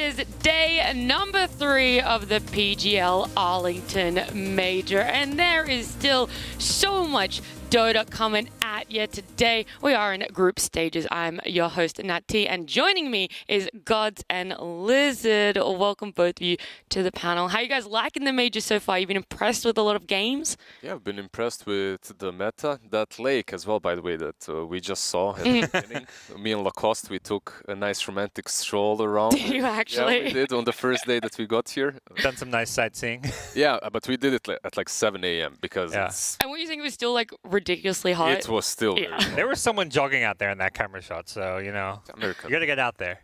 is day number 3 of the PGL Arlington Major, and there is still so much Dota coming at you today. We are in group stages. I'm your host, Nat T, and joining me is Gods and Lizard. Welcome both of you to the panel. How you guys liking the Major so far? You've been impressed with a lot of games? Yeah, I've been impressed with the meta. That lake as well, by the way, that we just saw at the beginning. Me and Lacoste, we took a nice romantic stroll around. Did you actually? Yeah, we did on the first day that we got here. Done some nice sightseeing. Yeah, but we did it at like 7 a.m. because it's... And what you think it was still like ridiculously hot? It was still very hot. There was someone jogging out there in that camera shot, so, you know, American. you got to get out there.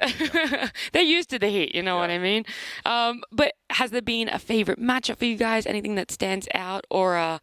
They're used to the heat, you know what I mean? But has there been a favorite matchup for you guys? Anything that stands out? Or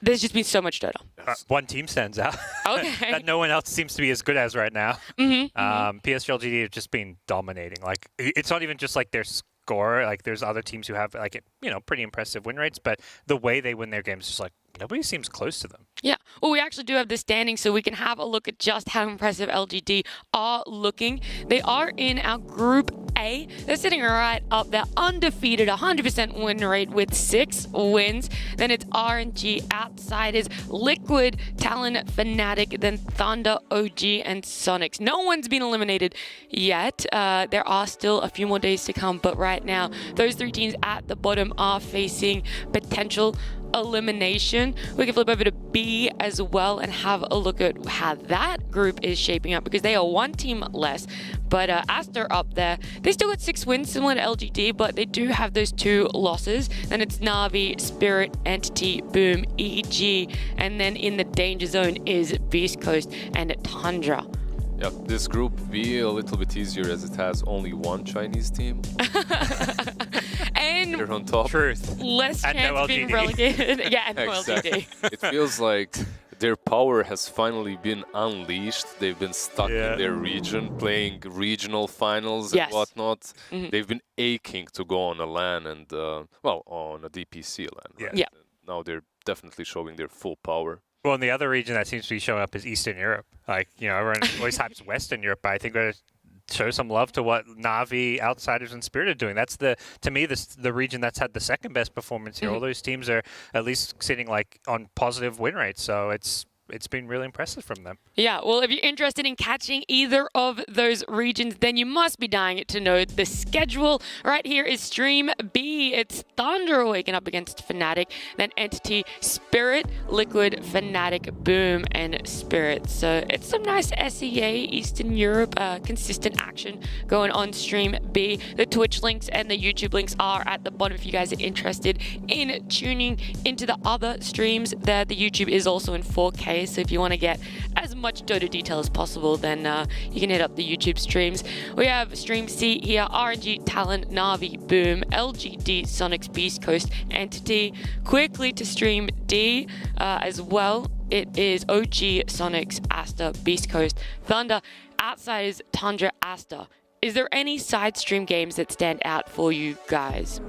there's just been so much Dota? One team stands out. Okay. That no one else seems to be as good as right now. PSG.LGD have just been dominating. Like, it's not even just like their score. Like, there's other teams who have, like, you know, pretty impressive win rates, but the way they win their games is just like, nobody seems close to them. Yeah. Well, we actually do have the standing, so we can have a look at just how impressive LGD are looking. They are in our Group A. They're sitting right up there, undefeated, 100% win rate with 6 wins. Then it's RNG, Outsiders, Liquid, Talon, Fnatic, then Thunder, OG, and Sonics. No one's been eliminated yet. There are still a few more days to come, but right now, those 3 teams at the bottom are facing potential elimination. We can flip over to B as well and have a look at how that group is shaping up, because they are 1 team less. But Aster up there, they still got 6 wins, similar to LGD, but they do have those 2 losses. Then it's Na'Vi, Spirit, Entity, Boom, EG, and then in the danger zone is Beast Coast and Tundra. Yeah, this group B a little bit easier as it has only 1 Chinese team. And they're on top. Truth. less And chance no of being LGD. relegated. Yeah, and no Exactly. LGD. It feels like their power has finally been unleashed. They've been stuck in their region, playing regional finals and whatnot. They've been aching to go on a LAN and, well, on a DPC LAN. Right? Yeah. Now they're definitely showing their full power. Well, and the other region that seems to be showing up is Eastern Europe. Like, you know, everyone always hypes Western Europe, but I think we're show some love to what Na'Vi, Outsiders, and Spirit are doing. That's to me the region that's had the second best performance here. All those teams are at least sitting like on positive win rates, so it's been really impressive from them. Yeah, well, if you're interested in catching either of those regions, then you must be dying to know the schedule. Right here is Stream B. It's Thunder Awaken up against Fnatic, then Entity, Spirit, Liquid, Fnatic, Boom, and Spirit. So it's some nice SEA, Eastern Europe, consistent action going on Stream B. The Twitch links and the YouTube links are at the bottom if you guys are interested in tuning into the other streams there. The YouTube is also in 4K. So if you want to get as much Dota detail as possible, then you can hit up the YouTube streams. We have Stream C here, RNG, Talon, Na'Vi, Boom, LGD, Sonics, Beast Coast, Entity. Quickly to Stream D as well. It is OG, Sonics, Aster, Beast Coast, Thunder, Outsiders, Tundra, Aster. Is there any side stream games that stand out for you guys?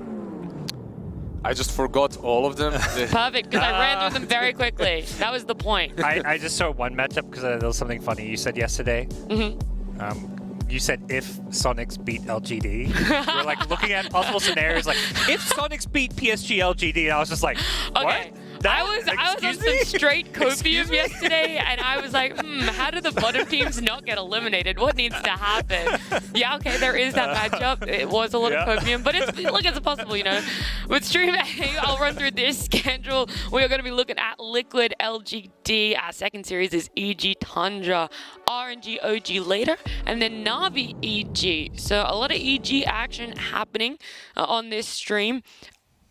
I just forgot all of them. Perfect, because I ran through them very quickly. That was the point. I just saw one matchup because there was something funny you said yesterday. You said if Sonics beat LGD. We're like looking at possible scenarios like if Sonics beat PSG.LGD, and I was just like, what? Okay. I was on some straight copium yesterday, and I was like, how do the bottom teams not get eliminated? What needs to happen? Yeah, okay, there is that matchup. It was a lot of copium, but it's possible, you know. With Stream A, I'll run through this schedule. We are going to be looking at Liquid, LGD. Our second series is EG, Tundra, RNG, OG later, and then Na'Vi, EG. So a lot of EG action happening on this stream.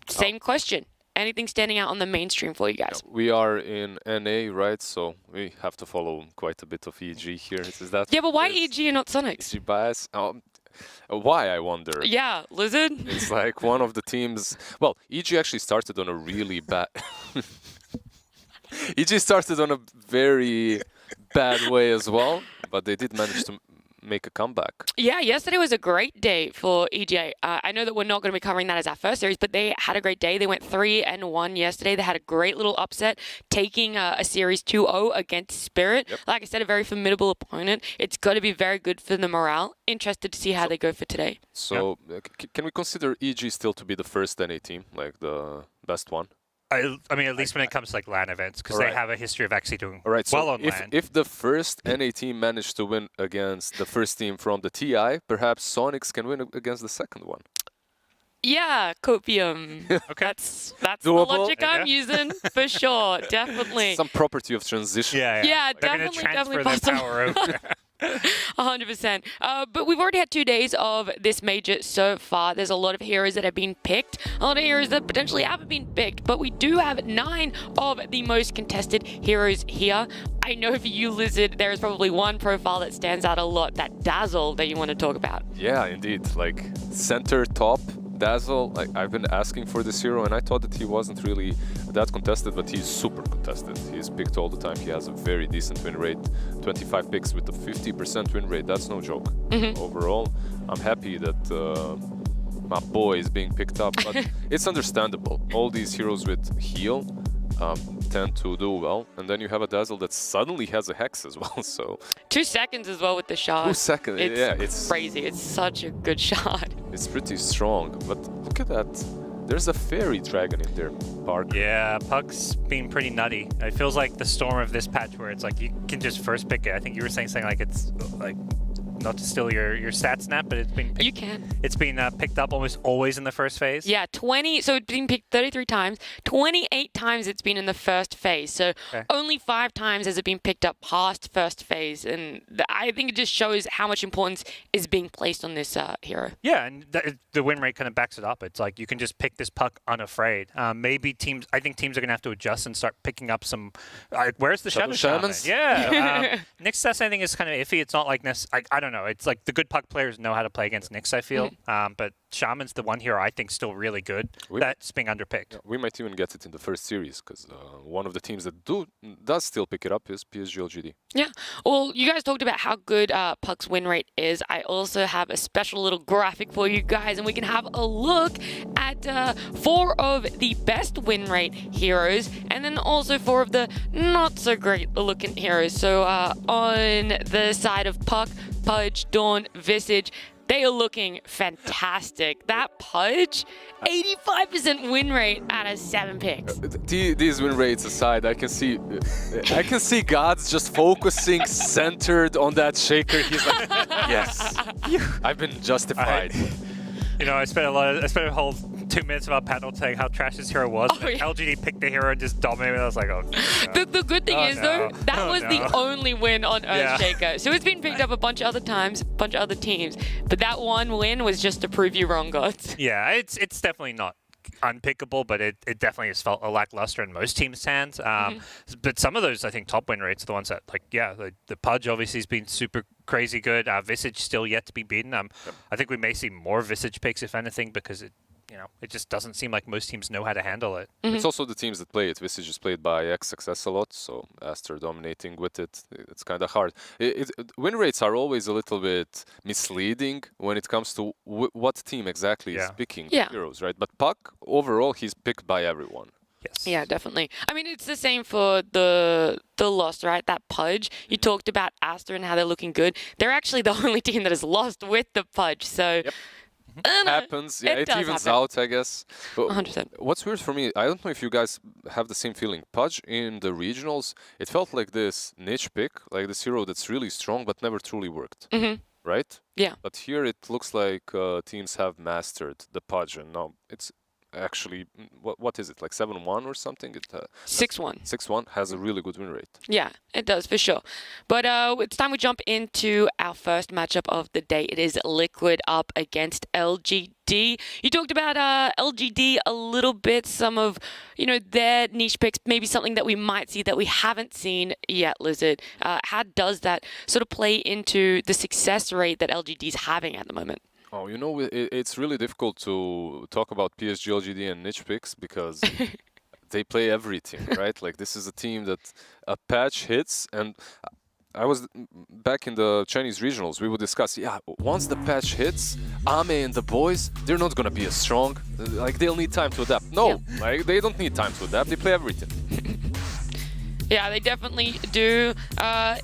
Same question. Anything standing out on the mainstream for you guys? We are in NA, right? So we have to follow quite a bit of EG here. Is that? Yeah, but why EG and not Sonics? EG bias. Why, I wonder? Yeah, Lizard? It's like one of the teams... Well, EG actually started on a really bad... EG started on a very bad way as well, but they did manage to make a comeback. Yeah, yesterday was a great day for EGA. I know that we're not going to be covering that as our first series, but they had a great day. They went 3-1 yesterday. They had a great little upset, taking a series 2-0 against Spirit. Yep. Like I said, a very formidable opponent. It's got to be very good for the morale. Interested to see how they go for today. So can we consider EG still to be the first NA team, like the best one? I mean, at least when it comes to like LAN events, because they have a history of actually doing well on LAN. If the first NA team managed to win against the first team from the TI, perhaps Sonics can win against the second one. Yeah, copium. Okay. That's the logic I'm using for sure. Definitely. Some property of transition. Yeah, They're going to definitely transfer their possible. power over. 100%. But we've already had 2 days of this major so far. There's a lot of heroes that have been picked, a lot of heroes that potentially haven't been picked, but we do have 9 of the most contested heroes here. I know for you, Lizard, there is probably one profile that stands out a lot, that Dazzle, that you want to talk about. Yeah, indeed. Like center top Dazzle, like I've been asking for this hero and I thought that he wasn't really that contested, but he's super contested. He's picked all the time. He has a very decent win rate, 25 picks with a 50% win rate. That's no joke. Overall, I'm happy that my boy is being picked up, but it's understandable. All these heroes with heal tend to do well, and then you have a Dazzle that suddenly has a Hex as well, so... 2 seconds as well with the shot. 2 seconds, it's crazy. It's such a good shot. It's pretty strong, but look at that. There's a fairy dragon in there, Parker. Yeah, Puck's been pretty nutty. It feels like the storm of this patch where it's like you can just first pick it. I think you were saying something like it's like... Not to steal your stat snap, but it's been picked, you can. It's been picked up almost always in the first phase. Yeah, 20. So it's been picked 33 times. 28 times it's been in the first phase. So only 5 times has it been picked up past first phase, and I think it just shows how much importance is being placed on this hero. Yeah, and the win rate kind of backs it up. It's like you can just pick this puck unafraid. Maybe teams. I think teams are going to have to adjust and start picking up some. Where's the Shadow Shamans? Yeah. Nyx, I think is kind of iffy. It's not like I don't know. It's like the good puck players know how to play against Nyx, I feel. But Shaman's the one hero I think still really good. That's being underpicked. Yeah, we might even get it in the first series because one of the teams that does still pick it up is PSG.LGD. Yeah. Well, you guys talked about how good Puck's win rate is. I also have a special little graphic for you guys, and we can have a look at 4 of the best win rate heroes, and then also 4 of the not so great looking heroes. So on the side of Puck, Pudge, Dawn, Visage, they are looking fantastic. That Pudge, 85% win rate out of 7 picks. These win rates aside, I can see Gods just focusing centered on that shaker. He's like, yes, I've been justified. I spent a whole 2 minutes about Panel saying how trash this hero was. LGD picked the hero and just dominated. I was like, oh. No. The good thing is, though, that was the only win on Earthshaker. So it's been picked up a bunch of other times, a bunch of other teams. But that one win was just to prove you wrong, Gods. Yeah, it's definitely not unpickable, but it definitely has felt a lackluster in most teams' hands. But some of those, I think, top win rates are the ones that, like, the Pudge obviously has been super crazy good. Visage still yet to be beaten. I think we may see more Visage picks, if anything, because it just doesn't seem like most teams know how to handle it. It's also the teams that play it. Visage is played by XXS a lot, so Aster dominating with it. It's kind of hard. Win rates are always a little bit misleading when it comes to what team exactly is picking heroes, right? But Puck, overall, he's picked by everyone. Yes. Yeah, definitely. I mean, it's the same for the loss, right? That Pudge. You talked about Aster and how they're looking good. They're actually the only team that has lost with the Pudge, so... Happens, it evens out, I guess. But 100%. What's weird for me, I don't know if you guys have the same feeling. Pudge in the regionals, it felt like this niche pick, like this hero that's really strong but never truly worked, right? Yeah. But here it looks like teams have mastered the Pudge, and now it's actually, what is it, like 7-1 or something? 6-1. 6-1 has a really good win rate. Yeah, it does, for sure. But it's time we jump into our first matchup of the day. It is Liquid up against LGD. You talked about LGD a little bit, some of, their niche picks, maybe something that we might see that we haven't seen yet, Lizard. How does that sort of play into the success rate that LGD is having at the moment? Oh, it's really difficult to talk about PSG.LGD and niche picks because they play everything, right? Like, this is a team that a patch hits, and I was back in the Chinese regionals. We would discuss, yeah, once the patch hits, Ame and the boys, they're not gonna be as strong. Like, they'll need time to adapt. No, like, they don't need time to adapt. They play everything. Yeah, they definitely do.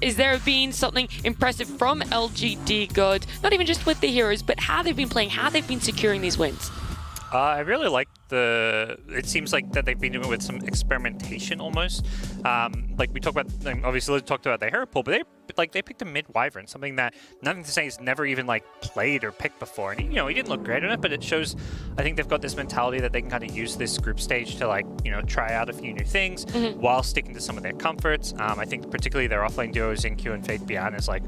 Is there been something impressive from LGD God? Not even just with the heroes, but how they've been playing, how they've been securing these wins. I really like it seems like that they've been doing it with some experimentation almost. Like we talked about, obviously we talked about the hero pool, but they picked a mid Wyvern, something that Nothing to Say he's never even like played or picked before. And he didn't look great on it, but it shows, I think they've got this mentality that they can kind of use this group stage to like, try out a few new things while sticking to some of their comforts. I think particularly their offlane duos, Q and Fate Bian is like,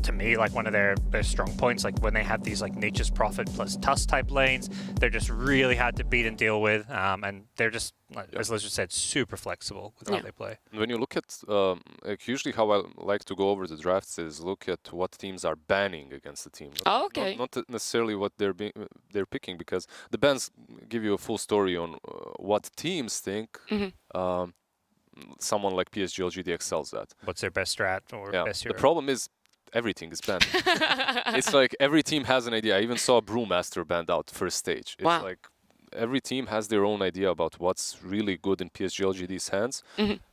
to me, like one of their strong points. Like when they have these like Nature's Prophet plus Tusk type lanes, they're just really hard to beat and deal with, and they're just, as Liz just said, super flexible with how they play. When you look at, like usually how I like to go over the drafts is look at what teams are banning against the team. Oh, okay. Not necessarily what they're picking, because the bans give you a full story on what teams think someone like PSG.LGD excels at. What's their best strat or best hero? The problem is, everything is banned. It's like every team has an idea. I even saw Brewmaster banned out first stage. It's like every team has their own idea about what's really good in PSG.LGD's hands,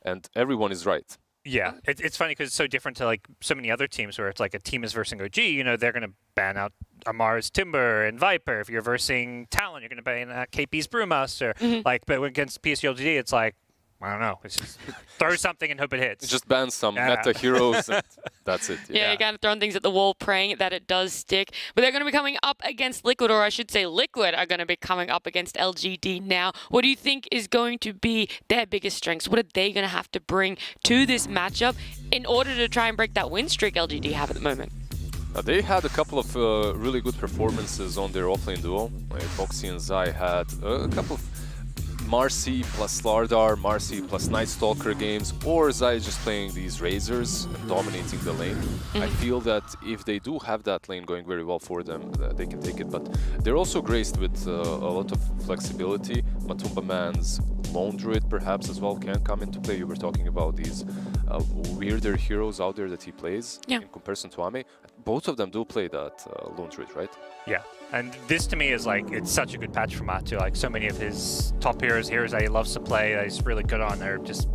and everyone is right. Yeah, it's funny because it's so different to like so many other teams where it's like a team is versing OG, they're going to ban out Amar's Timber and Viper. If you're versing Talon, you're going to ban out KP's Brewmaster. But against PSG.LGD, it's like, I don't know. It's just throw something and hope it hits. Just ban some meta heroes and that's it. Yeah, you're kind of throwing things at the wall, praying that it does stick. But they're going to be coming up against Liquid, or I should say Liquid are going to be coming up against LGD now. What do you think is going to be their biggest strengths? What are they going to have to bring to this matchup in order to try and break that win streak LGD have at the moment? They had a couple of really good performances on their offlane duo. Like Foxy and Zai had a couple of Marcy plus Slardar, Marcy plus Night Stalker games, or Zai just playing these Razors and dominating the lane. I feel that if they do have that lane going very well for them, they can take it. But they're also graced with a lot of flexibility. Matumba Man's Lone Druid perhaps as well can come into play. You were talking about these weirder heroes out there that he plays in comparison to Ame. Both of them do play that Lone Druid, right? Yeah, and this to me is like, it's such a good patch for Matu. Like so many of his top heroes that he loves to play, that he's really good on, they're just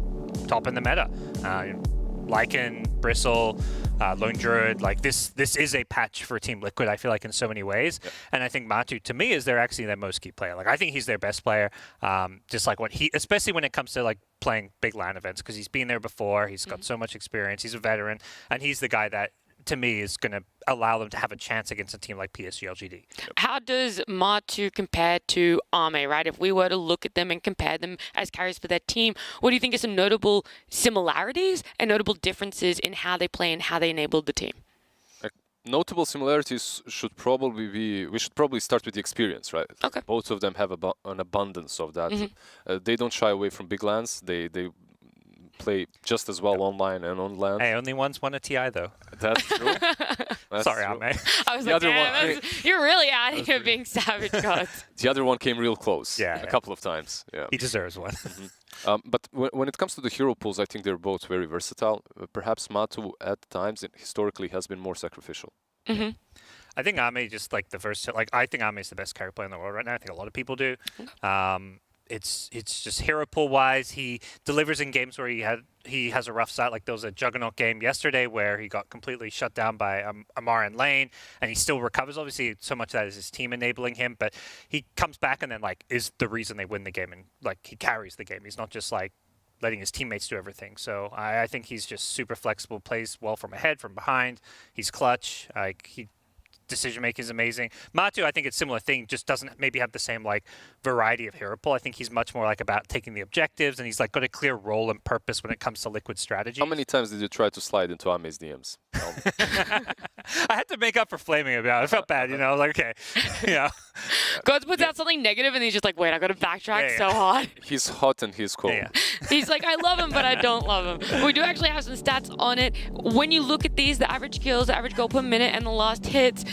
top in the meta. Lycan, Bristle, Lone Druid, like this is a patch for Team Liquid, I feel like, in so many ways. And I think Matu, to me, is actually their most key player. Like I think he's their best player, just like what especially when it comes to like playing big LAN events, because he's been there before, he's got so much experience, he's a veteran, and he's the guy that, to me, is going to allow them to have a chance against a team like PSG.LGD. How does Matu compare to Ame, right? If we were to look at them and compare them as carriers for their team, what do you think are some notable similarities and notable differences in how they play and how they enabled the team? Notable similarities should probably be, we should probably start with the experience, right? Okay. Both of them have an abundance of that. They don't shy away from big lands. They play just as well online and on land. Hey, only one's won a TI though. That's true. Sorry, Ame. I was like, you're really out here being savage, God. The other one came real close. Yeah, a couple of times. Yeah. He deserves one. But when it comes to the hero pools, I think they're both very versatile. Perhaps Matu at times historically has been more sacrificial. I think Ame just like the versatile. Like I think Ame is the best carry player in the world right now. I think a lot of people do. It's just hero pool wise, he delivers in games where he has a rough start. Like there was a Juggernaut game yesterday where he got completely shut down by Amar in lane, and he still recovers. Obviously, so much of that is his team enabling him, but he comes back and then like is the reason they win the game, and like he carries the game. He's not just like letting his teammates do everything. So I think he's just super flexible, plays well from ahead, from behind. He's clutch. Like decision making is amazing. Matu, I think it's a similar thing, just doesn't maybe have the same like variety of hero pool. I think he's much more like about taking the objectives, and he's like got a clear role and purpose when it comes to Liquid strategy. How many times did you try to slide into Ame's DMs? I had to make up for flaming about it. I felt bad, I was like, okay, God puts out something negative, and he's just like, wait, I got to backtrack so hard. He's hot and he's cold. He's like, I love him, but I don't love him. We do actually have some stats on it. When you look at these, the average kills, the average goal per minute, and the last hits,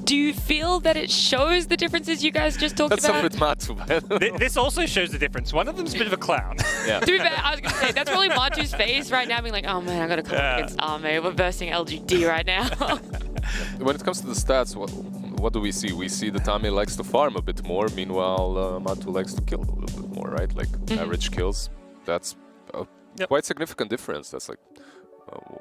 Do you feel that it shows the differences you guys just talked about? That's a bit Matu. This also shows the difference. One of them's a bit of a clown. Yeah. To be fair, I was going to say, that's probably Matu's face right now, being like, oh man, I got to come up against Arme. We're versing LGD right now. When it comes to the stats, what do we see? We see that Ame likes to farm a bit more, meanwhile Matu likes to kill a little bit more, right? Like average kills. That's a quite significant difference. That's like,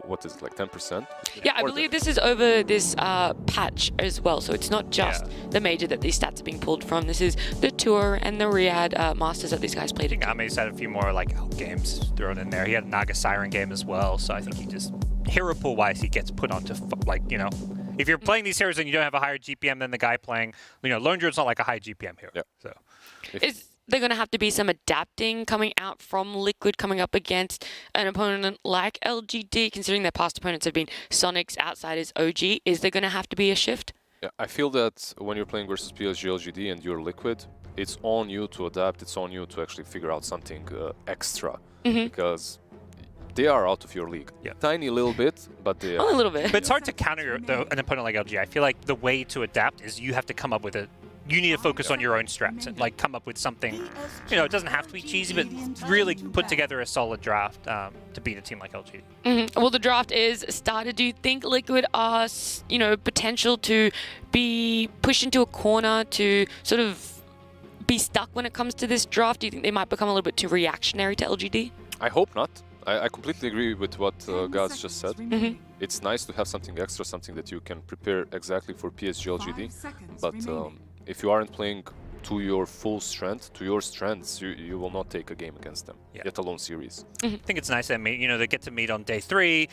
what is it, like 10%? Yeah, I believe this is over this patch as well. So it's not just the major that these stats are being pulled from. This is the Tour and the Riyadh Masters that these guys played. I think Ame's had a few more like games thrown in there. He had a Naga Siren game as well. So I think he just, hero pool wise, he gets put onto, like, you know, if you're playing these heroes and you don't have a higher GPM than the guy playing, you know, Lone Druid's not like a high GPM hero. Yeah. So Is there going to have to be some adapting coming out from Liquid coming up against an opponent like LGD, considering their past opponents have been Sonics, Outsiders, OG? Is there going to have to be a shift? Yeah, I feel that when you're playing versus PSG.LGD and you're Liquid, it's on you to adapt. It's on you to actually figure out something extra, because they are out of your league. Yeah. Tiny little bit, but they Oh, a little bit. But it's hard to counter an opponent like LG. I feel like the way to adapt is you have to come up with you need to focus on your own strats and like come up with something, you know, it doesn't have to be cheesy, but really put together a solid draft to beat a team like LG. Well, the draft is started. Do you think Liquid are, you know, potential to be pushed into a corner to sort of be stuck when it comes to this draft? Do you think they might become a little bit too reactionary to LGD? I hope not. I completely agree with what Gaz just said. It's nice to have something extra, something that you can prepare exactly for PSG.LGD, but if you aren't playing to your full strength, to your strengths, you will not take a game against them, let alone series. I think it's nice that they get to meet on day 3.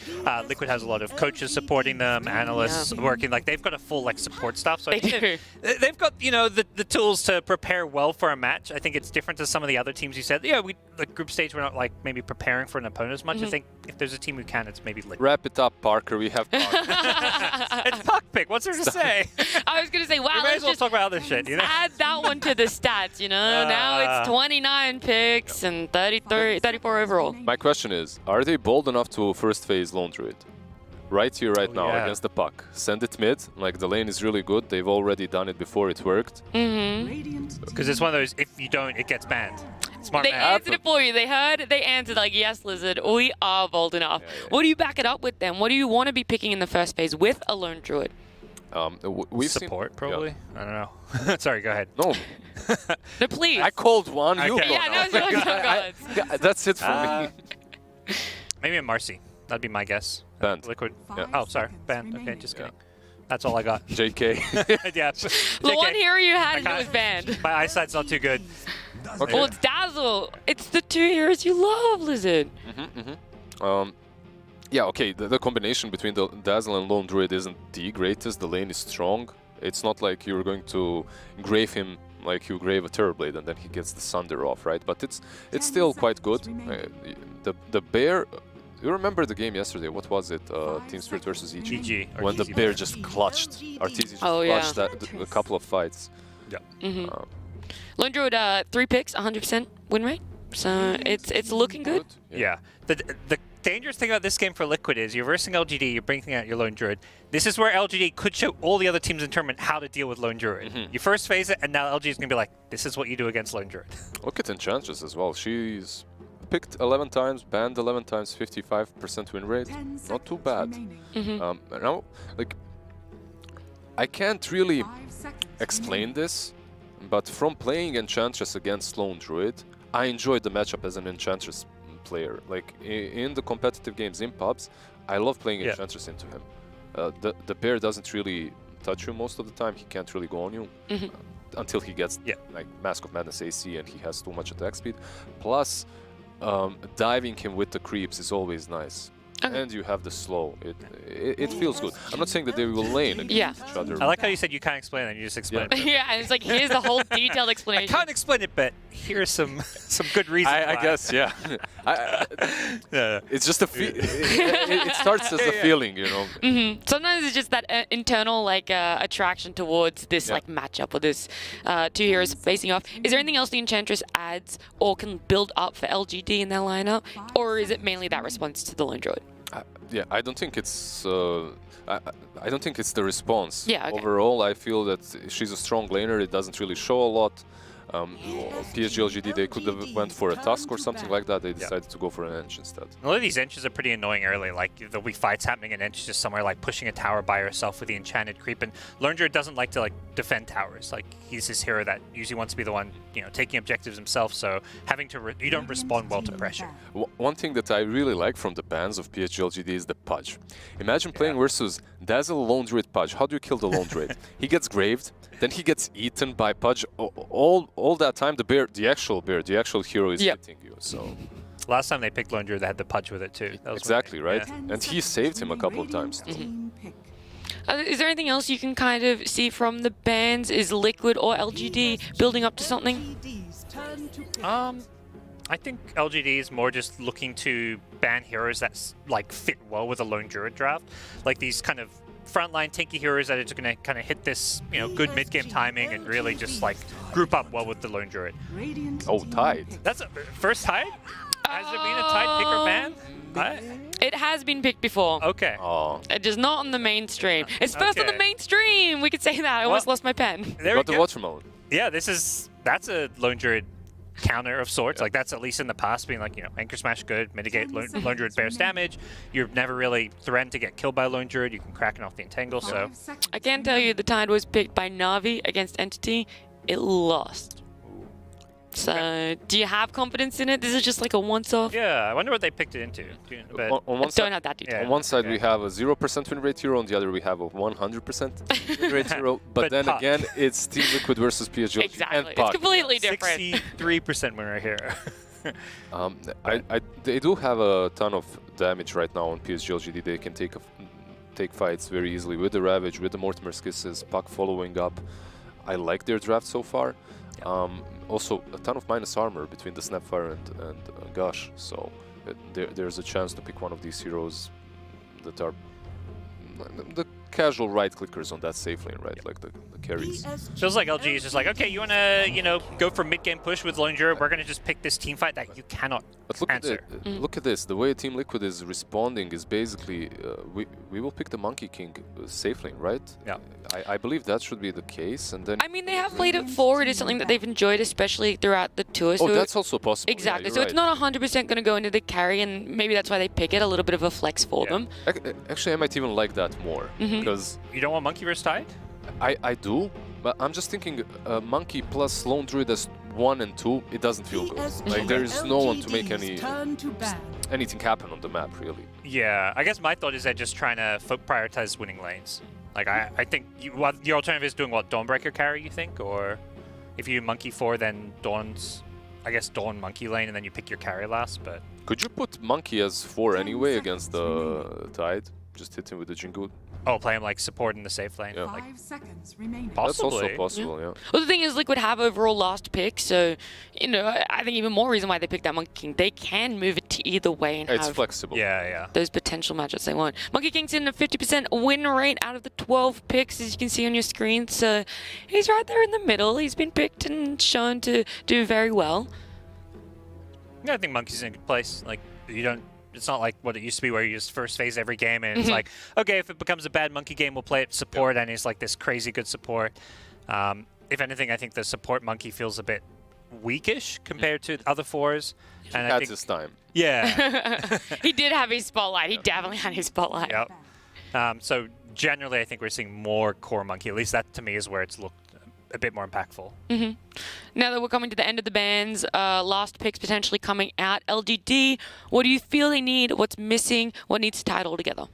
Liquid has a lot of coaches supporting them, analysts working. Like they've got a full like support staff. So I think they've got the tools to prepare well for a match. I think it's different to some of the other teams you said. Yeah, we like group stage. We're not like maybe preparing for an opponent as much. I think if there's a team who can, it's maybe Liquid. Wrap it up, Parker. We have Parker. It's Puck Pick. What's there to say? I was gonna say, wow, we may as well talk about other shit. You know? Add that one to the stats. You know, now it's 29 picks and 34 overall. My question is, are they bold enough to first phase Lone Druid? Right here, right now, against the puck. Send it mid, like the lane is really good. They've already done it before it worked. Because it's one of those, if you don't, it gets banned. Smart They man. answered it for you. They heard, they answered like, yes, Lizard, we are bold enough. What do you back it up with then? What do you want to be picking in the first phase with a Lone Druid? We've Support, seen, probably? I don't know. Sorry, go ahead. No. No, please. I called one, you Okay. Yeah, called no, that's it for me. Maybe a Marcy. That'd be my guess. Banned. Liquid. Yeah. Oh, sorry. Banned. Okay, just kidding. That's all I got. JK. Yeah. The JK. one hero you had and it was banned. My eyesight's not too good. Okay. Well, it's Dazzle. It's the 2 heroes you love, Lizard. Yeah, okay, the combination between the Dazzle and Lone Druid isn't the greatest. The lane is strong. It's not like you're going to grave him like you grave a Terrorblade and then he gets the Sunder off, right? But it's still quite good. The Bear... You remember the game yesterday? What was it? Team Spirit versus EG? EG. When the Bear just clutched. Arteezy just clutched a couple of fights. Yeah. Lone Druid, 3 picks, 100% win rate. So it's looking good. Yeah. The dangerous thing about this game for Liquid is you're versing LGD, you're bringing out your Lone Druid. This is where LGD could show all the other teams in tournament how to deal with Lone Druid. You first phase it, and now LG is going to be like, this is what you do against Lone Druid. Look at Enchantress as well. She's picked 11 times, banned 11 times, 55% win rate. Not too bad. Now, like, I can't really explain this, but from playing Enchantress against Lone Druid, I enjoyed the matchup as an Enchantress player. Like in the competitive games in pubs, I love playing Enchantress into him. The Bear doesn't really touch you most of the time. He can't really go on you until he gets like Mask of Madness AC and he has too much attack speed. Plus, diving him with the creeps is always nice. And you have the slow. It feels good. I'm not saying that they will lane against each other. I like how you said you can't explain it. You just explain it. Yeah, and it's like, here's the whole detailed explanation. I can't explain it, but here's some good reasons. I guess, yeah. It's just a it starts as a feeling, you know. Sometimes it's just that internal like attraction towards this like matchup or this 2 heroes facing off. Is there anything else the Enchantress adds or can build up for LGD in their lineup, or is it mainly that response to the Lone Druid? Yeah, I don't think it's. I don't think it's the response. Yeah. Okay. Overall, I feel that she's a strong laner. It doesn't really show a lot. PSG.LGD, they could have went for a Tusk or something like that. They decided to go for an Ench instead. A lot of these Enches are pretty annoying early. Like, there'll be fights happening and Ench is just somewhere like pushing a tower by herself with the enchanted creep. And Lone Druid doesn't like to like defend towers. Like, he's this hero that usually wants to be the one, you know, taking objectives himself. So having to you don't respond well to pressure. One thing that I really like from the bans of PSG.LGD is the Pudge. Imagine playing versus Dazzle Lone Druid Pudge. How do you kill the Lone Druid? He gets graved, then he gets eaten by Pudge. All that time, the actual hero is hitting you. So last time they picked Lone Druid, they had the Pudge with it too. That was exactly right, yeah. and he saved him a couple of times. Is there anything else you can kind of see from the bans? Is Liquid or LGD building up to something? I think LGD is more just looking to ban heroes that like fit well with a Lone Druid draft, like these kind of frontline tanky heroes that are just going to kind of hit this, you know, good mid-game timing and really just like group up well with the Lone Druid. Oh, Tide. That's a first Tide? Has there been a Tide picker ban? It has been picked before. Okay. Oh. It is not on the mainstream. It's first on the mainstream. We could say that. I almost lost my pen. There Got the watermelon. Yeah, that's a Lone Druid counter of sorts. Like, that's at least in the past being like, you know, Anchor Smash good, mitigate Lone Druid bears damage. You're never really threatened to get killed by Lone Druid. You can crack it off the Entangle, so. I can tell you the Tide was picked by Na'Vi against Entity. It lost. So, do you have confidence in it? This is just like a once-off? Yeah, I wonder what they picked it into. But on one don't have that detail. On one side we have a 0% win rate hero, on the other we have a 100% win rate hero. But then again, it's Team Liquid versus PSG. Exactly. And It's completely different. 63% winner here. They do have a ton of damage right now on PSG.LGD. They can take fights very easily with the Ravage, with the Mortimer's Kisses, Puck following up. I like their draft so far. Also, a ton of minus armor between the Snapfire and Gush, so there's a chance to pick one of these heroes that are the casual right-clickers on that safe lane, right? Like the carries. Feels like LG is just like, okay, you want to, you know, go for mid-game push with Lone Druid, we're going to just pick this team fight that you cannot answer. Look at this. The way Team Liquid is responding is basically, we will pick the Monkey King safe lane, right? Yeah. I believe that should be the case, and then... I mean, they have played it forward. It's something that they've enjoyed, especially throughout the tour. So that's also possible. Exactly. Yeah, so right. it's not 100% going to go into the carry, and maybe that's why they pick it, a little bit of a flex for them. Actually, I might even like that more, because... You don't want Monkey versus Tide? I do, but I'm just thinking Monkey plus Lone Druid as 1 and 2, it doesn't feel good. Like, there is no one to make anything happen on the map, really. Yeah, I guess my thought is they're just trying to prioritize winning lanes. Like, I think your alternative is doing what, Dawnbreaker carry, you think? Or if you Monkey 4, then Dawn's, I guess, Dawn Monkey lane, and then you pick your carry last, but... Could you put Monkey as 4 anyway against the Tide? Just hit him with the Jingu? Oh, play him like support in the safe lane. Yeah. Like, 5 seconds remaining. That's also possibly. possible, yeah. Well, the thing is, Liquid have overall last pick, so, you know, I think even more reason why they picked that Monkey King. They can move it to either way and It's have flexible. yeah. those potential matchups they want. Monkey King's in a 50% win rate out of the 12 picks, as you can see on your screen, so he's right there in the middle. He's been picked and shown to do very well. Yeah, I think Monkey's in a good place. Like, you don't... It's not like what it used to be where you just first phase every game and it's like, okay, if it becomes a bad Monkey game, we'll play it support, and it's like this crazy good support. If anything, I think the support Monkey feels a bit weakish compared to other fours. And I think his time. Yeah. He did have his spotlight. He definitely had his spotlight. Yep. So generally, I think we're seeing more core Monkey. At least that, to me, is where it's looked a bit more impactful. Now that we're coming to the end of the bans, last picks potentially coming out. LGD, what do you feel they need? What's missing? What needs to tie it all together?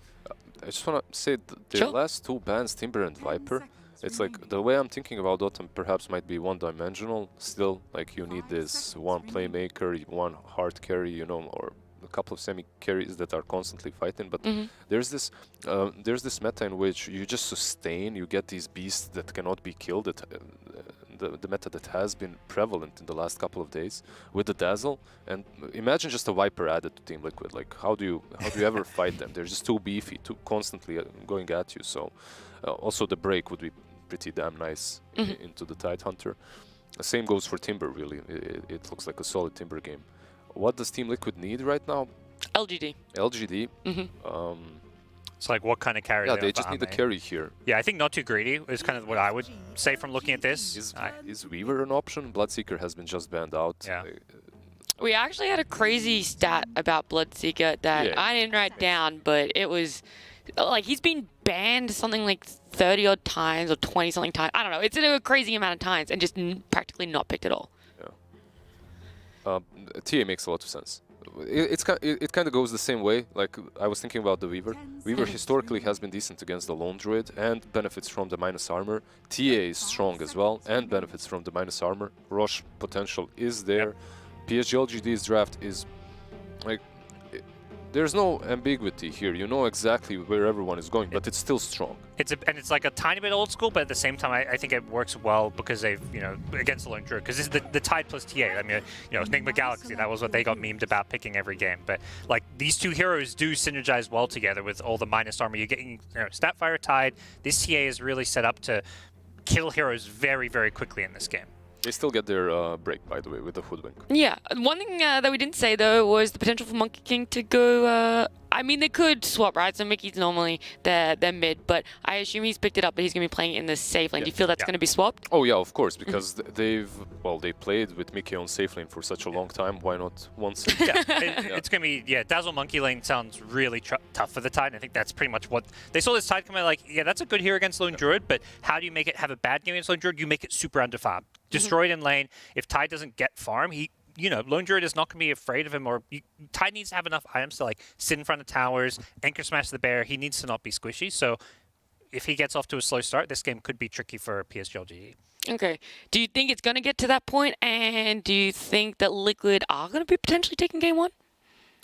I just want to say the last 2 bans, Timber and Viper, it's like the way I'm thinking about Dota perhaps might be one-dimensional still. Like, you need this one playmaker, one hard carry, you know, or a couple of semi-carries that are constantly fighting, but there's this meta in which you just sustain, you get these beasts that cannot be killed, the meta that has been prevalent in the last couple of days with the Dazzle, and imagine just a Viper added to Team Liquid. Like, how do you ever fight them? They're just too beefy, too constantly going at you, so also the break would be pretty damn nice into the Tidehunter. The same goes for Timber, really. It looks like a solid Timber game. What does Team Liquid need right now? LGD. LGD. It's like what kind of carry? Yeah, they just need a carry here. Yeah, I think not too greedy is kind of what I would say from looking at this. Is Weaver an option? Bloodseeker has been just banned out. Yeah. We actually had a crazy stat about Bloodseeker that I didn't write down, but it was like he's been banned something like 30 odd times or 20 something times. I don't know. It's a crazy amount of times and just practically not picked at all. Yeah. TA makes a lot of sense. It kind of goes the same way. Like I was thinking about the Weaver. Weaver historically has been decent against the Lone Druid and benefits from the minus armor. TA is strong as well and benefits from the minus armor. Rush potential is there. PSG.LGD's draft is like there's no ambiguity here. You know exactly where everyone is going, but it's still strong. And it's like a tiny bit old school, but at the same time, I think it works well because they've, against the Lone Druid, because this is the Tide plus TA. I mean, Enigma Galaxy, that was what they got memed about picking every game. But like these two heroes do synergize well together with all the minus armor. You're getting, Statfire Tide. This TA is really set up to kill heroes very, very quickly in this game. They still get their break, by the way, with the Hoodwink. Yeah. One thing that we didn't say, though, was the potential for Monkey King to go... I mean, they could swap, right? So Mickey's normally they're mid, but I assume he's picked it up, but he's going to be playing in the safe lane. Do you feel that's going to be swapped? Oh, yeah, of course, because they played with Mickey on safe lane for such a long time. Why not once? It's going to be, Dazzle Monkey lane sounds really tough for the Tide, and I think that's pretty much what... They saw this Tide come out like, that's a good hero against Lone Druid, but how do you make it have a bad game against Lone Druid? You make it super underfarmed. Destroyed in lane. If Tide doesn't get farm, Lone Druid is not going to be afraid of him, or Tide needs to have enough items to like sit in front of towers, anchor smash the bear. He needs to not be squishy. So if he gets off to a slow start, this game could be tricky for PSG.LGD. Okay. Do you think it's going to get to that point, and do you think that Liquid are going to be potentially taking game one?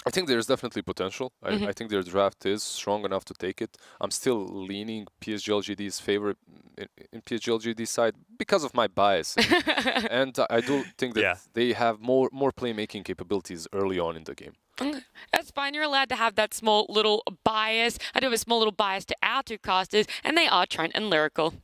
I think there's definitely potential. I think their draft is strong enough to take it. I'm still leaning PSG.LGD's favor in PSG.LGD's side because of my bias. And I do think that they have more playmaking capabilities early on in the game. Okay. That's fine. You're allowed to have that small little bias. I do have a small little bias to our two casters, and they are Trent and Lyrical.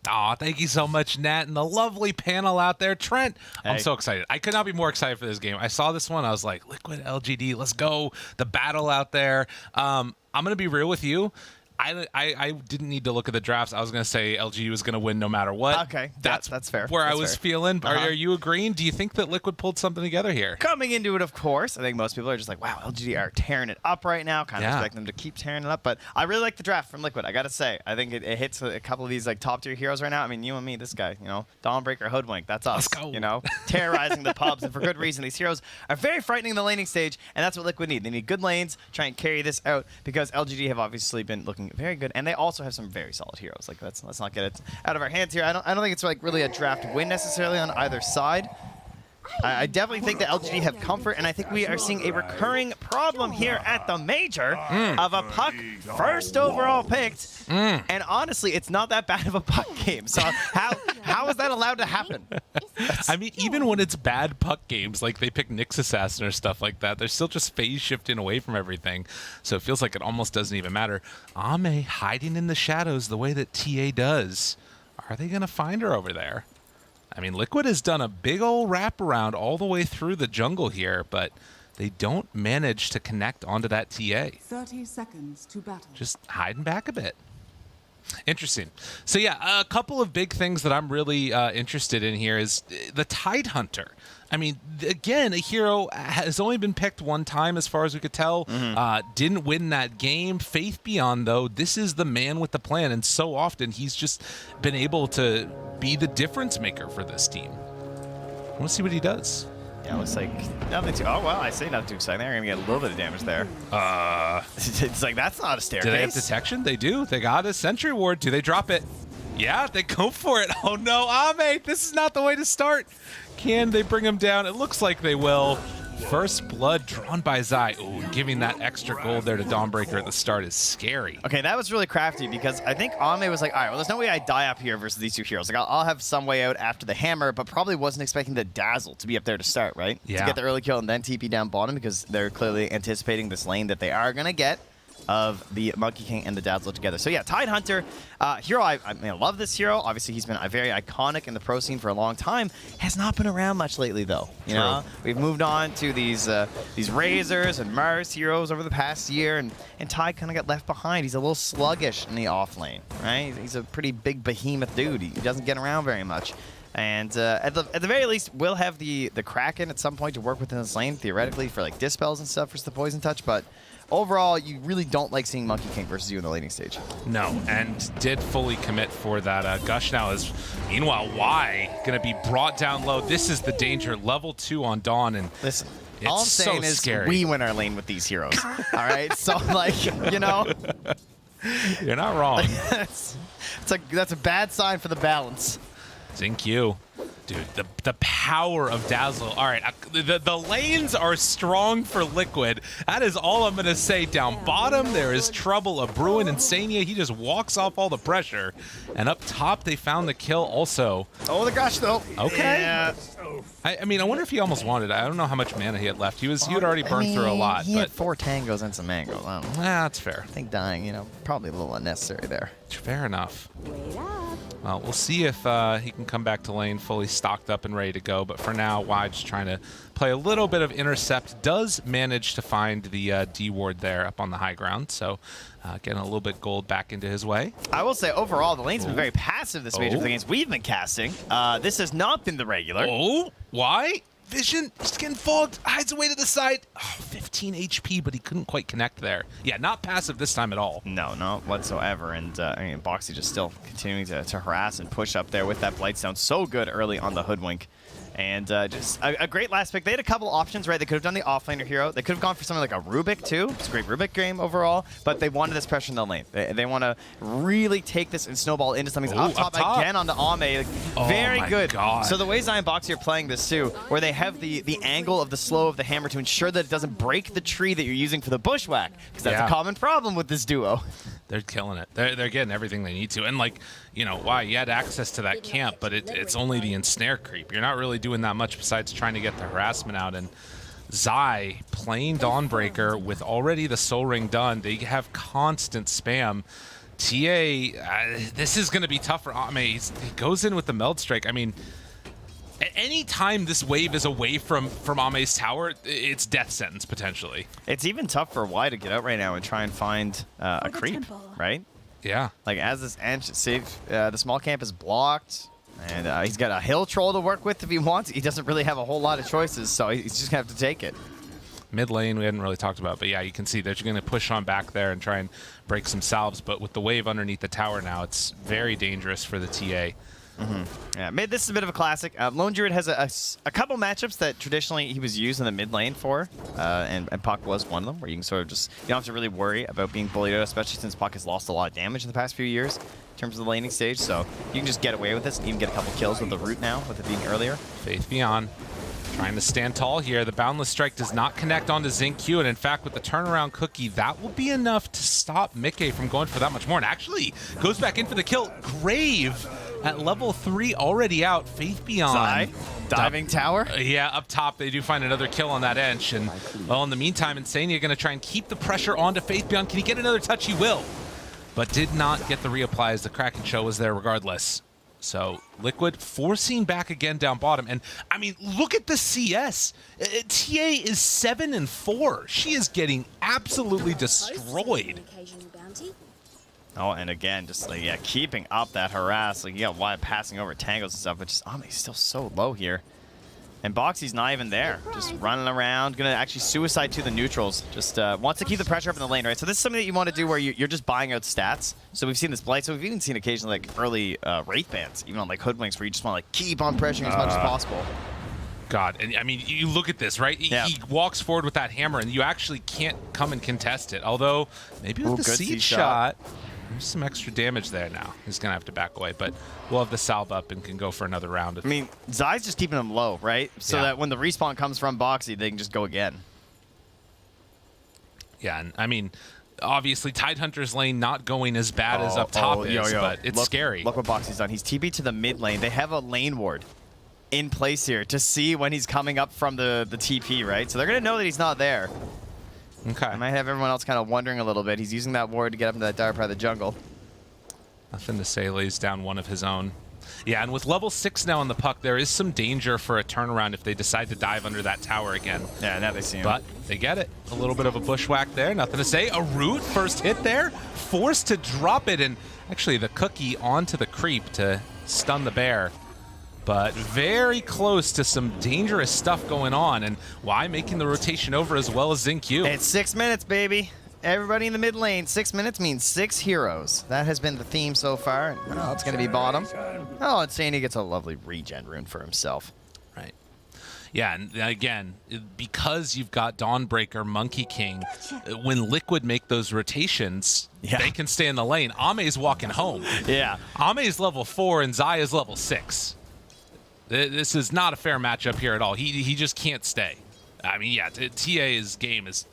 Aw, thank you so much, Nat, and the lovely panel out there. Trent, I'm so excited. I could not be more excited for this game. I saw this one. I was like, Liquid LGD, let's go. The battle out there. I'm going to be real with you. I didn't need to look at the drafts. I was going to say LG was going to win no matter what. Okay, that's fair. Where that's I was fair. feeling. Are you agreeing? Do you think that Liquid pulled something together here? Coming into it, of course. I think most people are just like, wow, LGD are tearing it up right now. Kind of expect them to keep tearing it up. But I really like the draft from Liquid, I got to say. I think it hits a couple of these like top-tier heroes right now. I mean, you and me, this guy, Dawnbreaker, Hoodwink, that's us. Let's go. Terrorizing the pubs, and for good reason. These heroes are very frightening in the laning stage, and that's what Liquid need. They need good lanes, try and carry this out, because LGD have obviously been looking very good, and they also have some very solid heroes. Like let's not get it out of our hands here. I don't think it's like really a draft win necessarily on either side. I definitely think that LGD have comfort, and I think we are seeing a recurring problem here at the Major of a Puck first overall picked, and honestly, it's not that bad of a Puck game. So how is that allowed to happen? I mean, even when it's bad Puck games, like they pick Nyx Assassin or stuff like that, they're still just phase shifting away from everything. So it feels like it almost doesn't even matter. Ame hiding in the shadows the way that TA does. Are they going to find her over there? I mean, Liquid has done a big old wraparound all the way through the jungle here, but they don't manage to connect onto that TA. 30 seconds to battle. Just hiding back a bit. Interesting. So yeah, a couple of big things that I'm really interested in here is the Tide Hunter. I mean, again, a hero has only been picked one time as far as we could tell. Didn't win that game. Faith Beyond, though, this is the man with the plan, and so often he's just been able to be the difference maker for this team. I want to see what he does. Yeah, it looks like nothing too... Oh, well, I say nothing too exciting. They're going to get a little bit of damage there. It's like, that's not a staircase. Do they have detection? They do. They got a sentry ward. Do they drop it? Yeah, they go for it. Oh, no, Ame, this is not the way to start. Can they bring him down? It looks like they will. First blood drawn by Zai. Ooh, giving that extra gold there to Dawnbreaker at the start is scary. Okay, that was really crafty because I think Ame was like, all right, well, there's no way I die up here versus these two heroes. Like, I'll have some way out after the hammer, but probably wasn't expecting the Dazzle to be up there to start, right? Yeah. To get the early kill and then TP down bottom because they're clearly anticipating this lane that they are going to get. of the Monkey King and the Dazzler together. So yeah, Tidehunter, hero, I love this hero. Obviously, he's been very iconic in the pro scene for a long time. Has not been around much lately, though. You know, we've moved on to these Razors and Mars heroes over the past year, and Tide kind of got left behind. He's a little sluggish in the off lane, right? He's a pretty big behemoth dude. He doesn't get around very much. And at the very least, we'll have the Kraken at some point to work within this lane, theoretically, for like dispels and stuff for the poison touch, but overall, you really don't like seeing Monkey King versus you in the laning stage. No, and did fully commit for that Gush now. Is meanwhile, Y going to be brought down low. This is the danger. Level 2 on Dawn, and listen, it's all I'm saying is scary. We win our lane with these heroes. All right, so like, you know, you're not wrong. That's a bad sign for the balance. XinQ. Dude, the power of Dazzle. All right, the lanes are strong for Liquid. That is all I'm going to say. Down bottom, there is trouble of Bruin and Sania. He just walks off all the pressure. And up top, they found the kill also. Oh, the Gush, though. Okay. Yeah. I mean, I wonder if he almost wanted it. I don't know how much mana he had left. He had already burned through a lot. He but had 4 tangos and some mangoes. I don't know. That's fair. I think dying, you know, probably a little unnecessary there. Fair enough. Well, we'll see if he can come back to lane fully stocked up and ready to go. But for now, Y just trying to play a little bit of intercept. Does manage to find the D ward there up on the high ground. So getting a little bit gold back into his way. I will say, overall, the lane's been very passive this major for the games we've been casting. This has not been the regular. Oh, why? Vision, just getting fogged, hides away to the side. Oh, 15 HP, but he couldn't quite connect there. Yeah, not passive this time at all. No, not whatsoever. And I mean, Boxy just still continuing to harass and push up there with that Blightstone. So good early on the Hoodwink. And just a great last pick. They had a couple options, right? They could have done the offlaner hero. They could have gone for something like a Rubik, too. It's a great Rubik game overall. But they wanted this pressure in the lane. They want to really take this and snowball into something. Up top again on the Ame. Very good. God. So the way Zion Boxy are playing this, too, where they have the angle of the slow of the hammer to ensure that it doesn't break the tree that you're using for the bushwhack. Because that's a common problem with this duo. They're killing it. They're getting everything they need to. And, like, you know, why you had access to that camp, but it's only the ensnare creep. You're not really doing that much besides trying to get the harassment out. And Zai playing Dawnbreaker with already the Soul Ring done. They have constant spam. TA, this is going to be tough for Ame. He goes in with the Meld Strike. I mean, any time this wave is away from Ame's tower, it's death sentence potentially. It's even tough for Y to get out right now and try and find a creep, right? Yeah. Like as this the small camp is blocked, and he's got a hill troll to work with if he wants. He doesn't really have a whole lot of choices, so he's just gonna have to take it. Mid lane we hadn't really talked about, but yeah, you can see they're going to push on back there and try and break some salves. But with the wave underneath the tower now, it's very dangerous for the TA. Yeah, this is a bit of a classic. Lone Druid has a couple matchups that traditionally he was used in the mid lane for, and Puck was one of them, where you can sort of just, you don't have to really worry about being bullied out, especially since Puck has lost a lot of damage in the past few years in terms of the laning stage, so you can just get away with this and even get a couple kills with the root now, with it being earlier. Faith Beyond trying to stand tall here. The Boundless Strike does not connect onto XinQ, and in fact, with the turnaround cookie, that will be enough to stop Mickey from going for that much more, and actually goes back in for the kill. Grave at level 3 already out. Faith Beyond. Zai, diving tower? Yeah, up top, they do find another kill on that Ench, and well, in the meantime, Insania going to try and keep the pressure onto Faith Beyond. Can he get another touch? He will, but did not get the reapply as the Kraken show was there regardless. So Liquid forcing back again down bottom, and I mean, look at the CS. TA is 7-4. She is getting absolutely destroyed. Oh, and again, just like, yeah, keeping up that harass. Like, yeah, why passing over tangos and stuff, but just Ame's still so low here. And Boxy's not even there, just running around, gonna actually suicide to the neutrals. Just wants to keep the pressure up in the lane, right? So this is something that you want to do where you're just buying out stats. So we've seen this Blight, so we've even seen occasionally like early Wraith bans, even on like Hoodwinks, where you just want to like keep on pressuring as much as possible. God, and I mean, you look at this, right? Yeah. He walks forward with that hammer, and you actually can't come and contest it. Although, maybe with the seed shot, there's some extra damage there now. He's going to have to back away, but we'll have the salve up and can go for another round. I mean, Zai's just keeping him low, right? So that when the respawn comes from Boxy, they can just go again. Yeah, and I mean, obviously, Tidehunter's lane not going as bad as up top is, but it's scary. Look what Boxy's done. He's TP'd to the mid lane. They have a lane ward in place here to see when he's coming up from the TP, right? So they're going to know that he's not there. Okay. I might have everyone else kind of wondering a little bit. He's using that ward to get up into that dire part of the jungle. Nothing to say, lays down one of his own. Yeah, and with level 6 now on the puck, there is some danger for a turnaround if they decide to dive under that tower again. Yeah, now they see him. But they get it. A little bit of a bushwhack there, nothing to say. A root, first hit there, forced to drop it, and actually the cookie onto the creep to stun the bear. But very close to some dangerous stuff going on, and why making the rotation over as well as XinQ. It's 6 minutes, baby. Everybody in the mid lane. 6 minutes means 6 heroes. That has been the theme so far. Oh, it's going to be bottom. Oh, and Sandy gets a lovely regen rune for himself. Right. Yeah, and again, because you've got Dawnbreaker, Monkey King, when Liquid make those rotations, they can stay in the lane. Ame's walking home. Yeah. Ame's level 4 and Zai is level 6. This is not a fair matchup here at all. He just can't stay. I mean, yeah, TA's game is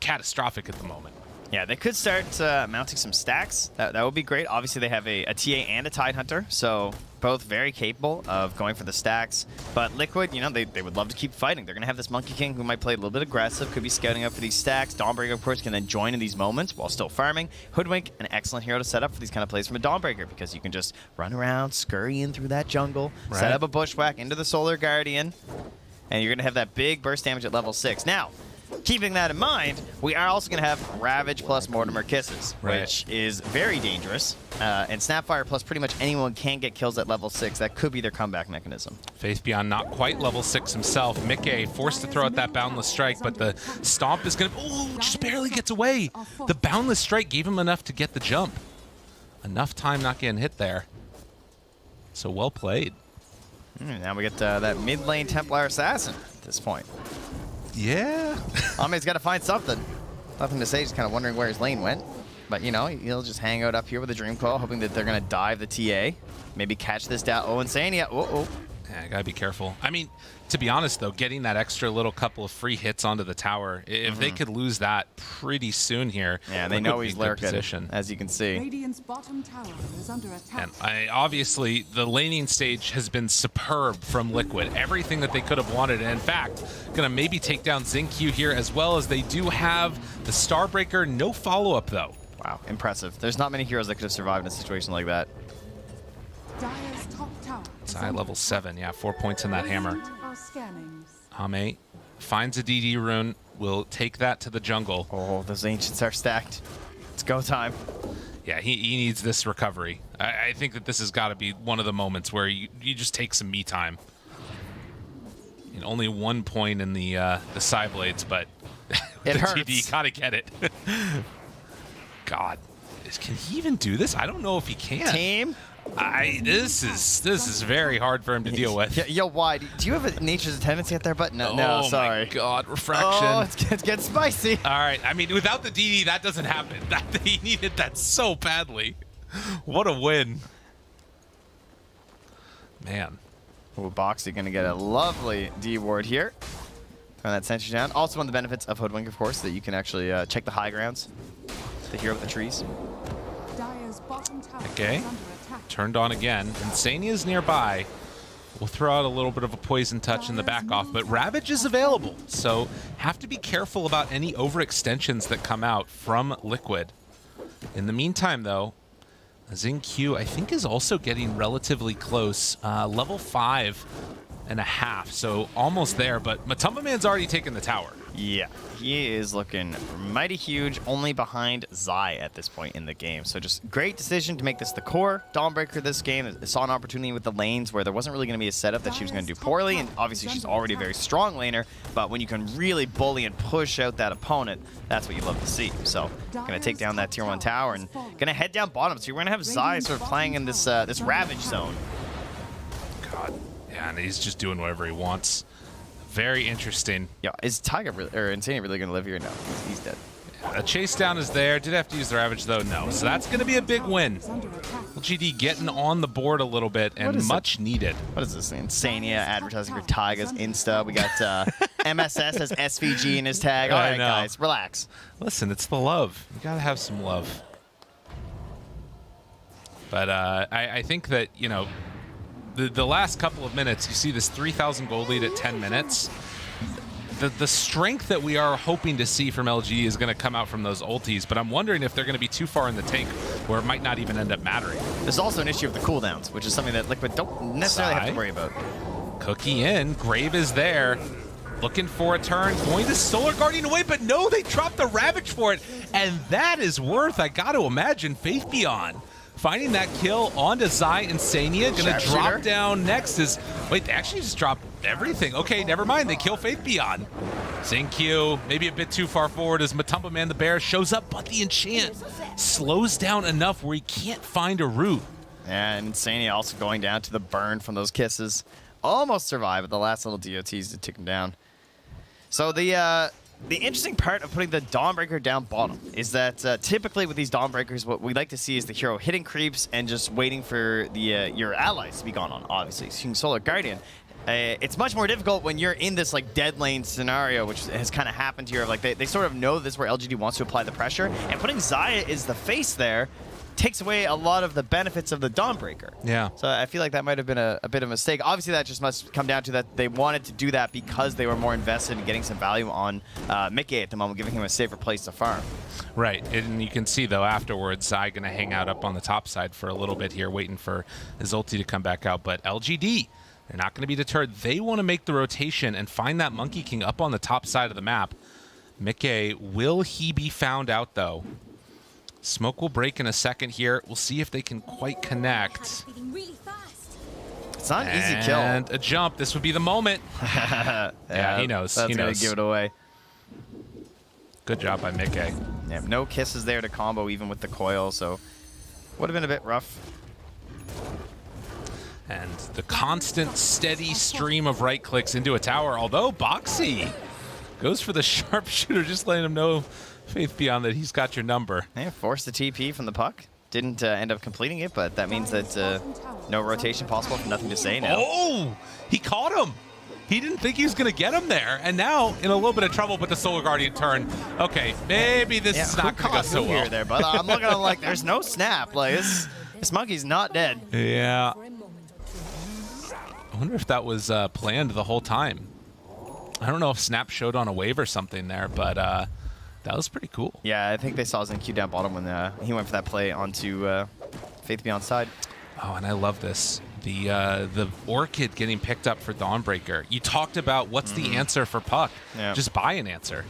catastrophic at the moment. Yeah, they could start mounting some stacks. That would be great. Obviously, they have a TA and a Tidehunter, so both very capable of going for the stacks. But Liquid, you know, they would love to keep fighting. They're going to have this Monkey King who might play a little bit aggressive, could be scouting up for these stacks. Dawnbreaker, of course, can then join in these moments while still farming. Hoodwink, an excellent hero to set up for these kind of plays from a Dawnbreaker because you can just run around, scurry in through that jungle, set up a bushwhack into the Solar Guardian, and you're going to have that big burst damage at level 6. Now, keeping that in mind, we are also going to have Ravage plus Mortimer Kisses, which is very dangerous. And Snapfire plus pretty much anyone can get kills at level 6. That could be their comeback mechanism. Faith Beyond not quite level 6 himself. Mickey forced to throw out that Boundless Strike, but the Stomp is going to... Oh, just barely gets away. The Boundless Strike gave him enough to get the jump. Enough time not getting hit there. So well played. Now we get that mid lane Templar Assassin at this point. Yeah. Ame's got to find something. Nothing to say, just kind of wondering where his lane went. But, you know, he'll just hang out up here with a Dream Coil, hoping that they're going to dive the TA. Maybe catch this down. Oh, Insania. Oh. Yeah, gotta be careful. I mean, to be honest, though, getting that extra little couple of free hits onto the tower, if they could lose that pretty soon here, yeah, they know he's lurking, position. As you can see. Radiant's bottom tower is under attack. And obviously, the laning stage has been superb from Liquid. Everything that they could have wanted, and in fact, gonna maybe take down XinQ here, as well as they do have the Starbreaker. No follow-up, though. Wow, impressive. There's not many heroes that could have survived in a situation like that. Dire's top tower. Zai level 7, yeah, 4 points in that hammer. Ame finds a DD rune, will take that to the jungle. Oh, those Ancients are stacked. It's go time. Yeah, he needs this recovery. I think that this has got to be one of the moments where you just take some me time. And only 1 point in the side blades, but it the hurts. TD gotta get it. God, can he even do this? I don't know if he can. Team. This is very hard for him to deal with. Yo, why? Do you have a Nature's tendency out there? But no, sorry. Oh my God, refraction. Oh, it's getting spicy. All right, I mean, without the DD, that doesn't happen. He needed that so badly. What a win. Man. Oh, Boxy gonna get a lovely D ward here. Turn that sentry down. Also, one of the benefits of Hoodwink, of course, that you can actually check the high grounds. The hero with the trees. Okay. Turned on again. Insania's nearby. We'll throw out a little bit of a poison touch in the back off, but Ravage is available, so have to be careful about any overextensions that come out from Liquid. In the meantime, though, XinQ, I think, is also getting relatively close. Level 5.5, so almost there, but Matumba Man's already taken the tower. Yeah, he is looking mighty huge, only behind Zai at this point in the game. So just great decision to make this the core Dawnbreaker this game. Saw an opportunity with the lanes where there wasn't really going to be a setup that she was going to do poorly, and obviously she's already a very strong laner, but when you can really bully and push out that opponent, that's what you love to see. So going to take down that tier 1 tower and going to head down bottom. So you're going to have Zai sort of playing in this this Ravage zone. God, yeah, and he's just doing whatever he wants. Very interesting. Yeah, is Tiger or Insania really going to live here? No, he's dead. A chase down is there. Did have to use the Ravage, though? No. So that's going to be a big win. LGD getting on the board a little bit, and much needed. What is this? Insania advertising for Tiger's Insta. We got MSS has SVG in his tag. All right, guys, relax. Listen, it's the love. You got to have some love. But I think that, you know, the last couple of minutes, you see this 3,000 gold lead at 10 minutes. the strength that we are hoping to see from LGD is going to come out from those ultis, but I'm wondering if they're going to be too far in the tank where it might not even end up mattering. There's also an issue of the cooldowns, which is something that Liquid don't necessarily have to worry about. Cookie in, Grave is there. Looking for a turn, going to Solar Guardian away, but no, they dropped the Ravage for it, and that is worth, I got to imagine, Faith Beyond. Finding that kill onto Zai and Sania, gonna drop down next is, wait, they actually just dropped everything. Okay, never mind, they kill Faith Beyond. Xingqiu, maybe a bit too far forward as Matumba Man the Bear shows up, but the enchant slows down enough where he can't find a route. And Sania also going down to the burn from those kisses. Almost survived, but the last little DOTs to take him down. So the interesting part of putting the Dawnbreaker down bottom is that typically with these Dawnbreakers, what we like to see is the hero hitting creeps and just waiting for the your allies to be gone on, obviously. So Solar Guardian, it's much more difficult when you're in this like dead lane scenario, which has kind of happened here. Like they sort of know this is where LGD wants to apply the pressure, and putting Xayah as the face there takes away a lot of the benefits of the Dawnbreaker. Yeah. So I feel like that might have been a bit of a mistake. Obviously, that just must come down to that they wanted to do that because they were more invested in getting some value on Mickey at the moment, giving him a safer place to farm. Right, and you can see, though, afterwards, Zai going to hang out up on the top side for a little bit here, waiting for his ulti to come back out. But LGD, they're not going to be deterred. They want to make the rotation and find that Monkey King up on the top side of the map. Mickey, will he be found out, though? Smoke will break in a second here. We'll see if they can quite connect. It's not an easy kill. And a jump. This would be the moment. Yeah, he knows. That's he going knows. to give it away. Good job by Mickey. Yeah, no kisses there to combo even with the coil, so would have been a bit rough. And the constant, steady stream of right clicks into a tower, although Boxy goes for the sharpshooter, just letting him know, Faith Beyond, that he's got your number. Yeah, forced the TP from the puck. Didn't end up completing it, but that means that no rotation possible, nothing to say now. Oh, he caught him. He didn't think he was going to get him there, and now in a little bit of trouble with the Solar Guardian turn. Okay, maybe this is not going to go so well. Here there, but I'm looking at him like there's no snap. Like this monkey's not dead. Yeah. I wonder if that was planned the whole time. I don't know if Snap showed on a wave or something there, but that was pretty cool. Yeah, I think they saw Xingqiu down bottom when he went for that play onto Faith Beyond side. Oh, and I love this. The Orchid getting picked up for Dawnbreaker. You talked about what's the answer for Puck. Yeah. Just buy an answer.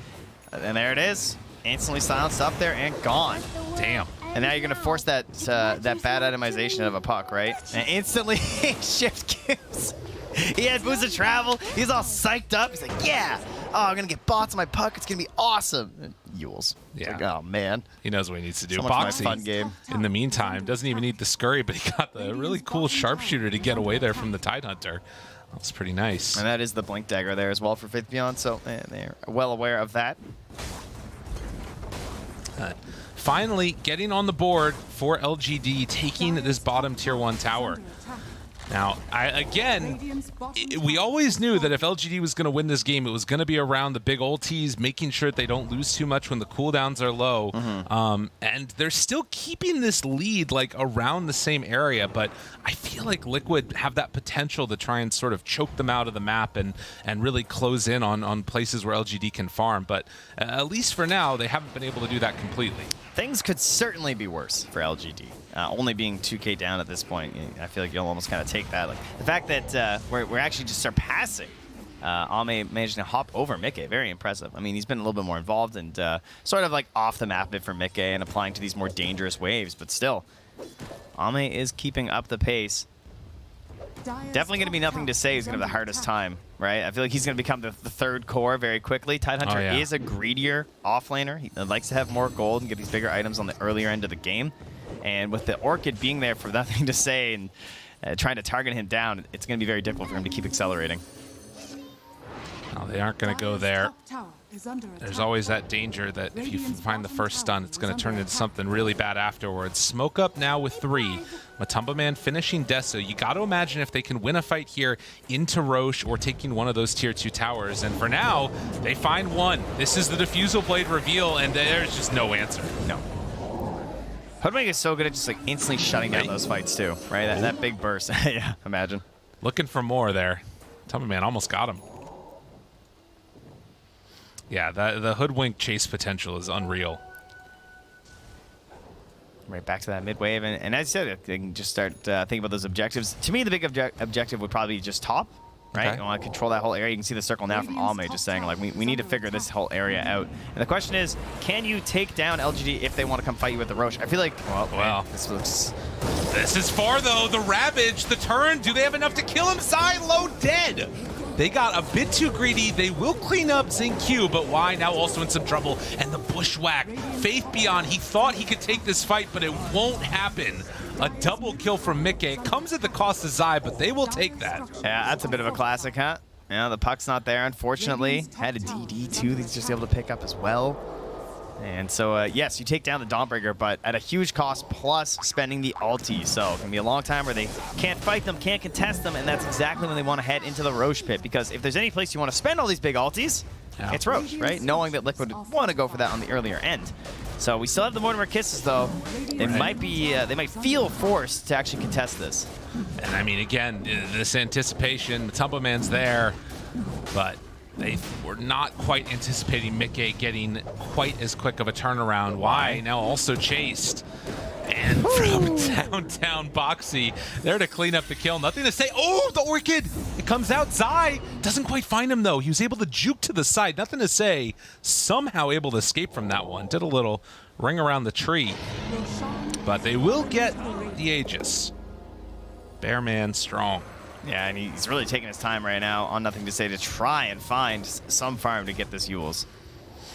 And there it is. Instantly silenced up there and gone. Damn. And now you're going to force that that bad itemization of a Puck, right? And instantly shift kills. He had boots of travel. He's all psyched up. He's like, yeah. Oh, I'm going to get bots on my Puck. It's going to be awesome. And Yules. Yeah. Like, oh, man. He knows what he needs to do. So much my Boxy, fun game. in the meantime, doesn't even need the scurry, but he got the really cool sharpshooter to get away there from the Tidehunter. That was pretty nice. And that is the Blink Dagger there as well for Faith Beyond, so they're well aware of that. Finally, getting on the board for LGD, taking this bottom tier 1 tower. Now, we always knew that if LGD was going to win this game, it was going to be around the big ultis, making sure that they don't lose too much when the cooldowns are low. And they're still keeping this lead like around the same area, but I feel like Liquid have that potential to try and sort of choke them out of the map and really close in on places where LGD can farm. But at least for now, they haven't been able to do that completely. Things could certainly be worse for LGD. Only being 2K down at this point, I feel like you'll almost kind of take that. Like the fact that we're actually just surpassing Ame managing to hop over Mickey, very impressive. I mean, he's been a little bit more involved and sort of like off the map a bit for Mickey and applying to these more dangerous waves, but still, Ame is keeping up the pace. Definitely going to be nothing to say. He's going to have the hardest time, right? I feel like he's going to become the third core very quickly. Tidehunter is a greedier offlaner. He likes to have more gold and get these bigger items on the earlier end of the game. And with the Orchid being there for nothing to say and trying to target him down, it's going to be very difficult for him to keep accelerating. No, they aren't going to go there. There's always that danger that if you find the first stun, it's going to turn into something really bad afterwards. Smoke up now with 3. Matumba Man finishing Deso. You got to imagine if they can win a fight here into Roche or taking one of those tier 2 towers. And for now, they find one. This is the Diffusal Blade reveal, and there's just no answer. No. Hoodwink is so good at just like instantly shutting down those fights too, right? That big burst. Yeah, imagine. Looking for more there. Matumba Man almost got him. Yeah, the hoodwink chase potential is unreal. Right back to that mid wave, and as I said, they can just start thinking about those objectives. To me, the big objective would probably be just top, right? Okay. You want to control that whole area. You can see the circle now from Alme just saying, like, we need to figure this whole area out. And the question is, can you take down LGD if they want to come fight you with the Roche? I feel like, well, this looks... This is far, though. The Ravage, the turn. Do they have enough to kill him? Silo dead. They got a bit too greedy. They will clean up XinQ, but why now also in some trouble? And the bushwhack. Faith Beyond, he thought he could take this fight, but it won't happen. A double kill from Mickey. It comes at the cost of Zai, but they will take that. Yeah, that's a bit of a classic, huh? Yeah, the puck's not there, unfortunately. Had a DD, too, that he's just able to pick up as well. And so, yes, you take down the Dawnbreaker, but at a huge cost, plus spending the ulti. So it's going to be a long time where they can't fight them, can't contest them, and that's exactly when they want to head into the Roche pit. Because if there's any place you want to spend all these big ultis, it's Roche, right? Knowing that Liquid want to go for that on the earlier end. So we still have the Mortimer Kisses, though. They might be, they might feel forced to actually contest this. And I mean, again, this anticipation, the Tumble Man's there, but they were not quite anticipating Mickey getting quite as quick of a turnaround. Why? Now also chased. And from downtown Boxy, there to clean up the kill. Nothing to say. Oh, the Orchid! It comes out. Zai doesn't quite find him, though. He was able to juke to the side. Nothing to say. Somehow able to escape from that one. Did a little ring around the tree. But they will get the Aegis. Bearman strong. Yeah, and he's really taking his time right now on Nothing to Say to try and find some farm to get this Yules.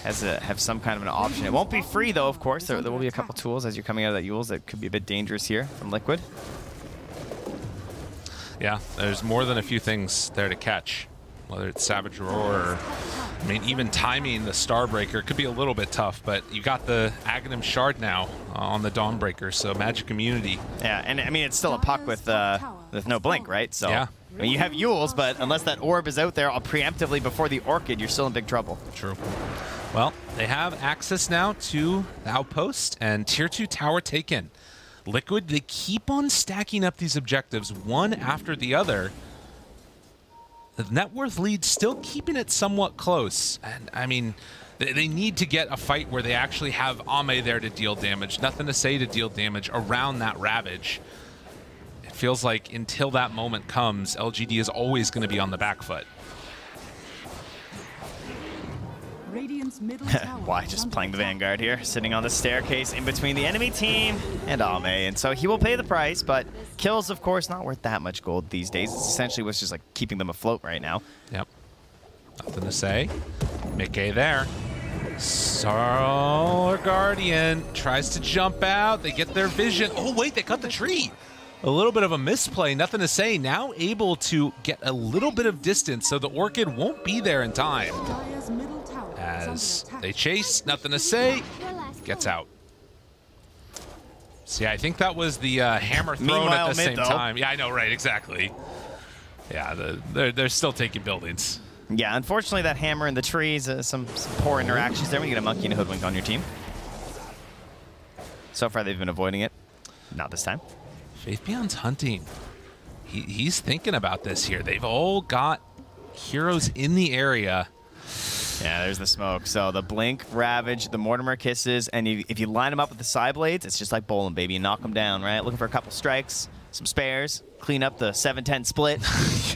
Have some kind of an option. It won't be free, though, of course. There will be a couple tools as you're coming out of that Yules that could be a bit dangerous here from Liquid. Yeah, there's more than a few things there to catch. Whether it's Savage Roar or, I mean, even timing the Starbreaker could be a little bit tough, but you got the Aghanim Shard now on the Dawnbreaker, so Magic Immunity. Yeah, and I mean, it's still a puck with no blink, right? So, yeah. I mean, you have Yules, but unless that orb is out there preemptively before the Orchid, you're still in big trouble. True. Well, they have access now to the Outpost and Tier 2 tower taken. Liquid, they keep on stacking up these objectives one after the other. The net worth lead still keeping it somewhat close. And, I mean, they need to get a fight where they actually have Ame there to deal damage. Nothing to say to deal damage around that Ravage. It feels like until that moment comes, LGD is always going to be on the back foot. Why just playing the Vanguard here, sitting on the staircase in between the enemy team and Ame, and so he will pay the price, but kills, of course, not worth that much gold these days. It's essentially what's just like keeping them afloat right now. Yep. Nothing to say. Mickey there. Solar Guardian tries to jump out. They get their vision. Oh, wait, they cut the tree. A little bit of a misplay. Nothing to say. Now able to get a little bit of distance, so the Orchid won't be there in time. As they chase, nothing to say, gets out. So yeah, I think that was the hammer thrown at the same time. Yeah, I know, right, exactly. Yeah, they're still taking buildings. Yeah, unfortunately that hammer in the trees, some poor interactions there when you get a monkey and a hoodwink on your team. So far they've been avoiding it. Not this time. Faith Beyond's hunting. He's thinking about this here. They've all got heroes in the area. Yeah, there's the smoke. So the Blink, Ravage, the Mortimer Kisses, and if you line them up with the side blades, it's just like bowling, baby. You knock them down, right? Looking for a couple strikes, some spares, clean up the 7-10 split.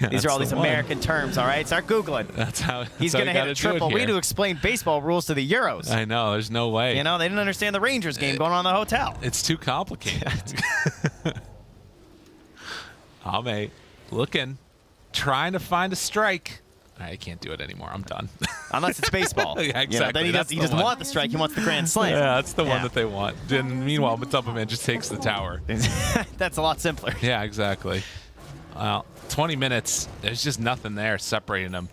Yeah, these are all these American terms, all right? Start Googling. That's how he's going to hit a triple. We need to explain baseball rules to the Euros. I know, there's no way. You know, they didn't understand the Rangers game going on in the hotel. It's too complicated. Ame looking, trying to find a strike. I can't do it anymore. I'm done. Unless it's baseball. Yeah, exactly. You know, then he doesn't want the strike. He wants the grand slam. Yeah, that's the one that they want. And meanwhile, Matumpa just takes the tower. That's a lot simpler. Yeah, exactly. Well, 20 minutes. There's just nothing there separating them.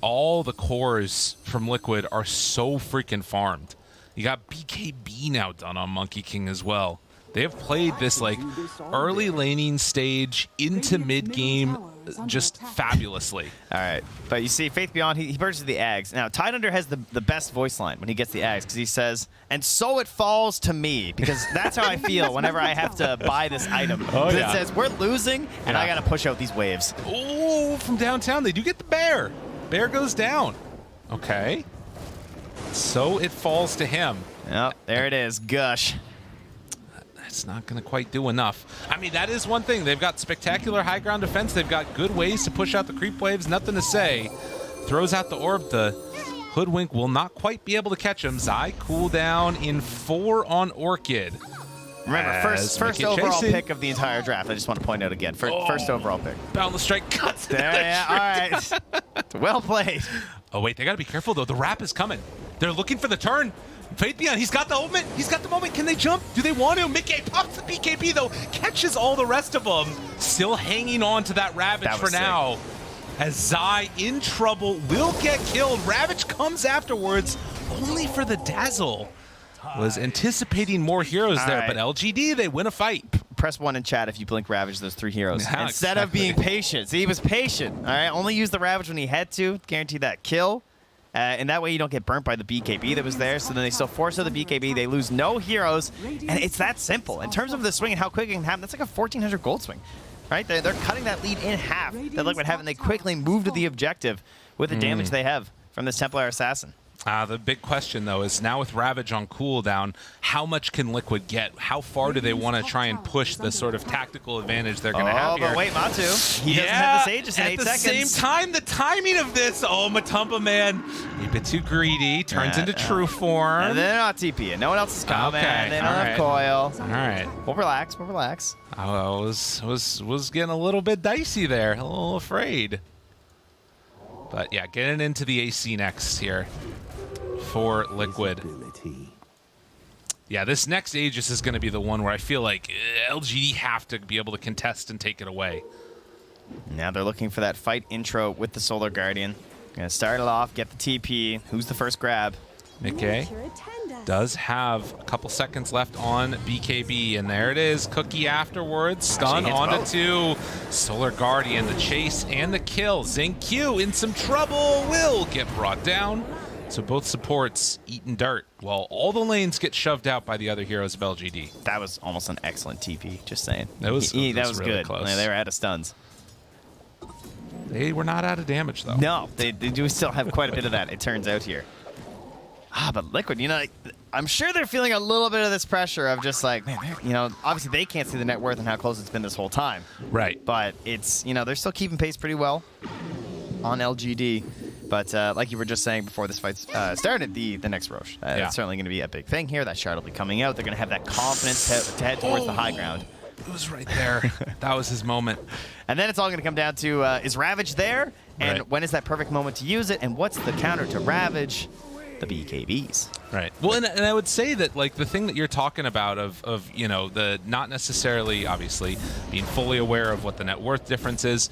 All the cores from Liquid are so freaking farmed. You got BKB now done on Monkey King as well. They have played this like early laning stage into mid game just fabulously. All right, but you see, Faith Beyond, he purchases the Ags. Now, Tidehunter has the best voice line when he gets the Ags, because he says, "And so it falls to me," because that's how I feel whenever I have to buy this item. Oh, yeah. It says, we're losing, and I got to push out these waves. Oh, from downtown, they do get the bear. Bear goes down. Okay. So it falls to him. Yep, there it is. Gush. That's not going to quite do enough. I mean, that is one thing. They've got spectacular high ground defense. They've got good ways to push out the creep waves. Nothing to say. Throws out the orb. The Hoodwink will not quite be able to catch him. Zai cooldown in 4 on Orchid. Remember, first overall pick of the entire draft. I just want to point out again. First overall pick. Boundless Strike cuts it. Yeah, all right. Well played. Oh, wait. They got to be careful, though. The wrap is coming. They're looking for the turn. Faith Beyond, he's got the moment. He's got the moment. Can they jump? Do they want to? Mickey pops the BKB, though. Catches all the rest of them. Still hanging on to that Ravage for now. As Zai in trouble will get killed. Ravage comes afterwards, only for the dazzle. Was anticipating more heroes there, but LGD, they win a fight. Press 1 in chat if you blink Ravage those 3 heroes. Yeah, instead of being patient. See, he was patient. All right, only use the Ravage when he had to. Guarantee that kill. And that way you don't get burnt by the BKB that was there. So then they still force out the BKB. They lose no heroes. And it's that simple. In terms of the swing and how quick it can happen, that's like a 1,400 gold swing. Right? They're cutting that lead in half. That Liquid have, and they quickly move to the objective with the damage they have from this Templar Assassin. The big question, though, is now with Ravage on cooldown, how much can Liquid get? How far do they want to try and push the sort of tactical advantage they're going to have here? Oh, but wait, Matu. He doesn't have the Sages in 8 seconds. At the same time, the timing of this, Matumba, man, a bit too greedy, turns into true form. And they're not TPing. No one else is coming. Okay. They don't have coil. All right. We'll relax. We'll relax. I was getting a little bit dicey there, a little afraid. But yeah, getting into the AC next here for Liquid. Yeah, this next Aegis is going to be the one where I feel like LGD have to be able to contest and take it away. Now they're looking for that fight intro with the Solar Guardian. Gonna start it off, get the TP. Who's the first grab? Mickey does have a couple seconds left on BKB, and there it is. Cookie afterwards, stun onto 2. Solar Guardian, the chase and the kill. Q in some trouble, will get brought down. So both supports eating dirt while all the lanes get shoved out by the other heroes of LGD. That was almost an excellent TP, just saying. That was really good. Close. They were out of stuns. They were not out of damage, though. No, they do still have quite a bit of that, it turns out here. But Liquid, you know, I'm sure they're feeling a little bit of this pressure of just like, man, you know, obviously they can't see the net worth and how close it's been this whole time. Right. But it's, you know, they're still keeping pace pretty well on LGD. But like you were just saying before this fight started, the next Roche. It's certainly going to be a big thing here. That shard will be coming out. They're going to have that confidence to head towards the high ground. It was right there. That was his moment. And then it's all going to come down to, is Ravage there? And when is that perfect moment to use it? And what's the counter to Ravage? The BKBs. Right. Well, and I would say that, like, the thing that you're talking about of you know, the not necessarily, obviously, being fully aware of what the net worth difference is,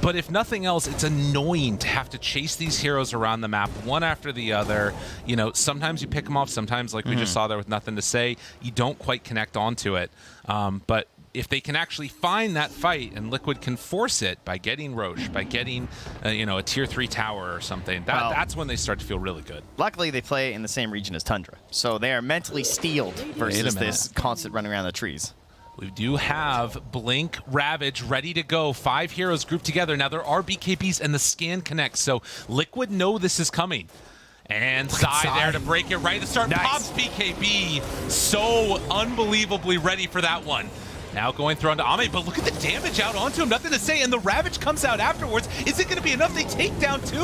but if nothing else, it's annoying to have to chase these heroes around the map one after the other. You know, sometimes you pick them off, sometimes, like we just saw there with Nothing to Say, you don't quite connect onto it. But if they can actually find that fight and Liquid can force it by getting Roche, by getting, you know, a tier 3 tower or something, that's when they start to feel really good. Luckily, they play in the same region as Tundra, so they are mentally steeled versus this constant running around the trees. We do have Blink, Ravage ready to go. 5 heroes grouped together. Now there are BKBs and the scan connects, so Liquid know this is coming. And Zai there to break it right at the start. Nice. Pops BKB. So unbelievably ready for that one. Now going through onto Ame, but look at the damage out onto him. Nothing to say, and the Ravage comes out afterwards. Is it going to be enough? They take down 2.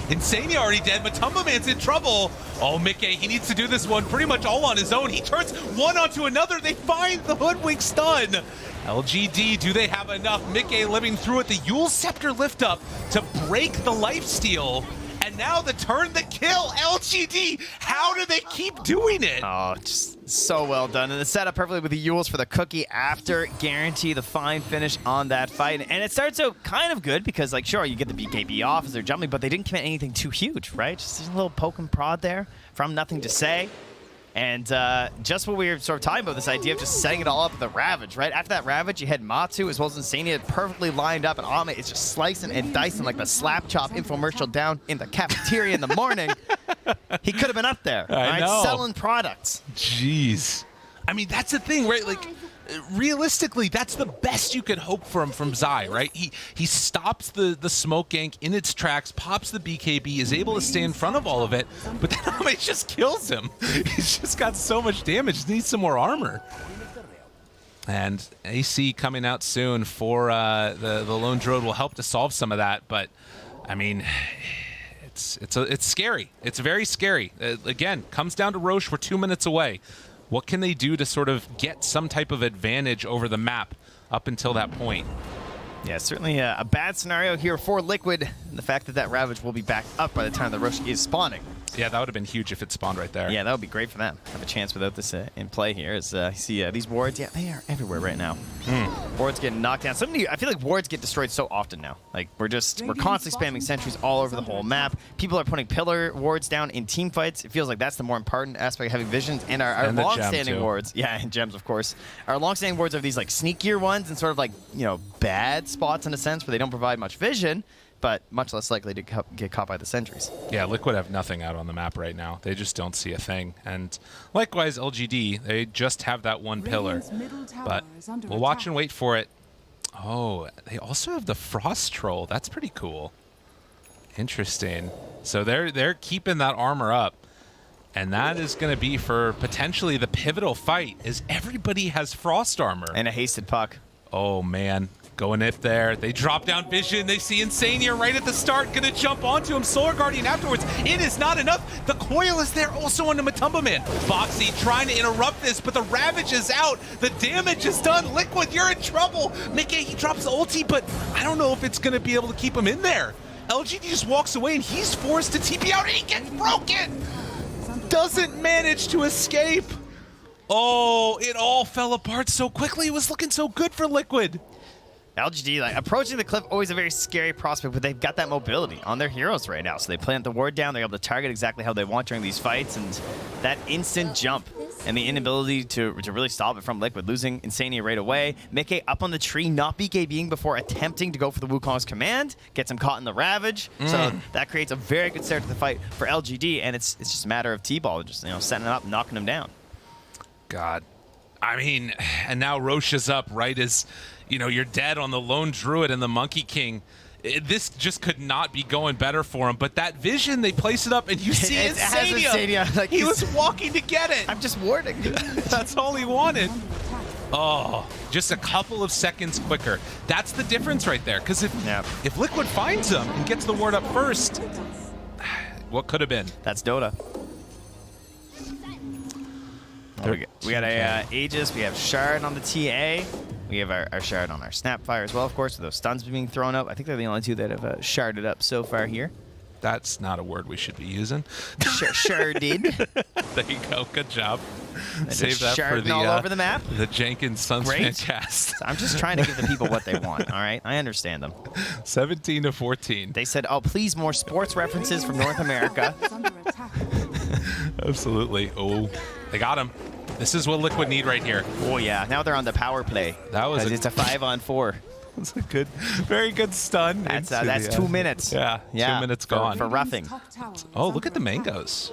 Insania already dead. Matumba Man's in trouble. Oh, Mickey, he needs to do this one pretty much all on his own. He turns one onto another. They find the Hoodwink stun. LGD, do they have enough? Mickey living through it. The Yule Scepter lift up to break the lifesteal. And now the turn, the kill. LGD, how do they keep doing it? Oh, just so well done. And it's set up perfectly with the Yules for the cookie after. Guarantee the fine finish on that fight. And it starts out kind of good because, like, sure, you get the BKB off as they're jumping, but they didn't commit anything too huge, right? Just a little poke and prod there from Nothing to Say. And just what we were sort of talking about, this idea of just setting it all up with the Ravage, right? After that Ravage, you had Matu as well as Insania perfectly lined up, and Ame is just slicing and dicing like the Slap Chop infomercial down in the cafeteria in the morning. He could have been up there, right? Selling products. Jeez. I mean, that's the thing, right? Like, realistically, that's the best you could hope from Zai, right? He stops the smoke gank in its tracks, pops the BKB, is able to stay in front of all of it, but then Ame just kills him. He's just got so much damage, needs some more armor. And AC coming out soon for the Lone Druid will help to solve some of that, but I mean, it's scary. It's very scary. Again, comes down to Roche. We're 2 minutes away. What can they do to sort of get some type of advantage over the map up until that point? Yeah, certainly a bad scenario here for Liquid. And the fact that Ravage will be back up by the time the Roche is spawning. Yeah, that would have been huge if it spawned right there. Yeah, that would be great for them. Have a chance without this in play here. As you see these wards, yeah, they are everywhere right now. Wards getting knocked down. I feel like wards get destroyed so often now. Like we're constantly spamming sentries all over the whole map. People are putting pillar wards down in team fights. It feels like that's the more important aspect of having visions. And our long-standing wards, yeah, and gems of course. Our long-standing wards are these like sneakier ones and sort of like bad spots in a sense where they don't provide much vision, but much less likely to get caught by the sentries. Yeah, Liquid have nothing out on the map right now. They just don't see a thing. And likewise, LGD, they just have that one pillar. But we'll watch and wait for it. Oh, they also have the Frost Troll. That's pretty cool. Interesting. So they're keeping that armor up. And that is going to be for potentially the pivotal fight, as everybody has Frost armor. And a hasted puck. Oh, man. Going up there. They drop down vision. They see Insania right at the start. Gonna jump onto him. Solar Guardian afterwards. It is not enough. The coil is there also on the Matumba Man. Boxy trying to interrupt this, but the Ravage is out. The damage is done. Liquid, you're in trouble. Mickey, he drops the ulti, but I don't know if it's gonna be able to keep him in there. LGD just walks away and he's forced to TP out and he gets broken. Doesn't manage to escape. Oh, it all fell apart so quickly. It was looking so good for Liquid. LGD, like, approaching the cliff, always a very scary prospect, but they've got that mobility on their heroes right now. So they plant the ward down, they're able to target exactly how they want during these fights, and that instant jump and the inability to really stop it from Liquid, losing Insania right away. Mickey up on the tree, not BKBing before attempting to go for the Wukong's command, gets him caught in the Ravage. So that creates a very good start to the fight for LGD, and it's just a matter of T-ball, just setting it up, knocking him down. God. I mean, and now Roche is up right as, you're dead on the Lone Druid and the Monkey King. This just could not be going better for him. But that vision, they place it up, and you see Insania. Like he was walking to get it. I'm just warding. That's all he wanted. Oh, just a couple of seconds quicker. That's the difference right there. Because if Liquid finds him and gets the ward up first, what could have been? That's Dota. We got a Aegis, we have Shard on the TA, we have our Shard on our Snapfire as well, of course, with those stuns being thrown up. I think they're the only two that have sharded up so far here. That's not a word we should be using. Sharded. There you go, good job. Save that for the all over the map. The Jenkins Suns Fancast. I'm just trying to give the people what they want, all right? I understand them. 17-14. They said, oh, please, more sports references from North America. Absolutely. Oh, they got him. This is what Liquid need right here. Oh, yeah. Now they're on the power play. That was it's a 5-on-4. That's a good, very good stun. That's 2 minutes. Yeah, 2 minutes gone. For roughing. Oh, look at the mangoes.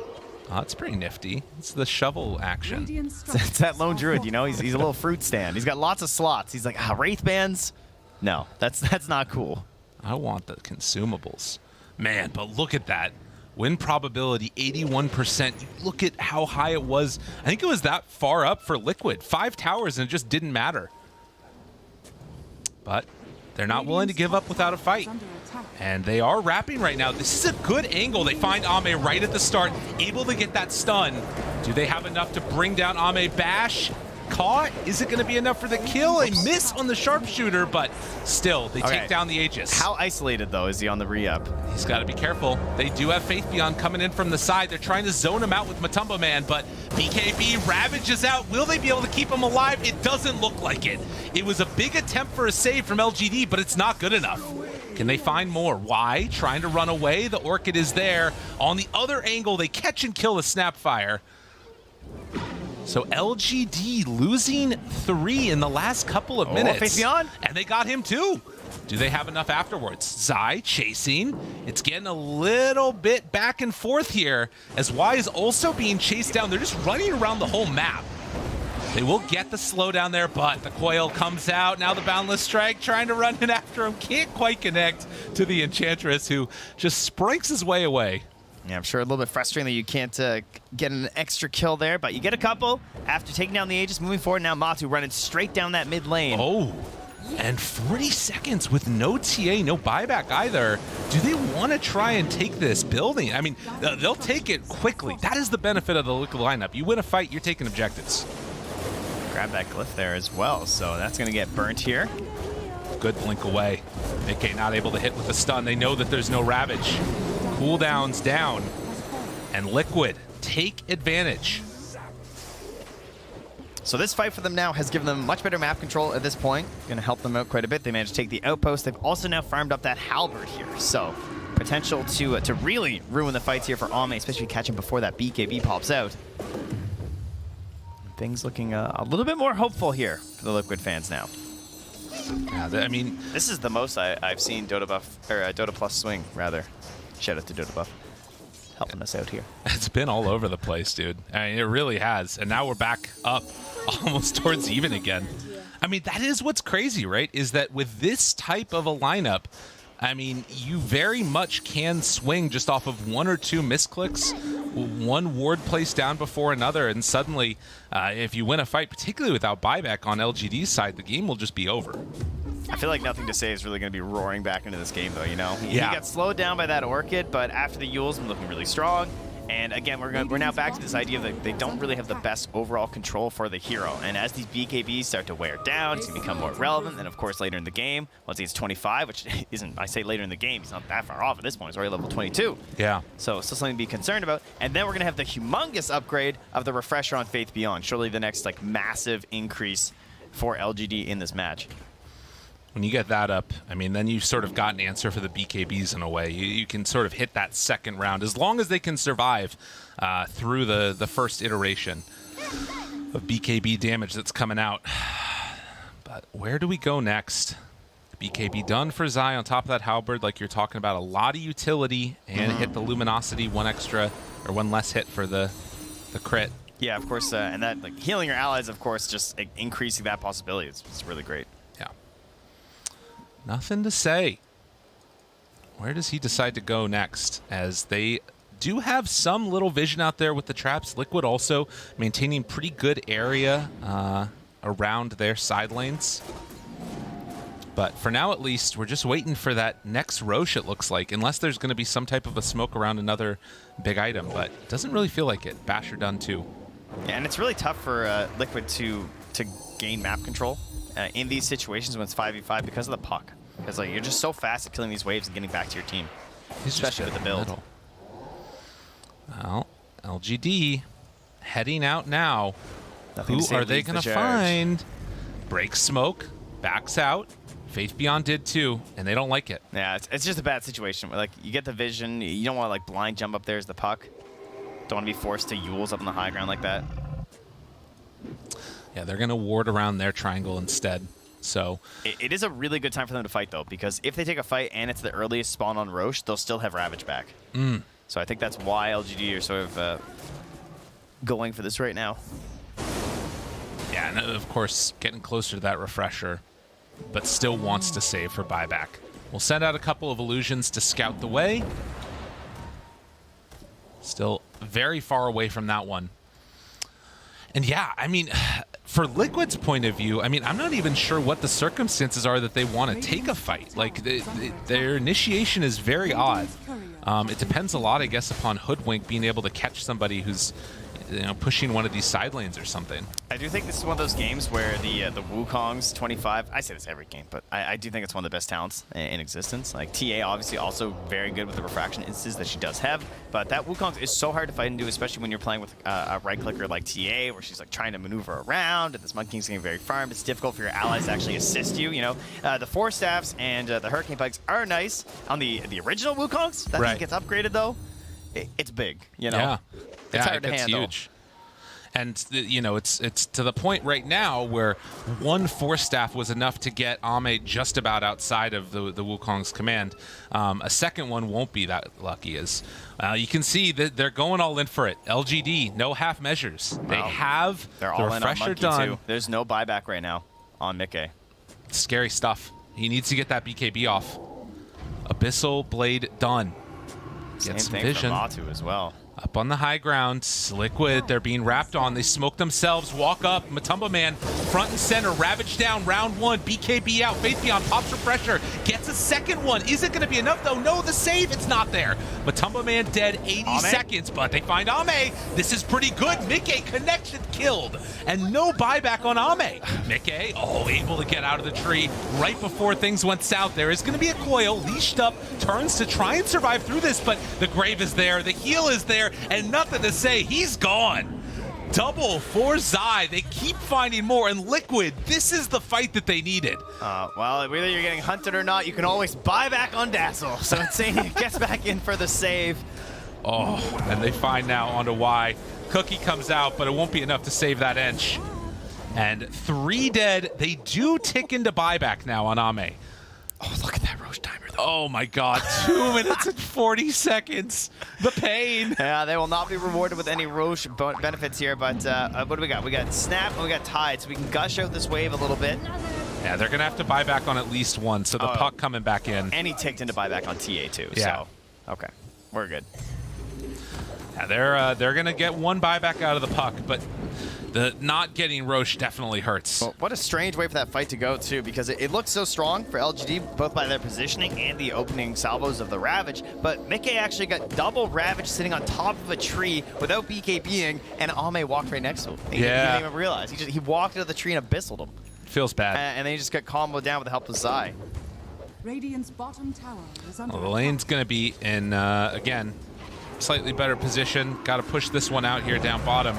Oh, that's pretty nifty. It's the shovel action. It's that Lone Druid, he's a little fruit stand. He's got lots of slots. He's like, Wraith Bands? No, that's not cool. I want the consumables. Man, but look at that. Win probability, 81%. Look at how high it was. I think it was that far up for Liquid. 5 towers and it just didn't matter. But they're not willing to give up without a fight. And they are wrapping right now. This is a good angle. They find Ame right at the start, able to get that stun. Do they have enough to bring down Ame? Bash caught. Is it going to be enough for the kill? A miss on the sharpshooter, but still, they take down the Aegis. How isolated, though, is he on the re-up? He's got to be careful. They do have Faith Beyond coming in from the side. They're trying to zone him out with Matumba Man, but BKB ravages out. Will they be able to keep him alive? It doesn't look like it. It was a big attempt for a save from LGD, but it's not good enough. Can they find more? Why? Trying to run away. The Orchid is there. On the other angle, they catch and kill the Snapfire. So LGD losing 3 in the last couple of minutes. Faith Beyond. And they got him too. Do they have enough afterwards? Zai chasing. It's getting a little bit back and forth here as Y is also being chased down. They're just running around the whole map. They will get the slowdown there, but the coil comes out. Now the Boundless Strike trying to run in after him. Can't quite connect to the Enchantress, who just sprinks his way away. Yeah, I'm sure a little bit frustrating that you can't get an extra kill there, but you get a couple after taking down the Aegis. Moving forward now, Matu running straight down that mid lane. Oh, and 40 seconds with no TA, no buyback either. Do they want to try and take this building? I mean, they'll take it quickly. That is the benefit of the Liquid lineup. You win a fight, you're taking objectives. Grab that glyph there as well, so that's going to get burnt here. Good blink away. AK not able to hit with the stun. They know that there's no Ravage. Cooldowns down, and Liquid take advantage. So this fight for them now has given them much better map control at this point. Going to help them out quite a bit. They managed to take the outpost. They've also now farmed up that halberd here. So potential to really ruin the fights here for Ame, especially catching before that BKB pops out. Things looking a little bit more hopeful here for the Liquid fans now. Yeah, I mean, this is the most I've seen Dota Buff, or Dota Plus swing, rather. Shout out to Dota Buff. Helping us out here. It's been all over the place, dude. I mean, it really has. And now we're back up almost towards even again. I mean, that is what's crazy, right? Is that with this type of a lineup, I mean, you very much can swing just off of one or two misclicks, one ward placed down before another, and suddenly, if you win a fight, particularly without buyback on LGD's side, the game will just be over. I feel like Nothing to Say is really going to be roaring back into this game, though, you know? Yeah. He got slowed down by that Orchid, but after the Yule's been looking really strong. And again, we're now back to this idea that they don't really have the best overall control for the hero. And as these BKBs start to wear down, it's going to become more relevant. And of course, later in the game, once he gets 25, which isn't, I say later in the game, he's not that far off at this point. He's already level 22. Yeah. So still something to be concerned about. And then we're going to have the humongous upgrade of the Refresher on Faith Beyond. Surely the next like massive increase for LGD in this match. When you get that up, I mean, then you've sort of got an answer for the BKBs in a way. You can sort of hit that second round as long as they can survive through the first iteration of BKB damage that's coming out. But where do we go next? BKB done for Zai on top of that halberd, like you're talking about, a lot of utility, and hit the luminosity, one less hit for the crit. Yeah, of course, and that like healing your allies, of course, just like, increasing that possibility. It's really great. Nothing to say. Where does he decide to go next? As they do have some little vision out there with the traps. Liquid also maintaining pretty good area around their side lanes. But for now, at least, we're just waiting for that next Roche, it looks like, unless there's going to be some type of a smoke around another big item. But it doesn't really feel like it. Basher done too. Yeah, and it's really tough for Liquid to gain map control in these situations when it's 5v5 because of the puck. Because like you're just so fast at killing these waves and getting back to your team, especially with the build. Well, LGD heading out now. Nothing Who are they going to find? Breaks smoke, backs out. Faith Beyond did too, and they don't like it. Yeah, it's just a bad situation. Like you get the vision, you don't want to like blind jump up there as the puck. Don't want to be forced to Yules up on the high ground like that. Yeah, they're going to ward around their triangle instead. So it is a really good time for them to fight, though, because if they take a fight and it's the earliest spawn on Roche, they'll still have Ravage back. So I think that's why LGD are sort of going for this right now. Yeah, and of course, getting closer to that Refresher, but still wants to save for buyback. We'll send out a couple of illusions to scout the way. Still very far away from that one. And yeah, I mean, for Liquid's point of view, I mean, I'm not even sure what the circumstances are that they want to take a fight. Like, their initiation is very odd. It depends a lot, I guess, upon Hoodwink being able to catch somebody who's, you know, pushing one of these side lanes or something. I do think this is one of those games where the Wukong's 25, I say this every game, but I do think it's one of the best talents in existence. Like, TA obviously also very good with the refraction instances that she does have, but that Wukong's is so hard to fight into, especially when you're playing with a right clicker like TA, where she's like trying to maneuver around, and this Monkey King's getting very farmed. It's difficult for your allies to actually assist you, you know. The Force Staffs and the Hurricane Pikes are nice. On the original Wukong's, that thing gets upgraded though, it's big, you know. Yeah. It's hard to it's handle. huge. And you know, it's to the point right now where one Force Staff was enough to get Ame just about outside of the Wukong's command. A second one won't be that lucky, as you can see that they're going all in for it. LGD, no half measures. They have they're the all in on refresher Monkey done. too. There's no buyback right now on Mickey. Scary stuff. He needs to get that BKB off. Abyssal Blade done. Same Get some thing vision. for Matu as well. Up on the high ground, Liquid, they're being wrapped on. They smoke themselves, walk up. Matumba Man, front and center, Ravage down, round one, BKB out. Faith Beyond pops for pressure, gets a second one. Is it going to be enough though? No, the save, it's not there. Matumba Man dead 80 seconds, but they find Ame. This is pretty good. Mickey connection killed, and no buyback on Ame. Mickey, able to get out of the tree right before things went south. There is going to be a coil, leashed up, turns to try and survive through this, but the grave is there, the heal is there, and nothing to say. He's gone. Double for Zai. They keep finding more, and Liquid, this is the fight that they needed. Well, whether you're getting hunted or not, you can always buy back on Dazzle. So Insane gets back in for the save. Oh, and they find now onto Y. Cookie comes out, but it won't be enough to save that inch. And 3 dead. They do tick into buyback now on Ame. Oh, look at that Roche timer, though. Oh my God, 2 minutes and 40 seconds. The pain. Yeah, they will not be rewarded with any Roche benefits here, but what do we got? We got Snap and we got Tide, so we can gush out this wave a little bit. Yeah, they're going to have to buy back on at least one, so the puck coming back in. And he ticked into buyback on TA, too. Yeah. So, okay, we're good. Yeah, they're going to get one buyback out of the puck, but the not getting Roche definitely hurts. Well, what a strange way for that fight to go, too, because it looked so strong for LGD, both by their positioning and the opening salvos of the Ravage, but Mickey actually got double Ravage sitting on top of a tree without BKBing, and Ame walked right next to him. He didn't even realize. He walked out of the tree and abyssaled him. Feels bad. And then he just got comboed down with the help of Zai. Radiant's bottom tower is under Well, the lane's going to be in, again, slightly better position. Got to push this one out here down bottom.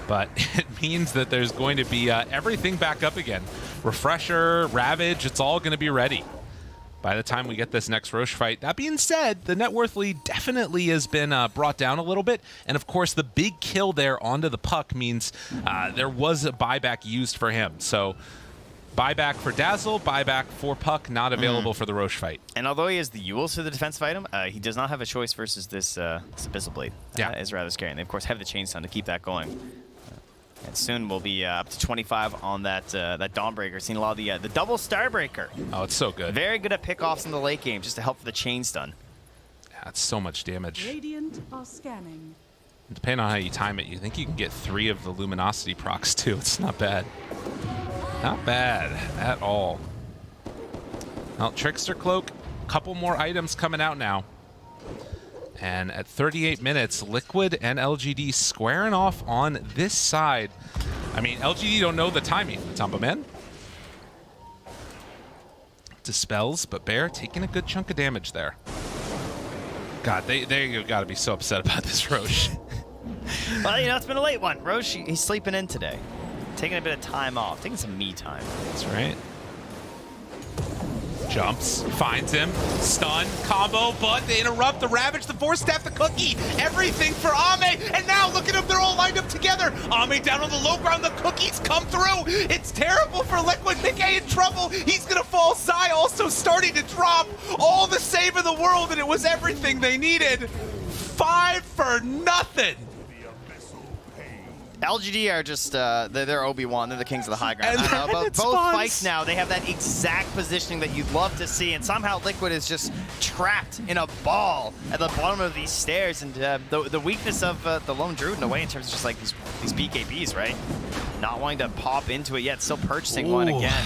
But it means that there's going to be everything back up again. Refresher, Ravage, it's all going to be ready by the time we get this next Roche fight. That being said, the net worth lead definitely has been brought down a little bit. And of course, the big kill there onto the puck means there was a buyback used for him. So buyback for Dazzle, buyback for puck, not available for the Roche fight. And although he has the Yules to the defensive item, he does not have a choice versus this Abyssal Blade. Is rather scary. And they, of course, have the Chainstone to keep that going. And soon we'll be up to 25 on that Dawnbreaker. Seeing a lot of the double Starbreaker. Oh, it's so good. Very good at pickoffs in the late game, just to help for the chain stun. That's so much damage. Radiant are scanning. Depending on how you time it, you think you can get 3 of the Luminosity procs too. It's not bad. Not bad at all. Well, Trickster Cloak, a couple more items coming out now. And at 38 minutes, Liquid and LGD squaring off on this side. I mean, LGD don't know the timing. Matumba Man dispels, but Bear taking a good chunk of damage there. God, they got to be so upset about this Roche. Well, you know, it's been a late one. Roche, he's sleeping in today. Taking a bit of time off. Taking some me time. That's right. Jumps, finds him, stun, combo, but they interrupt the Ravage, the Force Staff, the Cookie, everything for Ame, and now look at them, they're all lined up together. Ame down on the low ground, the Cookies come through. It's terrible for Liquid, Mickey in trouble, he's gonna fall. Zai also starting to drop, all the save in the world, and it was everything they needed. 5 for nothing. LGD are just, they're Obi-Wan. They're the kings of the high ground. I don't know, but both fights now, they have that exact positioning that you'd love to see, and somehow Liquid is just trapped in a ball at the bottom of these stairs, and the weakness of the Lone Druid in a way in terms of just like these BKBs, right? Not wanting to pop into it yet, still purchasing one again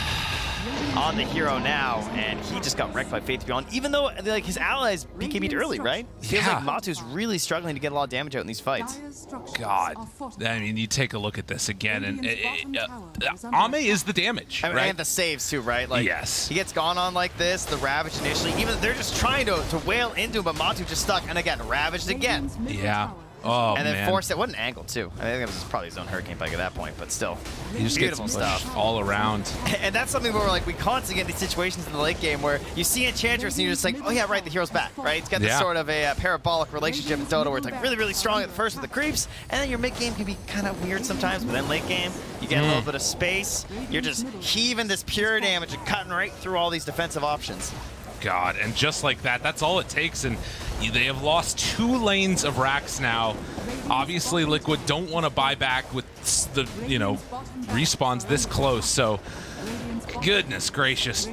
on the hero now, and he just got wrecked by Faith Beyond, even though like his allies BKB'd early, right? Feels like Matu's really struggling to get a lot of damage out in these fights. God, I mean, you take a look at this again, and Ame is the damage, I mean, right? and the saves too, right? Like, yes. He gets gone on like this, the Ravage initially, even they're just trying to wail into him, but Matu just stuck, and again, Ravaged again. Yeah. Oh, and then man. forced it. What an angle, too. I think it was probably his own hurricane bike at that point, but still. He just beautiful gets stuff. all around. And that's something where we constantly get these situations in the late game where you see Enchantress and you're just like, oh yeah, right, the hero's back, right? It's got this sort of a parabolic relationship in Dota where it's like really, really strong at the first with the creeps, and then your mid game can be kind of weird sometimes, but then late game, you get a little bit of space. You're just heaving this pure damage and cutting right through all these defensive options. God, and just like that, that's all it takes, and they have lost 2 lanes of racks now. Obviously, Liquid don't want to buy back with the, respawns this close, so goodness gracious.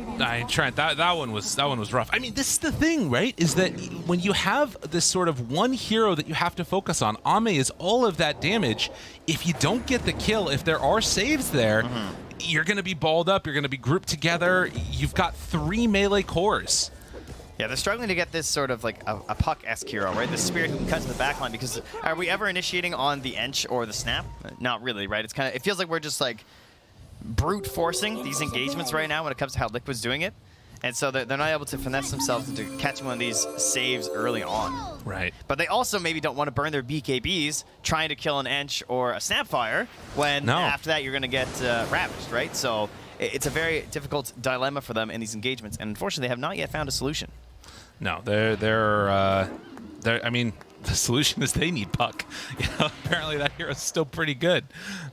Trent, that one was rough. I mean, this is the thing, right? Is that when you have this sort of one hero that you have to focus on, Ame is all of that damage. If you don't get the kill, if there are saves there, you're going to be balled up, you're going to be grouped together. You've got 3 melee cores. Yeah, they're struggling to get this sort of like a puck-esque hero, right? The Spirit who can cut to the backline, because are we ever initiating on the Ench or the Snap? Not really, right? It's kind of, it feels like we're just like brute forcing these engagements right now when it comes to how Liquid's doing it. And so they're not able to finesse themselves into catching one of these saves early on. Right. But they also maybe don't want to burn their BKBs trying to kill an Ench or a Snapfire when after that you're going to get ravaged, right? So it's a very difficult dilemma for them in these engagements, and unfortunately they have not yet found a solution. No, they're I mean, the solution is they need puck. Apparently that hero's still pretty good,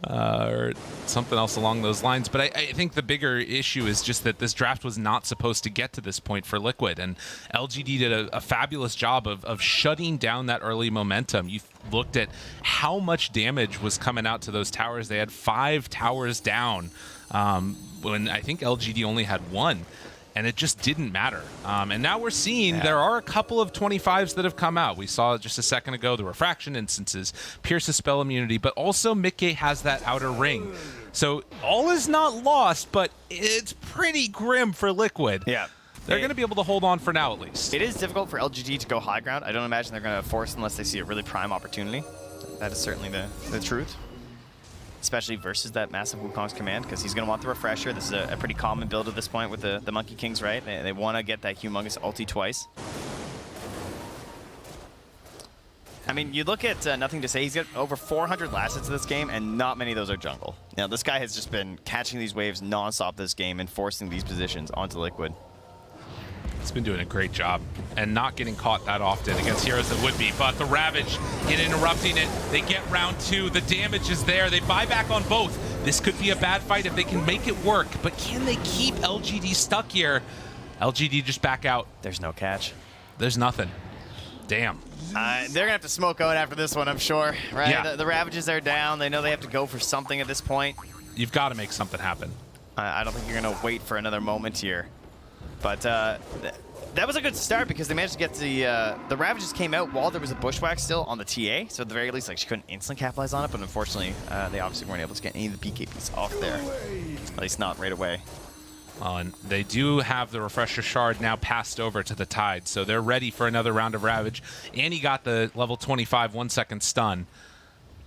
or something else along those lines. But I think the bigger issue is just that this draft was not supposed to get to this point for Liquid, and LGD did a fabulous job of shutting down that early momentum. You looked at how much damage was coming out to those towers. They had 5 towers down, when I think LGD only had 1. And it just didn't matter. And now we're seeing there are a couple of 25s that have come out. We saw just a second ago the Refraction instances, Pierce's spell immunity, but also Mickey has that outer ring. So all is not lost, but it's pretty grim for Liquid. Yeah. They're going to be able to hold on for now, at least. It is difficult for LGD to go high ground. I don't imagine they're going to force unless they see a really prime opportunity. That is certainly the truth. Especially versus that massive Wukong's command, because he's going to want the refresher. This is a pretty common build at this point with the Monkey Kings, right? They want to get that humongous ulti twice. I mean, you look at Nothing to Say, he's got over 400 last hits of this game, and not many of those are jungle. Now, this guy has just been catching these waves non-stop this game and forcing these positions onto Liquid. He's been doing a great job and not getting caught that often against heroes that would be. But the Ravage in interrupting it. They get round 2. The damage is there. They buy back on both. This could be a bad fight if they can make it work. But can they keep LGD stuck here? LGD just back out. There's no catch. There's nothing. Damn. They're going to have to smoke out after this one, I'm sure. Right? Yeah. The Ravages are down. They know they have to go for something at this point. You've got to make something happen. I don't think you're going to wait for another moment here. But that was a good start because they managed to get the Ravages came out while there was a bushwhack still on the TA. So at the very least, like, she couldn't instantly capitalize on it. But unfortunately, they obviously weren't able to get any of the BKBs off there. At least not right away. And they do have the Refresher Shard now passed over to the Tide. So they're ready for another round of Ravage. And he got the level 25 1-second stun.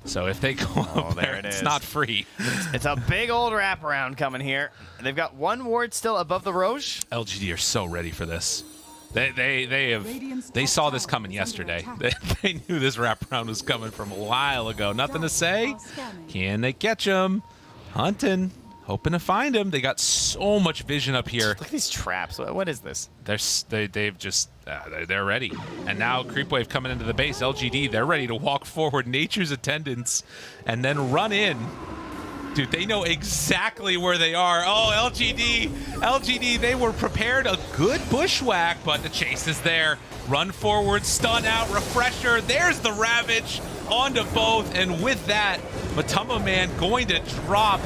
So if they go up there, it's not free. It's a big old wraparound coming here. They've got 1 ward still above the Roche. LGD are so ready for this. They saw this coming yesterday. They knew this wraparound was coming from a while ago. Nothing to say. Can they catch him? Hunting. Hoping to find him. They got so much vision up here. Look at these traps. What is this? They're ready. And now Creepwave coming into the base. LGD, they're ready to walk forward. Nature's attendants and then run in. Dude, they know exactly where they are. Oh, LGD, they were prepared. A good bushwhack, but the chase is there. Run forward, stun out, refresher. There's the Ravage onto both. And with that, Matama Man going to drop.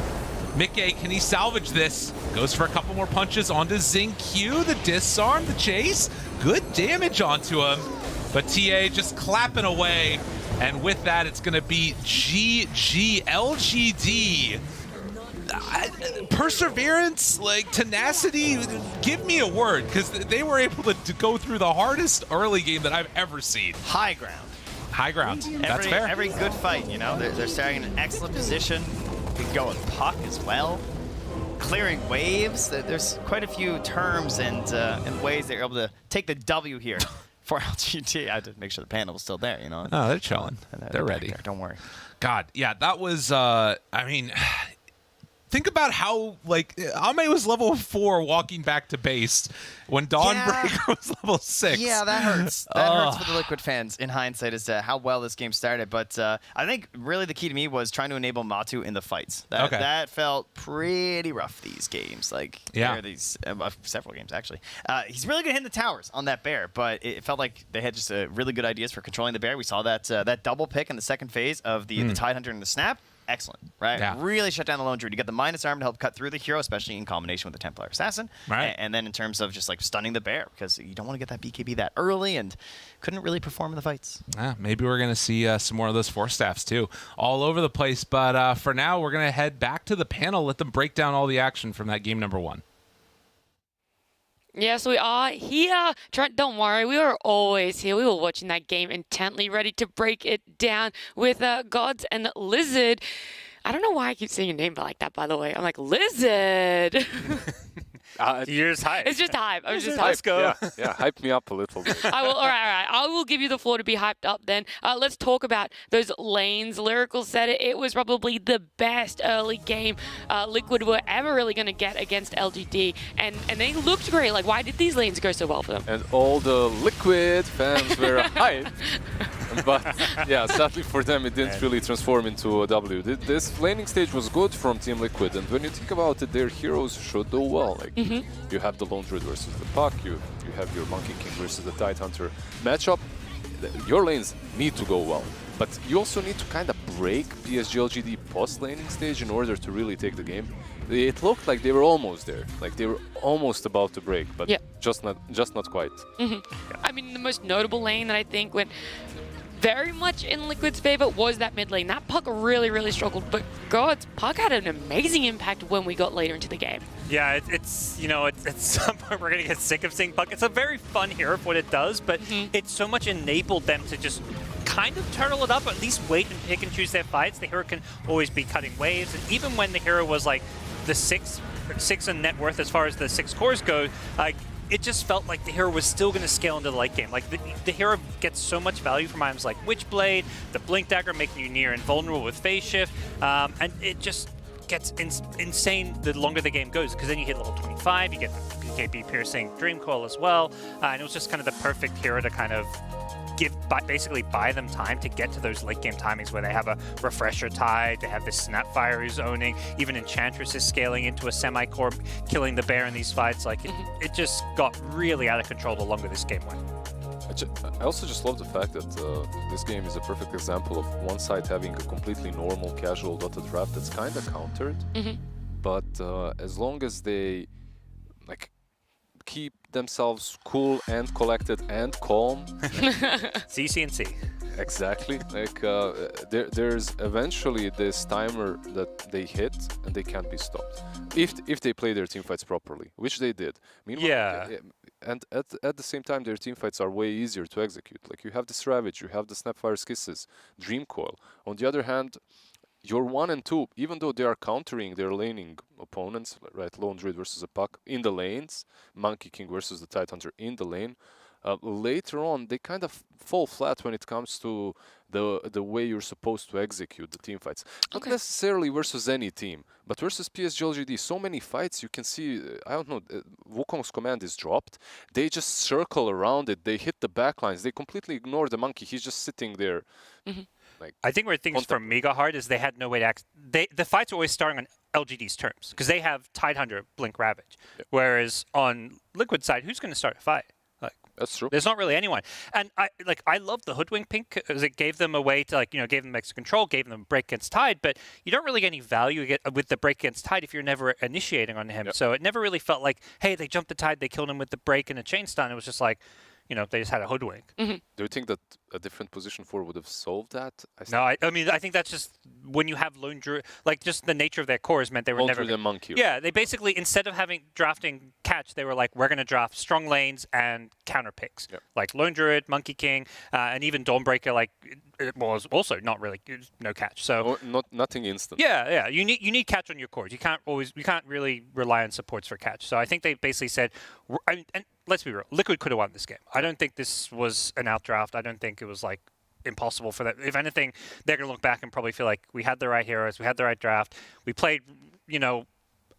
Mickey, can he salvage this? Goes for a couple more punches onto Xingqiu. The disarm, the chase. Good damage onto him. But TA just clapping away. And with that, it's going to be GG LGD. Perseverance, like tenacity, give me a word, because they were able to go through the hardest early game that I've ever seen. High ground. High ground. That's fair. Every good fight, you know, they're starting in an excellent position. Can go with puck as well. Clearing waves. There's quite a few terms and ways they're able to take the W here. For LGD, I had to make sure the panel was still there, you know. Oh, they're chilling. They're ready. There, don't worry. God, yeah, that was, I mean, think about how, like, Ame was level 4 walking back to base when Dawnbreaker was level 6. Yeah, that hurts. That hurts for the Liquid fans in hindsight as to how well this game started. But I think really the key to me was trying to enable Matu in the fights. That felt pretty rough these games. Like, yeah. These several games, actually. He's really good hitting the towers on that bear, but it felt like they had just really good ideas for controlling the bear. We saw that that double pick in the second phase of the Tidehunter and the snap. Excellent, right? Yeah. Really shut down the lone druid. You get the minus arm to help cut through the hero, especially in combination with the Templar Assassin. Right. And then in terms of just like stunning the bear, because you don't want to get that BKB that early, and couldn't really perform in the fights. Maybe we're going to see some more of those Force Staffs too, all over the place. But for now, we're going to head back to the panel, let them break down all the action from that game number 1. Yes, we are here. Trent, don't worry. We were always here. We were watching that game intently, ready to break it down with Gods and Lizard. I don't know why I keep saying your name like that, by the way. I'm like, Lizard. You're just hype. It's just hype. I was just Let's hype. go. Yeah, hype me up a little bit. All right. I will give you the floor to be hyped up then. Let's talk about those lanes. Lyrical said it. It was probably the best early game Liquid were ever really going to get against LGD. And they looked great. Like, why did these lanes go so well for them? And all the Liquid fans were hyped. But yeah, sadly for them, it didn't really transform into a W. This laning stage was good from Team Liquid, and when you think about it, their heroes should do well. Like you have the Lone Druid versus the Puck, you have your Monkey King versus the Tidehunter matchup. Your lanes need to go well, but you also need to kind of break PSG.LGD post laning stage in order to really take the game. It looked like they were almost there, like they were almost about to break, but just not quite. I mean, the most notable lane that I think went very much in Liquid's favor was that mid lane. That Puck really struggled, but God's Puck had an amazing impact when we got later into the game. Yeah, it's you know, at some point we're gonna get sick of seeing Puck. It's a very fun hero for what it does, but it so much enabled them to just kind of turtle it up, or at least wait and pick and choose their fights. The hero can always be cutting waves, and even when the hero was like the six in net worth as far as the 6 cores go, like, it just felt like the hero was still going to scale into the late game. Like, the hero gets so much value from items like Witchblade, the Blink Dagger making you near invulnerable with Phase Shift, and it just gets insane the longer the game goes, because then you hit level 25, you get the BKB Piercing Dream Coil as well, and it was just kind of the perfect hero to kind of basically buy them time to get to those late game timings where they have a Refresher Tide, they have this Snapfire who's owning, even Enchantress is scaling into a semi-core, killing the bear in these fights. Like, it just got really out of control the longer this game went. I also just love the fact that this game is a perfect example of one side having a completely normal casual Dota draft that's kind of countered, but as long as they like keep themselves cool and collected and calm. CC&C. Exactly. Like there's eventually this timer that they hit and they can't be stopped if they play their teamfights properly, which they did. Meanwhile, and at the same time, their teamfights are way easier to execute. Like, you have this Ravage, you have the Snapfire's Kisses, Dream Coil. On the other hand, your 1 and 2, even though they are countering their laning opponents, right? Lone Druid versus a Puck in the lanes, Monkey King versus the Tidehunter in the lane, later on they kind of fall flat when it comes to the way you're supposed to execute the team fights. Not necessarily versus any team, but versus PSG.LGD. So many fights you can see, I don't know, Wukong's command is dropped. They just circle around it. They hit the backlines. They completely ignore the monkey. He's just sitting there. Like, I think where things for Mega hard is they had no way to the fights are always starting on LGD's terms, because they have Tidehunter, Blink, Ravage. Whereas on Liquid side, who's going to start a fight? That's true. There's not really anyone. And I love the Hoodwink pink because it gave them a way to, gave them extra control, gave them break against Tide, but you don't really get any value with the break against Tide if you're never initiating on him. So it never really felt like, hey, they jumped the Tide, they killed him with the break and a chain stun. It was just like, they just had a Hoodwink. Do you think that a different position 4 would have solved that. No, I mean, I think that's just when you have lone druid, like just the nature of their cores meant they were never. The monkey. Yeah, they basically, instead of drafting catch, they were like, we're going to draft strong lanes and counter picks. Yep. Like lone druid, monkey king, and even Dawnbreaker, like it was also not really no catch. So nothing instant. Yeah. You need catch on your cores. You can't really rely on supports for catch. So I think they basically said, and let's be real, Liquid could have won this game. I don't think this was an outdraft. I don't think it was like impossible for that. If anything, they're going to look back and probably feel like we had the right heroes, we had the right draft. We played,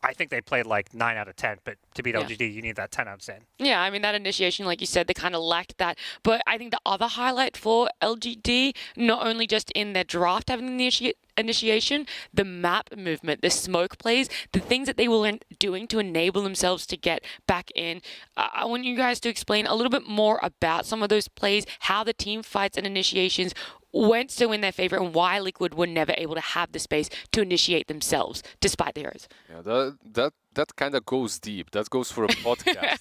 I think they played like 9 out of 10, but to beat LGD, you need that 10 out of 10. Yeah, I mean, that initiation, like you said, they kind of lacked that. But I think the other highlight for LGD, not only just in their draft having the initiation, the map movement, the smoke plays, the things that they were doing to enable themselves to get back in. I want you guys to explain a little bit more about some of those plays, how the team fights and initiations went so in their favor, and why Liquid were never able to have the space to initiate themselves, despite the heroes. Yeah, that kind of goes deep. That goes for a podcast.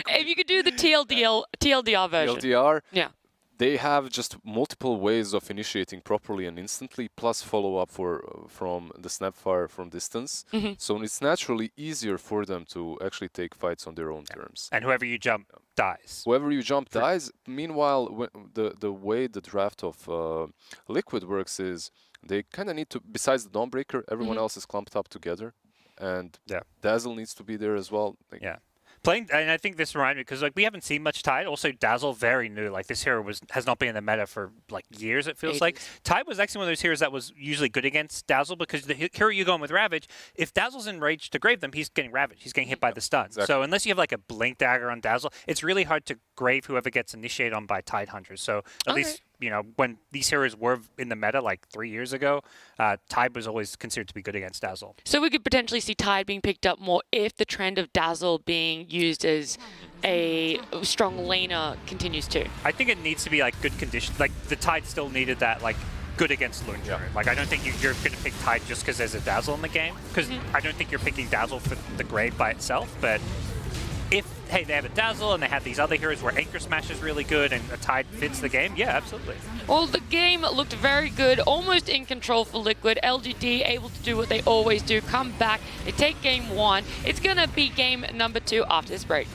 If you could do the TLDR version. TLDR? Yeah. They have just multiple ways of initiating properly and instantly, plus follow-up from the Snapfire from distance. So it's naturally easier for them to actually take fights on their own terms. And whoever you jump dies. Whoever you jump dies. Meanwhile, the way the draft of Liquid works is they kind of need to, besides the Dawnbreaker, everyone else is clumped up together. And Dazzle needs to be there as well. Playing, and I think this reminded me, because like we haven't seen much Tide. Also, Dazzle, very new. Like this hero has not been in the meta for like years, it feels like. Tide was actually one of those heroes that was usually good against Dazzle, because the hero you go in with Ravage, if Dazzle's enraged to grave them, he's getting Ravaged. He's getting hit by the stun. Exactly. So unless you have like a Blink Dagger on Dazzle, it's really hard to grave whoever gets initiated on by Tide Hunters. So at least, when these heroes were in the meta like 3 years ago, Tide was always considered to be good against Dazzle. So we could potentially see Tide being picked up more if the trend of Dazzle being used as a strong laner continues too. I think it needs to be like good conditions. Like the Tide still needed that like good against Lone Druid. Like I don't think you're going to pick Tide just because there's a Dazzle in the game. Because I don't think you're picking Dazzle for the grade by itself. But if, hey, they have a Dazzle and they have these other heroes where Anchor Smash is really good and a Tide fits the game, yeah, absolutely. Well, the game looked very good, almost in control for Liquid. LGD able to do what they always do, come back, they take game 1. It's going to be game number 2 after this break.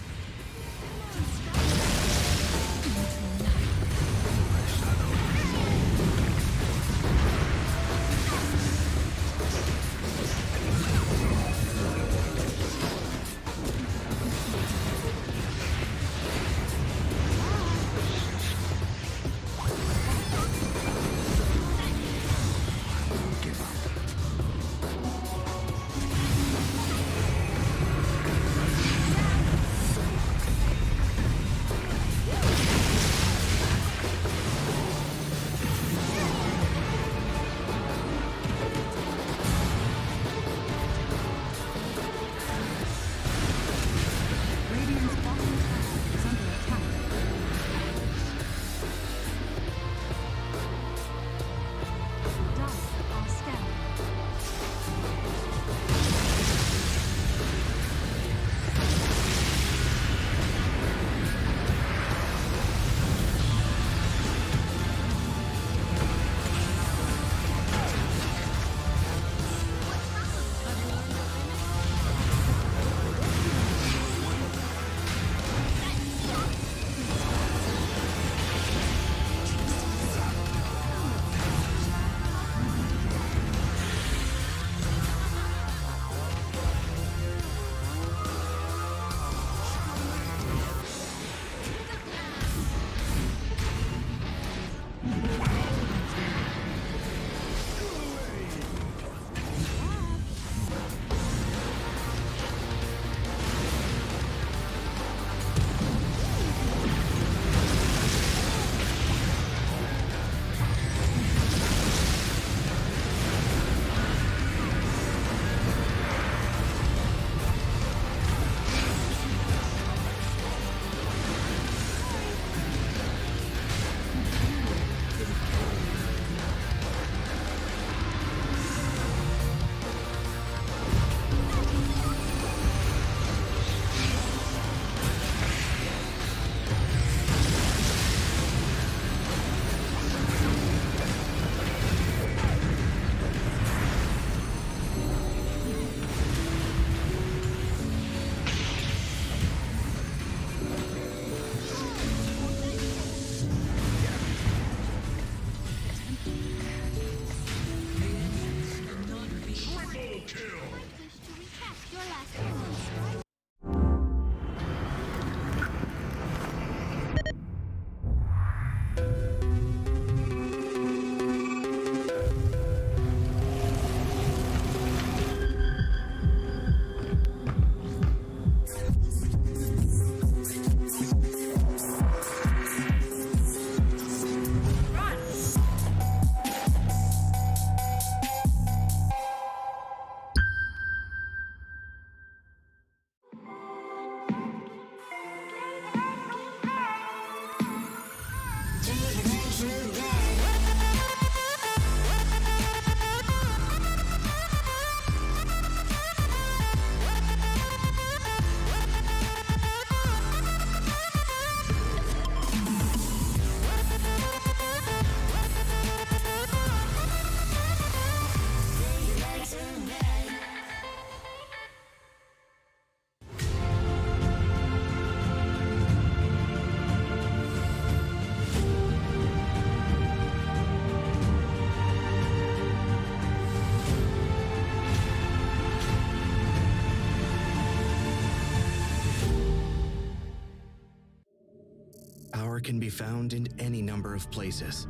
power can be found in any number of places.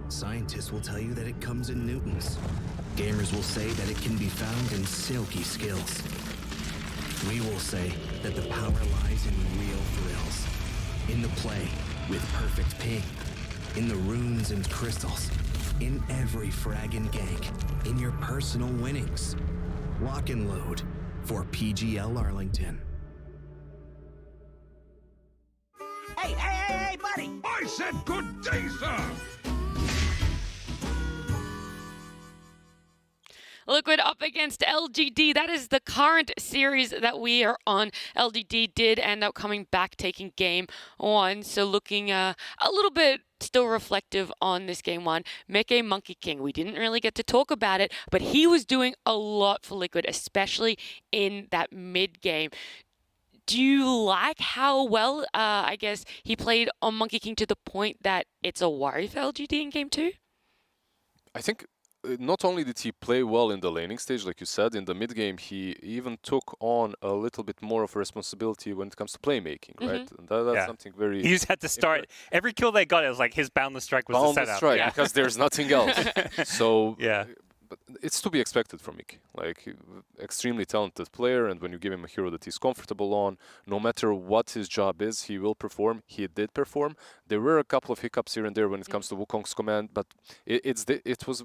Scientists will tell you that it comes in newtons. Gamers will say that it can be found in silky skills. We will say that the power lies in real thrills. In the play with perfect ping. In the runes and crystals. In every frag and gank. In your personal winnings. Lock and load for PGL Arlington. Hey, buddy! I said good day, sir! Liquid up against LGD. That is the current series that we are on. LGD did end up coming back, taking game one. So looking a little bit still reflective on this game one. Meke Monkey King. We didn't really get to talk about it, but he was doing a lot for Liquid, especially in that mid game. Do you like how well, I guess, he played on Monkey King to the point that it's a worry for LGD in game two? I think not only did he play well in the laning stage, like you said, in the mid game, he even took on a little bit more of a responsibility when it comes to playmaking, right? And that's something very... He just had to start. Every kill they got, it was like his boundless strike was the setup. Strike, because there's nothing else. So, yeah. But it's to be expected from Mickey. Like, extremely talented player, and when you give him a hero that he's comfortable on, no matter what his job is, he will perform. He did perform. There were a couple of hiccups here and there when it comes to Wukong's command, but it was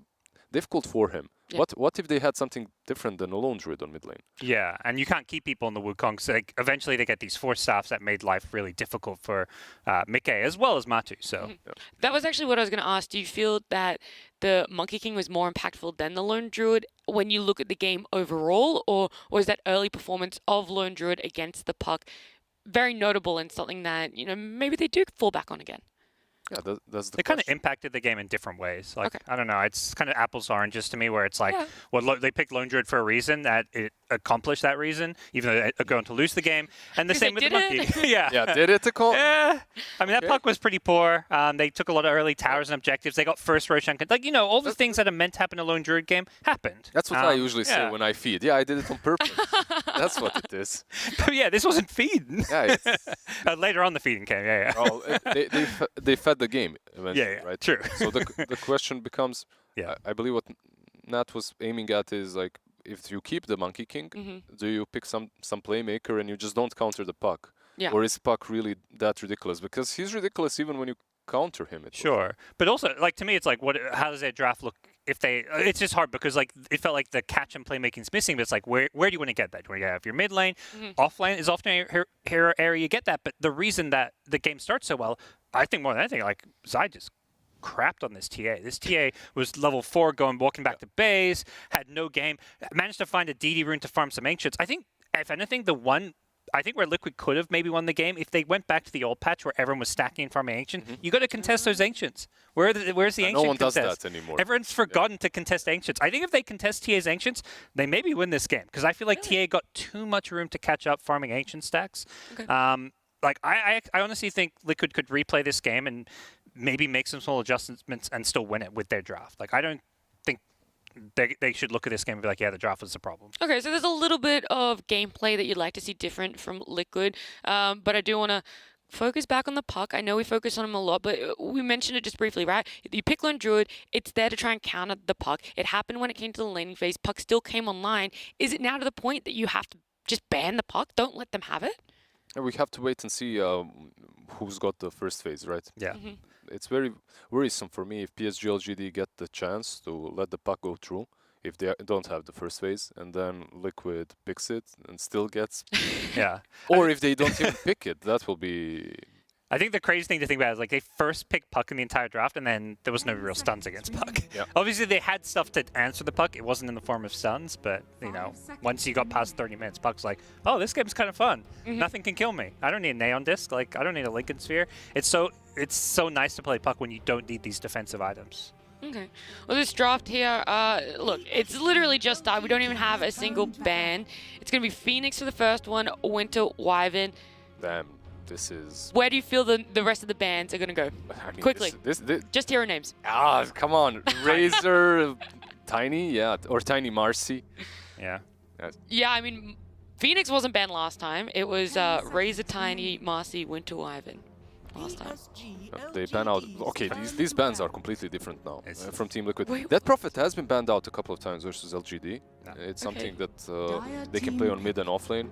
difficult for him. Yeah. What if they had something different than a lone druid on mid lane? Yeah, and you can't keep people in the Wukong, so like, eventually they get these force staffs that made life really difficult for Mike as well as Matu. So that was actually what I was going to ask. Do you feel that the Monkey King was more impactful than the lone druid when you look at the game overall, or was that early performance of lone druid against the puck very notable and something that maybe they do fall back on again? Yeah, that's the They kind of impacted the game in different ways. Like, I don't know, it's kind of apples to oranges to me, where it's like, well, they picked Lone Druid for a reason, that it accomplished that reason, even though they're going to lose the game. And the same with the Monkey. Yeah, did it to call? Yeah. I mean, that puck was pretty poor. They took a lot of early towers and objectives. They got first Roshan. Like, all the things that are meant to happen in a Lone Druid game happened. That's what I usually say when I feed. Yeah, I did it on purpose. That's what it is. But yeah, this wasn't feeding. Yeah, later on the feeding came, Oh, they fed the game eventually, right? True. So the question becomes, I believe what Nat was aiming at is like, if you keep the Monkey King, do you pick some playmaker and you just don't counter the puck? Yeah. Or is puck really that ridiculous? Because he's ridiculous even when you counter him. Sure. But also, like, to me, it's like, how does their draft look if they... It's just hard because, like, it felt like the catch and playmaking's missing, but it's like, where do you want to get that? Do you want to get your mid lane? Off lane is often a area you get that, but the reason that the game starts so well, I think more than anything, like, Zai just crapped on this TA. This TA was level 4 walking back to base, had no game, managed to find a DD rune to farm some Ancients. I think, if anything, where Liquid could have maybe won the game, if they went back to the old patch where everyone was stacking and farming Ancient, you got to contest those Ancients. Where's the Ancient No one contest? does that anymore. Everyone's forgotten to contest Ancients. I think if they contest TA's Ancients, they maybe win this game, because I feel like TA got too much room to catch up farming Ancient stacks. Like, I honestly think Liquid could replay this game and maybe make some small adjustments and still win it with their draft. Like, I don't think they should look at this game and be like, yeah, the draft was the problem. Okay, so there's a little bit of gameplay that you'd like to see different from Liquid, but I do want to focus back on the puck. I know we focus on him a lot, but we mentioned it just briefly, right? You pick Lone Druid, it's there to try and counter the puck. It happened when it came to the laning phase. Puck still came online. Is it now to the point that you have to just ban the puck? Don't let them have it? We have to wait and see who's got the first phase, right? Yeah. It's very worrisome for me if PSG.LGD get the chance to let the puck go through, if they don't have the first phase, and then Liquid picks it and still gets... Or if they don't even pick it, that will be... I think the crazy thing to think about is, like, they first picked puck in the entire draft, and then there was no real stuns against puck. Obviously, they had stuff to answer the puck. It wasn't in the form of stuns, but, once you got past 30 minutes, puck's like, oh, this game's kind of fun. Nothing can kill me. I don't need a Neon Disc. Like, I don't need a Lincoln Sphere. It's so nice to play puck when you don't need these defensive items. Okay. Well, this draft here, look, it's literally just started. We don't even have a single ban. It's going to be Phoenix for the first one, Winter Wyvern. Damn. This is... Where do you feel the rest of the bands are going to go? I mean, Quickly. This just hero names. Come on. Razor, Tiny, or Tiny Marcy. Yeah, I mean, Phoenix wasn't banned last time. It was Razor, Tiny, Marcy, Winter Wyvern. last time. They ban out. Okay, these bans are completely different now from Team Liquid. Wait. That Prophet has been banned out a couple of times versus LGD. It's something that they can play on mid and offlane.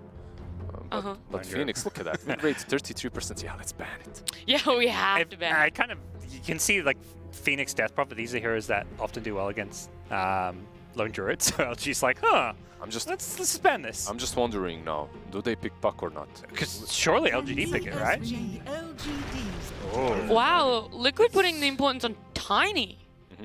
But Phoenix, look at that. Win rate 33%. Yeah, let's ban it. Yeah, we have to ban. I kind of, you can see like Phoenix, Death Prophet, these are heroes that often do well against lone druids. So LG's like, huh, let's ban this. I'm just wondering now, do they pick Puck or not? Because surely LGD pick it, right? Oh. Wow, Liquid putting the importance on Tiny.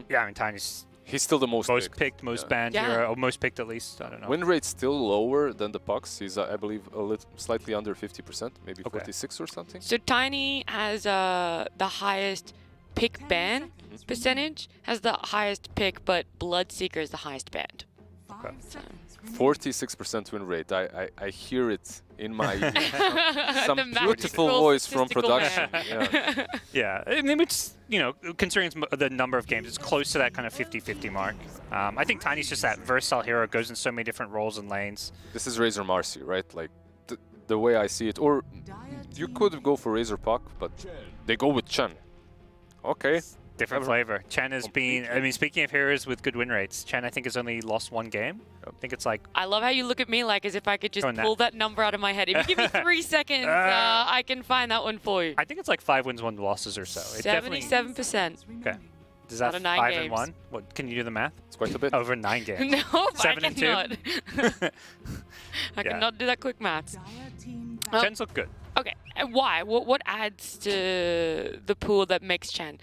Yeah, I mean, Tiny's He's still the most picked, most banned hero, or most picked at least. I don't know. Win rate's still lower than the Pucks. He's, I believe, slightly under 50%, maybe 46 or something. So Tiny has the highest pick ban percentage, has the highest pick, but Bloodseeker is the highest banned. Okay. 46% win rate. I hear it in my ears. Some beautiful voice from production. Yeah, I mean, it's, you know, considering the number of games, it's close to that kind of 50-50 mark. I think Tiny's just that versatile hero, goes in so many different roles and lanes. This is Razor Marcy, right? Like, the way I see it. Or you could go for Razor Puck, but they go with Chen. Okay. Different flavor. Chen has been, I mean, speaking of heroes with good win rates, Chen I think has only lost one game. I think it's like... I love how you look at me like as if I could just pull that number out of my head. If you give me 3 seconds, I can find that one for you. I think it's like 5 wins, 1 losses or so. 77%. Okay. Does that 5 and 1? What, can you do the math? It's quite a bit. Over 9 games. No, 7 and 2. I cannot do that quick maths. Chen's look good. Okay, and why? What adds to the pool that makes Chen?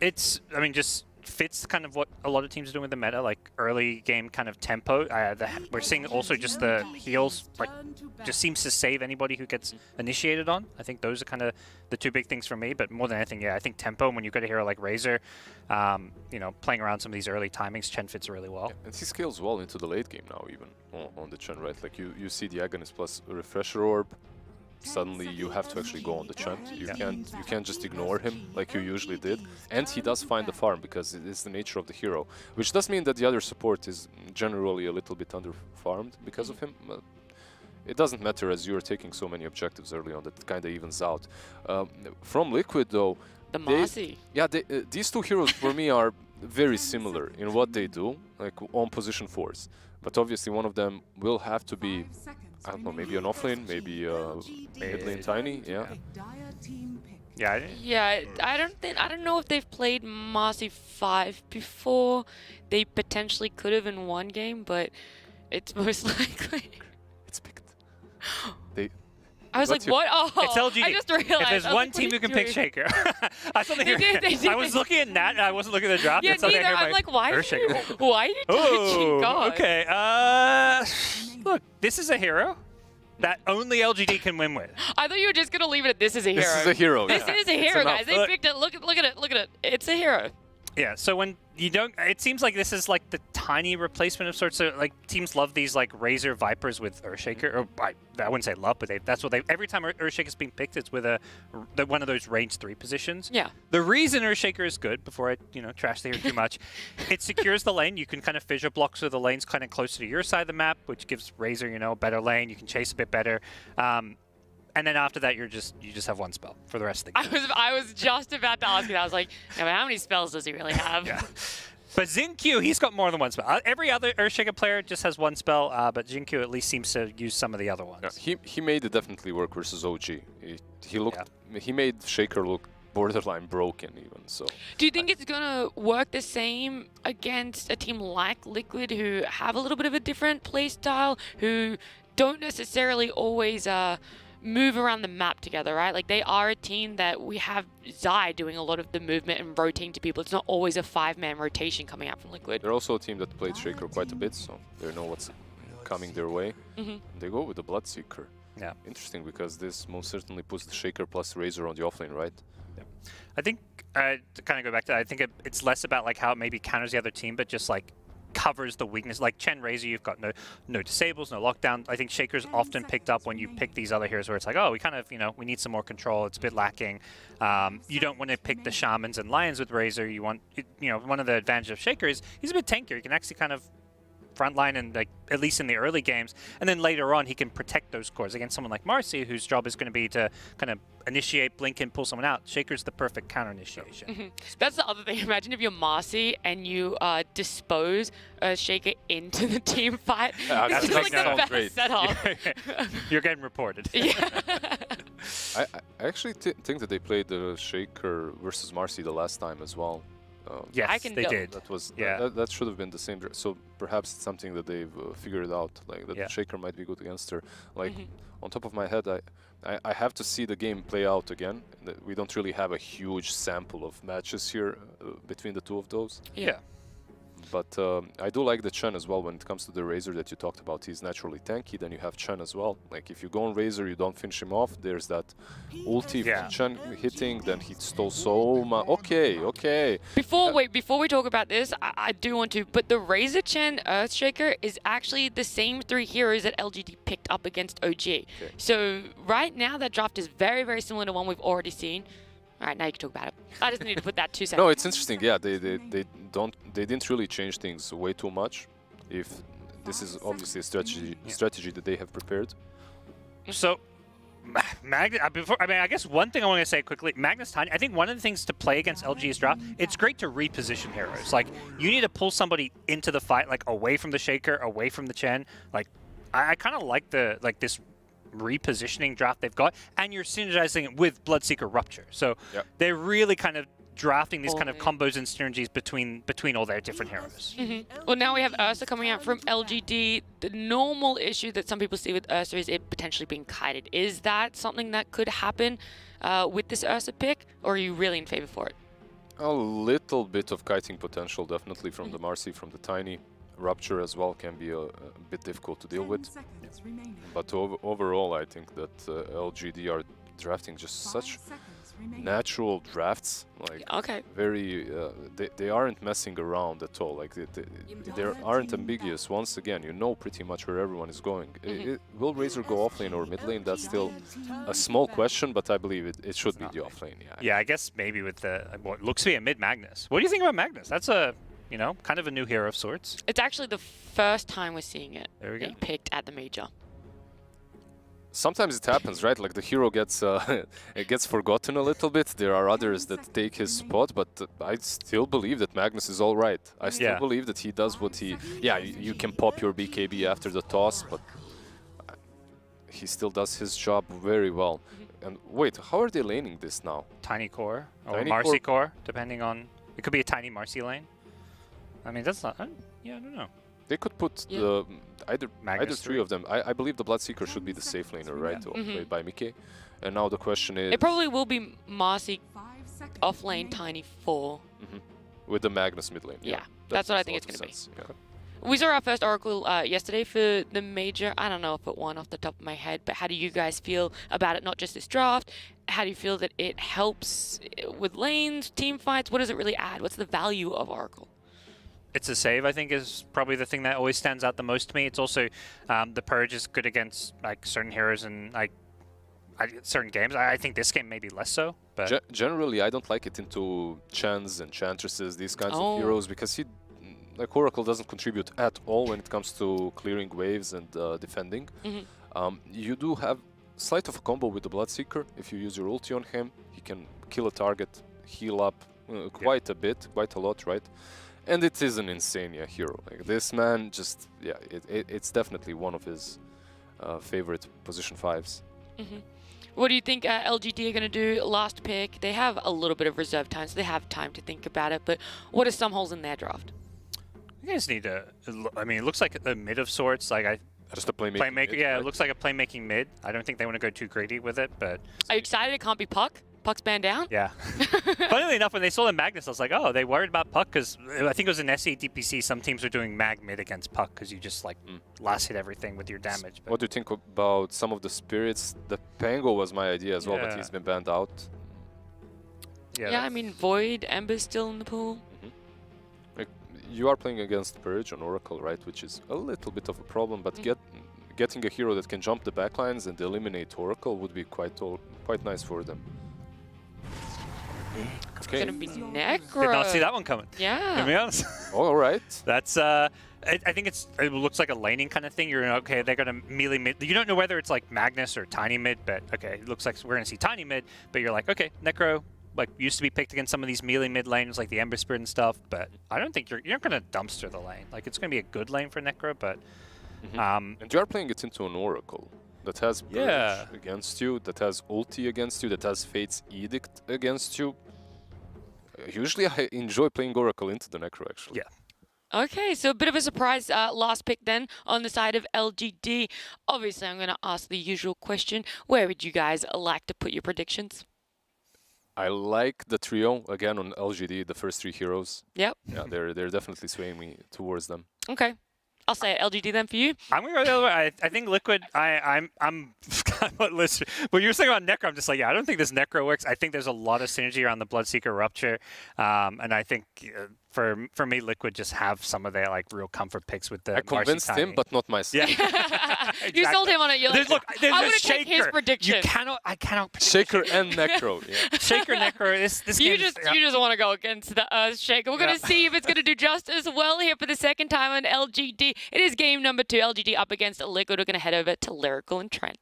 It's, I mean, just fits kind of what a lot of teams are doing with the meta, like early game kind of tempo. We're seeing also just the heals, like, just seems to save anybody who gets initiated on. I think those are kind of the 2 big things for me, but more than anything, yeah, I think tempo, when you've got a hero like Razor, you know, playing around some of these early timings, Chen fits really well. Yeah, and he scales well into the late game now, even on the Chen, right? Like, you see the Agonist plus Refresher Orb. Suddenly you have to actually go on the Chen. You can't just ignore him like you usually did. And he does find the farm because it is the nature of the hero, which does mean that the other support is generally a little bit under-farmed because of him. But it doesn't matter as you're taking so many objectives early on that it kind of evens out. From Liquid though, the Mossy. Yeah, these 2 heroes for me are very similar in what they do, like on position 4s. But obviously one of them will have to be, I don't know, maybe an offlane, maybe mid lane Tiny, yeah. Yeah. I don't know if they've played Mossy 5 before. They potentially could have in one game, but it's most likely. It's picked. I was like, what? Oh, it's LGD. I just realized. If there's one team who can pick Shaker. I was looking at Nat, I wasn't looking at the draft. Yeah, neither. I'm like, why are you touching God? Okay. Look, this is a hero that only LGD can win with. I thought you were just going to leave it at this is a hero. This is a hero. This is a hero, guys. They picked it. Look at it. Look at it. It's a hero. Yeah, so when you don't, it seems like this is like the tiny replacement of sorts of, like, teams love these like Razor Vipers with Earthshaker, or I wouldn't say love, but that's what every time Earthshaker's being picked, it's with one of those range 3 positions. Yeah. The reason Earthshaker is good, before I, you know, trash the hero too much, it secures the lane. You can kind of fissure block so the lane's kind of closer to your side of the map, which gives Razor, you know, a better lane. You can chase a bit better. And then after that, you just have 1 spell for the rest of the game. I was just about to ask you. I was like, yeah, but how many spells does he really have? Yeah. But Xingqiu, he's got more than 1 spell. Every other Earthshaker player just has 1 spell, but Xingqiu at least seems to use some of the other ones. Yeah, he made it definitely work versus OG. He made Shaker look borderline broken even. So. Do you think it's gonna work the same against a team like Liquid, who have a little bit of a different play style, who don't necessarily always move around the map together, right? Like, they are a team that we have Zai doing a lot of the movement and rotating to people. It's not always a 5-man rotation coming out from Liquid. They're also a team that played Shaker quite a bit, so they know what's coming their way. They go with the Bloodseeker. Yeah. Interesting, because this most certainly puts the Shaker plus Razor on the offlane, right? Yeah. I think, to kind of go back to that, I think it's less about like how it maybe counters the other team, but just like covers the weakness. Like Chen Razor, you've got no disables, no lockdown. I think Shaker's often picked up when you pick these other heroes where it's like, oh, we kind of, you know, we need some more control. It's a bit lacking. You don't want to pick the Shamans and Lions with Razor. You want, you know, one of the advantages of Shaker is he's a bit tankier. You can actually kind of front line and like at least in the early games, and then later on he can protect those cores against someone like Marcy, whose job is going to be to kind of initiate, blink, and pull someone out. Shaker's the perfect counter initiation. That's the other thing. Imagine if you're Marcy and you dispose a Shaker into the team fight. That's It's like the sounds best great. setup. You're getting reported. Yeah. I actually think that they played the Shaker versus Marcy the last time as well. Yes, I can they go. did. That was Yeah. that should have been the same. So perhaps it's something that they've figured out, like that Yeah. the Shaker might be good against her. Like on top of my head, I have to see the game play out again. We don't really have a huge sample of matches here between the two of those. Yeah. But I do like the Chen as well when it comes to the Razor that you talked about. He's naturally tanky. Then you have Chen as well. Like if you go on Razor, you don't finish him off. There's that ulti from Chen hitting. Then he stole so much. Okay. Before we talk about this, I do want to. But the Razor Chen Earthshaker is actually the same 3 heroes that LGD picked up against OG. So right now that draft is very, very similar to one we've already seen. All right, now you can talk about it. I just need to put that 2 seconds. No, it's interesting. Yeah, they didn't really change things way too much. If this is obviously a strategy that they have prepared. So, I guess one thing I want to say quickly, Magnus Tiny, I think one of the things to play against LG's draft, it's great to reposition heroes. Like, you need to pull somebody into the fight, like away from the Shaker, away from the Chen. Like, I kind of like this repositioning draft they've got, and you're synergizing it with Bloodseeker Rupture. So they're really kind of drafting these kind of combos and synergies between all their different heroes. Well, now we have Ursa coming out from LGD. The normal issue that some people see with Ursa is it potentially being kited. Is that something that could happen with this Ursa pick, or are you really in favor for it? A little bit of kiting potential, definitely from the Marcy, from the Tiny. Rupture as well can be a bit difficult to deal with. But overall, I think that LGD are drafting just such natural drafts. Like very, they aren't messing around at all. Like they aren't ambiguous. Once again, you know pretty much where everyone is going. Will Razor go offlane or mid lane? That's still a small question, but I believe it should be the offlane. Yeah, I guess maybe with the what looks to be a mid Magnus. What do you think about Magnus? That's a kind of a new hero of sorts. It's actually the first time we're seeing it being picked at the major. Sometimes it happens, right? Like the hero gets it gets forgotten a little bit. There are others that take his spot, but I still believe that Magnus is all right. I still believe that he does what he... Yeah, you can pop your BKB after the toss, but he still does his job very well. And wait, how are they laning this now? Tiny core or Marcy core, depending on... It could be a tiny Marcy lane. I mean, that's not... yeah, I don't know. They could put either 3 of them. I believe the Bloodseeker should be the safe laner, right? Played by Mickey. And now the question is... It probably will be Marcy off lane, Tiny 4. With the Magnus mid lane. Yeah, that's what I think it's going to be. We saw our first Oracle yesterday for the major. I don't know if it won off the top of my head, but how do you guys feel about it? Not just this draft. How do you feel that it helps with lanes, team fights? What does it really add? What's the value of Oracle? It's a save, I think, is probably the thing that always stands out the most to me. It's also the Purge is good against like certain heroes and like certain games. I think this game maybe less so. But generally, I don't like it into Chans and Chantresses, these kinds of heroes, because like Oracle doesn't contribute at all when it comes to clearing waves and defending. You do have slight of a combo with the Bloodseeker. If you use your ulti on him, he can kill a target, heal up quite a bit, quite a lot, right? And it is an insane hero. Like this man, just it's definitely one of his favorite position 5s. What do you think LGD are going to do? Last pick. They have a little bit of reserve time, so they have time to think about it. But what are some holes in their draft? You guys need to. I mean, it looks like a mid of sorts. Like just a playmaking. Mid, yeah, right? It looks like a playmaking mid. I don't think they want to go too greedy with it, but. Are you excited? It can't be Puck. Puck's banned down? Yeah. Funnily enough, when they saw the Magnus, I was like, oh, they worried about Puck because I think it was in SE DPC. Some teams are doing Mag mid against Puck because you just like last hit everything with your damage. But what do you think about some of the spirits? The Pango was my idea as well, but he's been banned out. Yeah, I mean, Void, Ember's still in the pool. Like, you are playing against Purge on Oracle, right? Which is a little bit of a problem, but getting a hero that can jump the backlines and eliminate Oracle would be quite nice for them. It's going to be Necro. Did not see that one coming. Yeah. To be honest. All right. That's I think it looks like a laning kind of thing. You're okay. They're gonna melee mid. You don't know whether it's like Magnus or Tiny mid, but okay, it looks like we're gonna see Tiny mid. But you're like, okay, Necro like used to be picked against some of these melee mid lanes like the Ember Spirit and stuff. But I don't think you're not gonna dumpster the lane. Like it's gonna be a good lane for Necro, but and you are playing it into an Oracle that has Purge against you, that has ulti against you, that has Fate's Edict against you. Usually I enjoy playing Oracle into the Necro, actually. Yeah. Okay, so a bit of a surprise last pick then on the side of LGD. Obviously, I'm going to ask the usual question. Where would you guys like to put your predictions? I like the trio, again, on LGD, the first 3 heroes. Yep. Yeah, they're definitely swaying me towards them. Okay. I'll say LGD then for you. I'm gonna go the other way. I think Liquid. I'm listen. When you were saying about Necro, I'm just like, yeah, I don't think this Necro works. I think there's a lot of synergy around the Bloodseeker Rupture, and I think for me, Liquid just have some of their like real comfort picks with the. I convinced him, but not myself. Yeah. Exactly. You sold him on it. You're like, look, I'm going to take his prediction. I cannot. Shaker and Necro. Yeah. Shaker Necro. This you just want to go against the Shaker. We're going to see if it's going to do just as well here for the second time on LGD. It is game number 2. LGD up against Liquid. We're going to head over to Lyrical and Trent.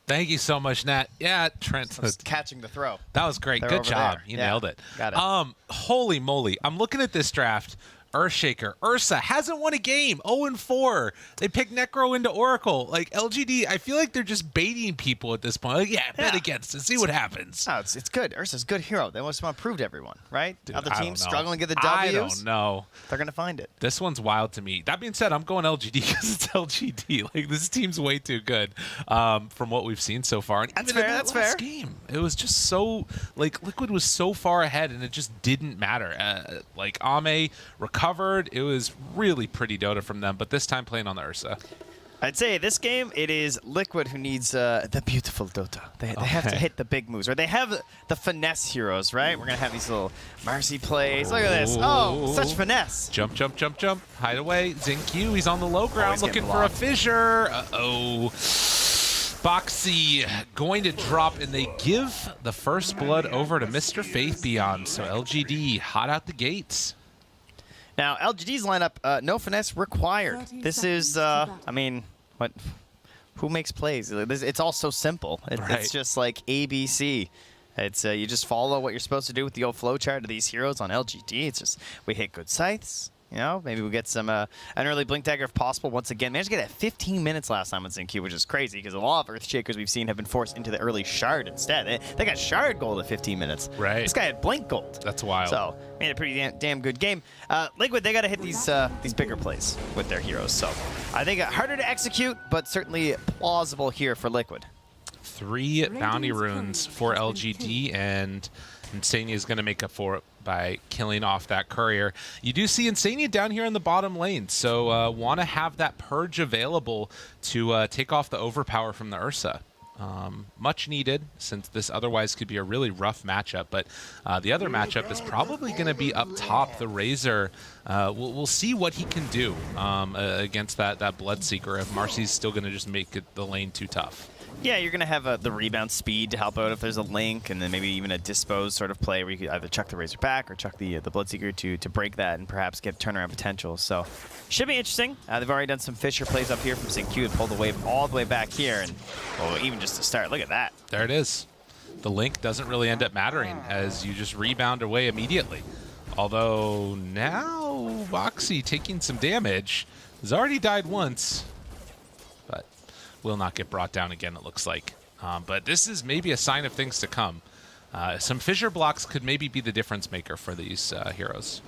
Thank you so much, Nat. Yeah, Trent. Catching the throw. That was great. They're Good over job. there. You Yeah. nailed it. Got it. Holy moly. I'm looking at this draft. Earthshaker, Ursa hasn't won a game. 0-4. They picked Necro into Oracle. Like LGD, I feel like they're just baiting people at this point. Like, bet against it. See what happens. No, it's good. Ursa's a good hero. They just want to prove to everyone, right? Dude, Other I teams don't know. struggling to get the I W's. don't know. They're gonna find it. This one's wild to me. That being said, I'm going LGD because it's LGD. Like this team's way too good from what we've seen so far. And That's even fair. in that That's last fair. game, it was just so like Liquid was so far ahead, and it just didn't matter. Like Ame recovered. It was really pretty Dota from them, but this time playing on the Ursa. I'd say this game, it is Liquid who needs the beautiful Dota. They have to hit the big moves, or they have the finesse heroes, right? We're going to have these little Marcy plays. Look at this. Oh, such finesse. Jump, jump, jump, jump. Hide away. Zinq, he's on the low ground he's looking getting for a blocked. fissure. Uh-oh. Boxy going to drop, and they give the first blood over to Mr. Faith Beyond. So LGD hot out the gates. Now, LGD's lineup, no finesse required. This is, I mean, what? Who makes plays? It's all so simple. It's just like ABC. It's you just follow what you're supposed to do with the old flowchart of these heroes on LGD. It's just we hit good scythes. You know, maybe we get some an early blink dagger if possible. Once again, managed to get at 15 minutes last time on Zinq, which is crazy because a lot of Earthshakers we've seen have been forced into the early shard instead. They got shard gold at 15 minutes. Right. This guy had blink gold. That's wild. So made a pretty damn good game. Liquid, they got to hit these bigger plays with their heroes. So I think harder to execute, but certainly plausible here for Liquid. 3 bounty runes for LGD, and Insania is going to make up for it by killing off that courier. You do see Insania down here in the bottom lane, so want to have that purge available to take off the overpower from the Ursa. Much needed, since this otherwise could be a really rough matchup, but the other matchup is probably going to be up top. The Razor, we'll see what he can do against that Bloodseeker if Marcy's still going to just make the lane too tough. Yeah, you're going to have the rebound speed to help out if there's a link, and then maybe even a dispose sort of play where you could either chuck the Razor back or chuck the Bloodseeker to break that and perhaps get turnaround potential. So should be interesting. They've already done some Fisher plays up here from Zinq and pulled the wave all the way back here, and even just to start, look at that. There it is. The link doesn't really end up mattering as you just rebound away immediately. Although now Boxy taking some damage. Has already died once, but will not get brought down again, it looks like. But this is maybe a sign of things to come. Some fissure blocks could maybe be the difference maker for these heroes.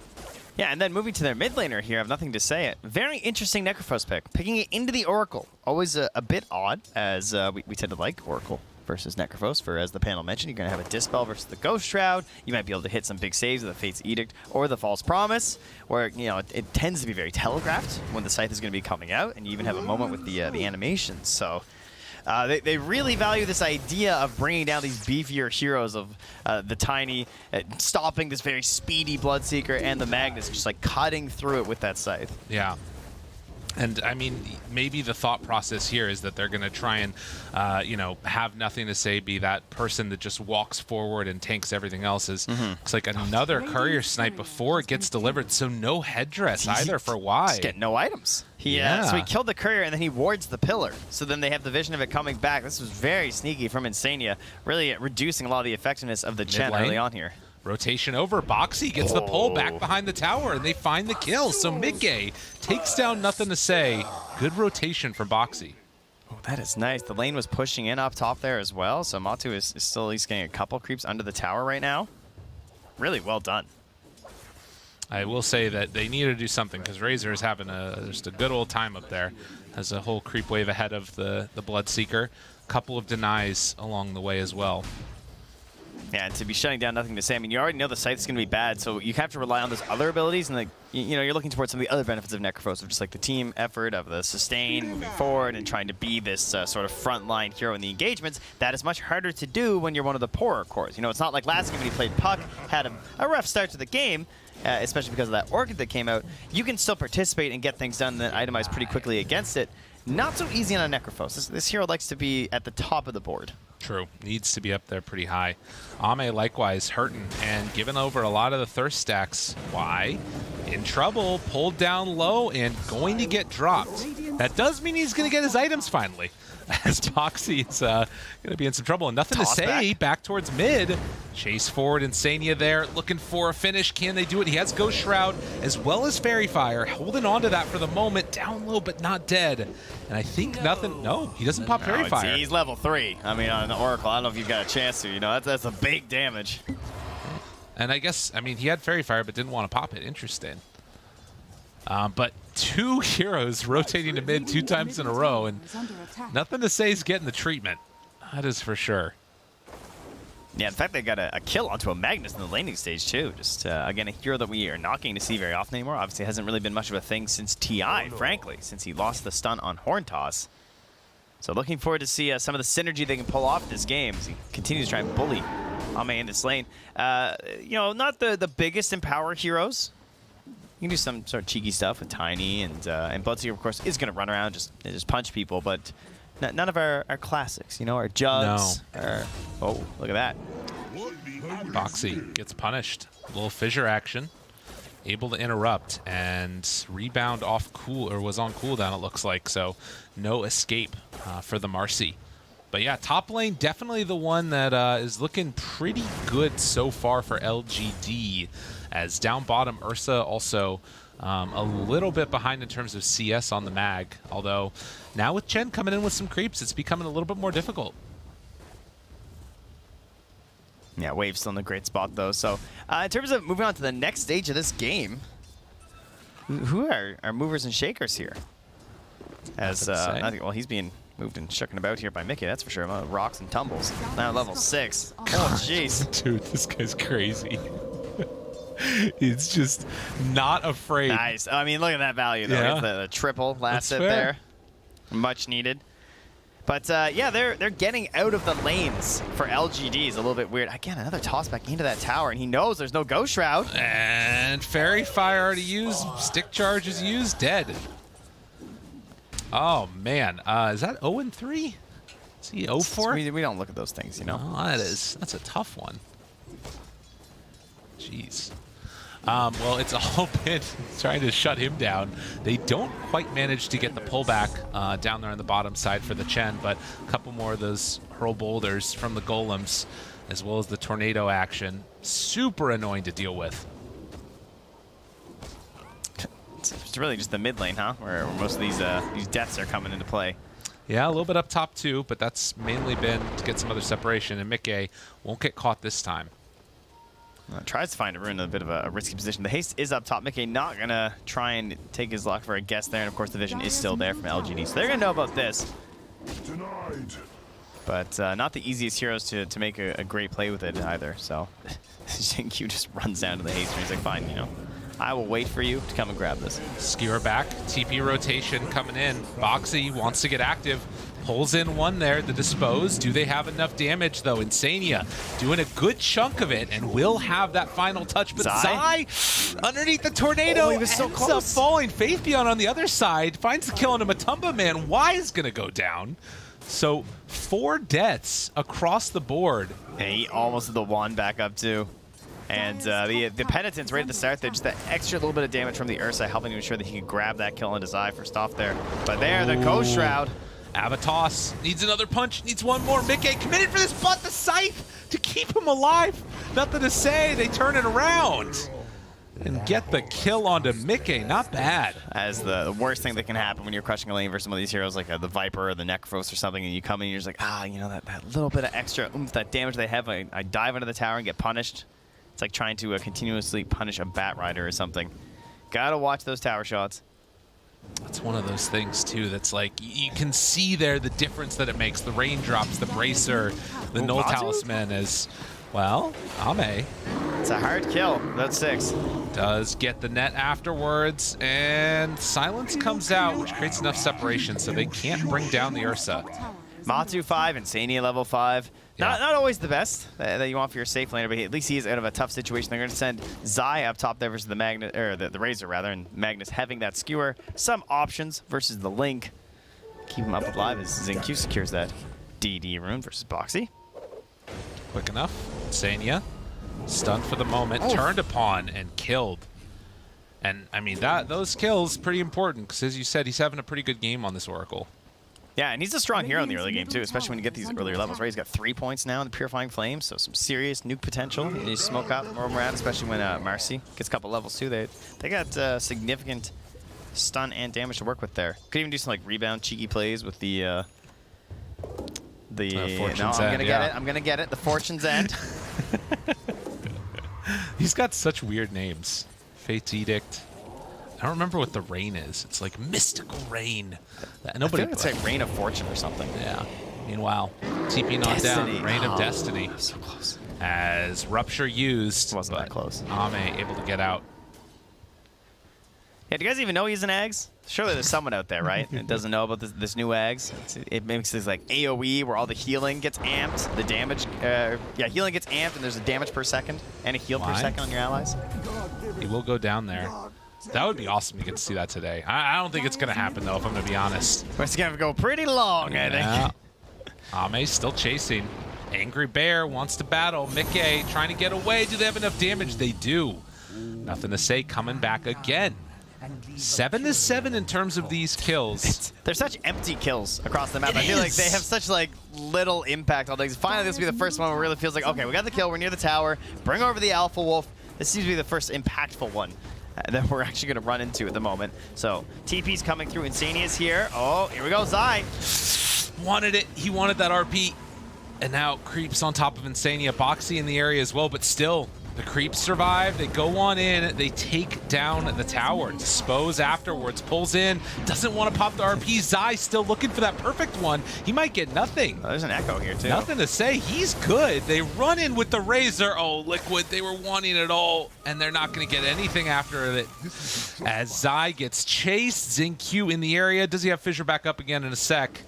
Yeah, and then moving to their mid laner here, I have nothing to say it. Very interesting Necrophos pick. Picking it into the Oracle. Always a bit odd, as we tend to like Oracle versus Necrophos. For, as the panel mentioned, you're going to have a Dispel versus the Ghost Shroud. You might be able to hit some big saves with the Fate's Edict or the False Promise, where it tends to be very telegraphed when the Scythe is going to be coming out, and you even have a moment with the animations. So they really value this idea of bringing down these beefier heroes of the Tiny, stopping this very speedy Bloodseeker and the Magnus, just like cutting through it with that Scythe. Yeah. And I mean, maybe the thought process here is that they're going to try and, you know, have nothing to say, be that person that just walks forward and tanks everything else. It's like another courier snipe before it gets delivered, so no headdress either for Y. He's getting no items. So he killed the courier and then he wards the pillar. So then they have the vision of it coming back. This was very sneaky from Insania, really reducing a lot of the effectiveness of the Chen early on here. Rotation over. Boxy gets the pull back behind the tower, and they find the kill. So Migay takes down Nothing to Say. Good rotation from Boxy. Oh, that is nice. The lane was pushing in up top there as well. So Matu is still at least getting a couple creeps under the tower right now. Really well done. I will say that they need to do something because Razor is having just a good old time up there. Has a whole creep wave ahead of the Bloodseeker. A couple of denies along the way as well. Yeah, and to be shutting down Nothing to Say, I mean, you already know the site's going to be bad, so you have to rely on those other abilities, and like, you know, you're looking towards some of the other benefits of Necrophos, of just like the team effort, of the sustain, moving forward, and trying to be this sort of frontline hero in the engagements. That is much harder to do when you're one of the poorer cores. You know, it's not like last game when he played Puck, had a rough start to the game, especially because of that Orchid that came out. You can still participate and get things done and then itemize pretty quickly against it. Not so easy on a Necrophos. This hero likes to be at the top of the board. True. Needs to be up there pretty high. Ame likewise hurting and giving over a lot of the thirst stacks. Why? In trouble, pulled down low, and going to get dropped. That does mean he's going to get his items finally. As Boxy is going to be in some trouble. And Nothing to Say back towards mid. Chase forward, Insania there, looking for a finish. Can they do it? He has Ghost Shroud as well as Fairy Fire, holding on to that for the moment. Down low, but not dead. And I think no, he doesn't pop Fairy Fire. He's level 3. I mean, on the Oracle, I don't know if you've got a chance to. You know, that's a big damage. And I guess, I mean, he had Fairy Fire, but didn't want to pop it. Interesting. But 2 heroes rotating to mid 2 times in a row, and Nothing to Say is getting the treatment. That is for sure. Yeah, in fact, they got a kill onto a Magnus in the laning stage, too. Just, again, a hero that we are not getting to see very often anymore. Obviously, hasn't really been much of a thing since TI, frankly, since he lost the stun on Horn Toss. So looking forward to see some of the synergy they can pull off this game as he continues to try and bully Ame in this lane. You know, not the biggest in power heroes. You can do some sort of cheeky stuff with Tiny, and Bloodseeker, of course, is going to run around just punch people, but none of our classics, you know, our Jugs. No. Oh, look at that. Boxy gets punished. A little fissure action. Able to interrupt and rebound off was on cooldown, it looks like, so no escape for the Marcy. But yeah, top lane, definitely the one that is looking pretty good so far for LGD. As down bottom, Ursa also a little bit behind in terms of CS on the mag. Although now with Chen coming in with some creeps, it's becoming a little bit more difficult. Yeah, Wave's still in a great spot, though. So in terms of moving on to the next stage of this game, who are our movers and shakers here? As well, he's being moved and shooken about here by Mickey, that's for sure. Rocks and tumbles. Now level 6. Oh, jeez. Dude, this guy's crazy. He's just not afraid. Nice. I mean, look at that value, though. Yeah. The triple last hit there. Much needed. But, yeah, they're getting out of the lanes for LGD is a little bit weird. Again, another toss back into that tower, and he knows there's no Ghost Shroud. And Fairy Fire already used. Stick Charge is used. Dead. Oh, man. Is that 0-3? Is he 0-4? We don't look at those things, you know? Oh, that's a tough one. Jeez. Well, it's all been trying to shut him down. They don't quite manage to get the pullback down there on the bottom side for the Chen, but a couple more of those hurl boulders from the golems, as well as the tornado action. Super annoying to deal with. It's really just the mid lane, huh? Where most of these deaths are coming into play. Yeah, a little bit up top too, but that's mainly been to get some other separation, and Mickey won't get caught this time. Tries to find a rune in a bit of a risky position. The haste is up top. Mickey not going to try and take his luck for a guess there. And, of course, the vision is still there from LGD. So they're going to know about this. Denied. But not the easiest heroes to make a great play with it either. So Q just runs down to the haste and he's like, fine, you know, I will wait for you to come and grab this. Skewer back. TP rotation coming in. Boxy wants to get active. Pulls in one there, the dispose. Do they have enough damage though? Insania doing a good chunk of it and will have that final touch. But Zai underneath the tornado, he was so ends close. up falling. Faith Beyond on the other side finds the kill on a Matumba man. Y is gonna go down. So 4 deaths across the board. And he almost did the one back up too. And the penitence right at the start there, just that extra little bit of damage from the Ursa helping to ensure that he could grab that kill on his eye first off there. But there, the Ghost Shroud. Avatos needs another punch, needs one more. Mickey committed for this, but the Scythe to keep him alive. Nothing to say, they turn it around. And get the kill onto Mickey, not bad. As the worst thing that can happen when you're crushing a lane versus some of these heroes like the Viper or the Necros or something, and you come in and you're just like, you know, that little bit of extra oomph, that damage they have, I dive into the tower and get punished. It's like trying to continuously punish a Bat Rider or something. Gotta watch those tower shots. That's one of those things too that's like, you can see there the difference that it makes. The raindrops, the bracer, the null talisman as well. Ame. It's a hard kill. That's 6. Does get the net afterwards, and silence comes out, which creates enough separation so they can't bring down the Ursa. Matu 5, Insania level 5. Yeah. Not always the best that you want for your safe laner, but at least he is out of a tough situation. They're going to send Zai up top there versus the Magnus, or the Razor rather, and Magnus having that skewer. Some options versus the Link. Keep him up alive as XinQ secures that DD rune versus Boxy. Quick enough. Sanya, stunned for the moment, turned upon and killed. And I mean, those kills pretty important because, as you said, he's having a pretty good game on this Oracle. Yeah, and he's a strong hero in the early game too, especially when you get these earlier levels, right? He's got 3 points now in the Purifying Flame, so some serious nuke potential. And you smoke out more around, especially when Marcy gets a couple levels too. They got significant stun and damage to work with there. Could even do some like rebound cheeky plays with the Fortune's I'm End, gonna get it. I'm gonna get it. The Fortune's End. He's got such weird names. Fate's Edict. I don't remember what the rain is. It's like mystical rain. Nobody. I think it's like Rain of Fortune or something. Yeah. Meanwhile, TP not down. Rain of Destiny. So close. As Rupture used. Wasn't that close. Ame able to get out. Yeah, do you guys even know he's an Ags? Surely there's someone out there, right? That doesn't know about this new Ags. It makes this like AoE where all the healing gets amped, the damage, healing gets amped, and there's a damage per second and a heal per second on your allies. He will go down there. That would be awesome to get to see that today. I don't think it's going to happen, though, if I'm going to be honest. It's going to go pretty long, I think. Ame's still chasing. Angry Bear wants to battle. Mickey trying to get away. Do they have enough damage? They do. Nothing to say. Coming back again. 7-7 in terms of these kills. They're such empty kills across the map. I feel like they have such like little impact on things. Finally, this will be the first one where it really feels like, okay, we got the kill. We're near the tower. Bring over the Alpha Wolf. This seems to be the first impactful one that we're actually going to run into at the moment. So TP's coming through. Insania's here. Oh, here we go. Zai. Wanted it. He wanted that RP. And now creeps on top of Insania. Boxy in the area as well, but still, the creeps survive. They go on in. They take down the tower. Dispose afterwards. Pulls in. Doesn't want to pop the RP. Zai still looking for that perfect one. He might get nothing. Oh, there's an Echo here, too. Nothing to say. He's good. They run in with the Razor. Oh, Liquid. They were wanting it all, and they're not going to get anything after it. As Zai gets chased. XinQ in the area. Does he have Fissure back up again in a sec?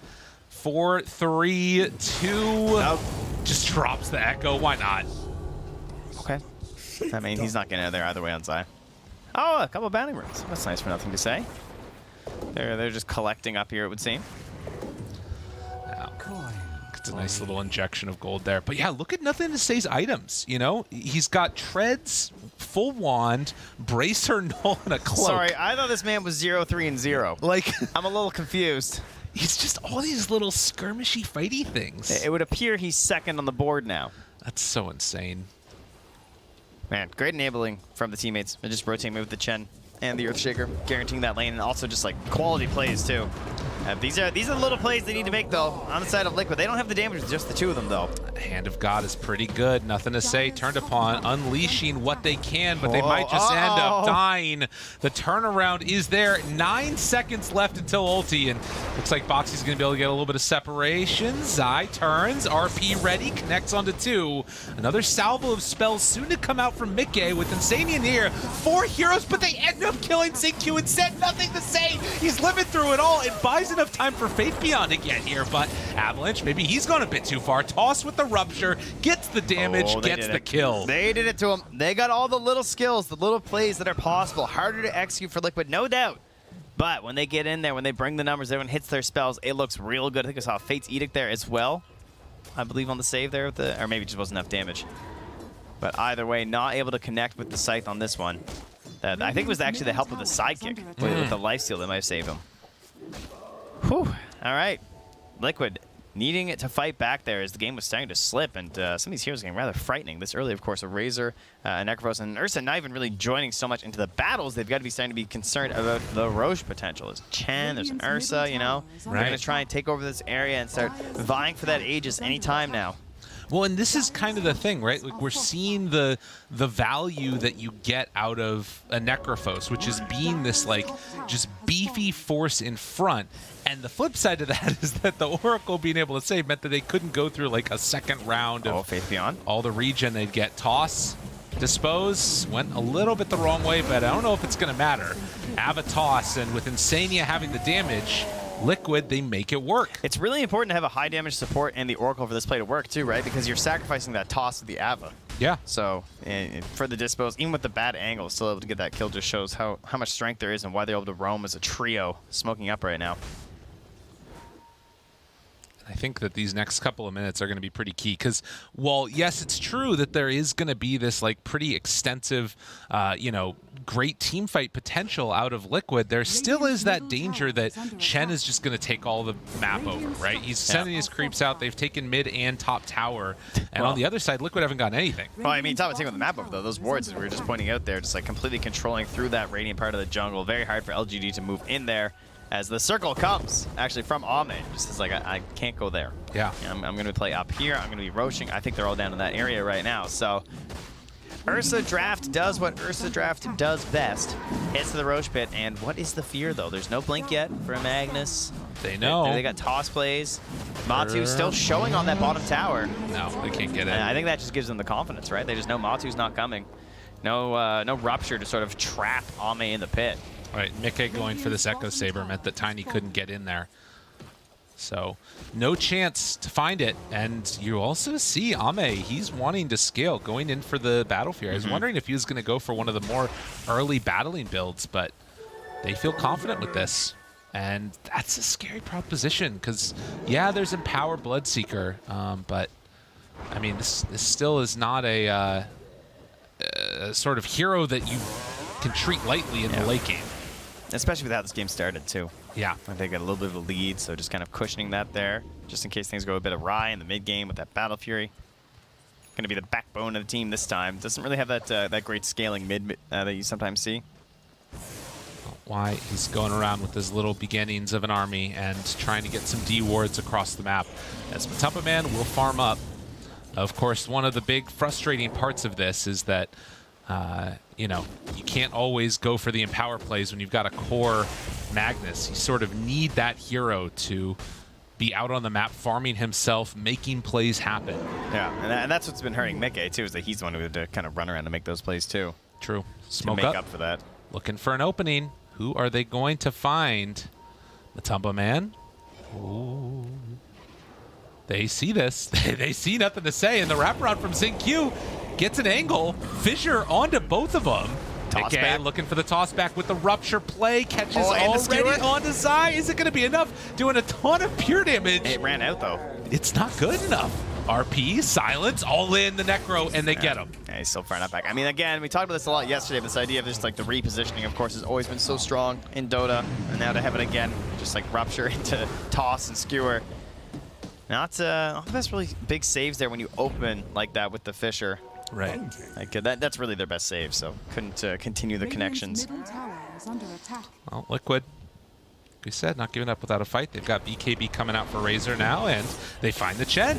4, 3, 2. Just drops the Echo. Why not? Okay. I mean, he's not getting out of there either way on Zai. Oh, a couple of bounty runes. That's nice for nothing to say. They're just collecting up here, it would seem. It's a nice little injection of gold there. But yeah, look at Nothing to Say's items. You know, he's got treads, full wand, bracer, null, and a cloak. Sorry, I thought this man was 0, 3, and 0. Like, I'm a little confused. He's just all these little skirmishy, fighty things. It would appear he's second on the board now. That's so insane. Man, great enabling from the teammates. They're just rotating with the Chen and the Earthshaker, guaranteeing that lane, and also just like quality plays too. These are the little plays they need to make though on the side of Liquid. They don't have the damage with just the 2 of them though. Hand of God is pretty good. Nothing to say. Turned upon, unleashing what they can, but they might just end up dying. The turnaround is there. 9 seconds left until ulti, and looks like Boxy's going to be able to get a little bit of separation. Zai turns, RP ready, connects onto 2. Another salvo of spells soon to come out from Mickey with Insania in here. 4 heroes, but they end up killing XinQ instead. Nothing to say. He's living through it all and buys enough enough time for Faithbeyond to get here, but Avalanche, maybe he's gone a bit too far. Toss with the Rupture, gets the damage, gets the kill. They did it to him. They got all the little skills, the little plays that are possible. Harder to execute for Liquid, no doubt. But when they get in there, when they bring the numbers, everyone hits their spells, it looks real good. I think I saw Fate's Edict there as well, I believe, on the save there, with or maybe it just wasn't enough damage. But either way, not able to connect with the Scythe on this one. I think it was actually the help of the sidekick with the lifesteal that might have saved him. Whew. All right. Liquid needing it to fight back there as the game was starting to slip, and some of these heroes are getting rather frightening. This early, of course, a Razor, Necrophos, and Ursa not even really joining so much into the battles. They've got to be starting to be concerned about the Roche potential. There's Chen, there's an Ursa, you know. They're going to try and take over this area and start vying for that Aegis anytime now. Well, and this is kind of the thing, right? Like, we're seeing the value that you get out of a Necrophos, which is being this, like, just beefy force in front. And the flip side of that is that the Oracle being able to save meant that they couldn't go through, like, a second round of Faith Beyond. All the regen they'd get. Toss, Dispose, went a little bit the wrong way, but I don't know if it's going to matter. Ava toss, and with Insania having the damage, Liquid, they make it work. It's really important to have a high damage support and the Oracle for this play to work too, right? Because you're sacrificing that toss with the Ava. Yeah. So for the Dispose, even with the bad angle, still able to get that kill just shows how much strength there is and why they're able to roam as a trio smoking up right now. I think that these next couple of minutes are going to be pretty key because, while yes, it's true that there is going to be this like pretty extensive, you know, great team fight potential out of Liquid, there still is that danger that Chen is just going to take all the map over, right? He's sending his creeps out. They've taken mid and top tower, and on the other side, Liquid haven't gotten anything. Well, I mean, top taking the map over though. Those wards that we were just pointing out there, just like completely controlling through that radiant part of the jungle. Very hard for LGD to move in there. As the circle comes, actually, from Ame, just is like, I can't go there. Yeah. I'm going to play up here. I'm going to be roaching. I think they're all down in that area right now. So Ursa Draft does what Ursa Draft does best. Hits to the Roche pit. And what is the fear, though? There's no blink yet for Magnus. They know. They got toss plays. Matu still showing on that bottom tower. No, they can't get it. I think that just gives them the confidence, right? They just know Matu's not coming. No, no Rupture to sort of trap Ame in the pit. All right, Mickey going for this Echo Saber meant that Tiny couldn't get in there. So no chance to find it. And you also see Ame, he's wanting to scale, going in for the Battle Fury. I was wondering if he was going to go for one of the more early battling builds, but they feel confident with this. And that's a scary proposition because, yeah, there's Empower Bloodseeker, but, I mean, this still is not a sort of hero that you can treat lightly in the late game. Especially with how this game started, too. Yeah. I think they got a little bit of a lead, so just kind of cushioning that there, just in case things go a bit awry in the mid-game with that Battle Fury. Going to be the backbone of the team this time. Doesn't really have that that great scaling mid that you sometimes see. Why he's going around with his little beginnings of an army and trying to get some D wards across the map. As Matumba Man will farm up. Of course, one of the big frustrating parts of this is that you know, you can't always go for the Empower plays when you've got a core Magnus. You sort of need that hero to be out on the map, farming himself, making plays happen. Yeah, and that's what's been hurting Mickey, too, is that he's the one who had to kind of run around and make those plays, too. True. Smoke to make up for that. Looking for an opening. Who are they going to find? Matumba Man? Ooh. They see this. They see nothing to say, and the wraparound from Xingqiu gets an angle. Fissure onto both of them. Toss Okay, back. looking for the toss back with the Rupture play. Catches and the already skewer. onto Zai. Is it going to be enough? Doing a ton of pure damage. It ran out, though. It's not good enough. RP, silence, all in the Necro, and they get him. Yeah, he's still far enough back. I mean, again, we talked about this a lot yesterday, but this idea of just like the repositioning, of course, has always been so strong in Dota. And now to have it again, just like Rupture into toss and skewer. Not the best really big saves there when you open like that with the Fissure. Right. Like that's really their best save, so couldn't continue the connections. Well, Liquid, like we said, not giving up without a fight. They've got BKB coming out for Razor now, and they find the Chen.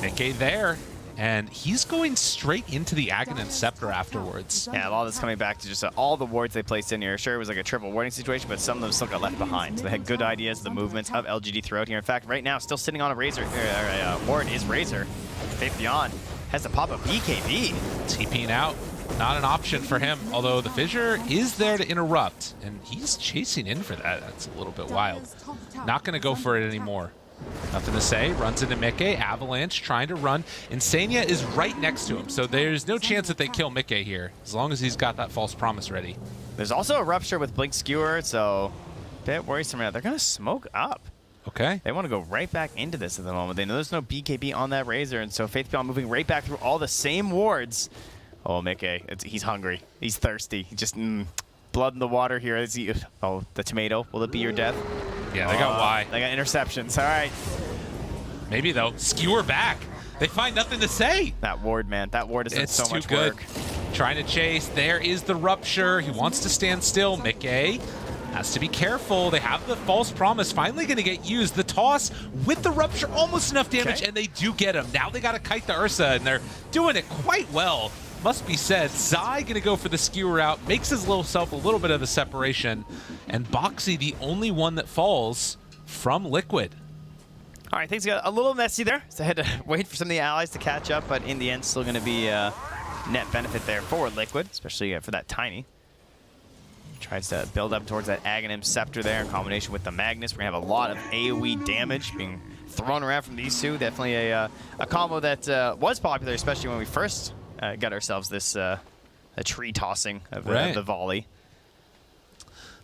Nikkei there, and he's going straight into the Aghanim Scepter afterwards. Yeah, a lot of this coming back to just all the wards they placed in here. Sure, it was like a triple warding situation, but some of them still got left behind. So they had good ideas, the movements of LGD throughout here. In fact, right now, still sitting on a Razor, ward is Razor. Faith Beyond has to pop a BKB. TPing out. not an option for him, although the Fissure is there to interrupt, and he's chasing in for that. That's a little bit wild. Not going to go for it anymore. Nothing to say. Runs into Mickey. Avalanche trying to run. Insania is right next to him, so there's no chance that they kill Mickey here, as long as he's got that false promise ready. There's also a Rupture with Blink Skewer, so a bit worrisome right now. They're going to smoke up. Okay. They want to go right back into this at the moment. They know there's no BKB on that Razor, and so Faith Beyond moving right back through all the same wards. Oh, Mickey, he's hungry. He's thirsty. He just, blood in the water here. Is he, oh, the tomato. Will it be your death? Yeah, they got Y. They got interceptions. All right. Maybe, though. Skewer back. They find nothing to say. That ward, man. That ward has done so much good. work. Trying to chase. There is the Rupture. He wants to stand still. Mickey has to be careful. They have the false promise finally going to get used. The toss with the Rupture, almost enough damage, and they do get him. Now they got to kite the Ursa, and they're doing it quite well. Must be said, Zai going to go for the skewer out, makes his little self a little bit of the separation, and Boxy the only one that falls from Liquid. All right, things got a little messy there. So I had to wait for some of the allies to catch up, but in the end, still going to be a net benefit there for Liquid, especially for that Tiny. Tries to build up towards that Aghanim Scepter there in combination with the Magnus. We're going to have a lot of AoE damage being thrown around from these two. Definitely a combo that was popular, especially when we first got ourselves this a tree tossing of the volley.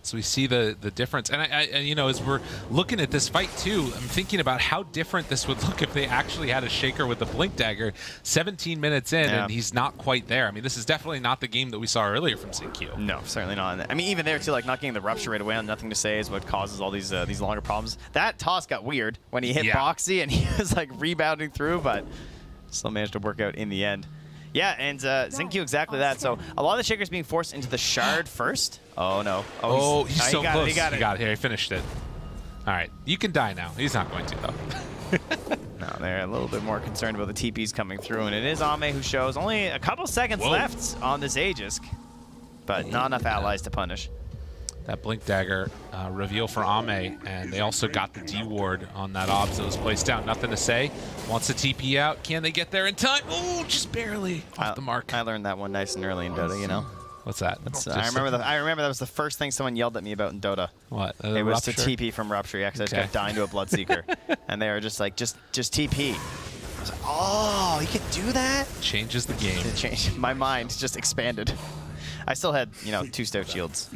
So we see the difference. And, you know, as we're looking at this fight, too, I'm thinking about how different this would look if they actually had a Shaker with the Blink Dagger 17 minutes in, and he's not quite there. I mean, this is definitely not the game that we saw earlier from Q. No, certainly not. I mean, even there, too, like, not getting the Rupture right away on Nothing to Say is what causes all these longer problems. That toss got weird when he hit Boxy, and he was, like, rebounding through, but still managed to work out in the end. Yeah, and Zinq exactly that. So a lot of the Shakers being forced into the Shard first. Oh, no. Oh, he's so close. He got it. Here, he finished it. All right, you can die now. He's not going to, though. No, they're a little bit more concerned about the TPs coming through, and it is Ame who shows only a couple seconds left on this Aegis, but not enough allies to punish. That Blink Dagger reveal for Ame, and they also got the D ward on that obs that was placed down. Nothing to say. Wants the TP out. Can they get there in time? Oh, just barely off the mark. I learned that one nice and early in Dota, you know? What's that? I remember that was the first thing someone yelled at me about in Dota. What? It was to TP from Rupture, because I just kept dying to a Bloodseeker. And they were just like, just TP. I was like, oh, you could do that? Changes the game. It changed. My mind just expanded. I still had, 2 stout shields.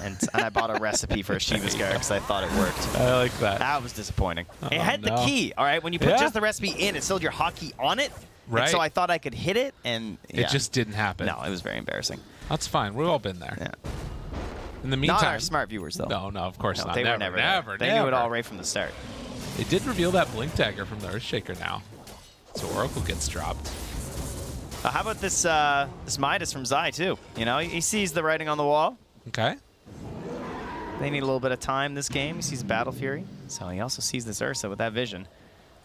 And I bought a recipe for a Shiva's Guard because I thought it worked. I like that. That was disappointing. It had the key, all right? When you put just the recipe in, it still had your hotkey on it. Right. And so I thought I could hit it, and it just didn't happen. No, it was very embarrassing. That's fine. We've all been there. Yeah. In the meantime, not our smart viewers, though. No, of course not. They were never. They knew it all right from the start. They did reveal that Blink Dagger from the Earthshaker now. So Oracle gets dropped. How about this Midas from Zai, too? He sees the writing on the wall. Okay. They need a little bit of time this game. He sees Battle Fury. So he also sees this Ursa with that vision.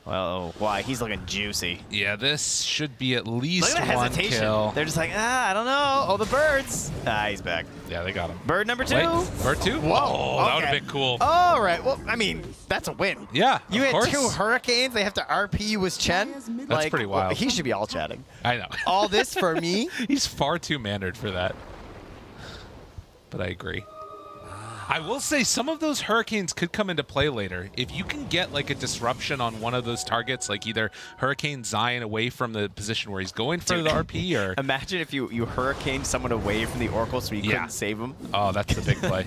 Well, why? He's looking juicy. Yeah, this should be at least Look at one hesitation. kill. They're just like, I don't know. Oh, the birds. He's back. Yeah, they got him. Bird number 2. Wait, bird 2? Whoa. Oh, that would have been cool. All right. Well, I mean, that's a win. Yeah, You of had course. 2 Hurricanes. They have to RP you with Chen. That's pretty wild. He should be all chatting. I know. All this for me? He's far too mannered for that. But I agree. I will say some of those Hurricanes could come into play later. If you can get like a disruption on one of those targets, like either Hurricane Zion away from the position where he's going for the RP, or imagine if you Hurricane someone away from the Oracle so you couldn't save him. Oh, that's the big play.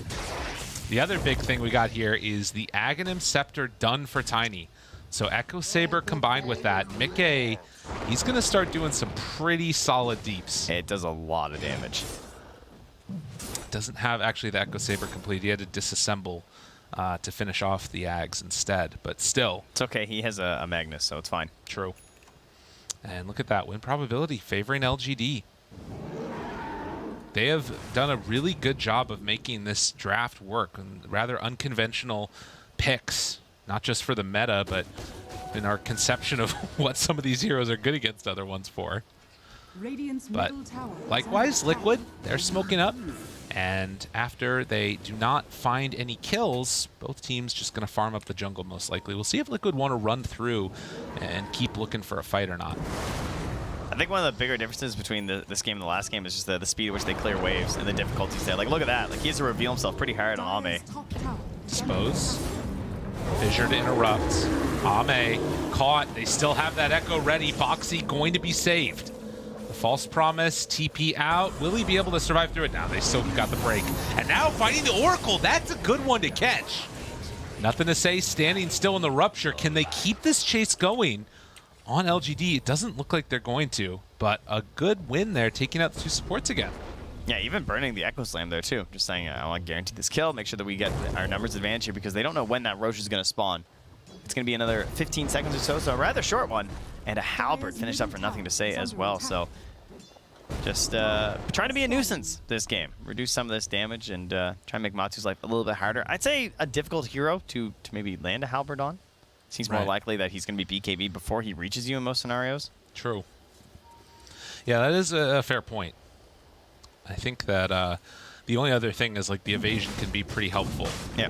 The other big thing we got here is the Aghanim Scepter done for Tiny. So Echo Saber combined with that, Mickey, he's going to start doing some pretty solid deeps. It does a lot of damage. Doesn't have actually the Echo Saber complete. He had to disassemble to finish off the Ags instead, but still. It's okay. He has a Magnus, so it's fine. True. And look at that win probability favoring LGD. They have done a really good job of making this draft work, and rather unconventional picks, not just for the meta, but in our conception of what some of these heroes are good against other ones for. But likewise, Liquid, they're smoking up. And after they do not find any kills, both teams just going to farm up the jungle most likely. We'll see if Liquid want to run through and keep looking for a fight or not. I think one of the bigger differences between this game and the last game is just the speed at which they clear waves and the difficulties there. Like, look at that. Like, he has to reveal himself pretty hard on Ame. Dispose. Fissure to interrupt. Ame caught. They still have that Echo ready. Boxy going to be saved. The false promise, TP out. Will he be able to survive through it? Now they still got the break. And now fighting the Oracle. That's a good one to catch. Nothing to say, standing still in the Rupture. Can they keep this chase going on LGD? It doesn't look like they're going to, but a good win there, taking out the 2 supports again. Yeah, even burning the Echo Slam there too. Just saying, I want to guarantee this kill, make sure that we get our numbers advantage here because they don't know when that Roche is going to spawn. It's going to be another 15 seconds or so a rather short one. And a Halberd finished up for nothing to say as well, so just trying to be a nuisance this game. Reduce some of this damage and try and make Matu's life a little bit harder. I'd say a difficult hero to maybe land a Halberd on. Seems more likely that he's going to be BKB before he reaches you in most scenarios. True. Yeah, that is a fair point. I think that the only other thing is like the evasion can be pretty helpful. Yeah.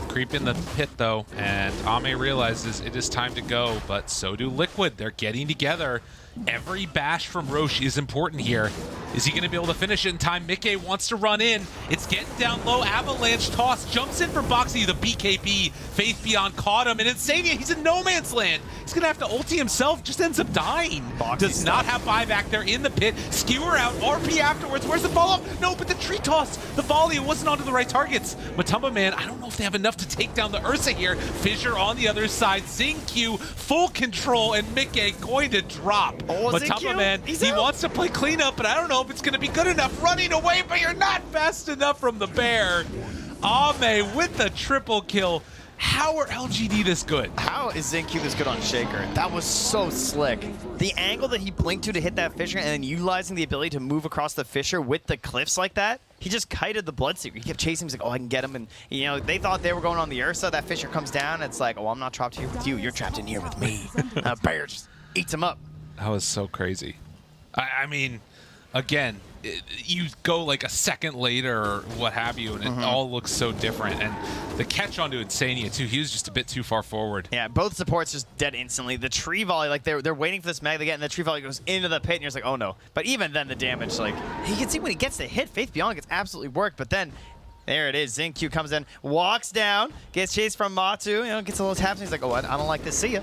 Creep in the pit though, and Ame realizes it is time to go, but so do Liquid. They're getting together. Every bash from Roche is important here. Is he going to be able to finish it in time? Mickey wants to run in. It's getting down low. Avalanche toss. Jumps in for Boxy. The BKB. Faith Beyond caught him. And Insania, he's in no man's land. He's going to have to ulti himself. Just ends up dying. Does not have buyback there in the pit. Skewer out. RP afterwards. Where's the follow-up? No, but the tree toss. The volley wasn't onto the right targets. Matumba Man, I don't know if they have enough to take down the Ursa here. Fissure on the other side. Xingqiu full control. And Mickey going to drop. Matumba Man, he wants to play cleanup, but I don't know if it's going to be good enough. Running away, but you're not fast enough from the bear. Ame with the triple kill. How are LGD this good? How is Xingqiu this good on Shaker? That was so slick. The angle that he blinked to hit that Fissure and then utilizing the ability to move across the Fissure with the cliffs like that, he just kited the Bloodseeker. He kept chasing him. He's like, oh, I can get him. And, you know, they thought they were going on the Ursa. That Fissure comes down. And it's like, oh, I'm not trapped here with you. You're trapped in here with me. Bear just eats him up. That was so crazy. I mean, again, you go like a second later or what have you, and it all looks so different. And the catch onto Insania, too, he was just a bit too far forward. Yeah, both supports just dead instantly. The tree volley, like they're waiting for this mag to get, and the tree volley goes into the pit, and you're just like, oh no. But even then, the damage, like, you can see when he gets the hit, Faith Beyond gets absolutely worked, but then there it is. Xingqiu comes in, walks down, gets chased from Matu, you know, gets a little taps, and he's like, oh, I don't like this. See ya.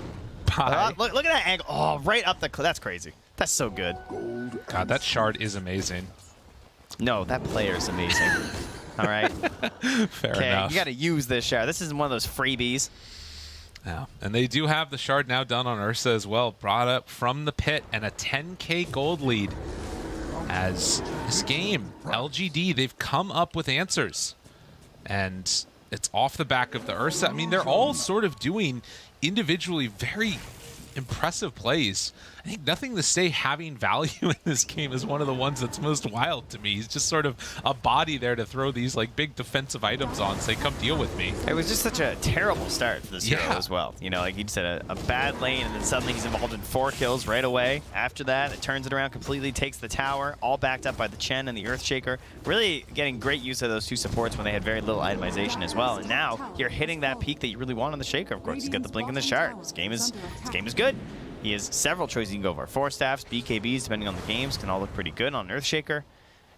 Look at that angle. Oh, right up the cliff. That's crazy. That's so good. God, that shard is amazing. No, that player is amazing. All right. Fair enough. You got to use this shard. This isn't one of those freebies. Yeah, and they do have the shard now done on Ursa as well. Brought up from the pit and a 10K gold lead. As this game, LGD, they've come up with answers. And it's off the back of the Ursa. I mean, they're all sort of doing individually very impressive plays. I think nothing to say having value in this game is one of the ones that's most wild to me. He's just sort of a body there to throw these like big defensive items on, say, come deal with me. It was just such a terrible start for this hero as well. You know, like he just had a bad lane, and then suddenly he's involved in 4 kills right away. After that, it turns it around completely, takes the tower, all backed up by the Chen and the Earthshaker. Really getting great use of those 2 supports when they had very little itemization as well. And now you're hitting that peak that you really want on the Shaker, of course. He's got the blink and the shard. This game is good. He has several choices you can go for. 4 staffs, BKBs, depending on the games, can all look pretty good on Earthshaker.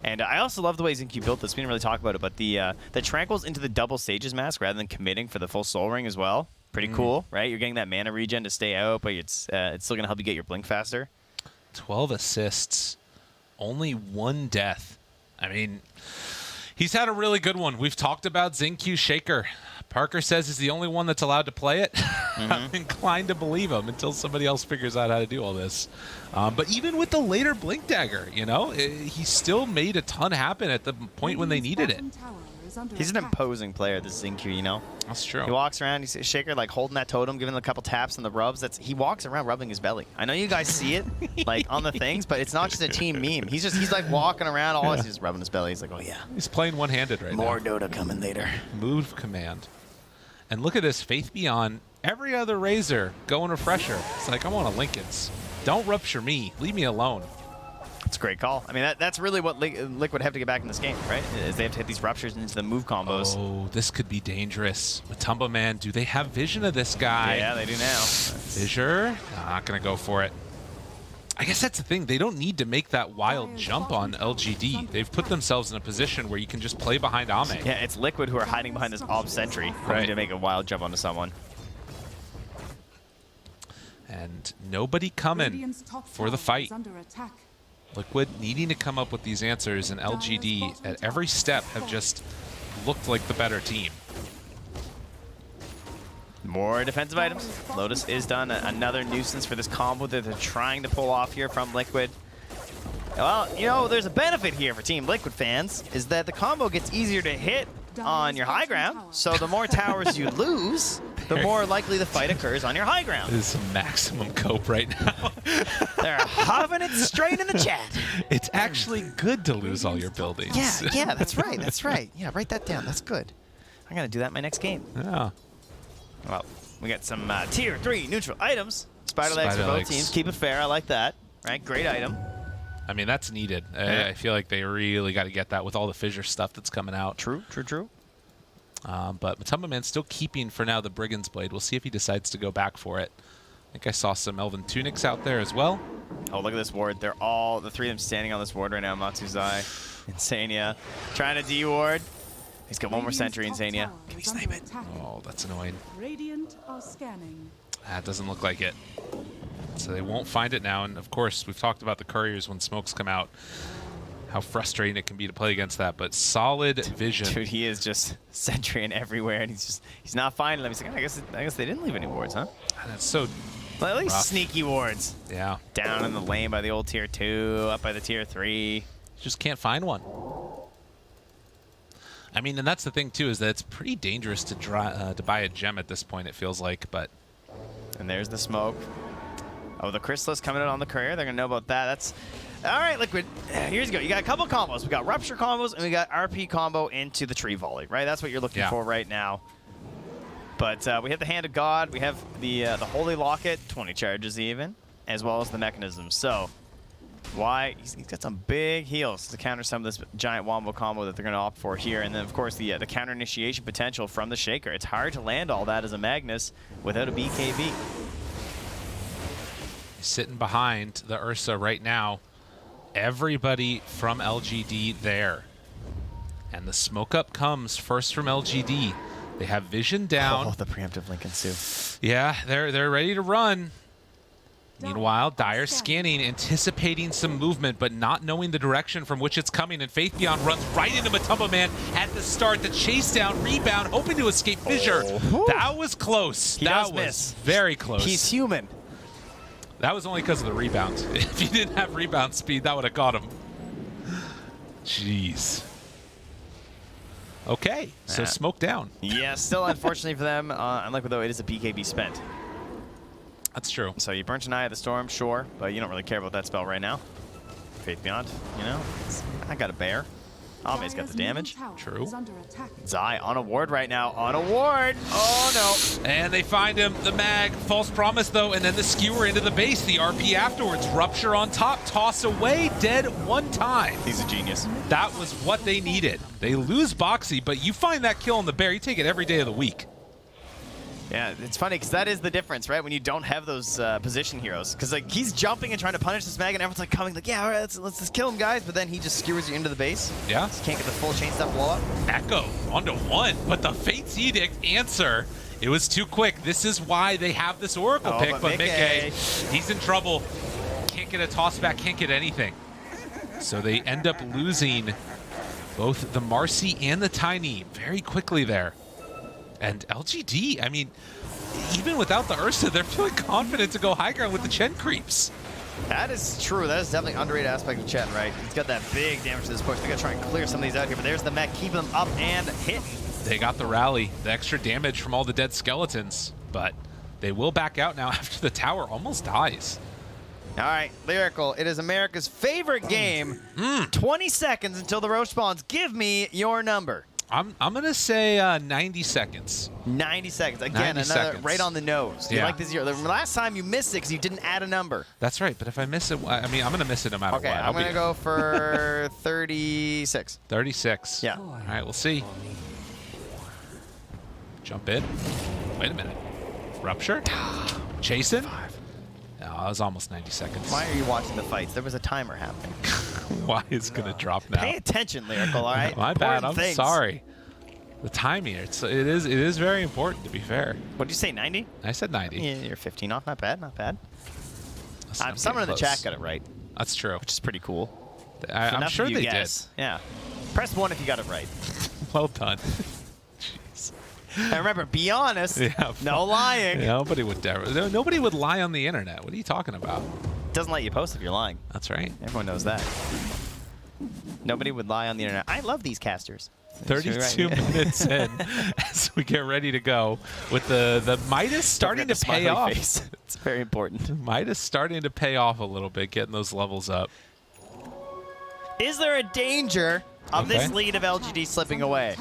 And I also love the way Xingqiu built this. We didn't really talk about it, but the Tranquils into the double Sages mask rather than committing for the full Soul Ring as well. Pretty cool, right? You're getting that mana regen to stay out, but it's still going to help you get your blink faster. 12 assists, only 1 death. I mean, he's had a really good one. We've talked about Xingqiu Shaker. Parker says he's the only one that's allowed to play it. I'm inclined to believe him until somebody else figures out how to do all this. But even with the later Blink Dagger, you know, he still made a ton happen at the point when they needed it. He's an imposing player, this Xingqiu, you know? That's true. He walks around, you see Shaker like holding that totem, giving him a couple taps and the rubs. He walks around rubbing his belly. I know you guys see it like on the things, but it's not just a team meme. He's like walking around, all he's just rubbing his belly. He's like, oh yeah. He's playing one-handed right now. More Dota coming later. Move command. And look at this, Faith Beyond, every other Razor going Refresher. It's like, I want a Lincoln's. Don't rupture me. Leave me alone. It's a great call. I mean, that's really what Liquid have to get back in this game, right? Is they have to hit these ruptures into the move combos. Oh, this could be dangerous. Matumba Man, do they have vision of this guy? Yeah, they do now. Fissure? No, not going to go for it. I guess that's the thing. They don't need to make that wild jump on LGD. They've put themselves in a position where you can just play behind Ame. Yeah, it's Liquid who are hiding behind this Ob Sentry, hoping to make a wild jump onto someone. And nobody coming for the fight. Liquid needing to come up with these answers, and LGD at every step have just looked like the better team. More defensive items. Lotus is done. Another nuisance for this combo that they're trying to pull off here from Liquid. Well, you know, there's a benefit here for Team Liquid fans, is that the combo gets easier to hit on your high ground, so the more towers you lose, the more likely the fight occurs on your high ground. This is maximum cope right now. They're huffing it straight in the chat. It's actually good to lose all your buildings. Yeah, that's right, that's right. Yeah, write that down, that's good. I'm gonna do that in my next game. Yeah. Well, we got some tier 3 neutral items. Spider legs for both teams. Keep it fair, I like that. Right, great item. I mean, that's needed. I feel like they really got to get that with all the fissure stuff that's coming out. True. But Matumba Man still keeping, for now, the Brigand's Blade. We'll see if he decides to go back for it. I think I saw some Elven Tunics out there as well. Oh, look at this ward. They're all, the three of them standing on this ward right now. Matsuzai, Insania, trying to D-ward. He's got one more sentry, Insania. Can he snipe it? Oh, that's annoying. Radiant are scanning. That doesn't look like it. So they won't find it now, and of course, we've talked about the couriers when smokes come out. How frustrating it can be to play against that, but solid vision. Dude, he is just sentrying everywhere, and he's not finding them. He's like, I guess they didn't leave any wards, huh? And that's so well, at least rough. Sneaky wards. Yeah. Down in the lane by the old tier 2, up by the tier 3. Just can't find one. I mean, and that's the thing too, is that it's pretty dangerous to buy a gem at this point, it feels like, but... And there's the smoke. Oh, the Chrysalis coming out on the courier. They're going to know about that. That's... All right, Liquid. Here's go. You got a couple combos. We got Rupture combos, and we got RP combo into the Tree Volley, right? That's what you're looking for right now. But we have the Hand of God. We have the Holy Locket, 20 charges even, as well as the Mechanism. So, why? He's got some big heals to counter some of this giant wombo combo that they're going to opt for here. And then, of course, the counter initiation potential from the Shaker. It's hard to land all that as a Magnus without a BKB. Sitting behind the Ursa right now. Everybody from LGD there. And the smoke up comes first from LGD. They have vision down. Oh, the preemptive Lincoln Sue. Yeah, they're ready to run. Meanwhile, Dire scanning, anticipating some movement, but not knowing the direction from which it's coming. And Faith Beyond runs right into Matumba Man at the start. The chase down, rebound, hoping to escape Fissure. That was close. That was very close. He's human. That was only because of the rebound. If he didn't have rebound speed, that would have got him. Jeez. Okay, so smoke down. Yeah, still unfortunately for them, unlike though it is a BKB spent. That's true. So you burnt an Eye of the Storm, sure, but you don't really care about that spell right now. Faith Beyond, you know? I got a bear. Ame's got the damage. True. Zai on a ward right now. On a ward. Oh, no. And they find him. The mag. False promise, though. And then the skewer into the base. The RP afterwards. Rupture on top. Toss away. Dead one time. He's a genius. That was what they needed. They lose Boxy, but you find that kill on the bear. You take it every day of the week. Yeah, it's funny because that is the difference, right? When you don't have those position heroes, because like he's jumping and trying to punish this mag, and everyone's like coming, like, yeah, all right, let's just kill him, guys. But then he just skewers you into the base. Yeah, just can't get the full chain step blow up. Echo onto one, but the Fate's Edict answer. It was too quick. This is why they have this Oracle pick, but Mickey, he's in trouble. Can't get a toss back, can't get anything. So they end up losing both the Marcy and the Tiny very quickly there. And LGD, I mean, even without the Ursa, they're feeling confident to go high ground with the Chen creeps. That is true. That is definitely an underrated aspect of Chen, right? He's got that big damage to this push. They got to try and clear some of these out here, but there's the mech keeping them up and hitting. They got the rally, the extra damage from all the dead skeletons, but they will back out now after the tower almost dies. All right, Lyrical, it is America's favorite game. 20 seconds until the Roche spawns. Give me your number. I'm going to say 90 seconds. 90 seconds. Again, 90 another seconds. right on the nose. You like this year. The last time you missed it because you didn't add a number. That's right, but if I miss it, I mean, I'm going to miss it no matter what. Okay, I'm going to go for 36. 36. Yeah. All right, we'll see. Jump in. Wait a minute. Rupture. Chasing. No, it was almost 90 seconds. Why are you watching the fights? There was a timer happening. Why is going to drop now? Pay attention, Lyrical, all right? My bad. Important I'm things. sorry. The timing, it is very important, to be fair. What did you say, 90? I said 90. Yeah, you're 15 off. Not bad, not bad. I'm Someone in the getting chat close. got it right, That's true. which is pretty cool. I'm Enough sure of you they guess. Yeah. Press 1 if you got it right. did. Well done. Jeez. And remember, be honest. Yeah, No lying. Nobody would dare. Nobody would lie on the internet. What are you talking about? Doesn't let you post if you're lying. That's right. Everyone knows that. Nobody would lie on the internet. I love these casters. 32 minutes in as we get ready to go with the Midas starting to pay off. It's very important. Midas starting to pay off a little bit, getting those levels up. Is there a danger of this lead of LGD slipping away?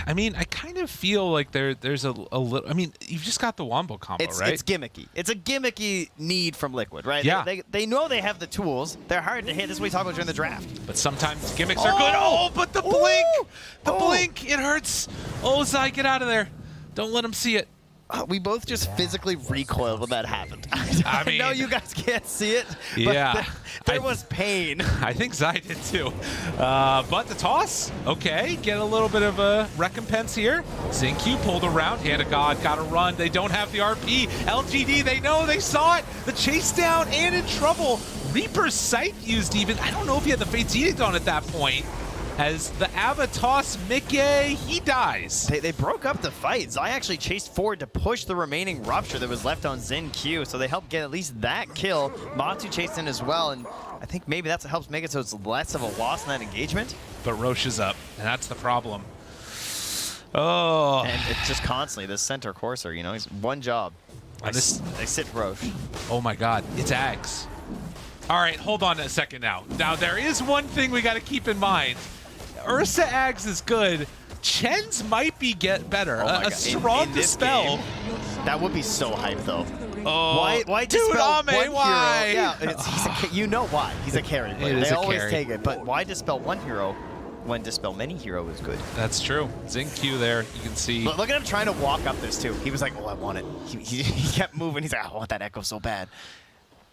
I mean, I kind of feel like there's a little. I mean, you've just got the Wombo combo, right? It's gimmicky. It's a gimmicky need from Liquid, right? Yeah. They know they have the tools. They're hard to hit. This is what we talked about during the draft. But sometimes gimmicks are good. Oh, but the blink! The blink! It hurts. Oh, Zai, get out of there. Don't let him see it. We both just physically recoiled when that happened. I mean, know you guys can't see it, but yeah, there was pain. I think Zai did too. But the toss, okay, get a little bit of a recompense here. Zinq pulled around, hand of God, gotta run. They don't have the RP. LGD, they know, they saw it. The chase down and in trouble. Reaper's Sight used even. I don't know if he had the Fate's Edict on at that point. As the Ava toss Mickey, he dies. They broke up the fight. Zai actually chased forward to push the remaining Rupture that was left on Zinq, so they helped get at least that kill. Matsu chased in as well, and I think maybe that's what helps make it so it's less of a loss in that engagement. But Roche is up, and that's the problem. Oh. And it's just constantly this center courser, you know, he's one job. They sit Roche. Oh my God, it's Ags. All right, hold on a second now. Now there is one thing we got to keep in mind. Ursa Ags is good. Chen's might be better. Oh A strong Dispel. Game, that would be so hype though. Oh, why dude, dispel Ame, one why? hero? Yeah, you know why. He's a carry player. They always carry. take it. But why dispel one hero when dispel many hero is good? That's true. Zinq there, you can see. Look at him trying to walk up this too. He was like, oh, I want it. He kept moving. He's like, I want that echo so bad.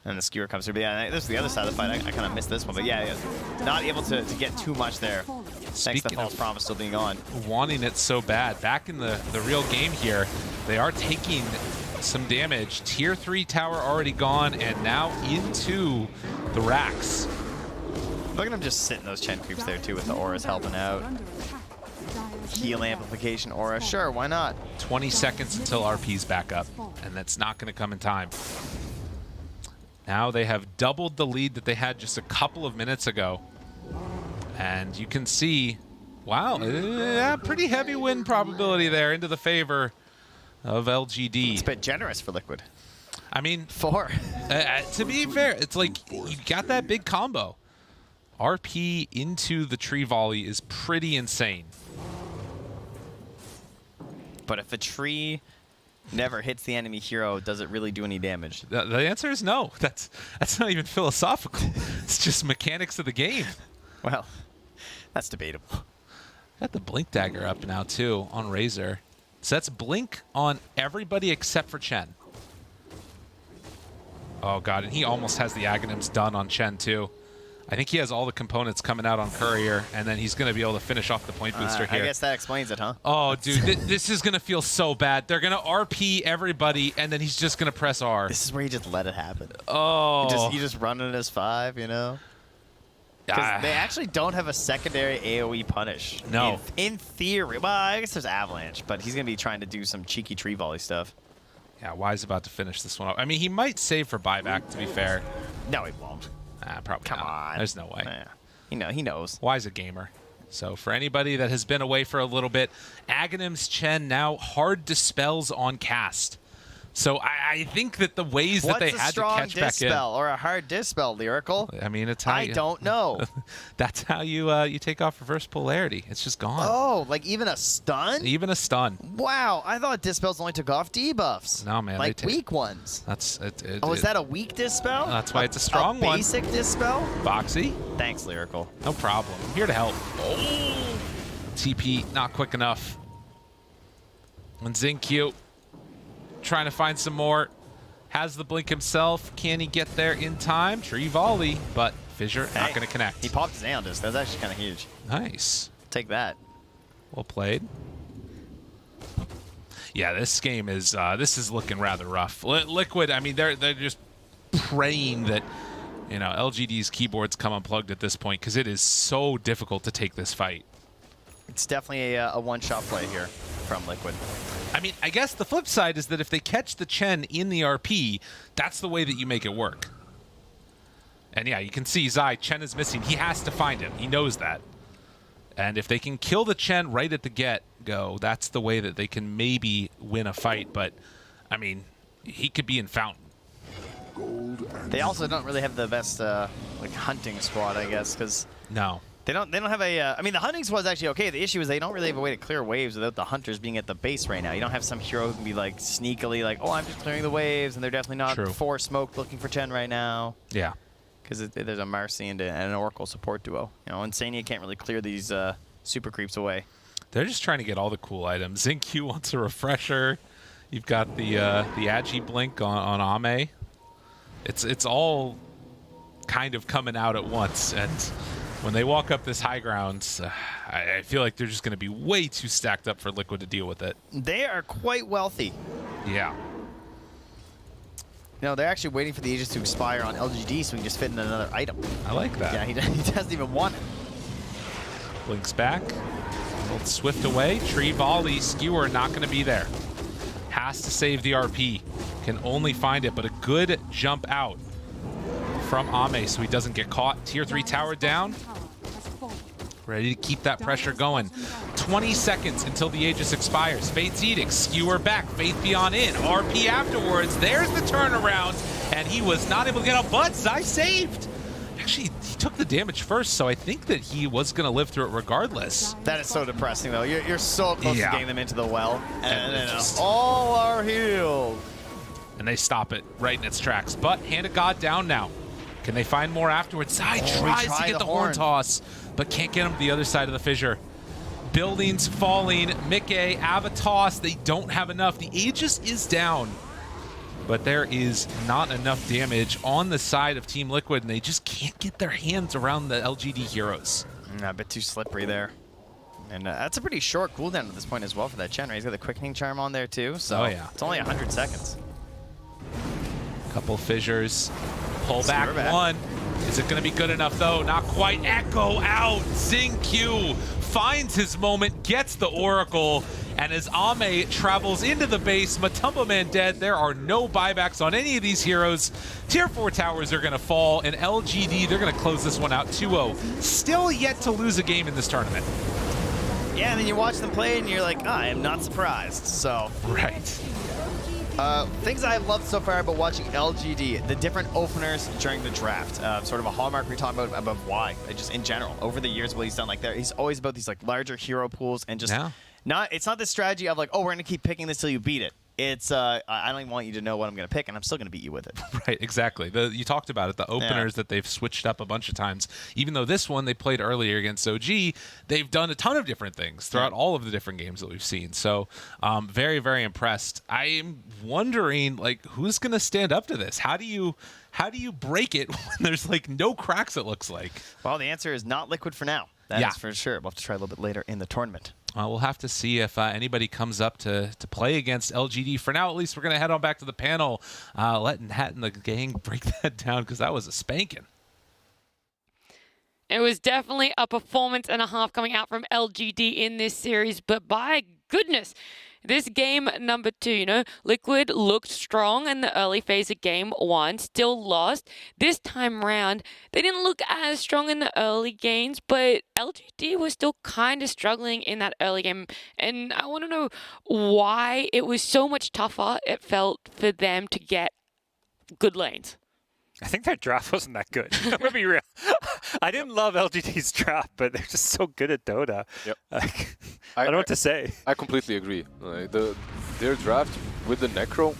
And the skewer comes through. But yeah, this is the other side of the fight. I kind of missed this one. But yeah, not able to get too much there. Thanks to False Promise still being on. Wanting it so bad. Back in the real game here, they are taking some damage. Tier 3 tower already gone, and now into the racks. Look at him just sitting those Chen creeps there too with the auras helping out. Heal amplification aura, sure, why not? 20 seconds until RP's back up, and that's not going to come in time. Now they have doubled the lead that they had just a couple of minutes ago. And you can see, wow, pretty heavy win probability there into the favor of LGD. It's a bit generous for Liquid. I mean, 4. To be fair, it's like you got that big combo. RP into the tree volley is pretty insane. But if a tree never hits the enemy hero, does it really do any damage? The answer is no. That's not even philosophical. It's just mechanics of the game. Well, that's debatable. Got the Blink Dagger up now, too, on Razor. So that's Blink on everybody except for Chen. Oh, God, and he almost has the Aghanims done on Chen, too. I think he has all the components coming out on Courier, and then he's going to be able to finish off the point booster here. I guess that explains it, huh? Oh, dude, this is going to feel so bad. They're going to RP everybody, and then he's just going to press R. This is where you just let it happen. Oh. You just run it as 5, you know? Because they actually don't have a secondary AoE punish. No. In theory. Well, I guess there's Avalanche, but he's going to be trying to do some cheeky tree volley stuff. Yeah, Y's about to finish this one up. I mean, he might save for buyback, to be fair. No, he won't. Probably Come not. on. There's no way. He knows. Y's a gamer. So for anybody that has been away for a little bit, Aghanims Chen now hard dispels on cast. So I think that the ways that they had to catch back in. What's a strong dispel or a hard dispel, Lyrical? I mean, it's how I don't know. That's how you take off reverse polarity. It's just gone. Oh, like even a stun? Even a stun. Wow, I thought dispels only took off debuffs. No, man. Like weak ones. That's it. Is that a weak dispel? That's why it's a strong one. Basic dispel? Boxy. Thanks, Lyrical. No problem. I'm here to help. Oh. TP not quick enough. And Zinq trying to find some more. has the blink himself. Can he get there in time? Tree volley, but Fissure not going to connect. He popped his Aeon Disc. That's actually kind of huge. Nice. Take that. Well played. Yeah, this game is this is looking rather rough. Liquid, I mean, they're just praying that, you know, LGD's keyboards come unplugged at this point because it is so difficult to take this fight. It's definitely a one-shot play here from Liquid. I mean, I guess the flip side is that if they catch the Chen in the RP, that's the way that you make it work. And yeah, you can see Zai, Chen is missing. He has to find him. He knows that. And if they can kill the Chen right at the get-go, that's the way that they can maybe win a fight. But, I mean, he could be in Fountain. They also don't really have the best like hunting squad, I guess, because no, they don't have a. I mean, the hunting squad's actually okay. The issue is they don't really have a way to clear waves without the hunters being at the base right now. You don't have some hero who can be like sneakily like, oh, I'm just clearing the waves, and they're definitely not for smoke looking for Chen right now. Yeah, because there's a Marcy and an Oracle support duo. You know, Insania can't really clear these super creeps away. They're just trying to get all the cool items. Zinq wants a refresher. You've got the Agi blink on Ame. It's all kind of coming out at once, and when they walk up this high ground, I feel like they're just going to be way too stacked up for Liquid to deal with it. They are quite wealthy. Yeah. No, they're actually waiting for the Aegis to expire on LGD so we can just fit in another item. I like that. Yeah, he doesn't even want it. Blinks back. Both Swift away. Tree volley. Skewer not going to be there. Has to save the RP. Can only find it, but a good jump out from Ame so he doesn't get caught. Tier 3 tower down. Ready to keep that pressure going. 20 seconds until the Aegis expires. Fate's Edict, Skewer back, Faith Beyond in, RP afterwards. There's the turnaround, and he was not able to get out, but Zai saved. Actually, he took the damage first, so I think that he was going to live through it regardless. That is so depressing, though. You're so close to getting them into the well, and then all are healed. And they stop it right in its tracks. But Hand of God down now. Can they find more afterwards? Zai tries to get the horn toss, but can't get him to the other side of the fissure. Buildings falling. Mickey, Avatos, they don't have enough. The Aegis is down, but there is not enough damage on the side of Team Liquid, and they just can't get their hands around the LGD heroes. A bit too slippery there. And that's a pretty short cooldown at this point as well for that Chen. He's got the Quickening Charm on there too, so it's only 100 seconds. Couple fissures. Pull back one. Is it going to be good enough, though? Not quite. Echo out. Zinq finds his moment, gets the Oracle, and as Ame travels into the base, Matumba Man dead. There are no buybacks on any of these heroes. Tier 4 towers are going to fall, and LGD, they're going to close this one out 2-0. Still yet to lose a game in this tournament. Yeah, and then you watch them play, and you're like, I am not surprised. So right. Things I've loved so far about watching LGD, the different openers during the draft. Sort of a hallmark we're talking about why, just in general. Over the years, what he's done, like he's always about these like larger hero pools and just it's not the strategy of like, oh, we're gonna keep picking this till you beat it. It's I don't even want you to know what I'm gonna pick, and I'm still gonna beat you with it. Right, exactly. You talked about it, the openers that they've switched up a bunch of times. Even though this one they played earlier against OG, they've done a ton of different things throughout all of the different games that we've seen. So very, very impressed. I am wondering, like, who's gonna stand up to this? How do you break it when there's like no cracks, it looks like? Well, the answer is not Liquid for now. That is for sure. We'll have to try a little bit later in the tournament. We'll have to see if anybody comes up to play against LGD. For now, at least, we're going to head on back to the panel, letting Hat and the gang break that down because that was a spanking. It was definitely a performance and a half coming out from LGD in this series, but by goodness, this game number 2, you know, Liquid looked strong in the early phase of game 1, still lost. This time round, they didn't look as strong in the early games, but LGD was still kind of struggling in that early game. And I want to know why it was so much tougher, it felt, for them to get good lanes. I think their draft wasn't that good. I'm gonna be real. I didn't love LGD's draft, but they're just so good at Dota. Yep. Like, I don't know what to say. I completely agree. Their draft with the Necro,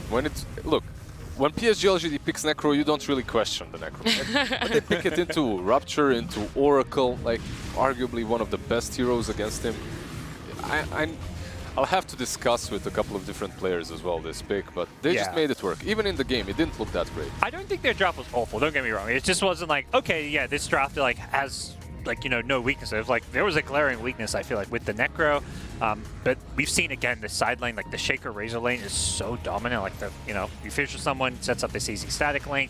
when PSG.LGD picks Necro, you don't really question the Necro. But they pick it into Rupture, into Oracle, like arguably one of the best heroes against him. I'll have to discuss with a couple of different players as well this pick, but they just made it work. Even in the game, it didn't look that great. I don't think their draft was awful, don't get me wrong. It just wasn't like, okay, yeah, this draft like has like, you know, no weaknesses. Like there was a glaring weakness, I feel like, with the Necro. But we've seen again the side lane, like the Shaker Razor lane is so dominant. Like the, you know, you finish with someone, sets up this easy static lane.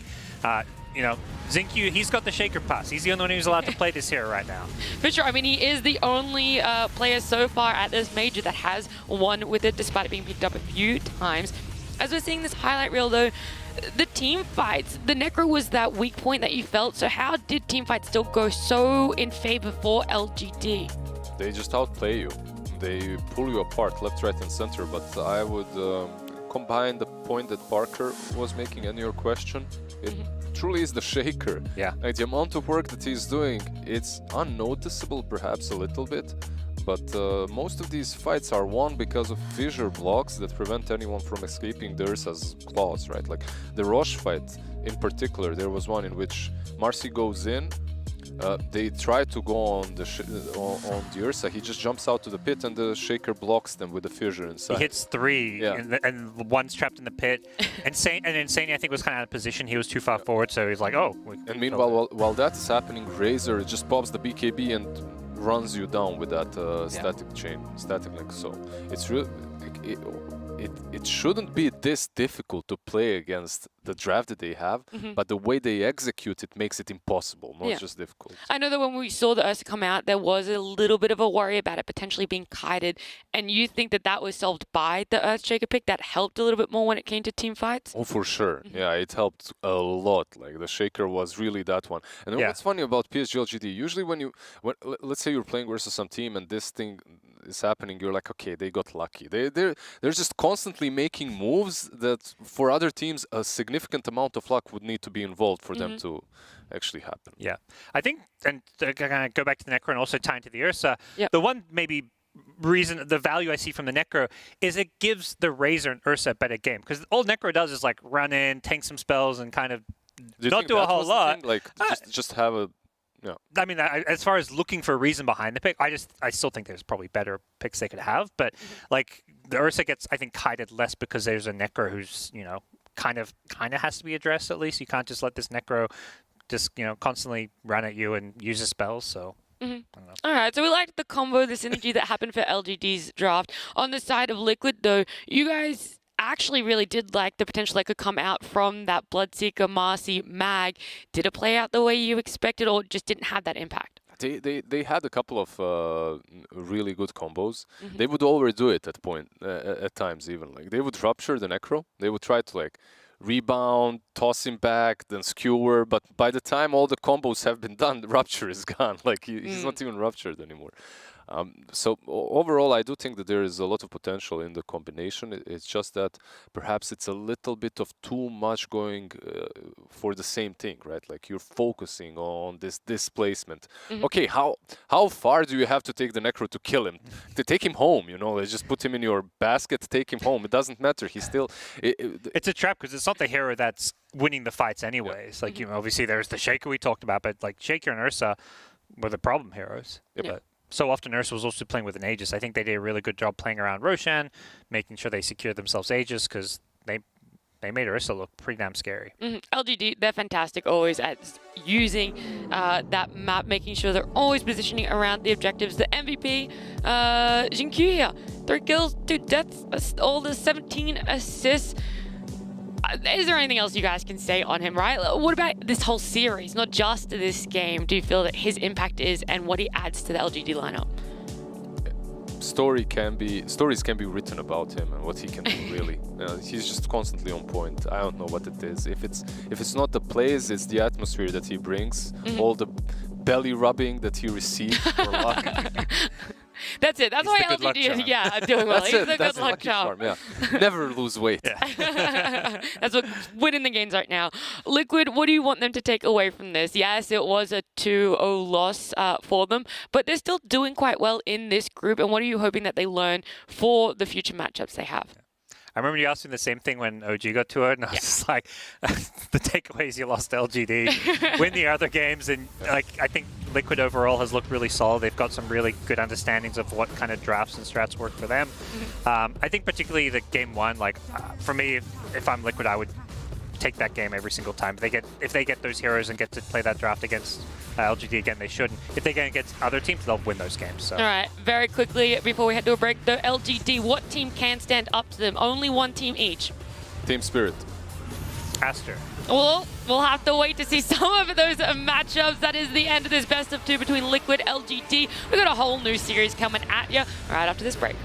You know, Xingqiu, he's got the Shaker pass. He's the only one who's allowed to play this hero right now. For sure. I mean, he is the only player so far at this major that has won with it, despite it being picked up a few times. As we're seeing this highlight reel, though, the team fights, the Necro was that weak point that you felt. So how did team fights still go so in favor for LGD? They just outplay you. They pull you apart left, right, and center. But I would combine the point that Parker was making and your question. It truly is the Shaker. Yeah. Like the amount of work that he's doing, it's unnoticeable perhaps a little bit, but most of these fights are won because of fissure blocks that prevent anyone from escaping the Ursa's claws, right? Like the Roche fight in particular, there was one in which Marcy goes in, they try to go on the Ursa, he just jumps out to the pit and the Shaker blocks them with the fissure inside. He hits 3 and one's trapped in the pit. Insane, I think was kind of out of position. He was too far forward, so he's like, oh. And meanwhile, while that is happening, Razor just pops the BKB and runs you down with that static link. So it's really, it shouldn't be this difficult to play against the draft that they have, but the way they execute it makes it impossible, not just difficult. I know that when we saw the Ursa come out, there was a little bit of a worry about it potentially being kited, and you think that that was solved by the Earthshaker pick, that helped a little bit more when it came to team fights? Oh, for sure. Yeah, it helped a lot. Like the Shaker was really that one. And what's funny about PSG.LGD, usually when let's say you're playing versus some team and this thing is happening, you're like, okay, they got lucky. They're just constantly making moves that for other teams a significant amount of luck would need to be involved for them to actually happen. Yeah, I think, and to kind of go back to the Necro and also tie into the Ursa, the one maybe reason, the value I see from the Necro is it gives the Razor and Ursa a better game, because all Necro does is like run in, tank some spells, and kind of not do a whole lot. Like just have a. Yeah. I mean, as far as looking for a reason behind the pick, I still think there's probably better picks they could have. But like the Ursa gets, I think, kited less because there's a Necro who's, you know, kind of has to be addressed at least. You can't just let this Necro just, you know, constantly run at you and use his spells. So. I don't know. All right, so we liked the combo, the synergy that happened for LGD's draft. On the side of Liquid, though, you guys actually really did like the potential that could come out from that Bloodseeker, Marcy, Mag. Did it play out the way you expected, or just didn't have that impact? They had a couple of really good combos. They would overdo it at times even. Like they would rupture the Necro. They would try to like rebound, toss him back, then skewer. But by the time all the combos have been done, the rupture is gone. Like he's not even ruptured anymore. So overall, I do think that there is a lot of potential in the combination. It's just that perhaps it's a little bit of too much going for the same thing, right? Like you're focusing on this displacement. Okay, how far do you have to take the Necro to kill him? To take him home, you know? Like just put him in your basket, take him home. It doesn't matter. He's still. It's a trap because it's not the hero that's winning the fights anyways. Like you know, obviously there's the Shaker we talked about, but like Shaker and Ursa were the problem heroes. But so often Ursa was also playing with an Aegis. I think they did a really good job playing around Roshan, making sure they secured themselves Aegis, because they made Ursa look pretty damn scary. LGD, they're fantastic always at using that map, making sure they're always positioning around the objectives. The MVP, Xingqiu here, 3 kills, 2 deaths, all the 17 assists. Is there anything else you guys can say on him, right? What about this whole series, not just this game? Do you feel that his impact is and what he adds to the LGD lineup? Stories can be written about him and what he can do, really. He's just constantly on point. I don't know what it is. If it's not the plays, it's the atmosphere that he brings, all the belly rubbing that he receives for luck. That's it. That's why LGD is doing well. He's a good luck charm. Never lose weight. That's what winning the games right now. Liquid, what do you want them to take away from this? Yes, it was a 2-0 loss for them, but they're still doing quite well in this group. And what are you hoping that they learn for the future matchups they have? I remember you asked me the same thing when OG got to it, and I was just like, the takeaways, you lost LGD, win the other games, and like I think Liquid overall has looked really solid. They've got some really good understandings of what kind of drafts and strats work for them. I think particularly the game 1, like for me, if I'm Liquid, I would take that game every single time. If they get those heroes and get to play that draft against LGD again, they shouldn't. If they get against other teams, they'll win those games. So. All right, very quickly before we head to a break, though, LGD, what team can stand up to them? Only one team each. Team Spirit. Aster. Well, we'll have to wait to see some of those matchups. That is the end of this best of 2 between Liquid LGD. We've got a whole new series coming at you right after this break.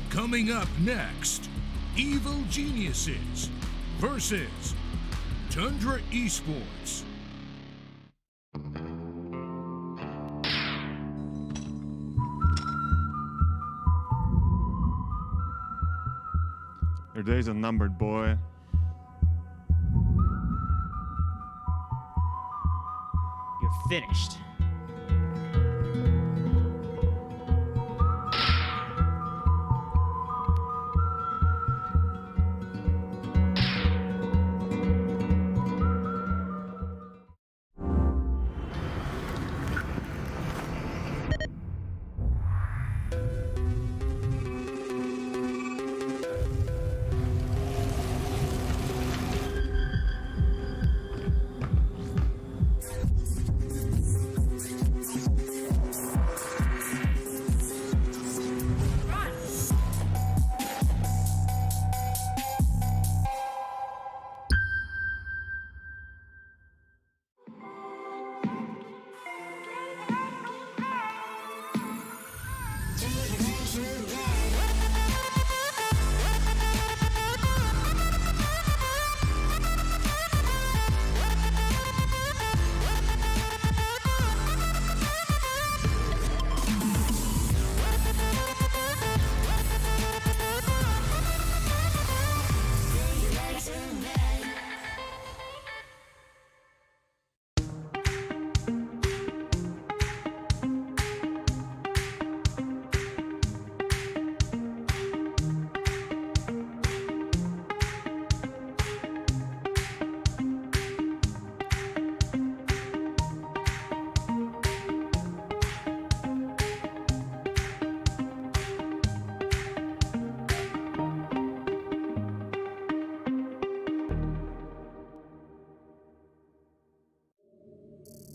Coming up next, Evil Geniuses versus Tundra Esports. Your days are numbered, boy. You're finished.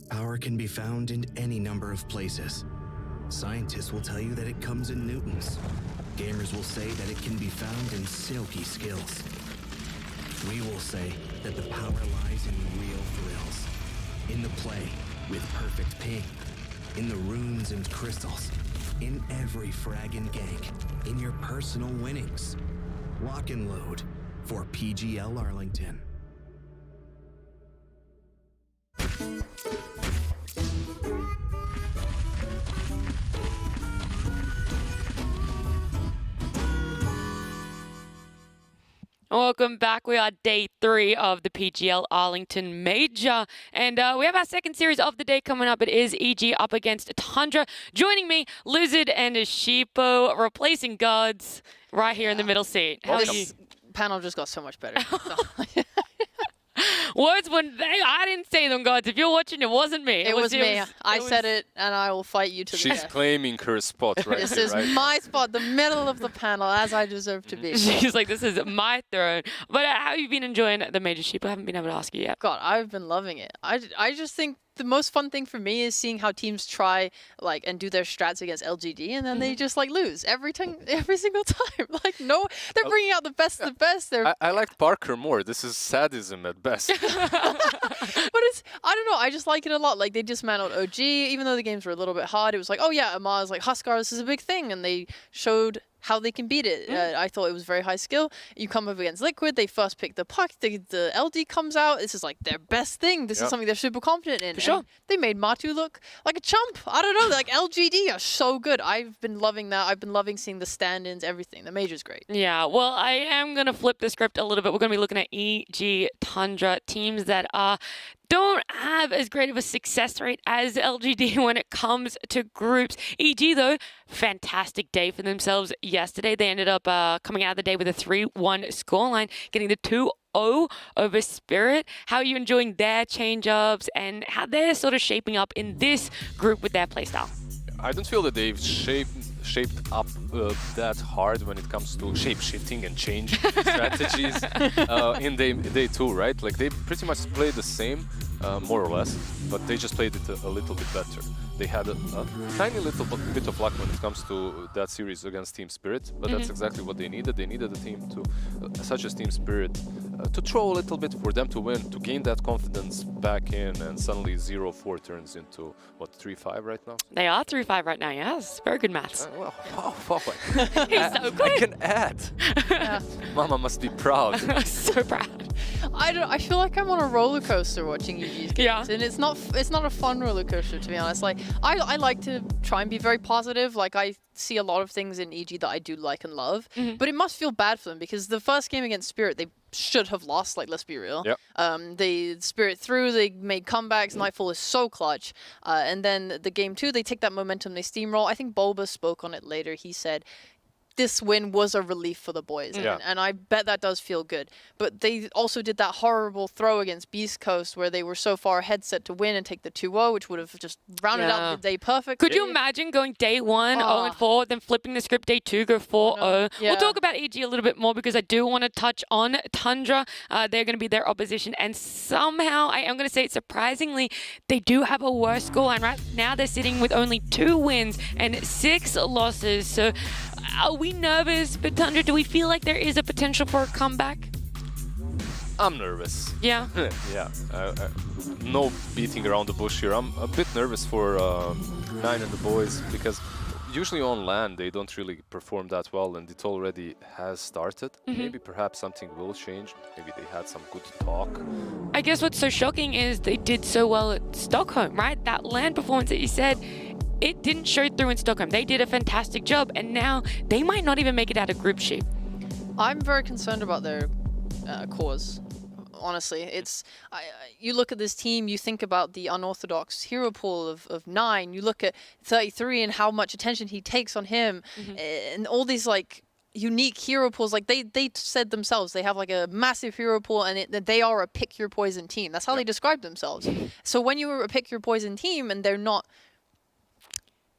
Power can be found in any number of places. Scientists will tell you that it comes in newtons. Gamers will say that it can be found in silky skills. We will say that the power lies in real thrills. In the play with perfect ping. In the runes and crystals. In every frag and gank. In your personal winnings. Lock and load for PGL Arlington. Welcome back. We are day 3 of the PGL Arlington Major. And we have our second series of the day coming up. It is EG up against Tundra. Joining me, Lizard and Sheepo, replacing Gods right here in the middle seat. How are you? This panel just got so much better. Words when I didn't say them, Gods. If you're watching, it wasn't me. It was me. I said it, and I will fight you to the She's death. claiming her spot right This here, is right? my spot, the middle of the panel, as I deserve to be. She's like, this is my throne. But how have you been enjoying the Major, Sheepo? I haven't been able to ask you yet. God, I've been loving it. I just think the most fun thing for me is seeing how teams try and do their strats against LGD, and then they just lose every single time. No, they're bringing out the best of the best. I liked Parker more. This is sadism at best. But I don't know, I just like it a lot. They dismantled OG, even though the games were a little bit hard. It was oh yeah, Amar's Huskar, this is a big thing, and they showed how they can beat it. I thought it was very high skill. You come up against Liquid, they first pick the puck, the LD comes out. This is their best thing. This is something they're super confident in. For sure. And they made Matu look like a chump. I don't know, LGD are so good. I've been loving that. I've been loving seeing the stand-ins, everything. The Major's great. Yeah, well, I am going to flip the script a little bit. We're going to be looking at EG Tundra, teams that don't have as great of a success rate as LGD when it comes to groups. EG, though, fantastic day for themselves yesterday. They ended up coming out of the day with a 3-1 scoreline, getting the 2-0 over Spirit. How are you enjoying their change-ups and how they're sort of shaping up in this group with their playstyle? I don't feel that they've shaped up that hard when it comes to shape-shifting and change strategies in day 2, right? They pretty much played the same, more or less, but they just played it a little bit better. They had a tiny little bit of luck when it comes to that series against Team Spirit, but that's exactly what they needed. They needed a team such as Team Spirit to throw a little bit for them to win, to gain that confidence back in, and suddenly 0-4 turns into, what, 3-5 right now? They are 3-5 right now, yes. Very good maths. Wow. He's so good. I can add. Yeah. Mama must be proud. So proud. I feel like I'm on a roller coaster watching EG's games, Yeah. and it's not a fun roller coaster, to be honest. I like to try and be very positive. I see a lot of things in EG that I do like and love, but it must feel bad for them because the first game against Spirit they should have lost. Let's be real. Yep. They Spirit through, they made comebacks. Nightfall is so clutch, and then the game 2 they take that momentum, they steamroll. I think Bulba spoke on it later. He said this win was a relief for the boys, and I bet that does feel good. But they also did that horrible throw against Beast Coast where they were so far ahead set to win and take the 2-0, which would have just rounded out the day perfect. Could you imagine going day 1, 0-4, then flipping the script day 2, go 4-0? Yeah. We'll talk about EG a little bit more because I do want to touch on Tundra. They're going to be their opposition, and somehow, I am going to say it surprisingly, they do have a worse scoreline. Right now, they're sitting with only 2 wins and 6 losses. So are we nervous for Tundra? Do we feel like there is a potential for a comeback? I'm nervous. Yeah. Yeah. No beating around the bush here. I'm a bit nervous for Nine and the boys because usually on land they don't really perform that well, and it already has started. Maybe perhaps something will change. Maybe they had some good talk. I guess what's so shocking is they did so well at Stockholm, right? That land performance that you said, it didn't show through in Stockholm. They did a fantastic job, and now they might not even make it out of group shape. I'm very concerned about their cause. Honestly, you look at this team, you think about the unorthodox hero pool of 9, you look at 33 and how much attention he takes on him, and all these unique hero pools. They said themselves they have a massive hero pool, and they are a pick your poison team. That's how they describe themselves. So when you are a pick your poison team and they're not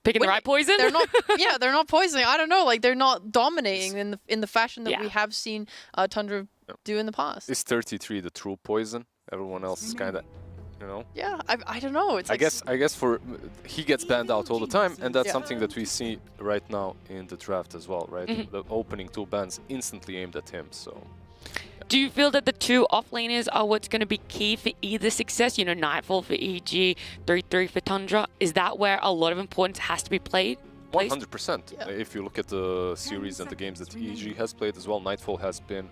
picking the right poison, they're not. Yeah, they're not poisoning. I don't know. They're not dominating in the fashion that we have seen Tundra do in the past. Is 33 the true poison? Everyone else is kind of You know? Yeah, I don't know. It's I like guess for he gets banned out all the time, and that's something that we see right now in the draft as well, right? The opening 2 bans instantly aimed at him. So. Do you feel that the 2 offlaners are what's going to be key for either success? You know, Nightfall for EG, 3-3 for Tundra. Is that where a lot of importance has to be played? 100%. If you look at the series and the games that EG has played as well, Nightfall has been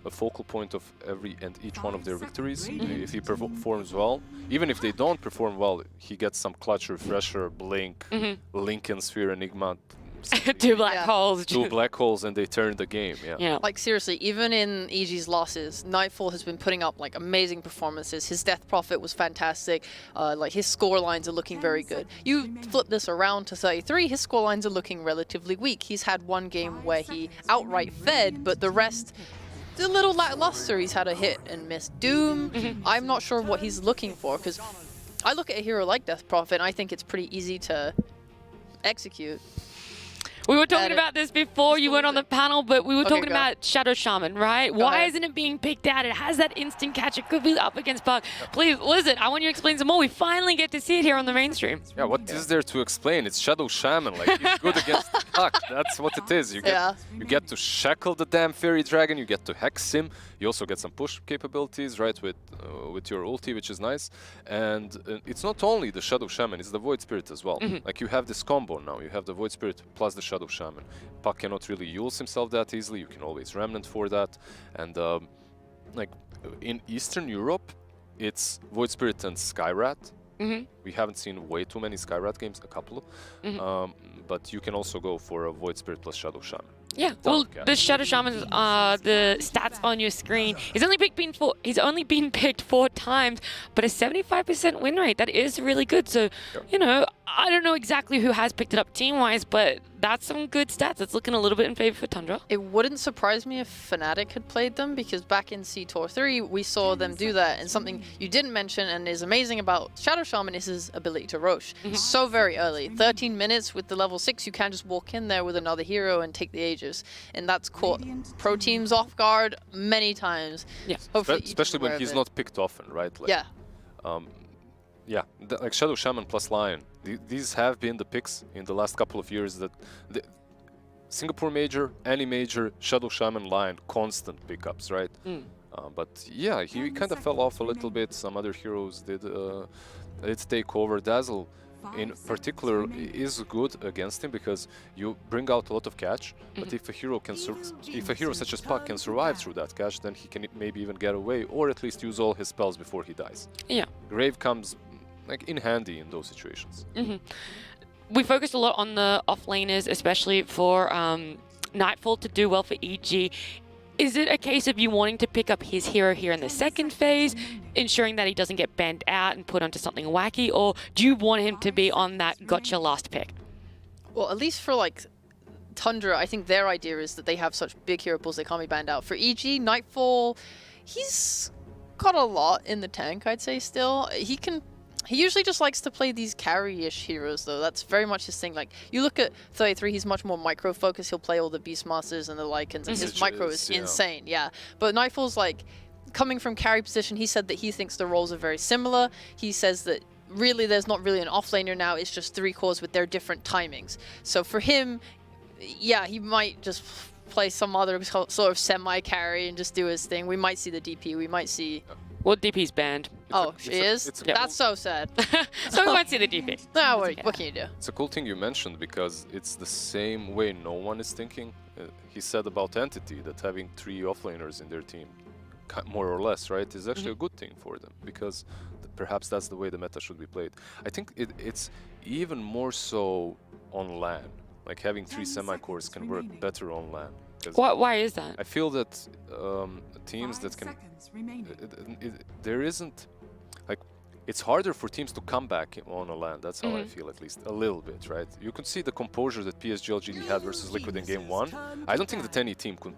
a focal point of every and each one of their victories. If he performs well, even if they don't perform well, he gets some clutch, refresher, blink, Lincoln Sphere, Enigma. 2 black holes. 2 black holes, and they turn the game. Yeah. Like seriously, even in EG's losses, Nightfall has been putting up like amazing performances. His Death Prophet was fantastic. Like his score lines are looking very good. You flip this around to 33, his score lines are looking relatively weak. He's had 1 game where he outright fed, but the rest, a little lackluster. He's had a hit and miss. Doom, I'm not sure what he's looking for, because I look at a hero like Death Prophet and I think it's pretty easy to execute. We were talking about this before you went on the panel, but we were talking about Shadow Shaman, right? Why isn't it being picked out? It has that instant catch. It could be up against Puck. Please, listen, I want you to explain some more. We finally get to see it here on the mainstream. Yeah, what is there to explain? It's Shadow Shaman. Like, he's good against Puck. That's what it is. You get to shackle the damn Fairy Dragon. You get to hex him. You also get some push capabilities, right, with your ulti, which is nice. And it's not only the Shadow Shaman, it's the Void Spirit as well. Like, you have this combo now. You have the Void Spirit plus the Shadow Shaman. Puck cannot really use himself that easily. You can always Remnant for that. And, like, in Eastern Europe, it's Void Spirit and Skyrat. We haven't seen way too many Skyrat games, a couple. But you can also go for a Void Spirit plus Shadow Shaman. Yeah, well, the Shadow Shaman's the stats on your screen. He's only been picked 4 times, but a 75% win rate. That is really good. So, you know, I don't know exactly who has picked it up team-wise, but that's some good stats. It's looking a little bit in favor for Tundra. It wouldn't surprise me if Fnatic had played them, because back in SeaTour 3, we saw them do that. And something you didn't mention and is amazing about Shadow Shaman is his ability to Roche. So very early. 13 minutes with the level 6, you can just walk in there with another hero and take the Aegis. And that's caught pro teams off guard many times. Yeah. Especially when he's not picked often, right? Like, like Shadow Shaman plus Lion. These have been the picks in the last couple of years that the Singapore Major, any major, Shadow Shaman, Lion, constant pickups, right? But yeah, he kind of fell off a little bit. Some other heroes did take over. Dazzle in particular is good against him because you bring out a lot of catch, but if a hero such as Puck can survive through that catch, then he can maybe even get away or at least use all his spells before he dies. Yeah. Grave comes like in handy in those situations. We focused a lot on the offlaners, especially for Nightfall to do well for EG. Is it a case of you wanting to pick up his hero here in the second phase, ensuring that he doesn't get banned out and put onto something wacky, or do you want him to be on that gotcha last pick? Well, at least for like Tundra, I think their idea is that they have such big hero pools they can't be banned out. For EG, Nightfall, he's got a lot in the tank, I'd say still. He usually just likes to play these carry-ish heroes, though. That's very much his thing. Like, you look at 33, he's much more micro-focused. He'll play all the Beastmasters and the Lycans, and his micro is insane, But Nightfall's, like, coming from carry position, he said that he thinks the roles are very similar. He says that really there's not really an offlaner now, it's just 3 cores with their different timings. So for him, yeah, he might just play some other sort of semi-carry and just do his thing. We might see the DP, we might see... Well, DP's banned. She is? That's so sad. So we won't see the DP. No, what can you do? It's a cool thing you mentioned because it's the same way no one is thinking. He said about Entity that having 3 offlaners in their team, more or less, right, is actually a good thing for them because perhaps that's the way the meta should be played. I think it's even more so on LAN. Like having 3 semi-cores can work better on LAN. Why is that? I feel that teams that can... there isn't... Like, it's harder for teams to come back on a LAN. That's how I feel, at least. A little bit, right? You can see the composure that PSG.LGD had versus Liquid in Game 1. I don't think that any team could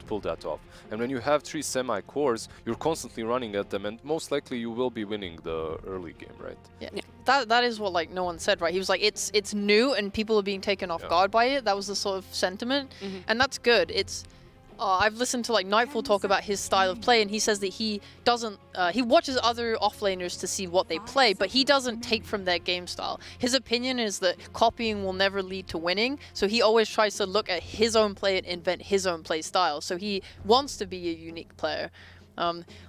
pull that off. And when you have 3 semi-cores, you're constantly running at them, and most likely you will be winning the early game, right? Yeah. That is what, like, no one said, right? He was like, it's new and people are being taken off guard by it. That was the sort of sentiment. And that's good. It's I've listened to like Nightfall talk about his style of play, and he says that he doesn't, he watches other offlaners to see what they play, but he doesn't take from their game style. His opinion is that copying will never lead to winning, so he always tries to look at his own play and invent his own play style. So he wants to be a unique player.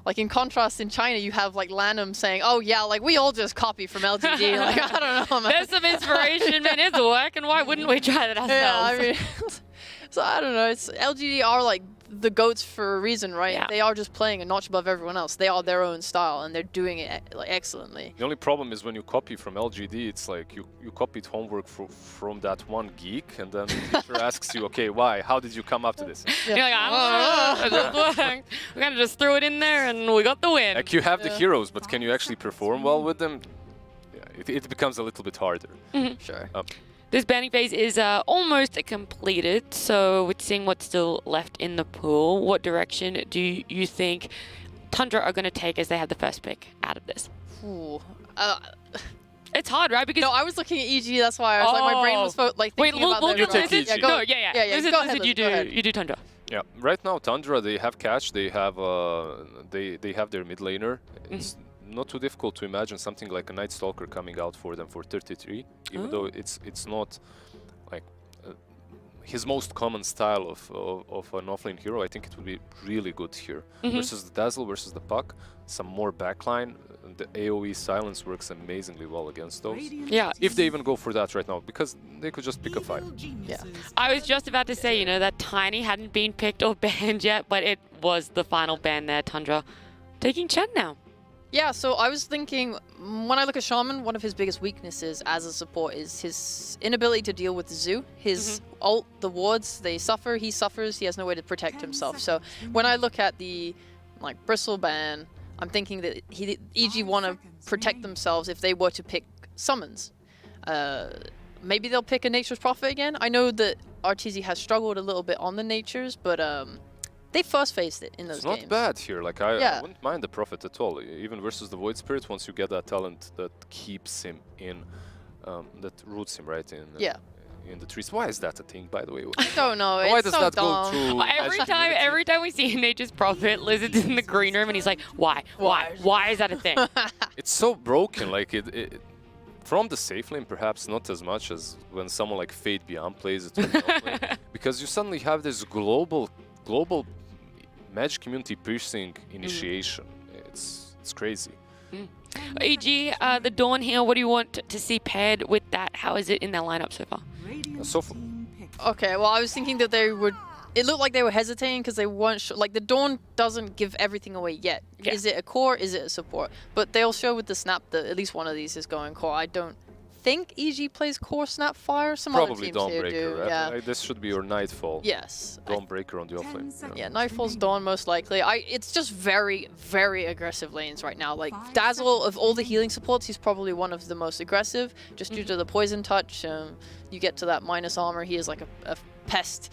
Like in contrast, in China, you have like Lanham saying, "Oh yeah, like we all just copy from LGD." Like I don't know, man. There's some inspiration, man. It's working. Why wouldn't we try that ourselves? Yeah, I mean, so I don't know. It's LGD are like the GOATs for a reason, right? Yeah. They are just playing a notch above everyone else. They are their own style, and they're doing it like excellently. The only problem is when you copy from LGD, it's like you copied homework from that one geek, and then the teacher asks you, okay, why? How did you come up to this? You're like, I don't know. We kind of just threw it in there, and we got the win. Like you have the heroes, but can you actually perform well with them? Yeah, it becomes a little bit harder. Sure. This banning phase is almost completed, so with seeing what's still left in the pool, what direction do you think Tundra are going to take as they have the first pick out of this? Ooh. It's hard, right? Because No, I was looking at EG. That's why I was like, my brain was thinking about we'll their do take this. EG. No, yeah. Go ahead, You go ahead. do Tundra. Yeah, right now Tundra, they have catch, they have they have their mid laner. It's not too difficult to imagine something like a Night Stalker coming out for them for 33, even though it's not like his most common style of an offlane hero. I think it would be really good here versus the Dazzle, versus the Puck. Some more backline. The AoE silence works amazingly well against those. Yeah. If they even go for that right now, because they could just pick a fight. Yeah. I was just about to say, you know, that Tiny hadn't been picked or banned yet, but it was the final ban there, Tundra. Taking Chen now. Yeah, so I was thinking, when I look at Shaman, one of his biggest weaknesses as a support is his inability to deal with the Zoo. His ult, the wards, they suffer, he suffers, he has no way to protect himself. So when I look at the like Bristle ban, I'm thinking that EG want to protect themselves if they were to pick summons. Maybe they'll pick a Nature's Prophet again. I know that RTZ has struggled a little bit on the Natures, but they first faced it in those games. It's not bad here. Like I wouldn't mind the Prophet at all. Even versus the Void Spirit, once you get that talent that keeps him in, that roots him right in. In the trees. Why is that a thing, by the way? I don't know. Why does so that dumb. go to Every time we see Nature's Prophet, Lizard's in the green room, and he's like, "Why? Why is that a thing?" It's so broken. Like it from the safe lane, perhaps not as much as when someone like Fade Beyond plays it, because you suddenly have this global Magic community piercing initiation. It's crazy. EG, the Dawn here, what do you want to see paired with that? How is it in their lineup so far? Okay, well, I was thinking that they would... It looked like they were hesitating because they weren't sure. Like, the Dawn doesn't give everything away yet. Yeah. Is it a core? Is it a support? But they'll show with the Snap that at least one of these is going core. I don't think EG plays core Snapfire. Some Probably other teams here Dawnbreaker, do. right? Yeah. Like, this should be your Nightfall. Yes. Dawnbreaker on the offlane. Yeah, Nightfall's Dawn most likely. It's just very, very aggressive lanes right now. Like, Dazzle, of all the healing supports, he's probably one of the most aggressive, just due to the poison touch. You get to that minus armor, he is like a pest.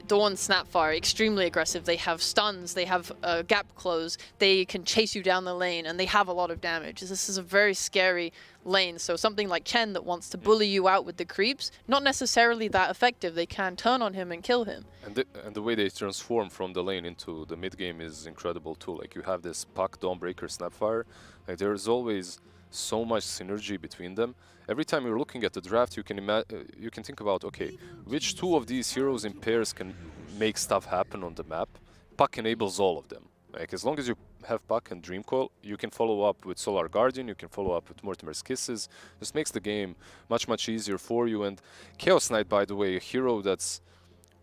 Dawn, Snapfire, extremely aggressive. They have stuns, they have gap close, they can chase you down the lane, and they have a lot of damage. This is a very scary lane, so something like Chen that wants to bully you out with the creeps, not necessarily that effective. They can turn on him and kill him. And the way they transform from the lane into the mid game is incredible too. Like, you have this Puck, Dawnbreaker, Snapfire. Like, there's always so much synergy between them. Every time you're looking at the draft, you can think about, okay, which two of these heroes in pairs can make stuff happen on the map? Puck enables all of them. Like, as long as you have Puck and Dreamcoil, you can follow up with Solar Guardian, you can follow up with Mortimer's Kisses. This makes the game much, much easier for you. And Chaos Knight, by the way, a hero that's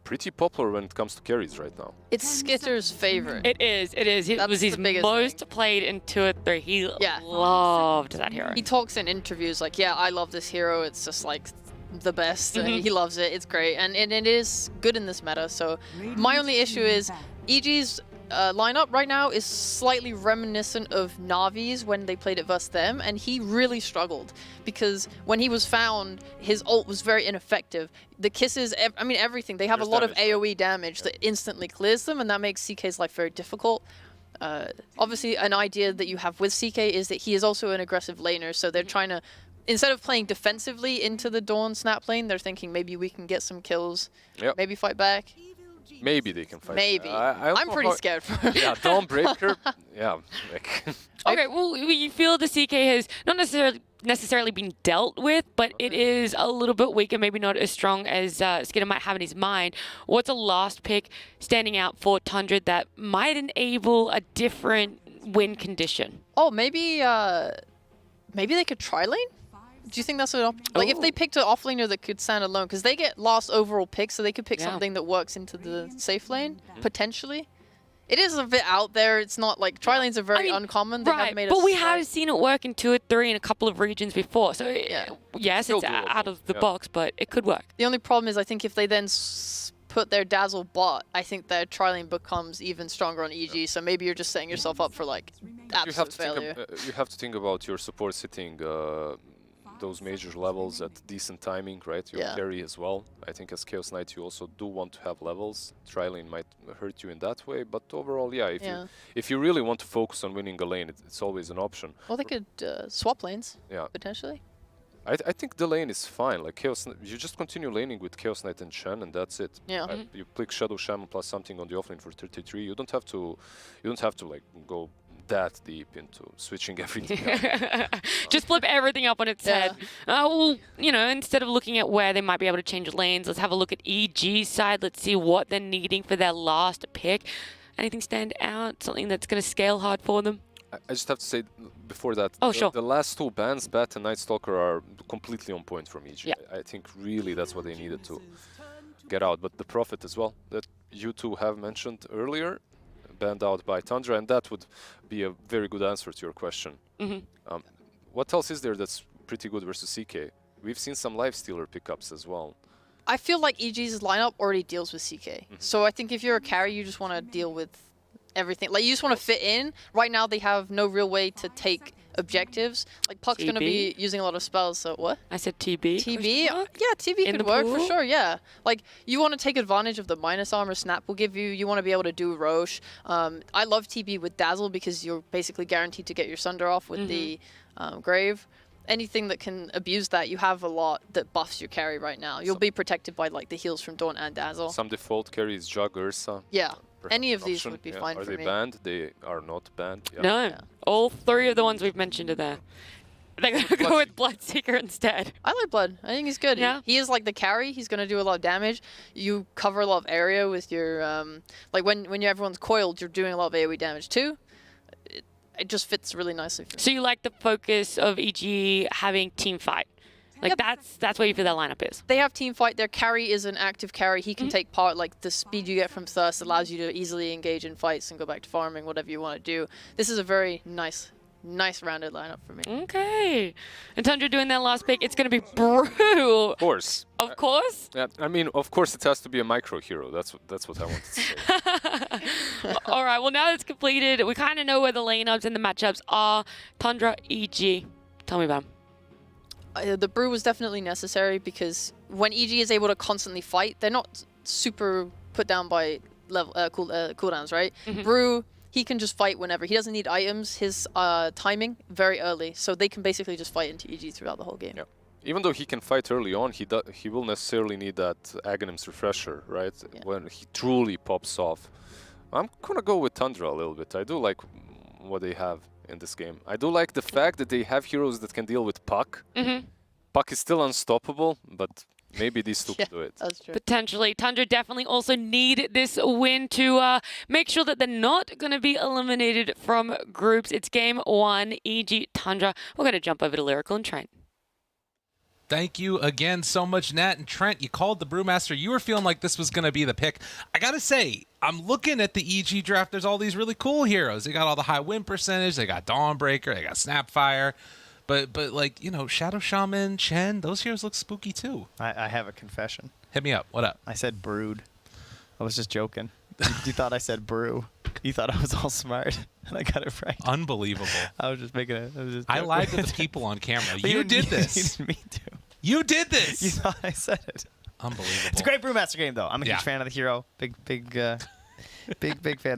pretty popular when it comes to carries right now. It's Skitter's favorite. It is. It was his most played in 2 or 3. He loved that hero. He talks in interviews like, yeah, I love this hero. It's just like the best. And he loves it. It's great. And it is good in this meta. So my only issue is EG's lineup right now is slightly reminiscent of Navi's when they played it versus them, and he really struggled because when he was found, his ult was very ineffective. The kisses, I mean everything, they have a lot of AoE damage that instantly clears them, and that makes CK's life very difficult. Obviously, an idea that you have with CK is that he is also an aggressive laner, so they're trying to, instead of playing defensively into the Dawn Snap lane, they're thinking maybe we can get some kills, maybe fight back. Maybe they can fight. Maybe. I I'm pretty scared for him. Yeah, Dawnbreaker. Yeah. Like Okay, well, you feel the CK has not necessarily been dealt with, but it is a little bit weaker, maybe not as strong as Skinner might have in his mind. What's a last pick standing out for Tundra that might enable a different win condition? Oh, maybe they could try lane? Do you think that's an option? Like, if they picked an offlaner that could stand alone, because they get last overall pick, so they could pick something that works into the safe lane, potentially. It is a bit out there. It's not like tri-lanes are very uncommon. They have made but we have seen it work in 2 or 3 in a couple of regions before. So yes, it's out of the box, but it could work. The only problem is I think if they then put their Dazzle bot, I think their tri-lane becomes even stronger on EG. So maybe you're just setting yourself up for like absolute failure. You have to think about your support sitting those major levels at decent timing, right? Your carry as well. I think as Chaos Knight you also do want to have levels. Tri-lane might hurt you in that way, but overall, if you really want to focus on winning a lane, it's always an option. Well, they could swap lanes, potentially. I think the lane is fine. Like Chaos, you just continue laning with Chaos Knight and Shen, and that's it. Yeah. You pick Shadow Shaman plus something on the offlane for 33. You don't have to like go that deep into switching everything up. Just flip everything up on its head. Well, you know, instead of looking at where they might be able to change lanes, let's have a look at EG's side. Let's see what they're needing for their last pick. Anything stand out? Something that's going to scale hard for them? I just have to say before that, the last 2 bans, Bat and Night Stalker, are completely on point from EG. I think really that's what they needed to get out. But the Prophet as well, that you two have mentioned earlier, banned out by Tundra, and that would be a very good answer to your question. What else is there that's pretty good versus CK? We've seen some Lifestealer pickups as well. I feel like EG's lineup already deals with CK. So I think if you're a carry, you just want to deal with everything. Like, you just want to fit in. Right now, they have no real way to take objectives. Like, Puck's going to be using a lot of spells, so what? I said TB. TB? Yeah, TB could work for sure, yeah. Like, you want to take advantage of the minus armor Snap will give you. You want to be able to do Roche. I love TB with Dazzle because you're basically guaranteed to get your Sunder off with the Grave. Anything that can abuse that, you have a lot that buffs your carry right now. You'll be protected by, like, the heals from Dawn and Dazzle. Some default carries, Jug, Ursa. Yeah. Any of these would be fine for me. Are they banned? They are not banned. No. All 3 of the ones we've mentioned are there. They're going to go with Bloodseeker instead. I like Blood. I think he's good. Yeah. He is like the carry. He's going to do a lot of damage. You cover a lot of area with your... like when everyone's coiled, you're doing a lot of AoE damage too. It just fits really nicely for me. So you like the focus of EG having team fight? Like, that's where you feel that lineup is. They have team fight. Their carry is an active carry. He can take part. Like, the speed you get from Thirst allows you to easily engage in fights and go back to farming, whatever you want to do. This is a very nice rounded lineup for me. Okay. And Tundra doing that last pick, it's going to be Brew. Of course. Of course? Yeah, I mean, of course it has to be a micro hero. That's what I wanted to say. All right, well, now that's completed, we kind of know where the lineups and the matchups are. Tundra, EG. Tell me about them. The Brew was definitely necessary because when EG is able to constantly fight, they're not super put down by level cooldowns, right? Brew, he can just fight whenever. He doesn't need items. His timing, very early. So they can basically just fight into EG throughout the whole game. Yeah. Even though he can fight early on, he will necessarily need that Aghanim's refresher, right? Yeah. When he truly pops off. I'm going to go with Tundra a little bit. I do like what they have in this game. I do like the fact that they have heroes that can deal with Puck. Puck is still unstoppable, but maybe these two can do it. That's true. Potentially. Tundra definitely also need this win to make sure that they're not going to be eliminated from groups. It's game 1, EG Tundra. We're going to jump over to Lyrical and Trent. Thank you again so much, Nat and Trent. You called the Brewmaster. You were feeling like this was going to be the pick. I got to say, I'm looking at the EG draft. There's all these really cool heroes. They got all the high win percentage. They got Dawnbreaker. They got Snapfire. But like, you know, Shadow Shaman, Chen, those heroes look spooky too. I have a confession. Hit me up. What up? I said brewed. I was just joking. You thought I said brew. You thought I was all smart, and I got it right. Unbelievable. I was just making it. I lied to the people on camera. You did this. You didn't mean to. You did this. You thought I said it. Unbelievable. It's a great Brewmaster game, though. I'm a huge fan of the hero. Big fan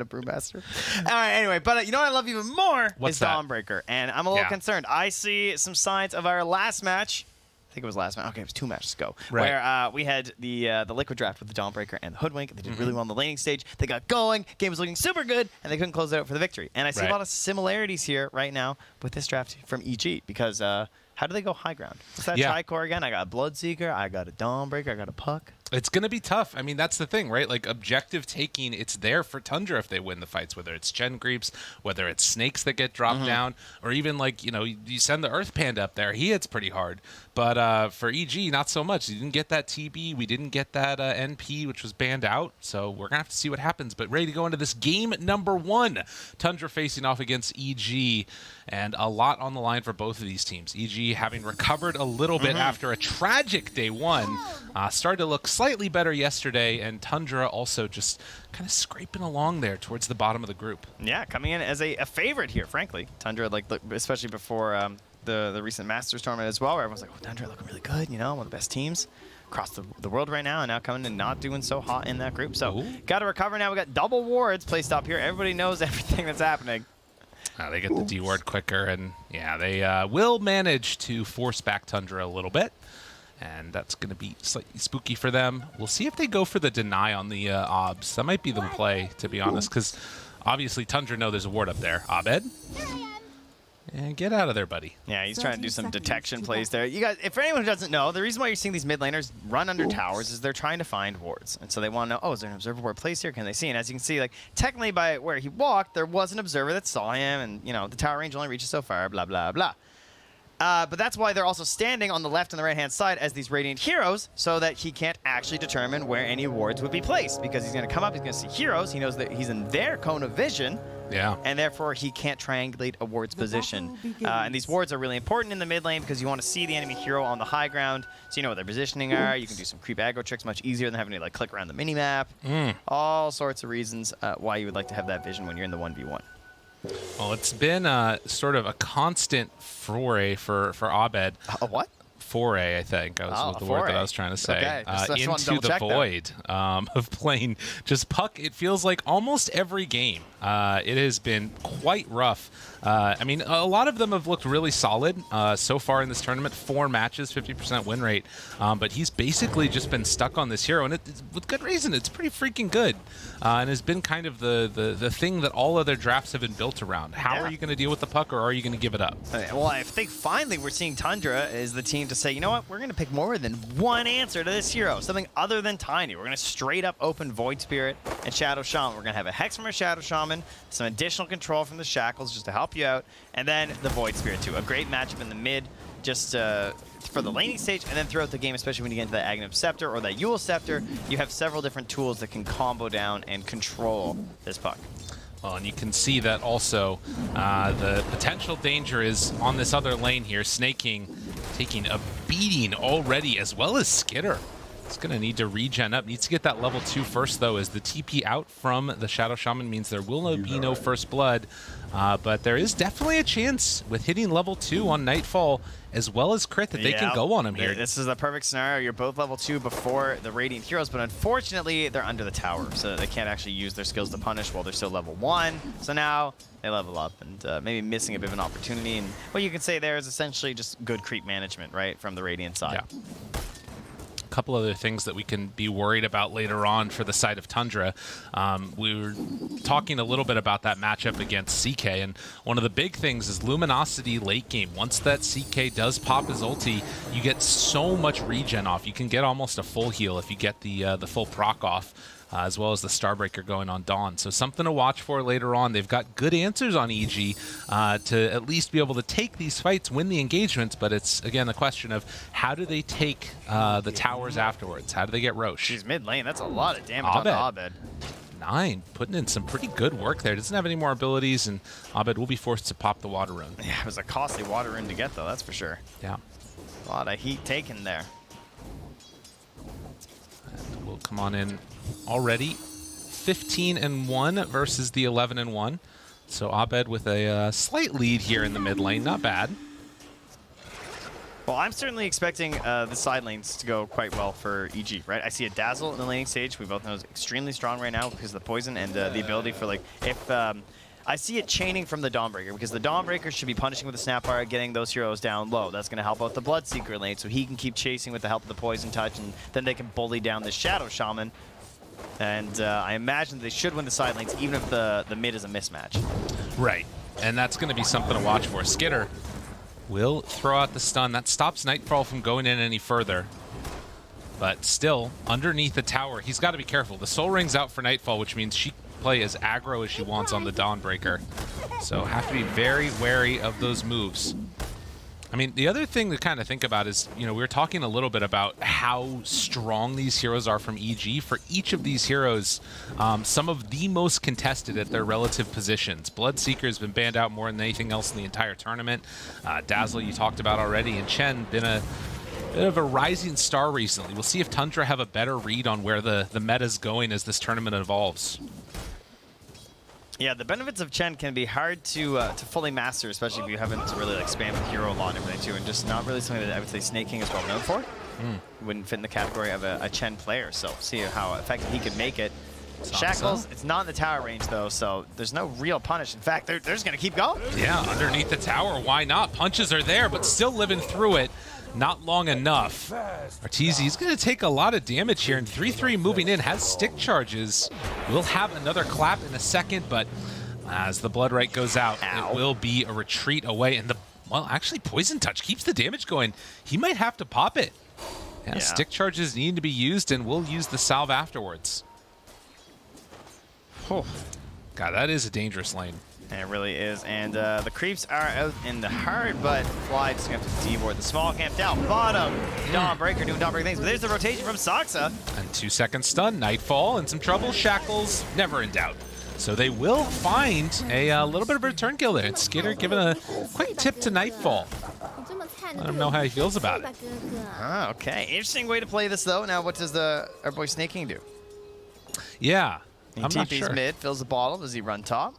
of Brewmaster. All right, anyway, but you know what I love even more is Dawnbreaker, and I'm a little concerned. I see some signs of our last match think it was last match. Okay, it was 2 matches ago. Right. Where we had the Liquid Draft with the Dawnbreaker and the Hoodwink. They did really well on the laning stage. They got going. Game was looking super good, and they couldn't close it out for the victory. And I see a lot of similarities here right now with this draft from EG because how do they go high ground? What's that Tricore again? I got a Bloodseeker. I got a Dawnbreaker. I got a Puck. It's going to be tough. I mean, that's the thing, right? Like, objective taking, it's there for Tundra if they win the fights, whether it's Chen Creeps, whether it's Snakes that get dropped down, or even, like, you know, you send the Earth Panda up there. He hits pretty hard. But for EG, not so much. You didn't get that TB. We didn't get that NP, which was banned out. So we're going to have to see what happens. But ready to go into this game number 1. Tundra facing off against EG. And a lot on the line for both of these teams. EG having recovered a little bit after a tragic day 1. Started to look slightly better yesterday, and Tundra also just kind of scraping along there towards the bottom of the group. Yeah, coming in as a favorite here, frankly. Tundra, like, especially before the recent Masters tournament as well, where everyone's like, oh, Tundra looking really good, you know, one of the best teams across the world right now, and now coming and not doing so hot in that group. So got to recover now. We got double wards placed up here. Everybody knows everything that's happening. They get the D ward quicker, and yeah, they will manage to force back Tundra a little bit. And that's going to be slightly spooky for them. We'll see if they go for the deny on the Obs. That might be the play, to be honest, because obviously Tundra know there's a ward up there. Abed? And get out of there, buddy. Yeah, he's trying to do some detection plays there. You guys, if anyone who doesn't know, the reason why you're seeing these mid laners run under towers is they're trying to find wards. And so they want to know, oh, is there an observer ward placed here? Can they see? And as you can see, like, technically by where he walked, there was an observer that saw him. And, you know, the tower range only reaches so far, blah, blah, blah. But that's why they're also standing on the left and the right-hand side as these Radiant heroes so that he can't actually determine where any wards would be placed. Because he's going to come up, he's going to see heroes. He knows that he's in their cone of vision. Yeah. And therefore, he can't triangulate a ward's position. And these wards are really important in the mid lane because you want to see the enemy hero on the high ground so you know what their positioning are. You can do some creep aggro tricks much easier than having to like click around the minimap. All sorts of reasons why you would like to have that vision when you're in the 1v1. Well, it's been sort of a constant foray for Abed. A what? Foray, I think, was the word that I was trying to say. Okay. Into the void of playing just puck. It feels like almost every game. It has been quite rough. I mean, a lot of them have looked really solid so far in this tournament. 4 matches, 50% win rate. But he's basically just been stuck on this hero, and with good reason. It's pretty freaking good, and has been kind of the thing that all other drafts have been built around. How are you going to deal with the puck, or are you going to give it up? Well, I think finally we're seeing Tundra is the team to say, you know what, we're going to pick more than one answer to this hero, something other than Tiny. We're going to straight up open Void Spirit and Shadow Shaman. We're going to have a Hex from our Shadow Shaman, some additional control from the Shackles just to help you out, and then the Void Spirit too. A great matchup in the mid just for the laning stage, and then throughout the game, especially when you get into that Aghanim Scepter or that Yule Scepter, you have several different tools that can combo down and control this puck. Well, and you can see that also the potential danger is on this other lane here. Snaking taking a beating already, as well as Skitter. It's going to need to regen up. Needs to get that level 2 first, though, as the TP out from the Shadow Shaman means there will be no first blood. But there is definitely a chance with hitting level 2 on Nightfall, as well as crit, that they can go on him here. This is the perfect scenario. You're both level 2 before the Radiant heroes, but unfortunately, they're under the tower, so they can't actually use their skills to punish while they're still level 1. So now they level up, and maybe missing a bit of an opportunity. And what you can say there is essentially just good creep management, right, from the Radiant side. Yeah. Couple other things that we can be worried about later on for the side of Tundra. We were talking a little bit about that matchup against CK, and one of the big things is Luminosity late game. Once that CK does pop his ulti, you get so much regen off. You can get almost a full heal if you get the full proc off. As well as the Starbreaker going on Dawn. So something to watch for later on. They've got good answers on EG to at least be able to take these fights, win the engagements, but it's, again, a question of how do they take the towers afterwards? How do they get Roche? She's mid lane. That's a lot of damage on Abed. 9, putting in some pretty good work there. Doesn't have any more abilities, and Abed will be forced to pop the water rune. Yeah, it was a costly water rune to get, though, that's for sure. Yeah. A lot of heat taken there. And we'll come on in already 15-1 versus the 11-1. So Abed with a slight lead here in the mid lane. Not bad. Well, I'm certainly expecting the side lanes to go quite well for EG, right? I see a Dazzle in the laning stage. We both know is extremely strong right now because of the poison and the ability for, like, if I see it chaining from the Dawnbreaker, because the Dawnbreaker should be punishing with the Snapfire, getting those heroes down low. That's going to help out the Bloodseeker lane, so he can keep chasing with the help of the Poison Touch, and then they can bully down the Shadow Shaman. And I imagine they should win the side lanes, even if the mid is a mismatch. Right, and that's going to be something to watch for. Skitter will throw out the stun. That stops Nightfall from going in any further. But still, underneath the tower, he's got to be careful. The Soul Ring's out for Nightfall, which means she can play as aggro as she wants on the Dawnbreaker. So have to be very wary of those moves. I mean, the other thing to kind of think about is, you know, we were talking a little bit about how strong these heroes are from EG. For each of these heroes, some of the most contested at their relative positions. Bloodseeker has been banned out more than anything else in the entire tournament. Dazzle, you talked about already, and Chen been a bit of a rising star recently. We'll see if Tundra have a better read on where the meta's going as this tournament evolves. Yeah, the benefits of Chen can be hard to fully master, especially if you haven't really like spammed the hero a lot and everything too, and just not really something that I would say Snake King is well known for. Wouldn't fit in the category of a Chen player, so see how effective he can make it. Shackles, it's not in the tower range though, so there's no real punish. In fact, they're just gonna keep going. Yeah, underneath the tower, why not? Punches are there, but still living through it. Not long enough. Arteezy's going to take a lot of damage here, and 3-3 moving in, has stick charges. We'll have another clap in a second, but as the Blood Right goes out, it will be a retreat away. And well, actually, Poison Touch keeps the damage going. He might have to pop it. Yeah, stick charges need to be used, and we'll use the salve afterwards. God, that is a dangerous lane. It really is, and the creeps are out in the hard, but Fly just going to have to deboard the small camp down bottom. Dawnbreaker doing Dawnbreaker things, but there's the rotation from Saksa. And 2-second stun, Nightfall, and some trouble. Shackles, never in doubt. So they will find a little bit of a return kill there. And Skitter giving a quick tip to Nightfall. Let him know how he feels about it. Okay, interesting way to play this though. Now what does our boy Snake King do? Yeah, he I'm not TP's sure. mid, fills the bottle. Does he run top?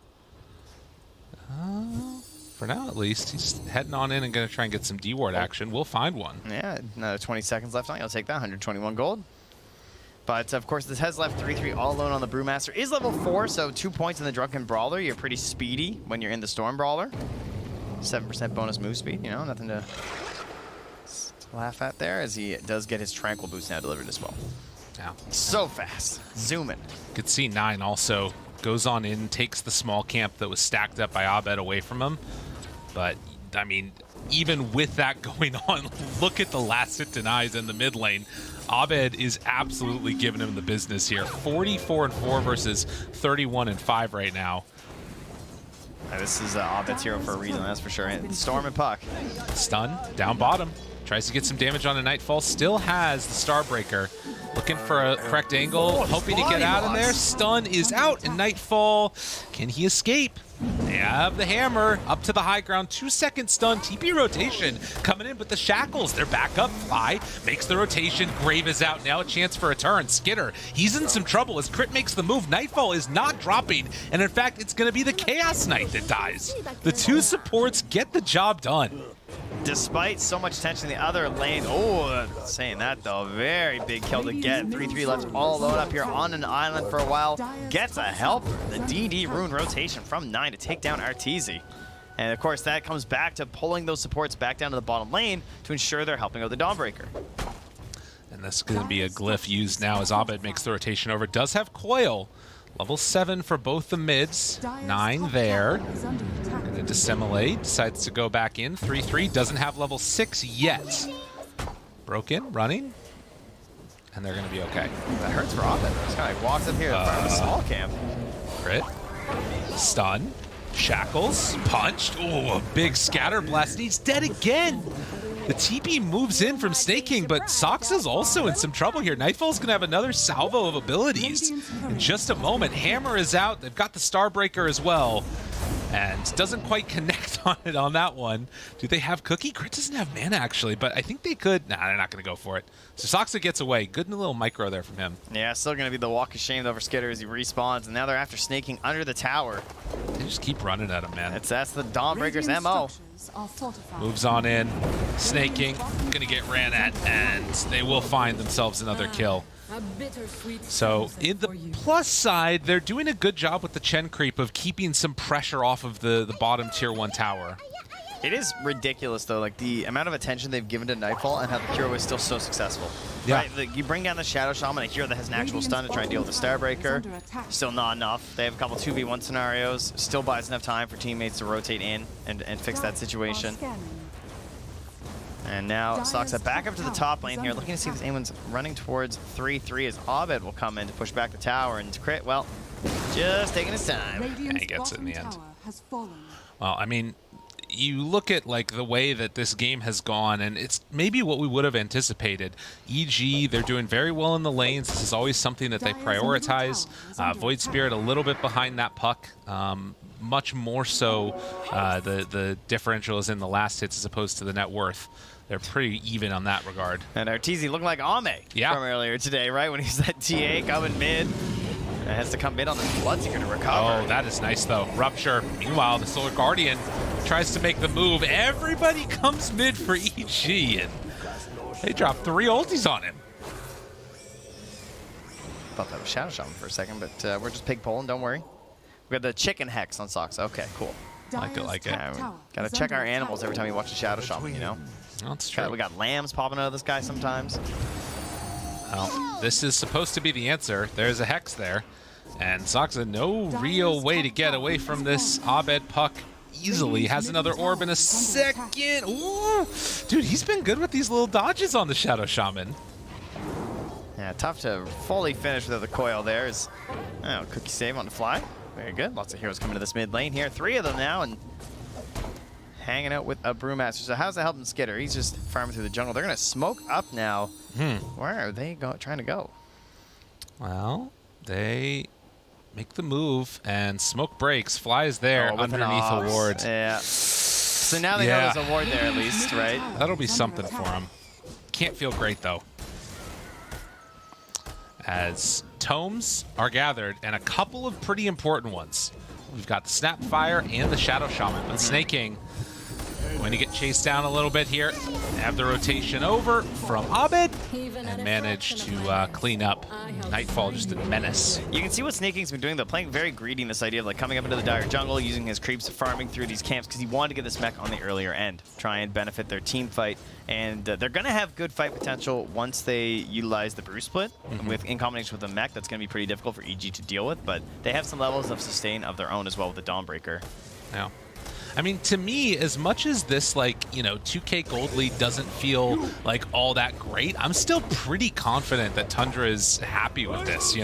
For now, at least, he's heading on in and going to try and get some D-ward action. We'll find one. Yeah, another 20 seconds left on. I'll take that, 121 gold. But of course, this has left 3-3 all alone on the Brewmaster. Is level 4, so 2 points in the Drunken Brawler. You're pretty speedy when you're in the Storm Brawler. 7% bonus move speed, you know, nothing to laugh at there, as he does get his Tranquil boost now delivered as well. Now, so fast, zooming. Could see 9 also goes on in, takes the small camp that was stacked up by Abed away from him. But, I mean, even with that going on, look at the last hit denies in the mid lane. Abed is absolutely giving him the business here. 44-4 versus 31-5 right now. This is Abed's hero for a reason, that's for sure. And Storm and Puck. Stun, down bottom. Tries to get some damage on a Nightfall. Still has the Starbreaker. Looking for a correct angle, hoping to get out of there. Stun is out, and Nightfall, can he escape? They have the hammer up to the high ground. 2-second stun, TP rotation coming in, but the Shackles, they're back up. Fly makes the rotation. Grave is out, now a chance for a turn. Skitter, he's in some trouble as Crit makes the move. Nightfall is not dropping, and in fact, it's going to be the Chaos Knight that dies. The two supports get the job done. Despite so much tension in the other lane, saying that though, very big kill to get. 3-3 left all alone up here on an island for a while. Gets a helper, the DD Rune rotation from 9 to take down Arteezy. And of course that comes back to pulling those supports back down to the bottom lane to ensure they're helping out the Dawnbreaker. And this is going to be a glyph used now as Abed makes the rotation over. Does have Coil. Level 7 for both the mids. 9 there. Going to dissimulate. Decides to go back in. 3-3. Doesn't have level 6 yet. Broken. Running. And they're going to be okay. That hurts for Abed. This guy walks up here in front of the small camp. Crit. Stun. Shackles. Punched. Oh, a big scatter blast. He's dead again. The TP moves in from Snake King, but Sox is also in some trouble here. Nightfall's going to have another salvo of abilities in just a moment. Hammer is out. They've got the Starbreaker as well. And doesn't quite connect on it on that one. Do they have Cookie? Crit doesn't have mana, actually, but I think they could. Nah, they're not going to go for it. So Soxa gets away. Good little micro there from him. Yeah, still going to be the walk of shame over Skitter as he respawns, and now they're after Snake King under the tower. They just keep running at him, man. That's the Dawnbreaker's MO. Moves on in. Snaking. Gonna get ran at, and they will find themselves another kill. So in the plus side, they're doing a good job with the Chen creep of keeping some pressure off of the bottom tier 1 tower. It is ridiculous, though, like the amount of attention they've given to Nightfall and how the hero is still so successful. Yeah. Right? Like, you bring down the Shadow Shaman, a hero that has an actual stun to try and deal with the Starbreaker. Still not enough. They have a couple 2v1 scenarios. Still buys enough time for teammates to rotate in and fix that situation. And now Soxa back up to the top lane here, looking to see if anyone's running towards 3-3 as Abed will come in to push back the tower and crit. Well, just taking his time. And he gets it in the end. Well, I mean, you look at like the way that this game has gone, and it's maybe what we would have anticipated. EG, they're doing very well in the lanes. This is always something that they prioritize. Void Spirit a little bit behind that puck. Much more so the differential is in the last hits as opposed to the net worth. They're pretty even on that regard. And Arteezy looking like Ame from earlier today, right? When he's that TA coming mid. And has to come mid on the Bloodseeker to recover. Oh, that is nice, though. Rupture. Meanwhile, the Solar Guardian tries to make the move. Everybody comes mid for EG, and they drop 3 ultis on him. Thought that was Shadow Shaman for a second, but we're just pig pulling, don't worry. We got the chicken hex on Sox. Okay, cool. Like it. Yeah, gotta check our animals every time we watch a Shadow Shaman, you know? That's true. We got lambs popping out of this guy sometimes. Well, this is supposed to be the answer. There's a hex there. And Soxa, no real way to get away from this Abed puck easily. Has another orb in a second. Ooh! Dude, he's been good with these little dodges on the Shadow Shaman. Yeah, tough to fully finish without the coil there. Cookie save on the fly. Very good. Lots of heroes coming to this mid lane here. 3 of them now, and hanging out with a Brewmaster. So how's that helping Skitter? He's just farming through the jungle. They're going to smoke up now. Where are they trying to go? Well, they make the move, and smoke breaks. Flies there underneath a ward. Yeah. So now they know there's a ward there at least, right? That'll be something for him. Can't feel great, though. As tomes are gathered, and a couple of pretty important ones. We've got the Snapfire and the Shadow Shaman, but Snaking going to get chased down a little bit here. Have the rotation over from Abed and manage to clean up. Nightfall just a menace. You can see what Snaking's been doing. They're playing very greedy in this idea of like coming up into the dire jungle, using his creeps, farming through these camps because he wanted to get this mech on the earlier end, try and benefit their team fight. And they're going to have good fight potential once they utilize the brew split in combination with the mech. That's going to be pretty difficult for EG to deal with, but they have some levels of sustain of their own as well with the Dawnbreaker. Yeah. I mean, to me, as much as this, like, 2K Gold lead doesn't feel like all that great, I'm still pretty confident that Tundra is happy with this,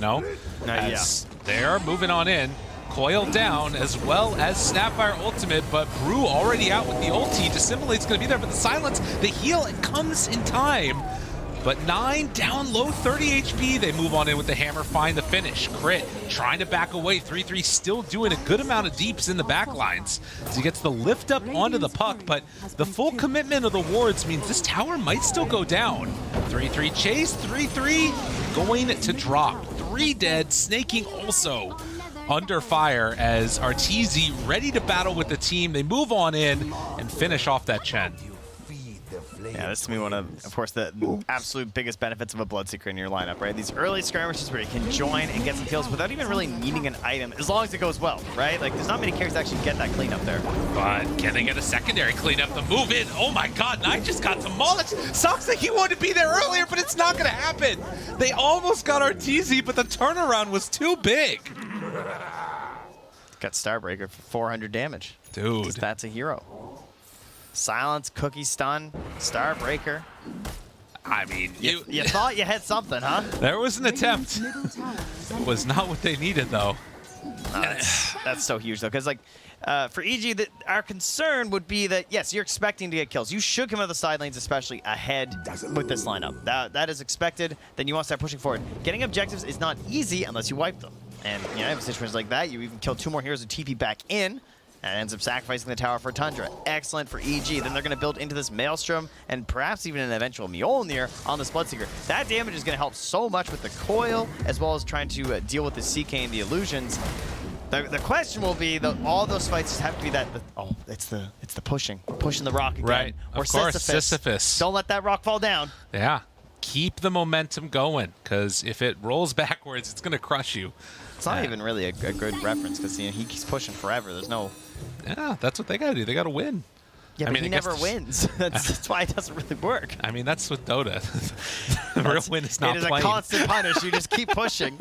As they're moving on in. Coil down, as well as Snapfire ultimate, but Brew already out with the ulti. Dissimulat's going to be there, but the silence, the heal, it comes in time. But 9 down low, 30 HP. They move on in with the hammer, find the finish. Crit, trying to back away. 3-3 still doing a good amount of deeps in the back lines. As he gets the lift up onto the puck, but the full commitment of the wards means this tower might still go down. 3-3 chase, 3-3 going to drop. 3 dead, Snaking also under fire as Arteezy ready to battle with the team. They move on in and finish off that Chen. Yeah, this to me one of course, the absolute biggest benefits of a Bloodseeker in your lineup, right? These early skirmishes where you can join and get some kills without even really needing an item, as long as it goes well, right? Like, there's not many characters that actually get that cleanup there. But can they get a secondary cleanup? The move in. Oh my God, Knight just got demolished. Sucks that he wanted to be there earlier, but it's not going to happen. They almost got Arteezy, but the turnaround was too big. Got Starbreaker for 400 damage. Dude. That's a hero. Silence, Cookie Stun, Starbreaker. I mean, you thought you had something, huh? There was an attempt. It was not what they needed, though. That's so huge, though, because like for EG, our concern would be that yes, you're expecting to get kills. You should come out of the side lanes, especially ahead with this lineup. That is expected. Then you want to start pushing forward. Getting objectives is not easy unless you wipe them. And in situations like that, you even kill 2 more heroes with TP back in. And ends up sacrificing the tower for Tundra. Excellent for EG. Then they're going to build into this Maelstrom and perhaps even an eventual Mjolnir on this Bloodseeker. That damage is going to help so much with the coil, as well as trying to deal with the CK and the illusions. The question will be all those fights just have to be that. It's the pushing the rock again. Right. Or Of course, Sisyphus. Don't let that rock fall down. Yeah. Keep the momentum going, because if it rolls backwards, it's going to crush you. It's not even really a good reference, because he keeps pushing forever. There's no. Yeah, that's what they got to do. They got to win. Yeah, but he never wins. That's why it doesn't really work. I mean, that's with Dota. The real win is not playing. It is a constant punish. You just keep pushing.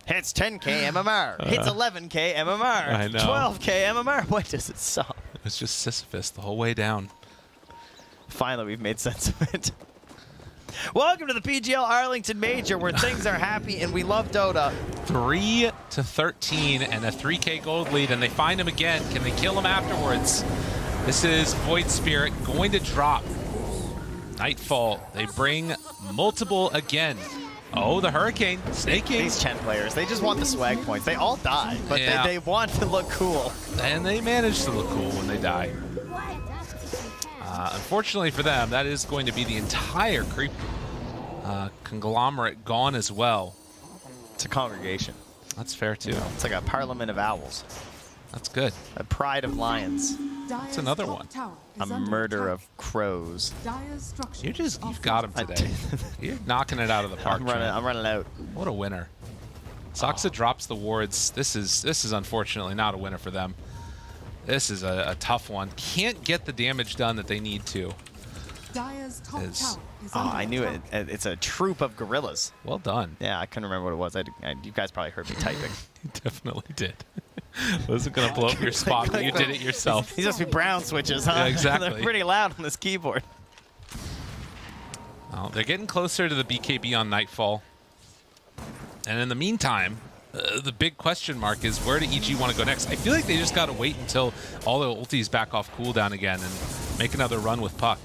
Hits 10k MMR. Hits 11k MMR. I know. 12k MMR. Why does it stop? It's just Sisyphus the whole way down. Finally, we've made sense of it. Welcome to the PGL Arlington Major, where things are happy and we love Dota. 3-13 and a 3k gold lead, and they find him again. Can they kill him afterwards? This is Void Spirit going to drop. Nightfall. They bring multiple again. Oh, the Hurricane. Snaking. These Chen players, they just want the swag points. They all die, but they want to look cool. And they manage to look cool when they die. Unfortunately for them, that is going to be the entire creep conglomerate gone as well. It's a congregation. That's fair, too. It's like a parliament of owls. That's good. A pride of lions. That's another one. A murder of crows. You've got him today. You're knocking it out of the park. I'm running out. What a winner. Soxa drops the wards. This is unfortunately not a winner for them. This is a tough one. Can't get the damage done that they need to. I knew it. It's a troop of gorillas. Well done. Yeah, I couldn't remember what it was. You guys probably heard me typing. You definitely did. Wasn't going to blow up your spot, but you did it yourself. These must be brown switches, huh? Yeah, exactly. They're pretty loud on this keyboard. Well, they're getting closer to the BKB on Nightfall. And in the meantime, the big question mark is, where do EG want to go next? I feel like they just got to wait until all the ultis back off cooldown again and make another run with Puck.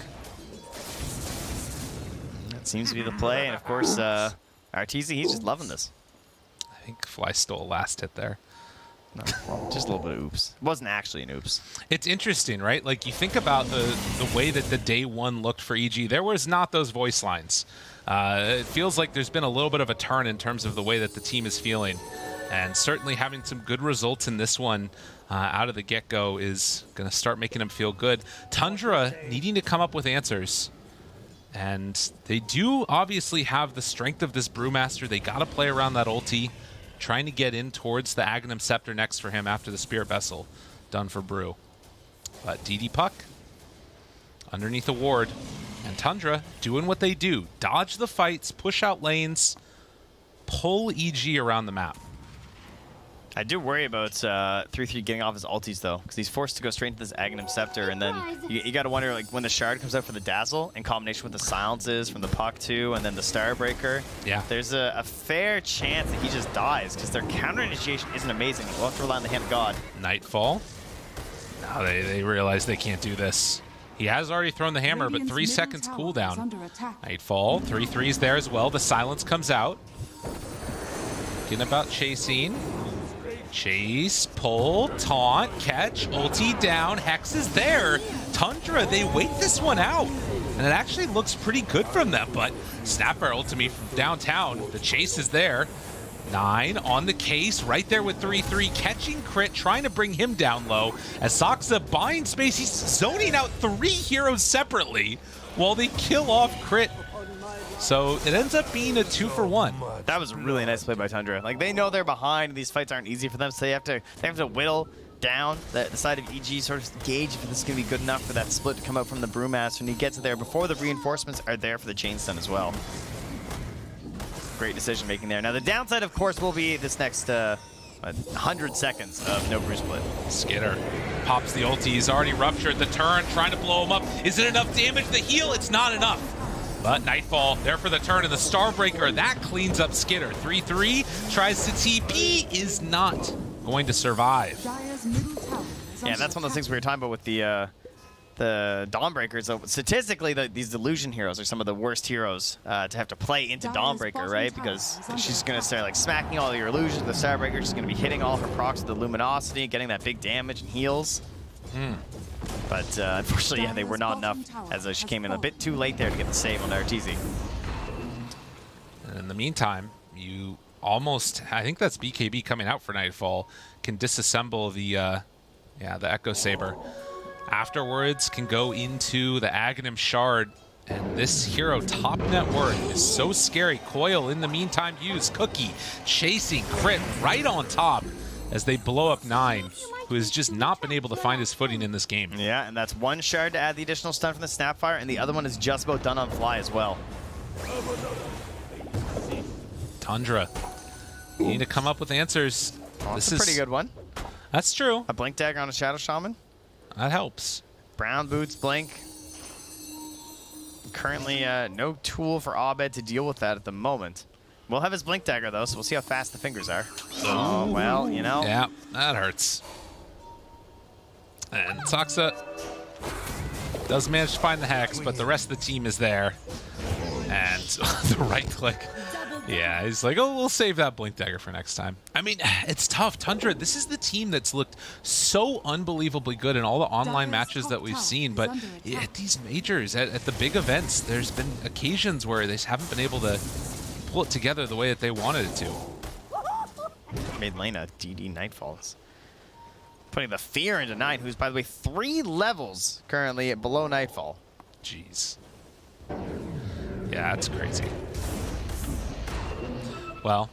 That seems to be the play. And of course, Arteezy, he's just loving this. I think Fly stole a last hit there. No, just a little bit of oops. It wasn't actually an oops. It's interesting, right? Like, you think about the way that the day one looked for EG. There was not those voice lines. It feels like there's been a little bit of a turn in terms of the way that the team is feeling. And certainly having some good results in this one out of the get-go is going to start making them feel good. Tundra needing to come up with answers. And they do obviously have the strength of this Brewmaster. They got to play around that ulti, trying to get in towards the Aghanim Scepter next for him after the Spirit Vessel done for Brew. But DD Puck underneath the ward, and Tundra doing what they do. Dodge the fights, push out lanes, pull EG around the map. I do worry about 3-3 getting off his ultis, though, because he's forced to go straight into this Aghanim Scepter, and then you got to wonder, like, when the Shard comes out for the Dazzle, in combination with the silences from the Puck too, and then the Starbreaker, there's a fair chance that he just dies, because their counter initiation isn't amazing. We'll have to rely on the hand of God. Nightfall. Now they realize they can't do this. He has already thrown the hammer, but 3 seconds cooldown. Nightfall, 3-3's there as well. The silence comes out. Thinking about chasing. Chase, pull, taunt, catch, ulti down. Hex is there. Tundra, they wait this one out. And it actually looks pretty good from them, but Snapper ultimate from downtown. The chase is there. 9 on the case, right there with 3-3, catching crit, trying to bring him down low. As Soxa buying space, he's zoning out 3 heroes separately while they kill off crit. So it ends up being a 2-for-1. That was a really nice play by Tundra. Like, they know they're behind, and these fights aren't easy for them, so they have to whittle down the side of EG, sort of gauge if this is going to be good enough for that split to come out from the Brewmaster, and he gets it there before the reinforcements are there for the chain stun as well. Great decision making there. Now the downside, of course, will be this next 100 seconds of no brew split. Skitter pops the ulti. He's already ruptured the turn, trying to blow him up. Is it enough damage? The heal, it's not enough. But Nightfall there for the turn, and the Starbreaker, that cleans up Skitter. 3-3 tries to TP, is not going to survive. Yeah, that's one of those things we were talking about with the Dawnbreakers. So statistically, these Delusion heroes are some of the worst heroes to have to play into Dawnbreaker, right? Because she's going to start like smacking all your illusions. The Starbreaker, she's going to be hitting all her procs with the Luminosity, getting that big damage and heals. But unfortunately, yeah, they were not enough, as she came in a bit too late there to get the save on Arteezy. And in the meantime, you almost, I think that's BKB coming out for Nightfall, can disassemble the Echo Saber. Afterwards can go into the Aghanim Shard, and this hero top net worth is so scary. Coil in the meantime used. Cookie chasing Crit right on top as they blow up 9, who has just not been able to find his footing in this game. Yeah, and that's one shard to add the additional stun from the Snapfire, and the other one is just about done on Fly as well. Tundra, you need to come up with answers. Oh, this is a pretty good one. That's true. A Blink Dagger on a Shadow Shaman. That helps. Brown Boots, Blink. Currently, no tool for Abed to deal with that at the moment. We'll have his Blink Dagger, though, so we'll see how fast the fingers are. Oh, well, you know. Yeah, that hurts. And Saksa does manage to find the Hex, but the rest of the team is there. And the right click. Yeah, he's like, oh, we'll save that Blink Dagger for next time. I mean, it's tough. Tundra, this is the team that's looked so unbelievably good in all the online matches that we've seen, but at these majors, at the big events, there's been occasions where they just haven't been able to pull it together the way that they wanted it to. Mid lane, DD Nightfalls. Putting the fear into 9, who's, by the way, 3 levels currently below Nightfall. Jeez. Yeah, that's crazy. Well,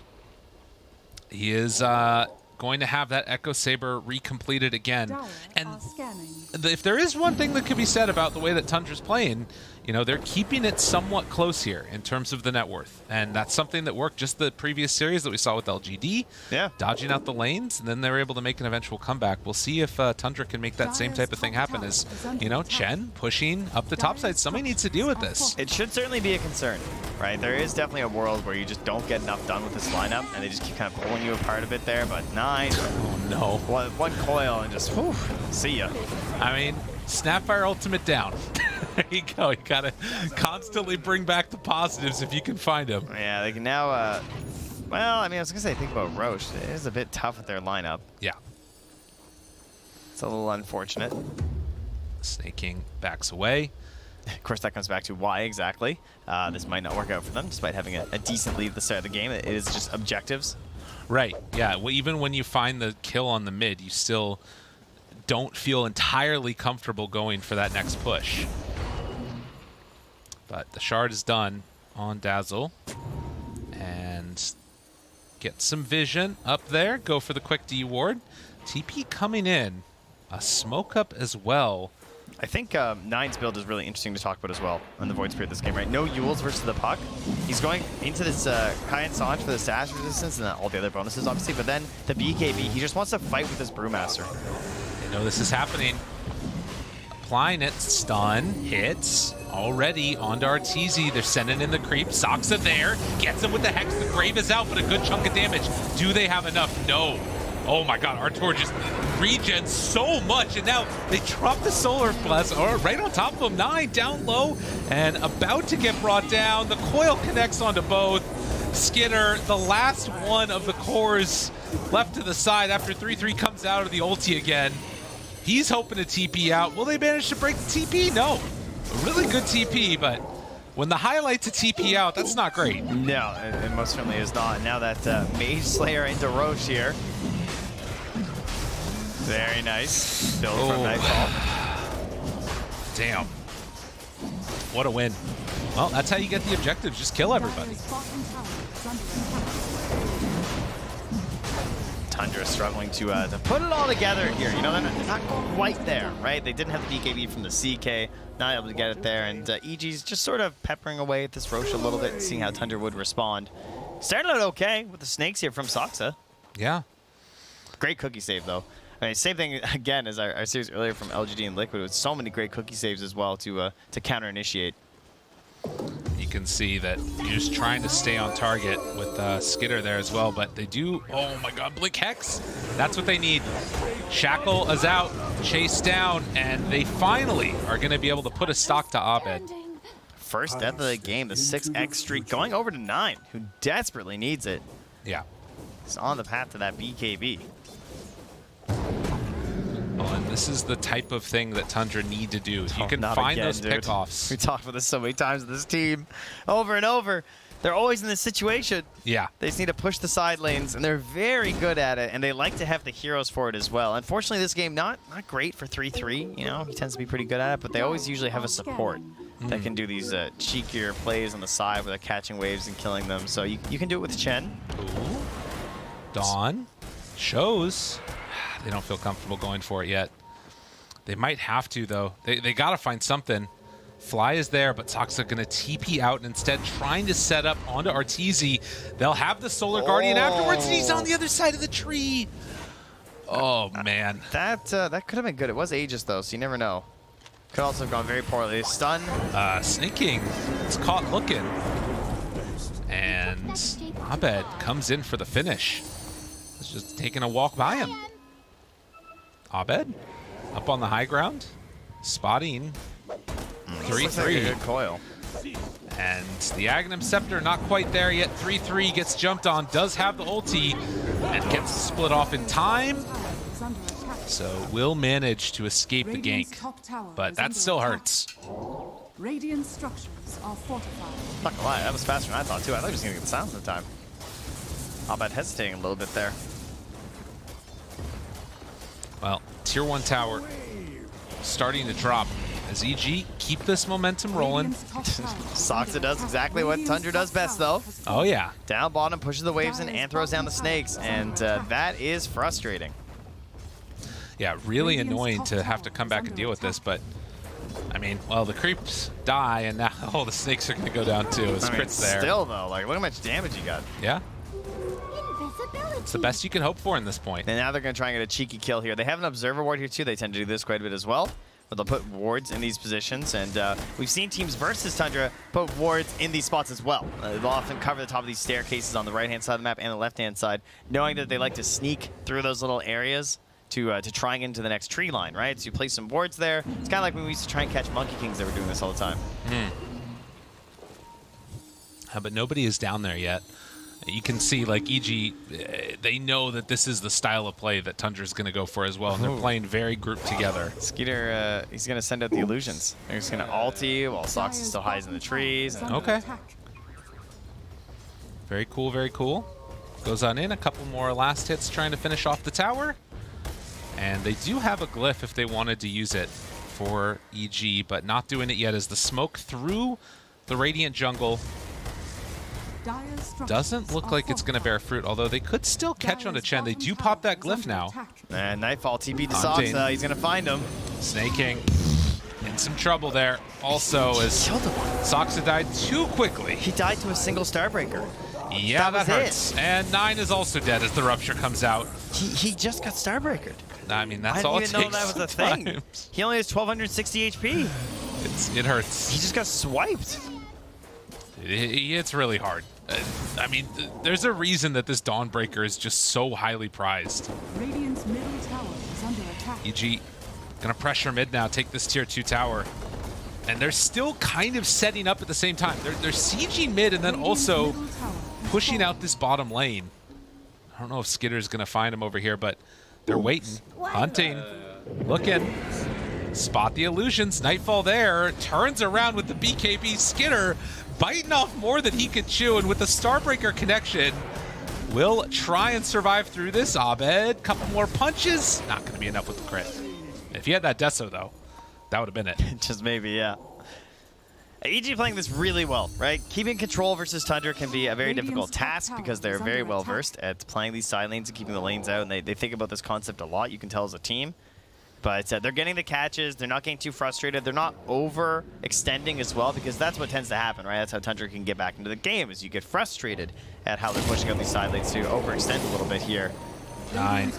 he is going to have that Echo Saber recompleted again. And if there is one thing that could be said about the way that Tundra's playing, you know, they're keeping it somewhat close here in terms of the net worth. And that's something that worked just the previous series that we saw with LGD. Yeah. Dodging out the lanes, and then they were able to make an eventual comeback. We'll see if Tundra can make that same type of thing happen as, you know, Chen pushing up the top side. Somebody needs to deal with this. It should certainly be a concern, right? There is definitely a world where you just don't get enough done with this lineup, and they just keep kind of pulling you apart a bit there, but 9. Oh, no. One coil and just, whew, see ya. I mean, Snapfire ultimate down. There you go. You gotta constantly bring back the positives if you can find them. Yeah, they can now, well, I mean, I was gonna say, think about Roche. It is a bit tough with their lineup. Yeah. It's a little unfortunate. Snake King backs away. Of course, that comes back to why exactly this might not work out for them, despite having a decent lead at the start of the game. It is just objectives. Right. Yeah. Well, even when you find the kill on the mid, you still don't feel entirely comfortable going for that next push. But the shard is done on Dazzle. And get some vision up there. Go for the quick D ward. TP coming in. A smoke up as well. I think 9's build is really interesting to talk about as well on the Void Spirit this game, right? No Yules versus the puck. He's going into this Kai and Sange for the sash resistance and then all the other bonuses, obviously, but then the BKB, he just wants to fight with his Brewmaster. They know this is happening. Applying it, stun, hits, already onto Arteezy. They're sending in the creep. Saksa there, gets him with the Hex. The Grave is out, but a good chunk of damage. Do they have enough? No. Oh my god, Artur just regens so much, and now they drop the Solar Blast right on top of him. 9 down low and about to get brought down. The coil connects onto both. Skinner, the last one of the cores left to the side after 3-3 comes out of the ulti again. He's hoping to TP out. Will they manage to break the TP? No. A really good TP, but when the highlight's a TP out, that's not great. No, it most certainly is not. Now that Mage Slayer into Roche here. Very nice. Build from Nightfall. Damn. What a win. Well, that's how you get the objectives. Just kill everybody. Tundra struggling to put it all together here. You know, they're not quite there, right? They didn't have the BKB from the CK, not able to get it there, and EG's just sort of peppering away at this Roche a little bit and seeing how Tundra would respond. Started out okay with the snakes here from Saksa. Yeah. Great cookie save, though. I mean, same thing, again, as our series earlier from LGD and Liquid, with so many great cookie saves as well to counter-initiate. You can see that you're just trying to stay on target with Skidder there as well, but they do, oh my god, Blink Hex. That's what they need. Shackle is out, chased down, and they finally are going to be able to put a stock to Abed. First death of the game, the 6x streak, going over to 9, who desperately needs it. Yeah. He's on the path to that BKB. Well, and this is the type of thing that Tundra need to do. If you can find those pickoffs. We talked about this so many times with this team over and over. They're always in this situation. Yeah. They just need to push the side lanes, and they're very good at it, and they like to have the heroes for it as well. Unfortunately, this game not great for 3-3. You know, he tends to be pretty good at it, but they always usually have a support that can do these cheekier plays on the side where they're catching waves and killing them. So you can do it with Chen. Ooh. Dawn shows they don't feel comfortable going for it yet. They might have to, though. They got to find something. Fly is there, but Soxa going to TP out and instead trying to set up onto Arteezy. They'll have the Solar Guardian afterwards, and he's on the other side of the tree. Oh, man. That could have been good. It was Aegis, though, so you never know. Could also have gone very poorly. Stun. Snake King is caught looking. And Abed comes in for the finish. He's just taking a walk by him. Abed up on the high ground, spotting 3-3. Like a good coil. And the Aghanim Scepter not quite there yet. 3-3 gets jumped on, does have the ulti, and gets split off in time. So will manage to escape the gank, but that still hurts. Radiant structures are fortified. Not gonna lie, that was faster than I thought too. I thought he was gonna get the sound in time. Abed hesitating a little bit there. Well, tier 1 tower starting to drop as EG keep this momentum rolling. Soxa does exactly what Tundra does best, though. Oh, yeah. Down bottom, pushes the waves in and throws down the snakes, and that is frustrating. Yeah, really annoying to have to come back and deal with this, but I mean, well, the creeps die, and now all the snakes are going to go down too. His crit's there. Still, though, like, look how much damage he got. Yeah. It's the best you can hope for in this point. And now they're going to try and get a cheeky kill here. They have an observer ward here, too. They tend to do this quite a bit as well. But they'll put wards in these positions. And we've seen teams versus Tundra put wards in these spots as well. They'll often cover the top of these staircases on the right-hand side of the map and the left-hand side, knowing that they like to sneak through those little areas to try and get into the next tree line, right? So you place some wards there. It's kind of like when we used to try and catch Monkey Kings. They were doing this all the time. But nobody is down there yet. You can see, like, EG, they know that this is the style of play that Tundra is going to go for as well, and they're playing very grouped together. Skeeter, he's going to send out the illusions. He's going to ulti while Soxa still hides in the trees. Okay. Very cool, very cool. Goes on in, a couple more last hits trying to finish off the tower. And they do have a glyph if they wanted to use it for EG, but not doing it yet as the smoke through the Radiant jungle doesn't look like it's going to bear fruit, although they could still catch onto Chen. They do pop that glyph now. And Nightfall TP to Soxa. He's going to find him. Snake King in some trouble there. Also, as Soxa died too quickly. He died to a single Starbreaker. Yeah, that hurts. And 9 is also dead as the Rupture comes out. He just got Starbreakered. I mean, that's all it takes. I didn't even know that was a thing. He only has 1260 HP. It hurts. He just got swiped. It's really hard. I mean, there's a reason that this Dawnbreaker is just so highly prized. Radiant's middle tower is under attack. EG gonna pressure mid now, take this tier 2 tower. And they're still kind of setting up at the same time. They're sieging mid and then also pushing out this bottom lane. I don't know if Skitter's gonna find him over here, but they're waiting, hunting, looking. Spot the illusions, Nightfall there, turns around with the BKB. Skitter biting off more than he could chew, and with the Starbreaker connection, will try and survive through this. Abed, couple more punches, not going to be enough with the crit. If he had that Deso, though, that would have been it. Just maybe, yeah. EG playing this really well, right? Keeping control versus Tundra can be a very difficult task because they're very well versed at playing these side lanes and keeping the lanes out, and they think about this concept a lot, you can tell as a team. But they're getting the catches, they're not getting too frustrated, they're not overextending as well, because that's what tends to happen, right? That's how Tundra can get back into the game, is you get frustrated at how they're pushing out these side lanes to overextend a little bit here. 9.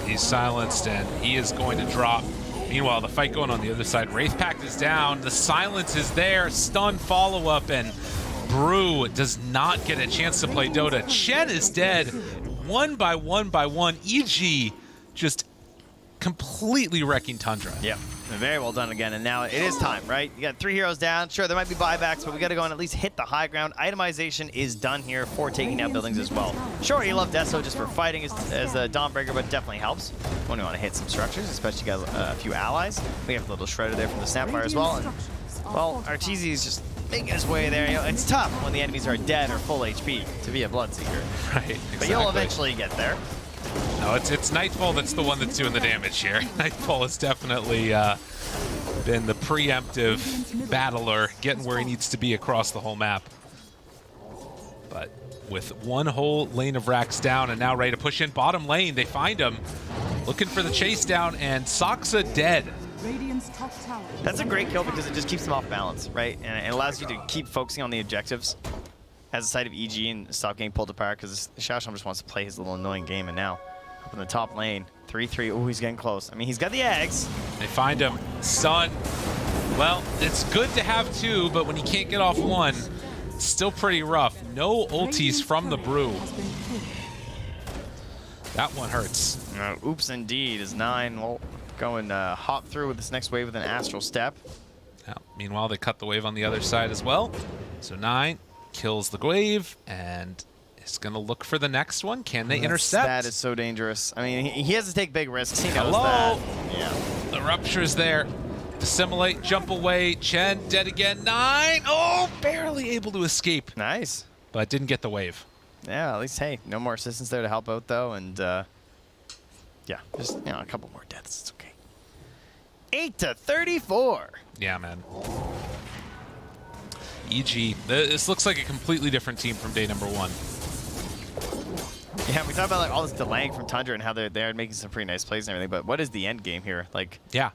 He's silenced, and he is going to drop. Meanwhile, the fight going on the other side. Wraith Pact is down, the silence is there, stun follow-up, and Brew does not get a chance to play Dota. Chen is dead, one by one by one. EG just completely wrecking Tundra. Yeah, very well done again. And now it is time, right? You got 3 heroes down. Sure, there might be buybacks, but we got to go and at least hit the high ground. Itemization is done here for taking down buildings as well. Sure, you love Deso just for fighting as a Dawnbreaker, but definitely helps when you want to hit some structures, especially got a few allies. We have a little Shredder there from the Snapfire as well. And, well, Arteezy is just making his way there. You know, it's tough when the enemies are dead or full HP to be a Bloodseeker. Right, exactly. But you'll eventually get there. No, it's Nightfall that's the one that's doing the damage here. Nightfall has definitely been the preemptive battler, getting where he needs to be across the whole map. But with one whole lane of racks down and now ready to push in bottom lane, they find him. Looking for the chase down, and Saksa dead. Radiant's top tower. That's a great kill because it just keeps them off balance, right? And it allows you to keep focusing on the objectives. Has a side of EG and stop getting pulled apart because Shasham just wants to play his little annoying game. And now, up in the top lane, 3-3. Oh, he's getting close. I mean, he's got the eggs. They find him. Sun. Well, it's good to have two, but when you can't get off one, it's still pretty rough. No ultis from the Brew. That one hurts. Oops, indeed, is 9. Well, going hop through with this next wave with an Astral Step. Now, meanwhile, they cut the wave on the other side as well. So 9 kills the wave and is going to look for the next one. Can they intercept? That is so dangerous. I mean, he has to take big risks. He knows Hello. that. Yeah. The rupture's there. Assimilate, jump away. Chen dead again. 9. Oh, barely able to escape. Nice. But didn't get the wave. Yeah, at least, hey, no more assistance there to help out, though. And, yeah, just, you know, a couple more deaths. It's okay. 8-34. Yeah, man. EG, this looks like a completely different team from day number 1. Yeah, we talk about like all this delaying from Tundra and how they're making some pretty nice plays and everything, but what is the end game here? Like, yeah,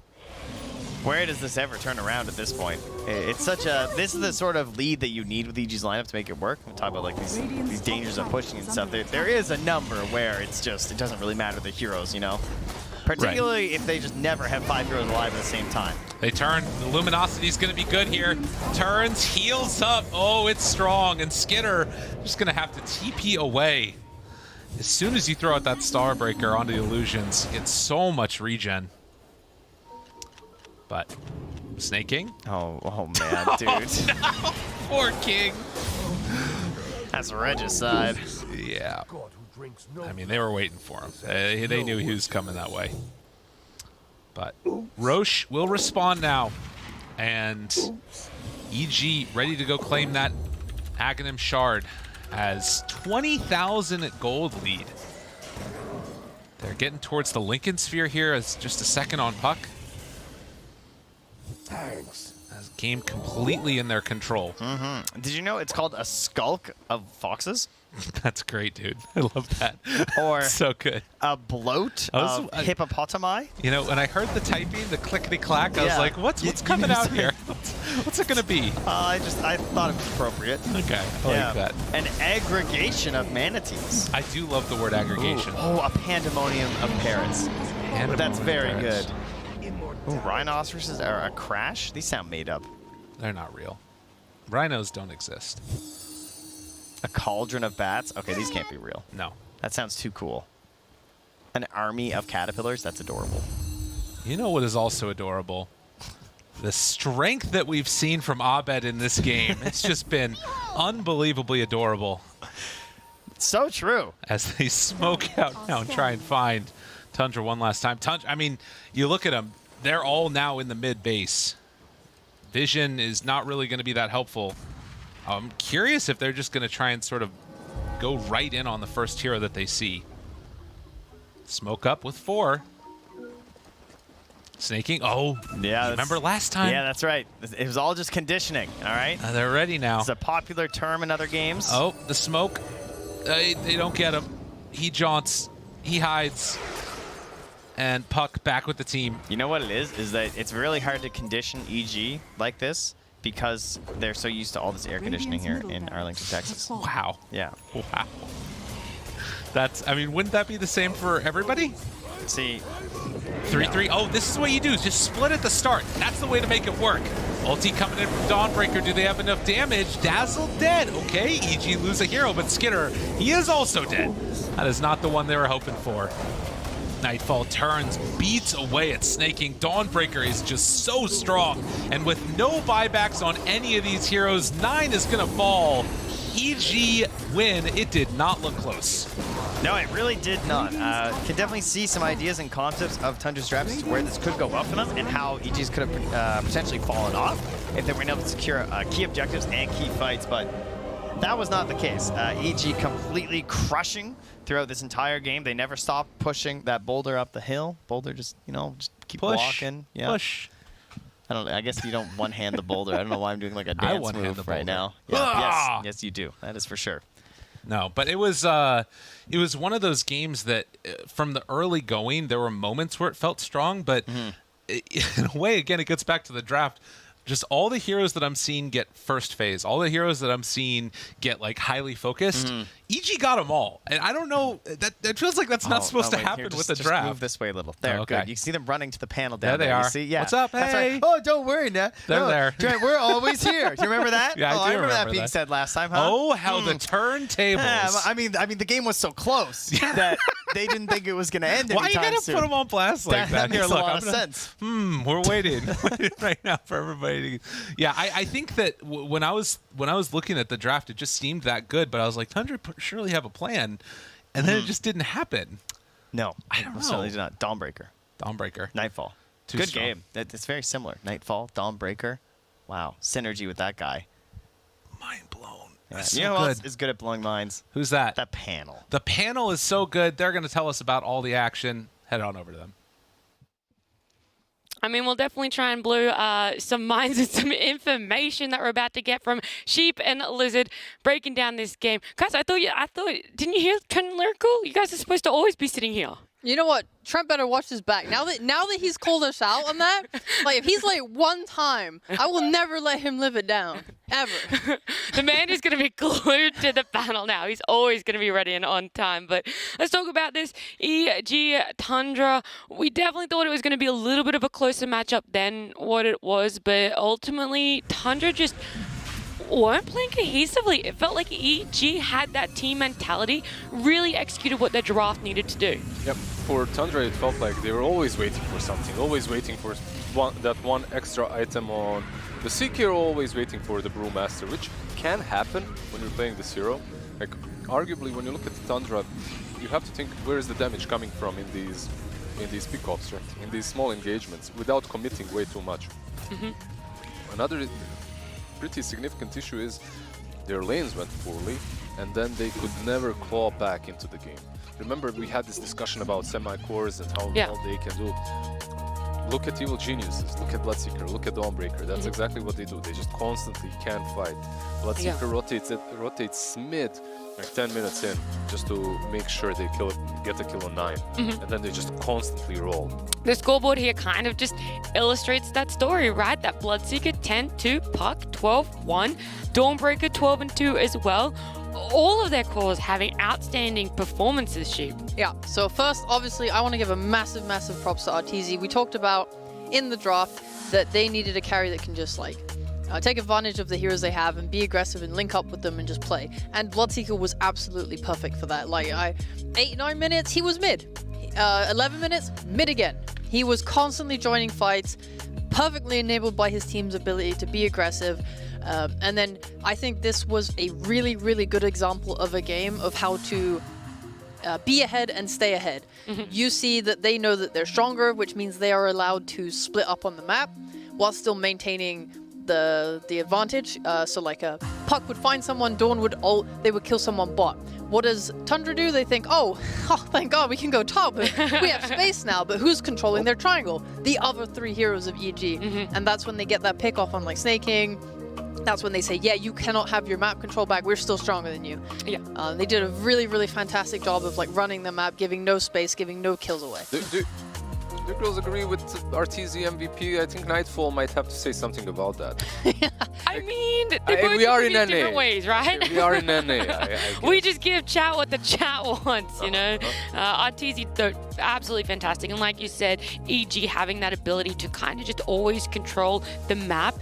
where does this ever turn around at this point? It's such a, this is the sort of lead that you need with EG's lineup to make it work. We talk about like these dangers of pushing and stuff. There is a number where it's just, it doesn't really matter the heroes, you know? Particularly if they just never have 5 heroes alive at the same time. They turn. The Luminosity's going to be good here. Turns, heals up. Oh, it's strong. And Skinner just going to have to TP away. As soon as you throw out that Starbreaker onto the Illusions, you get so much regen. But Snake King? Oh man, dude. Oh, no. Poor King. That's regicide. Yeah. I mean, they were waiting for him. They knew he was coming that way. But Roche will respond now. And EG ready to go claim that Aghanim Shard as 20,000 gold lead. They're getting towards the Lincoln Sphere here as just a second on puck. Thanks. As game completely in their control. Mm-hmm. Did you know it's called a skulk of foxes? That's great, dude. I love that. Or so good. A bloat of hippopotami. You know, when I heard the typing, the clickety-clack, I was like, what's coming out here? What's it going to be? I thought it was appropriate. Okay, I like that. An aggregation of manatees. I do love the word aggregation. Oh, a pandemonium of parrots. That's very good. Ooh, rhinoceroses are a crash? These sound made up. They're not real. Rhinos don't exist. A cauldron of bats? Okay, these can't be real. No. That sounds too cool. An army of caterpillars? That's adorable. You know what is also adorable? The strength that we've seen from Abed in this game. It's just been unbelievably adorable. So true. As they smoke out now and try and find Tundra one last time. I mean, you look at them. They're all now in the mid base. Vision is not really going to be that helpful. I'm curious if they're just going to try and sort of go right in on the first hero that they see. Smoke up with 4. Snaking. Oh, yeah. Remember last time? Yeah, that's right. It was all just conditioning, all right? They're ready now. It's a popular term in other games. Oh, the smoke. They don't get him. He jaunts. He hides. And Puck back with the team. You know what it is that it's really hard to condition EG like this because they're so used to all this air conditioning here in Arlington, Texas. Wow. Yeah. Wow. That's, I mean, wouldn't that be the same for everybody? See. 3-3. Oh, this is what you do. Just split at the start. That's the way to make it work. Ulti coming in from Dawnbreaker. Do they have enough damage? Dazzle dead. Okay, EG lose a hero, but Skinner, he is also dead. That is not the one they were hoping for. Nightfall turns, beats away at Snaking. Dawnbreaker is just so strong. And with no buybacks on any of these heroes, 9 is going to fall. EG win. It did not look close. No, it really did not. Can definitely see some ideas and concepts of Tundra's draft as to where this could go up for them and how EG's could have potentially fallen off. if they were able to secure key objectives and key fights, but that was not the case. EG completely crushing throughout this entire game. They never stopped pushing that boulder up the hill. Boulder just, you know, just keep walking. Yeah. Push. I guess you don't one-hand the boulder. I don't know why I'm doing like a dance move right now. Ah! Yes, you do. That is for sure. No, but it was one of those games that from the early going, there were moments where it felt strong, but in a way, again, it gets back to the draft. Just all the heroes that I'm seeing get first phase, all the heroes that I'm seeing get like highly focused. EG got them all, and I don't know. That feels like that's not supposed to happen with the draft. Move this way a little. There, okay. good. You see them running to the panel down there. They are. You see? Yeah. What's up? That's Hey. right. Oh, don't worry, Nat. They're there. Trent, we're always here. Do you remember that? Yeah, I do remember that remember being that. said last time, huh? Oh, how the turntables! Yeah, I mean, the game was so close that they didn't think it was going to end. Why you anytime gotta soon. put them on blast like that? That makes a Look, lot of sense. We're waiting right now for everybody to. Yeah, I think that when I was looking at the draft, it just seemed that good. But I was like, Tundra surely have a plan, and then it just didn't happen. No, I don't know. Certainly did not. Dawnbreaker. Nightfall. Too Good strong. game. It's very similar. Nightfall, Dawnbreaker. Wow, synergy with that guy. Mind blown. Yeah. That's You so know who good. else is good at blowing minds? Who's that? That panel. The panel is so good. They're going to tell us about all the action. Head on over to them. I mean, we'll definitely try and blow some minds and some information that we're about to get from Sheep and Lizard breaking down this game. Guys, I thought, didn't you hear Trent Lyrical? You guys are supposed to always be sitting here. You know what? Trent better watch his back. Now that he's called us out on that, like if he's late one time, I will never let him live it down. Ever. The man is going to be glued to the panel now. He's always going to be ready and on time. But let's talk about this EG Tundra. We definitely thought it was going to be a little bit of a closer matchup than what it was, but ultimately Tundra just weren't playing cohesively. It felt like EG had that team mentality, really executed what their draft needed to do. Yep. For Tundra, it felt like they were always waiting for something, always waiting for that one extra item on the Seeker, always waiting for the Brewmaster, which can happen when you're playing this hero. Like, arguably, when you look at the Tundra, you have to think, where is the damage coming from in these pickoffs, right? In these small engagements, without committing way too much. Another pretty significant issue is their lanes went poorly, and then they could never claw back into the game. Remember, we had this discussion about semi-cores and how well they can do. Look at Evil Geniuses, look at Bloodseeker, look at Dawnbreaker. That's exactly what they do. They just constantly can't fight. Bloodseeker rotates mid, like 10 minutes in, just to make sure they get a kill on 9. And then they just constantly roll. The scoreboard here kind of just illustrates that story, right? That Bloodseeker 10-2, Puck 12-1, Dawnbreaker 12-2 as well. All of their cores having outstanding performances, Sheep. Yeah, so first, obviously, I want to give a massive, massive props to RTZ. We talked about in the draft that they needed a carry that can just like take advantage of the heroes they have and be aggressive and link up with them and just play. And Bloodseeker was absolutely perfect for that. Like, 8-9 minutes, he was mid. 11 minutes, mid again. He was constantly joining fights, perfectly enabled by his team's ability to be aggressive. And then I think this was a really, really good example of a game of how to be ahead and stay ahead. You see that they know that they're stronger, which means they are allowed to split up on the map while still maintaining the advantage. So like Puck would find someone, Dawn would ult, they would kill someone bot. What does Tundra do? They think, oh, thank God we can go top. We have space now, but who's controlling their triangle? The other 3 heroes of EG. And that's when they get that pick off on like Snake King. That's when they say, yeah, you cannot have your map control back. We're still stronger than you. Yeah. They did a really, really fantastic job of like running the map, giving no space, giving no kills away. Do girls agree with RTZ MVP? I think Nightfall might have to say something about that. I mean, they both we are in in NA. different ways, right? We are in NA. We just give chat what the chat wants, you know? RTZ, though, absolutely fantastic. And like you said, EG having that ability to kind of just always control the map.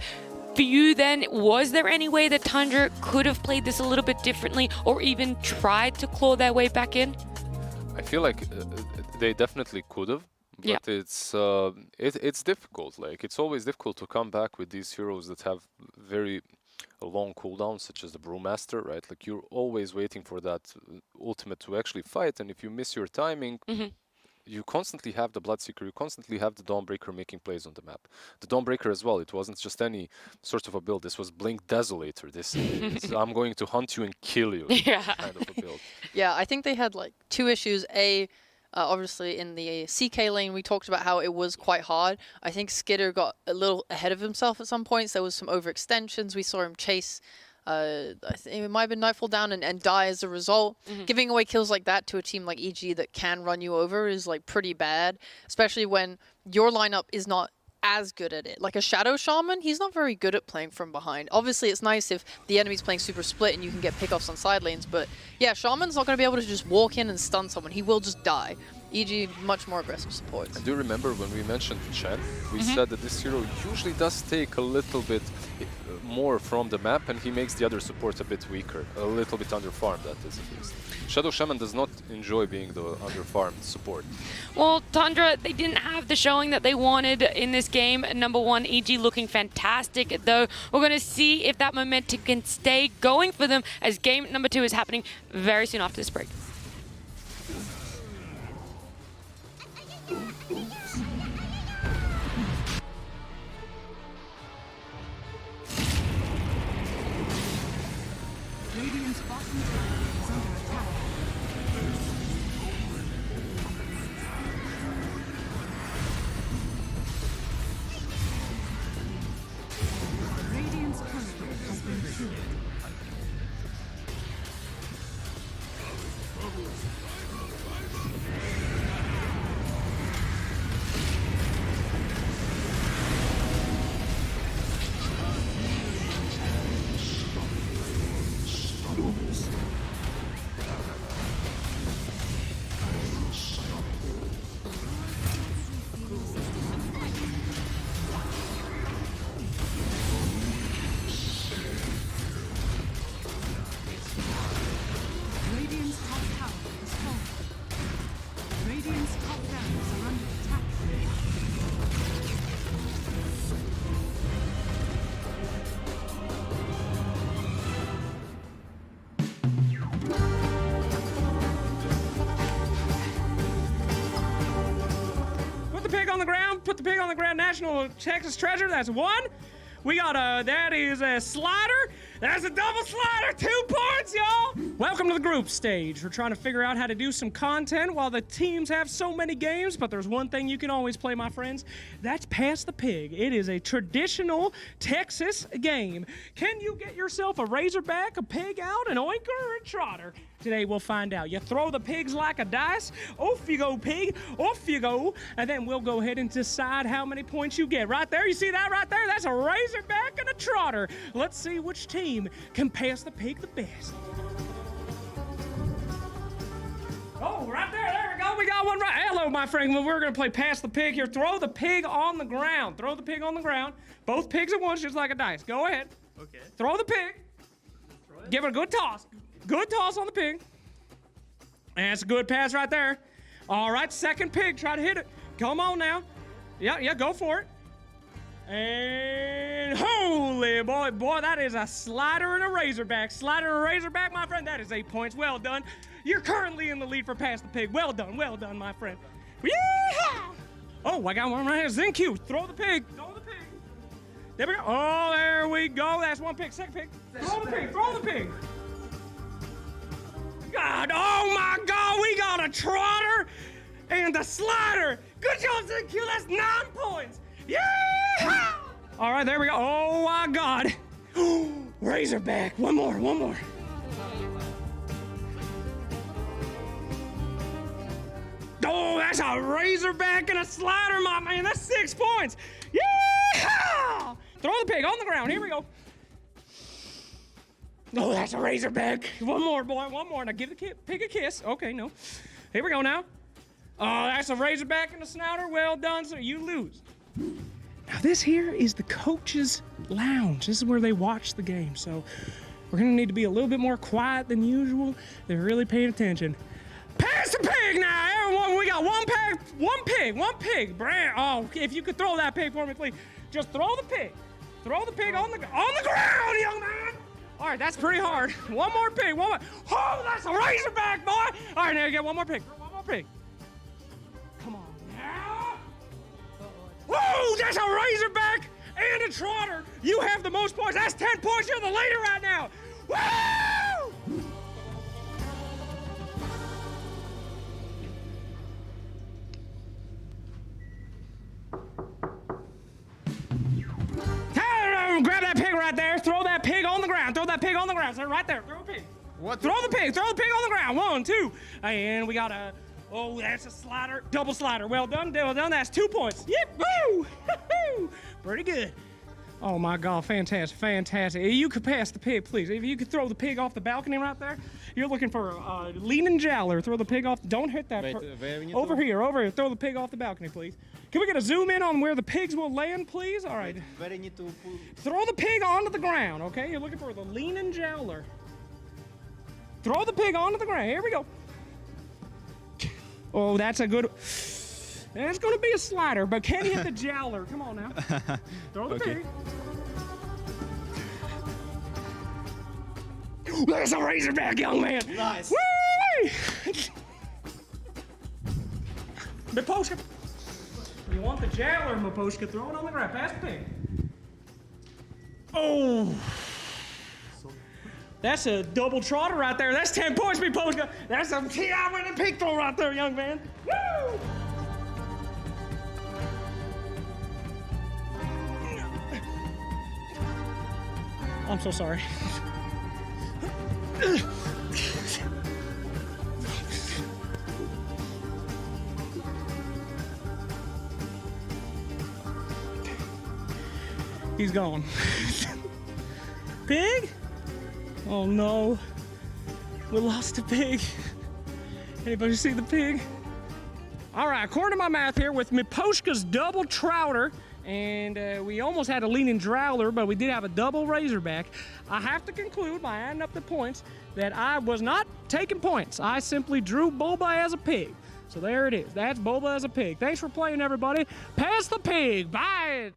For you then, was there any way that Tundra could have played this a little bit differently or even tried to claw their way back in? I feel like they definitely could have. But it's difficult. Like, it's always difficult to come back with these heroes that have very long cooldowns, such as the Brewmaster, right? Like, you're always waiting for that ultimate to actually fight, and if you miss your timing, you constantly have the Bloodseeker, you constantly have the Dawnbreaker making plays on the map. The Dawnbreaker as well, it wasn't just any sort of a build. This was Blink Desolator. This I'm going to hunt you and kill you kind of a build. Yeah, I think they had like 2 issues. Obviously in the CK lane, we talked about how it was quite hard. I think Skitter got a little ahead of himself at some points. There was some overextensions. We saw him chase, I think it might have been Nightfall down and die as a result. Giving away kills like that to a team like EG that can run you over is like pretty bad, especially when your lineup is not as good at it. Like a Shadow Shaman, he's not very good at playing from behind. Obviously, it's nice if the enemy's playing super split and you can get pickoffs on side lanes, but yeah, Shaman's not going to be able to just walk in and stun someone. He will just die. EG, much more aggressive support. I do remember when we mentioned Chen, we said that this hero usually does take a little bit more from the map, and he makes the other supports a bit weaker, a little bit underfarmed, that is at least. Shadow Shaman does not enjoy being the underfarmed support. Well, Tundra, they didn't have the showing that they wanted in this game. Number 1, EG looking fantastic, though. We're going to see if that momentum can stay going for them as game number 2 is happening very soon after this break. Radiant's bottom tower is under attack. Radiant's courier has been killed. Radiant's top tower is falling. Radiant's top barracks are under attack. Put the pig on the ground. Put the pig on the ground. National Texas Treasure. That's 1. We got that is a slider. That's a double slider. 2 points, y'all. Welcome to the group stage. We're trying to figure out how to do some content while the teams have so many games, but there's one thing you can always play, my friends. That's Pass the Pig. It is a traditional Texas game. Can you get yourself a Razorback, a pig out, an oinker, or a trotter? Today we'll find out. You throw the pigs like a dice. Off you go, pig. Off you go. And then we'll go ahead and decide how many points you get. Right there, you see that right there? That's a Razorback and a trotter. Let's see which team can pass the pig the best. Oh, right there. There we go. We got one right. Hello, my friend. Well, we're going to play Pass the Pig here. Throw the pig on the ground. Throw the pig on the ground. Both pigs at once, just like a dice. Go ahead. Okay. Throw the pig. Give it a good toss. Good toss on the pig. And it's a good pass right there. All right, second pig. Try to hit it. Come on now. Yeah, go for it. And holy boy, that is a slider and a Razorback. Slider and a Razorback, my friend. That is 8 points. Well done. You're currently in the lead for Pass the Pig. Well done, my friend. Yeehaw! Oh, I got one right here. ZenQ. Throw the pig. Throw the pig. There we go. Oh, there we go. That's 1 pig. Second pig. Throw the pig. Throw the pig. God, oh my God, we got a trotter and a slider. Good job, ZenQ. That's 9 points. Yeah! All right, there we go. Oh my God. Razorback. One more. Oh, that's a Razorback and a slider, my man. That's 6 points. Yeah! Throw the pig on the ground. Here we go. Oh, that's a Razorback. One more, boy. One more. Now give the pig a kiss. Okay, no. Here we go now. Oh, that's a Razorback and a snouter. Well done, sir. You lose. Now, this here is the coach's lounge. This is where they watch the game. So we're going to need to be a little bit more quiet than usual. They're really paying attention. Pass the pig now, everyone. We got one pig. Brand. Oh, if you could throw that pig for me, please. Just throw the pig. Throw the pig on the ground, young man. All right, that's pretty hard. One more pig. One more. Oh, that's a Razorback, boy. All right, now you get one more pig. that's a Razorback and a Trotter. You have the most points. That's 10 points. You're the leader right now. Woo! Grab that pig right there. Throw that pig on the ground. Throw that pig on the ground, sir. Right there. Throw a pig. What? Throw the pig. Throw the pig on the ground. 1, 2. And we got a... Oh, that's a slider. Double slider. Well done. Well done. That's 2 points. Yep. Woo! Pretty good. Oh, my God. Fantastic. Fantastic. If you could pass the pig, please. If you could throw the pig off the balcony right there. You're looking for a leaning jowler. Throw the pig off. Don't hit that. Over here. Over here. Throw the pig off the balcony, please. Can we get a zoom in on where the pigs will land, please? All right. Throw the pig onto the ground, okay? You're looking for the leaning jowler. Throw the pig onto the ground. Here we go. Oh, that's a good... That's going to be a slider, but can he hit the jowler? Come on now. Throw the pig. There's a Razorback, young man. Nice. Woo! Miposhka. You want the jowler, Miposhka? Throw it on the ground. Pass the pig. Oh. That's a double trotter right there. That's 10 points, Miposhka. That's a TI winning pig throw right there, young man. Woo! I'm so sorry. He's gone. Pig? Oh no. We lost a pig. Anybody see the pig? All right, according to my math here, with Miposhka's double trouter, and we almost had a leaning drowler, but we did have a double Razorback, I have to conclude by adding up the points that I was not taking points. I simply drew Boba as a pig. So there it is. That's Boba as a pig. Thanks for playing, everybody. Pass the pig. Bye.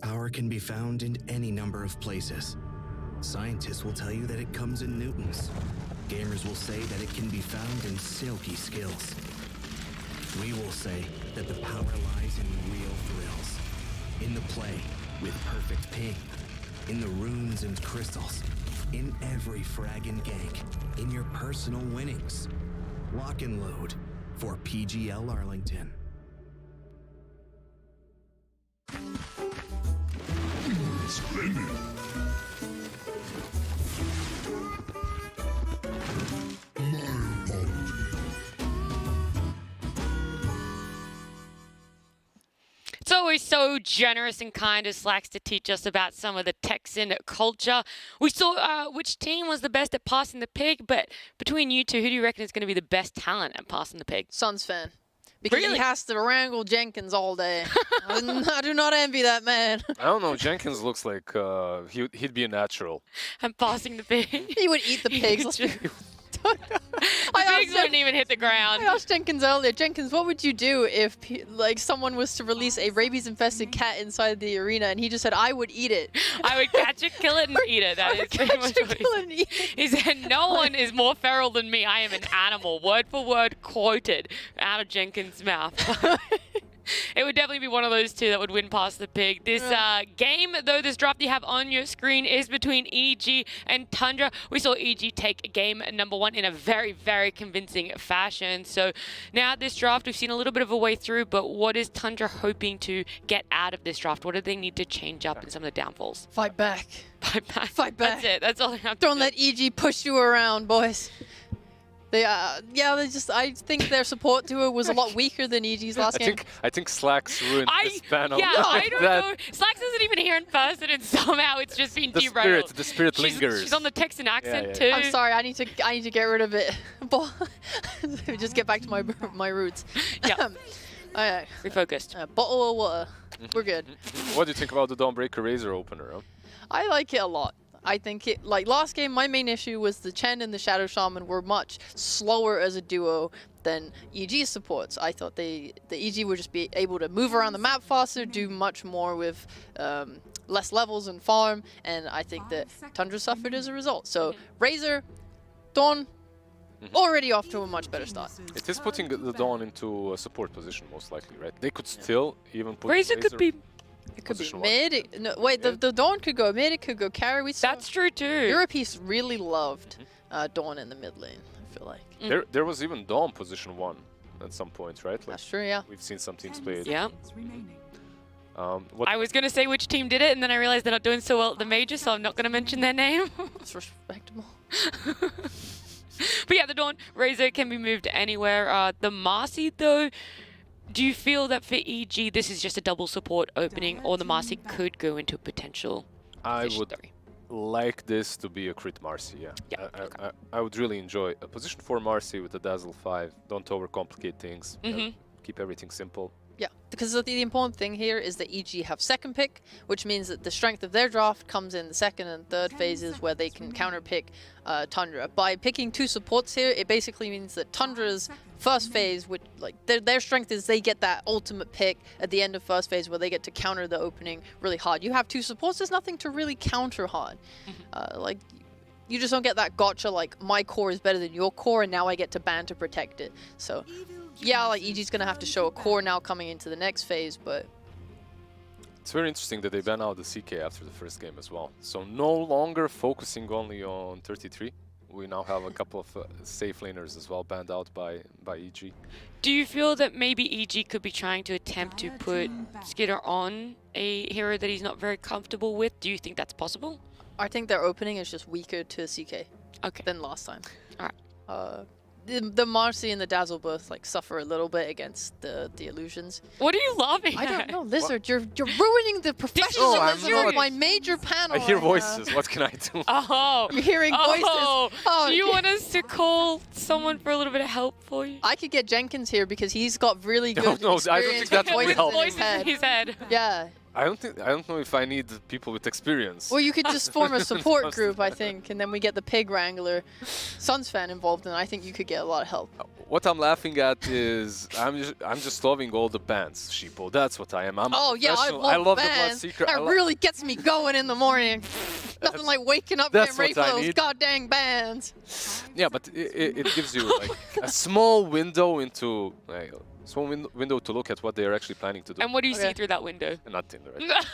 Power can be found in any number of places. Scientists will tell you that it comes in newtons. Gamers will say that it can be found in silky skills. We will say that the power lies in real thrills. In the play with perfect ping. In the runes and crystals. In every frag and gank. In your personal winnings. Lock and load for PGL Arlington. Splendid. It's always so generous and kind of Slacks to teach us about some of the Texan culture. We saw which team was the best at passing the pig, but between you two, who do you reckon is going to be the best talent at passing the pig? Suns fan. Because Really? he has to wrangle Jenkins all day. I do not envy that man. I don't know. Jenkins looks like he'd be a natural. And passing the pig. He would eat the pigs. Let's be- I legs wouldn't even hit the ground. I asked Jenkins earlier, Jenkins, what would you do if like someone was to release a rabies-infested cat inside the arena, and he just said, I would eat it. I would catch it, kill it, and eat it. That is pretty much what he said. He said, no one is more feral than me. I am an animal. Word for word quoted out of Jenkins' mouth. It would definitely be one of those two that would win past the pig. This game, though, this draft you have on your screen is between EG and Tundra. We saw EG take game number 1 in a very, very convincing fashion. So now this draft, we've seen a little bit of a way through, but what is Tundra hoping to get out of this draft? What do they need to change up in some of the downfalls? Fight back. Fight back. Fight back. That's it. That's all they have to Don't do. let EG push you around, boys. They I think their support duo was a lot weaker than EG's last game. I think Slacks ruined this panel. Yeah, I don't know. Slacks isn't even here in person, and somehow it's just been derailed. The spirit lingers. She's on the Texan accent too. I'm sorry, I need to get rid of it. Just get back to my roots. Yeah. Alright. Refocused. Bottle of water. We're good. What do you think about the Dawnbreaker Razor opener? Huh? I like it a lot. I think it, like last game, my main issue was the Chen and the Shadow Shaman were much slower as a duo than EG's supports. I thought the EG would just be able to move around the map faster, do much more with less levels and farm, and I think that Tundra suffered as a result. So Razor, Dawn, already off to a much better start. It is putting the Dawn into a support position, most likely, right? They could still even put Razor could be... It could be mid. No, wait, the Dawn could go mid. It could go carry. We saw That's true too. Europees really loved Dawn in the mid lane, I feel like. There was even Dawn position 1 at some point, right? Like, that's true, yeah. We've seen some teams play it. Yeah. What I was going to say which team did it, and then I realized they're not doing so well at the major, so I'm not going to mention their name. It's respectable. But yeah, the Dawn Razor can be moved anywhere. The Marcy, though, do you feel that for EG this is just a double support opening, or the Marcy could go into a potential I Fish would 3? like this to be a crit Marcy, yeah. Yeah. I would really enjoy a position 4 Marcy with a Dazzle 5. Don't overcomplicate things. Keep everything simple. Yeah, because the important thing here is that EG have second pick, which means that the strength of their draft comes in the second and third phases where they can counterpick Tundra. By picking 2 supports here, it basically means that Tundra's first phase, which like their strength is they get that ultimate pick at the end of first phase where they get to counter the opening really hard. You have 2 supports, there's nothing to really counter hard. Like you just don't get that gotcha like my core is better than your core and now I get to ban to protect it. So yeah, like EG's gonna have to show a core now coming into the next phase, but it's very interesting that they ban out the CK after the first game as well. So no longer focusing only on 33. We now have a couple of safe laners as well banned out by EG. Do you feel that maybe EG could be trying to attempt to put Skitter on a hero that he's not very comfortable with? Do you think that's possible? I think their opening is just weaker to CK than last time. All right. The Marcy and the Dazzle both like suffer a little bit against the illusions. What are you laughing I at? don't know, Lizard. You're ruining the professionalism of my major panel. I hear voices. What can I do? Oh, I'm hearing voices. Oh, do you want us to call someone for a little bit of help for you? I could get Jenkins here because he's got really good No, I don't think that would help. Voices in his head. Yeah. I don't know if I need people with experience. Well, you could just form a support group, I think, and then we get the Pig Wrangler, Suns fan involved, and I think you could get a lot of help. What I'm laughing at is I'm just loving all the bands, Sheeple. That's what I am. I'm oh yeah, I love bands. The Bloodseeker. That really gets me going in the morning. Nothing like waking up and ready for those goddamn bands. Yeah, but it gives you like a small window into like, small window to look at what they are actually planning to do. And what do you see through that window? Nothing, right?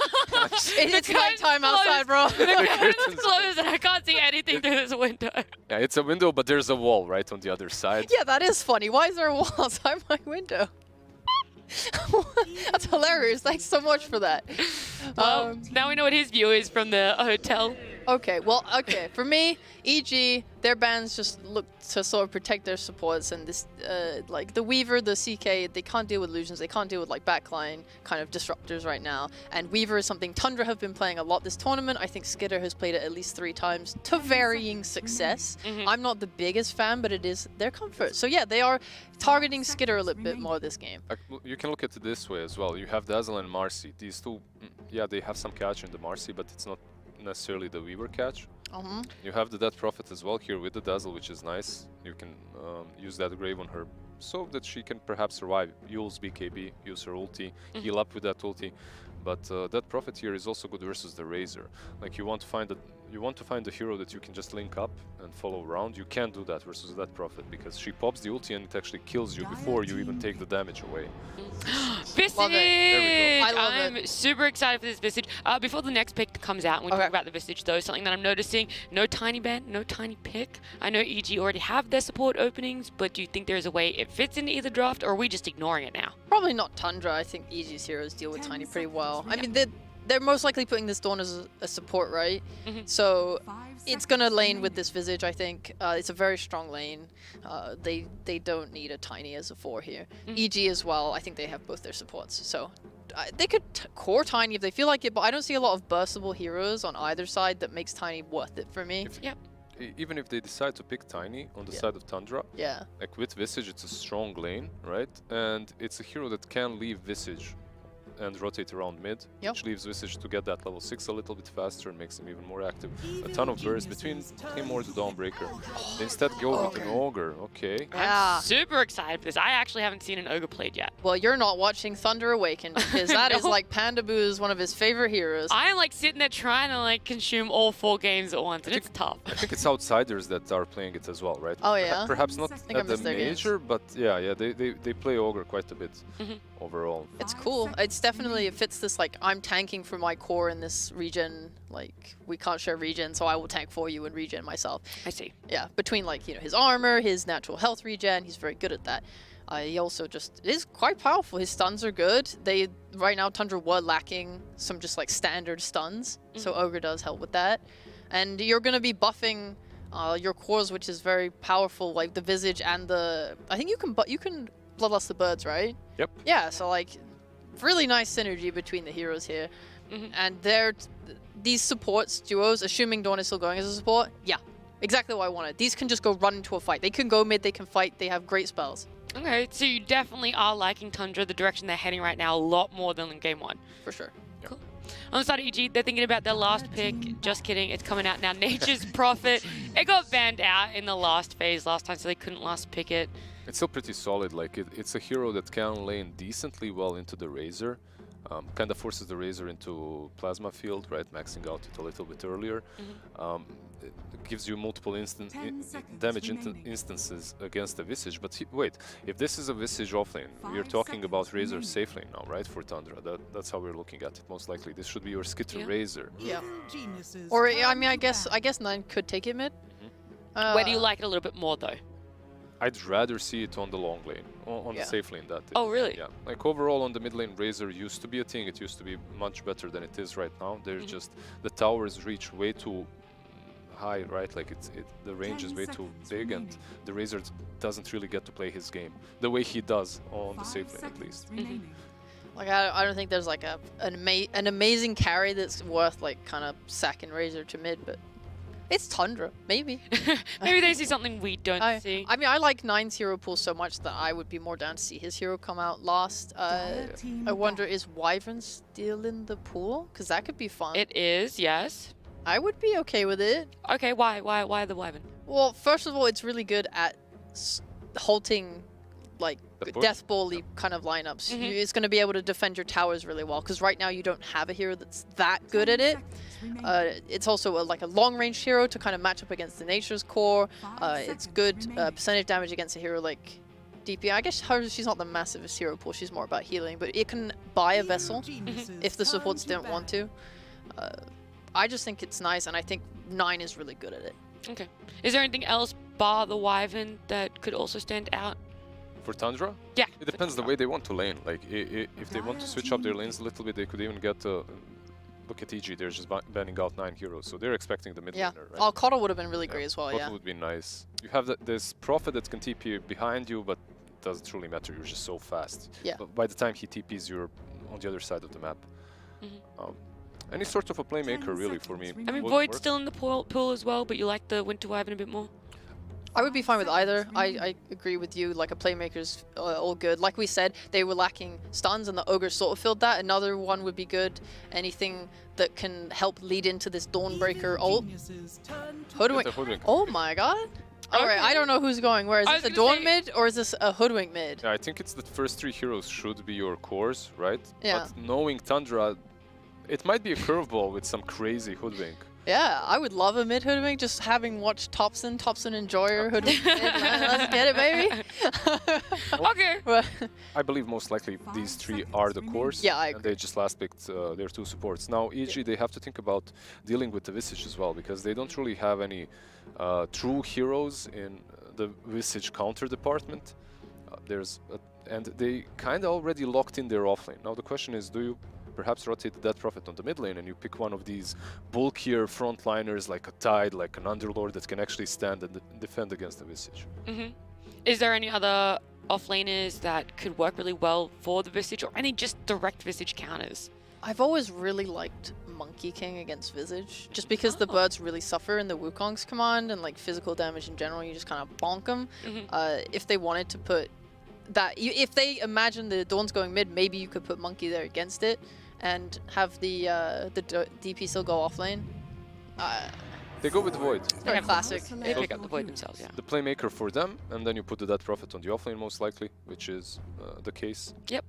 It's nighttime outside, bro. The curtain's closed and I can't see anything through this window. Yeah, it's a window, but there's a wall right on the other side. Yeah, that is funny. Why is there a wall outside my window? That's hilarious. Thanks so much for that. Well, now we know what his view is from the hotel. Okay, well, okay. For me, EG, their bans just look to sort of protect their supports, and this, like the Weaver, the CK, they can't deal with illusions. They can't deal with like backline kind of disruptors right now. And Weaver is something Tundra have been playing a lot this tournament. I think Skitter has played it at least 3 times to varying success. I'm not the biggest fan, but it is their comfort. So yeah, they are targeting Skitter a little bit more this game. You can look at it this way as well. You have Dazzle and Marcy. These two, yeah, they have some catch in the Marcy, but it's not necessarily the Weaver catch. You have the Death Prophet as well here with the Dazzle, which is nice. You can use that Grave on her so that she can perhaps survive. Use BKB, use her ulti, heal up with that ulti. But that Prophet here is also good versus the Razor. Like you want to find a hero that you can just link up and follow around. You can't do that versus that Prophet because she pops the ulti and it actually kills you before you even take the damage away. Visage! I love I'm super excited for this Visage. Before the next pick comes out, and we talk about the Visage though, something that I'm noticing, no Tiny Band, no Tiny Pick. I know EG already have their support openings, but do you think there's a way it fits into either draft, or are we just ignoring it now? Probably not Tundra. I think EG's heroes deal with Tiny pretty well. I mean, they're most likely putting this Dawn as a support, right? So it's going to lane with this Visage, I think. It's a very strong lane. They don't need a Tiny as a 4 here. EG as well, I think they have both their supports. So they could core Tiny if they feel like it, but I don't see a lot of burstable heroes on either side that makes Tiny worth it for me. Even if they decide to pick Tiny on the side of Tundra, like with Visage, it's a strong lane, right? And it's a hero that can leave Visage and rotate around mid, which leaves Visage to get that level 6 a little bit faster and makes him even more active. A ton of burst between him or the Dawnbreaker. They instead go with an Ogre, okay. I'm super excited for this. I actually haven't seen an Ogre played yet. Well, you're not watching Thunder Awaken because that is like Panda Boo's one of his favorite heroes. I'm like sitting there trying to like consume all 4 games at once, and it's tough. I think it's outsiders that are playing it as well, right? Oh yeah. Perhaps not at the major, but yeah, they play Ogre quite a bit overall. It's cool. It's definitely, it fits this like, I'm tanking for my core in this region, like we can't share region, so I will tank for you and regen myself. I see. Yeah, between like, you know, his armor, his natural health regen, he's very good at that. He also just is quite powerful. His stuns are good. Right now Tundra were lacking some just like standard stuns, so Ogre does help with that. And you're going to be buffing your cores, which is very powerful, like the Visage and the, I think you can Bloodlust the birds, right? Yep. Yeah, so like really nice synergy between the heroes here. And these supports duos, assuming Dawn is still going as a support, exactly what I wanted. These can just go run into a fight. They can go mid, they can fight, they have great spells. Okay, so you definitely are liking Tundra, the direction they're heading right now, a lot more than in Game 1. For sure. Cool. On the side of EG, they're thinking about their last pick. Just kidding, it's coming out now. Nature's Prophet. It got banned out in the last phase last time, so they couldn't last pick it. It's still pretty solid. Like it's a hero that can lane decently well into the Razor. Kind of forces the Razor into Plasma Field, right? Maxing out it a little bit earlier. It gives you multiple damage instances against the Visage. But wait, if this is a Visage offlane, we are talking about Razor safe lane now, right? For Tundra, that's how we're looking at it. Most likely, this should be your Skitter Razor. Yeah. Or I mean, I guess 9 could take it mid. Where do you like it a little bit more though? I'd rather see it on the long lane, on the safe lane. That is. Oh, really? Yeah. Like overall, on the mid lane, Razor used to be a thing. It used to be much better than it is right now. There's just the towers reach way too high, right? Like the range is way too big, and the Razor doesn't really get to play his game the way he does on the safe lane, at least. Like I don't think there's like an amazing carry that's worth like kind of sacking Razor to mid, but. It's Tundra, maybe. Maybe they see something we don't see. I mean, I like Nine's hero pool so much that I would be more down to see his hero come out last. I wonder, is Wyvern still in the pool? Because that could be fun. It is, yes. I would be okay with it. Okay, why the Wyvern? Well, first of all, it's really good at halting, like, death ball-y kind of lineups. It's going to be able to defend your towers really well, because right now you don't have a hero that's that good at it. It's also like a long-range hero to kind of match up against the Nature's Core. It's good percentage damage against a hero like DP. I guess she's not the massivest hero pool, she's more about healing, but it can buy a vessel if the supports don't want to. I just think it's nice, and I think 9 is really good at it. Okay. Is there anything else bar the Wyvern that could also stand out? For Tundra? Yeah. It depends the way they want to lane. Like, if they want to switch up their lanes a little bit, they could even get look at EG, they're just banning out 9 heroes, so they're expecting the mid laner, right? Oh, Kotal would have been really great as well, Kotal would be nice. You have this Prophet that can TP behind you, but it doesn't truly matter, you're just so fast. Yeah. But by the time he TPs, you're on the other side of the map. Any sort of a playmaker, really, for me. I mean, Void's still in the pool as well, but you like the Winter Wyvern a bit more? I would be fine with either. I agree with you. Like a playmaker's all good. Like we said, they were lacking stuns, and the Ogre sort of filled that. Another one would be good. Anything that can help lead into this Dawnbreaker ult. Hoodwink. Oh my god. All right, I don't know who's going where. Is this a Dawn mid or is this a Hoodwink mid? Yeah, I think it's the first 3 heroes should be your cores, right? Yeah. But knowing Tundra, it might be a curveball with some crazy Hoodwink. Yeah, I would love a mid Hoodwink, just having watched Topson Enjoyer Hoodwink mid. Let's get it, baby. Okay. I believe most likely these 3 are the cores. Yeah, I agree. And they just last picked their 2 supports. Now, EG, they have to think about dealing with the Visage as well, because they don't really have any true heroes in the Visage counter department. And they kind of already locked in their offlane. Now the question is, do you perhaps rotate the Death Prophet on the mid lane and you pick one of these bulkier frontliners like a Tide, like an Underlord that can actually stand and defend against the Visage? Is there any other offlaners that could work really well for the Visage, or any just direct Visage counters? I've always really liked Monkey King against Visage, just because the birds really suffer in the Wukong's command, and like physical damage in general, you just kind of bonk them. If they wanted to put that, if they imagine the Dawn's going mid, maybe you could put Monkey there against it, and have the DP still go offlane. They go with Void. Very classic. They pick up the Void themselves, yeah. The playmaker for them, and then you put the Death Prophet on the offlane most likely, which is the case. Yep.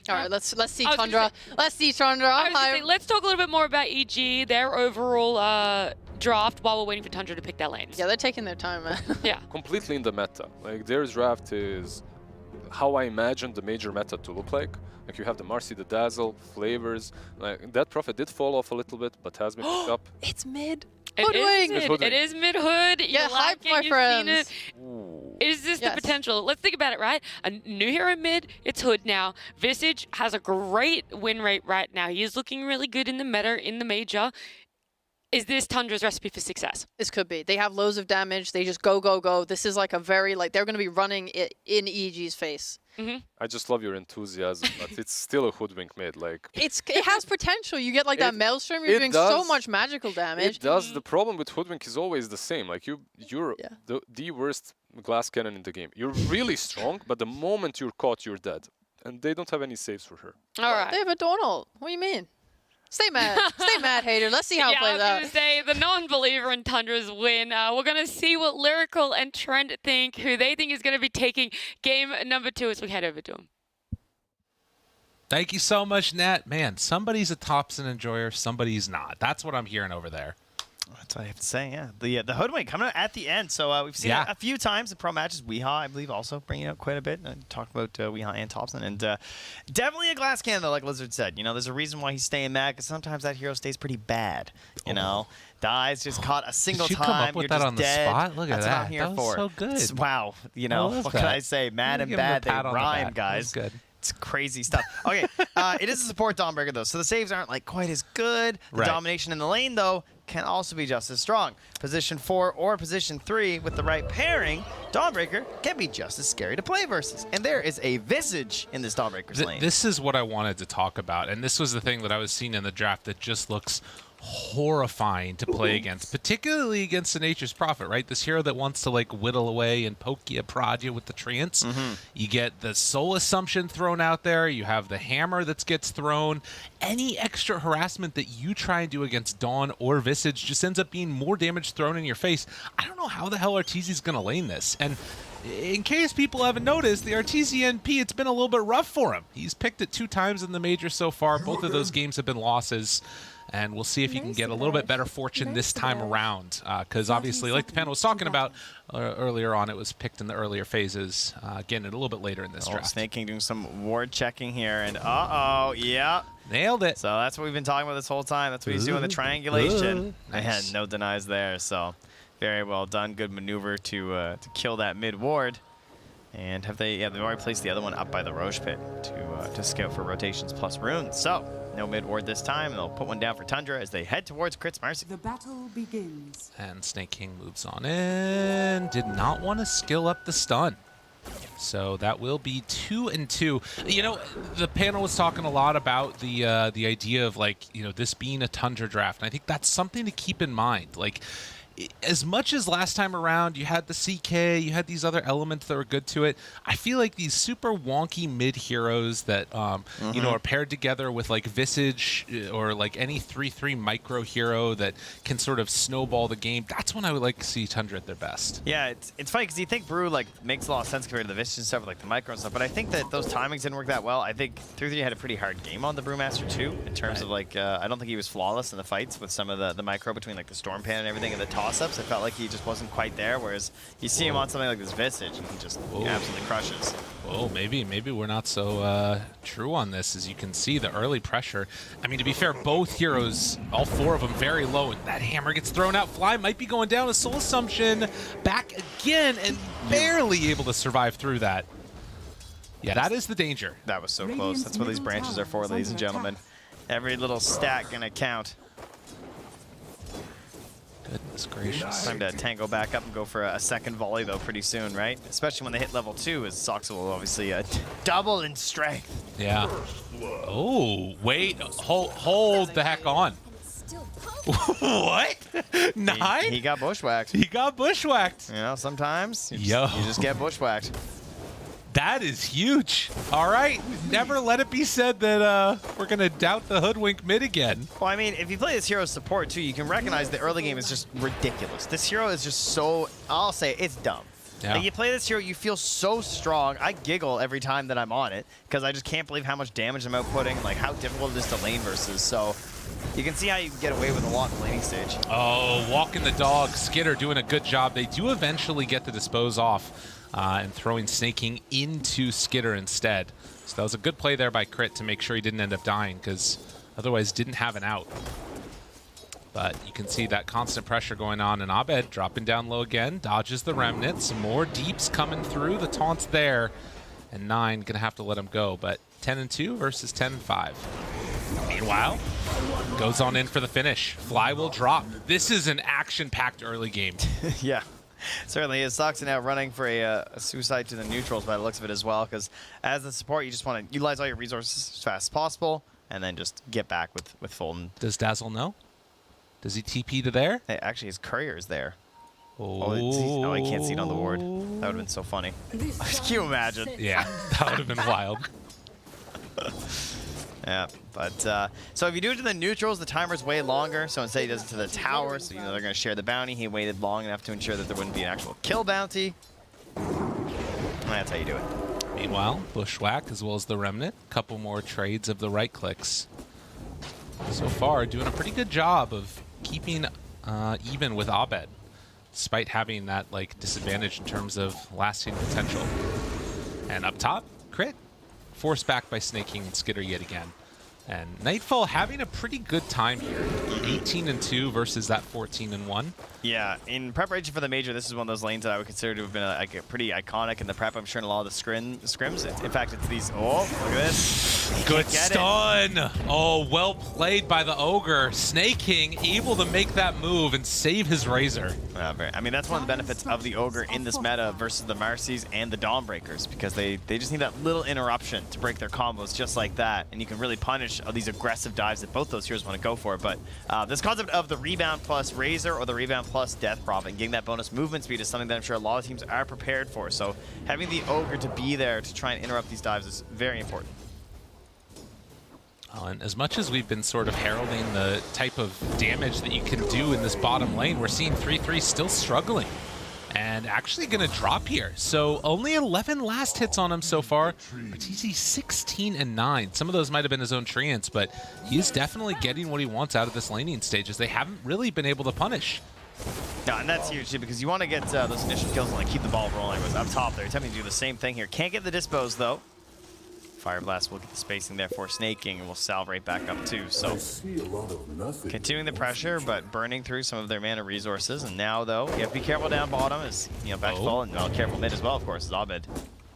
All right, let's see Tundra. Let's see Tundra. Let's talk a little bit more about EG, their overall draft, while we're waiting for Tundra to pick their lanes. Yeah, they're taking their time, man. Yeah. Completely in the meta. Like, their draft is how I imagined the major meta to look like. Like, you have the Marcy, the Dazzle, flavors. Like, that Prophet did fall off a little bit, but has been picked up. It's mid. It is mid hood. Yeah, hype, my friends. Is this the potential? Let's think about it, right? A new hero mid, it's hood now. Visage has a great win rate right now. He is looking really good in the meta, in the major. Is this Tundra's recipe for success? This could be. They have loads of damage. They just go, go, go. This is like a very, like, they're going to be running it in EG's face. I just love your enthusiasm, but it's still a Hoodwink mid. Like, it has potential. You get like that Maelstrom. You're doing so much magical damage. It does. The problem with Hoodwink is always the same. Like, you're the worst glass cannon in the game. You're really strong, but the moment you're caught, you're dead. And they don't have any saves for her. All right. They have a Dawn ult. What do you mean? Stay mad. Stay mad, hater. Let's see how it plays out. I was going to say, the non-believer in Tundra's win. We're going to see what Lyrical and Trent think, who they think is going to be taking game number 2 as we head over to them. Thank you so much, Nat. Man, somebody's a Topson enjoyer, somebody's not. That's what I'm hearing over there. That's what I have to say, yeah. The Hoodwink coming out at the end. So we've seen it a few times in pro matches. Weehaw, I believe, also bringing it up quite a bit. Talk about Weehaw and Topson. And definitely a glass cannon, though, like Lizard said. You know, there's a reason why he's staying mad, because sometimes that hero stays pretty bad. You know, dies, just caught a single time. Did you come up with that on the spot? Look at that. That's what I'm here for. So good. Wow. You know, what can I say? Mad and bad, they rhyme, guys. Good. It's crazy stuff. Okay, it is a support Dawnbreaker, though, so the saves aren't like quite as good. The domination in the lane, though, can also be just as strong. Position 4 or position 3 with the right pairing, Dawnbreaker can be just as scary to play versus. And there is a Visage in this Dawnbreaker's lane. This is what I wanted to talk about, and this was the thing that I was seeing in the draft that just looks horrifying to play against, particularly against the Nature's Prophet, right? This hero that wants to like whittle away and poke you, prod you with the trance. You get the soul assumption thrown out there. You have the hammer that gets thrown. Any extra harassment that you try and do against Dawn or Visage just ends up being more damage thrown in your face. I don't know how the hell Arteezy's going to lane this. And in case people haven't noticed, the Arteezy NP, it's been a little bit rough for him. He's picked it 2 times in the major so far. Both of those games have been losses. And we'll see if he can get a little bit better fortune this time around. Because obviously, like the panel was talking about earlier on, it was picked in the earlier phases. Getting it a little bit later in this draft. Snake King doing some ward checking here. And yeah. Nailed it. So that's what we've been talking about this whole time. That's what he's doing, the triangulation. Nice. And no denies there. So very well done. Good maneuver to kill that mid ward. And have they? Yeah, they've already placed the other one up by the Roche pit to scout for rotations plus runes. So no mid ward this time. They'll put one down for Tundra as they head towards Crit's Mercy. The battle begins. And Snake King moves on in. Did not want to skill up the stun. So that will be 2 and 2. You know, the panel was talking a lot about the idea of, like, you know, this being a Tundra draft. And I think that's something to keep in mind. Like, as much as last time around you had the CK, you had these other elements that were good to it, I feel like these super wonky mid heroes that you know, are paired together with like Visage or like any 3/3 micro hero that can sort of snowball the game. That's when I would like to see Tundra at their best. Yeah, it's funny because you think Brew like makes a lot of sense compared to the Visage and stuff, like the micro and stuff, but I think that those timings didn't work that well. I think 3/3 had a pretty hard game on the Brewmaster too, in terms of like, I don't think he was flawless in the fights with some of the micro between like the Storm Pan and everything and the toss-ups. I felt like he just wasn't quite there, whereas you see him on something like this Visage and he just absolutely crushes. Oh, maybe we're not so true on this. As you can see, the early pressure. I mean, to be fair, both heroes, all 4 of them, very low. And that hammer gets thrown out. Fly might be going down. A Soul Assumption back again and barely able to survive through that. Yeah, that is the danger. That was so close. That's what these branches are for, ladies and gentlemen. Every little stack gonna count. Goodness gracious. Time to tango back up and go for a second volley, though, pretty soon, right? Especially when they hit level 2, as Soxa will obviously double in strength. Yeah. Oh, wait. Hold the heck on. What? 9? He got bushwhacked. He got bushwhacked. You know, sometimes you just get bushwhacked. That is huge. All right. Never let it be said that we're going to doubt the hoodwink mid again. Well, I mean, if you play this hero support, too, you can recognize the early game is just ridiculous. This hero is just so, I'll say, it's dumb. Yeah. Like, you play this hero, you feel so strong. I giggle every time that I'm on it because I just can't believe how much damage I'm outputting, like how difficult it is to lane versus. So you can see how you can get away with a lot in the laning stage. Oh, walking the dog. Skitter doing a good job. They do eventually get the dispose off. And throwing Snaking into Skitter instead. So that was a good play there by Crit to make sure he didn't end up dying, because otherwise didn't have an out. But you can see that constant pressure going on, and Abed dropping down low again, dodges the Remnant. Some more deeps coming through, the taunt's there, and 9 gonna have to let him go. But 10-2 versus 10-5. Meanwhile, goes on in for the finish. Fly will drop. This is an action-packed early game. Yeah. Certainly is. Soxa now running for a suicide to the neutrals by the looks of it as well, because as the support, you just want to utilize all your resources as fast as possible and then just get back with Fulton. Does Dazzle know? Does he TP to there? Hey, actually, his courier is there. Oh, he can't see it on the ward. That would have been so funny. Can you imagine? Yeah, that would have been wild. Yeah, but so if you do it to the neutrals, the timer's way longer. So instead he does it to the tower, so you know they're going to share the bounty. He waited long enough to ensure that there wouldn't be an actual kill bounty. And that's how you do it. Meanwhile, Bushwhack as well as the Remnant, a couple more trades of the right clicks. So far, doing a pretty good job of keeping even with Abed, despite having that like disadvantage in terms of lasting potential. And up top, Crit. Forced back by Snaking and Skitter yet again. And Nightfall having a pretty good time here. 18-2 versus that 14-1. Yeah, in preparation for the major, this is one of those lanes that I would consider to have been like a pretty iconic in the prep. I'm sure in a lot of the scrims. In fact, it's these. Oh, look at this. Good stun. Oh, well played by the Ogre. Snaking able to make that move and save his Razor. I mean, that's one of the benefits of the Ogre in this meta versus the Marcies and the Dawnbreakers, because they just need that little interruption to break their combos just like that, and you can really punish these aggressive dives that both those heroes want to go for. But this concept of the rebound plus Razor or the rebound plus Death Prop and getting that bonus movement speed is something that I'm sure a lot of teams are prepared for. So having the Ogre to be there to try and interrupt these dives is very important. And as much as we've been sort of heralding the type of damage that you can do in this bottom lane, we're seeing 3-3 still struggling. And actually going to drop here. So only 11 last hits on him so far. Arteezy 16-9. Some of those might have been his own treants, but he's definitely getting what he wants out of this laning stage, as they haven't really been able to punish. No, and that's huge too, because you want to get those initial kills and like keep the ball rolling. It was up top there, attempting to do the same thing here. Can't get the dispose though. Fire Blast will get the spacing there for Snaking, and will salve right back up too. So continuing the pressure, but burning through some of their mana resources. And now though, you have to be careful down bottom as back to fall, and careful mid as well, of course, as Abed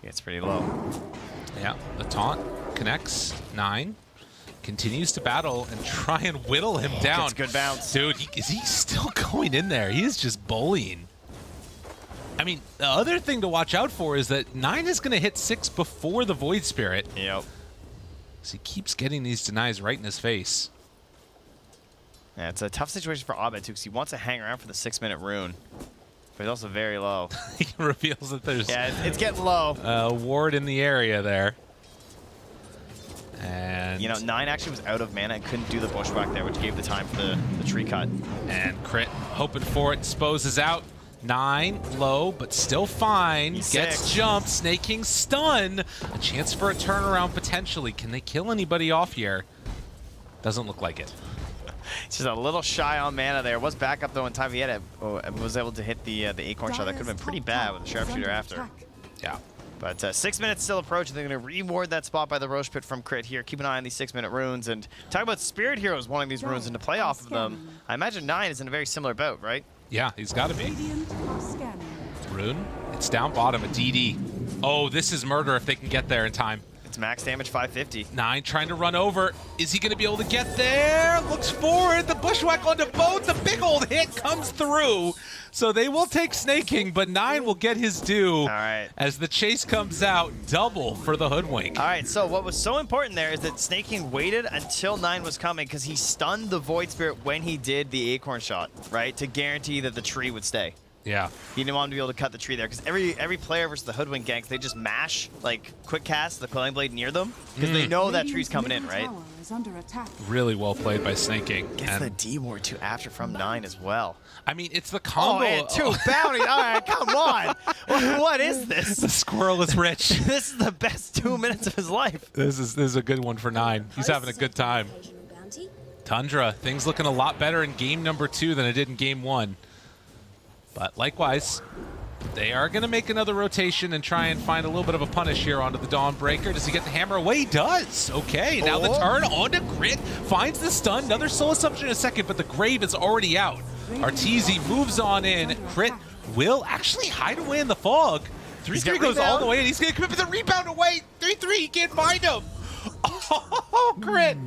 gets pretty low. Yeah, the taunt connects. 9 continues to battle and try and whittle him down. Gets good bounce. Dude, is he still going in there? He is just bullying. I mean, the other thing to watch out for is that 9 is going to hit 6 before the Void Spirit. Yep. So he keeps getting these denies right in his face. Yeah, it's a tough situation for Abed too, because he wants to hang around for the 6-minute rune, but he's also very low. He reveals that there's it's getting low. A ward in the area there. And you know, 9 actually was out of mana and couldn't do the bushwhack there, which gave the time for the tree cut. And Crit hoping for it, disposes out. 9 low, but still fine. Gets jumped. Snake King stun. A chance for a turnaround potentially. Can they kill anybody off here? Doesn't look like it. It's just a little shy on mana there. Was back up though in time. He had was able to hit the acorn shot. That could have been pretty bad with the sharpshooter after. Yeah. But 6 minutes still approaching. They're going to reward that spot by the Roche Pit from Crit here. Keep an eye on these 6-minute runes. And talk about Spirit Heroes wanting these runes and to play off of them. I imagine 9 is in a very similar boat, right? Yeah, he's got to be. Rune, it's down bottom, a DD. Oh, this is murder if they can get there in time. It's max damage 550. 9 trying to run over. Is he going to be able to get there? Looks forward. The bushwhack onto both. The big old hit comes through. So they will take Snake King, but 9 will get his due. All right. As the chase comes out, double for the Hoodwink. All right, so what was so important there is that Snake King waited until 9 was coming because he stunned the Void Spirit when he did the acorn shot, right? To guarantee that the tree would stay. Yeah. He didn't want him to be able to cut the tree there because every player versus the Hoodwink ganks, they just mash, like, quick cast the Quelling Blade near them because they know that tree's coming in, right? Really well played by Snake King. Gets the D ward too after from 9 as well. I mean, it's the combo. Oh, and 2 bounties. All right, come on. What is this? The squirrel is rich. This is the best 2 minutes of his life. This is a good one for 9. He's having a good time. Tundra, things looking a lot better in game number 2 than it did in game 1. But likewise, they are going to make another rotation and try and find a little bit of a punish here onto the Dawnbreaker. Does he get the hammer away? He does. Okay, now the turn onto Crit. Finds the stun. Another soul assumption in a second, but the grave is already out. Arteezy moves on in. Crit will actually hide away in the fog. 3-3 goes all the way, and he's going to commit with a rebound away. 3-3, he can't find him. Oh, Crit!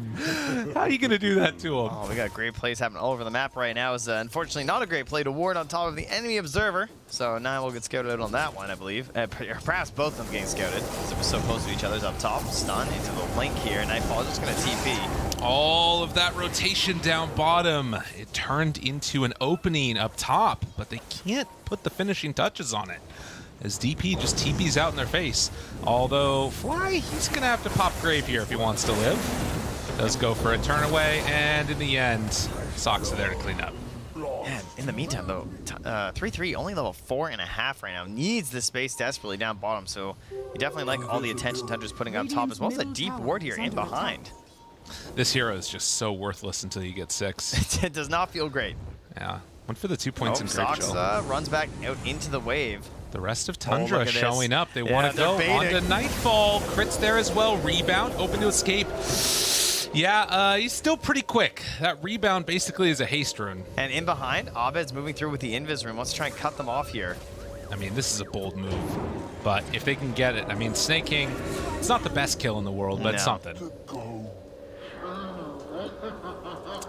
How are you going to do that to him? Oh, we got great plays happening all over the map right now. It's unfortunately not a great play to ward on top of the enemy observer. So 9 will get scouted out on that one, I believe. Perhaps both of them getting scouted because it was so close to each other's up top. Stun into the link here. Nightfall just going to TP. All of that rotation down bottom. It turned into an opening up top, but they can't put the finishing touches on it, as DP just TP's out in their face. Although Fly, he's going to have to pop Grave here if he wants to live. Does go for a turn away, and in the end, Socks are there to clean up. Man, in the meantime, though, 3-3, only level 4.5 right now. Needs this space desperately down bottom, so you definitely like all the attention Tundra's putting up top, as well as a deep ward here in behind. This hero is just so worthless until you get 6. It does not feel great. Yeah, went for the 2 points in Grave Socks runs back out into the wave. The rest of Tundra showing up. They want to go baiting. on to Nightfall. Crit's there as well. Rebound, open to escape. Yeah, he's still pretty quick. That rebound basically is a haste rune. And in behind, Abed's moving through with the invis rune. Wants to try and cut them off here. I mean, this is a bold move. But if they can get it, I mean, Snake King, it's not the best kill in the world, but it's something.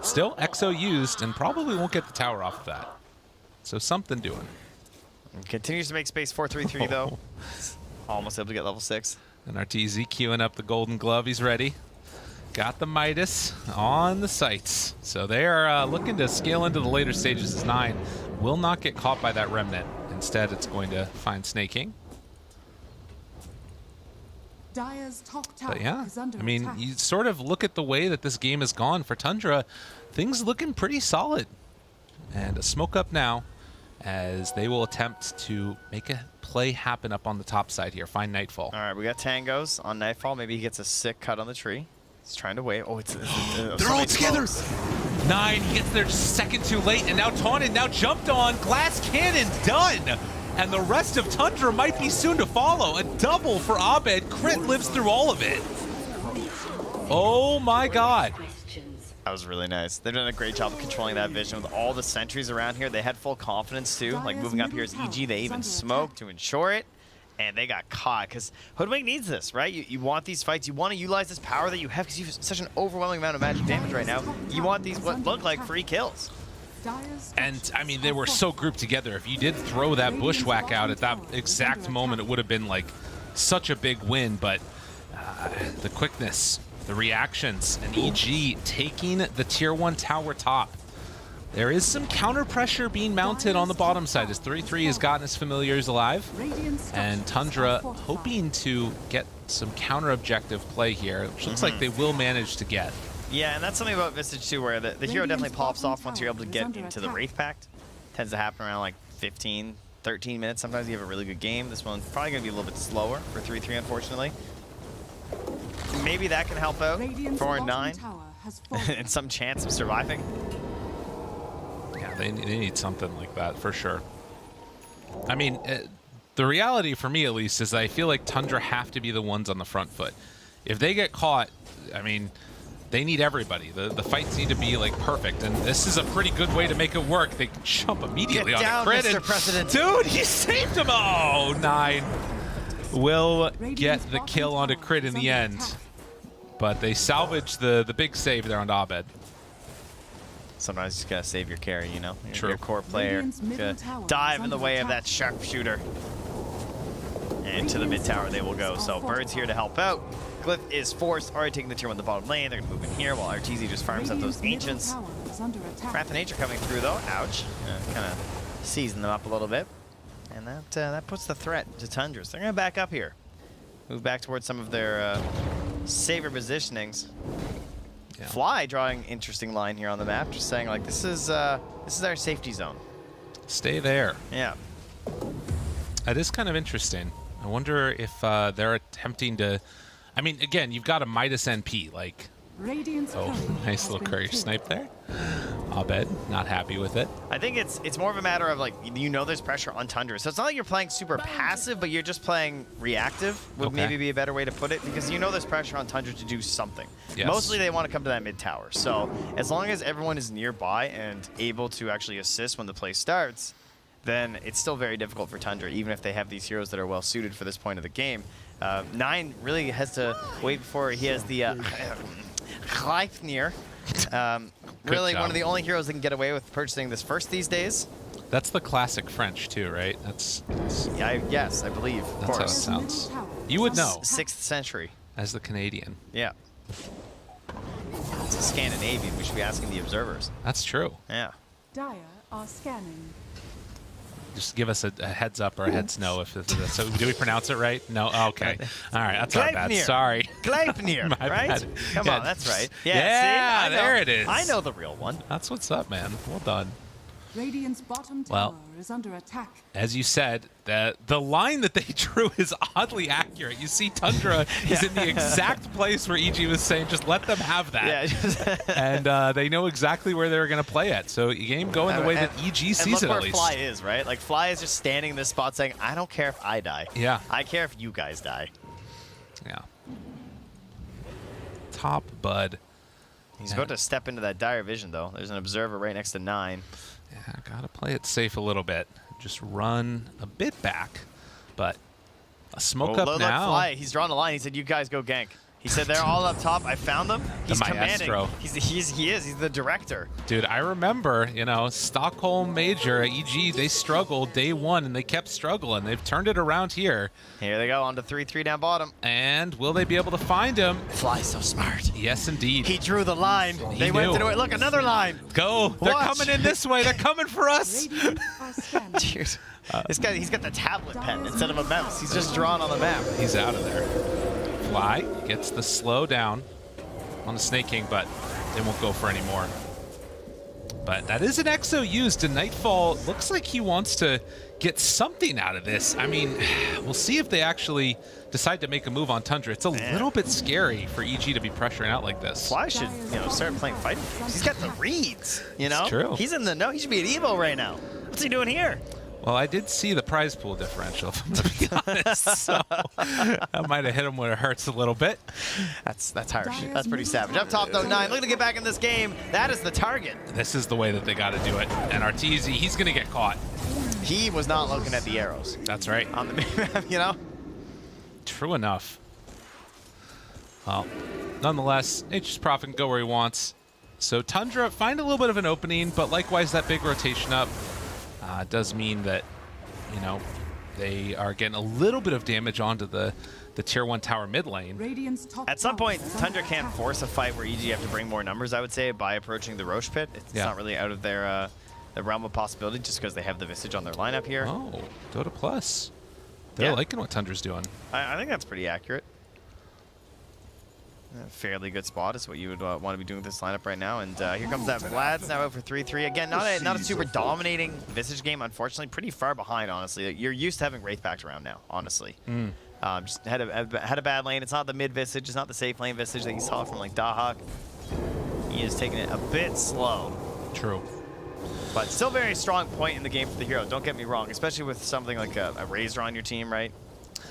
Still, Exo used, and probably won't get the tower off of that. So something doing. Continues to make space 4-3-3 though. Almost able to get level 6. And Arteezy queuing up the golden glove. He's ready. Got the Midas on the sights. So they are looking to scale into the later stages as 9 will not get caught by that remnant. Instead, it's going to find Snake King. But yeah, I mean, you sort of look at the way that this game has gone for Tundra. Things looking pretty solid. And a smoke up now, as they will attempt to make a play happen up on the top side here. Find Nightfall. All right, we got Tangos on Nightfall. Maybe he gets a sick cut on the tree. He's trying to wait. Oh, it's they're all together. 9, he gets there just a second too late, and now taunted, now jumped on. Glass cannon done. And the rest of Tundra might be soon to follow. A double for Abed. Crit lives through all of it. Oh my God. That was really nice. They've done a great job of controlling that vision with all the sentries around here. They had full confidence too. Like moving up here as EG, they even smoked to ensure it. And they got caught because Hoodwink needs this, right? You want these fights. You want to utilize this power that you have because you have such an overwhelming amount of magic damage right now. You want these what look like free kills. And, I mean, they were so grouped together. If you did throw that bushwhack out at that exact moment, it would have been, like, such a big win. But the quickness, the reactions, and EG taking the Tier 1 tower top. There is some counter pressure being mounted on the bottom side as 3-3 has gotten his familiars alive. And Tundra hoping to get some counter objective play here, which looks like they will manage to get. Yeah, and that's something about Visage too, where the hero definitely pops off once you're able to get into the Wraith Pact. Tends to happen around like 15, 13 minutes. Sometimes you have a really good game. This one's probably going to be a little bit slower for 3-3, unfortunately. Maybe that can help out for 9 and some chance of surviving. Yeah, they need something like that for sure. I mean, the reality for me at least is that I feel like Tundra have to be the ones on the front foot. If they get caught, I mean, they need everybody. The fights need to be like perfect, and this is a pretty good way to make it work. They jump immediately on a crit. Mr. President. Dude, he saved him! Oh, 9 will get the kill on a crit in the end, but they salvage the big save there on Abed. Sometimes you just gotta save your carry, you know? True. Your core player. Dive in the way of that sharpshooter. And to the mid tower they will go. So Bird's here to help out. Glyph is forced, already taking the tier 1 the bottom lane. They're gonna move in here while RTZ just farms up those ancients. Wrath of Nature coming through though. Ouch. Kind of season them up a little bit. And that puts the threat to Tundra. So they're gonna back up here. Move back towards some of their saver positionings. Yeah. Fly drawing interesting line here on the map, just saying like this is our safety zone. Stay there. Yeah. That is kind of interesting. I wonder if they're attempting to. I mean, again, you've got a Midas NP, like. Oh, nice little curry snipe there. Abed, not happy with it. I think it's more of a matter of like, you know, there's pressure on Tundra. So it's not like you're playing super passive, but you're just playing reactive, would maybe be a better way to put it, because you know there's pressure on Tundra to do something. Yes. Mostly they want to come to that mid tower. So as long as everyone is nearby and able to actually assist when the play starts, then it's still very difficult for Tundra, even if they have these heroes that are well suited for this point of the game. 9 really has to wait before he has the Gleipnir. Really one of the only heroes that can get away with purchasing this first these days. That's the classic French too, right? That's yeah, yes, I believe. Of course. That's how it sounds. You would know. 6th century. As the Canadian. Yeah. It's a Scandinavian. We should be asking the observers. That's true. Yeah. Dire are scanning. Just give us a heads up or a heads no if this is it. So do we pronounce it right? No? Okay. All right. That's our bad. Sorry. Gleipnir, right? Bad. Come on, that's right. Yeah, yeah, see? there it is. I know the real one. That's what's up, man. Well done. Radiant's bottom tower is under attack. As you said, the line that they drew is oddly accurate. You see Tundra is in the exact place where EG was saying, just let them have that. Yeah, and they know exactly where they're going to play it. So game going the way that EG sees it, at least. Fly is, right? Like, Fly is just standing in this spot saying, I don't care if I die. Yeah. I care if you guys die. Yeah. Top Bud. He's about to step into that dire vision, though. There's an observer right next to 9. Yeah, gotta play it safe a little bit. Just run a bit back, but a smoke up now. Fly. He's drawn a line. He said, you guys go gank. He said, they're all up top. I found them. He's commanding. He's the director. Dude, I remember, you know, Stockholm Major, EG, they struggled day 1, and they kept struggling. They've turned it around here. Here they go, on to 3-3 down bottom. And will they be able to find him? Fly's so smart. Yes, indeed. He drew the line. They went through it. Look, another line. Go. They're coming in this way. They're coming for us. Dude. This guy, he's got the tablet pen instead of a mouse. He's just drawn on the map. He's out of there. Fly gets the slow down on the Snake King, but they won't go for any more. But that is an Exo used, and Nightfall looks like he wants to get something out of this. I mean, we'll see if they actually decide to make a move on Tundra. It's a little bit scary for EG to be pressuring out like this. Fly should, start playing fighting games. He's got the reads, It's true. He's in the know. He should be at Evo right now. What's he doing here? Well, I did see the prize pool differential, to be honest, so that might have hit him where it hurts a little bit. That's harsh. That's pretty savage. Up top, though, 9 looking to get back in this game. That is the target. This is the way that they got to do it. And RTZ, he's going to get caught. He was not looking at the arrows. That's right. On the map, you know? True enough. Well, nonetheless, Nature's Prophet can go where he wants. So Tundra find a little bit of an opening, but likewise that big rotation up does mean that, They are getting a little bit of damage onto the tier 1 tower mid lane. At some point, Tundra can't force a fight where EG have to bring more numbers, I would say, by approaching the Roche pit. It's not really out of their the realm of possibility just because they have the Visage on their lineup here. Oh, Dota Plus. They're liking what Tundra's doing. I think that's pretty accurate. A fairly good spot is what you would want to be doing with this lineup right now. And here comes that Vlad's now out for 3-3. Again, not a super dominating Visage game, unfortunately. Pretty far behind, honestly. You're used to having Wraith packs around now, honestly. Just had a bad lane. It's not the mid Visage. It's not the safe lane Visage that you saw from like Dahak. He is taking it a bit slow. True. But still very strong point in the game for the hero. Don't get me wrong, especially with something like a Razor on your team, right?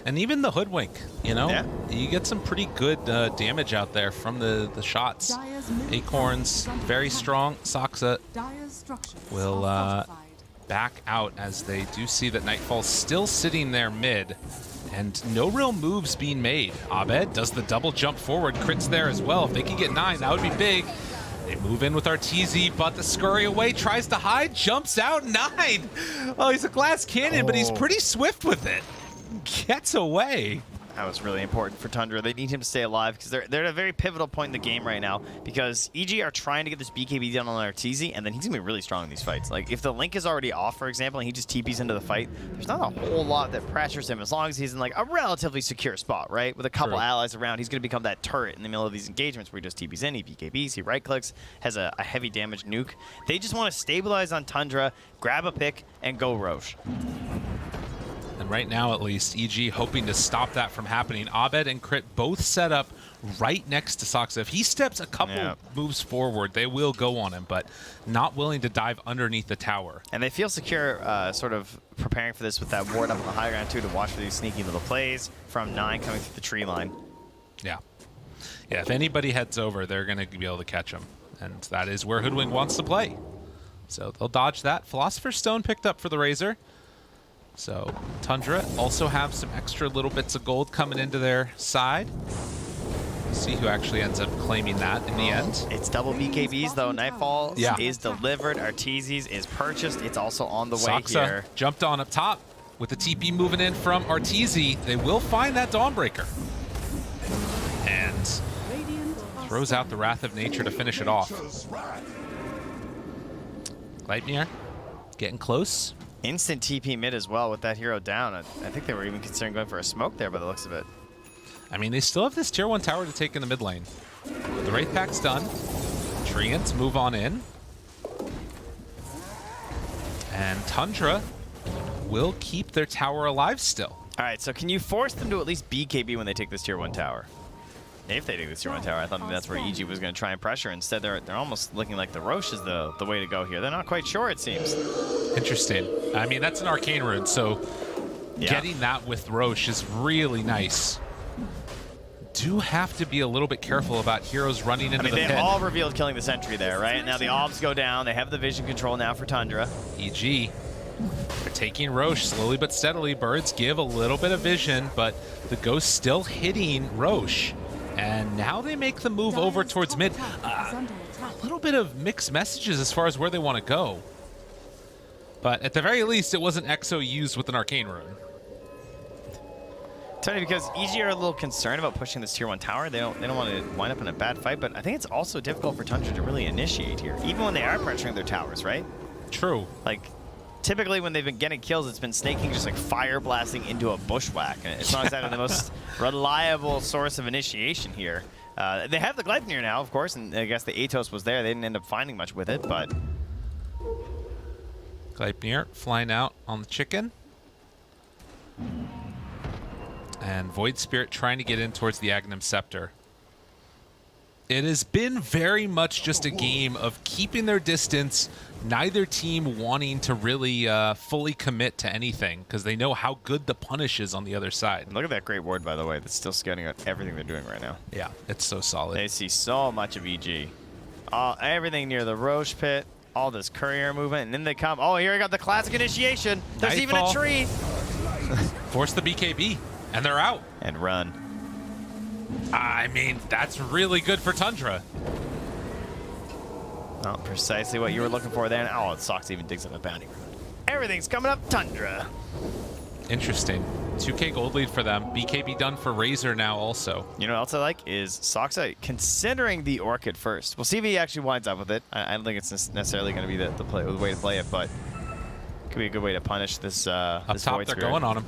And even the Hoodwink, you know? You get some pretty good damage out there from the shots. Acorns, very strong. Saksa will back out as they do see that Nightfall's still sitting there mid. And no real moves being made. Abed does the double jump forward, crits there as well. If they can get 9, that would be big. They move in with Arteezy, but the scurry away, tries to hide, jumps out, 9! Oh, he's a glass cannon, but he's pretty swift with it. Gets away. That was really important for Tundra. They need him to stay alive because they're at a very pivotal point in the game right now because EG are trying to get this BKB down on Arteezy, and then he's going to be really strong in these fights. Like, if the link is already off, for example, and he just TPs into the fight, there's not a whole lot that pressures him as long as he's in, like, a relatively secure spot, right? With a couple allies around, he's going to become that turret in the middle of these engagements where he just TPs in, he BKBs, he right-clicks, has a heavy damage nuke. They just want to stabilize on Tundra, grab a pick, and go Roche. And right now, at least, EG hoping to stop that from happening. Abed and Crit both set up right next to Saksa. If he steps a couple moves forward, they will go on him, but not willing to dive underneath the tower. And they feel secure sort of preparing for this with that ward up on the high ground, too, to watch for these sneaky little plays from 9 coming through the tree line. Yeah, if anybody heads over, they're going to be able to catch him. And that is where Hoodwink wants to play. So they'll dodge that. Philosopher's Stone picked up for the Razor. So Tundra also have some extra little bits of gold coming into their side. We'll see who actually ends up claiming that in the end. It's double BKBs though. Nightfall is delivered. Arteezy's is purchased. It's also on the way here. Jumped on up top with the TP moving in from Arteezy. They will find that Dawnbreaker. And throws out the Wrath of Nature to finish it off. Gleipnir getting close. Instant TP mid as well with that hero down. I think they were even considering going for a smoke there by the looks of it. I mean, they still have this tier 1 tower to take in the mid lane. The Wraith Pack's done. Treants move on in. And Tundra will keep their tower alive still. All right, so can you force them to at least BKB when they take this tier 1 tower? If they take this tier 1 tower, I thought that's where EG was going to try and pressure. Instead, they're almost looking like the Roche is the way to go here. They're not quite sure, it seems. Interesting. I mean, that's an arcane rune, so getting that with Roche is really nice. Do have to be a little bit careful about heroes running into the pit. They all revealed killing the sentry there, right? Now the obs go down. They have the vision control now for Tundra. EG. They're taking Roche slowly but steadily. Birds give a little bit of vision, but the ghost still hitting Roche. And now they make the move over towards mid. A little bit of mixed messages as far as where they want to go. But at the very least, it wasn't EXO used with an arcane rune. Tony, because EG are a little concerned about pushing this tier 1 tower. They don't want to wind up in a bad fight, but I think it's also difficult for Tundra to really initiate here, even when they are pressuring their towers, right? True. Like, typically when they've been getting kills, it's been snaking just like fire blasting into a bushwhack. It's not exactly the most reliable source of initiation here. They have the Gleipnir now, of course, and I guess the Atos was there. They didn't end up finding much with it, but... Gleipnir flying out on the chicken. And Void Spirit trying to get in towards the Aghanim Scepter. It has been very much just a game of keeping their distance, neither team wanting to really fully commit to anything because they know how good the punish is on the other side. And look at that great ward, by the way, that's still scouting out everything they're doing right now. Yeah, it's so solid. They see so much of EG. Everything near the Roche pit, all this courier movement, and then they come. Oh, here I got the classic initiation. There's even a tree. Force the BKB, and they're out. And run. I mean, that's really good for Tundra. Oh, precisely what you were looking for there. Oh, Sox even digs up a bounty rune. Everything's coming up Tundra. Interesting. 2K gold lead for them. BKB done for Razor now also. You know what else I like is Soxa considering the Orchid first. We'll see if he actually winds up with it. I don't think it's necessarily going to be the way to play it, but it could be a good way to punish this. Up this top, Void they're Spirit. going on him.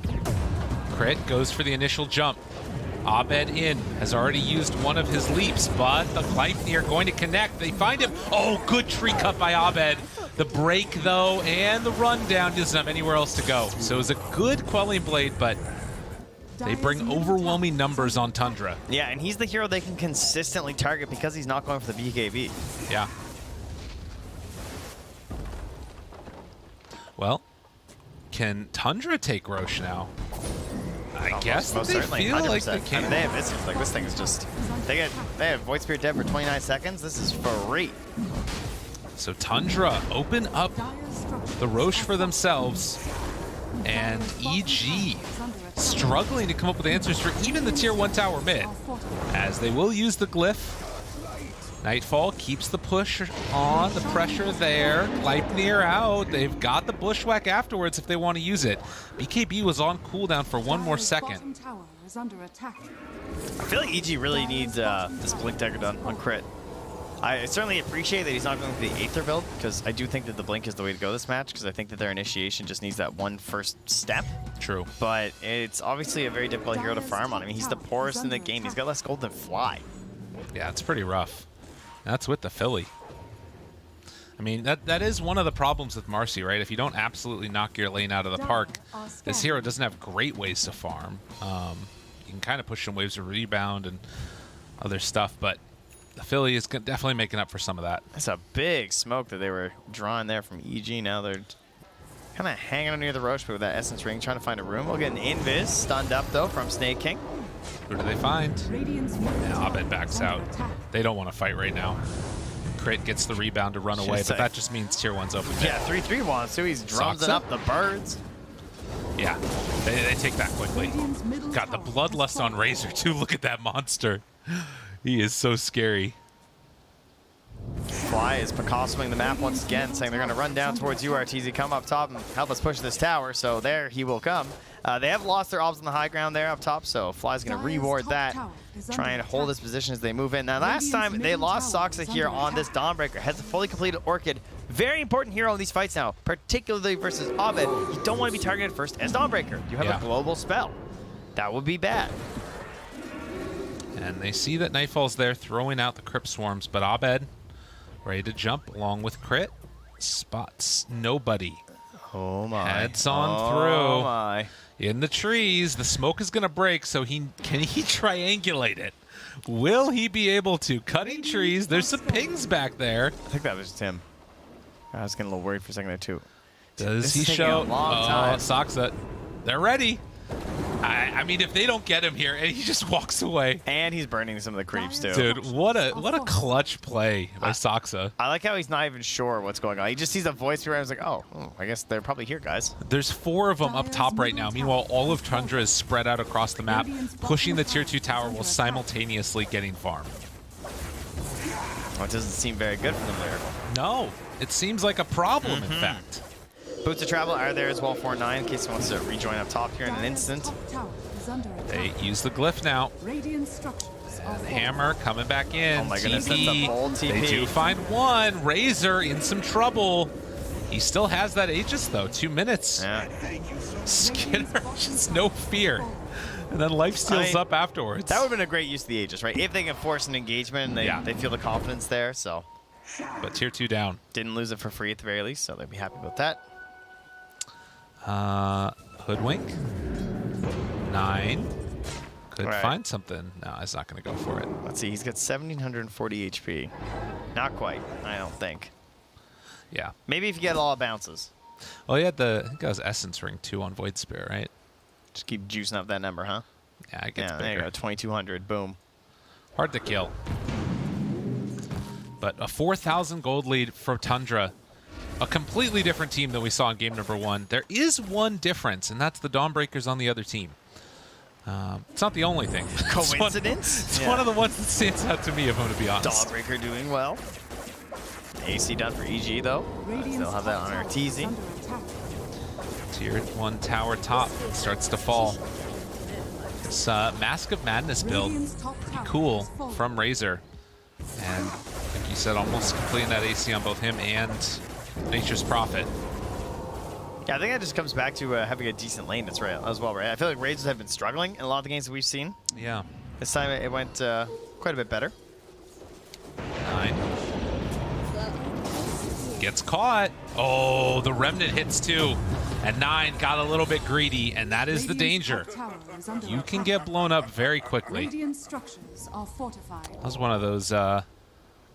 Crit goes for the initial jump. Abed in has already used one of his leaps, but the Gleipnir going to connect. They find him. Oh, good tree cut by Abed. The break, though, and the rundown. He doesn't have anywhere else to go. So it was a good Quelling Blade, but they bring overwhelming numbers on Tundra. Yeah, and he's the hero they can consistently target because he's not going for the BKB. Yeah. Well, can Tundra take Roche now? I guess most they certainly, feel 100%. like they I mean, can. they have this. Like this thing is just. They have Void Spirit dead for 29 seconds. This is free. So Tundra open up the Roche for themselves, and EG struggling to come up with answers for even the tier 1 tower mid, as they will use the glyph. Nightfall keeps the push on, the pressure there. Gleipnir out. They've got the bushwhack afterwards if they want to use it. BKB was on cooldown for one more second. I feel like EG really needs this Blink Dagger done on crit. I certainly appreciate that he's not going for the Aether build, because I do think that the Blink is the way to go this match, because I think that their initiation just needs that one first step. True. But it's obviously a very difficult hero to farm on. I mean, he's the poorest in the game. He's got less gold than Fly. Yeah, it's pretty rough. That's with the Philly. I mean, that is one of the problems with Marcy, right? If you don't absolutely knock your lane out of the park, this hero doesn't have great ways to farm. You can kind of push some waves of rebound and other stuff, but the Philly is definitely making up for some of that. That's a big smoke that they were drawing there from EG. Now they're kind of hanging on near the Roche, but with that Essence Ring, trying to find a room. We'll get an Invis, stunned up, though, from Snake King. Who do they find? Yeah, Abed backs out. They don't want to fight right now. Crit gets the rebound to run away, but that just means tier 1's open. Yeah, 3-3 wants to. He's drumsing up the birds. Yeah, they take that quickly. Got the bloodlust on Razor, too. Look at that monster. He is so scary. Fly is Picassoing the map once again, saying they're going to run down towards URTZ, come up top and help us push this tower. So there he will come. They have lost their obs on the high ground there up top, so Fly's going to reward that, try and hold his position as they move in. Now, last time they lost Soxa here on this Dawnbreaker, has a fully completed Orchid. Very important hero in these fights now, particularly versus Abed. You don't want to be targeted first as Dawnbreaker. You have a global spell. That would be bad. And they see that Nightfall's there throwing out the Crypt Swarms, but Abed ready to jump along with Crit. Spots nobody. Oh my. Heads on through. Oh my. In the trees. The smoke is going to break, so can he triangulate it? Will he be able to? Cutting trees. There's some pings back there. I think that was just him. I was getting a little worried for a second there, too. Does he show? Oh, Soxa. They're ready. I mean, if they don't get him here, and he just walks away. And he's burning some of the creeps, too. Dude, what a clutch play by Soxa. I like how he's not even sure what's going on. He just sees a voice here, and he's like, oh, I guess they're probably here, guys. There's 4 of them up top right now. Meanwhile, all of Tundra is spread out across the map, pushing the tier 2 tower while simultaneously getting farm. Well, it doesn't seem very good for them there. No, it seems like a problem, in fact. Boots of Travel are there as well, 4-9, in case he wants to rejoin up top here in an instant. They use the glyph now. And Hammer coming back in. Oh my goodness, that's a bold TP. They do find one. Razor in some trouble. He still has that Aegis, though. 2 minutes. Yeah. Skinner, just no fear. And then life steals up afterwards. That would have been a great use of the Aegis, right? If they can force an engagement and they feel the confidence there, so. But tier 2 down. Didn't lose it for free at the very least, so they'd be happy about that. Hoodwink. 9. Could find something. No, he's not going to go for it. Let's see. He's got 1,740 HP. Not quite, I don't think. Yeah. Maybe if you get a lot of bounces. Oh, he had I think that was Essence Ring 2 on Void Spirit, right? Just keep juicing up that number, huh? Yeah, it gets bigger. There you go. 2,200. Boom. Hard to kill. But a 4,000 gold lead for Tundra. A completely different team than we saw in game number 1. There is one difference, and that's the Dawnbreakers on the other team. It's not the only thing. Coincidence? It's one of the ones that stands out to me, if I'm going to be honest. Dawnbreaker doing well. AC done for EG, though. They'll have that on Arteezy. Tier 1 tower top starts to fall. This Mask of Madness build, pretty cool from Razor. And like you said, almost completing that AC on both him and Nature's Prophet. Yeah, I think that just comes back to having a decent lane that's right as well, right? I feel like Razors have been struggling in a lot of the games that we've seen. Yeah. This time it went quite a bit better. 9. Gets caught. Oh, the Remnant hits too. And 9 got a little bit greedy, and that is the danger. You can get blown up very quickly. That was one of those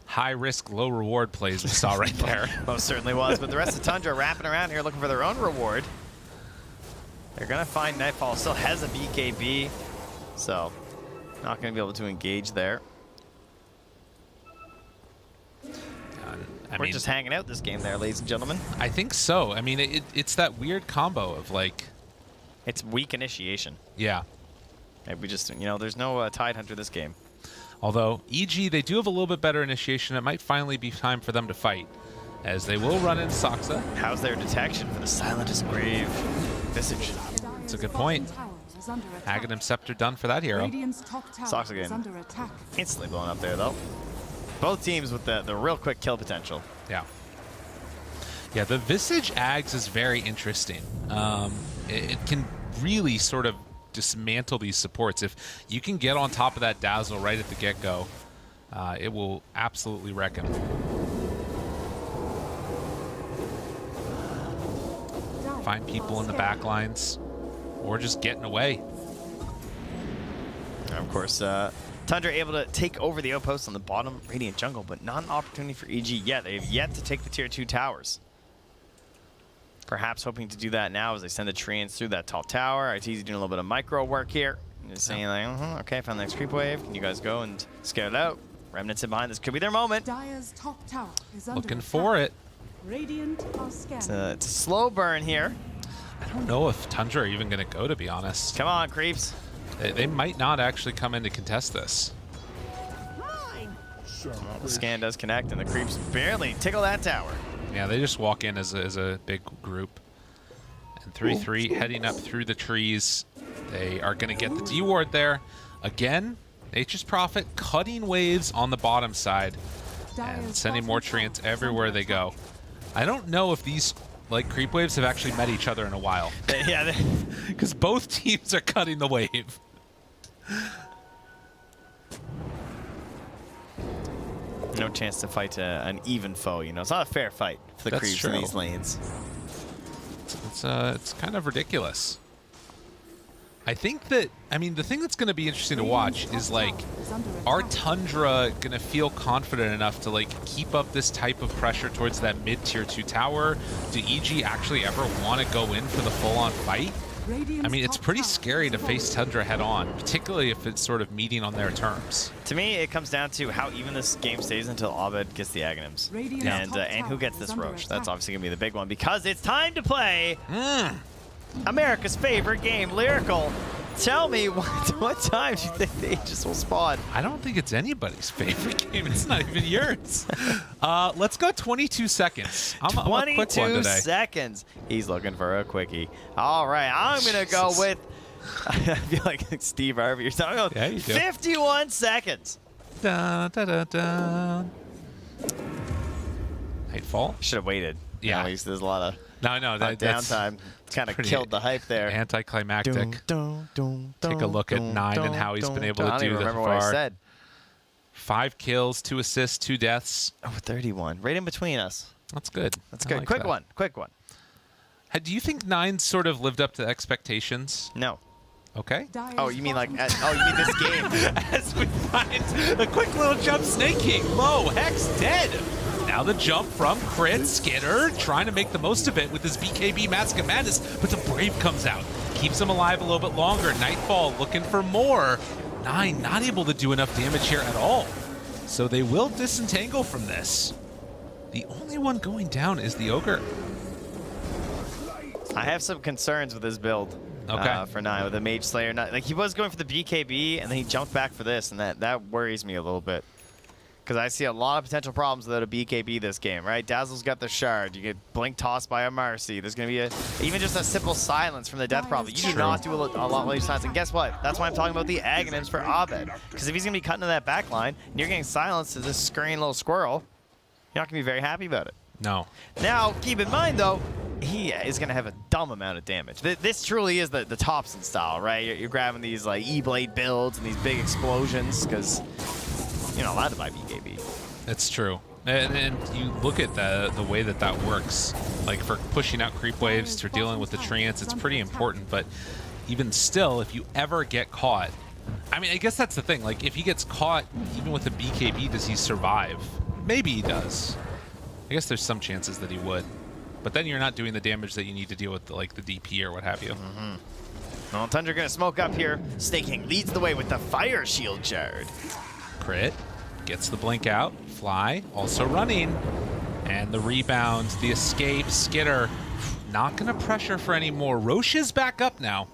high-risk, low-reward plays we saw right there. Most certainly was, but the rest of Tundra wrapping around here looking for their own reward. They're going to find Nightfall. Still has a BKB, so not going to be able to engage there. We're just hanging out this game there, ladies and gentlemen. I think so. I mean, it's that weird combo of like... It's weak initiation. Yeah. We just, you know, there's no Tidehunter this game. Although, EG, they do have a little bit better initiation. It might finally be time for them to fight, as they will run in Soxa. How's their detection for the Silentest Grave Visage? That's a good point. Aghanim Scepter done for that hero. Soxa again. Instantly blown up there, though. Both teams with the real quick kill potential. Yeah. Yeah, the Visage Ags is very interesting. It can really sort of dismantle these supports. If you can get on top of that Dazzle right at the get-go, it will absolutely wreck him. Find people in the back lines, or just getting away. And of course, Tundra able to take over the outpost on the bottom Radiant jungle, but not an opportunity for EG yet. They've yet to take the tier 2 towers. Perhaps hoping to do that now as they send the treants through that top tower. ITZ doing a little bit of micro work here. Just saying like, okay, found the next creep wave. Can you guys go and scare it out? Remnants in behind. This could be their moment. Dire's top tower is Looking for it. Radiant are scanning. It's a slow burn here. I don't know if Tundra are even going to go, to be honest. Come on, creeps. They might not actually come in to contest this. Well, the scan does connect, and the creeps barely tickle that tower. Yeah, they just walk in as a big group. And 3-3 heading up through the trees. They are going to get the D-ward there. Again, Nature's Prophet cutting waves on the bottom side and sending more treants everywhere they go. I don't know if these creep waves have actually met each other in a while. Yeah, because both teams are cutting the wave. No chance to fight an even foe, you know. It's not a fair fight for the creeps in these lanes. It's kind of ridiculous. I think that, I mean, the thing that's going to be interesting to watch is, like, are Tundra going to feel confident enough to, like, keep up this type of pressure towards that mid-tier 2 tower? Do EG actually ever want to go in for the full-on fight? I mean, it's pretty scary to face Tundra head-on, particularly if it's sort of meeting on their terms. To me, it comes down to how even this game stays until Abed gets the Aghanims. And who gets this Roche. That's obviously going to be the big one, because it's time to play America's favorite game, Lyrical. Tell me, what time do you think the Aegis will spawn? I don't think it's anybody's favorite game. It's not even yours. Let's go 22 seconds. I'm a quick one today. 22 seconds. He's looking for a quickie. All right, I'm going to go with, I feel like Steve Harvey or something. Yeah, you do. 51 seconds. Da, da, da, da. Nightfall? Should have waited. Yeah. At least there's a lot of that's downtime. It's kind of killed the hype there. Anticlimactic. Take a look at 9 and how he's been able to do this remember what I said. 5 kills, 2 assists, 2 deaths. Oh, 31. Right in between us. That's good. That's good. Quick one. Do you think 9 sort of lived up to expectations? No. Okay. Oh, you mean like, oh, you mean this game? As we find a quick little jump Snake King. Low, Hex dead. Now the jump from Crit, Skinner, trying to make the most of it with his BKB Mask of Madness, but the Brave comes out. Keeps him alive a little bit longer. Nightfall looking for more. 9 not able to do enough damage here at all. So they will disentangle from this. The only one going down is the Ogre. I have some concerns with his build. For 9 with the Mage Slayer. Like, he was going for the BKB, and then he jumped back for this, and that worries me a little bit. because I see a lot of potential problems without a BKB this game, right? Dazzle's got the shard. You get blink tossed by a Marcy. There's going to be even just a simple silence from the Death Prophet. You do not do a lot of silence. And guess what? That's why I'm talking about the Aghanims for Abed. Because if he's going to be cutting to that back line and you're getting silenced to this scurrying little squirrel, you're not going to be very happy about it. No. Now, keep in mind, though, he is going to have a dumb amount of damage. This truly is the Thompson style, right? You're grabbing these like E-Blade builds and these big explosions because you're not allowed to buy BKB. That's true. And you look at the way that works. Like for pushing out creep waves, for dealing with the treants, it's pretty important. But even still, if you ever get caught, I mean, I guess that's the thing. Like if he gets caught, even with a BKB, does he survive? Maybe he does. I guess there's some chances that he would. But then you're not doing the damage that you need to deal with, like the DP or what have you. Well, Tundra gonna smoke up here. Staking leads the way with the Fire Shield Shard. Crit gets the blink out. Fly also running. And the rebound, the escape, Skitter. Not gonna pressure for any more. Roche is back up now.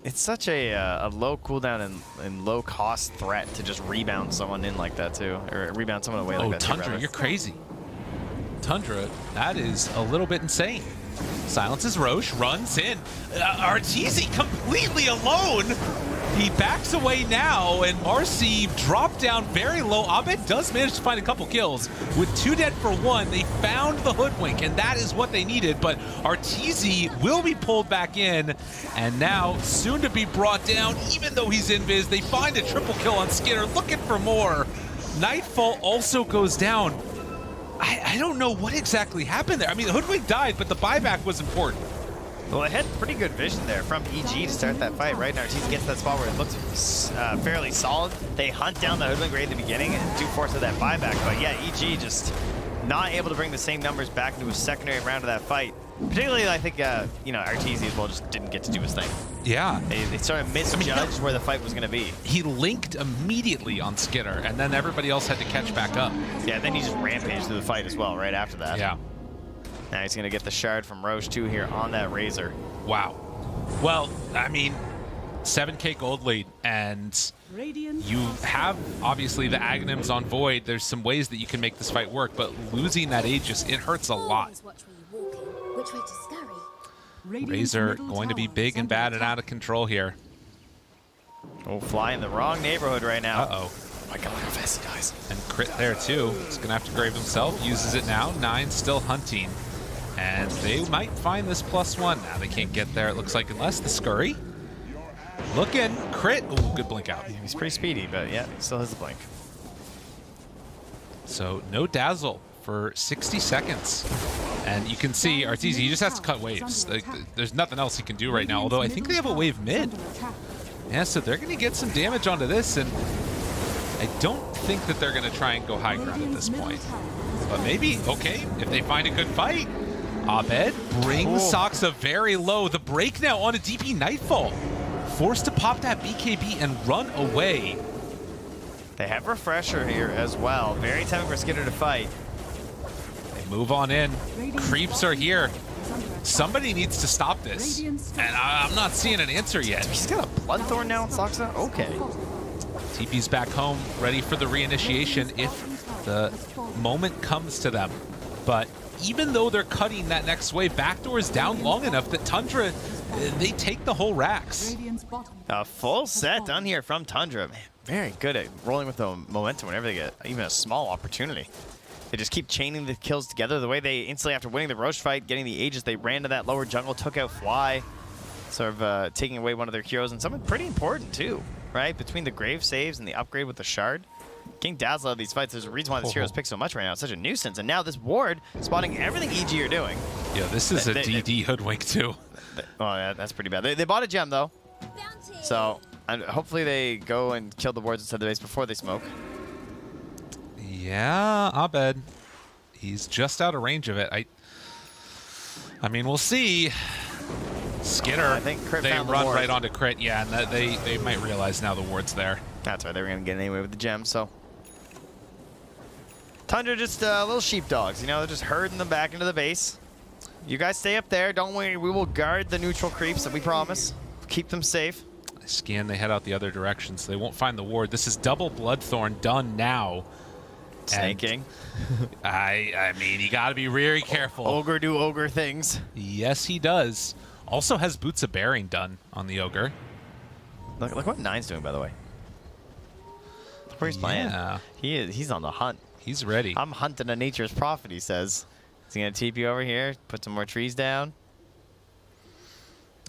It's such a low cooldown and low cost threat to just rebound someone in like that too, or rebound someone away like that. Tundra, you're crazy. Tundra, that is a little bit insane. Silences Roche, runs in. Arteezy completely alone. He backs away now, and Marcy dropped down very low. Abed does manage to find a couple kills. With 2 dead for 1, they found the hoodwink, and that is what they needed. But Arteezy will be pulled back in, and now soon to be brought down, even though he's invis. They find a triple kill on Skinner, looking for more. Nightfall also goes down. I don't know what exactly happened there. I mean, Hoodwink died, but the buyback was important. Well, they had pretty good vision there from EG to start that fight, right? Now, Arteezy gets that spot where it looks fairly solid. They hunt down the Hoodwink right at the beginning and do force that buyback. But yeah, EG just not able to bring the same numbers back into a secondary round of that fight. Particularly, I think, you know, Arteezy as well just didn't get to do his thing. Yeah. They sort of misjudged where the fight was going to be. He linked immediately on Skinner, and then everybody else had to catch back up. Yeah, then he just rampaged through the fight as well right after that. Yeah. Now he's going to get the shard from Roche too here on that Razor. Wow. Well, I mean, 7K gold lead, and you have, obviously, the Aghanims on Void. There's some ways that you can make this fight work, but losing that Aegis, it hurts a lot. Which way to scurry? Razor going to be big and bad and out of control here. Oh, fly in the wrong neighborhood right now. Uh-oh. Oh my god, look how fast he dies. And crit there too. He's gonna have to grave himself. Uses it now. 9 still hunting. And they might find this +1. Now they can't get there, it looks like, unless the scurry. Looking. Crit. Ooh, good blink out. He's pretty speedy, but yeah, he still has the blink. So no dazzle for 60 seconds. And you can see Arteezy, he just has to cut waves. Like, there's nothing else he can do right now, although I think they have a wave mid. Yeah, so they're going to get some damage onto this, and I don't think that they're going to try and go high ground at this point. But maybe, okay, if they find a good fight. Abed brings Saksa very low. The break now on a DP Nightfall. Forced to pop that BKB and run away. They have Refresher here as well. Very tempting for Skinner to fight. Move on in. Creeps are here. Somebody needs to stop this. And I'm not seeing an answer yet. He's got a Bloodthorn now in Saksa? Okay. TP's back home, ready for the reinitiation if the moment comes to them. But even though they're cutting that next wave, backdoor is down long enough that Tundra, they take the whole racks. A full set done here from Tundra. Man, very good at rolling with the momentum whenever they get even a small opportunity. They just keep chaining the kills together. The way they instantly, after winning the Roche fight, getting the Aegis, they ran to that lower jungle, took out Fly, sort of taking away one of their heroes, and something pretty important too, right? Between the Grave saves and the upgrade with the Shard. King Dazzle of these fights, there's a reason why this hero's picked so much right now. It's such a nuisance. And now this ward, spotting everything EG are doing. Yeah, this is a DD hoodwink too. Oh, yeah, that's pretty bad. They bought a gem though. So hopefully they go and kill the wards inside the base before they smoke. Yeah, Abed. He's just out of range of it. I mean, we'll see. Skinner, I think Crit they found the run ward. right onto Crit. Yeah, and they might realize now the ward's there. That's right. They were going to get anyway with the gem, so. Tundra just little sheepdogs, you know, they're just herding them back into the base. You guys stay up there. Don't worry. We will guard the neutral creeps that we promise. Keep them safe. They scan, they head out the other direction, so they won't find the ward. This is double Bloodthorn done now. Snaking. I mean, you got to be very careful. Ogre do ogre things. Yes, he does. Also has Boots of Bearing done on the Ogre. Look what Nine's doing, by the way. Look where he's playing. He's on the hunt. He's ready. I'm hunting a nature's prophet, he says. Is he going to TP over here, put some more trees down?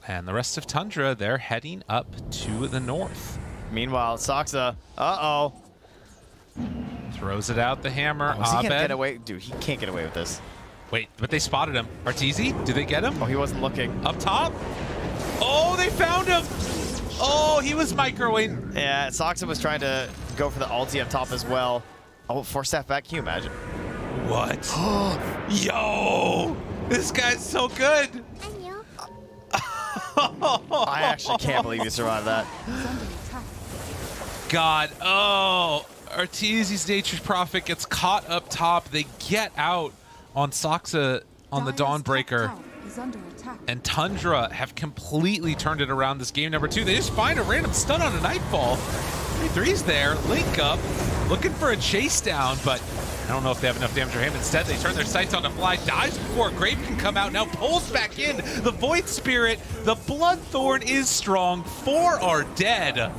And the rest of Tundra, they're heading up to the north. Meanwhile, Soxa, uh-oh. Throws it out the hammer. Oh, is he gonna get away? Dude, he can't get away with this. Wait, but they spotted him. Arteezy, did they get him? Oh, he wasn't looking. Up top? Oh, they found him! Oh, he was microwaving. Yeah, Soxa was trying to go for the ulti up top as well. Oh, 4-step back, can you imagine? What? Yo! This guy's so good! I actually can't believe you survived that. God, oh! Arteezy's Nature's Prophet gets caught up top. They get out on Soxa on the Dawnbreaker. And Tundra have completely turned it around this game number 2. They just find a random stun on a Nightfall. 3-3's there, link up, looking for a chase down, but I don't know if they have enough damage for him. Instead, they turn their sights on the fly, dives before Grave can come out, now pulls back in. The Void Spirit, the Bloodthorn is strong. 4 are dead.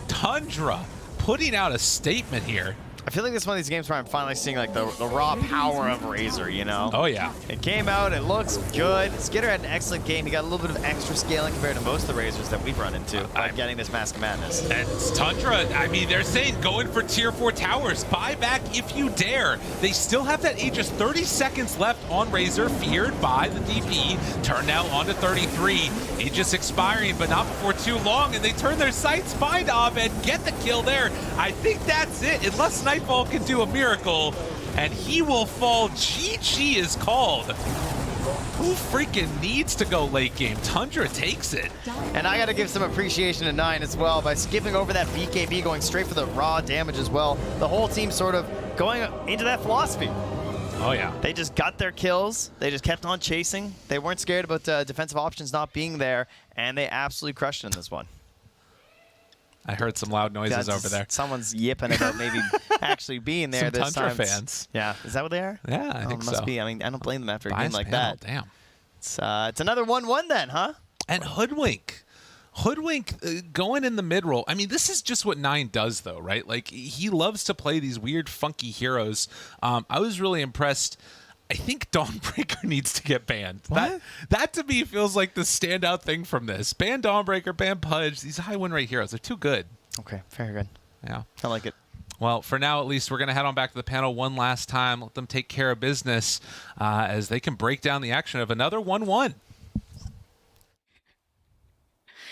Tundra putting out a statement here. I feel like this is one of these games where I'm finally seeing like the raw power of Razor, you know? Oh, yeah. It came out, it looks good. Skitter had an excellent game. He got a little bit of extra scaling compared to most of the Razors that we've run into by getting this Mask of Madness. And Tundra, I mean, they're saying going for tier 4 towers. Buy back if you dare. They still have that Aegis 30 seconds left on Razor, feared by the DP. Turn now on to 33. Aegis expiring, but not before too long, and they turn their sights, find Abed, get the kill there. I think that's it, unless Nightfall can do a miracle, and he will fall. GG is called. Who freaking needs to go late game? Tundra takes it. And I got to give some appreciation to 9 as well by skipping over that BKB, going straight for the raw damage as well. The whole team sort of going into that philosophy. Oh, yeah. They just got their kills. They just kept on chasing. They weren't scared about defensive options not being there, and they absolutely crushed it in this one. I heard some loud noises over there. Someone's yipping about maybe actually being there some this Tundra time. fans. Yeah, is that what they are? Yeah, I think must so. be. I mean, I don't blame them after a Bias game like panel, that. Damn. It's another 1-1 then, huh? And Hoodwink. Hoodwink going in the mid-roll. I mean, this is just what 9 does, though, right? Like, he loves to play these weird, funky heroes. I was really impressed. I think Dawnbreaker needs to get banned. That to me feels like the standout thing from this. Ban Dawnbreaker, ban Pudge. These high win rate heroes, they're too good. Okay, very good. Yeah. I like it. Well, for now, at least, we're going to head on back to the panel one last time. Let them take care of business as they can break down the action of another 1-1.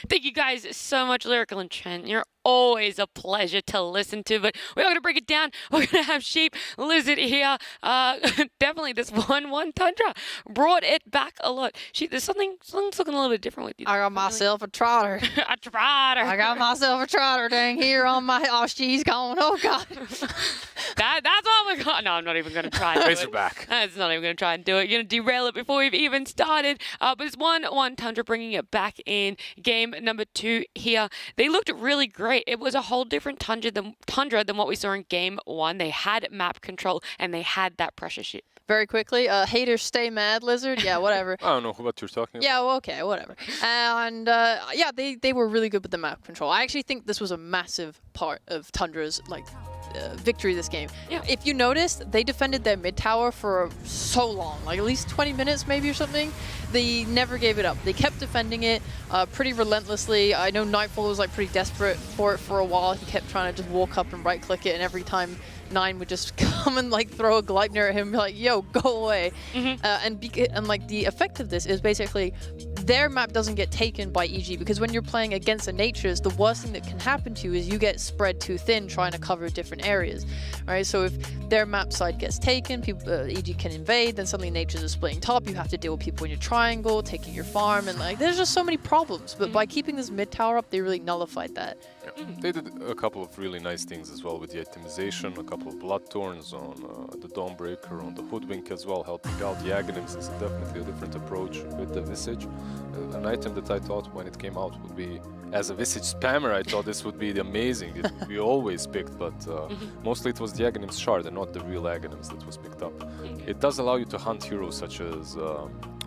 Thank you guys so much, Lyrical and Trent. You're always a pleasure to listen to, but we're going to break it down. We're going to have Sheep Lizard here. Definitely this 1-1 Tundra brought it back a lot. Sheep, there's something's looking a little bit different with you. I got myself a trotter. A trotter. I got myself a trotter dang here on my, oh, she's going, oh God. That's all we got. No, I'm not even going to try and do it. Razorback. It's not even going to try and do it. You're going to derail it before we've even started. But it's 1-1 Tundra bringing it back in game number 2 here. They looked really great. It was a whole different Tundra than what we saw in game 1. They had map control and they had that pressure ship. Very quickly, haters stay mad, Lizard. Yeah, whatever. I don't know what you're talking about. Yeah, well, okay, whatever. And yeah, they were really good with the map control. I actually think this was a massive part of Tundra's victory this game. Yeah. If you noticed, they defended their mid tower for so long, like at least 20 minutes maybe or something. They never gave it up. They kept defending it pretty relentlessly. I know Nightfall was like pretty desperate for it for a while. He kept trying to just walk up and right click it, and every time 9 would just come and like throw a Gleipnir at him and be like, yo, go away. And like the effect of this is basically their map doesn't get taken by EG, because when you're playing against the Natures, the worst thing that can happen to you is you get spread too thin trying to cover different areas, right? So if their map side gets taken, people, EG can invade, then suddenly Natures is splitting top, you have to deal with people in your triangle, taking your farm, and like there's just so many problems. But by keeping this mid tower up, they really nullified that. They did a couple of really nice things as well with the itemization, a couple of Bloodthorns on the Dawnbreaker, on the Hoodwink as well, helping out. The Aghanims is definitely a different approach with the Visage. An item that I thought when it came out would be, as a Visage spammer, I thought this would be amazing. It would be always picked, but mostly it was the Aghanim's Shard and not the real Aghanims that was picked up. It does allow you to hunt heroes such as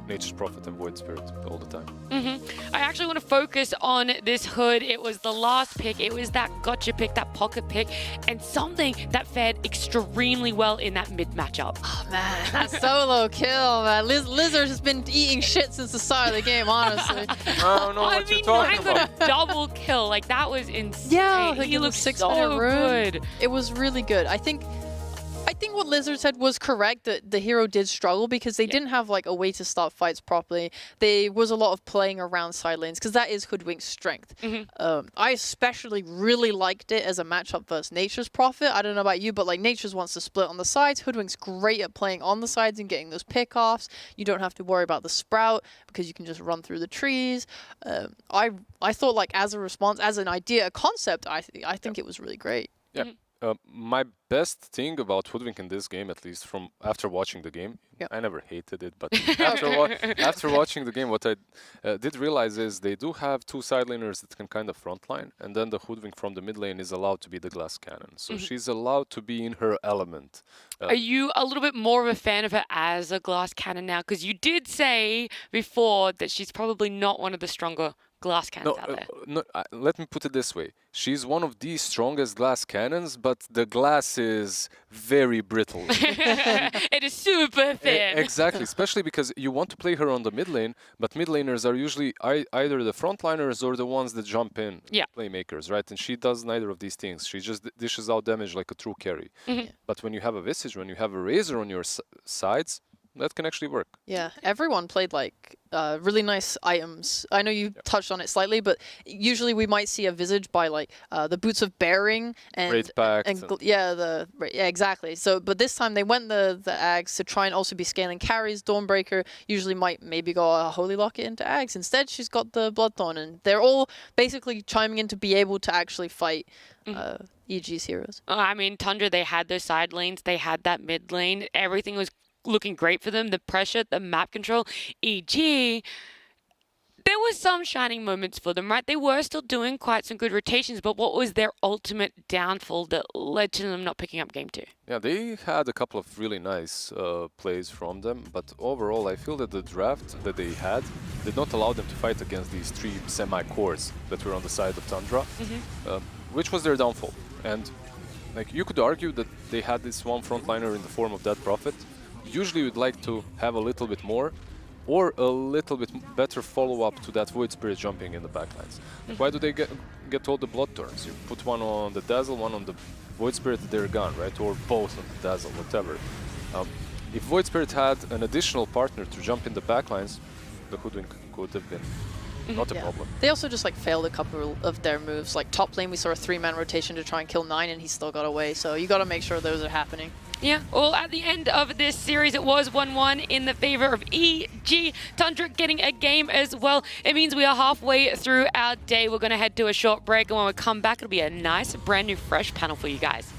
Nature's Prophet and Void Spirit all the time. I actually want to focus on this Hood. It was the last pick. It was that gotcha pick, that pocket pick, and something that fared extremely well in that mid matchup. Oh, man, that solo kill, man. Lizard has been eating shit since the start of the game, honestly. I don't know what you're talking about. A double kill. Like, that was insane. Yeah, he looked 6 so minute rune. good. It was really good. I think what Lizard said was correct, that the hero did struggle because they didn't have like a way to start fights properly. There was a lot of playing around side lanes because that is Hoodwink's strength. I especially really liked it as a matchup versus Nature's Prophet. I don't know about you, but like Nature's wants to split on the sides. Hoodwink's great at playing on the sides and getting those pickoffs. You don't have to worry about the Sprout because you can just run through the trees. I thought, like, as a response, as an idea, a concept, I think it was really great. Yeah. My best thing about Hoodwink in this game, at least from after watching the game, I never hated it, but after watching the game, what I did realize is they do have two side laners that can kind of frontline, and then the Hoodwink from the mid lane is allowed to be the glass cannon. So she's allowed to be in her element. Are you a little bit more of a fan of her as a glass cannon now? Because you did say before that she's probably not one of the stronger glass cannons out there. Let me put it this way. She's one of the strongest glass cannons, but the glass is very brittle. It is super thin. Exactly, especially because you want to play her on the mid lane, but mid laners are usually either the frontliners or the ones that jump in, playmakers, right? And she does neither of these things. She just dishes out damage like a true carry. But when you have a Visage, when you have a Razor on your sides, that can actually work. Yeah, everyone played like really nice items. I know you touched on it slightly, but usually we might see a Visage by like the Boots of Bearing and exactly. So, but this time they went the Ags to try and also be scaling carries. Dawnbreaker usually might maybe go a Holy Locket into Ags. Instead, she's got the Bloodthorn, and they're all basically chiming in to be able to actually fight EG's heroes. I mean, Tundra, they had those side lanes, they had that mid lane, everything was looking great for them. The pressure, the map control, EG, there were some shining moments for them, right? They were still doing quite some good rotations, but what was their ultimate downfall that led to them not picking up game 2? Yeah, they had a couple of really nice plays from them, but overall I feel that the draft that they had did not allow them to fight against these 3 semi-cores that were on the side of Tundra, which was their downfall. And like you could argue that they had this one frontliner in the form of that Prophet. Usually you'd like to have a little bit more or a little bit better follow-up to that Void Spirit jumping in the backlines. Why do they get all the Bloodthorns? You put one on the Dazzle, one on the Void Spirit, they're gone, right? Or both on the Dazzle, whatever. If Void Spirit had an additional partner to jump in the backlines, the Hoodwink could have been not a problem. They also just like failed a couple of their moves. Like top lane, we saw a 3-man rotation to try and kill 9, and he still got away. So you got to make sure those are happening. Yeah, well, at the end of this series, it was 1-1 in the favor of EG. Tundra getting a game as well. It means we are halfway through our day. We're going to head to a short break, and when we come back, it'll be a nice, brand new, fresh panel for you guys.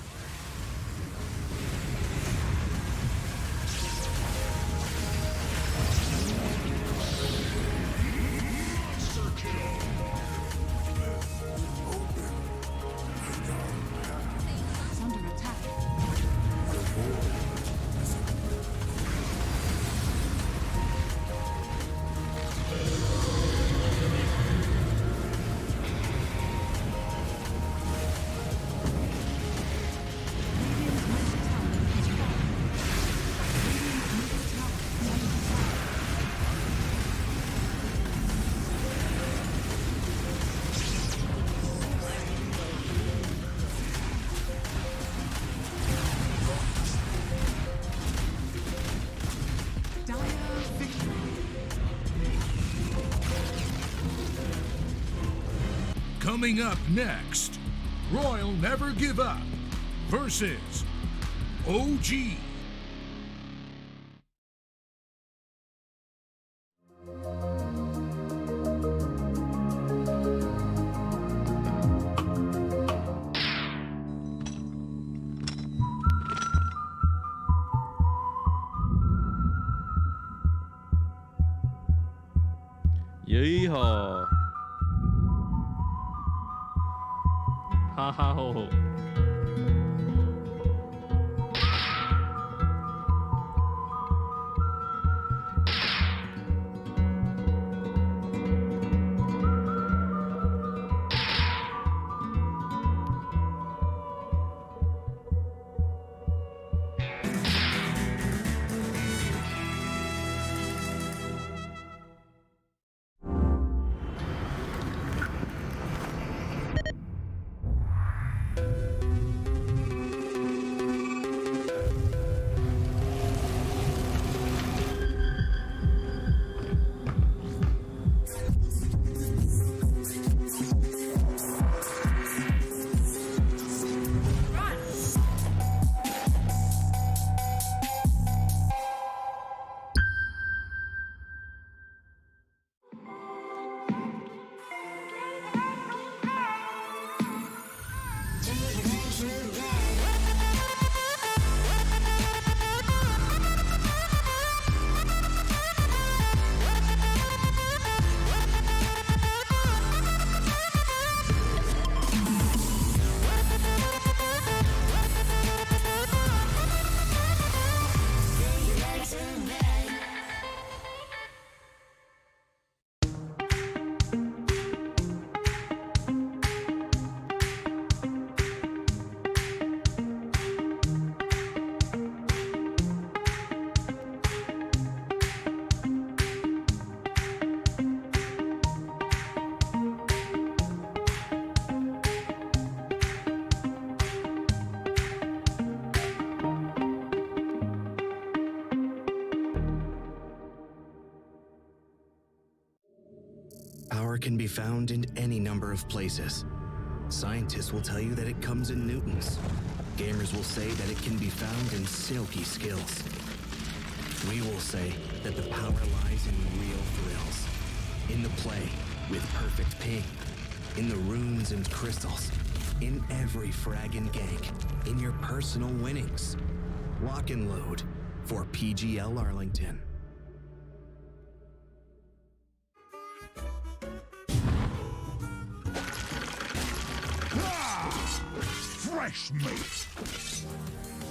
Coming up next, Royal Never Give Up versus OG. Yeehaw. Ha ha ho ho. Power can be found in any number of places. Scientists will tell you that it comes in newtons. Gamers will say that it can be found in silky skills. We will say that the power lies in real thrills. In the play with perfect ping. In the runes and crystals. In every frag and gank. In your personal winnings. Lock and load for PGL Arlington. Fresh meat.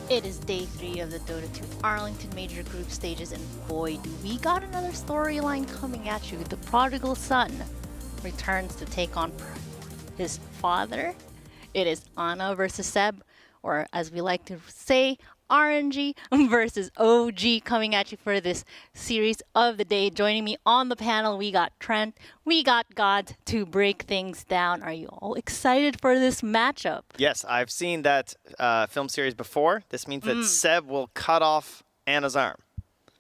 It is day 3 of the Dota 2 Arlington major group stages, and boy, do we got another storyline coming at you. The prodigal son returns to take on his father. It is Ana versus Seb, or as we like to say, RNG versus OG coming at you for this series of the day. Joining me on the panel, we got Trent, we got God to break things down. Are you all excited for this matchup? Yes, I've seen that film series before. This means that Seb will cut off Anna's arm.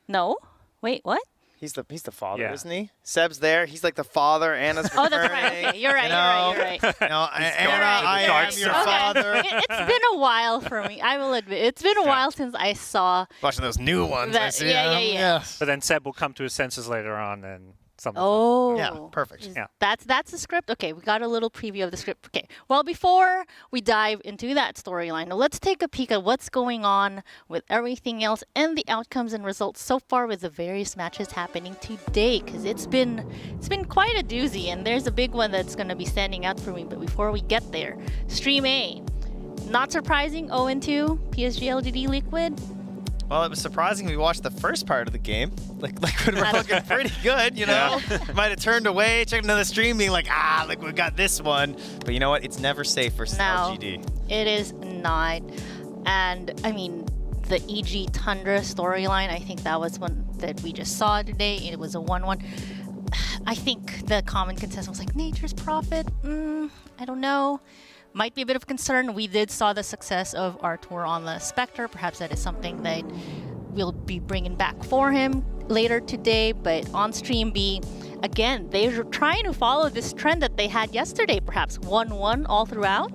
No? Wait, what? He's the father, isn't he? Seb's there. He's like the father. Anna's returning. Oh, that's right. Okay, you're right. You're right. No, Anna, I am your father. It's been a while for me. I will admit, it's been a while since I saw watching those new ones. That, yeah. But then Seb will come to his senses later on and something. Oh, yeah, perfect. Yeah, that's the script. Okay, we got a little preview of the script. Okay, well, before we dive into that storyline, let's take a peek at what's going on with everything else and the outcomes and results so far with the various matches happening today, because it's been quite a doozy, and there's a big one that's going to be standing out for me. But before we get there, Stream A, not surprising, 0-2 PSG.LGD Liquid. Well, it was surprising we watched the first part of the game. Like Liquid were looking pretty good, you know? Might have turned away, checked another stream, being like, we got this one. But you know what? It's never safe for LGD. It is not. And, I mean, the EG Tundra storyline, I think that was one that we just saw today. It was a 1-1. I think the common consensus was like, Nature's Prophet? I don't know. Might be a bit of concern. We did saw the success of Artur on the Spectre. Perhaps that is something that we'll be bringing back for him later today. But on Stream B, again, they're trying to follow this trend that they had yesterday, perhaps 1-1 all throughout.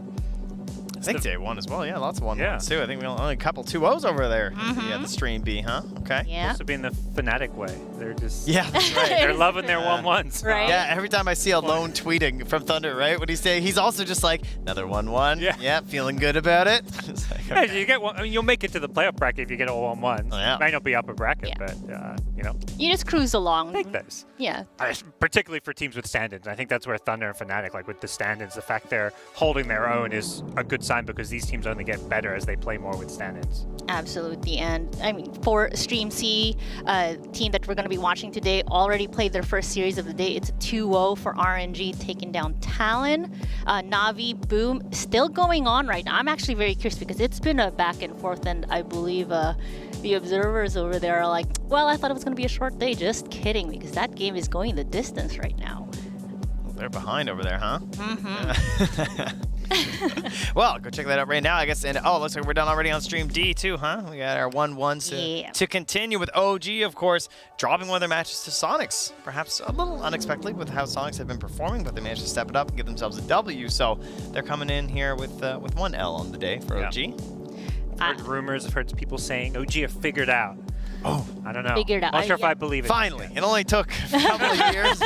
think day one as well. Yeah, lots of 1-1s too. I think we only a couple 2-0s over there. Yeah, the stream B, huh? Okay. Yeah. Supposed to be in the Fnatic way. They're just that's right. they're loving their 1-1s. Right. Yeah, every time I see a lone tweeting from Thunder, right? What he's saying, he's also just like another 1-1. Yeah, feeling good about it. Like, yeah, you get one. I mean, you'll make it to the playoff bracket if you get all 1-1s. Yeah. Might not be upper bracket, but you know. You just cruise along. Take those. Yeah. Particularly for teams with stand-ins. I think that's where Thunder and Fnatic, like with the stand-ins, the fact they're holding their own is a good sign because these teams only get better as they play more with stand-ins. Absolutely. And I mean, for Stream C, team that we're going to be watching today already played their first series of the day. It's a 2-0 for RNG taking down Talon. Navi, Boom, still going on right now. I'm actually very curious because it's been a back and forth, and I believe the observers over there are like, well, I thought it was going to be a short day. Just kidding, because that game is going the distance right now. They're behind over there, huh? Mm-hmm. Well, go check that out right now, I guess. And looks like we're done already on Stream D too, huh? We got our 1-1s to continue with OG, of course, dropping one of their matches to Sonics. Perhaps a little unexpectedly with how Sonics have been performing, but they managed to step it up and give themselves a W. So they're coming in here with 1 L on the day for OG. I've heard rumors, I've heard people saying OG have figured out. Oh, I don't know. Figured out. Not sure if I believe it. Finally, it only took a couple of years.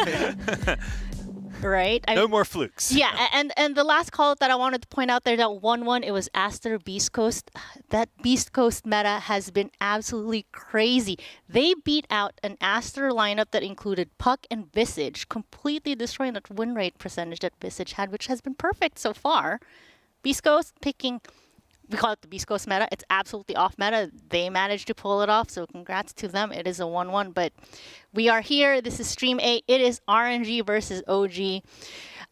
Right? No more flukes. Yeah, and the last call that I wanted to point out there, that 1-1, it was Aster Beast Coast. That Beast Coast meta has been absolutely crazy. They beat out an Aster lineup that included Puck and Visage, completely destroying that win rate percentage that Visage had, which has been perfect so far. Beast Coast picking, we call it the Beast Coast meta. It's absolutely off meta. They managed to pull it off, so congrats to them. It is a 1-1, but we are here. This is Stream A. It is RNG versus OG.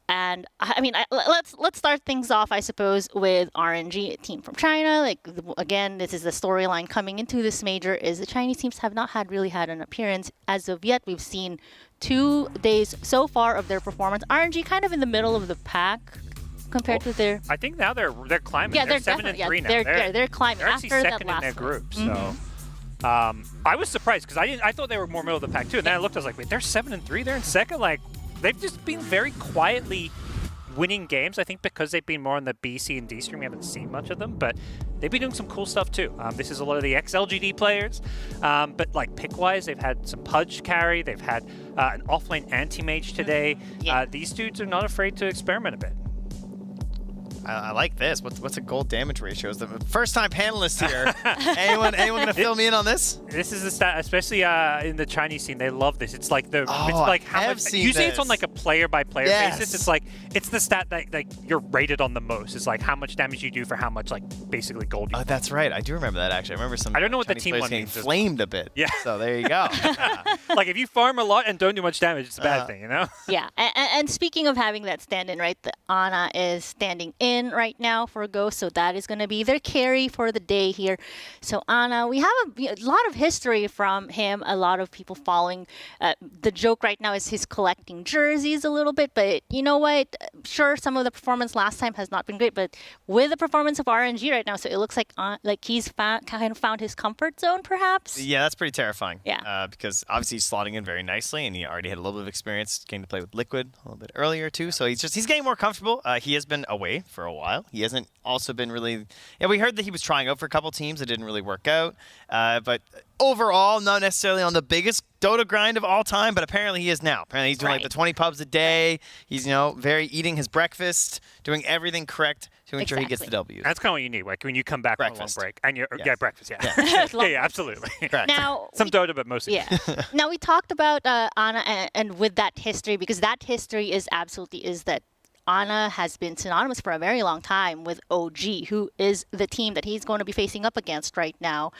And I mean, let's start things off, I suppose, with RNG, a team from China. Like, again, this is the storyline coming into this major, is the Chinese teams have not really had an appearance as of yet. We've seen 2 days so far of their performance. RNG kind of in the middle of the pack compared to their. I think now they're climbing. Yeah, they're definitely 7-3 now. They're climbing. They're actually after second that in their last group. one. So I was surprised because I thought they were more middle of the pack too. And then I looked, I was like, wait, they're 7-3. They're in second. Like, they've just been very quietly winning games. I think because they've been more on the B, C, and D stream. We haven't seen much of them, but they've been doing some cool stuff too. This is a lot of the ex-LGD players, but like pick-wise, they've had some Pudge carry. They've had an offlane anti-mage today. Yeah. These dudes are not afraid to experiment a bit. I like this. What's a gold damage ratio? Is the first time panelist here. anyone gonna fill me in on this? This is the stat, especially in the Chinese scene. They love this. It's like it's like how much. Usually it's on like a player by player basis. It's like it's the stat that like you're rated on the most. It's like how much damage you do for how much like basically gold you. Oh, that's right. I do remember that actually. I remember some. I don't know what Chinese the team players one getting means. flamed a bit. Yeah. So there you go. Like if you farm a lot and don't do much damage, it's a bad thing, you know? Yeah, and speaking of having that stand-in, right, the Ana is standing in right now for a Ghost, so that is going to be their carry for the day here. So Ana, we have a lot of history from him, a lot of people following. The joke right now is he's collecting jerseys a little bit, but you know what? Sure, some of the performance last time has not been great, but with the performance of RNG right now, so it looks like he's kind of found his comfort zone, perhaps? Yeah, that's pretty terrifying. Yeah. Because obviously he's slotting in very nicely, and he already had a little bit of experience getting to play with Liquid a little bit earlier too. So he's getting more comfortable. He has been away for a while. He hasn't also been really. Yeah, we heard that he was trying out for a couple teams. It didn't really work out. But overall, not necessarily on the biggest Dota grind of all time, but apparently he is now. Apparently he's doing like the 20 pubs a day. He's very eating his breakfast, doing everything correct to ensure he gets the W's. That's kind of what you need, like when you come back from a long break. And breakfast, yeah. Yeah, absolutely. Now, some Dota, but mostly. Yeah. Now we talked about Ana and with that history, because that history is that Ana has been synonymous for a very long time with OG, who is the team that he's going to be facing up against right now,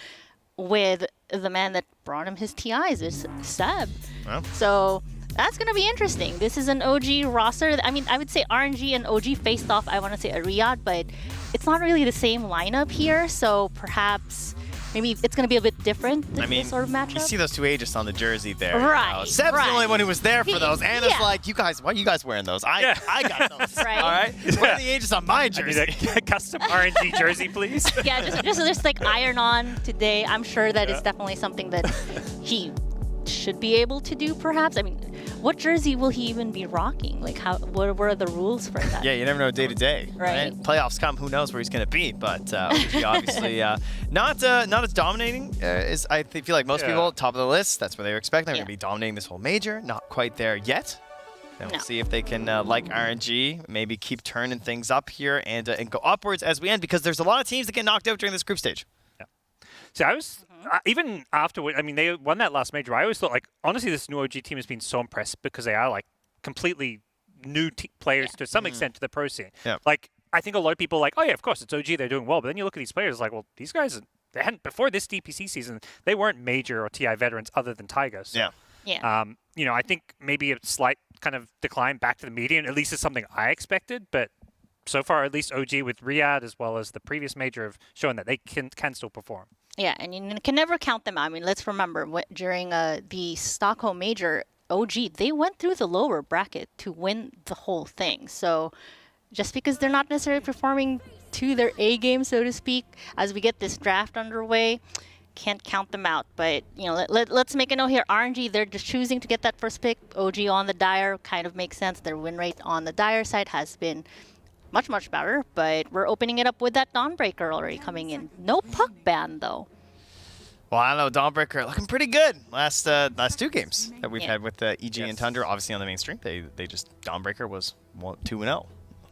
with the man that brought him his TIs, is Seb. Well. So that's going to be interesting. This is an OG roster. I mean, I would say RNG and OG faced off, I want to say, at Riyadh, but it's not really the same lineup here, so perhaps maybe it's going to be a bit different, this sort of matchup. You see those two Aegis on the jersey there. Right. Seb's the only one who was there for those. Anna's like, you guys, why are you guys wearing those? I got those. Right. All right? Where are the Aegis on my jersey? I need a custom RNG jersey, please. Yeah, just like iron on today. I'm sure that is definitely something that he should be able to do, perhaps. I mean, what jersey will he even be rocking? Like, what are the rules for that? Yeah, you never know day to day. Right. Playoffs come, who knows where he's going to be? But OG obviously not as dominating as I feel like most people. Top of the list, that's what they were expecting. They're going to be dominating this whole major. Not quite there yet. And we'll see if they can, like RNG, maybe keep turning things up here and go upwards as we end, because there's a lot of teams that get knocked out during this group stage. Yeah. So I was, even afterward, I mean, they won that last major. I always thought, like, honestly, this new OG team has been so impressive because they are, like, completely new players to some extent to the pro scene. Yeah. Like, I think a lot of people are like, oh, yeah, of course, it's OG, they're doing well. But then you look at these players, like, well, these guys, they hadn't, before this DPC season, they weren't major or TI veterans other than Tiger. So, yeah. You know, I think maybe a slight kind of decline back to the median, at least is something I expected. But so far, at least OG with Riyadh, as well as the previous major, have shown that they can still perform. Yeah, and you can never count them out. I mean, let's remember, during the Stockholm major, OG, they went through the lower bracket to win the whole thing. So just because they're not necessarily performing to their A game, so to speak, as we get this draft underway, can't count them out. But, you know, let's make a note here. RNG, they're just choosing to get that first pick. OG on the Dire kind of makes sense. Their win rate on the Dire side has been much, much better. But we're opening it up with that Dawnbreaker already coming in. No puck ban, though. Well, I don't know, Dawnbreaker looking pretty good last 2 games that we've had with EG and Tundra. Obviously on the mainstream, they just, Dawnbreaker was 2-0.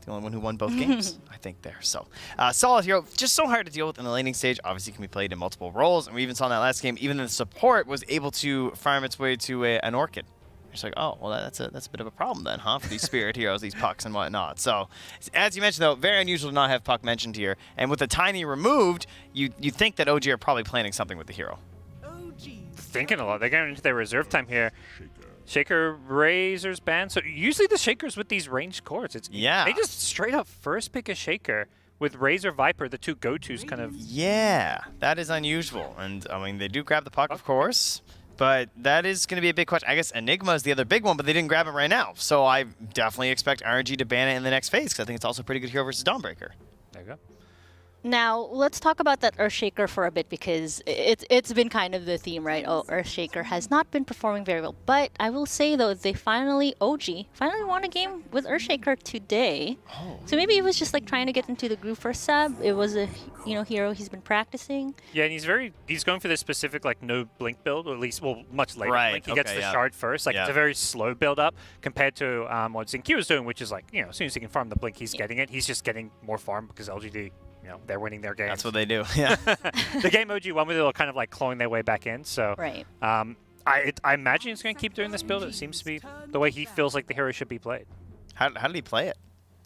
The only one who won both games, I think, there. So, solid hero. Just so hard to deal with in the laning stage. Obviously, can be played in multiple roles. And we even saw in that last game, even the support was able to farm its way to an Orchid. It's like, oh, well, that's a bit of a problem then, huh? For these spirit heroes, these pucks and whatnot. So, as you mentioned, though, very unusual to not have puck mentioned here. And with the tiny removed, you think that OG are probably planning something with the hero. Thinking a lot. They're getting into their reserve time here. Shaker, Razor's ban. So usually the Shakers with these ranged cores, they just straight up first pick a Shaker with Razor, Viper, the 2 go-tos kind of. Yeah, that is unusual. And, I mean, they do grab the puck, of course. But that is going to be a big question. I guess Enigma is the other big one, but they didn't grab it right now. So I definitely expect RNG to ban it in the next phase, because I think it's also a pretty good hero versus Dawnbreaker. There you go. Now, let's talk about that Earthshaker for a bit, because it's been kind of the theme, right? Oh, Earthshaker has not been performing very well. But I will say, though, they OG finally won a game with Earthshaker today. Oh. So maybe it was just like trying to get into the groove for Seb. It was a hero he's been practicing. Yeah, and he's going for this specific like no blink build, or at least much later. Right. Blink. He gets the shard first. Like it's a very slow build up compared to what Zinky was doing, which is like, as soon as he can farm the blink, he's getting it. He's just getting more farm because LGD. They're winning their games. That's what they do. Yeah. The game OG won with it, kind of like clawing their way back in. So right. I imagine he's going to keep doing this build. It seems to be the way he feels like the hero should be played. How did he play it?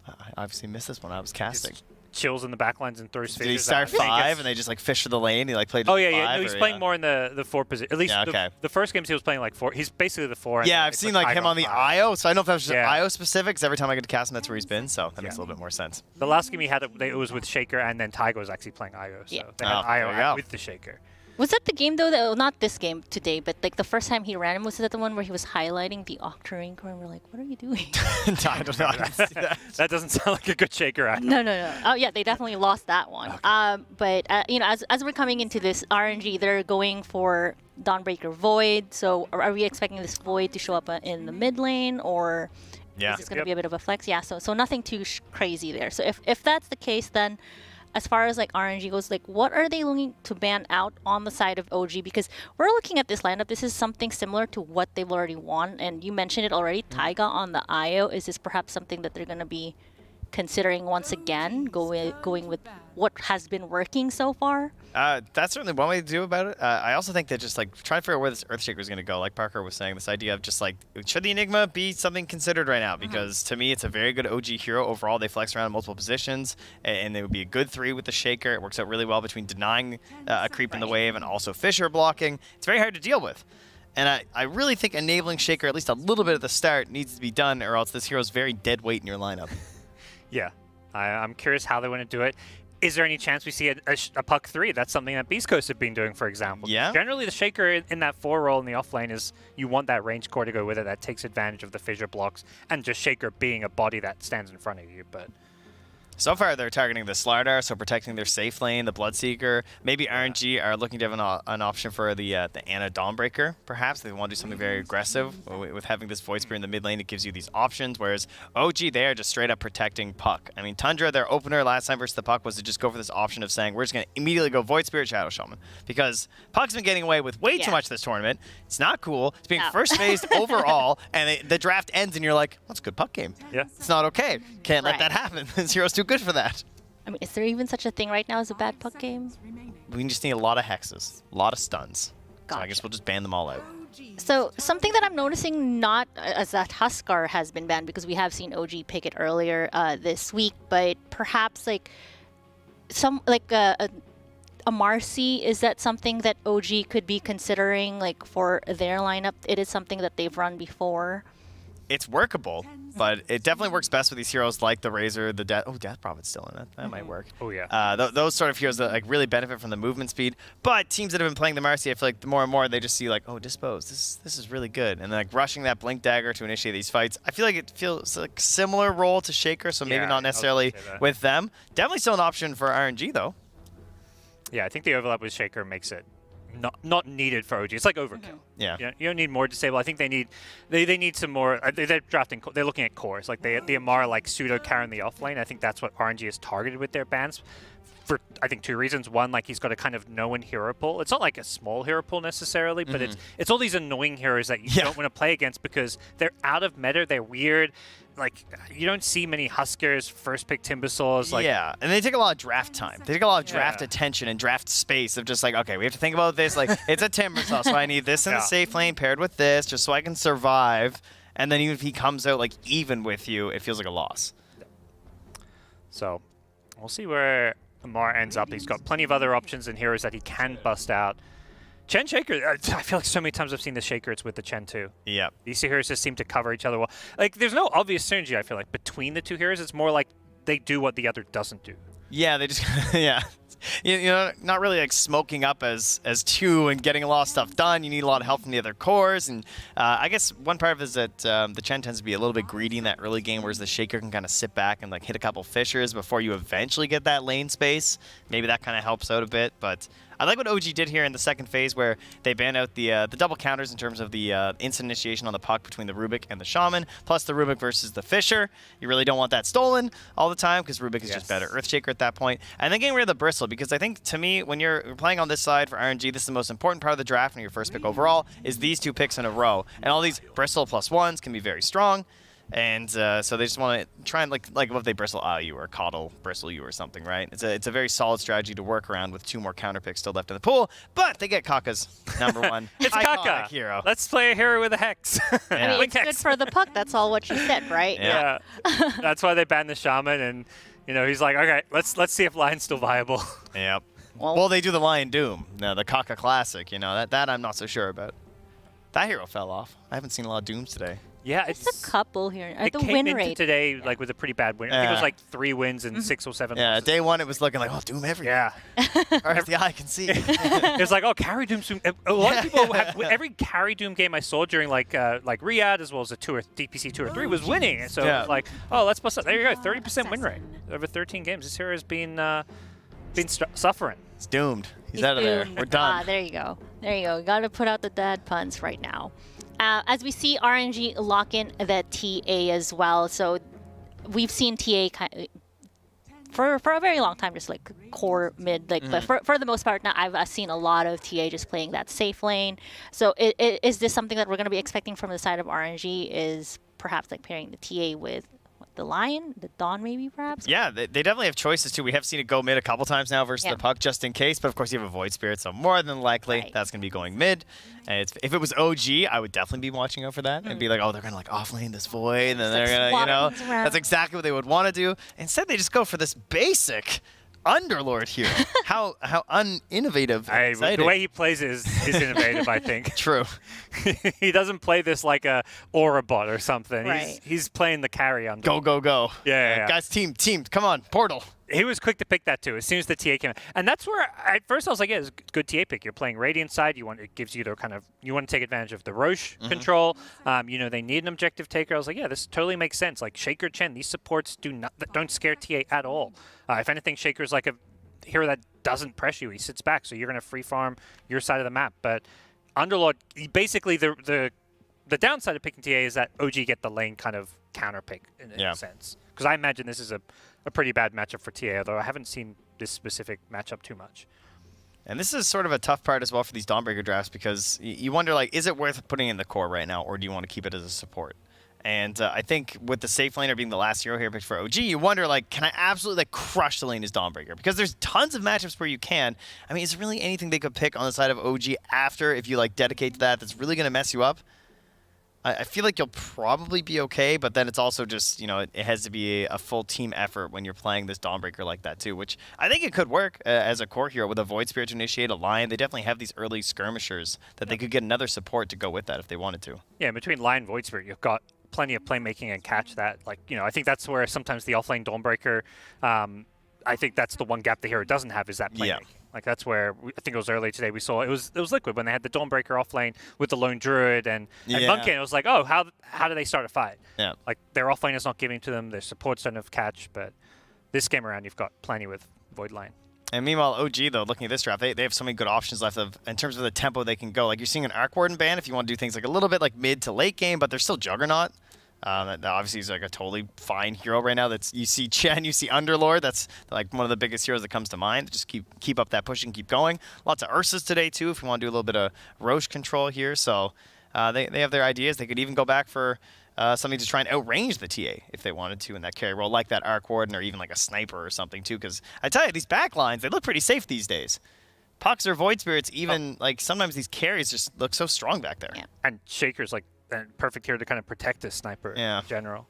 I obviously missed this one. I was casting. Just chills in the backlines and throws fissures. Did he start 5 and they just like fish for the lane? He like played. Oh yeah. No, he's playing more in the 4 position. At least the first games he was playing like 4. He's basically the 4. Yeah, I've seen like him on the IO, so I don't know if that was just IO specific. Because every time I get to cast him, that's where he's been. So that makes a little bit more sense. The last game he had, it was with Shaker, and then Tiger was actually playing IO. So they had IO with the Shaker. Was that the game, though, not this game today, but like the first time he ran him, was that the one where he was highlighting the Octarine core and we're like, what are you doing? I don't know. I didn't see that. That doesn't sound like a good Shaker. No. Oh, yeah, they definitely lost that one. Okay. But, as we're coming into this RNG, they're going for Dawnbreaker Void. So are we expecting this Void to show up in the mid lane, or is this going to be a bit of a flex? Yeah, so nothing too crazy there. So if that's the case, then as far as like RNG goes, like what are they looking to ban out on the side of OG? Because we're looking at this lineup. This is something similar to what they've already won. And you mentioned it already, Taiga on the IO. Is this perhaps something that they're going to be considering once again, going with what has been working so far? That's certainly one way to do about it. I also think that just like trying to figure out where this Earthshaker is going to go, like Parker was saying, this idea of just like, should the Enigma be something considered right now? Because to me, it's a very good OG hero overall. They flex around in multiple positions, and they would be a good 3 with the Shaker. It works out really well between denying a creep in the wave and also Fissure blocking. It's very hard to deal with. And I really think enabling Shaker at least a little bit at the start needs to be done, or else this hero's very dead weight in your lineup. Yeah, I'm curious how they want to do it. Is there any chance we see a puck 3? That's something that beastcoast have been doing, for example. Yeah. Generally, the Shaker in that 4 role in the offlane is you want that range core to go with it that takes advantage of the fissure blocks and just Shaker being a body that stands in front of you. But So far, they're targeting the Slardar, so protecting their safe lane, the Bloodseeker. Maybe RNG are looking to have an option for the Ana Dawnbreaker, perhaps. They want to do something very aggressive. With having this Void Spear in the mid lane, it gives you these options, whereas OG, they are just straight up protecting Puck. I mean, Tundra, their opener last time versus the Puck was to just go for this option of saying, we're just going to immediately go Void Spirit, Shadow Shaman. Because Puck's been getting away with way too much this tournament. It's not cool. It's being first phased overall, and the draft ends, and you're like, that's a good Puck game. Yeah. It's not okay. Can't let that happen. Zero's too good for that. I mean, is there even such a thing right now as a bad Puck game? We just need a lot of hexes, a lot of stuns. Gotcha. So I guess we'll just ban them all out. So something that I'm noticing, not as that Huskar has been banned, because we have seen OG pick it earlier this week, but perhaps like a Marcy, is that something that OG could be considering like for their lineup? It is something that they've run before. It's workable, but it definitely works best with these heroes like the Razor, the Death. Oh, Death Prophet's still in it. That might work. Oh yeah. Those sort of heroes that like really benefit from the movement speed. But teams that have been playing the Marcy, I feel like the more and more they just see like, oh, Dispose. This is really good, and like rushing that Blink Dagger to initiate these fights. I feel like it feels like similar role to Shaker, so maybe not necessarily with them. Definitely still an option for RNG though. Yeah, I think the overlap with Shaker makes it not needed for OG. It's like overkill. Yeah. You don't need more disable. I think they need some more. They're drafting. They're looking at cores. Like the Amara like pseudo carrying the off lane. I think that's what RNG is targeted with their bans. For I think 2 reasons. One, like he's got a kind of known hero pool. It's not like a small hero pool necessarily, but it's all these annoying heroes that you don't want to play against because they're out of meta. They're weird. Like, you don't see many Huskers, first pick Timbersaws. Like, yeah, and they take a lot of draft time. They take a lot of draft attention and draft space of just like, okay, we have to think about this. Like, it's a Timbersaw, so I need this in the safe lane paired with this just so I can survive. And then even if he comes out, like, even with you, it feels like a loss. So, we'll see where Amar ends up. He's got plenty of other options and heroes that he can bust out. Chen Shaker, I feel like so many times I've seen the Shaker, it's with the Chen too. Yeah. These two heroes just seem to cover each other well. Like, there's no obvious synergy, I feel like, between the two heroes. It's more like they do what the other doesn't do. Yeah, they just, you know, not really like smoking up as two and getting a lot of stuff done. You need a lot of help from the other cores. And I guess one part of it is that the Chen tends to be a little bit greedy in that early game, whereas the Shaker can kind of sit back and like hit a couple fishers before you eventually get that lane space. Maybe that kind of helps out a bit, but I like what OG did here in the second phase where they banned out the double counters in terms of the instant initiation on the Puck between the Rubik and the Shaman, plus the Rubik versus the Fisher. You really don't want that stolen all the time because Rubik is just better Earthshaker at that point. And then getting rid of the Bristle, because I think, to me, when you're playing on this side for RNG, this is the most important part of the draft when your first pick overall, is these 2 picks in a row. And all these Bristle +1s can be very strong. And so they just want to try and like if they Bristle you or Coddle Bristle you or something, right? It's a very solid strategy to work around with 2 more counter picks still left in the pool. But they get Kaka's #1 it's iconic Kaka. Hero. Let's play a hero with a hex. I mean, it's good for the Puck. That's all what you said, right? Yeah. That's why they banned the Shaman, and you know he's like, okay, let's see if Lion's still viable. Yep. Well, they do the Lion Doom, the Kaka Classic. You know that I'm not so sure about. That hero fell off. I haven't seen a lot of Dooms today. Yeah, it's a couple here. It The came win into rate today like with a pretty bad win. I think it was like 3 wins and 6 or 7 losses. Day 1 it was looking like, oh, Doom everywhere. Yeah. As far as the eye can see. It was like, oh, carry Doom. A lot of people have, every carry Doom game I saw during like Riyadh as well as a DPC 2 or 3 was winning. So it was like, oh, let's bust up. There you go, 30% win rate over 13 games. This hero has been suffering. It's doomed. He's out of there. We're done. There you go. There you go. We got to put out the dad puns right now. As we see RNG lock in the TA as well. So we've seen TA for a very long time, just like core mid. But for the most part now, I've seen a lot of TA just playing that safe lane. So is this something that we're going to be expecting from the side of RNG? Is perhaps like pairing the TA with the Lion, the Dawn maybe perhaps? Yeah, they definitely have choices too. We have seen it go mid a couple times now versus the Puck just in case, but of course you have a Void Spirit, so more than likely that's going to be going mid. And if it was OG, I would definitely be watching out for that and be like, oh, they're going to like offlane this Void, and then they're going to, you know, that's exactly what they would want to do. Instead, they just go for this basic Underlord hero. How uninnovative. The way he plays it is innovative, I think. True. He doesn't play this like a Aura bot or something. Right. He's playing the carry under. Go. Yeah. Guys, team, come on, portal. he was quick to pick that too as soon as the TA came out. And that's where at first I was like, yeah, it's a good TA pick. You're playing Radiant side. It gives you the kind of, you want to take advantage of the Roche control. You know, they need an objective taker. I was like, yeah, this totally makes sense. Like Shaker, Chen, these supports don't scare TA at all. If anything, Shaker's like a hero that doesn't press you. He sits back, so you're going to free farm your side of the map. But Underlord, basically the downside of picking TA is that OG get the lane kind of counter pick in a sense. Because I imagine this is a pretty bad matchup for TA, although I haven't seen this specific matchup too much. And this is sort of a tough part as well for these Dawnbreaker drafts because you wonder, like, is it worth putting in the core right now, or do you want to keep it as a support? And I think with the safe laner being the last hero here picked for OG, you wonder, like, can I absolutely like crush the lane as Dawnbreaker? Because there's tons of matchups where you can. I mean, is there really anything they could pick on the side of OG after if you like dedicate to that's really going to mess you up? I feel like you'll probably be okay, but then it's also just, you know, it has to be a full team effort when you're playing this Dawnbreaker like that too, which I think it could work as a core hero with a Void Spirit to initiate a Lion. They definitely have these early skirmishers that they could get another support to go with that if they wanted to. Yeah, between Lion and Void Spirit, you've got plenty of playmaking and catch that. Like, you know, I think that's where sometimes the offlane Dawnbreaker, I think that's the one gap the hero doesn't have is that playmaking. Yeah. Like that's where I think it was earlier today we saw it was Liquid when they had the Dawnbreaker offlane with the lone Druid and Munkin. It was like, oh, how do they start a fight? Yeah, like their offlane is not giving to them, their supports don't have catch, but this game around you've got plenty with Void Lane. And meanwhile, OG though, looking at this draft, they have so many good options left in terms of the tempo they can go. Like you're seeing an Arc Warden ban if you want to do things like a little bit like mid to late game, but they're still Juggernaut. That obviously is like a totally fine hero right now. That's you see Chen, you see Underlord. That's like one of the biggest heroes that comes to mind. Just keep up that push and keep going. Lots of Ursas today too. If we want to do a little bit of Roche control here, so they have their ideas. They could even go back for something to try and outrange the TA if they wanted to in that carry role, like that Arc Warden or even like a Sniper or something too. Because I tell you, these back lines they look pretty safe these days. Pucks or Void Spirits, even like sometimes these carries just look so strong back there. Yeah. And Shaker's like perfect here to kind of protect this sniper in general.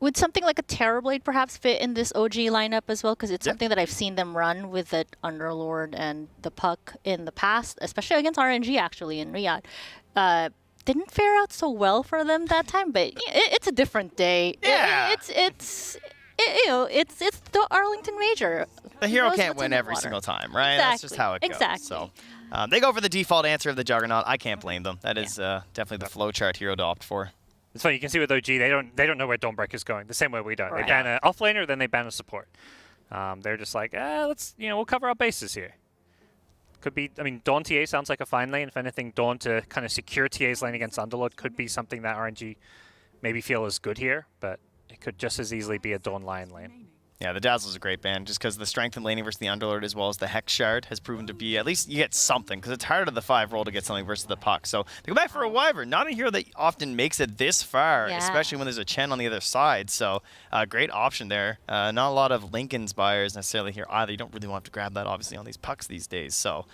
Would something like a Terrorblade perhaps fit in this OG lineup as well? Because it's something that I've seen them run with the Underlord and the Puck in the past, especially against RNG actually in Riyadh. Didn't fare out so well for them that time, but it's a different day. Yeah. It's the Arlington Major. The hero can't win every single time, right? Exactly. That's just how it goes. Exactly. So they go for the default answer of the Juggernaut. I can't blame them. That is definitely the flowchart hero to opt for. It's funny. You can see with OG, they don't know where Dawnbreaker is going. The same way we don't. Right. They ban an offlaner, then they ban a support. They're just like, we'll cover our bases here. Could be. I mean, Dawn TA sounds like a fine lane. If anything, Dawn to kind of secure TA's lane against Underlord could be something that RNG maybe feel is good here, but it could just as easily be a Dawn Lion lane. Yeah, the Dazzle is a great ban just because the strength in laning versus the Underlord as well as the Hex Shard has proven to be, at least you get something, because it's harder to the 5 roll to get something versus the Puck. So they go back for a Wyvern, not a hero that often makes it this far, especially when there's a Chen on the other side. So great option there. Not a lot of Lincoln's buyers necessarily here either. You don't really want to grab that obviously on these Pucks these days. So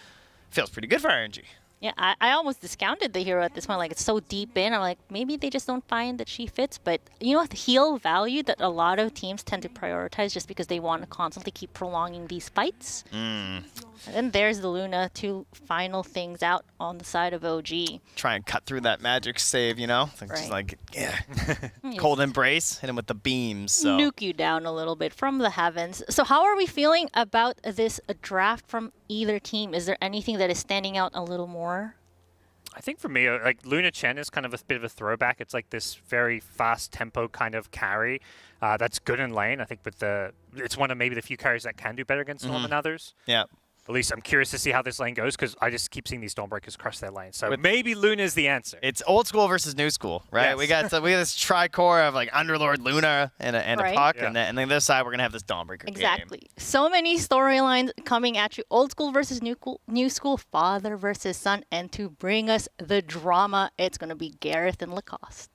feels pretty good for RNG. Yeah, I almost discounted the hero at this point. Like, it's so deep in. I'm like, maybe they just don't find that she fits. But, you know, the heal value that a lot of teams tend to prioritize just because they want to constantly keep prolonging these fights. And then there's the Luna to final things out on the side of OG. Try and cut through that magic save, you know? Just like, Cold Embrace, hit him with the beams. So. Nuke you down a little bit from the heavens. So how are we feeling about this draft from either team? Is there anything that is standing out a little more? I think for me, like Luna Chen is kind of a bit of a throwback. It's like this very fast tempo kind of carry that's good in lane. I think with it's one of maybe the few carries that can do better against Storm than others. Yeah. At least I'm curious to see how this lane goes because I just keep seeing these Dawnbreakers crush their lane. So maybe Luna is the answer. It's old school versus new school, right? Yes. We got this tricore of like Underlord, Luna, and a Puck, and then this side we're gonna have this Dawnbreaker. Exactly. Game. So many storylines coming at you: old school versus new school, father versus son, and to bring us the drama, it's gonna be Gareth and Lacoste.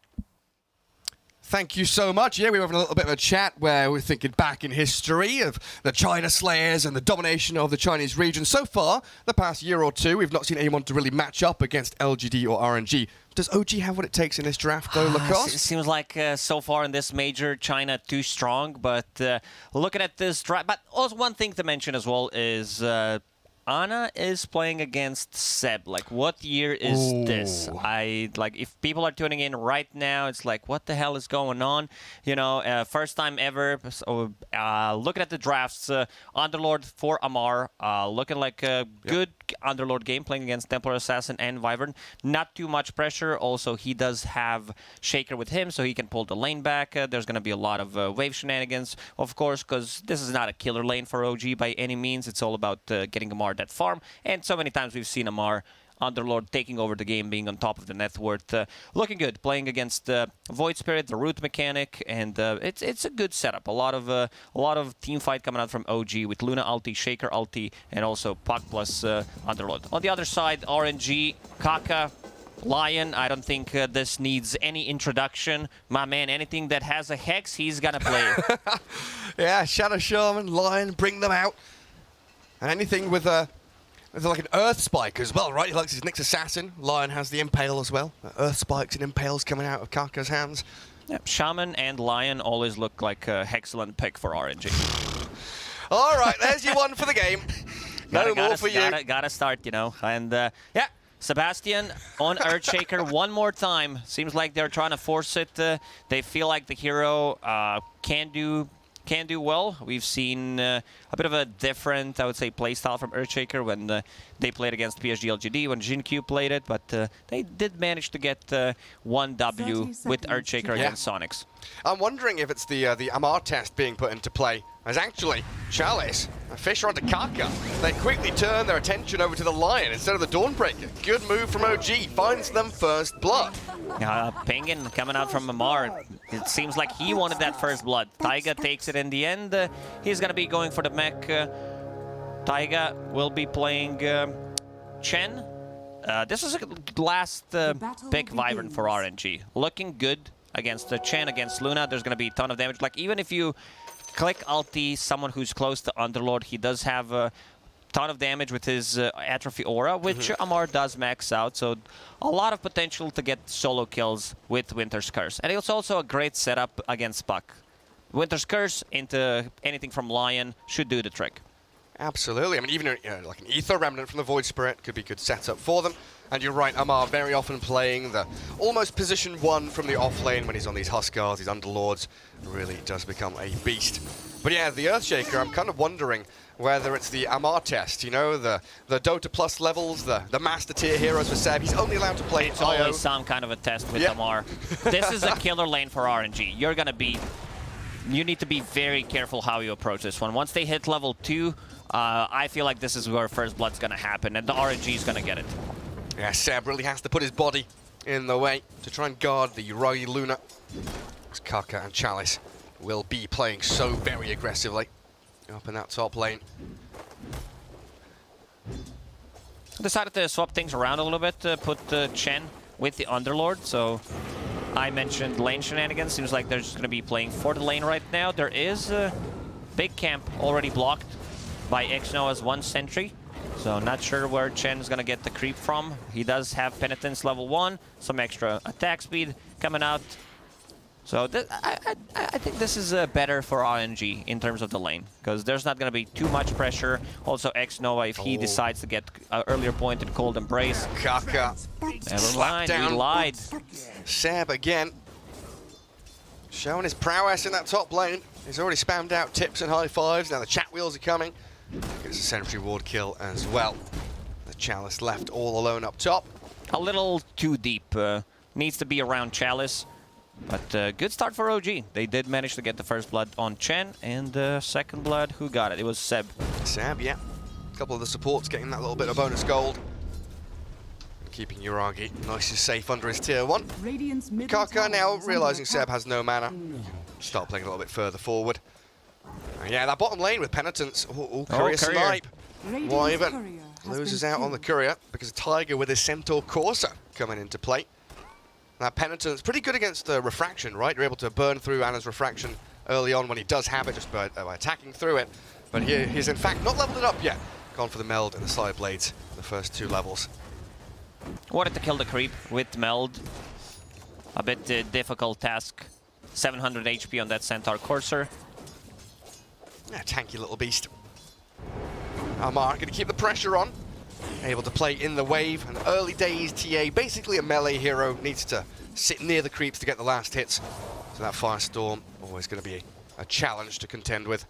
Thank you so much. Yeah, we were having a little bit of a chat where we're thinking back in history of the China Slayers and the domination of the Chinese region. So far, the past year or two, we've not seen anyone to really match up against LGD or RNG. Does OG have what it takes in this draft, though, Lacoste? It seems like so far in this major, China too strong. But looking at this draft, but also one thing to mention as well is Ana is playing against Seb. Like, what year is this? If people are tuning in right now, it's like, what the hell is going on? You know, first time ever. So, looking at the drafts, Underlord for Amar, looking like a good Underlord game, playing against Templar Assassin and Wyvern. Not too much pressure. Also, he does have Shaker with him, so he can pull the lane back. There's going to be a lot of wave shenanigans, of course, because this is not a killer lane for OG by any means. It's all about getting Amar that farm, and so many times we've seen Amar Underlord taking over the game, being on top of the net worth. Looking good, playing against Void Spirit, the root mechanic, and it's a good setup. A lot of team fight coming out from OG with Luna ulti, Shaker ulti, and also Puck plus Underlord. On the other side, RNG, Kaka, Lion. I don't think this needs any introduction. My man, anything that has a Hex, he's gonna play. Yeah, Shadow Shaman, Lion, bring them out. And anything with like an Earth Spike as well, right? He likes his Nyx Assassin. Lion has the Impale as well. Earth Spikes and Impales coming out of Kaka's hands. Yep, Shaman and Lion always look like an excellent pick for RNG. All right, there's your one for the game. No more for you. Gotta start, you know. And yeah, Sebastian on Earthshaker one more time. Seems like they're trying to force it. They feel like the hero can do well. We've seen a bit of a different, I would say, playstyle from Earthshaker when they played against PSG.LGD, when Jinq played it, but they did manage to get 1 W with Earthshaker against Sonics. I'm wondering if it's the Amar test being put into play, as actually Chalice, a Fisher onto Kaka. They quickly turn their attention over to the Lion instead of the Dawnbreaker. Good move from OG, finds them first blood. Penguin coming out from Amar. It seems like he wanted that first blood. Taiga takes it in the end. He's going to be going for the mech. Taiga will be playing Chen. This is the last big Wyvern for RNG. Looking good against Chen, against Luna. There's going to be a ton of damage. Like, even if you click ulti someone who's close to Underlord, he does have a ton of damage with his Atrophy Aura, which Amar does max out. So a lot of potential to get solo kills with Winter's Curse. And it's also a great setup against Puck. Winter's Curse into anything from Lion should do the trick. Absolutely. I mean, even like an Ether Remnant from the Void Spirit could be good setup for them. And you're right, Amar very often playing the almost position 1 from the off lane when he's on these Huskars, these Underlords. Really does become a beast. But yeah, the Earthshaker, I'm kind of wondering whether it's the Amar test, you know, the Dota Plus levels, the Master Tier heroes for Seb. He's only allowed to play It's always some kind of a test with Amar. This is a killer lane for RNG. You need to be very careful how you approach this one. Once they hit level 2, I feel like this is where first blood's going to happen, and the RNG is going to get it. Yeah, Seb really has to put his body in the way to try and guard the Uri Luna. As Kaka and Chalice will be playing so very aggressively up in that top lane. Decided to swap things around a little bit, put Chen with the Underlord. So I mentioned lane shenanigans. Seems like they're just going to be playing for the lane right now. There is a big camp already blocked by Xnoa's 1 sentry. So not sure where Chen is going to get the creep from. He does have Penitence level 1, some extra attack speed coming out. So I think this is better for RNG in terms of the lane, because there's not going to be too much pressure. Also, Xnova, if he decides to get earlier point in Cold Embrace. Kaka. Never mind, we lied. Seb again. Showing his prowess in that top lane. He's already spammed out tips and high fives. Now the chat wheels are coming. Gets a sentry ward kill as well. The Chalice left all alone up top. A little too deep. Needs to be around Chalice. But good start for OG. They did manage to get the first blood on Chen, and second blood, who got it? It was Seb. Seb, yeah. A couple of the supports getting that little bit of bonus gold. Keeping Uragi nice and safe under his tier 1. Kaka now realizing Seb has no mana. Start playing a little bit further forward. And yeah, that bottom lane with Penitence. Courier snipe. Wyvern loses out on the Courier because Tiger with his Centaur Corsa coming into play. That Penitence, pretty good against the Refraction, right? You're able to burn through Ana's Refraction early on when he does have it, just by attacking through it. But he's in fact not leveled it up yet. Gone for the Meld and the Side Blades, the first 2 levels. Wanted to kill the creep with Meld. A bit difficult task. 700 HP on that Centaur Courser. Yeah, tanky little beast. Amar going to keep the pressure on. Able to play in the wave. An early days TA, basically a melee hero, needs to sit near the creeps to get the last hits. So that Firestorm always going to be a challenge to contend with.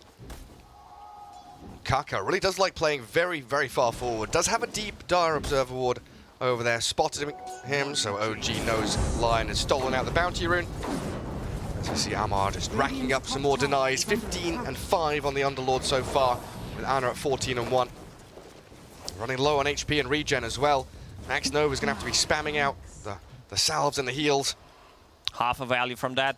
Kaka really does like playing very, very far forward. Does have a deep Dire Observer ward over there. Spotted him, so OG knows Lion has stolen out the bounty rune. As we see Amar just racking up some more denies. 15 and 5 on the Underlord so far, with Anna at 14 and 1. Running low on HP and regen as well. Max Nova's going to have to be spamming out the salves and the heals. Half a value from that,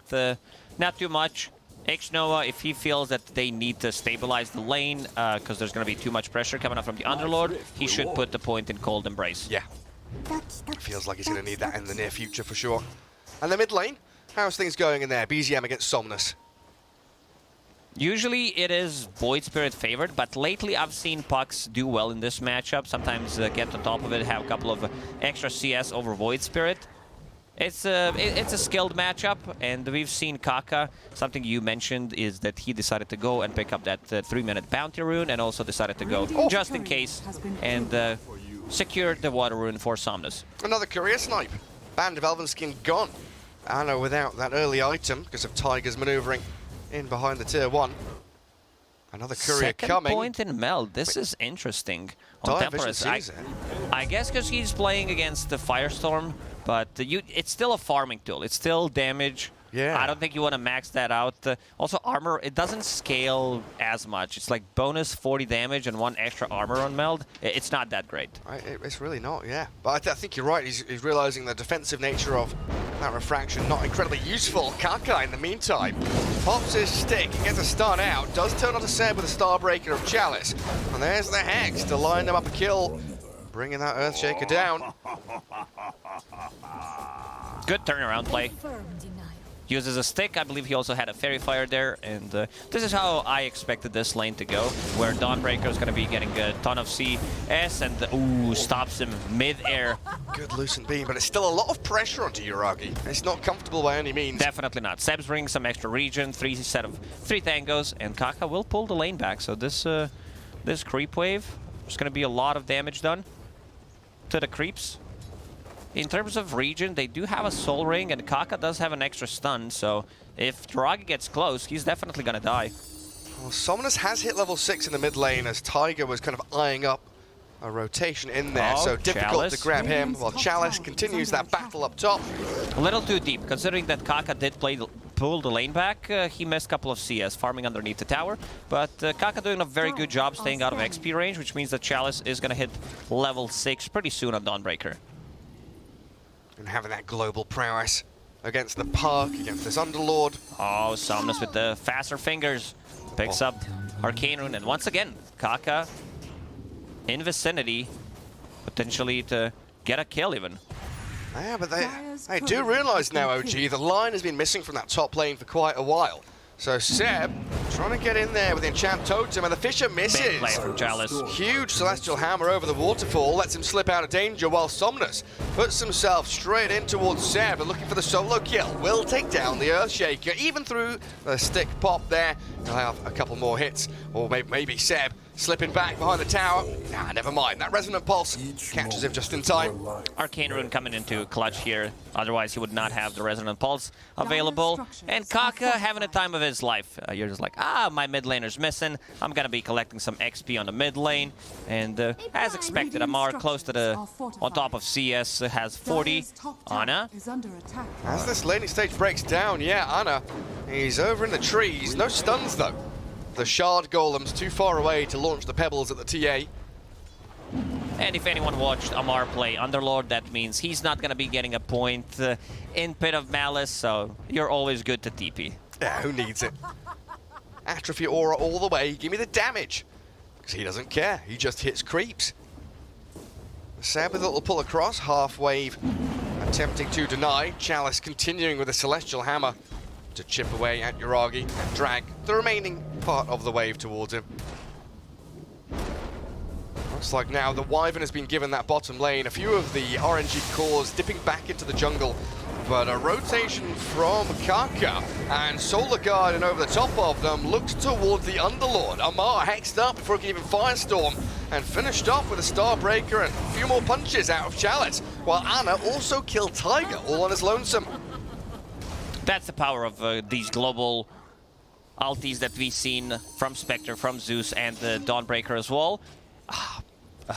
not too much. X-Nova, if he feels that they need to stabilize the lane, because there's going to be too much pressure coming up from the Underlord, he should put the point in Cold Embrace. Yeah. Feels like he's going to need that in the near future for sure. And the mid lane, how's things going in there? BZM against Somnus. Usually it is Void Spirit favored, but lately I've seen Pucks do well in this matchup. Sometimes get on top of it, have a couple of extra CS over Void Spirit. It's a skilled matchup, and we've seen Kaka. Something you mentioned is that he decided to go and pick up that 3-minute bounty rune, and also decided to go just in case and secure the water rune for Somnus. Another career snipe. Band of Elven Skin gone. Anna without that early item because of Tiger's maneuvering in behind the tier 1. Another courier coming. Second point in Meld. This is interesting. On Temperance, I guess because he's playing against the Firestorm, but it's still a farming tool. It's still damage. Yeah. I don't think you want to max that out. Also, armor, it doesn't scale as much. It's like bonus 40 damage and 1 extra armor on Meld. It's not that great. It's really not, yeah. But I think you're right. He's realizing the defensive nature of that refraction, not incredibly useful. Kaka, in the meantime, pops his stick and gets a stun out. Does turn onto Seb with a Starbreaker of Chalice. And there's the Hex to line them up a kill, bringing that Earthshaker down. Good turnaround play. Uses a stick. I believe he also had a Fairy Fire there, and this is how I expected this lane to go, where Dawnbreaker is going to be getting a ton of CS, and stops him mid-air. Good Lucent Beam, but it's still a lot of pressure onto Yuragi. It's not comfortable by any means. Definitely not. Seb's bringing some extra regen, 3 tangos, and Kaka will pull the lane back. So this creep wave, there's going to be a lot of damage done to the creeps. In terms of regen, they do have a Soul Ring, and Kaka does have an extra stun, so if Yuragi gets close, he's definitely gonna die. Well, Somnus has hit level 6 in the mid lane as Tiger was kind of eyeing up a rotation in there, so difficult Chalice to grab him, while Chalice continues that battle up top. A little too deep, considering that Kaka did pull the lane back. He missed a couple of CS, farming underneath the tower, but Kaka doing a very good job staying out of XP range, which means that Chalice is gonna hit level 6 pretty soon on Dawnbreaker. And having that global prowess against the Puck, against this Underlord. Oh, Somnus with the faster fingers. Picks up Arcane Rune, and once again, Kaka in vicinity, potentially to get a kill even. Yeah, but they do realize now, OG, the line has been missing from that top lane for quite a while. So Seb trying to get in there with the Enchant Totem, and the Fisher misses. Big play from Chalice. Huge Celestial Hammer over the waterfall, lets him slip out of danger, while Somnus puts himself straight in towards Seb and looking for the solo kill. Will take down the Earthshaker, even through the stick pop there. He'll have a couple more hits, or maybe Seb slipping back behind the tower. Nah, never mind. That Resonant Pulse catches him just in time. Arcane Rune coming into clutch here. Otherwise, he would not have the Resonant Pulse available. And Kaka having a time of his life. You're just like, my mid laner's missing. I'm going to be collecting some XP on the mid lane. And as expected, Amar close to on top of CS has 40. Anna. As this laning stage breaks down, Anna, he's over in the trees. No stuns, though. The Shard Golem's too far away to launch the Pebbles at the TA. And if anyone watched Amar play Underlord, that means he's not going to be getting a point in Pit of Malice, so you're always good to TP. Yeah, who needs it? Atrophy Aura all the way, give me the damage. Because he doesn't care, he just hits creeps. Seb with a little pull across, half wave attempting to deny. Chalice continuing with a Celestial Hammer to chip away at Yuragi and drag the remaining part of the wave towards him. Looks like now the Wyvern has been given that bottom lane. A few of the RNG cores dipping back into the jungle, but a rotation from Kaka, and Solar Guardian over the top of them looks towards the Underlord. Amar hexed up before he can even Firestorm. and finished off with a Starbreaker and a few more punches out of Chalice, while Ana also killed Tiger, all on his lonesome. That's the power of these global ultis that we've seen from Spectre, from Zeus, and the Dawnbreaker as well.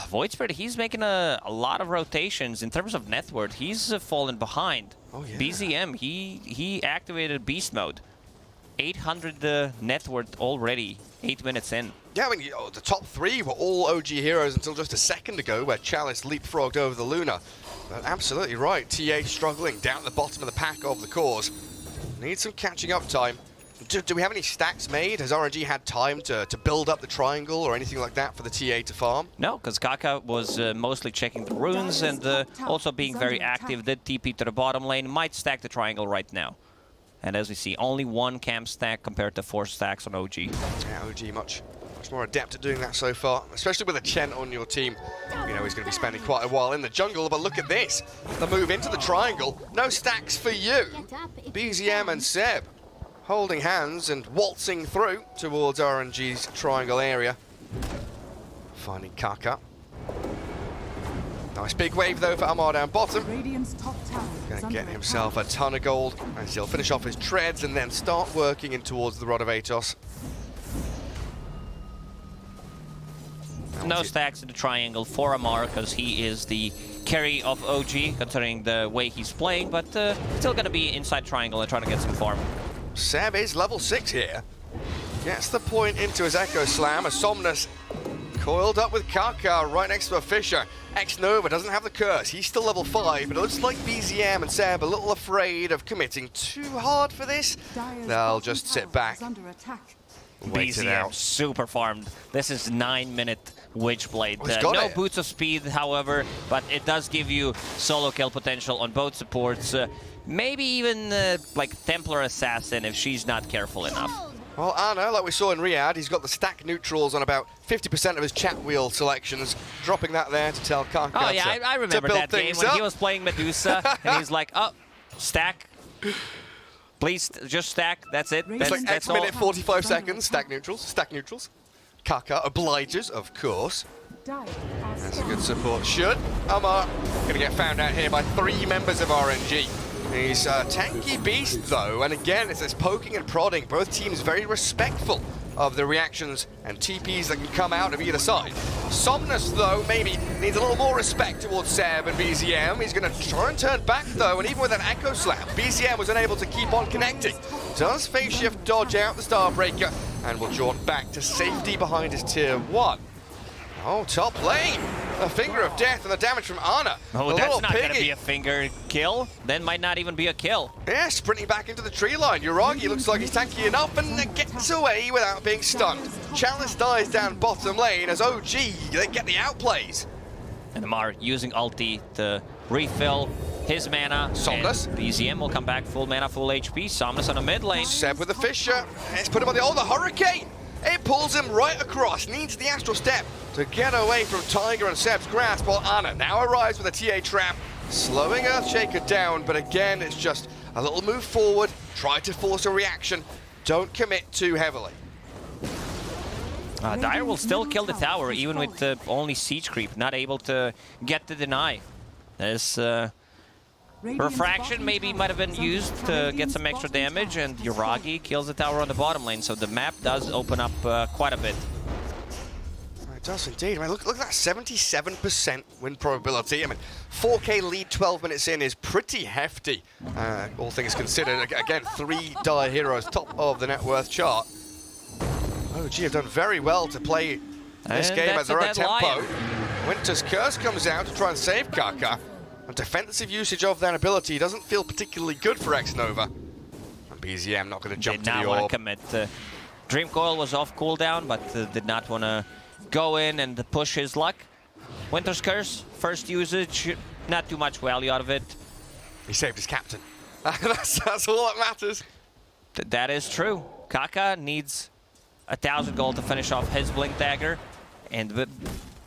Void Spirit, he's making a lot of rotations. In terms of net worth, he's fallen behind. Oh, yeah. BZM, he activated Beast Mode. 800 net worth already, 8 minutes in. Yeah, I mean, the top 3 were all OG heroes until just a second ago, where Chalice leapfrogged over the Luna. But absolutely right, TA struggling down at the bottom of the pack of the cores. Needs some catching up time. Do we have any stacks made? Has RNG had time to build up the triangle or anything like that for the TA to farm? No, because Kaka was mostly checking the runes and also being very active. Did TP to the bottom lane, might stack the triangle right now. And as we see, only 1 camp stack compared to 4 stacks on OG. Yeah, OG much more adept at doing that so far, especially with a Chen on your team. You know he's going to be spending quite a while in the jungle, but look at this. The move into the triangle, no stacks for you. BZM and Seb holding hands and waltzing through towards RNG's triangle area. Finding Kaka. Nice big wave though for Amar down bottom. Gonna get himself a ton of gold as he'll finish off his treads and then start working in towards the Rod of Atos. No stacks in the triangle for Amar because he is the carry of OG considering the way he's playing, but still gonna be inside triangle and trying to get some farm. Seb is level 6 here. Gets the point into his Echo Slam. A Somnus coiled up with Kaka right next to a Fisher. X-Nova doesn't have the curse. He's still level 5, but it looks like BZM and Seb a little afraid of committing too hard for this. They'll just sit back. Wait it out. Super farmed. This is 9-minute Witchblade. No boots of speed, however, but it does give you solo kill potential on both supports. Maybe even like Templar Assassin if she's not careful enough. Well, Ana, like we saw in Riyadh, he's got the stack neutrals on about 50% of his chat wheel selections, dropping that there to tell Kaka Oh yeah, I remember that game when he was playing Medusa, and he's like, oh, stack. Please, just stack, that's it. It's like X minute 45 seconds, stack neutrals. Kaka obliges, of course. That's a good support. Should Amar gonna get found out here by 3 members of RNG. He's a tanky beast though, and again it's this poking and prodding. Both teams very respectful of the reactions and TPs that can come out of either side. Somnus though maybe needs a little more respect towards Seb and BZM. He's going to try and turn back though, and even with an Echo Slam, BZM was unable to keep on connecting. Does phase shift dodge out the Starbreaker and will jaunt back to safety behind his tier 1. Oh, top lane. A finger of death and the damage from Ana. Oh, that's not going to be a finger kill. Then might not even be a kill. Yeah, sprinting back into the tree line. Uragi looks like he's tanky enough and gets away without being stunned. Chalice dies down bottom lane as OG, they get the outplays. And Amar using ulti to refill his mana. Somnus. BZM will come back full mana, full HP. Somnus on the mid lane. Seb with the Fisher. Let's put him on the Hurricane. It pulls him right across, needs the Astral Step to get away from Tiger and Seb's grasp, while Ana now arrives with a TA trap, slowing Earthshaker down, but again, it's just a little move forward, try to force a reaction, don't commit too heavily. Dire will still kill the tower, even with only siege creep, not able to get the deny. There's Refraction maybe might have been used to get some extra damage, and Uragi kills the tower on the bottom lane, so the map does open up quite a bit. It does indeed. I mean, look at that 77% win probability. I mean, 4K lead 12 minutes in is pretty hefty, all things considered. Again, 3 Dire heroes, top of the net worth chart. OG have done very well to play this game at their own tempo. Winter's Curse comes out to try and save Kaka. And defensive usage of that ability doesn't feel particularly good for X-Nova. And BZM not going to jump to the orb. Did not want to commit. Dream Coil was off cooldown, but did not want to go in and push his luck. Winter's Curse, first usage, not too much value out of it. He saved his captain. that's all that matters. That is true. Kaka needs 1,000 gold to finish off his Blink Dagger. And the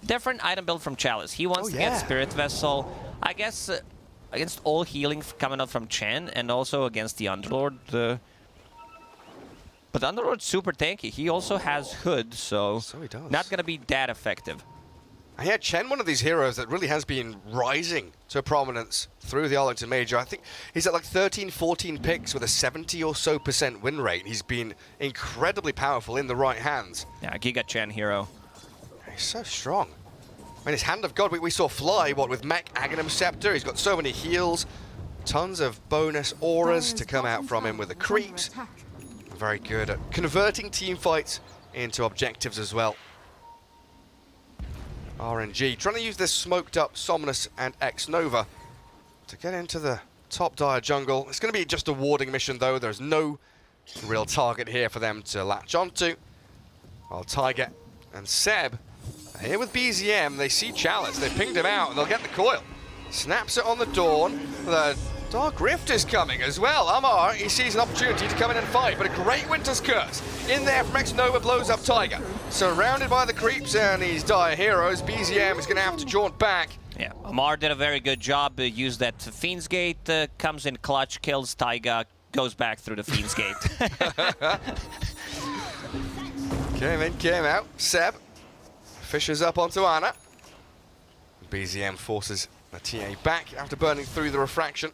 different item build from Chalice. He wants to get Spirit Vessel. I guess against all healing coming up from Chen and also against the Underlord. But Underlord's super tanky. He also has Hood, so he does. Not going to be that effective. And yeah, Chen, one of these heroes that really has been rising to prominence through the Arlington Major. I think he's at like 13, 14 picks with a 70 or so % win rate. He's been incredibly powerful in the right hands. Yeah, Giga Chen hero. He's so strong. I mean, his Hand of God, we saw fly, what, with Mech, Aghanim Scepter. He's got so many heals, tons of bonus auras to come out from him with the creeps. Very good at converting team fights into objectives as well. RNG trying to use this smoked up Somnus and X-Nova to get into the top dire jungle. It's going to be just a warding mission though. There's no real target here for them to latch onto. While Tiger and Seb are here with BZM. They see Chalice, they pinged him out and they'll get the coil. Snaps it on the Dawn. The Dark Rift is coming as well. Amar, he sees an opportunity to come in and fight, but a great Winter's Curse in there from X-Nova blows up Tiger. Surrounded by the creeps and these dire heroes, BZM is going to have to jaunt back. Yeah, Amar did a very good job. Used that Fiend's Gate, comes in clutch, kills Taiga, goes back through the Fiend's Gate. Came in, came out. Seb fishes up onto Ana. BZM forces the TA back after burning through the refraction.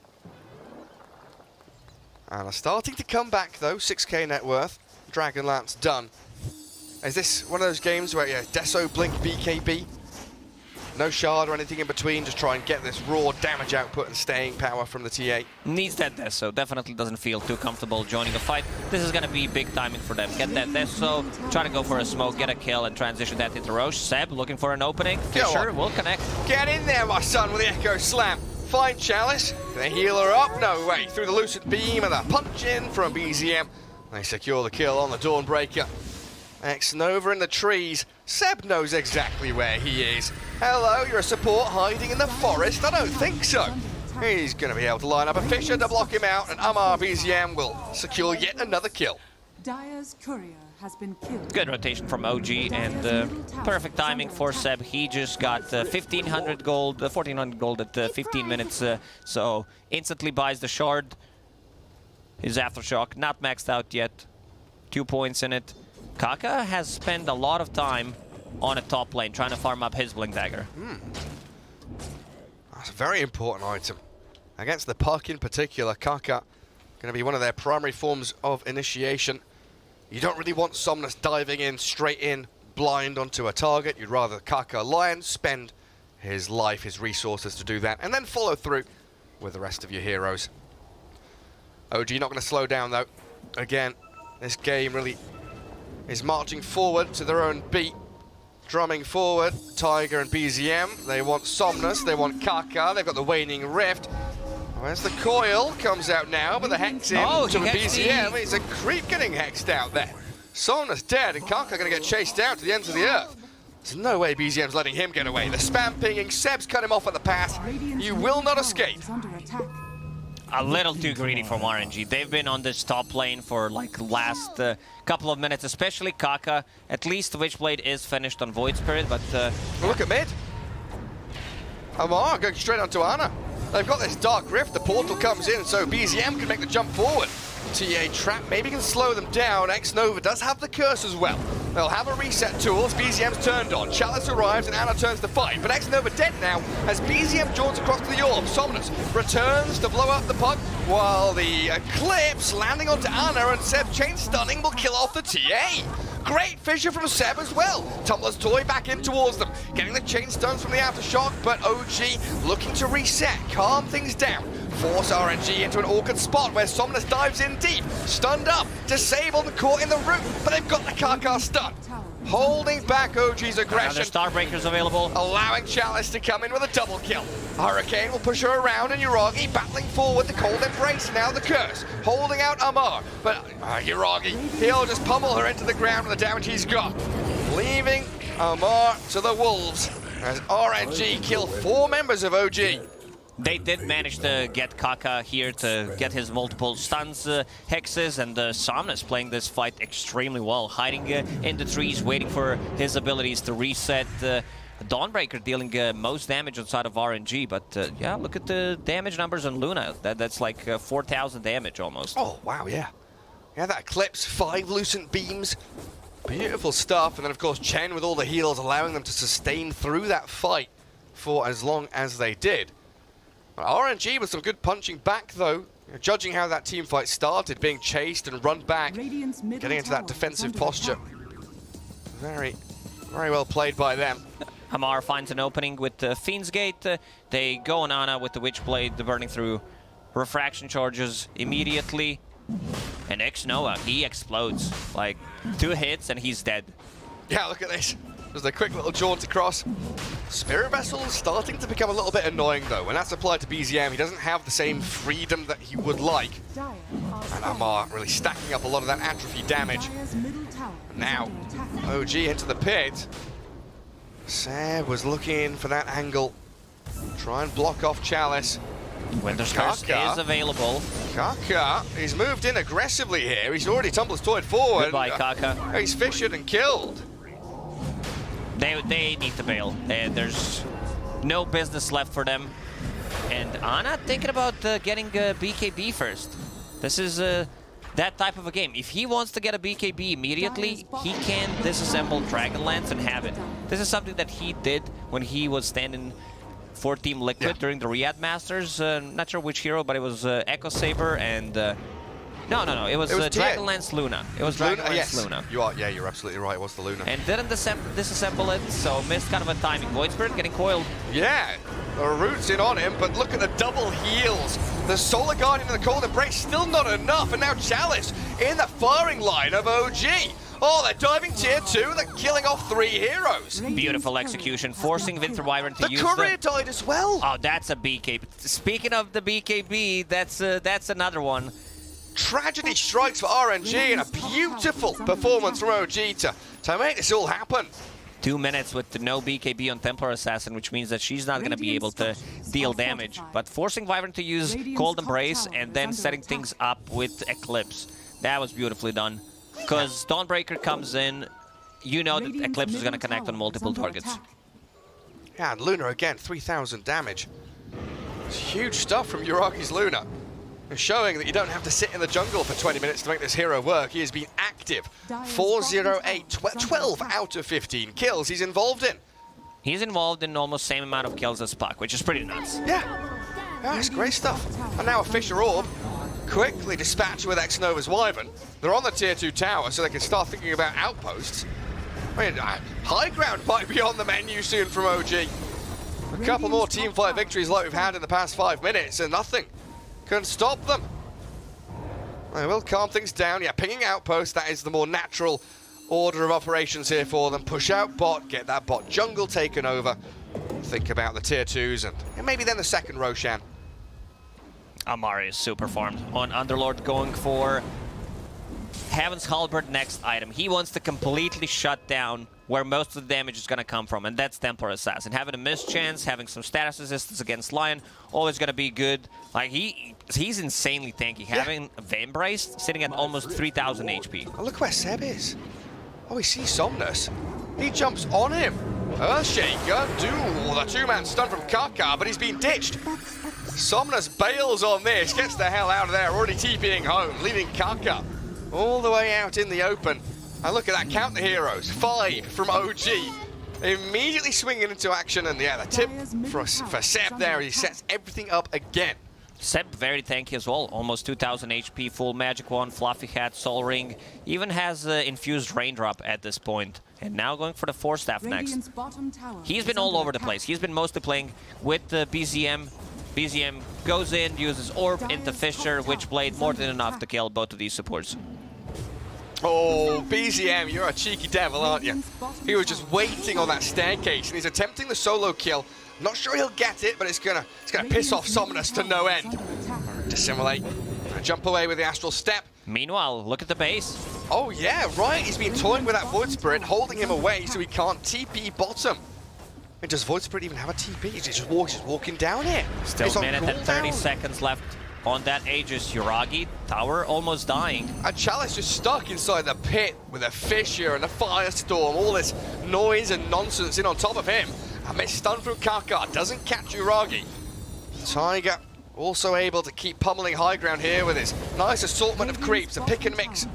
Ana starting to come back though, 6k net worth. Dragonlance done. Is this one of those games where, yeah, Deso, Blink, BKB? No shard or anything in between, just try and get this raw damage output and staying power from the TA. Needs that Deso, definitely doesn't feel too comfortable joining a fight. This is going to be big timing for them. Get that Deso, try to go for a smoke, get a kill, and transition that into Roche. Seb looking for an opening. Fisher will connect. Get in there, my son, with the Echo Slam. Find Chalice, they heal her up. No way, through the Lucid Beam and a punch in from BZM. They secure the kill on the Dawnbreaker. X-Nova in the trees. Seb knows exactly where he is. Hello, you're a support hiding in the forest? I don't think so. He's going to be able to line up a Fisher to block him out, and Amar BZM will secure yet another kill. Dire's courier has been killed. Good rotation from OG, and perfect timing for Seb. He just got 1,500 gold, 1,400 gold at 15 minutes, so instantly buys the shard. His Aftershock, not maxed out yet. 2 points in it. Kaka has spent a lot of time on a top lane trying to farm up his Blink Dagger. That's a very important item. Against the Puck in particular, Kaka going to be one of their primary forms of initiation. You don't really want Somnus diving in, straight in, blind onto a target. You'd rather Kaka Lion spend his life, his resources to do that, and then follow through with the rest of your heroes. OG not going to slow down though. Again, this game really is marching forward to their own beat. Drumming forward, Tiger and BZM. They want Somnus, they want Kaka, they've got the Waning Rift. Where's the coil? Comes out now, but the hex in to BZM. It's a creep getting hexed out there. Somnus dead, and Kaka going to get chased out to the ends of the earth. There's no way BZM's letting him get away. The spam pinging, Seb's cut him off at the pass. You will not escape. A little too greedy from RNG. They've been on this top lane for like last couple of minutes, especially Kaka. At least Witchblade is finished on Void Spirit, but... Look at mid. Amar going straight onto Ana. They've got this Dark Rift, the portal comes in, so BZM can make the jump forward. TA trap maybe can slow them down. X-Nova does have the curse as well. They'll have a reset tool as BZM's turned on. Chalice arrives and Ana turns to fight, but X-Nova dead now as BZM jaunts across to the orb. Somnus returns to blow up the Puck while the Eclipse landing onto Ana and Seb chain stunning will kill off the TA. Great Fisher from Seb as well. Tumbler's toy back in towards them, getting the chain stuns from the Aftershock, but OG looking to reset, calm things down. Force RNG into an awkward spot where Somnus dives in deep, stunned up, disabled and caught in the root, but they've got the Kaka stun. Holding back OG's aggression. There's Starbreakers available. Allowing Chalice to come in with a double kill. Hurricane will push her around and Yuragi battling forward the Cold Embrace, now the Curse. Holding out Amar, but Yuragi, he'll just pummel her into the ground with the damage he's got. Leaving Amar to the Wolves as RNG kill 4 members of OG. They did manage to get Kaka here to get his multiple stuns, hexes, and Somnus playing this fight extremely well, hiding in the trees, waiting for his abilities to reset. Dawnbreaker dealing most damage outside of RNG, but yeah, look at the damage numbers on Luna. That's like 4,000 damage almost. Oh, wow, yeah. Yeah, that Eclipse, 5 Lucent Beams. Beautiful stuff, and then of course Chen with all the heals allowing them to sustain through that fight for as long as they did. RNG with some good punching back though, judging how that team fight started, being chased and run back, getting into that defensive posture. Very well played by them. Hamar finds an opening with the Fiend's Gate. They go on Ana with the Witchblade, burning through refraction charges immediately. And X-Noah, he explodes. Like, 2 hits and he's dead. Yeah, look at this. Just a quick little jaunt across. Spirit Vessel starting to become a little bit annoying though. When that's applied to BZM, he doesn't have the same freedom that he would like. And Amar really stacking up a lot of that atrophy damage. Now, OG into the pit. Seb was looking for that angle. Try and block off Chalice. Winter's Curse is available. Kaka, he's moved in aggressively here. He's already tumbled his toy forward. Goodbye, Kaka. He's fissured and killed. They need to bail. There's no business left for them. And Ana thinking about getting a BKB first. This is that type of a game. If he wants to get a BKB immediately, he can disassemble Dragonlance and have it. This is something that he did when he was standing for Team Liquid during the Riyadh Masters. Not sure which hero, but it was Echo Saber and... No. It was Dragonlance Luna. It was Dragonlance Luna. You're absolutely right. It was the Luna. And didn't disassemble it, so missed kind of a timing. Void Spirit getting coiled. Yeah, roots in on him, but look at the double heals. The Solar Guardian and the Cold Embrace still not enough, and now Chalice in the firing line of OG. Oh, they're diving tier 2, and they're killing off 3 heroes. Beautiful execution, forcing Winter Wyvern to use the courier died as well. Oh, that's a BKB. Speaking of the BKB, that's another one. Tragedy strikes for RNG, and a beautiful performance from OG to make this all happen. 2 minutes with no BKB on Templar Assassin, which means that she's not going to be able to deal damage. But forcing Wyvern to use Cold Embrace and then setting things up with Eclipse. That was beautifully done. Because Dawnbreaker comes in, you know that Eclipse is going to connect on multiple targets. Yeah, and Luna again, 3,000 damage. It's huge stuff from Uragi's Luna. Showing that you don't have to sit in the jungle for 20 minutes to make this hero work. He has been active. 408, 12 out of 15 kills he's involved in. He's involved in almost the same amount of kills as Puck, which is pretty nuts. Yeah, that's great stuff. And now a Fisher Orb, quickly dispatched with X-Nova's Wyvern. They're on the tier 2 tower, so they can start thinking about outposts. I mean, high ground might be on the menu soon from OG. A couple more team fight victories like we've had in the past 5 minutes, and nothing can stop them. They will calm things down. Yeah, pinging outpost, that is the more natural order of operations here for them. Push out bot, get that bot jungle taken over. Think about the tier 2s and maybe then the second Roshan. Amari is super farmed on Underlord, going for Heaven's Halberd next item. He wants to completely shut down where most of the damage is going to come from, and that's Templar Assassin. Having a mischance, having some status resistance against Lion, always going to be good. Like, he's insanely tanky. Having Vambrace sitting at almost 3,000 HP. Oh, look where Seb is. Oh, he sees Somnus. He jumps on him. Earthshaker, the 2-man stun from Kaka, but he's been ditched. Somnus bails on this, gets the hell out of there, already TPing home, leaving Kaka all the way out in the open. And look at that, count the heroes. 5 from OG. Immediately swinging into action, and yeah, the tip for Seb there, he sets everything up again. Seb very tanky as well, almost 2,000 HP, full Magic Wand, Fluffy Hat, Soul Ring, even has infused Raindrop at this point. And now going for the 4-staff next. He's been all over the place. He's been mostly playing with the BZM. BZM goes in, uses Orb into Fisher, Witchblade, more than enough to kill both of these supports. Oh, BZM, you're a cheeky devil, aren't you? He was just waiting on that staircase, and he's attempting the solo kill. Not sure he'll get it, but it's gonna piss off Somnus to no end. Dissimulate, jump away with the Astral Step. Meanwhile, look at the base. Oh yeah, right, he's been toying with that Void Spirit, holding him away so he can't TP bottom. And does Void Spirit even have a TP? He's just walking down here. Still a minute and 30 seconds left on that Aegis. Uragi, tower almost dying. And Chalice just stuck inside the pit with a Fissure and a Firestorm, all this noise and nonsense in on top of him. A missed stun from Kaka, doesn't catch Uragi. Tiger also able to keep pummeling high ground here with his nice assortment of creeps, a pick and mix.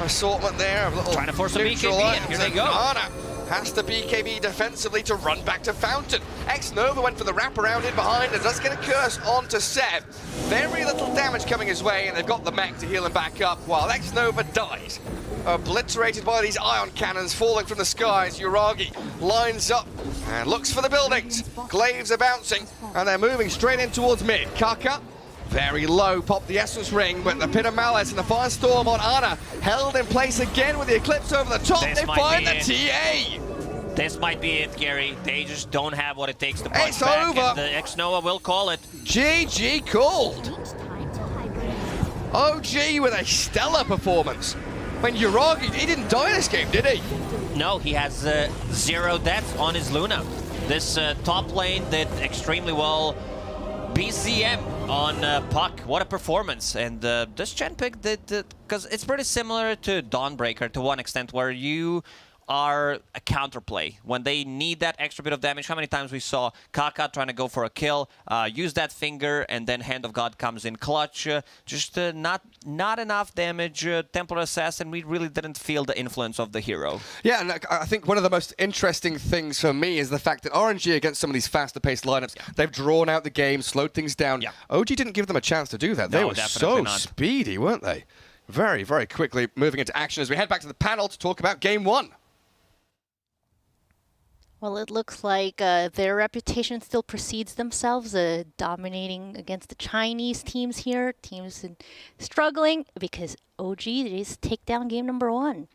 assortment there of little trying to force a neutral BKB, items. and here they go. Ana has the BKB defensively to run back to Fountain. X-Nova went for the wraparound in behind and does get a curse onto Seb. Very little damage coming his way, and they've got the mech to heal him back up while X-Nova dies. Obliterated by these ion cannons falling from the skies. Uragi lines up and looks for the buildings. Glaives are bouncing, and they're moving straight in towards mid. Kaka, very low, popped the Essence Ring, but the Pit of Malice and the Firestorm on Ana held in place again with the Eclipse over the top. They find the TA. This might be it, Gary. They just don't have what it takes to punch It's back, over. and the X-Nova will call it. GG called. OG with a stellar performance. When Uragi, he didn't die this game, did he? No, he has 0 deaths on his Luna. This top lane did extremely well. BCM on Puck, what a performance. And this Gen pick did, because it's pretty similar to Dawnbreaker to one extent, where you are a counterplay. When they need that extra bit of damage, how many times we saw Kaka trying to go for a kill, use that finger, and then Hand of God comes in clutch. Just not enough damage. Templar Assassin, we really didn't feel the influence of the hero. Yeah, and I think one of the most interesting things for me is the fact that RNG against some of these faster-paced lineups, they've drawn out the game, slowed things down. OG didn't give them a chance to do that. They were so speedy, weren't they? Very, very quickly moving into action as we head back to the panel to talk about Game 1. Well, it looks like their reputation still precedes themselves, dominating against the Chinese teams here. Teams struggling because OG just take down game number 1.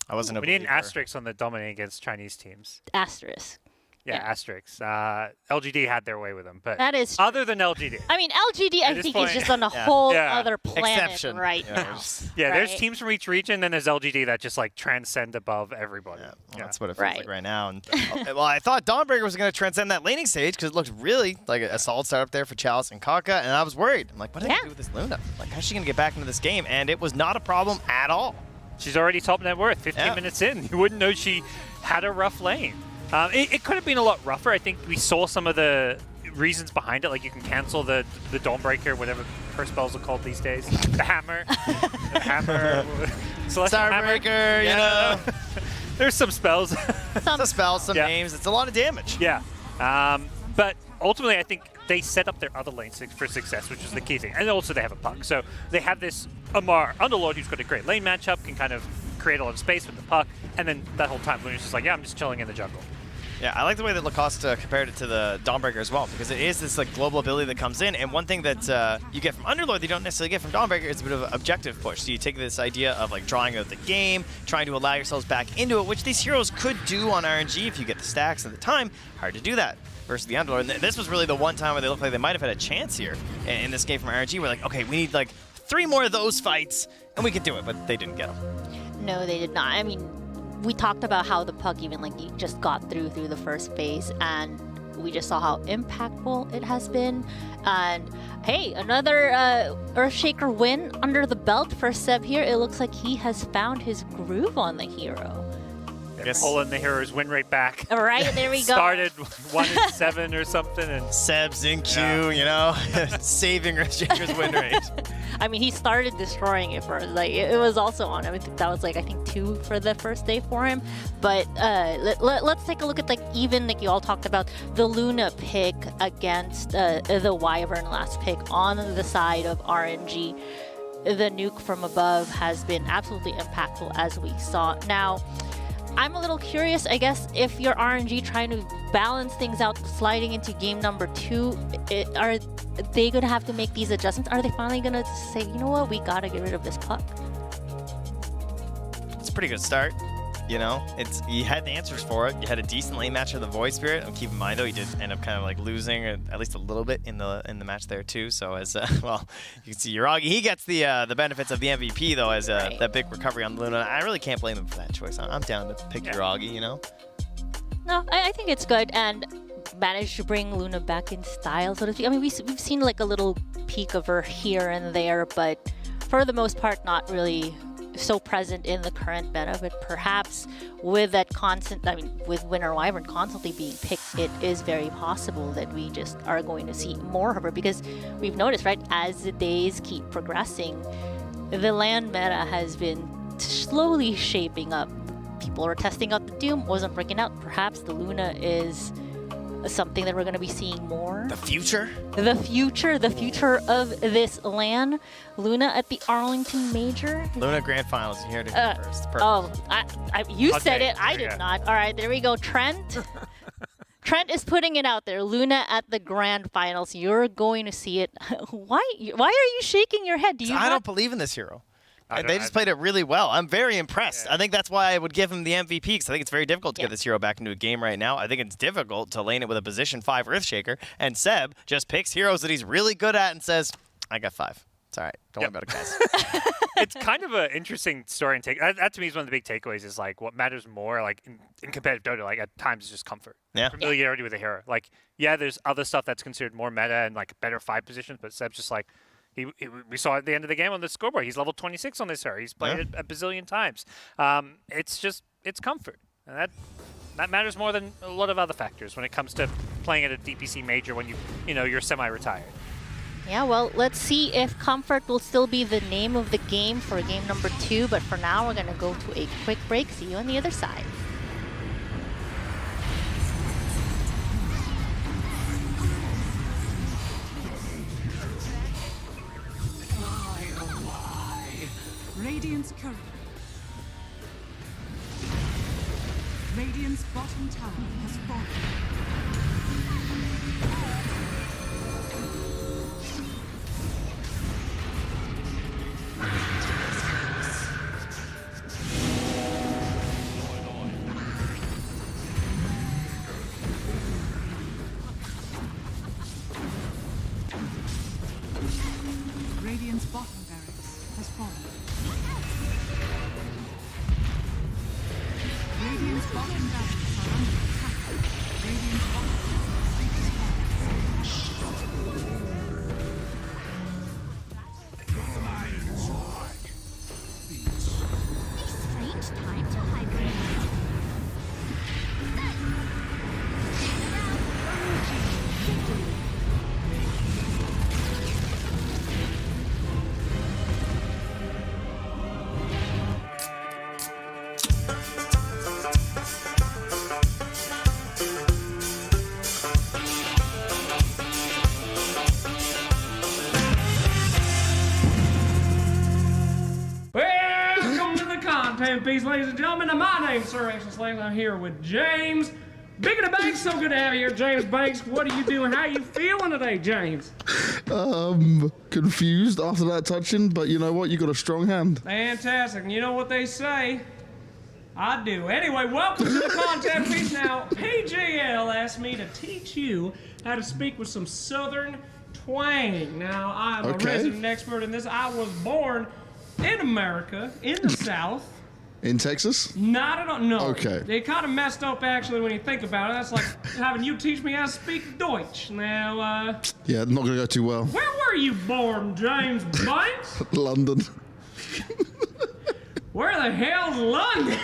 I wasn't a We need an asterisk on the dominating against Chinese teams. Asterisk. Yeah, asterisks. LGD had their way with them, but that is other than LGD. I mean, LGD, I think, is just on a whole other planet right now. Yeah, there's teams from each region, then there's LGD that just like transcend above everybody. Well, that's what it feels like right now. And well, I thought Dawnbreaker was going to transcend that laning stage because it looked really like a solid startup there for Chalice and Kaka, and I was worried. I'm like, what did I do with this Luna? Like, how's she going to get back into this game? And it was not a problem at all. She's already top net worth, 15 minutes in. You wouldn't know she had a rough lane. It could have been a lot rougher. I think we saw some of the reasons behind it, like you can cancel the Dawnbreaker, whatever her spells are called these days. The hammer. The hammer. Starbreaker, you know. There's some spells. Some spells, some names. It's a lot of damage. Yeah. But ultimately, I think they set up their other lanes for success, which is the key thing. And also they have a puck. So they have this Amar Underlord who's got a great lane matchup, can kind of create a lot of space with the puck, and then that whole time Luna's just like, yeah, I'm just chilling in the jungle. Yeah, I like the way that Lacoste compared it to the Dawnbreaker as well, because it is this like global ability that comes in, and one thing that you get from Underlord that you don't necessarily get from Dawnbreaker is a bit of an objective push. So you take this idea of like drawing out the game, trying to allow yourselves back into it, which these heroes could do on RNG if you get the stacks at the time. Hard to do that versus the Underlord. And this was really the one time where they looked like they might have had a chance here in this game from RNG. We're like, okay, we need like 3 more of those fights, and we could do it, but they didn't get them. No, they did not. I mean, we talked about how the puck even like just got through the first phase, and we just saw how impactful it has been. And hey, another Earthshaker win under the belt for Seb here. It looks like he has found his groove on the hero. Pulling the hero's win rate back. All right, there we go. Started 1-7 or something, and Seb's in queue, you know, saving Earthshaker's win rate. I mean, he started destroying it for like it was also on. I think that was like 2 for the first day for him. But let's take a look at like even like you all talked about the Luna pick against the Wyvern last pick on the side of RNG. The nuke from above has been absolutely impactful as we saw. Now, I'm a little curious, I guess, if you're RNG trying to balance things out, sliding into game number 2, are they going to have to make these adjustments? Are they finally going to say, you know what, we got to get rid of this puck? It's a pretty good start. You know, you had the answers for it. You had a decent lane match of the Void Spirit. And keep in mind, though, he did end up kind of like losing at least a little bit in the match there too. So as well, you can see Uragi, he gets the benefits of the MVP though, as that big recovery on Luna. I really can't blame him for that choice. I'm down to pick Uragi. You know. No, I think it's good, and managed to bring Luna back in style, so to speak. I mean, we've seen like a little peek of her here and there, but for the most part, not really so present in the current meta. But perhaps with that with Winter Wyvern constantly being picked, it is very possible that we just are going to see more of her, because we've noticed, right, as the days keep progressing, the land meta has been slowly shaping up. People are testing out the Doom, wasn't breaking out. Perhaps the Luna is something that we're going to be seeing more. The future? The future of this LAN. Luna at the Arlington Major. Luna Grand Finals. You heard it here first. Perfect. Oh, you said it. I did not. All right, there we go. Trent. Trent is putting it out there. Luna at the Grand Finals. You're going to see it. Why are you shaking your head? I don't believe in this hero. They just played it really well. I'm very impressed. Yeah. I think that's why I would give him the MVP, because I think it's very difficult to get this hero back into a game right now. I think it's difficult to lane it with a position 5 Earthshaker, and Seb just picks heroes that he's really good at and says, I got 5. It's all right. Don't worry about it, guys. It's kind of an interesting story and take. That to me is one of the big takeaways. Is like what matters more, like in competitive Dota, like at times is just comfort, familiarity with a hero. Like there's other stuff that's considered more meta and like better 5 positions, but Seb's just like. We saw at the end of the game on the scoreboard. He's level 26 on this hero. He's played it a bazillion times. It's comfort, and that matters more than a lot of other factors when it comes to playing at a DPC major when you're semi-retired. Yeah, well, let's see if comfort will still be the name of the game for game number 2. But for now, we're gonna go to a quick break. See you on the other side. Radiant's current. Radiant's bottom tower has fallen. Radiant's bottom barracks has fallen. Radiant's bottom barracks are under attack. Radiant's bottom A strange time to hibernate. Peace, ladies and gentlemen. My name's Sir Action Slayton. I'm here with James. Big in the Banks, so good to have you here, James Banks. What are you doing? How are you feeling today, James? Confused after that touching, but you know what? You got a strong hand. Fantastic. And you know what they say? I do. Anyway, welcome to the content piece. Now, PGL asked me to teach you how to speak with some Southern twang. Now, I'm a resident expert in this. I was born in America, in the South. In Texas? Not at all, no. Okay. They kind of messed up, actually, when you think about it. That's like having you teach me how to speak Deutsch. Now, yeah, not going to go too well. Where were you born, James Banks? London. Where the hell's London?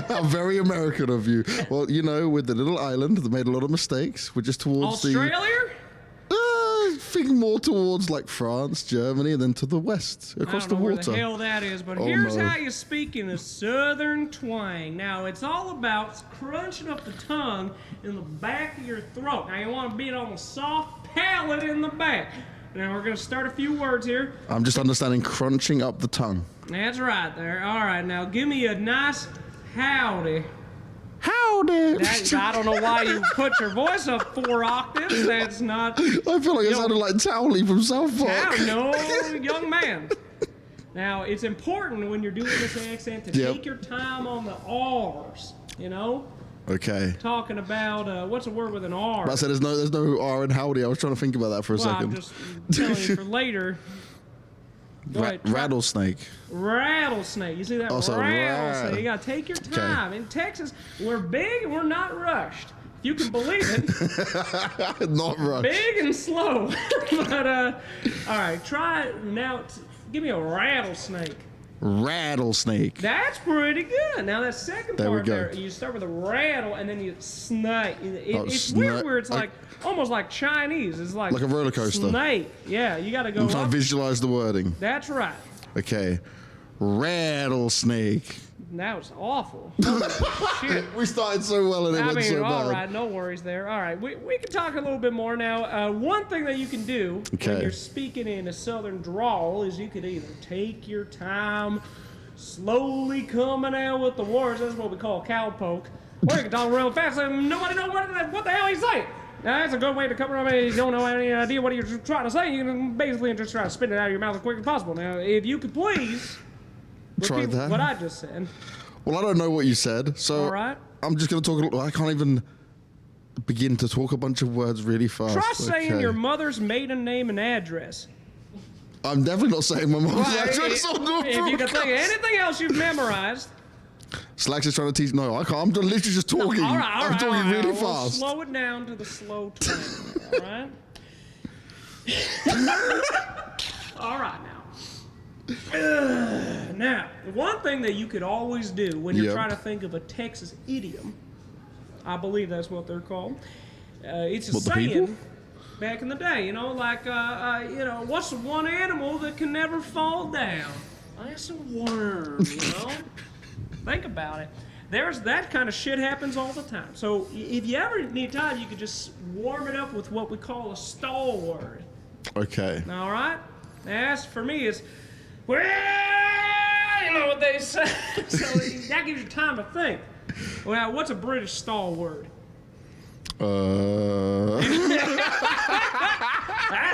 How very American of you. Well, you know, with the little island that made a lot of mistakes, we're just towards Australia? Thinking more towards like France, Germany, and then to the west, across the water. I don't know where the hell that is, but here's how you speak in a Southern twang. Now, it's all about crunching up the tongue in the back of your throat. Now, you want to beat on the soft palate in the back. Now, we're going to start a few words here. I'm just understanding crunching up the tongue. That's right there. All right, now give me a nice howdy. Howdy. I don't know why you put your voice up 4 octaves. That's not... I feel like it sounded like Towley from South Park. No, young man. Now, it's important when you're doing this accent to take your time on the R's, you know? Okay. Talking about, what's a word with an R? But I said there's no R in howdy. I was trying to think about that for a second. I'm just telling you for later. Rattlesnake. Rattlesnake. You see that? Also, rattlesnake. You gotta take your time. In Texas, we're big and we're not rushed. You can believe it. Not rushed. Big and slow. But all right, try it now. Give me a rattlesnake. Rattlesnake. That's pretty good. Now that second there part we go. there, you start with a rattle and then you snake. It's snake. weird where it's like almost like Chinese. It's like a roller coaster. Snake. Yeah, you got to go. I'm trying to visualize the wording. That's right. Okay. Rattlesnake. That was awful. Holy shit. We started so well and it went so bad. All right, no worries there. All right, we can talk a little bit more now. One thing that you can do when you're speaking in a southern drawl is you could either take your time, slowly coming out with the words. That's what we call cowpoke. Or you can talk real fast and nobody knows what the hell he's saying. Now, that's a good way to cover up if you don't know any idea what you're trying to say. You can basically just try to spit it out of your mouth as quick as possible. Now, if you could please repeat what I just said. Well, I don't know what you said, so I'm just going to talk. I can't even begin to talk a bunch of words really fast. Try saying your mother's maiden name and address. I'm definitely not saying my mom's address on the If you can think of anything else you've memorized. Slacks is trying to teach. No, I can't. I'm literally just talking. I'm talking really fast. Slow it down to the slow twang. All right. All right now. Now, the one thing that you could always do when you're trying to think of a Texas idiom, I believe that's what they're called. It's a saying back in the day, you know, like, what's the one animal that can never fall down? That's a worm, you know? Think about it. That kind of shit happens all the time. So if you ever need time, you could just warm it up with what we call a stall word. Okay. All right? As for me, it's, well, you know what they say. So that gives you time to think. Well, what's a British stall word? That's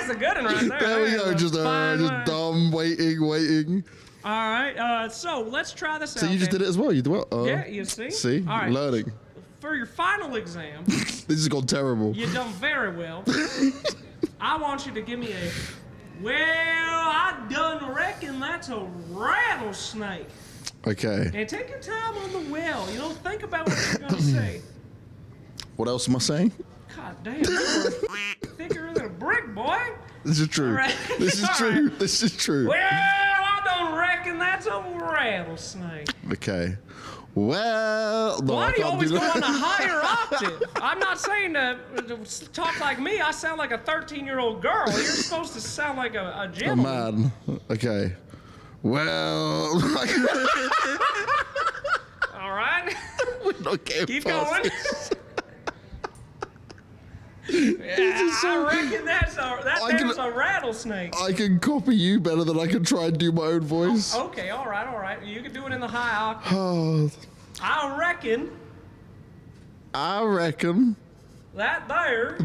a good one right there. There we go. Just dumb, waiting. All right, so let's try this out. So you just did it as well. You did well. Yeah, you see. See, all right. Learning. For your final exam, this has gone terrible. You done very well. I want you to give me a. Well, I done reckon that's a rattlesnake. Okay. And take your time on the well. You know, think about what you're gonna say. What else am I saying? God damn, you're thicker than a brick, boy. This is true. Right. This is true. Right. This is true. Well, I don't reckon that's a rattlesnake. Okay. Well, no, why do you always go on a higher octave? I'm not saying to talk like me. I sound like a 13-year-old girl. You're supposed to sound like a gentleman. A man. Okay. Well. All right. Keep going. Yeah, I reckon that's a rattlesnake. I can copy you better than I can try and do my own voice. Okay, all right. You can do it in the high octave. I reckon. That there.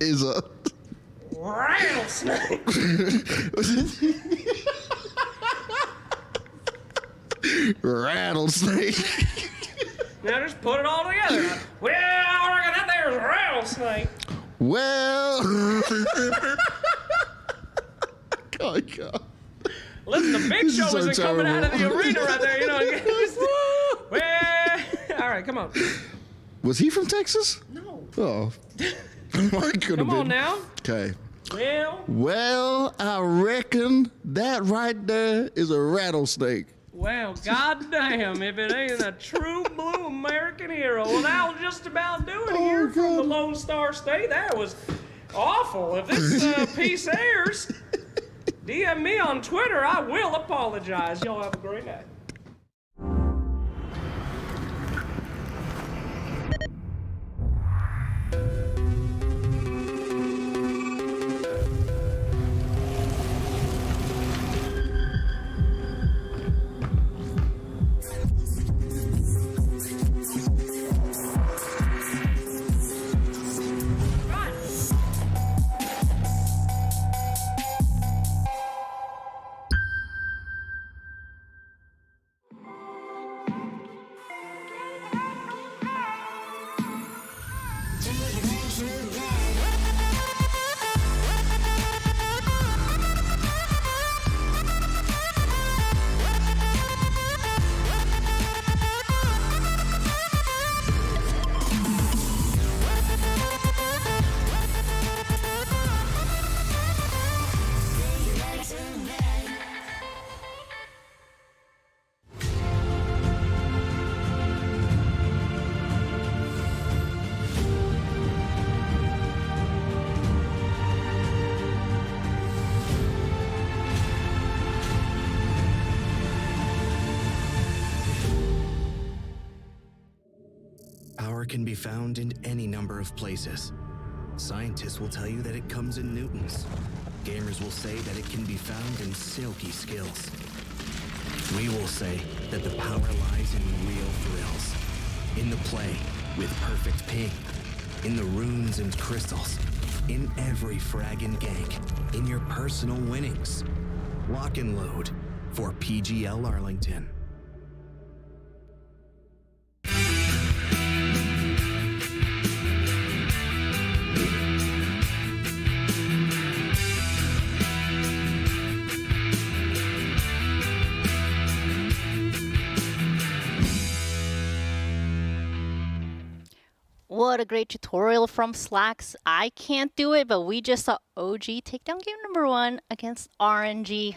Is a rattlesnake. Rattlesnake. Now just put it all together. Well, I reckon that there's a rattlesnake. Well. Oh, God. Listen, the big show so isn't coming out of the arena right there, you know. Well, all right, come on. Was he from Texas? No. Oh. I could have been. Come on now. Okay. Well, I reckon that right there is a rattlesnake. Well, goddamn, if it ain't a true blue American hero. Well, that'll just about do it here from the Lone Star State. That was awful. If this piece airs, DM me on Twitter. I will apologize. Y'all have a great night. power can be found in any number of places. Scientists will tell you that it comes in newtons. Gamers will say that it can be found in silky skills. We will say that the power lies in real thrills. In the play with perfect ping. In the runes and crystals. In every frag and gank. In your personal winnings. Lock and load for PGL Arlington. What a great tutorial from Slacks. I can't do it, but we just saw OG take down game number 1 against RNG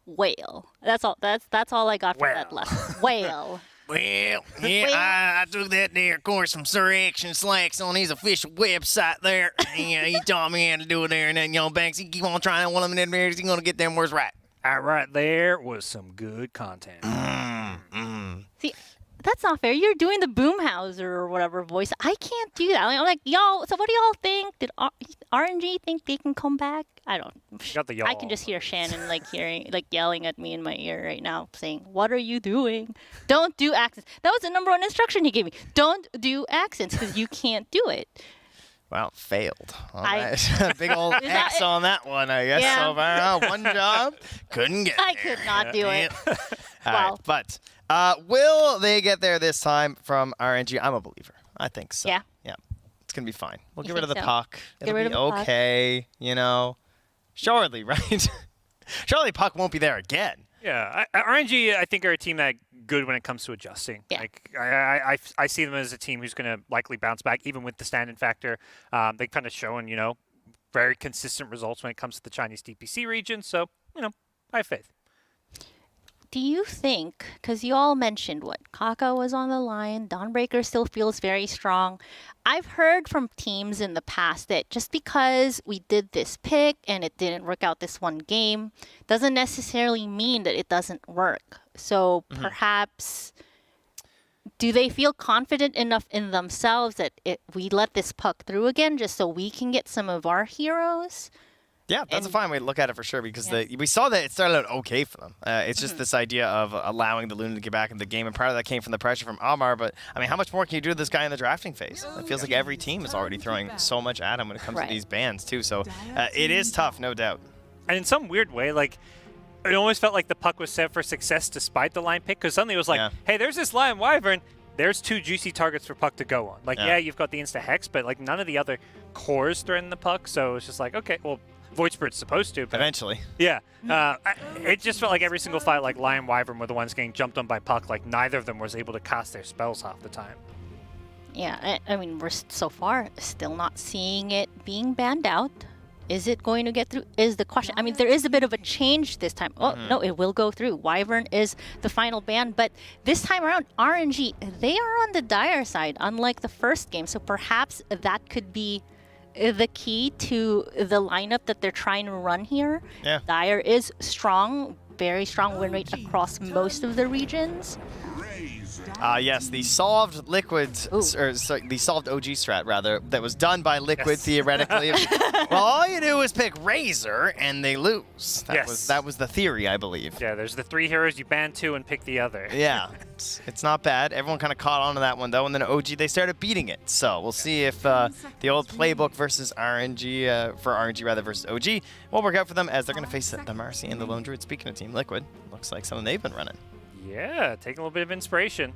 Whale. That's all. That's all I got from that lesson. Whale. Well, yeah, I took that there course from Sir Action Slacks on his official website there. Yeah, he taught me how to do it there, and then Banks, he keep on trying one of them in there. He's gonna get them words right. All right, there was some good content. See, that's not fair. You're doing the Boomhauser or whatever voice. I can't do that. I'm like, y'all, so what do y'all think? Did RNG think they can come back? I don't. Got the y'all. I can just hear Shannon yelling at me in my ear right now saying, what are you doing? Don't do accents. That was the #1 instruction he gave me. Don't do accents because you can't do it. Well, failed. All right. Big old X on that one, I guess. Yeah. So far, one job, couldn't get I there. could not do it. All right, but will they get there this time from RNG? I'm a believer. I think so. Yeah. Yeah. It's going to be fine. We'll You get rid of the think so? puck. Get It'll rid be of the puck. okay, you know. Surely, right? Surely puck won't be there again. Yeah, RNG, I think, are a team that good when it comes to adjusting. Yeah. Like, I see them as a team who's going to likely bounce back, even with the stand-in factor. They've kind of shown, very consistent results when it comes to the Chinese DPC region. So, I have faith. Do you think, because you all mentioned Kaka was on the line, Dawnbreaker still feels very strong. I've heard from teams in the past that just because we did this pick and it didn't work out this one game, doesn't necessarily mean that it doesn't work. So perhaps, do they feel confident enough in themselves that we let this puck through again just so we can get some of our heroes? Yeah, that's a fine way to look at it for sure because we saw that it started out okay for them. It's just this idea of allowing the Luna to get back into the game, and part of that came from the pressure from Amar. But, I mean, how much more can you do to this guy in the drafting phase? It feels like every team is already throwing so much at him when it comes to these bans, too. So it is tough, no doubt. And in some weird way, it almost felt like the puck was set for success despite the line pick, because suddenly it was like, hey, there's this Lion Wyvern. There's 2 juicy targets for puck to go on. You've got the insta-hex, but, none of the other cores threaten the puck. So it's just like, okay, well, Void Spirit's supposed to. But eventually. Yeah. It just felt like every single fight, Lion Wyvern were the ones getting jumped on by puck. Neither of them was able to cast their spells half the time. Yeah, I mean, we're so far still not seeing it being banned out. Is it going to get through is the question. I mean, there is a bit of a change this time. Oh, no, it will go through. Wyvern is the final ban. But this time around, RNG, they are on the Dire side, unlike the first game. So perhaps that could be the key to the lineup that they're trying to run here. Yeah. Dire is strong, very strong win rate across most of the regions. Yes, the solved Liquid, or sorry, the solved OG strat, rather, that was done by Liquid theoretically. Well, all you do is pick Razor, and they lose. That was the theory, I believe. Yeah, there's the 3 heroes, you ban 2 and pick the other. Yeah, it's not bad. Everyone kind of caught on to that one, though, and then OG, they started beating it. So we'll see if the old playbook versus RNG, for RNG rather versus OG, will work out for them as they're going to face the Marcy and the Lone Druid. Speaking of Team Liquid, looks like something they've been running. Yeah, taking a little bit of inspiration.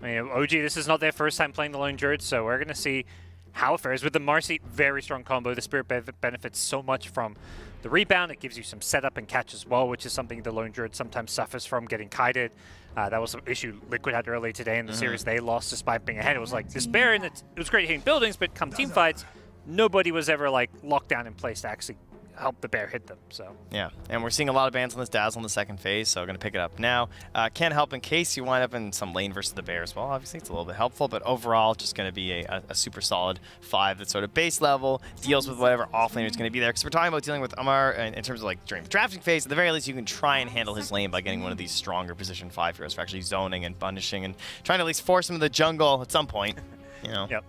I mean, OG, this is not their first time playing the Lone Druid, so we're going to see how it fares. With the Marcy, very strong combo. The Spirit benefits so much from the rebound. It gives you some setup and catch as well, which is something the Lone Druid sometimes suffers from, getting kited. That was an issue Liquid had early today in the series. They lost despite being ahead. It was like despair, and it was great hitting buildings, but come team fights, nobody was ever locked down in place to actually help the bear hit them. So yeah, and we're seeing a lot of bans on this Dazzle in the second phase, so we're going to pick it up now. Can't help in case you wind up in some lane versus the bear as well. Obviously, it's a little bit helpful, but overall, just going to be a super solid 5 that's sort of base level, deals with whatever offlaner is going to be there. Because we're talking about dealing with Amar in terms of during the drafting phase, at the very least, you can try and handle his lane by getting one of these stronger position 5 heroes for actually zoning and punishing and trying to at least force him to the jungle at some point. you know. Yep.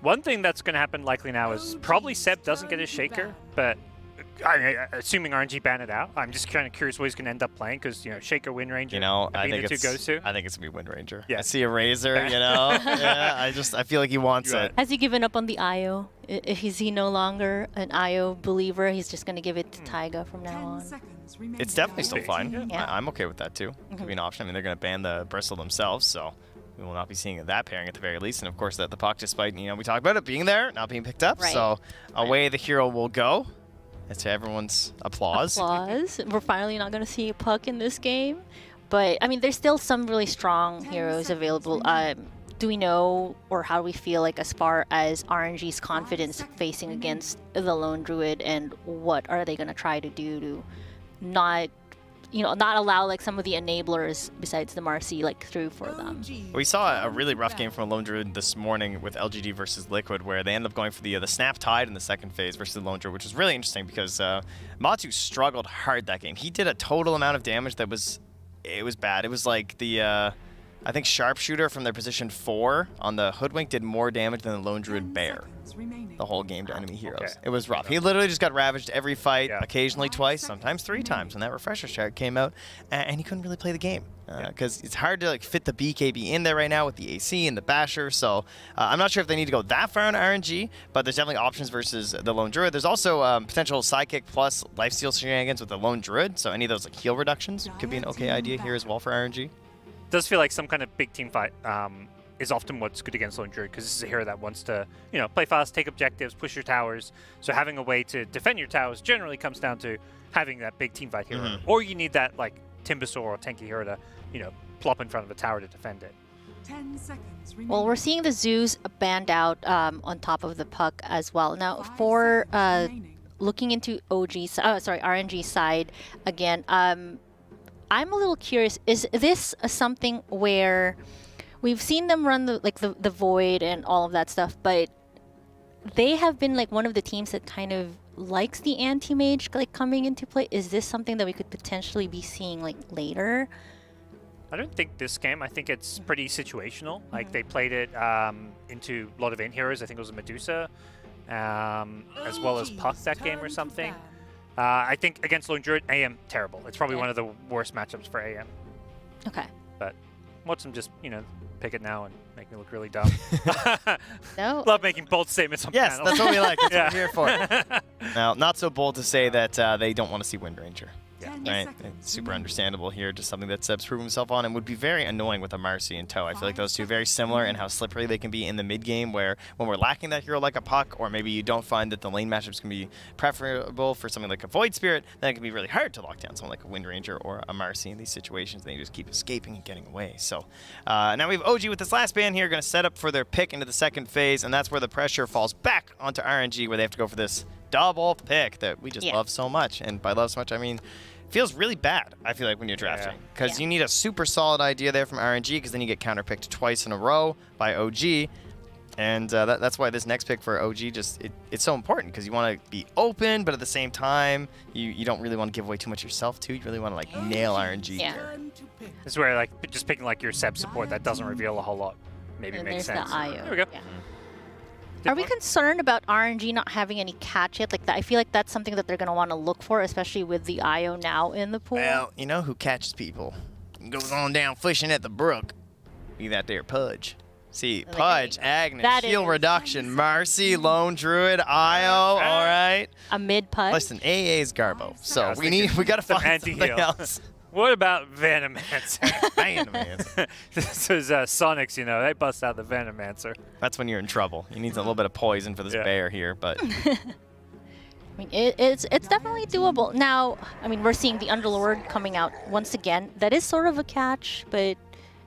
One thing that's going to happen likely now is probably Seb doesn't get his Shaker, but assuming RNG ban it out, I'm just kind of curious what he's going to end up playing because, you know, Shaker, Wind Ranger, You know, I being think the two go-to. I think it's gonna be Wind Ranger. Yeah. I see a Razor, you know. Yeah, I feel like he wants it. Has he given up on the IO? Is he no longer an IO believer? He's just going to give it to Taiga from now on. It's definitely still fine. Yeah. I'm okay with that too. Could be an option. I mean, they're gonna ban the Bristle themselves, so we will not be seeing that pairing at the very least. And of course, the puck, despite we talked about it being there, not being picked up. Right. So away the hero will go. That's to everyone's applause. We're finally not going to see a puck in this game. But, I mean, there's still some really strong heroes available. Do we know, or how do we feel like as far as RNG's confidence facing against the Lone Druid, and what are they going to try to do to not allow like some of the enablers besides the Marcy like through for them? We saw a really rough game from a Lone Druid this morning with LGD versus Liquid, where they ended up going for the Snap Tide in the second phase versus the Lone Druid, which was really interesting because Matu struggled hard that game. He did a total amount of damage that was bad. It was like the I think Sharpshooter from their position 4 on the Hoodwink did more damage than the Lone Druid Bear the whole game to enemy heroes. Okay. It was rough. He literally just got ravaged every fight, occasionally twice, sometimes 3 times when that refresher chart came out, and he couldn't really play the game because it's hard to like fit the BKB in there right now with the AC and the Basher. So I'm not sure if they need to go that far on RNG, but there's definitely options versus the Lone Druid. There's also potential Sidekick plus lifesteal shenanigans with the Lone Druid, so any of those like heal reductions could be an okay idea here as well for RNG. Does feel like some kind of big team fight is often what's good against Lone Druid because this is a hero that wants to, play fast, take objectives, push your towers. So having a way to defend your towers generally comes down to having that big team fight hero, or you need that like Timbersaw or tanky hero to, plop in front of a tower to defend it. 10 seconds remaining. Well, we're seeing the Zeus banned out on top of the puck as well. Now, for looking into RNG side again, I'm a little curious. Is this something where we've seen them run the Void and all of that stuff, but they have been like one of the teams that kind of likes the anti-mage like coming into play? Is this something that we could potentially be seeing like later? I don't think this game. I think it's pretty situational. Like they played it into a lot of in heroes. I think it was a Medusa, as well as Puck that game or something. I think against Lone Druid, AM terrible. It's probably one of the worst matchups for AM. Okay. But watch them just pick it now and make me look really dumb. No. Love making bold statements on Yes, panel. that's what we like. That's what we're here for. Now, not so bold to say that they don't want to see Wind Ranger. Right? It's super understandable here, just something that Seb's proven himself on and would be very annoying with a Marcy and Toe. I feel like those two are very similar in how slippery they can be in the mid game, where when we're lacking that hero like a Puck, or maybe you don't find that the lane matchups can be preferable for something like a Void Spirit, then it can be really hard to lock down someone like a Wind Ranger or a Marcy in these situations. They just keep escaping and getting away. So now we have OG with this last ban here, going to set up for their pick into the second phase, and that's where the pressure falls back onto RNG, where they have to go for this double pick that we just love so much. And by love so much, I mean feels really bad, I feel like, when you're drafting. Because you need a super solid idea there from RNG, because then you get counterpicked twice in a row by OG. And that's why this next pick for OG it's so important, because you want to be open, but at the same time, you don't really want to give away too much yourself, too. You really want to, like, nail RNG here. This is where, like, just picking, like, your Seb support that doesn't reveal a whole lot maybe makes sense. The IO. There we go. Yeah. Are we concerned about RNG not having any catch yet? Like I feel like that's something that they're going to want to look for, especially with the IO now in the pool. Well, you know who catches people? Goes on down fishing at the brook. Be that there Pudge. See, Pudge, Agnes, shield reduction, Marcy, Lone Druid, IO, all right. A mid Pudge. Listen, AA is Garbo, so we got to find something else. What about Venomancer? Venomancer. This is Sonics, they bust out the Venomancer. That's when you're in trouble. You need a little bit of poison for this bear here, but I mean, it's definitely doable. Now, I mean, we're seeing the Underlord coming out once again. That is sort of a catch, but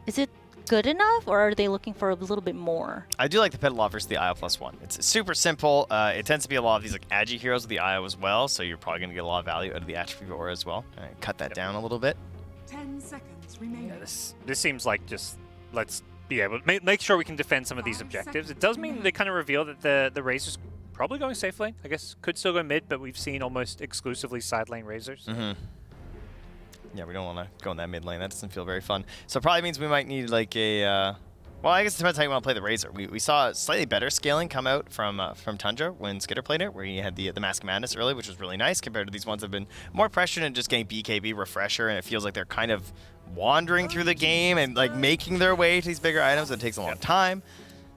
is it good enough, or are they looking for a little bit more? I do like the Petal versus the IO +1. It's super simple. It tends to be a lot of these like Agi heroes with the IO as well, so you're probably going to get a lot of value out of the Attribute Aura as well. Cut that down a little bit. 10 seconds remaining. Yeah, this seems like just let's be able to make sure we can defend some of these objectives. It does mean they kind of reveal that the Razor's probably going safe lane. I guess could still go mid, but we've seen almost exclusively side lane Razors. Yeah, we don't want to go in that mid lane. That doesn't feel very fun. So it probably means we might need like a Well, I guess it depends how you want to play the Razor. We saw slightly better scaling come out from Tundra when Skitter played it, where he had the Mask of Madness early, which was really nice compared to these ones that have been more pressured and just getting BKB refresher, and it feels like they're kind of wandering through the game and like making their way to these bigger items. It takes a long time.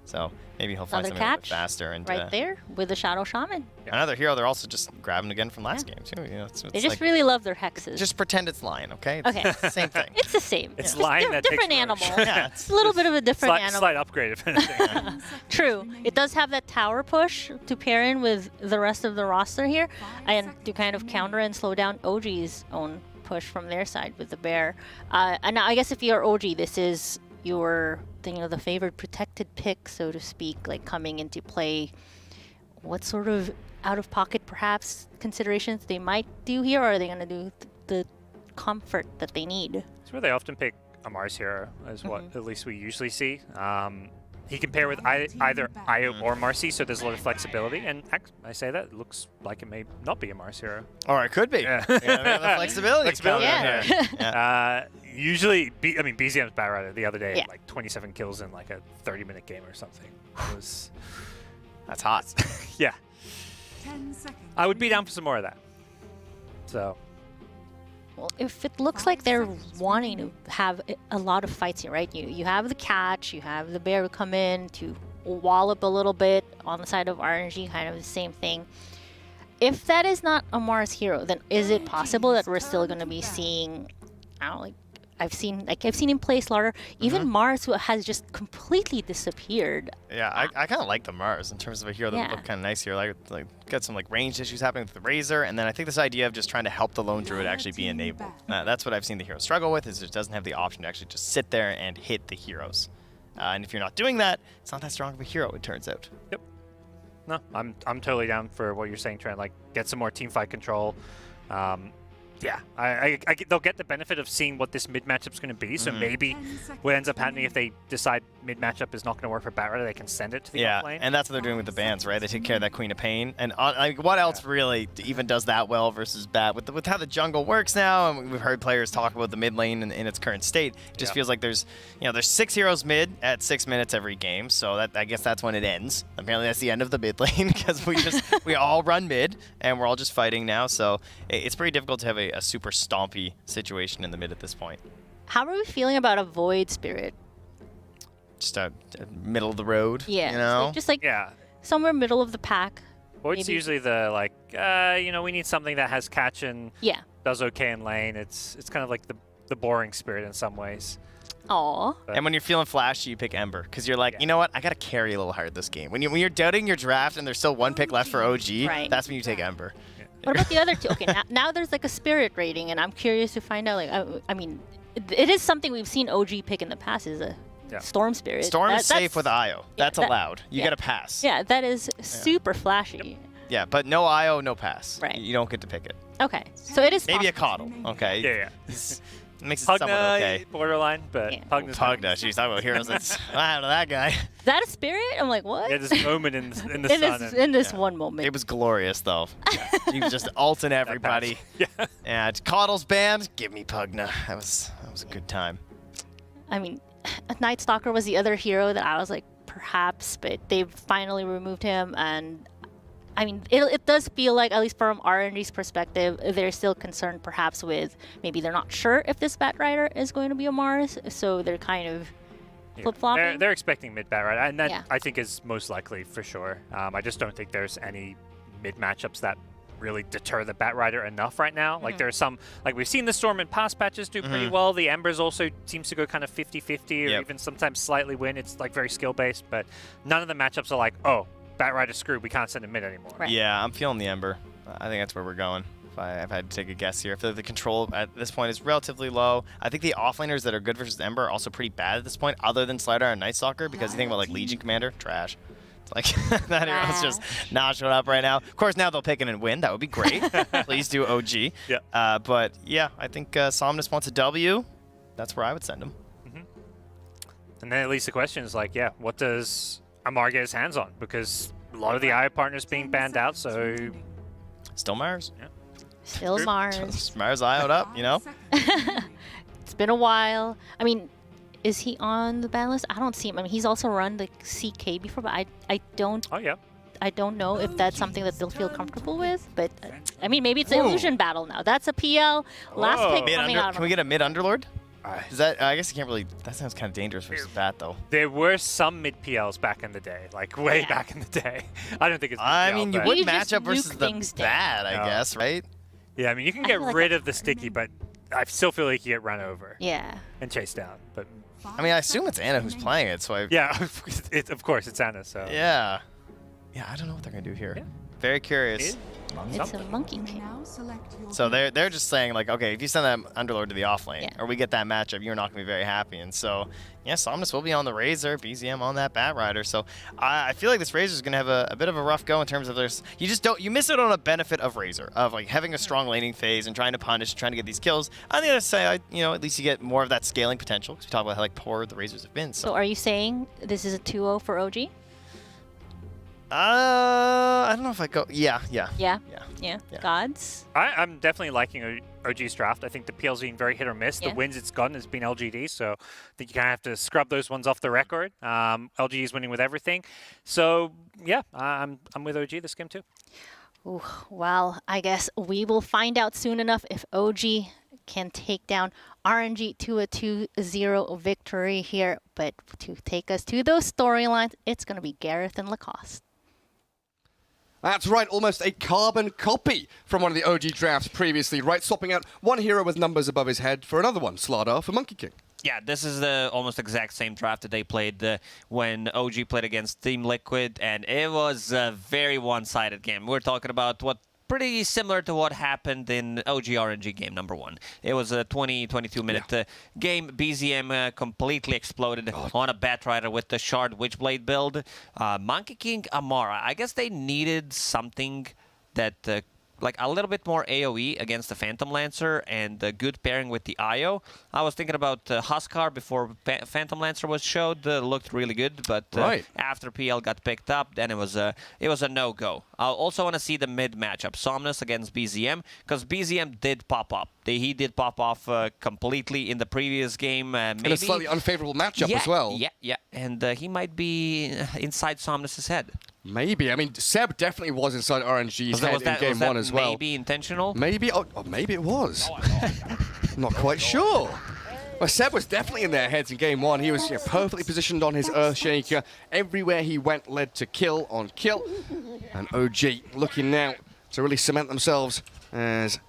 So maybe he'll find Another something a little bit catch faster. And right there with the Shadow Shaman. another hero they're also just grabbing again from last game too. You know, it's They just like, really love their hexes. just pretend it's Lion, okay? It's Okay. the same thing. It's the same. It's just Lion that different takes animal. Yeah, It's a little bit of a different animal. Slight upgrade, if anything. True. It does have that tower push to pair in with the rest of the roster here, and to kind of counter and slow down OG's own push from their side with the bear. And I guess if you're OG, this is your the favored protected pick, so to speak, like coming into play. What sort of out-of-pocket, perhaps, considerations they might do here, or are they going to do the comfort that they need? It's where they often pick a Mars hero, is what at least we usually see. He can pair with either Io or Marcy, so there's a lot of flexibility. And I say that, it looks like it may not be a Mars hero. Or it could be. Yeah. The flexibility. Yeah. Usually, BZM's Batrider the other day, Yeah. like 27 kills in like a 30-minute game or something. It was, That's hot. yeah. 10 seconds. I would be down for some more of that. So, Well, if it looks like they're wanting to have a lot of fights here, right? You have the catch, you have the bear come in to wallop a little bit on the side of RNG, kind of the same thing. If that is not a Mars hero, then is it possible that we're still going to be seeing, I don't know, like I've seen him play Slaughter, even Mars, who has just completely disappeared. Yeah, I kind of like the Mars in terms of a hero that would look kind of nice here. Like got some like ranged issues happening with the Razor, and then I think this idea of just trying to help the Lone Druid actually be enabled. That's what I've seen the hero struggle with, is it doesn't have the option to actually just sit there and hit the heroes. And if you're not doing that, it's not that strong of a hero, it turns out. yep. No, I'm totally down for what you're saying, Trent. Like, get some more teamfight control. Yeah, they'll get the benefit of seeing what this mid matchup's going to be. So maybe what ends up happening if they decide mid matchup is not going to work for Batrider, they can send it to the off lane. And that's what they're doing with the bans, right? They take care of that Queen of Pain. And like, what else really even does that well versus bad? With how the jungle works now, and we've heard players talk about the mid lane in its current state, it just feels like there's 6 heroes mid at 6 minutes every game. So that I guess that's when it ends. Apparently that's the end of the mid lane, because we all run mid and we're all just fighting now. So it's pretty difficult to have a super stompy situation in the mid at this point. How are we feeling about a Void Spirit? Just a middle of the road, Yeah, you know? just like Yeah. somewhere middle of the pack. Void's maybe. usually the like, we need something that has catch and does okay in lane. It's kind of like the boring spirit in some ways. Aw. And when you're feeling flashy, you pick Ember, because you're like, you know what, I gotta carry a little hard this game. When you're doubting your draft and there's still one pick left for OG, that's when you take Ember. What about the other two? Okay, now there's like a spirit rating, and I'm curious to find out. Like, I mean, it is something we've seen OG pick in the past. Is a Storm Spirit. Storm is safe that's- with Io. That's allowed. You get a pass. Yeah, that is super flashy. Yeah, but no Io, no pass. Right. You don't get to pick it. Okay, so it is Maybe a possible. Coddle. Okay. Yeah. It makes it Pugna, somewhat okay. borderline, but Pugna's Pugna. She's talking about heroes. That's what happened to that guy. Is that a spirit? I'm like, what? Yeah, this moment in the sun. in this one moment. It was glorious, though. He was just ulting everybody. Yeah. Coddle's banned. Give me Pugna. That was a good time. I mean, Night Stalker was the other hero that I was like, perhaps, but they finally removed him, and I mean, it does feel like, at least from RNG's perspective, they're still concerned perhaps with maybe they're not sure if this Batrider is going to be a Mars, so they're kind of flip-flopping. They're expecting mid Batrider, and that Yeah. I think is most likely for sure. I just don't think there's any mid matchups that really deter the Batrider enough right now. Like there's some, like we've seen the Storm in past patches do pretty well. The Embers also seems to go kind of 50-50 or even sometimes slightly win. It's like very skill-based, but none of the matchups are like, oh, Batrider screwed, we can't send him mid anymore. Yeah, I'm feeling the Ember. I think that's where we're going. If I've had to take a guess here. I feel like the control at this point is relatively low. I think the offlaners that are good versus Ember are also pretty bad at this point, other than Slider and Night Stalker, because you think about like Legion Commander, trash. It's like that hero's just not showing up right now. Of course, now they'll pick it and win. That would be great. Please do OG. Yeah. But yeah, I think Somnus wants a W. That's where I would send him. And then at least the question is like, what does Amar get his hands on? Because a lot of the IO partners being banned out, so... Still Mars. Yeah. Still Mars. Mars IO'd up, you know? It's been a while. I mean, Is he on the ban list? I don't see him. I mean, he's also run the CK before, but I don't. Oh yeah. I don't know if that's something that they'll feel comfortable with, but I mean, maybe it's an illusion battle now. That's a PL last pick coming out. Can we get a mid underlord? Is that? I guess you can't really. That sounds kind of dangerous versus bat, though. There were some mid PLs back in the day, like way back in the day. I don't think it's. I PL, mean, you would match up versus the bat, I guess, right? Yeah, I mean, you can get rid of the sticky, but I still feel like you get run over. Yeah. And chased down, but. I mean, I assume it's Anna who's playing it, so I. Yeah, of course it's Anna. So. Yeah. Yeah, I don't know what they're gonna do here. Yeah. Very curious. It's a monkey king. So they're just saying like, okay, if you send that Underlord to the off lane, or we get that matchup, you're not gonna be very happy. And so, yeah, Somnus will be on the Razor, BZM on that Bat Rider. So I feel like this Razor is gonna have a bit of a rough go in terms of this. You miss out on a benefit of Razor, of like having a strong laning phase and trying to punish, trying to get these kills. On the other side, at least you get more of that scaling potential because we talk about how like poor the Razors have been. So are you saying this is a 2-0 for OG? I don't know if I go. Yeah. Gods. I'm definitely liking OG's draft. I think the PL's been very hit or miss. The wins it's gotten has been LGD, so I think you kind of have to scrub those ones off the record. LGD is winning with everything, so yeah, I'm with OG this game too. Ooh, well, I guess we will find out soon enough if OG can take down RNG to a 2-0 victory here. But to take us to those storylines, it's going to be Gareth and Lacoste. That's right, almost a carbon copy from one of the OG drafts previously, right? Swapping out one hero with numbers above his head for another one, Slardar for Monkey King. Yeah, this is the almost exact same draft that they played when OG played against Team Liquid, and it was a very one-sided game. We're talking about what pretty similar to what happened in OG RNG game number 1. It was a 22 minute game. BZM completely exploded on a Bat Rider with the Shard Witchblade build. Monkey King Amara, I guess they needed something that like a little bit more AoE against the Phantom Lancer and a good pairing with the IO. I was thinking about Huskar before Phantom Lancer was showed. Looked really good, but after PL got picked up, then it was a no-go. I also want to see the mid matchup, Somnus against BZM, because BZM did pop up. He did pop off completely in the previous game. Maybe, in a slightly unfavorable matchup as well. Yeah, and he might be inside Somnus' head. Maybe. I mean, Seb definitely was inside RNG's head in game 1 as well. Maybe intentional? Maybe, or maybe it was. Not quite sure. Well, Seb was definitely in their heads in game 1. He was perfectly positioned on his Earthshaker. Everywhere he went led to kill on kill. And OG looking now to really cement themselves as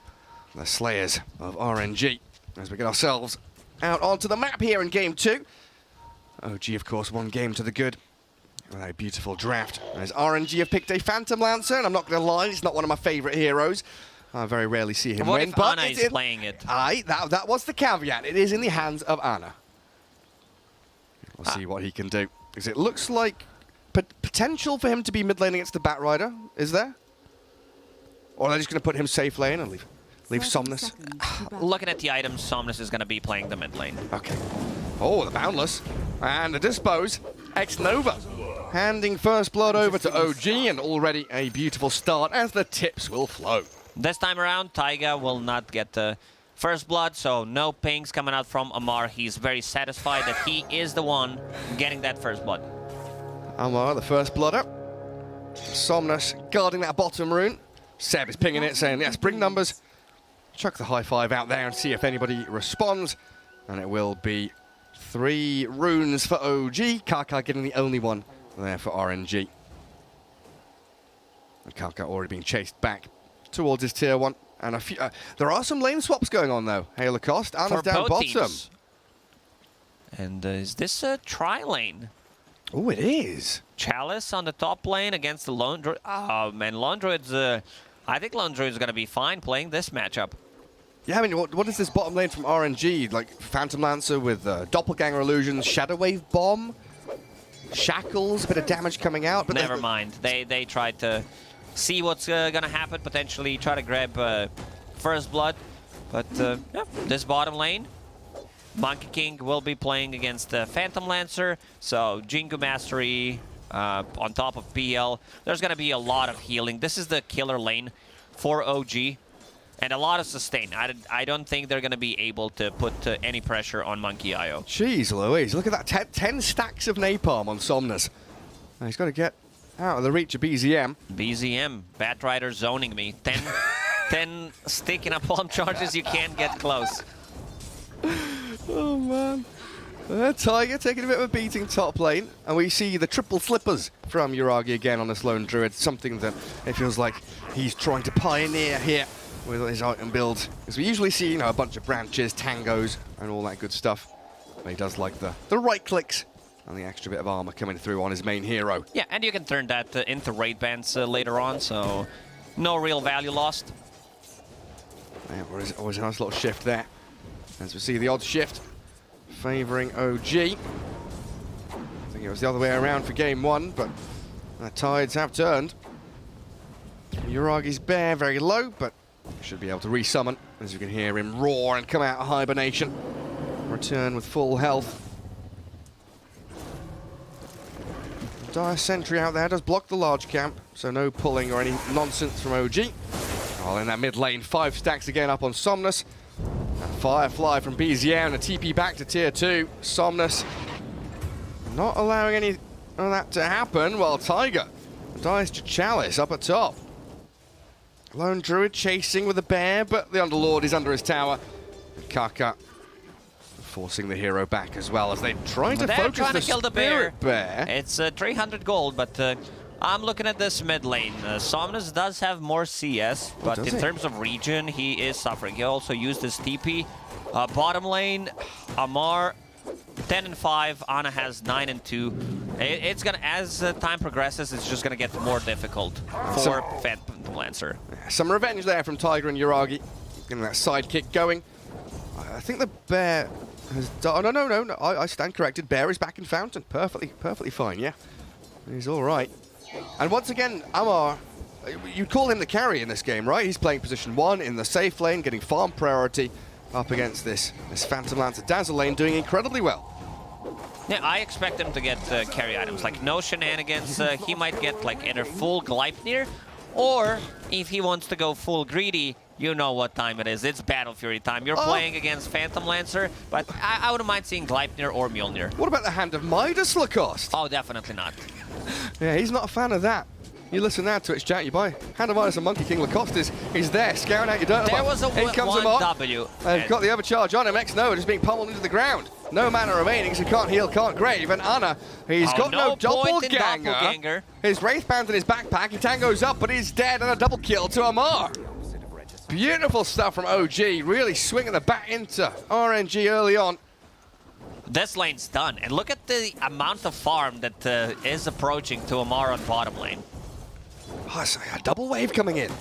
the slayers of RNG. As we get ourselves out onto the map here in game 2. OG, of course, one game to the good. A beautiful draft. As RNG have picked a Phantom Lancer, and I'm not going to lie, it's not one of my favourite heroes. I very rarely see him win. But Anna is playing it? That was the caveat. It is in the hands of Anna. We'll see what he can do. Because it looks like potential for him to be mid lane against the Bat Rider, is there? Or are they just going to put him safe lane and leave Somnus? Looking at the items, Somnus is going to be playing the mid lane. Okay. Oh, the Boundless. And the Dispose. X-Nova. Handing first blood over to OG, and already a beautiful start as the tips will flow. This time around, Taiga will not get the first blood, so no pings coming out from Amar. He's very satisfied that he is the one getting that first blood. Amar, the first blooder. Somnus guarding that bottom rune. Seb is pinging it, saying, yes, bring numbers. Chuck the high five out there and see if anybody responds. And it will be 3 runes for OG. Kaka getting the only one there for RNG. And Kaka already being chased back towards his tier 1. And a few, there are some lane swaps going on though. Hey, Lacoste, Anna's down bottom. Teams. And is this a tri-lane? Oh, it is. Chalice on the top lane against the Lone Druid. Oh, man, Lone Druid's... I think Lone Druid's going to be fine playing this matchup. Yeah, I mean, what is this bottom lane from RNG? Like, Phantom Lancer with Doppelganger Illusions, Shadow Wave Bomb, Shackles, a bit of damage coming out. But never mind. They tried to see what's going to happen, potentially try to grab first blood. But, yeah, this bottom lane, Monkey King will be playing against Phantom Lancer, so Jingu Mastery on top of PL. There's going to be a lot of healing. This is the killer lane for OG. And a lot of sustain. I don't think they're going to be able to put any pressure on Monkey IO. Jeez Louise, look at that. 10 stacks of napalm on Somnus. He's got to get out of the reach of BZM. BZM, Batrider zoning me. 10 sticky napalm charges, you can't get close. Oh man. Tiger taking a bit of a beating top lane, and we see the triple slippers from Yuragi again on this lone druid, something that it feels like he's trying to pioneer here with his item build. Because we usually see, a bunch of branches, tangos, and all that good stuff. But he does like the right clicks and the extra bit of armor coming through on his main hero. Yeah, and you can turn that into raid bands later on, so no real value lost. Yeah, always a nice little shift there. As we see the odds shift favoring OG. I think it was the other way around for game 1, but the tides have turned. Yuragi's bear very low, but should be able to resummon, as you can hear him roar and come out of hibernation. Return with full health. Dire sentry out there does block the large camp, so no pulling or any nonsense from OG. While in that mid lane, 5 stacks again up on Somnus. And Firefly from BZM and a TP back to tier 2. Somnus not allowing any of that to happen, while Tiger dies to Chalice up at top. Lone Druid chasing with the bear, but the Underlord is under his tower. Kaka forcing the hero back as well as they try to focus the kill the bear. It's 300 gold, but I'm looking at this mid lane. Somnus does have more CS, but in terms of region, he is suffering. He also used his TP. Bottom lane, Amar 10 and 5. Ana has 9 and 2. It's gonna, as time progresses, it's just gonna get more difficult for Phantom Lancer. Some revenge there from Tiger and Yuragi, getting that sidekick going. I think the bear has done. Oh, no. I stand corrected. Bear is back in Fountain. Perfectly fine. Yeah, he's all right. And once again, Amar, you'd call him the carry in this game, right? He's playing position 1 in the safe lane, getting farm priority up against this Phantom Lancer Dazzle lane, doing incredibly well. Yeah, I expect him to get carry items, like no shenanigans. He might get like either full Gleipnir, or if he wants to go full greedy, you know what time it is. It's Battle Fury time. You're playing against Phantom Lancer, but I wouldn't mind seeing Gleipnir or Mjolnir. What about the Hand of Midas Lacoste? Oh, definitely not. Yeah, he's not a fan of that. You listen now to Twitch chat, you buy Hand of Midas and Monkey King Lacoste is there, scouring out your dirt. There was a in comes 1W. They've got the overcharge on him. X-Nova just being pummeled into the ground. No mana remaining, so can't heal, can't grave. And Ana, he's got no doppelganger. His Wraithband in his backpack. He tangoes up, but he's dead, and a double kill to Amar. Beautiful stuff from OG, really swinging the bat into RNG early on. This lane's done, and look at the amount of farm that is approaching to Amar on bottom lane. Oh, so a double wave coming in.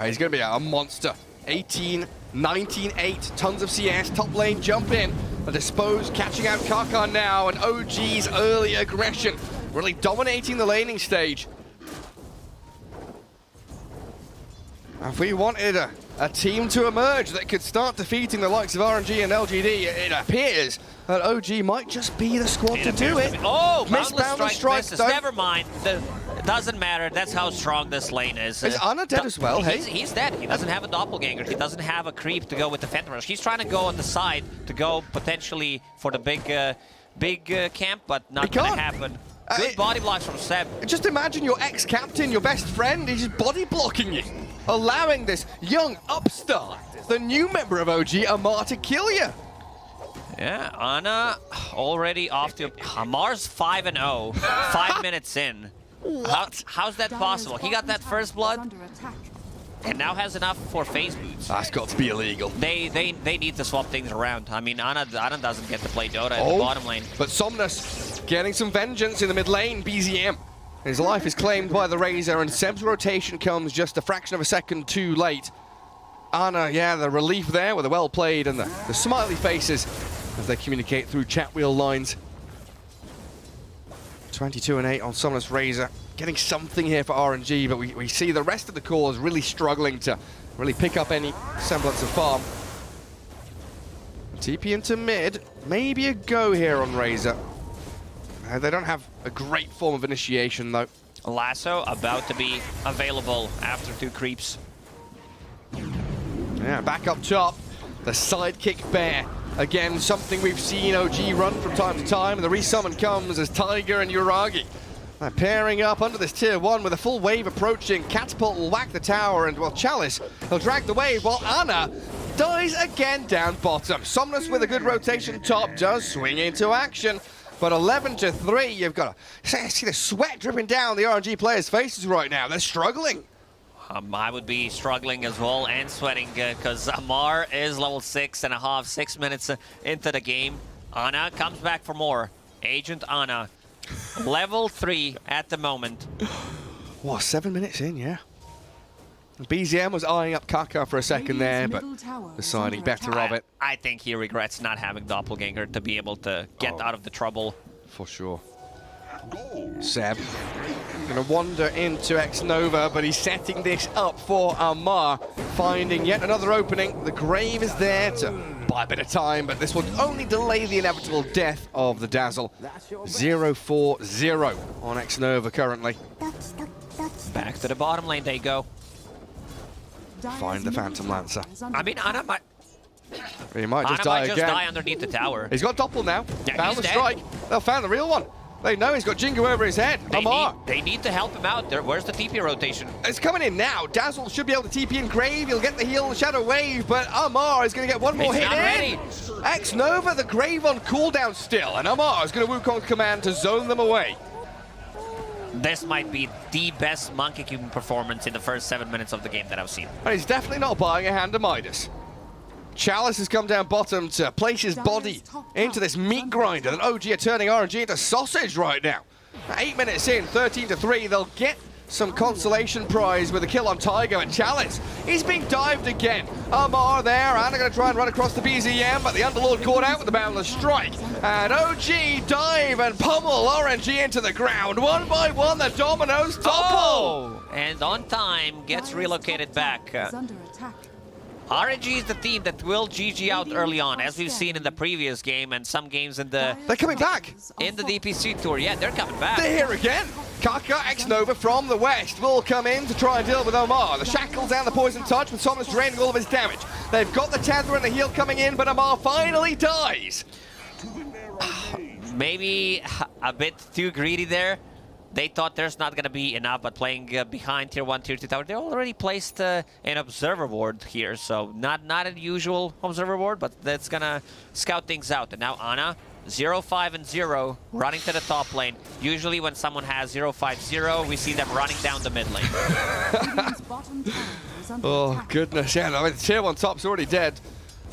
He's going to be a monster. 18, 19, 8, tons of CS, top lane jump in. The Dispose catching out Karkan now, and OG's early aggression really dominating the laning stage. If we wanted a team to emerge that could start defeating the likes of RNG and LGD, it appears that OG might just be the squad to do it. Oh, Boundless Strike misses. Never mind. It doesn't matter. That's how strong this lane is. Is Ana dead as well? He's dead. He doesn't have a doppelganger. He doesn't have a creep to go with the Phantom Rush. He's trying to go on the side to go potentially for the big camp, but not going to happen. Good body blocks from Seb. Just imagine your ex-captain, your best friend, he's just body blocking you, allowing this young upstart, the new member of OG, Amar, to kill you. Yeah, Ana already off to Amar's 5-0, 5 minutes in. How's that possible? He got that first blood and now has enough for phase boots. That's got to be illegal. They need to swap things around. I mean, Ana doesn't get to play Dota in the bottom lane. But Somnus getting some vengeance in the mid lane. BZM. His life is claimed by the Razor, and Seb's rotation comes just a fraction of a second too late. Ana, yeah, the relief there with the well played and the smiley faces as they communicate through chat wheel lines. 22 and 8 on Somnus Razor. Getting something here for RNG, but we see the rest of the cores really struggling to really pick up any semblance of farm. TP into mid. Maybe a go here on Razor. They don't have a great form of initiation, though. Lasso about to be available after 2 creeps. Yeah, back up top, the sidekick bear. Again, something we've seen OG run from time to time, and the resummon comes as Tiger and Uragi pairing up under this tier 1 with a full wave approaching. Catapult will whack the tower, and, well, Chalice, he'll drag the wave, while Ana dies again down bottom. Somnus with a good rotation top does swing into action, but 11-3, you've got to see the sweat dripping down the RNG players' faces right now. They're struggling. I would be struggling as well and sweating because Amar is level 6.5, 6 minutes into the game. Ana comes back for more. Agent Ana, level 3 at the moment. What, 7 minutes in, yeah. BZM was eyeing up Kaka for a second there, but deciding better of it. I think he regrets not having Doppelganger to be able to get out of the trouble. For sure. Seb gonna wander into X-Nova, but he's setting this up for Amar, finding yet another opening. The Grave is there to buy a bit of time, but this will only delay the inevitable death of the Dazzle. 0-4-0 on X-Nova currently. Back to the bottom lane they go. Find the Phantom Lancer. I mean, Ana might... He might just Ana die might again. just die underneath the tower. He's got Doppel now. Yeah, found the dead. strike. They'll found the real one. They know he's got Jingu over his head. Amar. They need to help him out. Where's the TP rotation? It's coming in now. Dazzle should be able to TP in Grave. He'll get the heal and Shadow Wave, but Amar is going to get one more He's hit not in. ready. X-Nova, the Grave on cooldown still, and Amar is going to Wukong command to zone them away. This might be the best Monkey King performance in the first 7 minutes of the game that I've seen. And he's definitely not buying a hand of Midas. Chalice has come down bottom to place his body into this meat grinder that OG are turning RNG into sausage right now. 8 minutes in, 13-3, they'll get some consolation prize with a kill on Tiger, and Chalice, he's being dived again. Amar there, and they're going to try and run across the BZM, but the Underlord caught out with the Boundless Strike. And OG dive and pummel RNG into the ground. One by one, the dominoes topple. And on time, gets relocated back. RNG is the team that will GG out early on, as we've seen in the previous game and some games in the... They're coming back! In the DPC tour, yeah, they're coming back. They're here again! Kaka X-Nova from the west will come in to try and deal with Omar. The shackles and the poison touch with Somnus draining all of his damage. They've got the tether and the heal coming in, but Omar finally dies! Maybe a bit too greedy there. They thought there's not going to be enough, but playing behind tier 1, tier 2 tower, they already placed an observer ward here, so not an usual observer ward, but that's going to scout things out. And now Ana, 0-5-0, running to the top lane. Usually when someone has 0-5-0, we see them running down the mid lane. Oh, goodness, yeah, I mean, tier 1 top's already dead,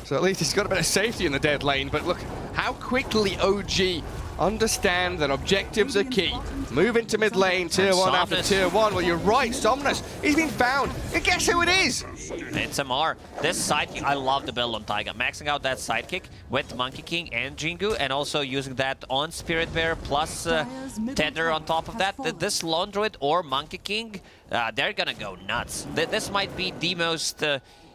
so at least he's got a bit of safety in the dead lane, but look how quickly OG understand that objectives are key. Move into mid lane, tier 1 after tier 1. Well, you're right, Somnus, he's been found. And guess who it is? It's Amar. This sidekick, I love the build on Taiga. Maxing out that sidekick with Monkey King and Jingu, and also using that on Spirit Bear plus Tether on top of that. This Lone Druid or Monkey King, they're gonna go nuts. This might be the most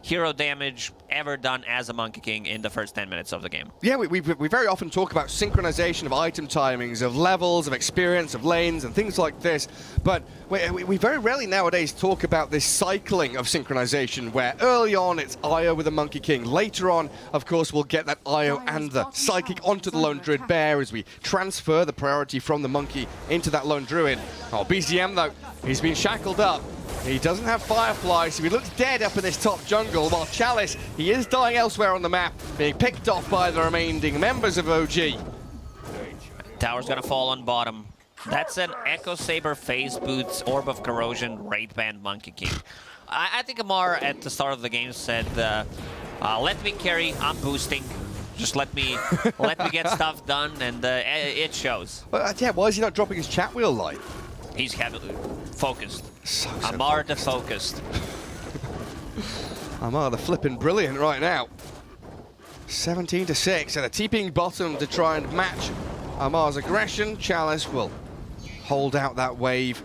hero damage ever done as a Monkey King in the first 10 minutes of the game. Yeah, we very often talk about synchronization of item timings, of levels, of experience, of lanes, and things like this, but we very rarely nowadays talk about this cycling of synchronization, where early on it's Io with the Monkey King. Later on, of course, we'll get that Io and the Psychic onto the Lone Druid Bear as we transfer the priority from the Monkey into that Lone Druid. Oh, BZM, though, he's been shackled up. He doesn't have Firefly, so he looks dead up in this top jungle, while Chalice, he is dying elsewhere on the map, being picked off by the remaining members of OG. Tower's gonna fall on bottom. That's an Echo Saber, Phase Boots, Orb of Corrosion, Raid Band, Monkey King. I think Amar at the start of the game said, let me carry, I'm boosting. Just let me get stuff done, and it shows. Yeah, why is he not dropping his chat wheel light? He's heavily focused. So Amar the focused. Amar the flipping brilliant right now. 17-6, and a TPing bottom to try and match Amar's aggression. Chalice will hold out that wave.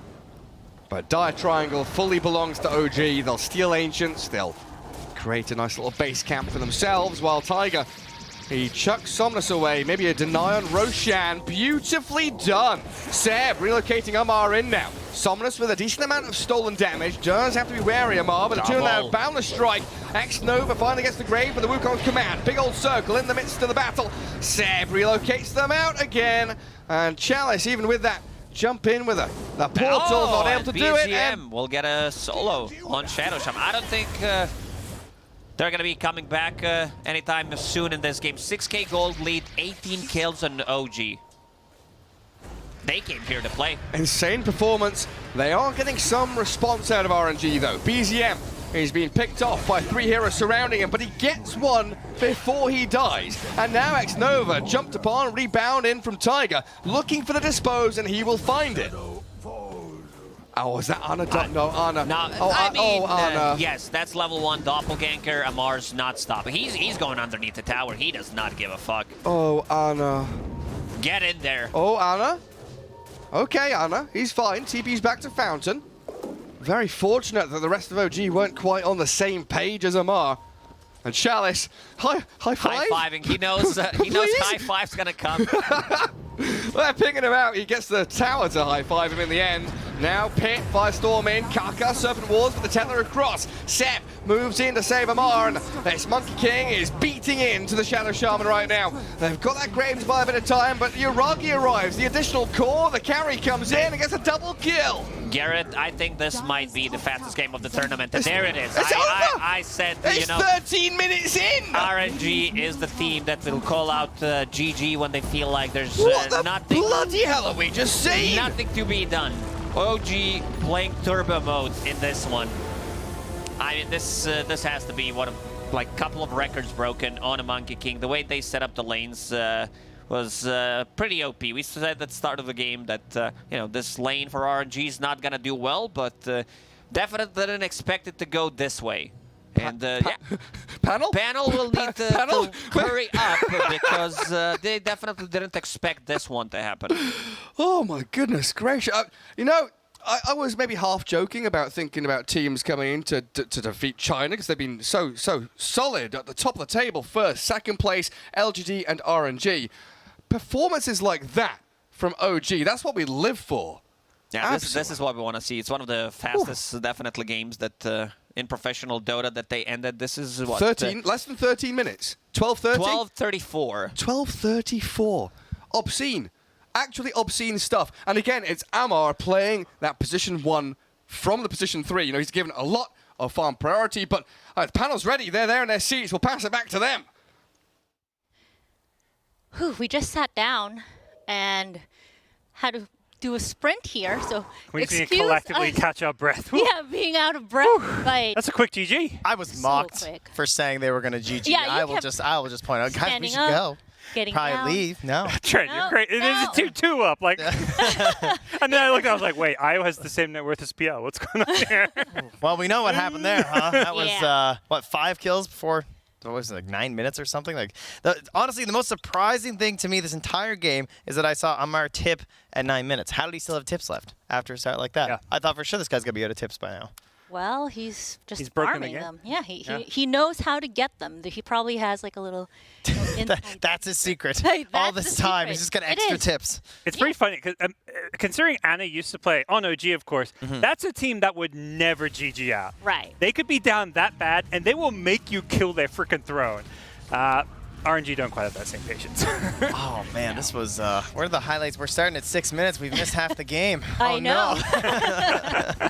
But Dire Triangle fully belongs to OG. They'll steal Ancients. They'll create a nice little base camp for themselves, while Tiger, he chucks Somnus away. Maybe a deny on Roshan. Beautifully done. Seb relocating Amar in now. Somnus with a decent amount of stolen damage. Does have to be wary, Amar, but the two now Boundless Strike. X-Nova finally gets the grave for the Wukong's command. Big old circle in the midst of the battle. Seb relocates them out again. And Chalice, even with that jump in with the portal, not able to do it. BGM will get a solo on Shadow Sham. I don't think they're going to be coming back anytime soon in this game. 6k gold lead, 18 kills on OG. They came here to play. Insane performance. They are getting some response out of RNG though. BZM is being picked off by 3 heroes surrounding him, but he gets one before he dies. And now X-Nova jumped upon, rebound in from Tiger, looking for the dispose, and he will find it. Oh, is that Ana? No, Ana. No, I mean, Ana. Yes, that's level 1 doppelganger. Amar's not stopping. He's going underneath the tower. He does not give a fuck. Oh, Ana. Get in there. Oh, Ana. Okay, Ana. He's fine. TP's back to Fountain. Very fortunate that the rest of OG weren't quite on the same page as Amar. And Chalice, high five? High-fiving. He knows high five's gonna come. They're picking him out. He gets the tower to high-five him in the end. Now Pit, Firestorm in, Kaka, Serpent Wars with the Tether across. Seb moves in to save Amar, and this Monkey King is beating into the Shadow Shaman right now. They've got that Graves by a bit of time, but Yuragi arrives. The additional core, the carry comes in and gets a double kill. Garrett, I think this might be the fastest game of the tournament. And there it is. It's over. I said, it's 13 minutes in. RNG is the team that will call out GG when they feel like there's nothing. Bloody hell are we just seeing? Nothing to be done. OG playing turbo mode in this one. I mean, this has to be one of like couple of records broken on a Monkey King. The way they set up the lanes was pretty OP. We said at the start of the game that you know, this lane for RNG is not gonna do well, but definitely didn't expect it to go this way. And yeah, panel will need to hurry up because they definitely didn't expect this one to happen. Oh my goodness gracious! You know, I was maybe half joking about thinking about teams coming in to defeat China because they've been so solid at the top of the table. First, second place, LGD and RNG. Performances like that from OG, that's what we live for. Yeah, this is what we want to see. It's one of the fastest, definitely, games that in professional Dota that they ended. This is what? 13, less than 13 minutes. 12:30? 12:34. 12:34. Obscene. Actually obscene stuff. And again, it's Amar playing that position 1 from the position 3. You know, he's given a lot of farm priority, but the panel's ready. They're there in their seats. We'll pass it back to them. Whew, we just sat down and had to do a sprint here, so we need to collectively catch our breath. Whew. Yeah, being out of breath. But that's a quick GG. I was mocked for saying they were going to GG. Yeah, I will just point out, guys, we should go. Getting Probably down. leave. No. Trent, you're great. It is a 2-2 up. Like, and then I looked, I was like, wait, Iowa has the same net worth as PL. What's going on here? Well, we know what happened there, huh? That was, what, 5 kills before, what was it, like 9 minutes or something? Like, honestly, the most surprising thing to me this entire game is that I saw Amar tip at 9 minutes. How did he still have tips left after a start like that? Yeah. I thought for sure this guy's going to be out of tips by now. Well, he's just broken farming again. them. Yeah, he knows how to get them. He probably has like a little That's his secret. That's all this time, he's just got extra tips. It's pretty funny, because considering Anna used to play on OG, of course, that's a team that would never GG out. Right. They could be down that bad, and they will make you kill their freaking throne. RNG don't quite have that same patience. Oh, man, this was, what are the highlights? We're starting at 6 minutes. We've missed half the game. I know. No.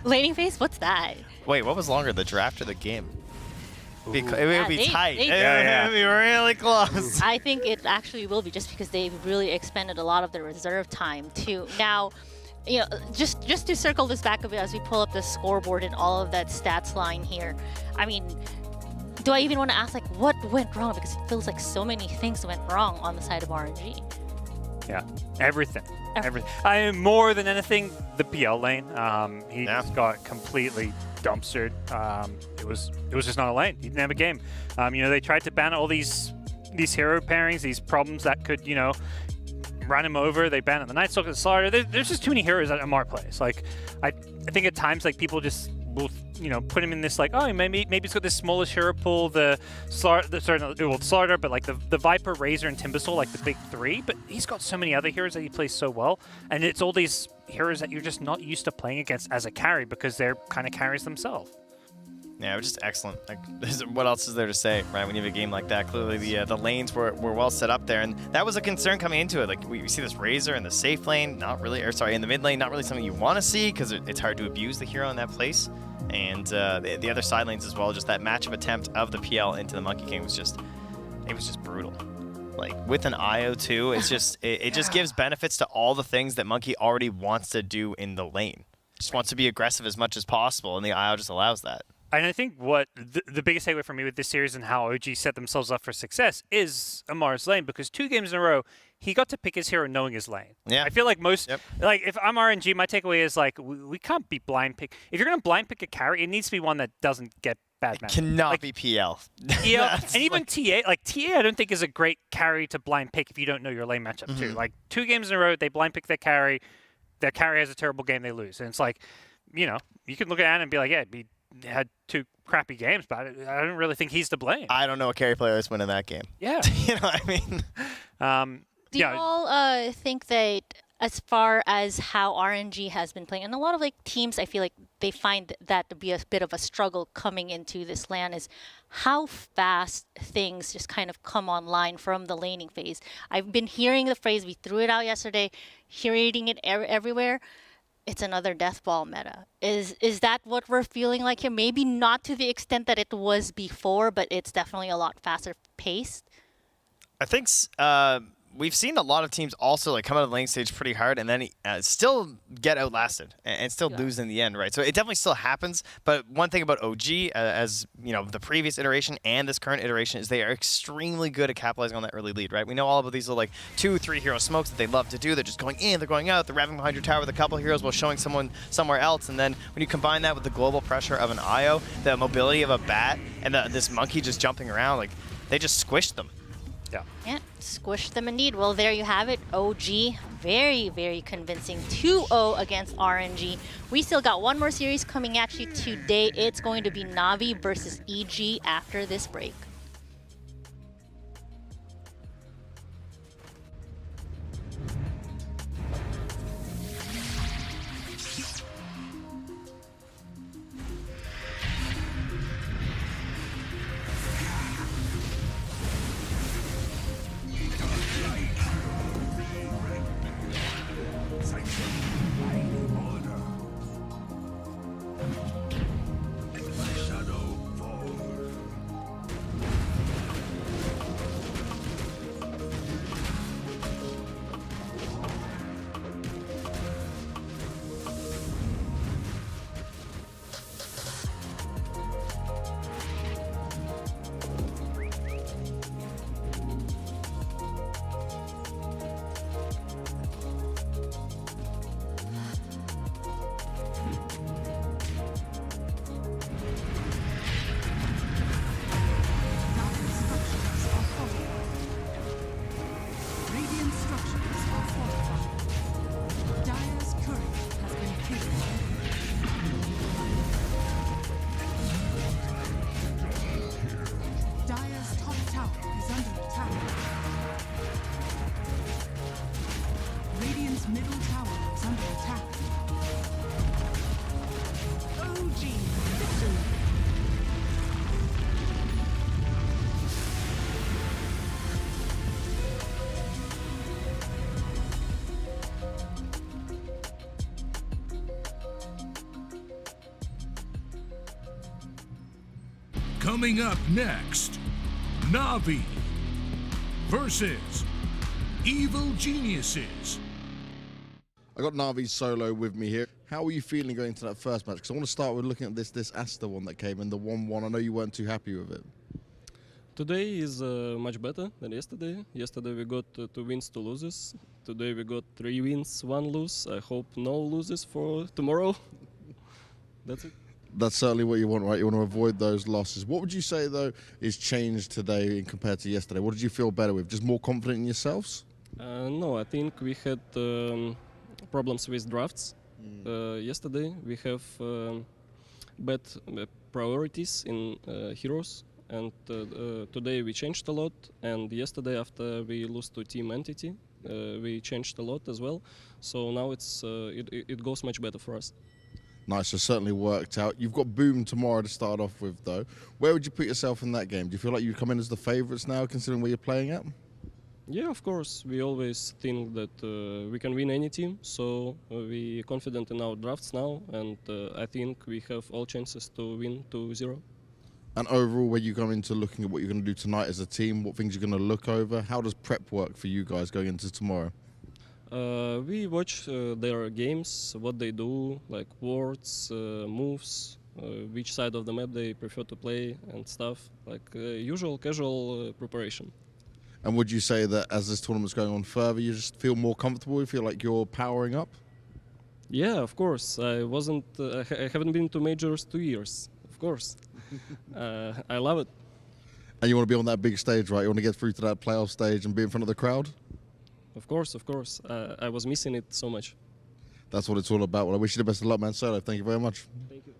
Laning phase? What's that? Wait, what was longer, the draft or the game? It would be tight. It would be really close. I think it actually will be, just because they've really expended a lot of their reserve time, too. Now, you know, just to circle this back a bit as we pull up the scoreboard and all of that stats line here, I mean, do I even want to ask, like, what went wrong? Because it feels like so many things went wrong on the side of RNG. Yeah, everything. I mean, more than anything, the PL lane. He just got completely dumpstered. It was just not a lane. He didn't have a game. You know, they tried to ban all these hero pairings, these problems that could, you know, run him over. They banned the Night Stalker, the Slaughter. There's just too many heroes that Amar plays. Like, I think at times, like, people just will, you know, put him in this, like, oh, maybe he's got this smallest hero pool, the Slaughter, but like the Viper, Razor, and Timbersaw, like the big 3. But he's got so many other heroes that he plays so well, and it's all these heroes that you're just not used to playing against as a carry because they're kind of carries themselves. Yeah, it was just excellent. Like, what else is there to say, right? When you have a game like that, clearly the lanes were well set up there, and that was a concern coming into it. Like we see this Razor in the safe lane, not really, or sorry, in the mid lane, not really something you want to see because it's hard to abuse the hero in that place. And the other side lanes as well, just that matchup attempt of the PL into the Monkey King was just brutal. Like with an IO too, it's just it just gives benefits to all the things that Monkey already wants to do in the lane. Just wants to be aggressive as much as possible, and the IO just allows that. And I think what the biggest takeaway for me with this series and how OG set themselves up for success is Amar's lane, because 2 games in a row, he got to pick his hero knowing his lane. Yeah. I feel like like if I'm RNG, my takeaway is like, we can't be blind pick. If you're going to blind pick a carry, it needs to be one that doesn't get bad matchup. Cannot be PL. And even TA, TA I don't think is a great carry to blind pick if you don't know your lane matchup too. Like 2 games in a row, they blind pick their carry has a terrible game, they lose. And it's like, you can look at Anna and be like, yeah, he had 2 crappy games, but I don't really think he's to blame. I don't know a carry player that's winning that game. Yeah. You know what I mean? Do you all think that as far as how RNG has been playing, and a lot of teams, I feel like they find that to be a bit of a struggle coming into this LAN, is how fast things just kind of come online from the laning phase. I've been hearing the phrase, we threw it out yesterday, hearing it everywhere. It's another death ball meta. Is that what we're feeling like here? Maybe not to the extent that it was before, but it's definitely a lot faster paced. I think we've seen a lot of teams also come out of the lane stage pretty hard and then still get outlasted and still lose in the end, right? So it definitely still happens. But one thing about OG, as the previous iteration and this current iteration, is they are extremely good at capitalizing on that early lead, right? We know all about these little 2-3 hero smokes that they love to do. They're just going in, they're going out, they're revving behind your tower with a couple heroes while showing someone somewhere else. And then when you combine that with the global pressure of an IO, the mobility of a bat, and this monkey just jumping around, they just squished them. Yeah, squish them indeed. Well, there you have it. OG, very, very convincing 2-0 against RNG. We still got one more series coming at you today. It's going to be Navi versus EG after this break. Coming up next, Navi versus Evil Geniuses. I got Navi's solo with me here. How are you feeling going into that first match? Because I want to start with looking at this Aster one that came in, the 1-1. I know you weren't too happy with it. Today is much better than yesterday. Yesterday we got 2 wins, 2 losses. Today we got 3 wins, 1 lose. I hope no loses for tomorrow. That's it. That's certainly what you want, right? You want to avoid those losses. What would you say, though, is changed today compared to yesterday? What did you feel better with? Just more confident in yourselves? No, I think we had problems with drafts. Yesterday we have bad priorities in heroes, and today we changed a lot. And yesterday, after we lost to Team Entity, we changed a lot as well. So now it goes much better for us. Nice, so certainly worked out. You've got Boom tomorrow to start off with, though. Where would you put yourself in that game? Do you feel like you come in as the favourites now, considering where you're playing at? Yeah, of course. We always think that we can win any team, so we're confident in our drafts now, and I think we have all chances to win 2-0. And overall, when you go into looking at what you're going to do tonight as a team, what things you're going to look over, how does prep work for you guys going into tomorrow? We watch their games, what they do, like wards, moves, which side of the map they prefer to play and stuff, like usual casual preparation. And would you say that as this tournament's going on further, you just feel more comfortable, you feel like you're powering up? Yeah, of course. I haven't been to majors 2 years, of course. I love it. And you want to be on that big stage, right? You want to get through to that playoff stage and be in front of the crowd? Of course, of course. I was missing it so much. That's what it's all about. Well, I wish you the best of luck, man. Solo, thank you very much. Thank you.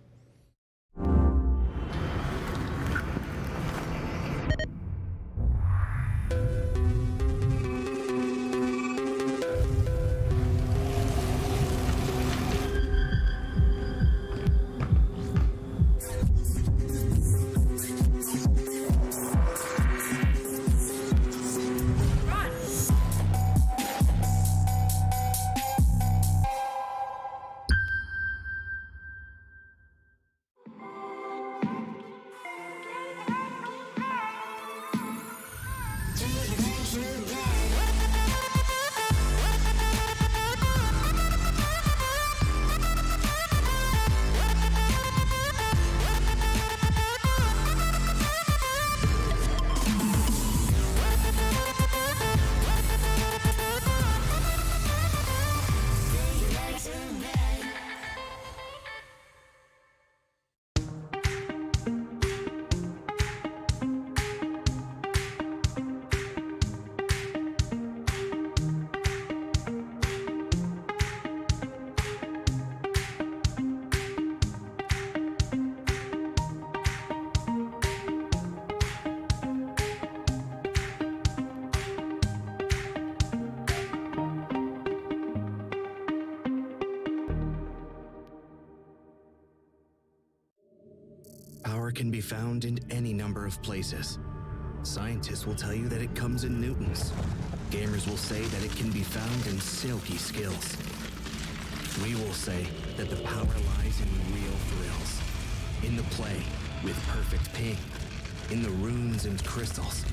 Power can be found in any number of places. Scientists will tell you that it comes in newtons. Gamers will say that it can be found in silky skills. We will say that the power lies in real thrills. In the play with perfect ping. In the runes and crystals.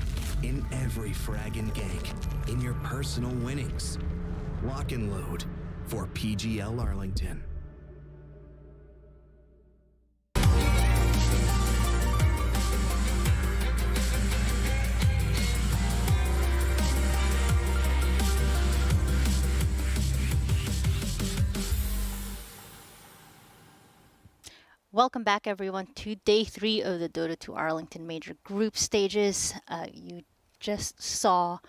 In every frag and gank. In your personal winnings. Lock and load for PGL Arlington. Welcome back, everyone, to day 3 of the Dota 2 Arlington Major Group Stages. You just saw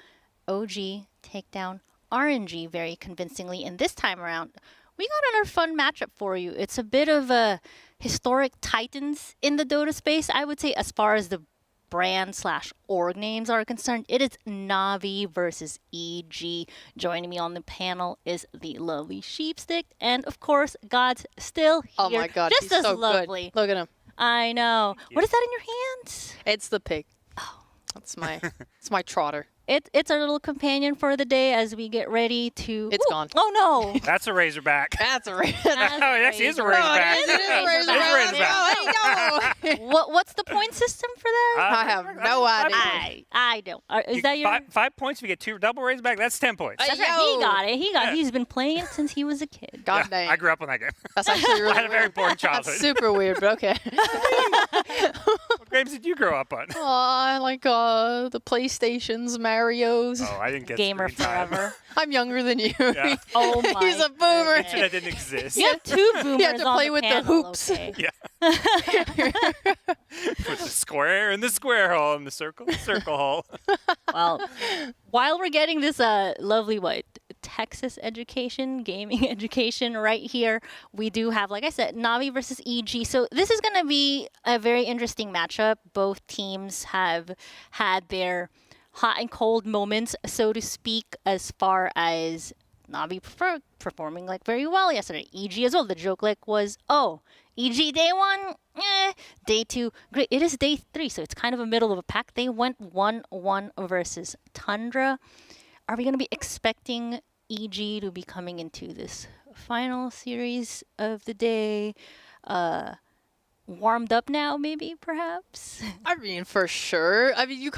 OG take down RNG very convincingly, and this time around, we got another fun matchup for you. It's a bit of a historic titans in the Dota space, I would say, as far as the brand/org names are concerned. It is Navi versus EG. Joining me on the panel is the lovely Sheepstick, and of course, God's still here. Oh my God, just he's as so lovely. Good. Look at him. I know. What is that in your hands? It's the pig. Oh, that's my it's my trotter. It's our little companion for the day as we get ready to. It's gone. Oh no! That's a Razorback. That's a Razorback. Oh, it actually is a Razorback. It is a Razorback. There you go. What's the point system for that? I have no idea. I don't. Is that your 5 points? We get 2 double Razorback. That's 10 points. That's right. He got it. He's been playing it since he was a kid. God dang. I grew up on that game. That's actually really I had a very boring childhood. That's super weird, but okay. What games did you grow up on? I like the PlayStations, Mario's. Oh, I didn't get gamer screen time. forever. I'm younger than you. Yeah. Oh my! He's a boomer. Internet didn't exist. You have 2 boomers You have to on play the with panel, the hoops. Okay. Yeah. Put the square in the square hole in the circle hole. Well, while we're getting this lovely Texas education, gaming education right here, we do have, like I said, Navi versus EG. So this is going to be a very interesting matchup. Both teams have had their hot and cold moments, so to speak, as far as Navi performing like very well yesterday. EG as well. The joke like was, oh, EG day 1, day 2, great. It is day 3, so it's kind of a middle of a pack. They went 1-1 versus Tundra. Are we going to be expecting EG to be coming into this final series of the day warmed up now, maybe, perhaps? I mean, for sure. I mean,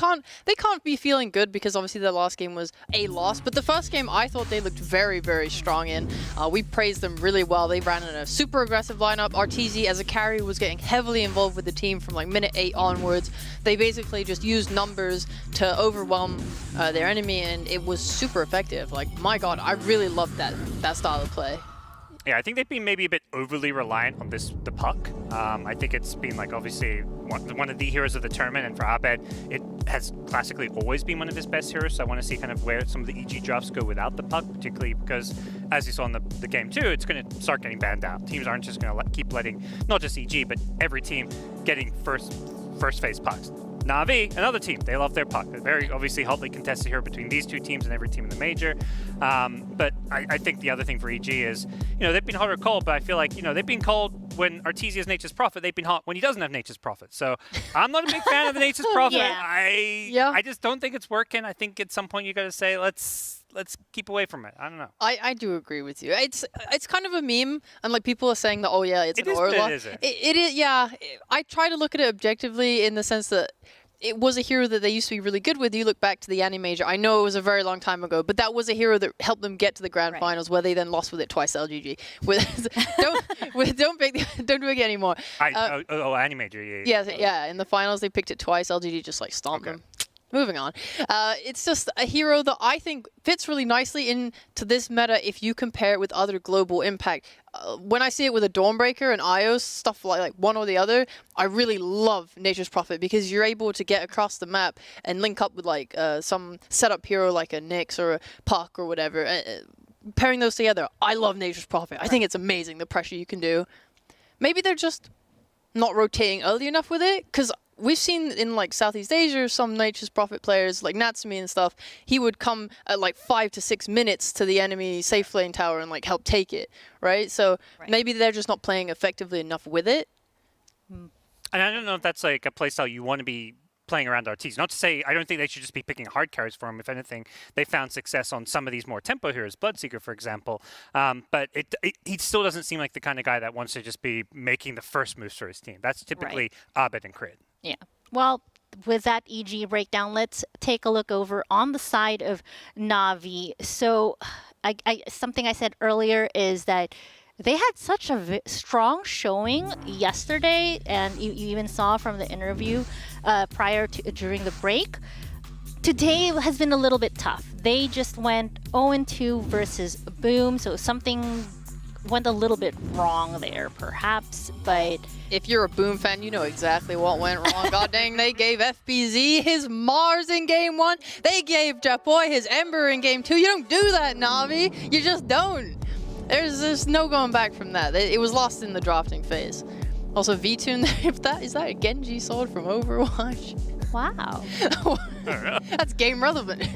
they can't be feeling good because obviously their last game was a loss, but the first game I thought they looked very, very strong in. We praised them really well. They ran in a super aggressive lineup. Arteezy, as a carry, was getting heavily involved with the team from like minute 8 onwards. They basically just used numbers to overwhelm their enemy, and it was super effective. Like, my god, I really loved that style of play. Yeah, I think they've been maybe a bit overly reliant on the puck. I think it's been like obviously one of the heroes of the tournament, and for Abed, it has classically always been one of his best heroes. So I want to see kind of where some of the EG drafts go without the puck, particularly because, as you saw in the game too, it's going to start getting banned out. Teams aren't just going to keep letting not just EG but every team getting first phase pucks. Na'Vi, another team, they love their puck. They're very obviously hotly contested here between these two teams and every team in the major. But I think the other thing for EG is, they've been hot or cold, but I feel like, they've been cold when Arteezy has Nature's Prophet. They've been hot when he doesn't have Nature's Prophet. So I'm not a big fan of the Nature's Prophet. I just don't think it's working. I think at some point you got to say, let's keep away from it. I don't know. I do agree with you. It's kind of a meme, and like people are saying that, oh yeah, it's an Orla. It is, yeah. I try to look at it objectively in the sense that it was a hero that they used to be really good with. You look back to the Annie Major. I know it was a very long time ago, but that was a hero that helped them get to the grand finals, where they then lost with it twice. LGD. Don't do it anymore. Annie Major. Yeah. In the finals, they picked it twice. LGD just like stomped them. Moving on. It's just a hero that I think fits really nicely into this meta if you compare it with other global impact. When I see it with a Dawnbreaker and Ios, stuff like one or the other, I really love Nature's Prophet because you're able to get across the map and link up with like some setup hero like a Nyx or a Puck or whatever. Pairing those together, I love Nature's Prophet. I think it's amazing, the pressure you can do. Maybe they're just not rotating early enough with it, because we've seen in like Southeast Asia some Nature's Prophet players like Natsumi and stuff. He would come at like 5 to 6 minutes to the enemy safe lane tower and like help take it, right? So maybe they're just not playing effectively enough with it. And I don't know if that's like a playstyle you want to be playing around Arteezy. Not to say I don't think they should just be picking hard carries for him. If anything, they found success on some of these more tempo heroes, Bloodseeker, for example. But he still doesn't seem like the kind of guy that wants to just be making the first moves for his team. That's typically Abed and Crid. Yeah. Well, with that EG breakdown, let's take a look over on the side of Na'Vi. So something I said earlier is that they had such a strong showing yesterday, and you even saw from the interview during the break. Today has been a little bit tough. They just went 0-2 versus Boom, so something went a little bit wrong there, perhaps, but if you're a Boom fan, you know exactly what went wrong. God dang, they gave FBZ his Mars in game 1. They gave Japoy his Ember in game 2. You don't do that, Na'Vi. You just don't. There's no going back from that. It was lost in the drafting phase. Also, V-Tune, is that a Genji sword from Overwatch? Wow. That's game relevant.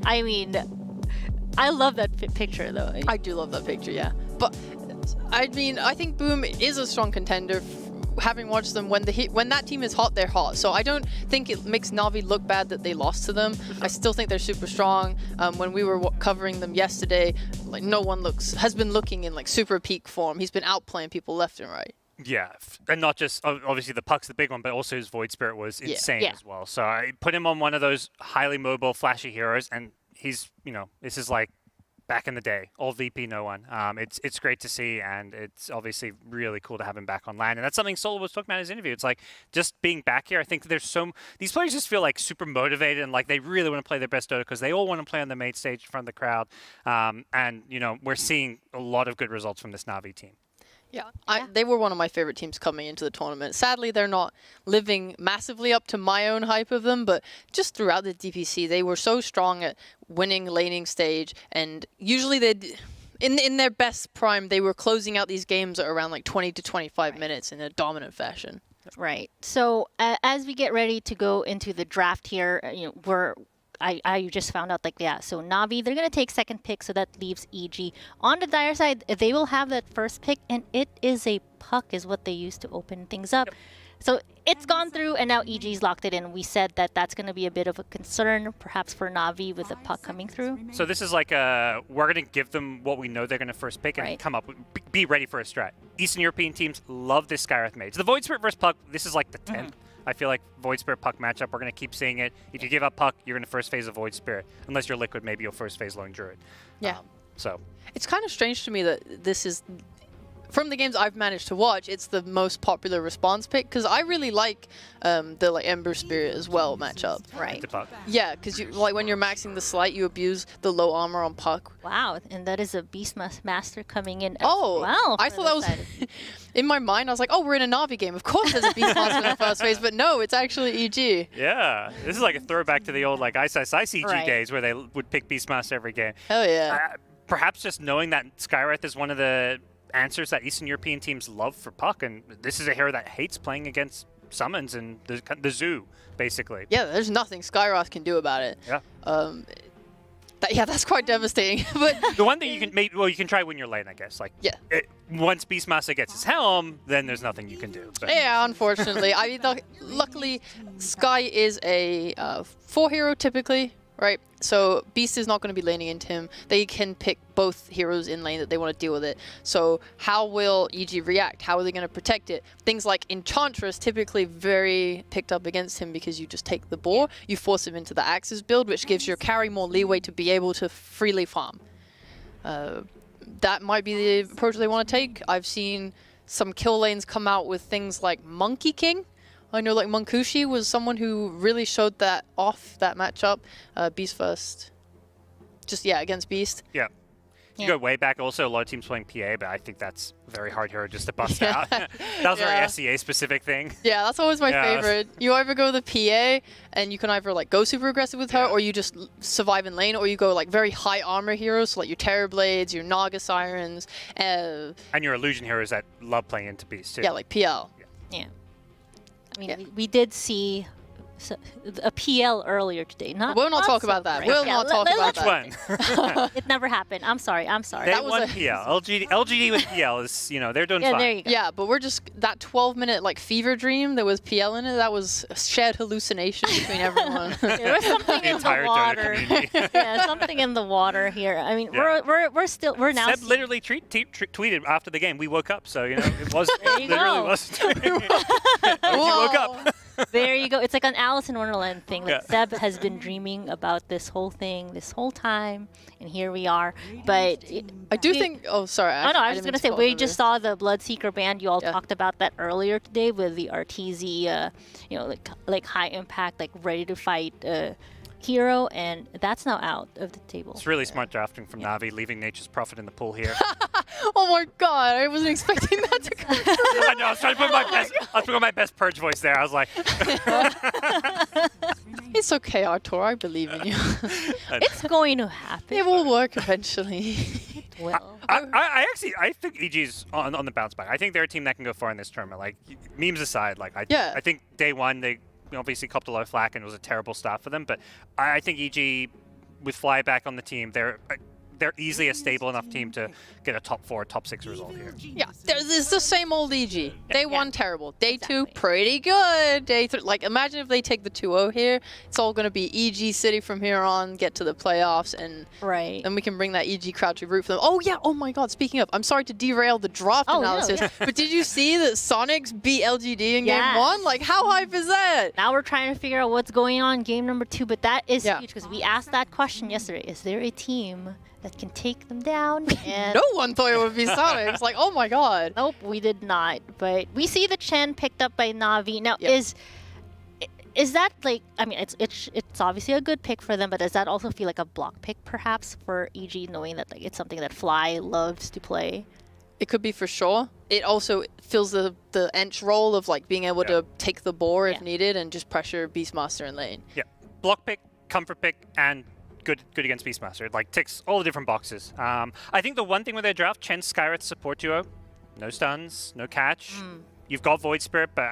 I mean, I love that picture, though. I do love that picture, yeah. But, I mean, I think Boom is a strong contender. Having watched them, when that team is hot, they're hot. So I don't think it makes Na'Vi look bad that they lost to them. I still think they're super strong. When we were covering them yesterday, like no one has been looking in like super peak form. He's been outplaying people left and right. Yeah, and not just obviously the Puck's the big one, but also his Void Spirit was insane as well. So I put him on one of those highly mobile, flashy heroes, and he's this is like back in the day, old VP no one. It's great to see, and it's obviously really cool to have him back on land. And that's something Solo was talking about in his interview. It's like just being back here. I think there's these players just feel like super motivated and like they really want to play their best Dota because they all want to play on the main stage in front of the crowd. And we're seeing a lot of good results from this Na'Vi team. Yeah, they were one of my favorite teams coming into the tournament. Sadly, they're not living massively up to my own hype of them, but just throughout the DPC, they were so strong at winning laning stage, and usually in their best prime, they were closing out these games at around like 20 to 25 minutes in a dominant fashion. Right. So as we get ready to go into the draft here, we're I just found out, like, yeah, so Na'Vi, they're going to take second pick, so that leaves EG. On the dire side, they will have that first pick, and it is a puck is what they use to open things up. So it's gone through, and now EG's locked it in. We said that that's going to be a bit of a concern, perhaps for Na'Vi with the puck coming through. So this is like we're going to give them what we know they're going to first pick and come up with, be ready for a strat. Eastern European teams love this Skywrath Mage. The Void Spirit versus Puck, this is like the 10th. I feel like Void Spirit Puck matchup, we're going to keep seeing it. If you give up Puck, you're going to first phase a Void Spirit. Unless you're Liquid, maybe you'll first phase Lone Druid. Yeah. So it's kind of strange to me that this is, from the games I've managed to watch, it's the most popular response pick, because I really like the like Ember Spirit as well matchup. Right. Yeah, because you like when you're maxing the Slight, you abuse the low armor on Puck. Wow, and that is a Beast Master coming in. Oh, well, I thought that was in my mind. I was like, oh, we're in a Na'Vi game. Of course, there's a Beast Master in the first phase, but no, it's actually EG. yeah, this is like a throwback to the old like Ice EG days where they would pick Beastmaster every game. Hell yeah. Perhaps just knowing that Skywrath is one of the answers that Eastern European teams love for Puck, and this is a hero that hates playing against summons and the zoo, basically. Yeah, there's nothing Skywrath can do about it. Yeah. That's quite devastating. But the one thing you can you can try when you're late, I guess. Like, yeah. Once Beastmaster gets his helm, then there's nothing you can do. But. Yeah, unfortunately. I mean, luckily, Sky is a 4 hero typically, right? So Beast is not going to be laning into him. They can pick both heroes in lane that they want to deal with it. So how will EG react? How are they going to protect it? Things like Enchantress typically very picked up against him because you just take the boar, you force him into the Axes build, which gives your carry more leeway to be able to freely farm. That might be the approach they want to take. I've seen some kill lanes come out with things like Monkey King. I know like Munkushi was someone who really showed that off, that matchup. Beast first. Just, yeah, against Beast. Yeah. You go way back, also a lot of teams playing PA, but I think that's a very hard hero just to bust out. That was a very SCA specific thing. Yeah, that's always my favorite. You either go the PA and you can either like go super aggressive with her, or you just survive in lane, or you go like very high armor heroes, so like your Terrorblades, your Naga Sirens. And your illusion heroes that love playing into Beast too. Yeah, like PL. Yeah. I mean, we did see a PL earlier today. We'll not talk about that. We'll not talk about that. It never happened. I'm sorry. That was PL. LGD with PL is, they're doing fine. There you go. Yeah, but we're just, that 12-minute like fever dream that was PL in it, that was a shared hallucination between everyone. There was something in the water. Yeah, something in the water here. I mean, we're now. Seb literally tweeted after the game, we woke up, so it was there you literally go. was. We woke up. There you go. It's like an Alice in Wonderland thing. Like Seb has been dreaming about this whole thing this whole time, and here we are. But I do think. Oh, sorry. I was just gonna say we just saw the Bloodseeker band. You all talked about that earlier today with the RTZ, like high impact, like ready to fight hero, and that's now out of the table. It's really smart drafting from Na'Vi, leaving Nature's Prophet in the pool here. Oh my god, I wasn't expecting that to come through. I know, I was trying to put I was putting my best Purge voice there. I was like... It's okay, Artur, I believe in you. It's going to happen. It will work eventually. Well, I think EG's on the bounce back. I think they're a team that can go far in this tournament. Like, memes aside, like I think day one, they obviously copped a lot of flack and it was a terrible start for them, but I think EG, with Fly back on the team, they're easily a stable enough team to get a top 4, top 6 result here. Yeah, it's the same old EG. Day 1, terrible. Day 2, pretty good. Day 3, like, imagine if they take the 2-0 here. It's all going to be EG City from here on, get to the playoffs, and then we can bring that EG crowd to root for them. Oh, yeah. Oh, my God. Speaking of, I'm sorry to derail the draft analysis, but did you see that Sonics beat LGD in Game 1? Like, how hype is that? Now we're trying to figure out what's going on in game number 2, but that is huge because we asked that question yesterday. Is there a team that can take them down? And no one thought it would be Sonics. Like, oh my god. Nope, we did not. But we see the Chen picked up by Na'Vi. Now, is that like? I mean, it's obviously a good pick for them, but does that also feel like a block pick, perhaps, for EG, knowing that like it's something that Fly loves to play? It could be for sure. It also fills the Ench role of like being able to take the boar if needed and just pressure Beastmaster in lane. Yeah, block pick, comfort pick, and good against Beastmaster. It like ticks all the different boxes. I think the one thing with their draft, Chen Skywrath support duo, no stuns, no catch. you've got Void Spirit, but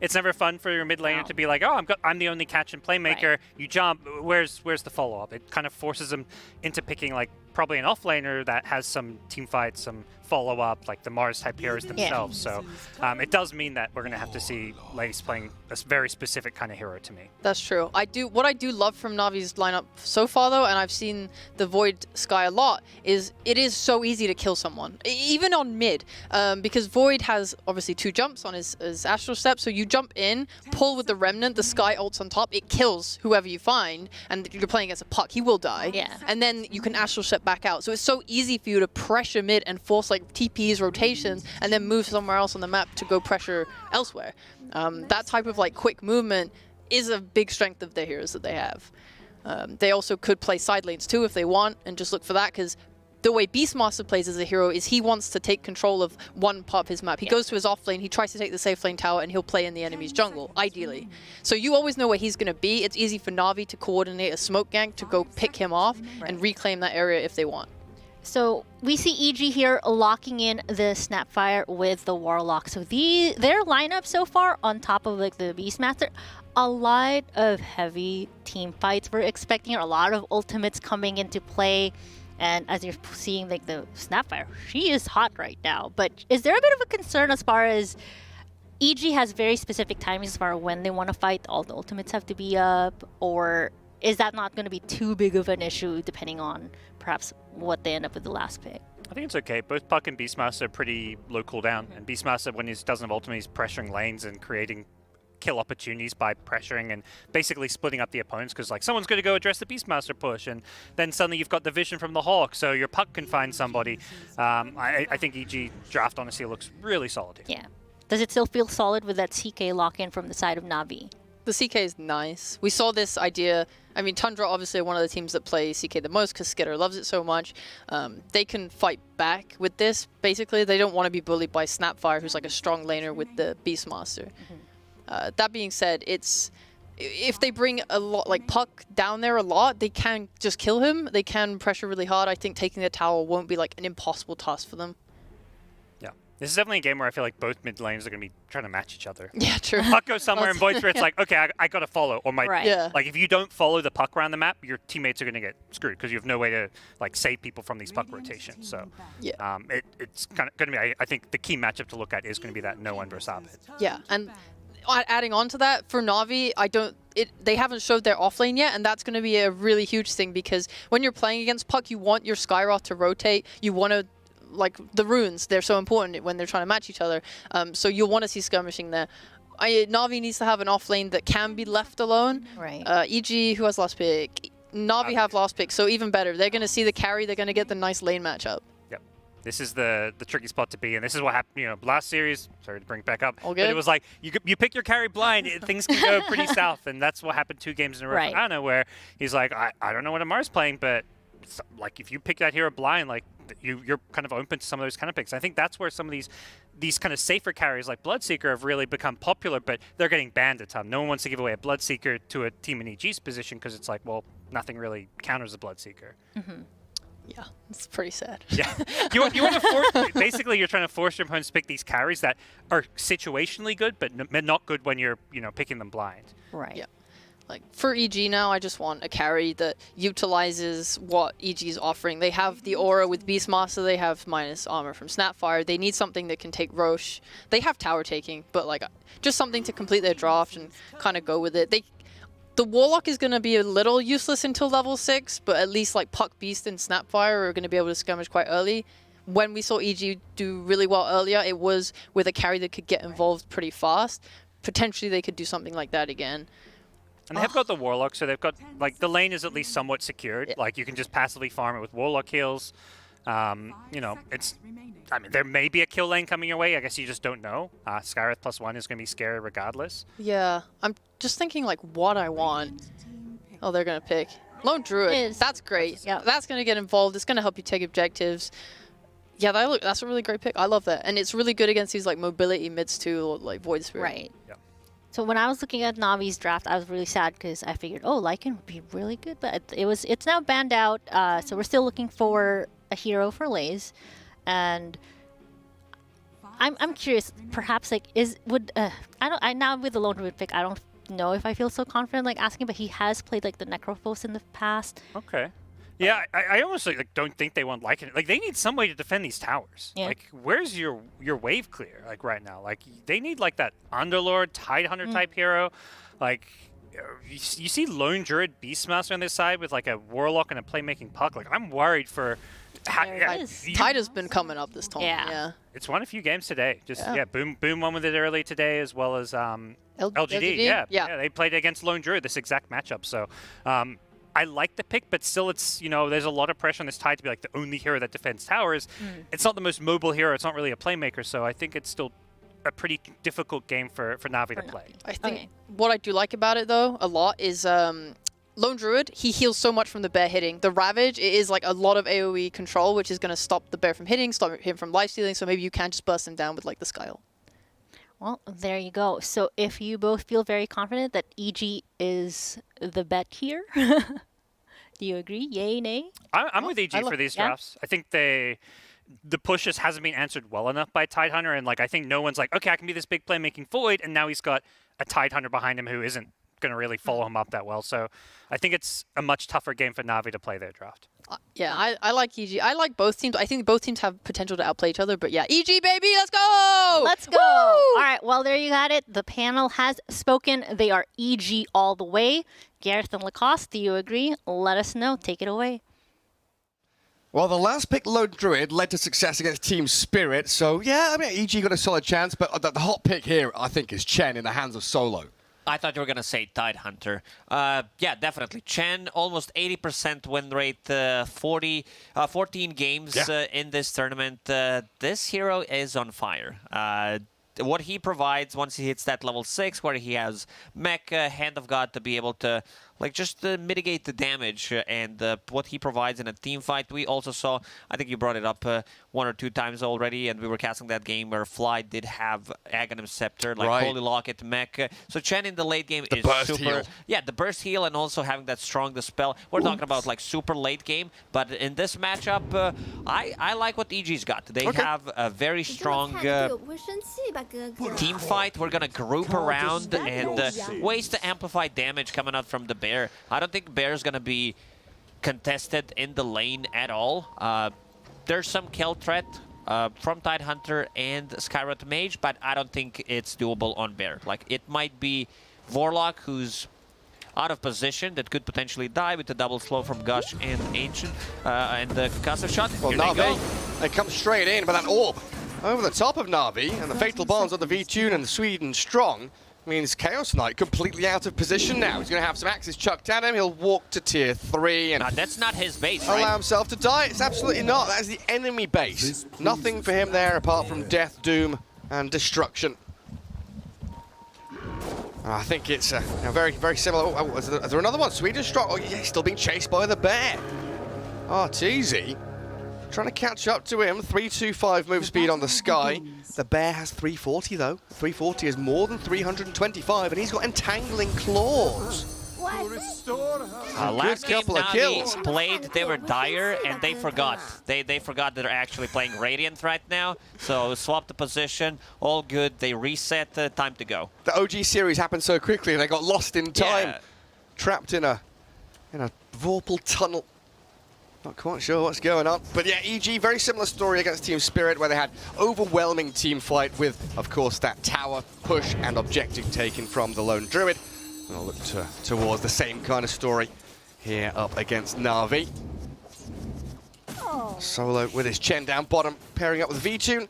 it's never fun for your mid laner to be like, oh, I'm the only catch and playmaker. Right. You jump. Where's the follow up? It kind of forces them into picking like probably an off laner that has some team fights, some follow up, like the Mars type heroes themselves. So it does mean that we're going to have to see Lace playing a very specific kind of hero to me. That's true. What I do love from Navi's lineup so far though, and I've seen the Void Sky a lot, is it is so easy to kill someone, even on mid, because Void has obviously 2 jumps on his Astral Step, so you jump in, pull with the Remnant, the Sky ults on top, it kills whoever you find, and you're playing against a Puck, he will die. Yeah. And then you can Astral Step back out. So it's so easy for you to pressure mid and force like TPs, rotations, and then move somewhere else on the map to go pressure elsewhere. That type of like quick movement is a big strength of their heroes that they have. They also could play side lanes too if they want, and just look for that, because the way Beastmaster plays as a hero is he wants to take control of one part of his map. He goes to his off lane, he tries to take the safe lane tower, and he'll play in the enemy's jungle, ideally. So you always know where he's going to be. It's easy for Na'Vi to coordinate a smoke gank to go pick him off and reclaim that area if they want. So we see EG here locking in the Snapfire with the Warlock. So their lineup so far, on top of like the Beastmaster, a lot of heavy team fights. We're expecting a lot of ultimates coming into play. And as you're seeing like the Snapfire, she is hot right now. But is there a bit of a concern as far as EG has very specific timings as far as when they want to fight? All the ultimates have to be up, or is that not going to be too big of an issue depending on perhaps what they end up with the last pick? I think it's okay. Both Puck and Beastmaster are pretty low cooldown. And Beastmaster, when he doesn't have ultimate, he's pressuring lanes and creating kill opportunities by pressuring and basically splitting up the opponents, because like someone's going to go address the Beastmaster push, and then suddenly you've got the vision from the Hawk, so your Puck can find somebody. I think EG Draft honestly looks really solid here. Yeah. Does it still feel solid with that CK lock-in from the side of Na'Vi? The CK is nice. We saw this idea. I mean, Tundra obviously are one of the teams that play CK the most because Skitter loves it so much. They can fight back with this. Basically, they don't want to be bullied by Snapfire, who's like a strong laner with the Beastmaster. That being said, if they bring a lot, like Puck down there a lot, they can just kill him. They can pressure really hard. I think taking the tower won't be like an impossible task for them. Yeah. This is definitely a game where I feel like both mid lanes are going to be trying to match each other. Yeah, true. Puck goes somewhere in Void Spirit, it's like, okay, I got to follow. Or like if you don't follow the Puck around the map, your teammates are going to get screwed because you have no way to like save people from these Puck rotations. So yeah, it's kind of going to be, I think the key matchup to look at is going to be that no one versus Abed. Yeah, and adding on to that, for Na'Vi, they haven't showed their offlane yet, and that's going to be a really huge thing, because when you're playing against Puck, you want your Skywrath to rotate. You want to, like, the runes, they're so important when they're trying to match each other. So you'll want to see skirmishing there. Na'Vi needs to have an offlane that can be left alone. Right. EG, who has last pick? Na'Vi have last pick, so even better. They're going to see the carry. They're going to get the nice lane matchup. This is the tricky spot to be, and this is what happened, last series, sorry to bring it back up, but it was like, you pick your carry blind, things can go pretty south, and that's what happened 2 games in a row for Anna, where he's like, I don't know what Amar's playing, but like if you pick that hero blind, like you're kind of open to some of those kind of picks. I think that's where some of these kind of safer carries like Bloodseeker have really become popular, but they're getting banned a ton. No one wants to give away a Bloodseeker to a team in EG's position, because it's like, well, nothing really counters a Bloodseeker. Yeah, it's pretty sad. Yeah, you want to force. Basically, you're trying to force your opponents to pick these carries that are situationally good, but not good when you're picking them blind. Right. Yeah. Like for EG now, I just want a carry that utilizes what EG is offering. They have the aura with Beastmaster. They have minus armor from Snapfire. They need something that can take Roche. They have tower taking, but like just something to complete their draft and kind of go with it. The Warlock is going to be a little useless until level 6, but at least like Puck, Beast, and Snapfire are going to be able to skirmish quite early. When we saw EG do really well earlier, it was with a carry that could get involved pretty fast. Potentially they could do something like that again. And they have got the Warlock, so they've got, like, the lane is at least somewhat secured. Like, you can just passively farm it with Warlock heals. There may be a kill lane coming your way. I guess you just don't know. Skywrath +1 is going to be scary regardless. Yeah, I'm just thinking, like, what I want. Oh, they're going to pick Lone Druid. That's great. Yeah, that's going to get involved. It's going to help you take objectives. Yeah, that's a really great pick. I love that. And it's really good against these, like, mobility mids, too, or, like, Void Spirit. Right. Yeah. So when I was looking at Navi's draft, I was really sad because I figured, oh, Lycan would be really good, but it's now banned out. So we're still looking for a hero for Lays, and I'm curious. Perhaps like now with the Lone Druid pick, I don't know if I feel so confident like asking, but he has played like the Necrophos in the past. Okay. Yeah, I almost like don't think they won't like it. Like they need some way to defend these towers. Yeah. Like where's your wave clear like right now? Like they need like that Underlord, Tidehunter type hero. Like you see Lone Druid Beastmaster on this side with like a Warlock and a playmaking puck. Like I'm worried for. Tide has been coming up this time. Yeah. It's won a few games today. Just Boom won with it early today as well as LGD. Yeah, they played against Lone Druid this exact matchup. So. I like the pick, but still it's, there's a lot of pressure on this Tide to be like the only hero that defends towers. It's not the most mobile hero. It's not really a playmaker, so I think it's still a pretty difficult game for Na'Vi to play. I think what I do like about it, though, a lot is Lone Druid, he heals so much from the bear hitting. The Ravage, it is like a lot of AoE control, which is going to stop the bear from hitting, stop him from lifestealing, so maybe you can just burst him down with like the Skyhole. Well, there you go. So if you both feel very confident that EG is the bet here, do you agree? Yay, nay? I'm with EG for these drafts. I think the push just hasn't been answered well enough by Tidehunter, and like I think no one's like, okay, I can be this big playmaking void, and now he's got a Tidehunter behind him who isn't going to really follow him up that well. So I think it's a much tougher game for Na'Vi to play their draft. Yeah, I like EG. I like both teams. I think both teams have potential to outplay each other, but yeah, EG, baby, let's go! Let's go! Woo! All right, well, there you got it. The panel has spoken. They are EG all the way. Gareth and Lacoste, do you agree? Let us know. Take it away. Well, the last pick, Lone Druid, led to success against Team Spirit, so yeah, I mean, EG got a solid chance, but the hot pick here, I think, is Chen in the hands of Solo. I thought you were going to say Tidehunter. Yeah, definitely. Chen, almost 80% win rate, 14 games in this tournament. This hero is on fire. What he provides once he hits that level 6, where he has Mech, Hand of God, to be able to just mitigate the damage, and what he provides in a team fight. We also saw, I think you brought it up 1 or 2 times already, and we were casting that game where Fly did have Aghanim Scepter, like Holy Locket, Mech. So Chen in the late game is super. Heal. Yeah, the burst heal and also having that strong dispel. We're talking about like super late game, but in this matchup, I like what EG's got. They have a very strong team fight. We're gonna group around and ways to amplify damage coming out from the bear. I don't think Bear's gonna be contested in the lane at all. There's some kill threat from Tidehunter and Skywrath Mage, but I don't think it's doable on Bear. Like, it might be Warlock, who's out of position, that could potentially die with the double slow from Gush and Ancient, and the concussive shot. Well, Na'Vi, they come straight in, but that orb over the top of Na'Vi, and the Fatal Bonds on the V-Tune and Sweden Strong means Chaos Knight completely out of position now. He's going to have some axes chucked at him. He'll walk to tier 3 and that's not his base, allow himself to die. It's absolutely not. That is the enemy base. Nothing for him there apart from death, doom, and destruction. I think it's very, very similar. Oh, is there another one? Sweden Strong. Oh, yeah, he's still being chased by the bear. Oh, it's easy. Trying to catch up to him. 325 move speed on the Sky. The bear has 340 though. 340 is more than 325, and he's got entangling claws. Last game Na'Vi played, they were dire, and they forgot. They forgot that they're actually playing Radiant right now. So swap the position, all good. They reset, time to go. The OG series happened so quickly, they got lost in time. Trapped in a Vorpal tunnel. Not quite sure what's going on. But yeah, EG, very similar story against Team Spirit, where they had overwhelming team fight with, of course, that tower push and objective taken from the Lone Druid. And I'll look towards the same kind of story here up against Na'Vi. Solo with his Chen down bottom, pairing up with V-Tune.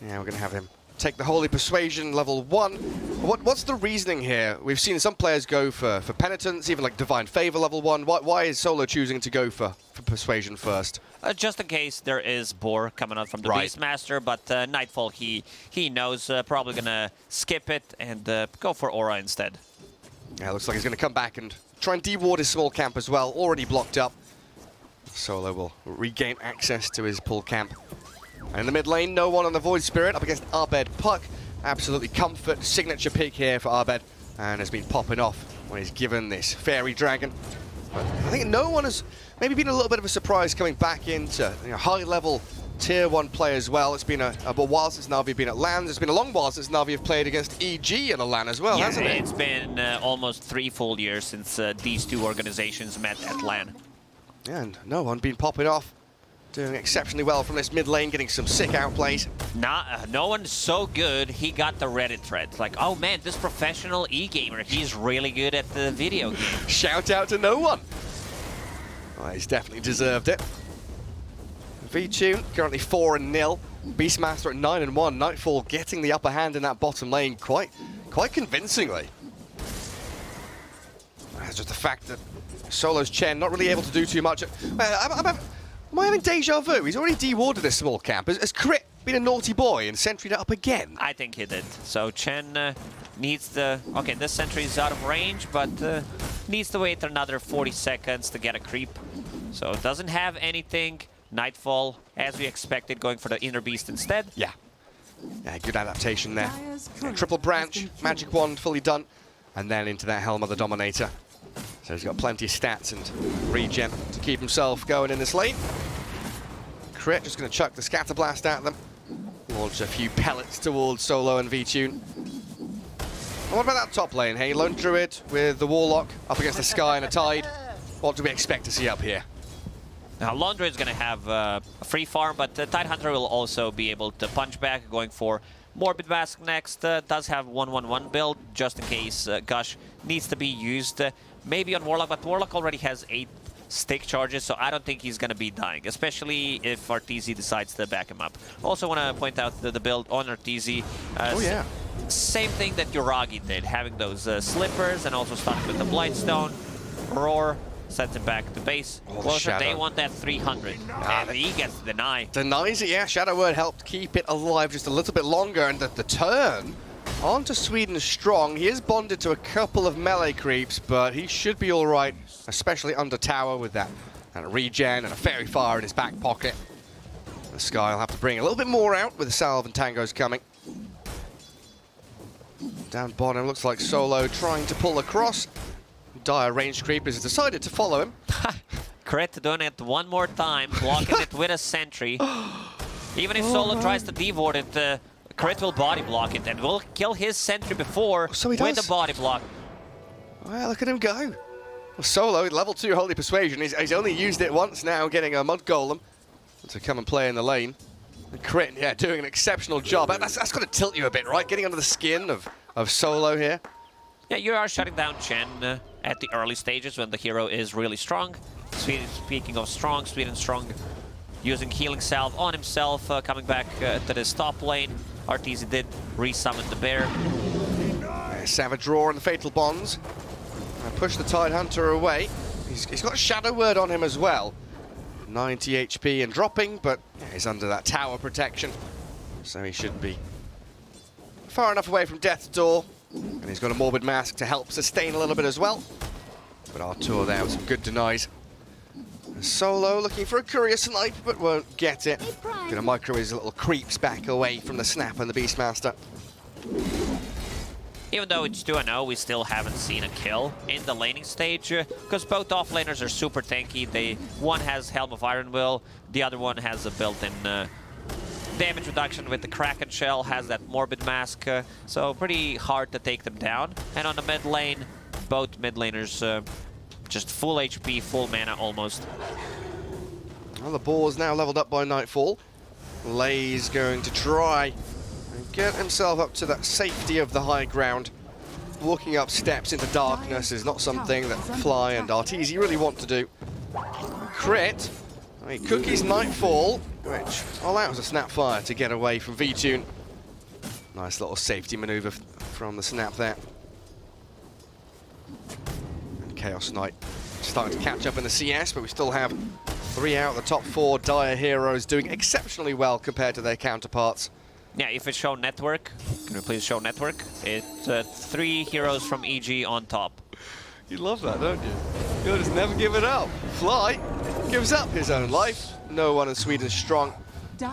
Yeah, we're going to have him take the Holy Persuasion level 1. What's the reasoning here? We've seen some players go for Penitence, even like Divine Favor level 1. Why is Solo choosing to go for Persuasion first? Just in case there is Boar coming out from the Beastmaster, but Nightfall, he knows, probably going to skip it and go for Aura instead. Yeah, looks like he's going to come back and try and de-ward his small camp as well, already blocked up. Solo will regain access to his pull camp. And in the mid lane, no one on the Void Spirit up against Abed Puck. Absolutely comfort, signature pick here for Abed, and has been popping off when he's given this Fairy Dragon. But I think no one has maybe been a little bit of a surprise coming back into high-level Tier 1 play as well. It's been a while since Na'Vi have been at LAN. It's been a long while since Na'Vi have played against EG in a LAN as well, hasn't it? It's been almost 3 full years since these two organizations met at LAN. Yeah, and no one been popping off. Doing exceptionally well from this mid lane, getting some sick outplays. No one's so good, he got the Reddit thread. Like, oh man, this professional e-gamer, he's really good at the video game. Shout out to no one. Oh, he's definitely deserved it. V-Tune currently 4-0. Beastmaster at 9-1. Nightfall getting the upper hand in that bottom lane quite convincingly. It's just the fact that Solo's Chen not really able to do too much. Am I having deja vu? He's already de-warded this small camp. Has Crit been a naughty boy and sentried it up again? I think he did. So Chen needs the... Okay, this sentry is out of range, but needs to wait another 40 seconds to get a creep. So doesn't have anything. Nightfall, as we expected, going for the Inner Beast instead. Yeah, good adaptation there. Triple branch, magic wand fully done, and then into that Helm of the Dominator. So he's got plenty of stats and regen to keep himself going in this lane. Crit just going to chuck the Scatter Blast at them. Launch a few pellets towards Solo and V-Tune. And what about that top lane, hey? Lone Druid with the Warlock up against the Sky and a Tide. What do we expect to see up here? Now, Lone Druid is going to have a free farm, but Tidehunter will also be able to punch back, going for Morbid Mask next. Does have 1-1-1 build, just in case Gush needs to be used. Maybe on Warlock, but Warlock already has 8 stick charges, so I don't think he's going to be dying, especially if Arteezy decides to back him up. Also want to point out the build on Arteezy. Same thing that Yoragi did, having those slippers and also starting with the Blightstone. Roar, sends him back to base. Closer, they want that 300. And he gets denied. Denies it, yeah. Shadow Word helped keep it alive just a little bit longer, and the turn onto Sweden Strong. He is bonded to a couple of melee creeps, but he should be all right, especially under tower with that regen and a fairy fire in his back pocket. The Sky will have to bring a little bit more out with the Salve and Tangos coming. Down bottom, looks like Solo trying to pull across. Dire ranged creepers has decided to follow him. Crit doing it one more time, blocking it with a sentry. Even if Solo tries to de-ward it, Crit will body block it and will kill his sentry before with the body block. Well, look at him go. Well, Solo, level 2 Holy Persuasion. He's only used it once now, getting a Mud Golem to come and play in the lane. And Crit, yeah, doing an exceptional job. That's got to tilt you a bit, right? Getting under the skin of Solo here. Yeah, you are shutting down Chen at the early stages when the hero is really strong. Speaking of strong, Sweden Strong using Healing Salve on himself, coming back to this top lane. Arteezy did resummon the bear. Savage Roar and the Fatal Bonds. Push the Tidehunter away. He's got a Shadow Word on him as well. 90 HP and dropping, but he's under that tower protection. So he should be far enough away from Death's Door. And he's got a Morbid Mask to help sustain a little bit as well. But Artur there with some good denies. Solo looking for a Courier Snipe, but won't get it. Gonna micro his little creeps back away from the Snap and the Beastmaster. Even though it's 2-0, we still haven't seen a kill in the laning stage, because both offlaners are super tanky. One has Helm of Iron Will, the other one has a built-in damage reduction with the Kraken Shell, has that Morbid Mask, so pretty hard to take them down. And on the mid lane, both mid laners just full HP, full mana almost. Well, the ball is now leveled up by Nightfall. Lay's going to try and get himself up to that safety of the high ground. Walking up steps into darkness is not something that Fly and Arteezy really want to do. Crit. I mean, Cookie's Nightfall, which allows a Snapfire to get away from V-Tune. Nice little safety maneuver from the Snap there. And Chaos Knight starting to catch up in the CS, but we still have 3 out of the top 4 Dire heroes doing exceptionally well compared to their counterparts. Yeah, if it's show network, can we please show network? It's 3 heroes from EG on top. You love that, don't you? You'll just never give it up. Fly gives up his own life. No one in Sweden Strong.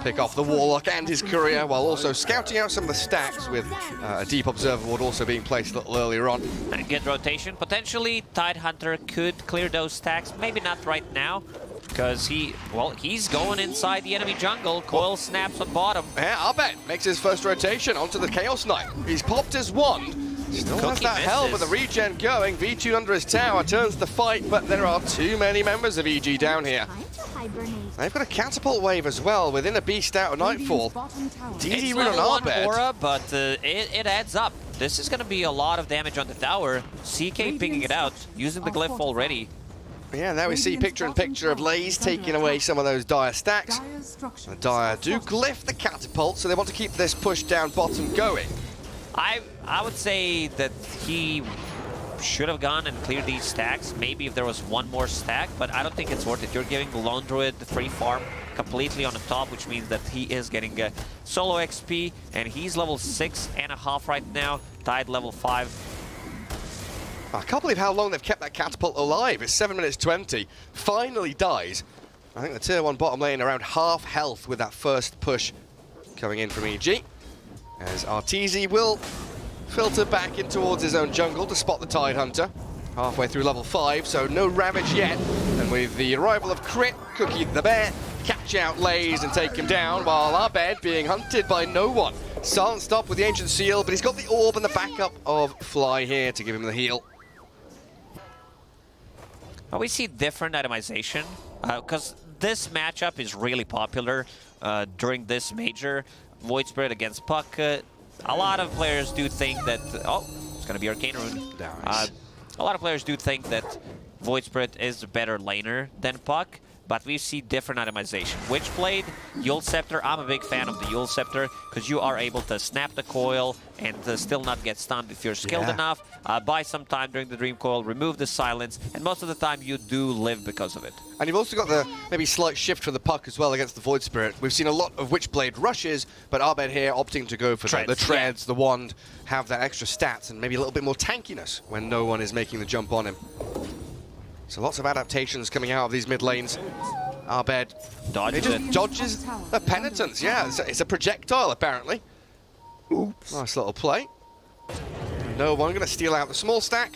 Pick off the Warlock and his Courier, while also scouting out some of the stacks with a Deep Observer Ward also being placed a little earlier on. And good rotation. Potentially, Tidehunter could clear those stacks. Maybe not right now. Because he's going inside the enemy jungle. Coil snaps on bottom. Yeah, Arbet makes his first rotation onto the Chaos Knight. He's popped his wand. Still has that help with the regen going. V2 under his tower turns the fight, but there are too many members of EG down here. They've got a catapult wave as well within a beast out of Nightfall. DD rune on Arbet. Aura, but it adds up. This is going to be a lot of damage on the tower. CK pinging it out, using the glyph already. Yeah, now we see picture-in-picture of Lays taking away some of those Dire stacks. The Dire do glyph the catapult, so they want to keep this push down bottom going. I would say that he should have gone and cleared these stacks. Maybe if there was one more stack, but I don't think it's worth it. You're giving the Lone Druid the free farm completely on the top, which means that he is getting solo XP, and he's level 6.5 right now, tied level 5. I can't believe how long they've kept that catapult alive. It's 7 minutes 20. Finally dies. I think the tier 1 bottom lane around half health with that first push coming in from EG. As Arteezy will filter back in towards his own jungle to spot the Tidehunter. Halfway through level 5, so no Ravage yet. And with the arrival of Crit, Cookie the Bear catch out Lays and take him down, while Arbed being hunted by no one. Silent stop with the Ancient Seal, but he's got the Orb and the backup of Fly here to give him the heal. Well, we see different itemization, because this matchup is really popular during this major. Void Spirit against Puck. A lot of players do think that... Oh, it's going to be Arcane Rune. Nice. A lot of players do think that Void Spirit is a better laner than Puck, but we see different itemization. Witchblade, Yule Scepter. I'm a big fan of the Yule Scepter because you are able to snap the coil and still not get stunned if you're skilled enough. Buy some time during the Dream Coil, remove the silence, and most of the time you do live because of it. And you've also got the maybe slight shift for the Puck as well against the Void Spirit. We've seen a lot of Witchblade rushes, but Arbed here opting to go for the treads, the wand, have that extra stats and maybe a little bit more tankiness when no one is making the jump on him. So lots of adaptations coming out of these mid lanes. Arbed dodges the penitence. Yeah, it's a projectile apparently. Oops. Nice little play. No one going to steal out the small stack.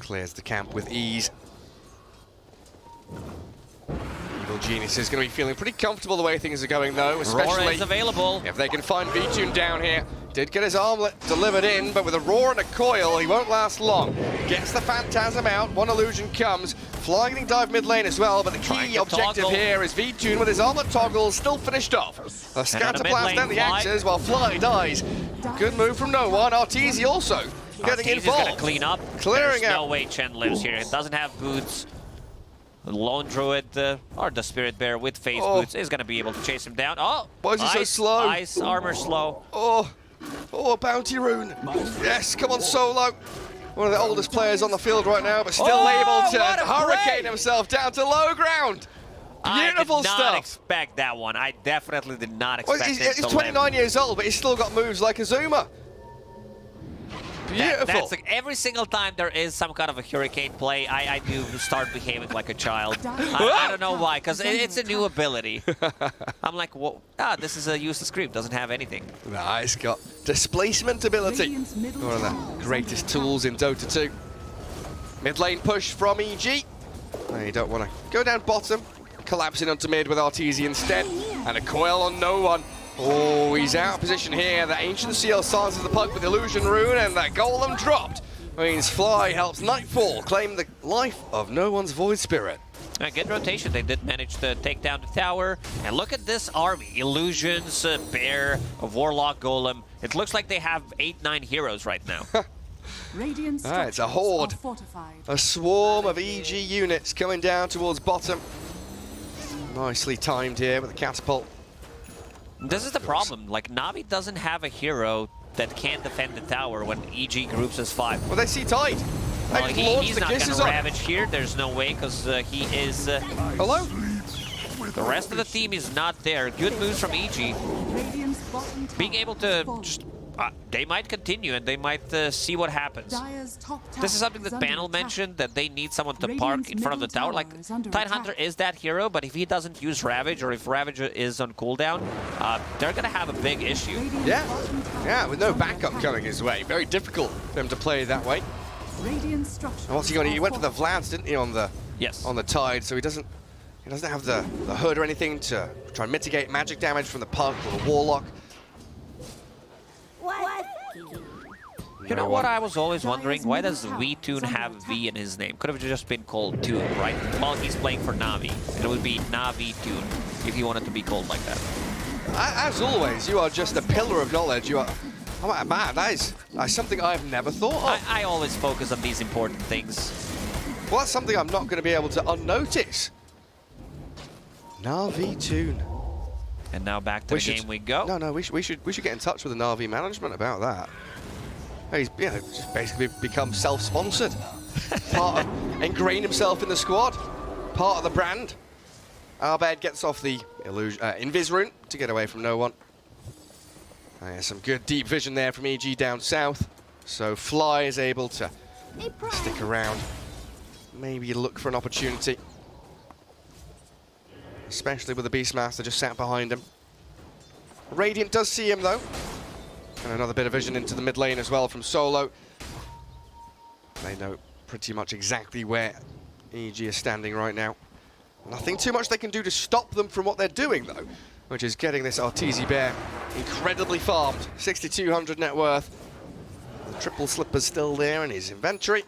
Clears the camp with ease. Evil Genius is going to be feeling pretty comfortable the way things are going though, especially available. If they can find V-Tune down here. Did get his armlet delivered in, but with a roar and a coil, he won't last long. Gets the Phantasm out, one illusion comes. Flying dive mid lane as well, but the key objective here is V-Tune with his armlet toggle still finished off. A Scatterblast and the axes while Fly dies. Good move from no one. Arteezy also getting involved. Going to clean up. Clearing out. No way Chen lives here. It doesn't have boots. The Lone Druid, or the Spirit Bear with Phase Boots is going to be able to chase him down. Oh! Why is he so slow? Ice armor slow. Oh, Bounty Rune. Yes, come on, Solo. One of the oldest players on the field right now, but still able to hurricane himself down to low ground. Beautiful stuff. I did not expect that one. I definitely did not expect it. He's 29 years old, but he's still got moves like Azuma. Beautiful. That's like every single time there is some kind of a hurricane play, I do start behaving like a child. I don't know why, because it's a new ability. I'm like, well, this is a useless creep, doesn't have anything. Nice, got displacement ability. One of the greatest tools in Dota 2. Mid lane push from EG. They don't want to go down bottom. Collapsing onto mid with Arteezy instead. And a coil on no one. Oh, he's out of position here. The Ancient Seal silences the Puck with Illusion Rune, and that Golem dropped. Means Fly helps Nightfall claim the life of no one's Void Spirit. Good rotation. They did manage to take down the tower. And look at this army. Illusions, Bear, a Warlock, Golem. It looks like they have 8-9 heroes right now. It's a horde. A swarm of EG units coming down towards bottom. Nicely timed here with the catapult. This is the problem. Like, Navi doesn't have a hero that can defend the tower when EG groups as 5. Well, they see Tide. Well, he's not going to ravage here. There's no way, because he is... Hello? The rest of the team is not there. Good moves from EG. Being able to just... they might continue, and they might see what happens. This is something that Panel mentioned, that they need someone to park in front of the tower. Like, Tidehunter is that hero, but if he doesn't use Ravage, or if Ravage is on cooldown, they're going to have a big issue. Yeah, with no backup coming his way. Very difficult for them to play that way. And what's he going to... He went for the Vlads, didn't he, on the Tide, so he doesn't He doesn't have the hood or anything to try and mitigate magic damage from the Pug or the Warlock. You know what I was always wondering? Why does VTune have V in his name? Could have just been called Tune, right? Well, he's playing for Navi. It would be Navi Tune if he wanted to be called like that. As always, you are just a pillar of knowledge. You are... Oh, man, that is something I've never thought of. I always focus on these important things. Well, that's something I'm not going to be able to unnotice. Navi Tune. And now back to the game we go. No, we should get in touch with the Navi management about that. He's just basically become self-sponsored. Part of ingrained himself in the squad. Part of the brand. Arbed gets off the Invis rune to get away from no one. Some good deep vision there from EG down south. So Fly is able to stick around. Maybe look for an opportunity. Especially with the Beastmaster just sat behind him. Radiant does see him though. And another bit of vision into the mid lane as well from Solo. They know pretty much exactly where EG is standing right now. Nothing too much they can do to stop them from what they're doing though, which is getting this Arteezy Bear incredibly farmed. 6,200 net worth. The triple slipper's still there in his inventory.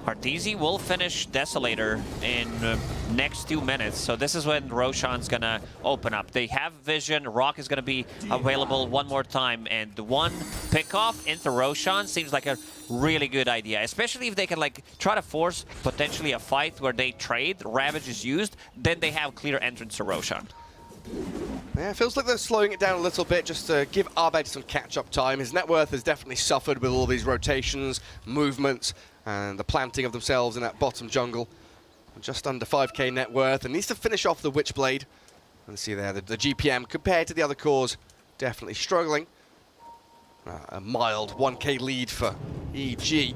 Arteezy will finish Desolator in next 2 minutes, so this is when Roshan's gonna open up. They have vision, Rock is gonna be available one more time, and the one pickoff into Roshan seems like a really good idea, especially if they can like try to force potentially a fight where they trade, Ravage is used, then they have clear entrance to Roshan. Yeah, it feels like they're slowing it down a little bit just to give Arbed some catch-up time. His net worth has definitely suffered with all these rotations, movements, and the planting of themselves in that bottom jungle. Just under 5k net worth, and needs to finish off the Witchblade. And see there, the GPM compared to the other cores, definitely struggling. A mild 1k lead for EG.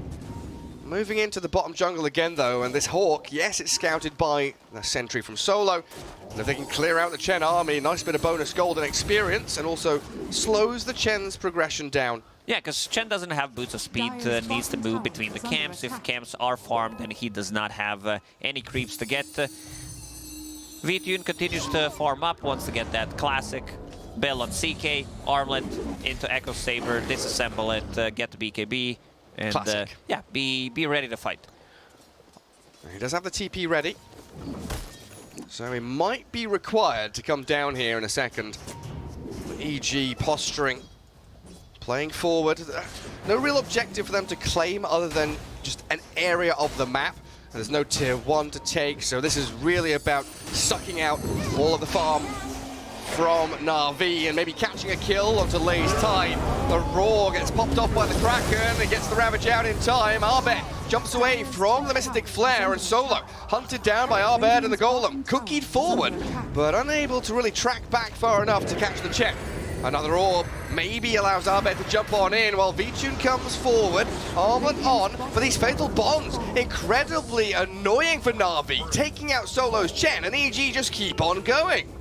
Moving into the bottom jungle again though, and this Hawk, yes, it's scouted by the sentry from Solo. And if they can clear out the Chen army, nice bit of bonus gold and experience, and also slows the Chen's progression down. Yeah, because Chen doesn't have boots of speed, needs to move between the camps. If camps are farmed, then he does not have any creeps to get. VTune continues to farm up, wants to get that classic Bell on CK, Armlet into Echo Saber, disassemble it, get the BKB, and yeah, be ready to fight. He does have the TP ready, so he might be required to come down here in a second. EG posturing, playing forward. No real objective for them to claim other than just an area of the map. And there's no tier 1 to take, so this is really about sucking out all of the farm from Na'Vi and maybe catching a kill onto Lay's Tide. The Roar gets popped off by the Kraken and gets the Ravage out in time. Arbed jumps away from the Mythic Flare, and Solo hunted down by Arbed and the Golem. Cookied forward, but unable to really track back far enough to catch the check. Another orb maybe allows Arbed to jump on in while VTune comes forward, armored on for these fatal bonds. Incredibly annoying for Na'Vi, taking out Solo's Chen, and EG just keep on going.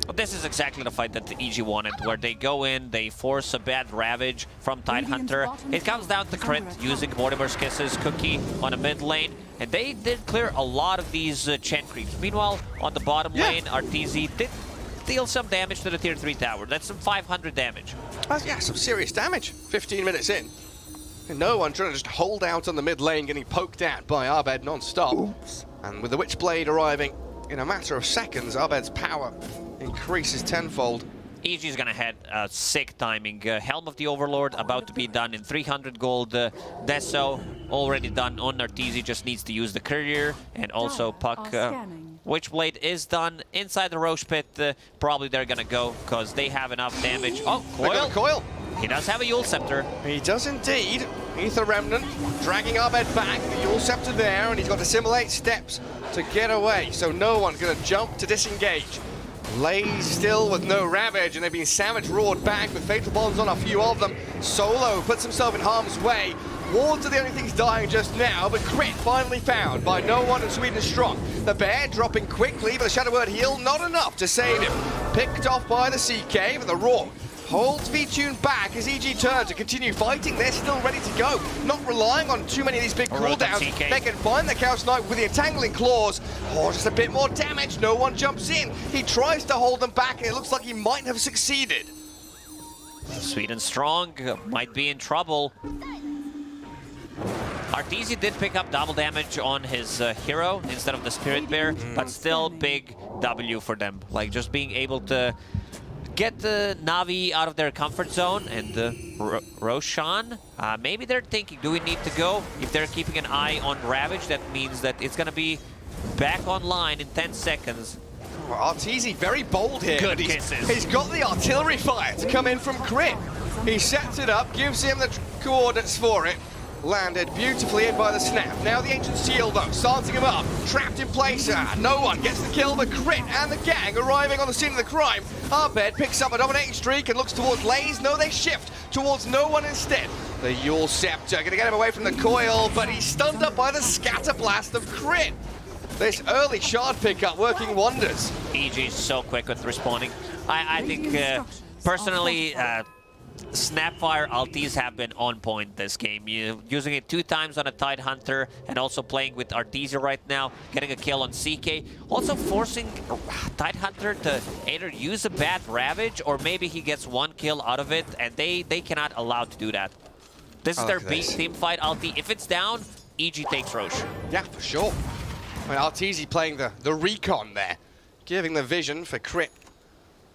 Well, this is exactly the fight that the EG wanted, where they go in, they force a bad Ravage from Tidehunter. It comes down to crit, using Mortimer's Kisses, Cookie on a mid lane, and they did clear a lot of these Chen creeps. Meanwhile, on the bottom lane, Arteezy did deal some damage to the tier 3 tower. That's some 500 damage. Yeah, some serious damage. 15 minutes in. And no one trying to just hold out on the mid lane, getting poked at by Arbed non-stop. And with the Witchblade arriving in a matter of seconds, Arbed's power increases tenfold. EG is gonna head sick timing. Helm of the Overlord about to be done in 300 gold. Deso already done on Arteezy, just needs to use the Courier and also Puck. Witchblade is done inside the Roche Pit. Probably they're gonna go because they have enough damage. Oh, Coil! Coil! He does have a Yule Scepter. He does indeed. Aether Remnant dragging Arbed back. The Yule Scepter there, and he's got to simulate steps to get away. So no one's gonna jump to disengage. Lays still with no Ravage, and they've been Savage roared back with Fatal Bonds on a few of them. Solo puts himself in harm's way. Wards are the only things dying just now, but crit finally found by no one in Sweden Strong. The Bear dropping quickly, but the Shadow Word heal not enough to save him. Picked off by the CK, but the Roar Holds VTune back as EG turn to continue fighting. They're still ready to go. Not relying on too many of these big cooldowns. They can find the Chaos Knight with the entangling claws. Oh, just a bit more damage. No one jumps in. He tries to hold them back, and it looks like he might have succeeded. Sweet and Strong might be in trouble. Arteezy did pick up double damage on his hero instead of the Spirit Bear, but still big W for them. Like, just being able to get the Na'Vi out of their comfort zone, and Roshan, maybe they're thinking, do we need to go? If they're keeping an eye on Ravage, that means that it's going to be back online in 10 seconds. Arteezy very bold here. Good kisses. He's got the artillery fire to come in from Crit. He sets it up, gives him the coordinates for it. Landed beautifully in by the snap. Now the Ancient Seal, though, starting him up. Trapped in place. No one gets the kill, but Crit and the gang arriving on the scene of the crime. Arbed picks up a dominating streak and looks towards Lays. No, they shift towards no one instead. The Yule Scepter gonna get him away from the coil, but he's stunned up by the scatter blast of Crit. This early shard pickup working wonders. EG is so quick with responding. I think, personally, Snapfire ultis have been on point this game. Using it 2 times on a Tidehunter and also playing with Arteezy right now, getting a kill on CK. Also forcing Tidehunter to either use a bad Ravage or maybe he gets 1 kill out of it, and they cannot allow to do that. This is their beast team fight ulti. If it's down, EG takes Roche. Yeah, for sure. I mean, Arteezy playing the recon there, giving the vision for Crit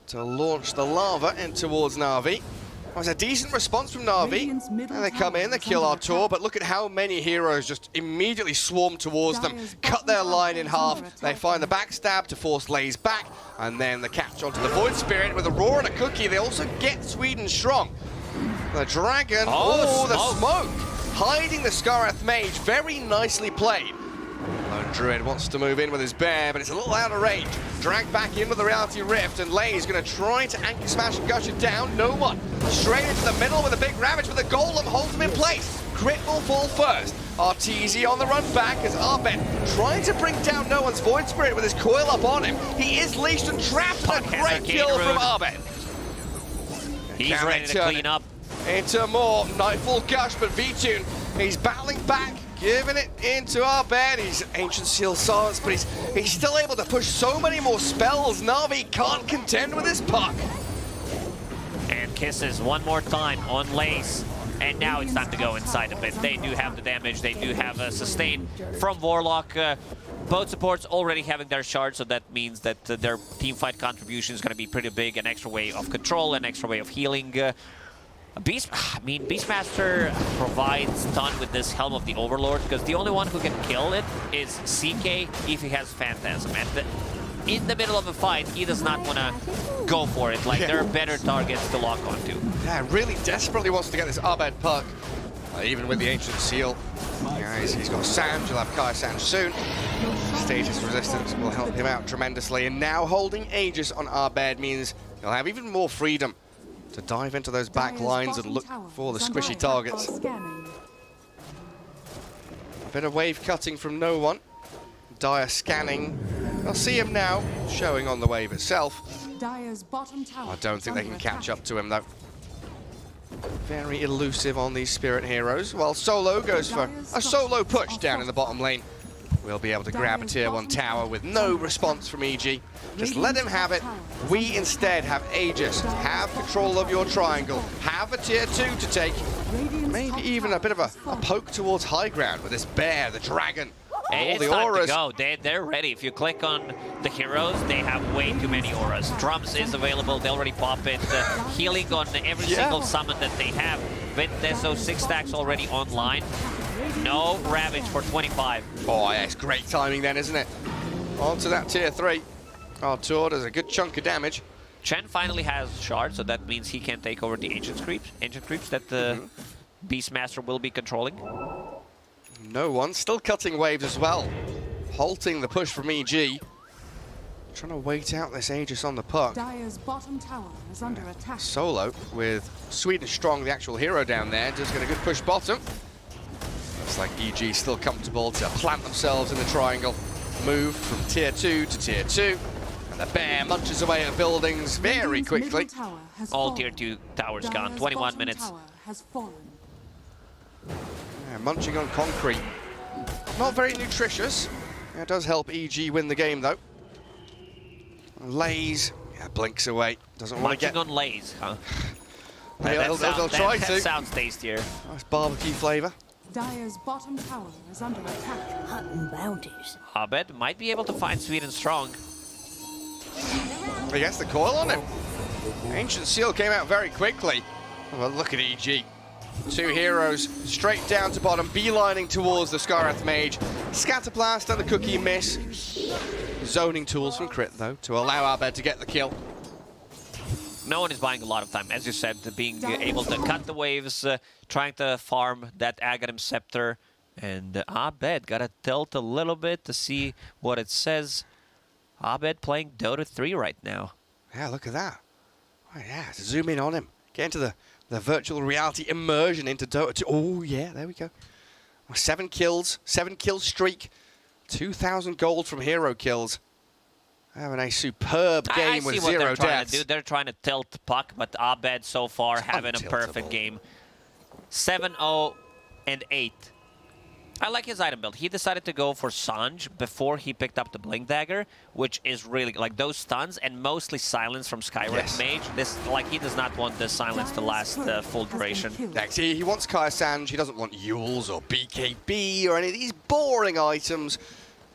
to launch the lava in towards Na'Vi. It was a decent response from Na'Vi. And they come in, they kill our tour, but look at how many heroes just immediately swarm towards them, cut their line in half. They find the backstab to force Lays back, and then the catch onto the Void Spirit with a Roar and a Cookie. They also get Sweden Strong. The Dragon, the smoke, hiding the Skareth Mage, very nicely played. Lone Druid wants to move in with his bear, but it's a little out of range. Dragged back in with the Reality Rift, and Lay's going to try to Anchor Smash and gush it down. No one. Straight into the middle with a big Ravage, but the Golem holds him in place. Crit will fall first. Arteezy on the run back as Arbed trying to bring down no one's Void Spirit with his coil up on him. He is leashed and trapped. A great kill from Arbed. He's ready to clean up. Into more Nightfall Gush, but VTune, he's battling back. Giving it into Arbed. He's Ancient Seal Silence, but he's still able to push so many more spells. Na'Vi can't contend with this puck. And kisses one more time on Lace. And now it's time to go inside a bit. They do have the damage. They do have a sustain from Warlock. Both supports already having their shards, so that means that their teamfight contribution is going to be pretty big. An extra way of control, an extra way of healing. Beastmaster provides stun with this Helm of the Overlord, because the only one who can kill it is CK if he has Phantasm. And in the middle of a fight, he does not want to go for it. Like, there are better targets to lock onto. Yeah, really desperately wants to get this Arbed puck, even with the Ancient Seal. Yeah, he's got Sanj, he'll have Kai Sanj soon. Status resistance will help him out tremendously. And now holding Aegis on Arbed means he'll have even more freedom to dive into those back lines and look for the squishy targets. A bit of wave cutting from no one. Dire scanning. I'll see him now, showing on the wave itself. I don't think they can catch up to him though. Very elusive on these Spirit heroes, while Solo goes for a solo push down in the bottom lane. We'll be able to grab a tier 1 tower with no response from EG. Just let him have it. We instead have Aegis. Have control of your triangle. Have a tier 2 to take. Maybe even a bit of a poke towards high ground with this bear, the dragon. All the auras. Time to go. They're ready. If you click on the heroes, they have way too many auras. Drums is available. They already pop it. Healing on every single summon that they have. Vintezo 6 stacks already online. No Ravage for 25. Oh, yeah, it's great timing then, isn't it? On to that tier 3. Artur does a good chunk of damage. Chen finally has shards, so that means he can take over the Ancient Creeps that the Beastmaster will be controlling. No one, still cutting waves as well. Halting the push from EG. Trying to wait out this Aegis on the puck. Dire's bottom tower is under attack. Solo with Sweden Strong, the actual hero down there, just get a good push bottom. Looks like EG still comfortable to plant themselves in the triangle. Move from tier 2 to tier 2. And The bear munches away at buildings very quickly. All tier 2 towers gone. 21 minutes. Yeah, munching on concrete. Not very nutritious. It does help EG win the game, though. Lays, yeah, blinks away. Doesn't want to get on Lays, huh? They'll try to. That sounds tastier. Nice barbecue flavour. Dire's bottom tower is under attack. Hunting bounties. Abed might be able to find Sweet and Strong. He gets the coil on him. Ancient Seal came out very quickly. Well, look at EG. 2 heroes straight down to bottom, beelining towards the Skyrath Mage. Scatterblast and the Cookie miss. Zoning tools from Crit, though, to allow Abed to get the kill. No one is buying a lot of time, as you said, being able to cut the waves, trying to farm that Aghanim Scepter. And Abed got to tilt a little bit to see what it says. Abed playing Dota 3 right now. Yeah, look at that. Oh, yeah, zoom in on him. Get into the virtual reality immersion into Dota 2. Oh, yeah, there we go. 7 kills, 7 kill streak. 2,000 gold from hero kills. Having a superb game with 0 deaths. They're trying to tilt puck, but Abed so far having a perfect game. 7-0 and 8. I like his item build. He decided to go for Sanj before he picked up the Blink Dagger, which is really like those stuns and mostly silence from Skyrath Mage. This, like, he does not want the silence to last full duration. Next, he wants Kaya Sanj. He doesn't want Yules or BKB or any of these boring items.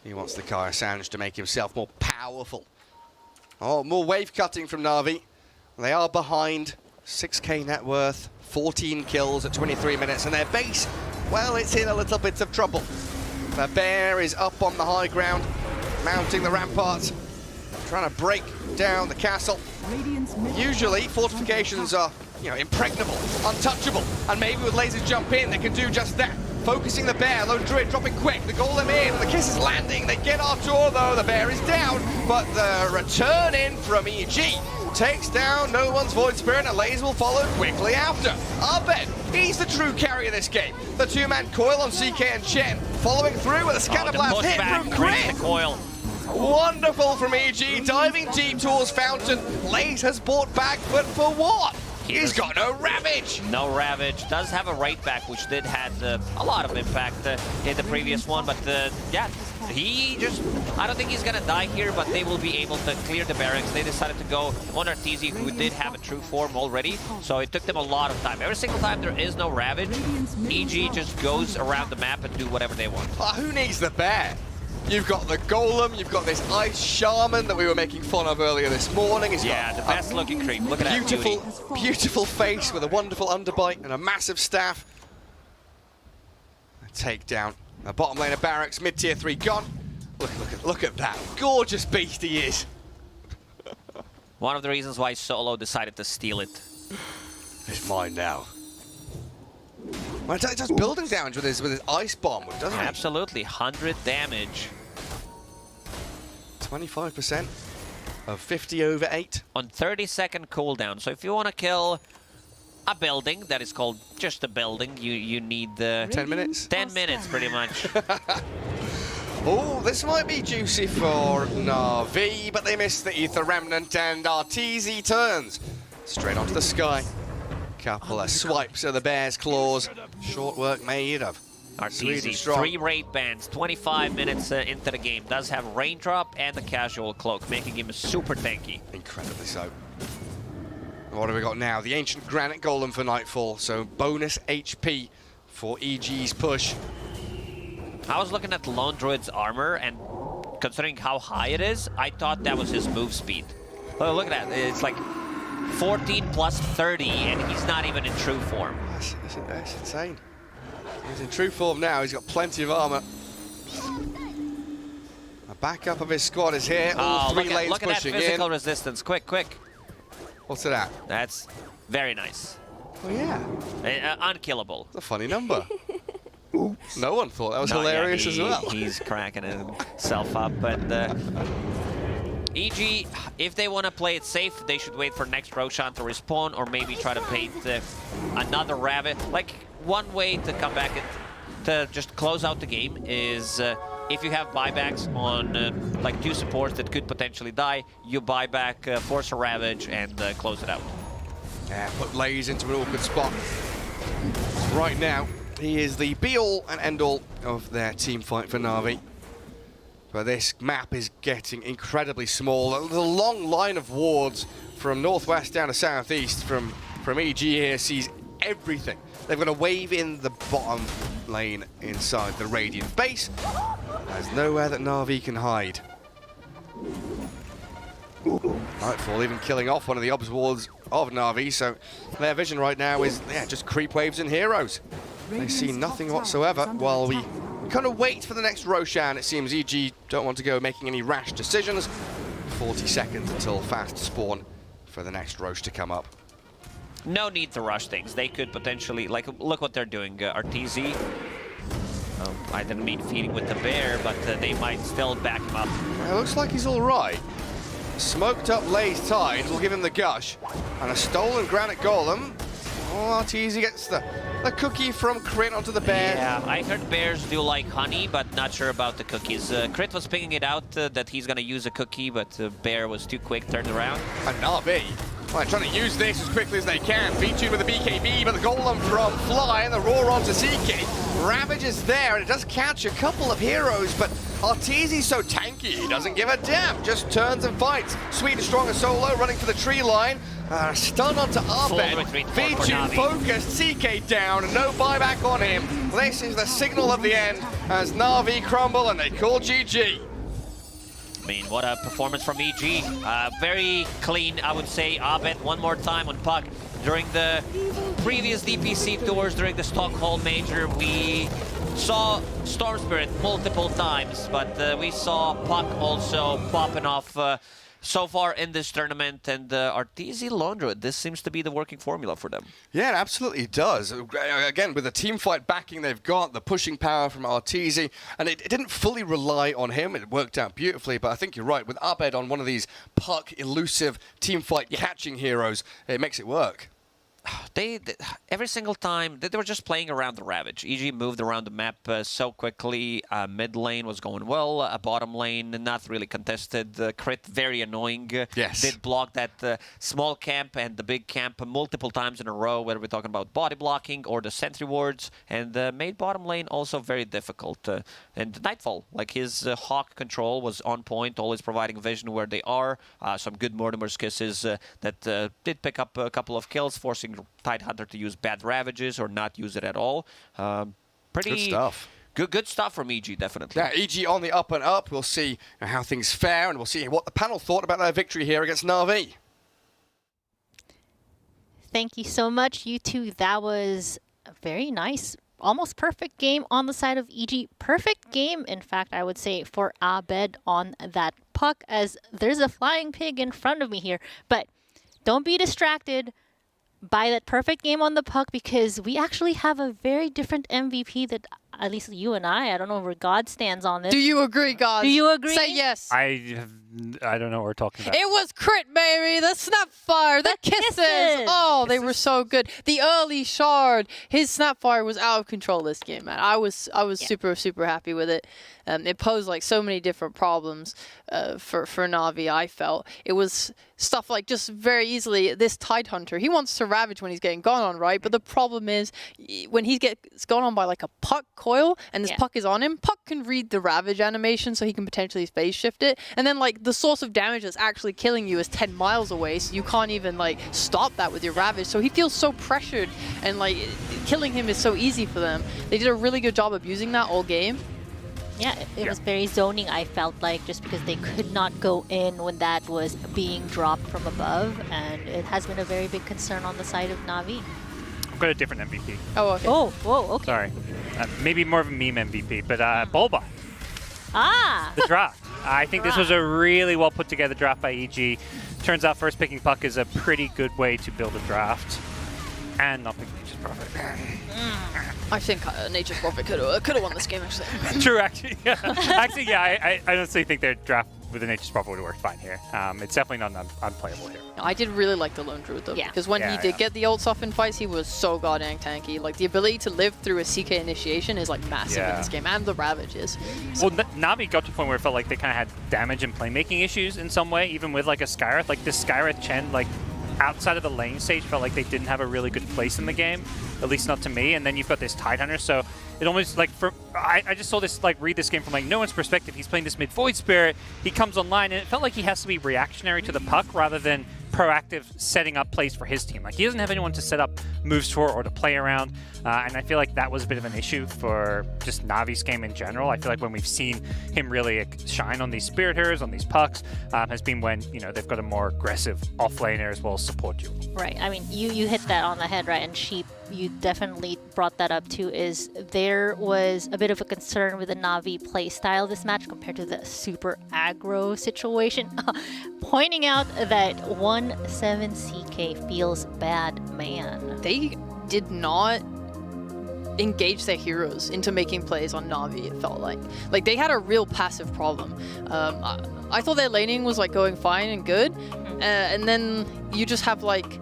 He wants the Kaya Sanj to make himself more powerful. Oh, more wave cutting from Na'Vi. They are behind. 6k net worth, 14 kills at 23 minutes, and their base, well, it's in a little bit of trouble. The bear is up on the high ground, mounting the ramparts, trying to break down the castle. Usually, fortifications are, you know, impregnable, untouchable, and maybe with lasers jump in, they can do just that. Focusing the bear, Lone Druid dropping quick, the golem in, the kiss is landing, they get Artur though, the bear is down, but the return in from EG takes down no one's Void Spirit, and Lays will follow quickly after. Abed, he's the true carry of this game. The 2-man coil on CK and Chen, following through with a Scatterblast hit from Crit. Coil. Wonderful from EG, diving deep towards Fountain. Lays has bought back, but for what? He's got no Ravage. No Ravage. Does have a right back, which did have a lot of impact in the previous one. But yeah, he just, I don't think he's going to die here, but they will be able to clear the barracks. They decided to go on Arteezy, who did have a true form already. So it took them a lot of time. Every single time there is no Ravage, EG just goes around the map and do whatever they want. Who needs the bear? You've got the Golem, you've got this Ice Shaman that we were making fun of earlier this morning. He's got the best looking creep. Look at that beauty. Beautiful face with a wonderful underbite and a massive staff. A takedown. The bottom lane of barracks, mid-tier 3 gone. Look at that. Gorgeous beast he is. One of the reasons why Solo decided to steal it. It's mine now. Well, it does building damage with his ice bomb, doesn't it? Absolutely, 100 damage. 25% of 50 over 8. On 30-second cooldown. So if you want to kill a building that is called just a building, you need 10 minutes? 10 minutes, pretty much. Oh, this might be juicy for Na'Vi, but they missed the Ether Remnant, and Arteezy turns straight onto the sky. Couple of swipes of the bear's claws. Short work made of Arteezy, 3 raid bans, 25 minutes into the game. Does have Raindrop and the Casual Cloak, making him super tanky. Incredibly so. What have we got now? The Ancient Granite Golem for Nightfall, so bonus HP for EG's push. I was looking at Lone Druid's armor, and considering how high it is, I thought that was his move speed. Oh, look at that. It's like 14 plus 30, and he's not even in true form. That's insane. He's in true form now. He's got plenty of armor. A backup of his squad is here. All 3 lanes look at pushing that physical in. Resistance. Quick, quick. What's it at? That's very nice. Oh, yeah. Unkillable. That's a funny number. No one thought that was hilarious as well. He's cracking himself up, but EG, if they want to play it safe, they should wait for next Roshan to respawn, or maybe try to paint another Rabbit. Like, one way to come back and to just close out the game is if you have buybacks on like 2 supports that could potentially die, you buy back, force a Ravage, and close it out. Yeah, put Lays into an awkward spot. Right now, he is the be-all and end-all of their team fight for Na'Vi. But this map is getting incredibly small. The long line of wards from northwest down to southeast from EG here sees everything. They've got a wave in the bottom lane inside the Radiant base. There's nowhere that Na'Vi can hide. Nightfall even killing off one of the obs wards of Na'Vi, so their vision right now is just creep waves and heroes. They see nothing whatsoever while we kind of wait for the next Roshan. It seems EG don't want to go making any rash decisions. 40 seconds until fast spawn for the next Rosh to come up. No need to rush things. They could potentially, like, look what they're doing. RTZ, I didn't mean feeding with the bear, but they might still back him up. It looks like he's all right. Smoked up Lay's Tide will give him the gush. And a stolen Granite Golem. Oh, RTZ gets the cookie from Crit onto the bear. Yeah, I heard bears do like honey, but not sure about the cookies. Crit was pinging it out that he's going to use a cookie, but bear was too quick, turned around. And Na'Vi, well, trying to use this as quickly as they can. V-Tune with the BKB, but the Golem from Fly and the Roar onto ZK. Ravage is there, and it does catch a couple of heroes, but Arteezy's so tanky, he doesn't give a damn. Just turns and fights. Sweet and Strong and Solo running for the tree line. Stun onto Arbed. V-Tune focused, CK down, and no buyback on him. This is the signal of the end as Na'Vi crumble and they call GG. I mean, what a performance from EG. Very clean, I would say. Arbed one more time on Puck. During the previous DPC tours, during the Stockholm Major, we saw Storm Spirit multiple times, but we saw Puck also popping off so far in this tournament, and Arteezy Laundry, this seems to be the working formula for them. Yeah, it absolutely does. Again, with the team fight backing they've got, the pushing power from Arteezy, and it didn't fully rely on him. It worked out beautifully, but I think you're right. With Arbed on one of these Puck elusive team fight catching heroes, it makes it work. They every single time they were just playing around the Ravage. EG moved around the map so quickly. Mid lane was going well. Bottom lane not really contested. Crit very annoying. Yes. Did block that small camp and the big camp multiple times in a row. Whether we're talking about body blocking or the sentry wards, and made bottom lane also very difficult. And Nightfall, like his Hawk control was on point, always providing vision where they are. Some good Mortimer's kisses that did pick up a couple of kills, forcing Tidehunter to use bad Ravages or not use it at all. Pretty good stuff. Good stuff from EG, definitely. Yeah, EG on the up and up. We'll see how things fare, and we'll see what the panel thought about their victory here against Na'Vi. Thank you so much, you two. That was a very nice, almost perfect game on the side of EG. Perfect game, in fact, I would say, for Arbed on that Puck, as there's a flying pig in front of me here. But don't be distracted by that perfect game on the Puck, because we actually have a very different MVP that at least you and I don't know where God stands on this. Do you agree, God? Do you agree? Say yes. I don't know what we're talking about. It was Crit, baby. The Snapfire, the kisses. Oh, they were so good. The early shard. His Snapfire was out of control this game, man. I was super happy with it. It posed like so many different problems for Na'Vi. I felt it was stuff like just very easily this Tidehunter. He wants to Ravage when he's getting gone on, right? But the problem is when he gets gone on by like a Puck coil and this Puck is on him, Puck can read the Ravage animation, so he can potentially phase shift it. And then like the source of damage that's actually killing you is 10 miles away, so you can't even like stop that with your Ravage. So he feels so pressured, and like killing him is so easy for them. They did a really good job of using that all game. Yeah, it was very zoning, I felt like, just because they could not go in when that was being dropped from above, and it has been a very big concern on the side of Na'Vi. I've got a different MVP. Oh, okay. Oh, whoa, okay. Sorry. Maybe more of a meme MVP, but Bulba. Ah! The draft. I think this was a really well put together draft by EG. Turns out first picking Puck is a pretty good way to build a draft. And not picking Nature's Prophet. I think Nature's Prophet could have won this game, actually. True, actually. Yeah. Actually, yeah, I honestly think their draft with the Nature's Prophet would have worked fine here. It's definitely not an unplayable here. I did really like the Lone Druid though, because when he did get the ults off in fights, he was so goddamn tanky. Like the ability to live through a CK initiation is like massive in this game, and the Ravages. Well, Navi got to a point where it felt like they kind of had damage and playmaking issues in some way, even with like a Skyreth. Like this Skyreth Chen, like outside of the lane stage, felt like they didn't have a really good place in the game, at least not to me. And then you've got this Tidehunter, so it almost like I just saw this read this game from like no one's perspective. He's playing this mid Void Spirit, he comes online, and it felt like he has to be reactionary to the puck rather than proactive setting up plays for his team. Like he doesn't have anyone to set up moves for or to play around, and I feel like that was a bit of an issue for just Navi's game in general. I feel like when we've seen him really shine on these Spirit Heroes, on these pucks, has been when they've got a more aggressive offlaner as well as support duel. Right. I mean, you hit that on the head, right? And Sheep, you definitely brought that up too. Is there was a bit of a concern with the Navi play style this match compared to the super aggro situation, pointing out that 1-7 CK feels bad, man. They did not engage their heroes into making plays on Navi, it felt like. Like they had a real passive problem. I thought their laning was like going fine and good, and then you just have like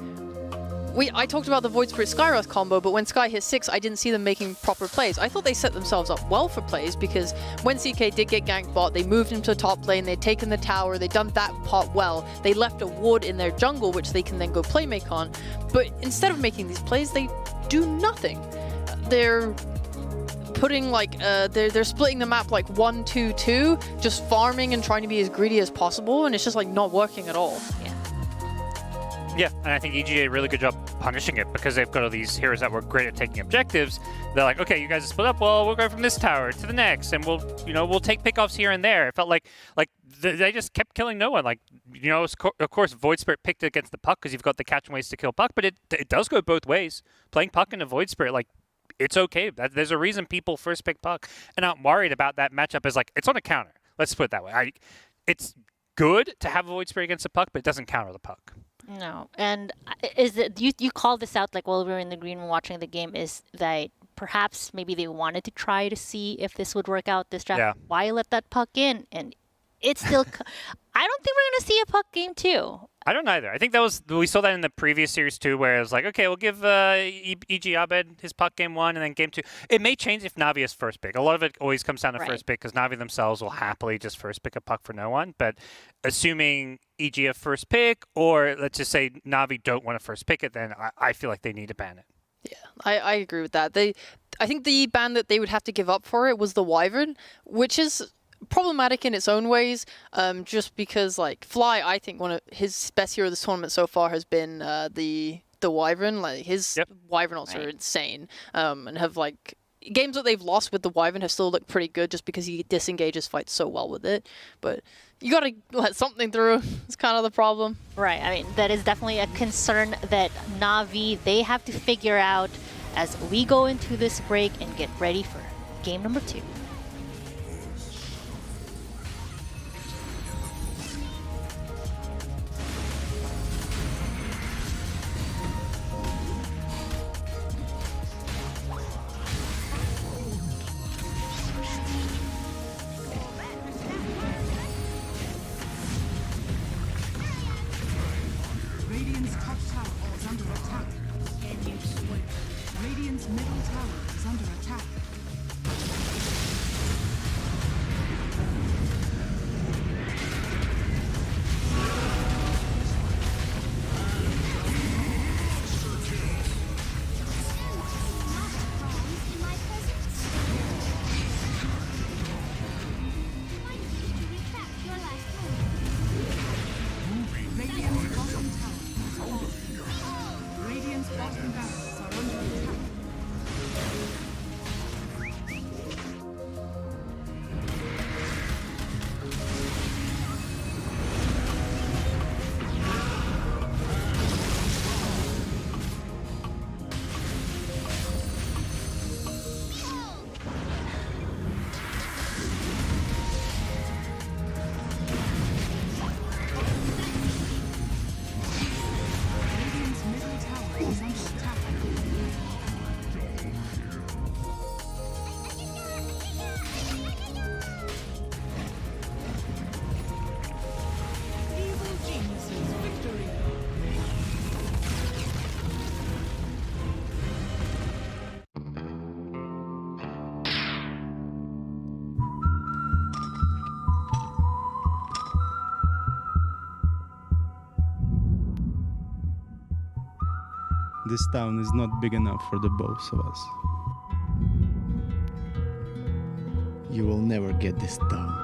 I talked about the Void Spirit Skywrath combo, but when Sky hit 6, I didn't see them making proper plays. I thought they set themselves up well for plays, because when CK did get ganked bot, they moved him to top lane, they'd taken the tower, they'd done that part well. They left a ward in their jungle, which they can then go playmake on. But instead of making these plays, they do nothing. They're putting like, they're splitting the map like 1-2-2, just farming and trying to be as greedy as possible, and it's just like not working at all. Yeah, and I think EG did a really good job punishing it, because they've got all these heroes that were great at taking objectives. They're like, okay, you guys are split up. Well, we'll go from this tower to the next, and we'll take pickoffs here and there. It felt like they just kept killing no one. Like, of course, Void Spirit picked against the puck because you've got the catch and ways to kill puck, but it does go both ways. Playing puck into Void Spirit, like, it's okay. There's a reason people first pick puck, and I'm worried about that matchup as like it's on a counter. Let's put it that way. It's good to have a Void Spirit against the puck, but it doesn't counter the puck. No, and is it you called this out like while we were in the green room watching the game, is that perhaps maybe they wanted to try to see if this would work out this draft. Yeah. Why let that puck in? And it's still I don't think we're going to see a puck game too. I don't either. I think we saw that in the previous series too, where it was like, okay, we'll give EG Abed his puck game 1, and then game 2. It may change if Navi is first pick. A lot of it always comes down to first pick, because Navi themselves will happily just first pick a puck for no one. But assuming EG have first pick, or let's just say Navi don't want to first pick it, then I feel like they need to ban it. Yeah, I agree with that. I think the ban that they would have to give up for it was the Wyvern, which is problematic in its own ways, just because like Fly, I think one of his best hero this tournament so far has been the Wyvern. Like his Wyvern ults are insane, and have like games that they've lost with the Wyvern have still looked pretty good just because he disengages fights so well with it. But you gotta let something through. It's kind of the problem. Right. I mean, that is definitely a concern that Navi, they have to figure out as we go into this break and get ready for game number 2. Radiant's top tower is under attack. Radiant's middle tower is under attack. This town is not big enough for the both of us. You will never get this town.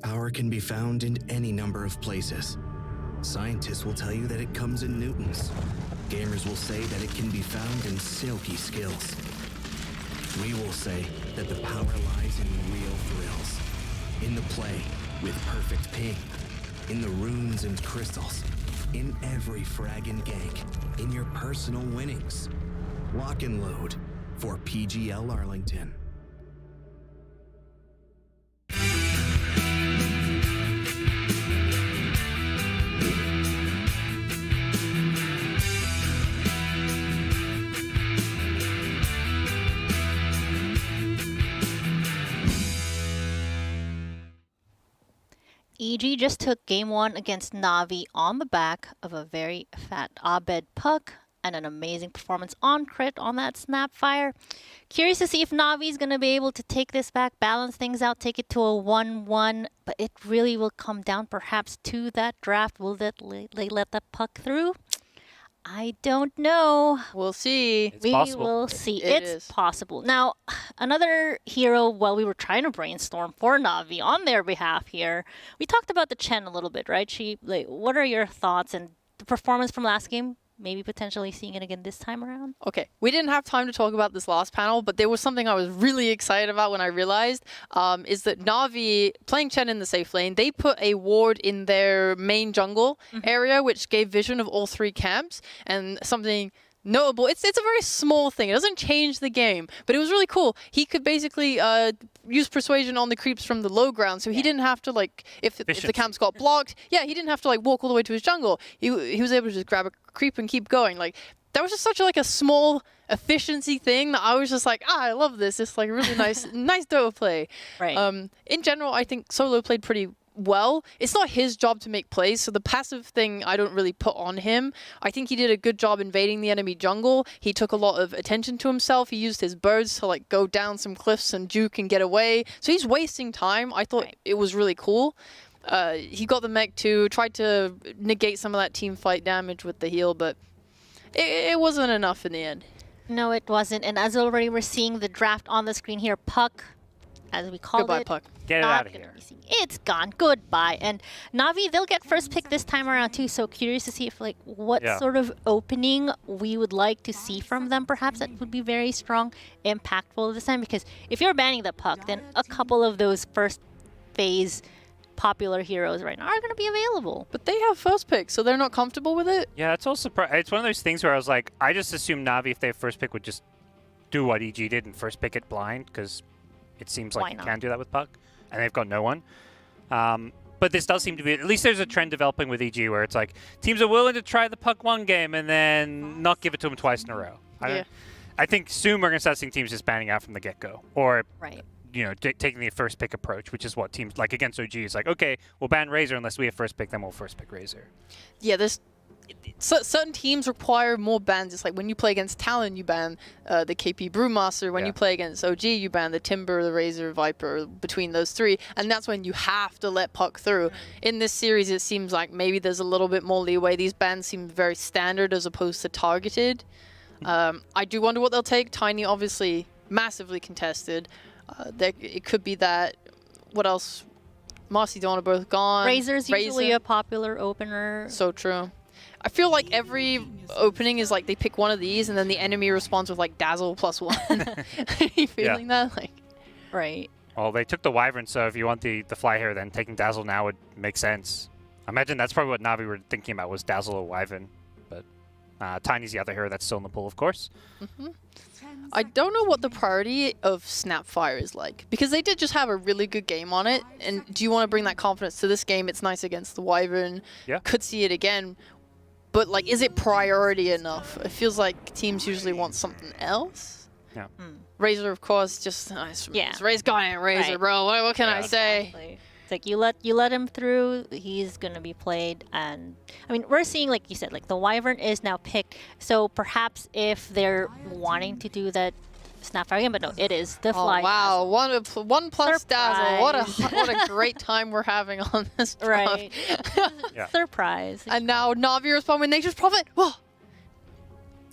Power can be found in any number of places. Scientists will tell you that it comes in newtons. Gamers will say that it can be found in silky skills. We will say that the power lies in real thrills. In the play with perfect ping. In the runes and crystals. In every frag and gank. In your personal winnings. Lock and load for PGL Arlington. EG just took game 1 against Na'Vi on the back of a very fat Abed puck and an amazing performance on crit on that Snapfire. Curious to see if Na'Vi is going to be able to take this back, balance things out, take it to a 1-1, but it really will come down perhaps to that draft. Will they let that puck through? I don't know. We'll see. We will see. It's possible. Now, another hero, while we were trying to brainstorm for Na'Vi on their behalf here, we talked about the Chen a little bit, right? What are your thoughts and the performance from last game? Maybe potentially seeing it again this time around? Okay, we didn't have time to talk about this last panel, but there was something I was really excited about when I realized is that Na'Vi, playing Chen in the safe lane, they put a ward in their main jungle area, which gave vision of all 3 camps, and something notable. It's a very small thing. It doesn't change the game, but it was really cool. He could basically use persuasion on the creeps from the low ground, so he didn't have to, like, if the camps got blocked, he didn't have to, like, walk all the way to his jungle. He was able to just grab a creep and keep going. Like, that was just such a small efficiency thing that I was just like, I love this. It's like really nice Dota play. Right. In general, I think Solo played pretty well. It's not his job to make plays, so the passive thing I don't really put on him. I think he did a good job invading the enemy jungle. He took a lot of attention to himself. He used his birds to, like, go down some cliffs and juke and get away. So he's wasting time. I thought it was really cool. He got the mech too, tried to negate some of that team fight damage with the heal, but it wasn't enough in the end. No, it wasn't. And as already we're seeing the draft on the screen here, Puck, as we call it. Goodbye, Puck. Get it out of here. It's gone. Goodbye. And Na'Vi, they'll get first pick this time around too. So curious to see if, like, what sort of opening we would like to see from them. Perhaps that would be very strong, impactful this time. Because if you're banning the Puck, then a couple of those first phase popular heroes right now are going to be available. But they have first pick, so they're not comfortable with it? Yeah, it's also it's one of those things where I was like, I just assumed Na'Vi, if they have first pick, would just do what EG did and first pick it blind, because it seems like you can do that with Puck, and they've got no one. But this does seem to be, at least there's a trend developing with EG where it's like, teams are willing to try the Puck one game and then not give it to them twice in a row. I think soon we're going to start seeing teams just banning out from the get-go. Or, you know, taking the first pick approach, which is what teams, like against OG, is like, okay, we'll ban Razor unless we have first pick, then we'll first pick Razor. Yeah, there's certain teams require more bans. It's like when you play against Talon, you ban the KP Brewmaster. When you play against OG, you ban the Timber, the Razor, Viper, between those three. And that's when you have to let Puck through. In this series, it seems like maybe there's a little bit more leeway. These bans seem very standard as opposed to targeted. I do wonder what they'll take. Tiny, obviously, massively contested. It could be that. What else? Marcy, Dawn are both gone. Razor's usually a popular opener. So true. I feel like every opening is like they pick one of these and then the enemy responds with like Dazzle +1. Are you feeling that? Like, right. Well, they took the Wyvern, so if you want the fly here, then taking Dazzle now would make sense. I imagine that's probably what Na'Vi were thinking about, was Dazzle or Wyvern. But Tiny's the other hero that's still in the pool, of course. I don't know what the priority of Snapfire is like, because they did just have a really good game on it. And do you want to bring that confidence to this game? It's nice against the Wyvern. Yeah. Could see it again. But, like, is it priority enough? It feels like teams usually want something else. Yeah. Razor, of course, just Razor gone in Razor, bro. What can I say? It's like you let him through, he's gonna be played, and I mean we're seeing, like you said, like the Wyvern is now picked. So perhaps if they're wanting to do that Snapfire game, but no, it is the fly. Wow, one plus Dazzle. What a great time we're having on this draft. Right. Surprise. And now Na'Vi respond with Nature's Prophet. Whoa.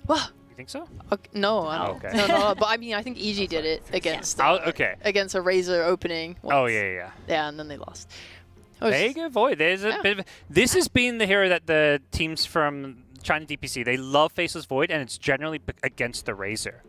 Whoa. You think so? Okay, no, I don't. Okay. No, but I mean, I think EG did it against against a Razor opening. Once. Oh, yeah. Yeah, and then they lost. Vega Void. There's a bit of this has been the hero that the teams from China DPC, they love Faceless Void, and it's generally against the Razor.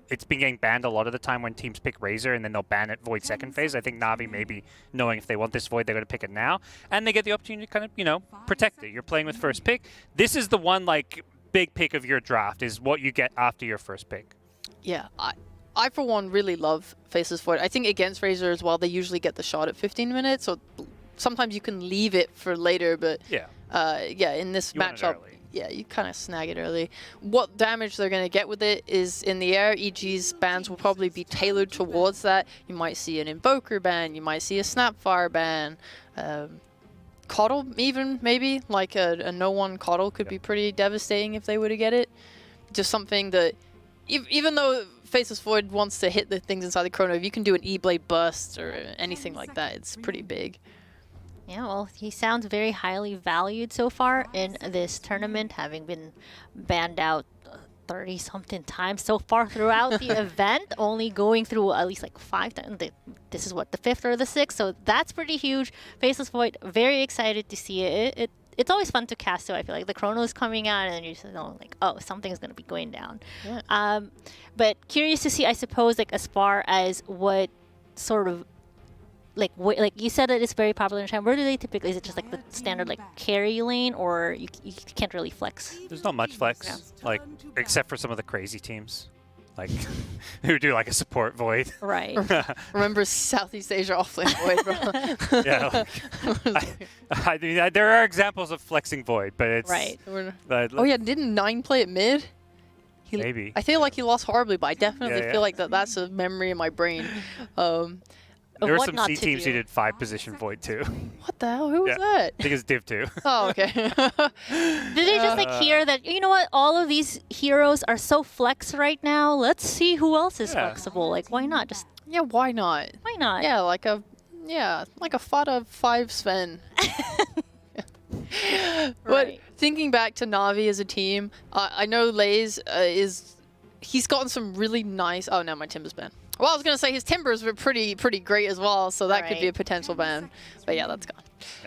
It's been getting banned a lot of the time when teams pick Razor, and then they'll ban it Void second phase. I think Na'Vi maybe knowing if they want this Void, they're going to pick it now, and they get the opportunity to kind of, you know, protect it. You're playing with first pick. This is the one, like, big pick of your draft, is what you get after your first pick. Yeah, I for one really love Faceless Void. I think against Razor as well, they usually get the shot at 15 minutes, so sometimes you can leave it for later, but in this matchup, you kind of snag it early. What damage they're going to get with it is in the air. EG's bans will probably be tailored towards that. You might see an Invoker ban, you might see a Snapfire ban, Coddle even, maybe. Like a no-one Coddle could be pretty devastating if they were to get it. Just something that, even though Faceless Void wants to hit the things inside the chrono, if you can do an E-Blade burst or anything like that, it's pretty big. Yeah, well, he sounds very highly valued so far in this tournament, having been banned out 30-something times so far throughout the event, only going through at least like 5 times. This is what, the 5th or the 6th, so that's pretty huge. Faceless Void, very excited to see it. It's always fun to cast, so I feel like the chrono is coming out, and then you just know, like, oh, something's going to be going down. Yeah. But curious to see, I suppose, like, as far as what sort of, like you said that it's very popular in China. Where do they typically, is it just like the standard like carry lane, or you can't really flex? There's not much flex, like except for some of the crazy teams, like who do like a support Void. Right. Remember Southeast Asia offlane Void, bro. Yeah. I mean, there are examples of flexing Void, but it's right. Oh yeah, didn't 9 play at mid? Maybe. I feel like he lost horribly, but I definitely feel like that's a memory in my brain. There were some C teams who did 5-position Void too. What the hell? Who was that? I think it's Div 2. Oh, okay. Did they just like hear that, you know what, all of these heroes are so flex right now, let's see who else is flexible. Like, why not? Just why not? Why not? Yeah, like a Fada 5 Sven. But thinking back to Na'Vi as a team, I know Lays he's gotten some really nice. Oh no, my Timber's ban. Well, I was gonna say his Timbers were pretty great as well, so that could be a potential ban. But yeah, that's gone.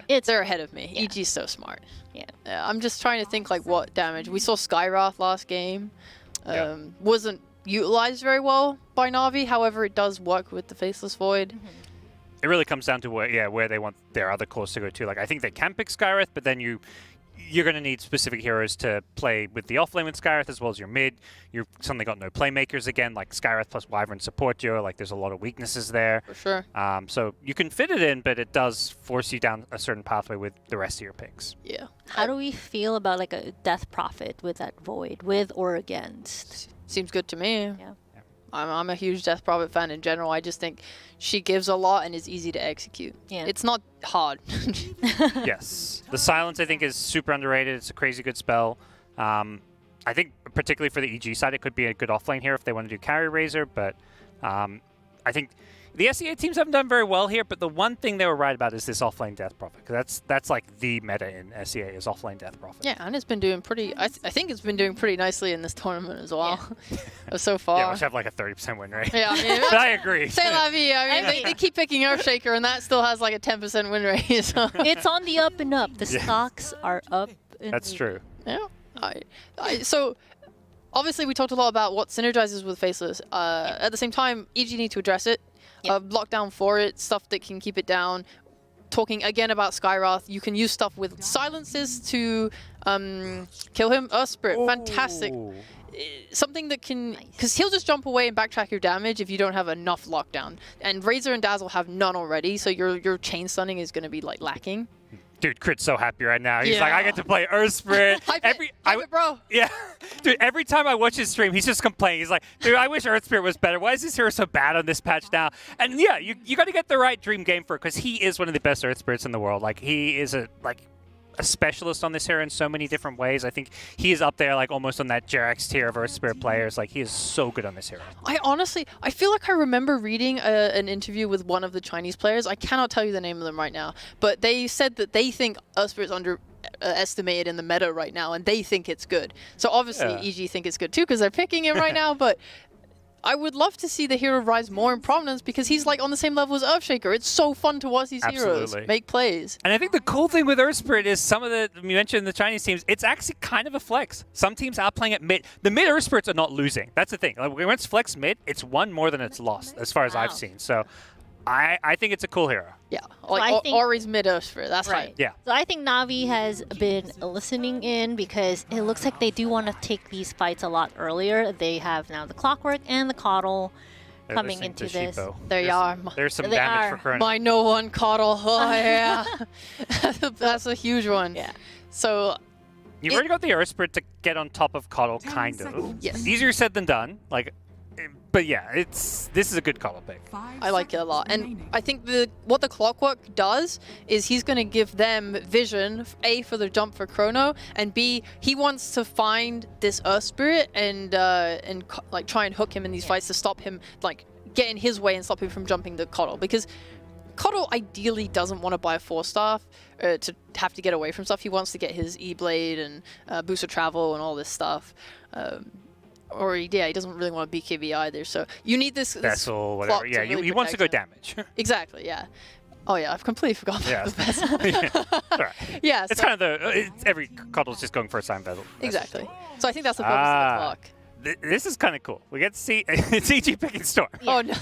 They're ahead of me. EG's so smart. Yeah. I'm just trying to think like what damage. We saw Skyroth last game. Wasn't utilized very well by Na'Vi. However, it does work with the Faceless Void. it really comes down to where they want their other cores to go to. Like, I think they can pick Skywrath, but then you're going to need specific heroes to play with the offlane with Skywrath as well as your mid. You've suddenly got no playmakers again, like Skywrath plus Wyvern support you. Like, there's a lot of weaknesses there. For sure. So you can fit it in, but it does force you down a certain pathway with the rest of your picks. Yeah. How do we feel about like a Death Prophet with that Void, with or against? Seems good to me. Yeah. I'm a huge Death Prophet fan in general. I just think she gives a lot and is easy to execute. Yeah. It's not hard. Yes. The Silence, I think, is super underrated. It's a crazy good spell. I think particularly for the EG side, it could be a good offlane here if they want to do Carry Razor, but I think the SEA teams haven't done very well here, but the one thing they were right about is this offlane Death Prophet, because that's like the meta in SEA is offlane Death Prophet. Yeah, and it's been doing pretty... I think it's been doing pretty nicely in this tournament as well. So far. Yeah, which have like a 30% win rate. Yeah, I mean, but I agree. C'est la vie. I mean, they keep picking Earthshaker, and that still has like a 10% win rate. So. It's on the up and up. The stocks are up. That's true. Yeah. So... Obviously, we talked a lot about what synergizes with Faceless. At the same time, EG need to address it. Lockdown for it, stuff that can keep it down. Talking again about Skywrath, you can use stuff with silences to kill him. Earth Spirit, fantastic. Something that can... Because he'll just jump away and backtrack your damage if you don't have enough lockdown. And Razor and Dazzle have none already, so your chain stunning is going to be like lacking. Dude, Crit's so happy right now. He's like, I get to play Earth Spirit. Hype it, bro. Yeah. Dude, every time I watch his stream, he's just complaining. He's like, dude, I wish Earth Spirit was better. Why is this hero so bad on this patch now? And yeah, you got to get the right dream game for it, because he is one of the best Earth Spirits in the world. Like, he is a specialist on this hero in so many different ways. I think he is up there, like, almost on that Jerax tier of Earth Spirit players. Like, he is so good on this hero. I feel like I remember reading an interview with one of the Chinese players. I cannot tell you the name of them right now, but they said that they think Earth Spirit's underestimated in the meta right now, and they think it's good. So obviously EG think it's good too, because they're picking him right now, but I would love to see the hero rise more in prominence, because he's like on the same level as Earthshaker. It's so fun to watch these heroes make plays. And I think the cool thing with Earth Spirit is some of you mentioned the Chinese teams, it's actually kind of a flex. Some teams are playing at mid. The mid Earth Spirits are not losing. That's the thing. Like, when it's flex mid, it's won more than it's lost, as far as I've seen. So I think it's a cool hero. Yeah, like Ori's mid Earth Spirit. That's right. Yeah. So I think Na'Vi has been listening in, because it looks like they do want to take these fights a lot earlier. They have now the Clockwork and the Coddle coming into this. There you are. There's some damage for Chrono. My no one Coddle. Oh, yeah. That's a huge one. Yeah. So... You've already got the Earth Spirit to get on top of Coddle, kind of. Yes. Easier said than done. Like, but yeah, this is a good Coddle pick. I like it a lot. And I think what the Clockwork does is he's going to give them vision, A, for the jump for Chrono, and B, he wants to find this Earth Spirit and like try and hook him in these fights to stop him, like get in his way and stop him from jumping the Coddle. Because Coddle ideally doesn't want to buy a 4-star to have to get away from stuff. He wants to get his E-Blade and Boost of Travel and all this stuff. Or he doesn't really want to BKB either. So you need this Vessel, whatever. Yeah, really he wants to go him. damage. Exactly. Yeah. Oh yeah, I've completely forgotten about the Vessel. Right. Yeah. It's kind of every Coddle's just going for a sign Vessel. Exactly. So I think that's the purpose of the clock. This is kind of cool. We get to see it's EG picking Storm. Oh no.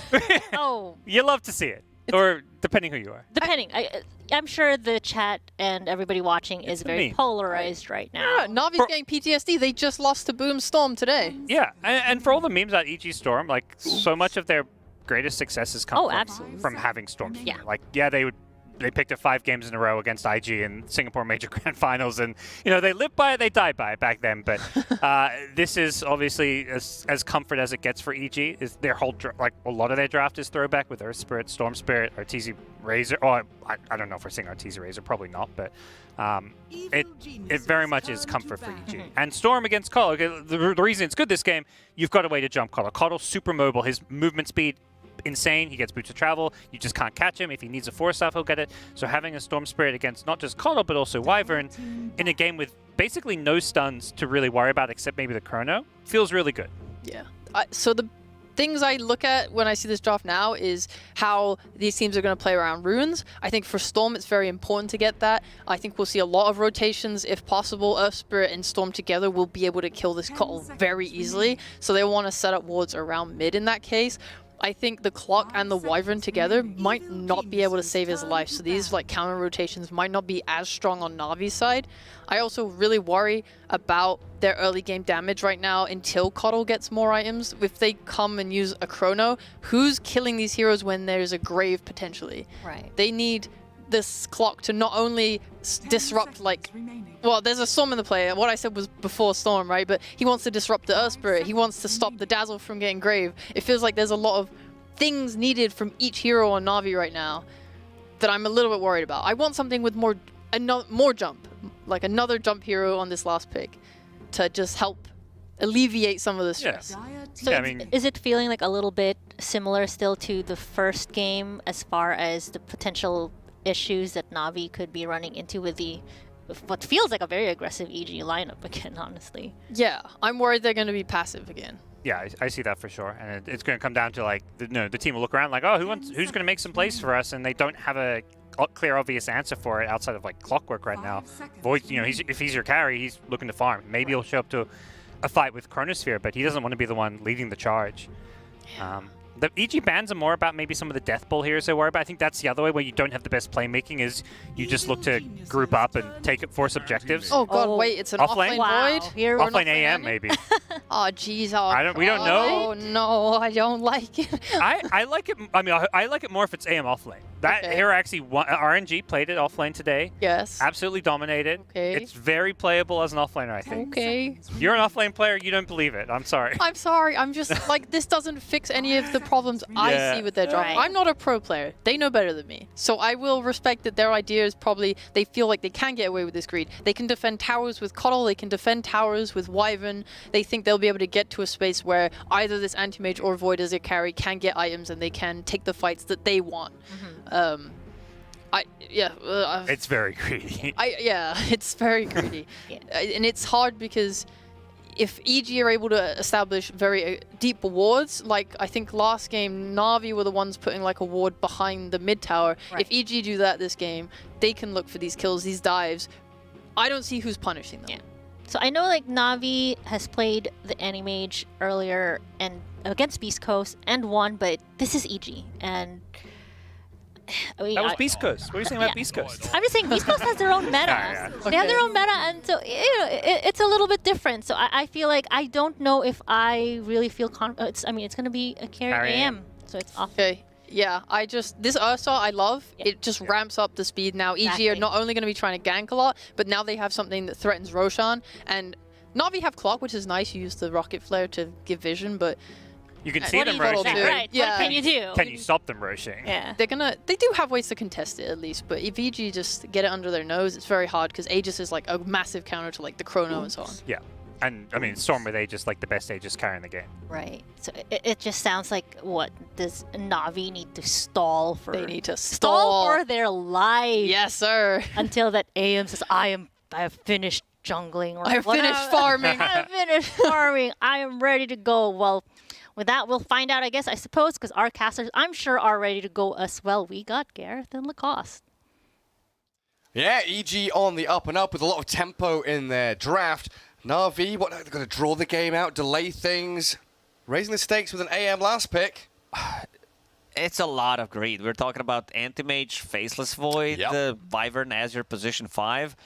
Oh. You love to see it. Or depending who you are. Depending. I'm sure the chat and everybody watching is very polarized right now. Yeah, Navi's getting PTSD. They just lost to Boom Storm today. Yeah, and for all the memes about EG Storm, like, so much of their greatest successes come from having Storm. Yeah. Like, yeah, they picked up 5 games in a row against IG in Singapore Major Grand Finals, and they lived by it, they died by it back then. But this is obviously as comfort as it gets for EG. Is their whole like a lot of their draft is throwback with Earth Spirit, Storm Spirit, Arteezy Razor. Oh, I don't know if we're seeing Arteezy Razor, probably not, but it very much is comfort for EG. And Storm against Coddle. Okay, the reason it's good this game, you've got a way to jump Coddle. Coddle's super mobile. His movement speed, insane. He gets Boots of Travel. You just can't catch him. If he needs a 4-star, he'll get it. So having a Storm Spirit against not just Coddle, but also Wyvern in a game with basically no stuns to really worry about except maybe the Chrono feels really good. Yeah. So the things I look at when I see this draft now is how these teams are going to play around runes. I think for Storm, it's very important to get that. I think we'll see a lot of rotations if possible. Earth Spirit and Storm together will be able to kill this Coddle very easily. So they want to set up wards around mid in that case. I think the Clock and the Wyvern together might not be able to save his life. So these like counter rotations might not be as strong on Navi's side. I also really worry about their early game damage right now until Coddle gets more items. If they come and use a Chrono, who's killing these heroes when there's a Grave potentially? Right. They need this Clock to not only disrupt like, well, there's a Storm in the play. What I said was before Storm, right? But he wants to disrupt the Earth Spirit. He wants to stop the Dazzle from getting Grave. It feels like there's a lot of things needed from each hero on Na'Vi right now that I'm a little bit worried about. I want something with more jump, like another jump hero on this last pick to just help alleviate some of the stress. So is it feeling like a little bit similar still to the first game as far as the potential issues that Na'Vi could be running into with what feels like a very aggressive EG lineup again, honestly? Yeah, I'm worried they're going to be passive again. Yeah, I see that for sure, and it's going to come down to like the team will look around like, oh, who's going to make some plays for us, and they don't have a clear, obvious answer for it outside of like Clockwork right now. Void, if he's your carry, he's looking to farm. Maybe he'll show up to a fight with Chronosphere, but he doesn't want to be the one leading the charge. The EG bans are more about maybe some of the Death Ball heroes they worry about. I think that's the other way where you don't have the best playmaking is you just look to group up and force objectives. Oh god, wait, it's an offlane Void? Offlane AM maybe. Oh jeez, we don't know. Oh no, I don't like it. I like it. I mean, I like it more if it's AM offlane. That hero actually RNG played it offlane today. Yes. Absolutely dominated. Okay. It's very playable as an offlaner, I think. Okay. You're an offlane player. You don't believe it. I'm sorry. I'm sorry. I'm just like, this doesn't fix any of the problems I see with their job. I'm not a pro player. They know better than me. So I will respect that their idea is probably they feel like they can get away with this greed. They can defend towers with Coddle. They can defend towers with Wyvern. They think they'll be able to get to a space where either this Anti-Mage or Void as a carry can get items and they can take the fights that they want. It's very greedy. It's very greedy. And it's hard because if EG are able to establish very deep wards, like I think last game Na'Vi were the ones putting like a ward behind the mid tower. Right. If EG do that this game, they can look for these kills, these dives. I don't see who's punishing them. Yeah. So I know like Na'Vi has played the Anti-Mage earlier and against Beast Coast and won, but this is EG and that was Beast Coast. What are you saying about Beast Coast? I'm just saying Beast Coast has their own meta. They have their own meta, and so it's a little bit different. So I feel like I don't know if I really feel it's going to be a carry AM, so it's off. Okay. Yeah, this Ursa I love. It just ramps up the speed now. EG are not only going to be trying to gank a lot, but now they have something that threatens Roshan. And Na'Vi have Clock, which is nice. You use the Rocket Flare to give vision, but you can see them roshing. Right. Yeah. What can you do? Can you stop them roshing? Yeah. They do have ways to contest it at least, but if EG just get it under their nose, it's very hard because Aegis is like a massive counter to like the Chrono and so on. Yeah. And I mean, Storm with Aegis, like the best Aegis carrying the game. Right. So it just sounds like, what, does Na'Vi need to stall for? They need to stall for their life. Yes, sir. Until that AM says, I have finished jungling. Or I finished farming. I finished farming. I am ready to go. Well, with that, we'll find out, I suppose, because our casters, I'm sure, are ready to go as well. We got Gareth and Lacoste. Yeah, EG on the up and up with a lot of tempo in their draft. Na'Vi, they're going to draw the game out, delay things, raising the stakes with an AM last pick. It's a lot of greed. We're talking about Anti-Mage, Faceless Void, the Wyvern as your position 5.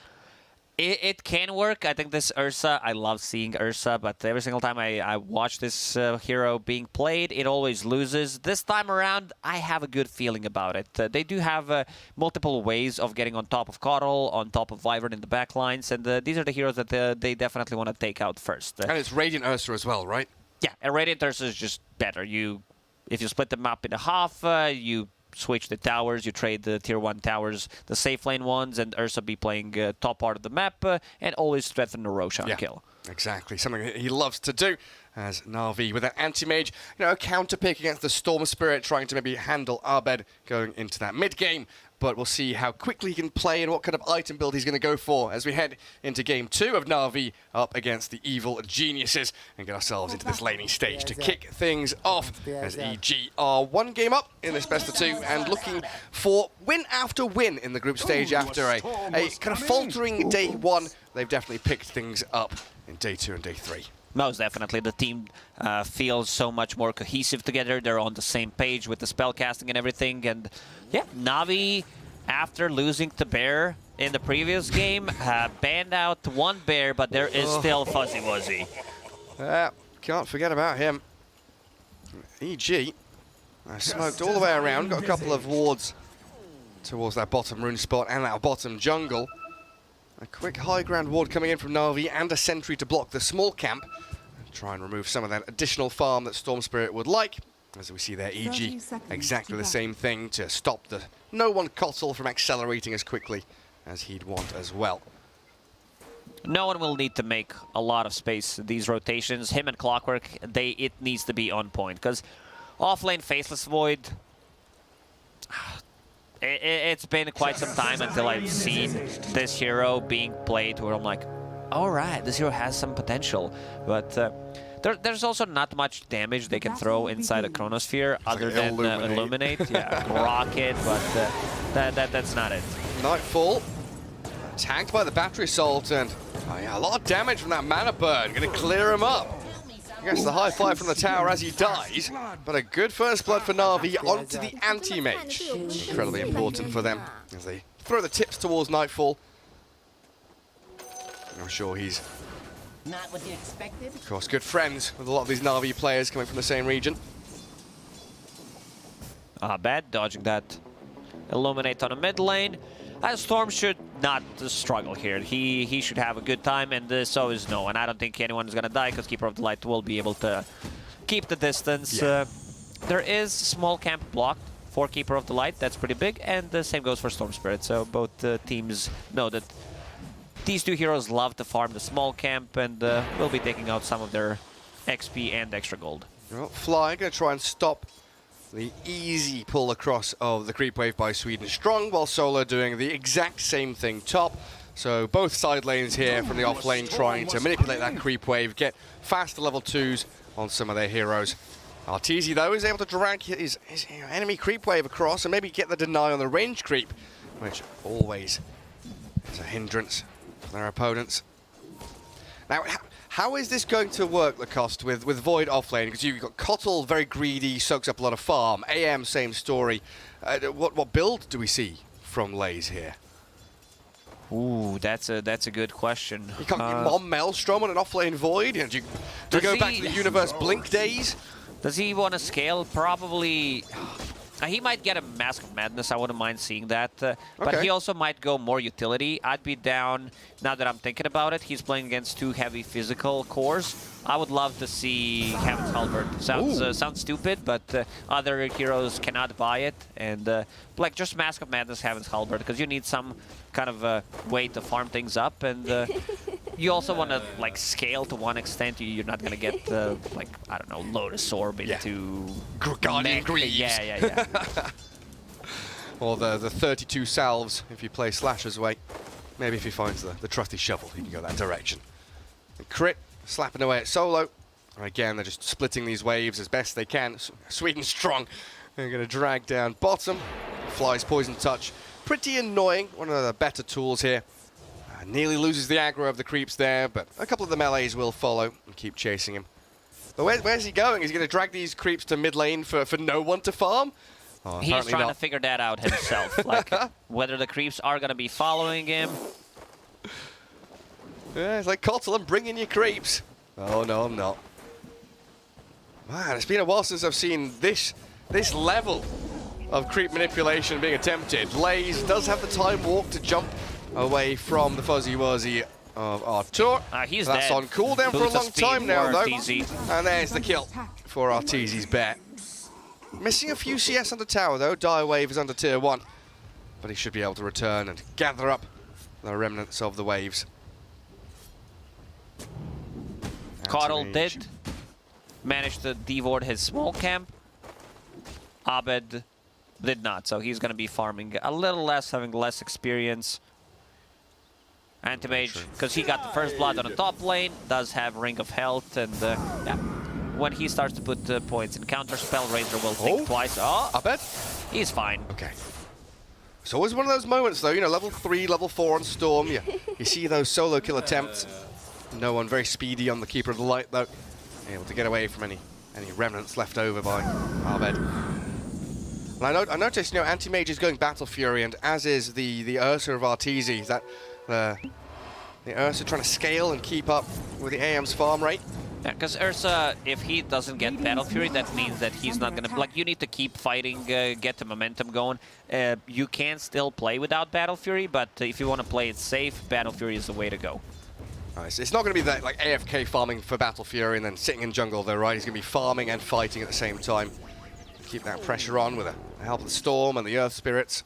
It can work. I think this Ursa, I love seeing Ursa, but every single time I watch this hero being played, it always loses. This time around, I have a good feeling about it. They do have multiple ways of getting on top of Coddle, on top of Wyvern in the backlines, and these are the heroes that they definitely want to take out first. And it's Radiant Ursa as well, right? Yeah, and Radiant Ursa is just better. If you split them up in half, you switch the towers, you trade the tier 1 towers, the safe lane ones, and Ursa be playing top part of the map and always threaten the Roshan kill. Exactly, something he loves to do as Na'Vi with an Anti-Mage, a counter pick against the Storm Spirit, trying to maybe handle Abed going into that mid game. But we'll see how quickly he can play and what kind of item build he's going to go for as we head into Game 2 of Na'Vi up against the Evil Geniuses and get ourselves into this laning stage to kick things off as EG are 1 game up in this best of 2 and looking for win after win in the group stage after a kind of faltering day 1. They've definitely picked things up in day 2 and day 3. Most definitely. The team feels so much more cohesive together. They're on the same page with the spellcasting and everything. And yeah, Na'Vi, after losing to Bear in the previous game, banned out one Bear, but there is still Fuzzy Wuzzy. Yeah, can't forget about him. EG, smoked all the way around, got a couple of wards towards that bottom rune spot and that bottom jungle. A quick high ground ward coming in from Na'Vi and a sentry to block the small camp. Try and remove some of that additional farm that Storm Spirit would like. As we see there, EG, exactly the same thing to stop the no-one Kotal from accelerating as quickly as he'd want as well. No one will need to make a lot of space these rotations. Him and Clockwork, it needs to be on point. Because off-lane Faceless Void, it's been quite some time until I've seen this hero being played where I'm like, all right, this hero has some potential. But there's also not much damage they can throw inside a Chronosphere other than Illuminate. Yeah, Rocket, but that's not it. Nightfall, tagged by the Battery Assault, and a lot of damage from that Mana Burn. Going to clear him up. I guess the high five from the tower as he dies, but a good first blood for Na'Vi onto the anti-mage. Incredibly important for them as they throw the tips towards Nightfall. I'm sure he's, not what you expected. of course, good friends with a lot of these Na'Vi players coming from the same region. Bad, dodging that Illuminate on a mid lane. Storm should not struggle here. He should have a good time, and so is No. And I don't think anyone is going to die, because Keeper of the Light will be able to keep the distance. Yeah. There is small camp blocked for Keeper of the Light. That's pretty big, and the same goes for Storm Spirit. So both teams know that these two heroes love to farm the small camp, and will be taking out some of their XP and extra gold. Well, Fly going to try and stop the easy pull across of the creep wave by Sweden Strong, while Solo doing the exact same thing top. So both side lanes here from the off lane trying to manipulate that creep wave, get faster level 2s on some of their heroes. Arteezy, though, is able to drag his enemy creep wave across and maybe get the deny on the range creep, which always is a hindrance for their opponents. Now, how is this going to work, Lacoste, with Void offlane? Because you've got Kotal, very greedy, soaks up a lot of farm. AM, same story. What build do we see from Lays here? Ooh, that's a good question. You can't Mom Maelstrom on an offlane Void? Do you go back to the Universe Blink days? Does he want to scale? Probably. He might get a Mask of Madness, I wouldn't mind seeing that. But he also might go more utility. I'd be down, now that I'm thinking about it, he's playing against 2 heavy physical cores. I would love to see Heaven's Halberd. Sounds stupid, but other heroes cannot buy it. And like just Mask of Madness, Heaven's Halberd, because you need some kind of way to farm things up. And you also want to like scale to one extent. You're not going to get like, I don't know, Lotus Orb into... Guardian Greaves. Yeah. Or the 32 salves if you play Slasher's way. Maybe if he finds the trusty shovel, he can go that direction. And Crit, slapping away at Solo. And again, they're just splitting these waves as best they can. Sweden Strong. They're going to drag down bottom. Fly's Poison Touch. Pretty annoying. One of the better tools here. Nearly loses the aggro of the creeps there, but a couple of the melees will follow and keep chasing him. But where's he going? Is he going to drag these creeps to mid lane for no one to farm? Oh, he's trying to figure that out himself, like whether the creeps are going to be following him. Yeah, it's like Kotal, I'm bringing you creeps. Oh, no, I'm not. Man, it's been a while since I've seen this level of creep manipulation being attempted. Lays does have the time walk to jump away from the Fuzzy Wuzzy of Artur. He's That's dead. on cooldown for a long time now, though. And there's the kill for Arteezy's bet. Missing a few CS under tower, though. Dire Wave is under tier 1. But he should be able to return and gather up the remnants of the waves. Kotal did manage to devoured his small camp. Abed did not, so he's going to be farming a little less, having less experience. Anti-Mage, because he got the first blood on the top lane, does have Ring of Health, and yeah, when he starts to put points in counter spell, Razor will think twice. Oh, Abed? He's fine. Okay. It's always one of those moments, though, you know, level 3, level 4 on Storm, you see those solo kill attempts. No one very speedy on the Keeper of the Light, though. Able to get away from any remnants left over by Abed. And I noticed, Anti-Mage is going Battle Fury, and as is the Ursa of Arteezy. Is that the Ursa trying to scale and keep up with the AM's farm rate? Yeah, because Ursa, if he doesn't get Battle Fury, that means that he's not going to... Like, you need to keep fighting, get the momentum going. You can still play without Battle Fury, but if you want to play it safe, Battle Fury is the way to go. Nice. It's not going to be that like AFK farming for Battle Fury and then sitting in jungle, though, right? He's going to be farming and fighting at the same time. Keep that pressure on with the help of the Storm and the Earth Spirits.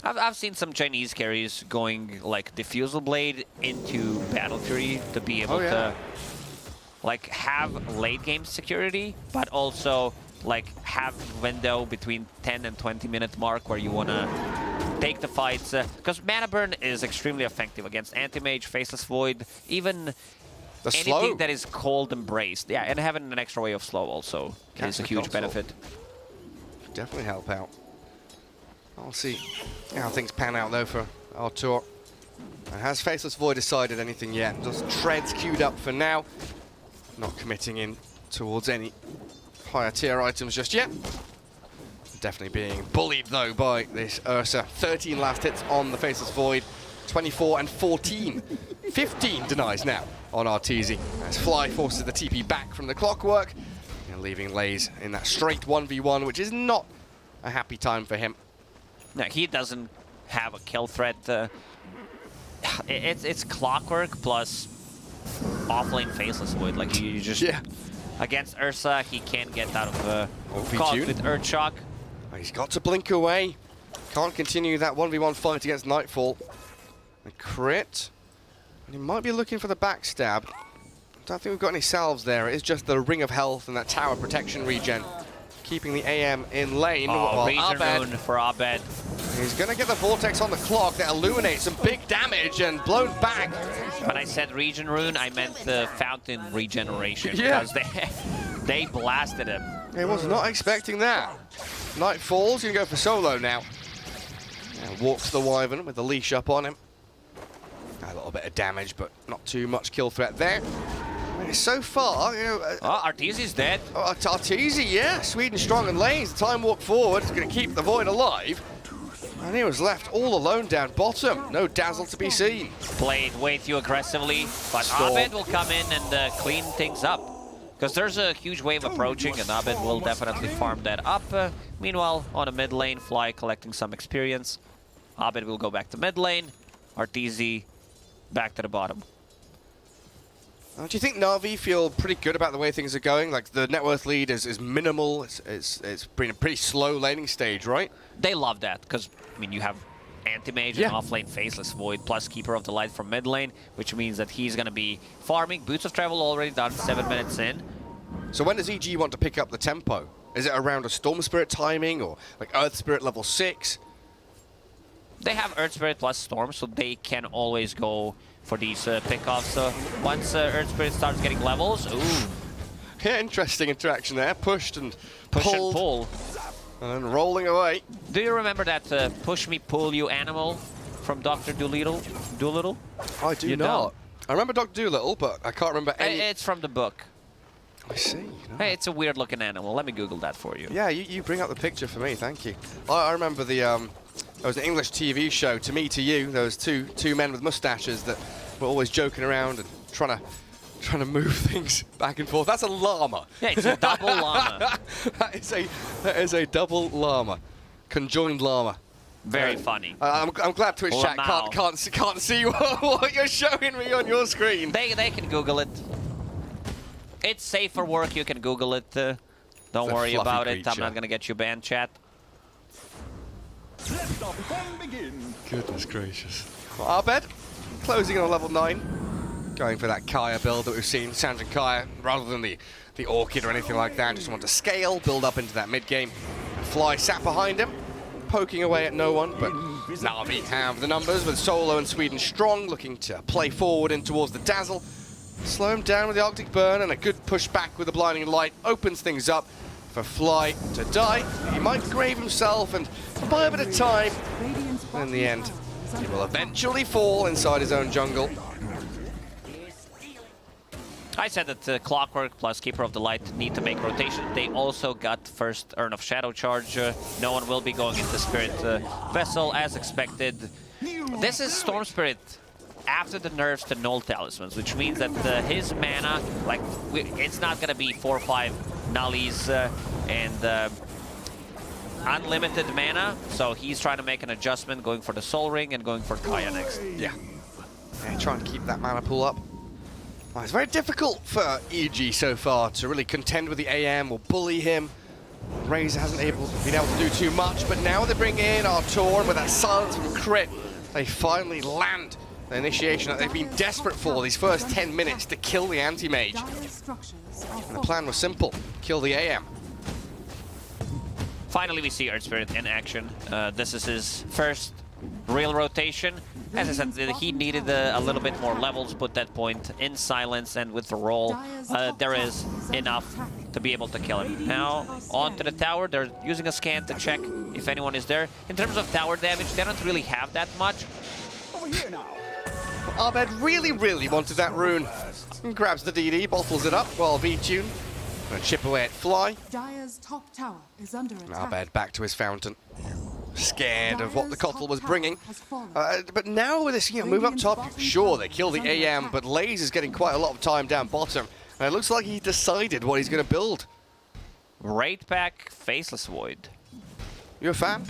I've seen some Chinese carries going like Diffusal Blade into Battle Fury to be able to like have late game security, but also like have window between 10 and 20 minute mark where you want to take the fights. Because Mana Burn is extremely effective against Anti-Mage, Faceless Void, even anything that is Cold Embraced. Yeah, and having an extra way of slow also is a huge benefit. Definitely help out. I'll see how things pan out, though, for Artur. And has Faceless Void decided anything yet? Just treads queued up for now. Not committing in towards any higher tier items just yet. Definitely being bullied, though, by this Ursa. 13 last hits on the Faceless Void. 24 and 14. 15 denies now on Arteezy. As Fly forces the TP back from the Clockwork. And leaving Lays in that straight 1v1, which is not a happy time for him. No, he doesn't have a kill threat. It's Clockwork plus offlane Faceless Void. Like, you just... Against Ursa, he can't get out of caught with Earthshock. He's got to blink away. Can't continue that 1v1 fight against Nightfall. A crit. And he might be looking for the backstab. I don't think we've got any salves there. It is just the Ring of Health and that tower protection regen. Keeping the AM in lane. Oh, Region Rune for Abed. He's going to get the Vortex on the clock that illuminates some big damage and blown back. When I said Region Rune, I meant the Fountain Regeneration. Yeah. Because they blasted him. He was not expecting that. Nightfall's going to go for solo now. Walks the Wyvern with the leash up on him. A little bit of damage, but not too much kill threat there. So far, Arteezy's dead. Arteezy, yeah. Sweden strong in lanes. The time walk forward is going to keep the Void alive. And he was left all alone down bottom. No Dazzle to be seen. Played way too aggressively, but Storm. Abed will come in and clean things up. Because there's a huge wave approaching, and Abed will definitely farm that up. Meanwhile, on a mid lane, Fly collecting some experience. Abed will go back to mid lane. Arteezy back to the bottom. Do you think Na'Vi feel pretty good about the way things are going? Like, the net worth lead is minimal. It's been a pretty slow laning stage, right? They love that, because, I mean, you have Anti-Mage and off-lane Faceless Void, plus Keeper of the Light from mid lane, which means that he's going to be farming. Boots of Travel already done, 7 minutes in. So when does EG want to pick up the tempo? Is it around a Storm Spirit timing, or like Earth Spirit level 6? They have Earth Spirit plus Storm, so they can always go for these pickoffs. So once Earth Spirit starts getting levels, ooh. Yeah, interesting interaction there. Pushed and push pulled. And pull. And then rolling away. Do you remember that push me, pull you animal from Dr. Doolittle? I do not. I remember Dr. Doolittle, but I can't remember any... It's from the book. I see. Hey, it's a weird looking animal. Let me Google that for you. Yeah, you bring up the picture for me, thank you. I remember the... there was an English TV show, To Me, To You. There was two men with mustaches that were always joking around and trying to move things back and forth. That's a llama. Yeah, it's a double llama. that is a double llama. Conjoined llama. Very funny. I'm glad Twitch chat can't see what you're showing me on your screen. They can Google it. It's safe for work. You can Google it. Don't worry about it. I'm not going to get you banned, chat. Let the fun begin. Goodness gracious. Abed, closing on a level 9. Going for that Kaya build that we've seen. Sanjin Kaya, rather than the Orchid or anything like that. Just want to scale, build up into that mid-game. Fly sat behind him, poking away at no one, but Na'Vi have the numbers with Solo and Sweden strong, looking to play forward in towards the Dazzle. Slow him down with the Arctic Burn, and a good push back with the Blinding Light opens things up for Fly to die. He might grave himself and buy a bit of time. In the end, he will eventually fall inside his own jungle. I said that Clockwork plus Keeper of the Light need to make rotation. They also got first Urn of Shadow charge. No one will be going into Spirit Vessel as expected. This is Storm Spirit after the nerfs to Null Talismans, which means that his mana, like, it's not going to be 4 or 5 Nullies and unlimited mana. So he's trying to make an adjustment, going for the Soul Ring and going for Kaya next. Yeah. And trying to keep that mana pool up. Well, it's very difficult for EG so far to really contend with the AM or bully him. Razor hasn't been able to do too much, but now they bring in Artor with that silence from crit. They finally land the initiation that they've been desperate for these first 10 minutes to kill the anti-mage. And the plan was simple, kill the AM. Finally, we see Earth Spirit in action. This is his first real rotation. As I said, he needed a little bit more levels, put that point in silence, and with the roll, there is enough to be able to kill him. Now, onto the tower. They're using a scan to check if anyone is there. In terms of tower damage, they don't really have that much. Abed really wanted that rune. And grabs the DD, bottles it up while V-Tune gonna chip away at Fly. Dire's top tower is under attack. Abed back to his fountain. Scared of what the Kotl was bringing. But now with this move up top, sure, they kill the AM, but Laze is getting quite a lot of time down bottom. And it looks like he decided what he's going to build. Right back, Faceless Void. You a fan?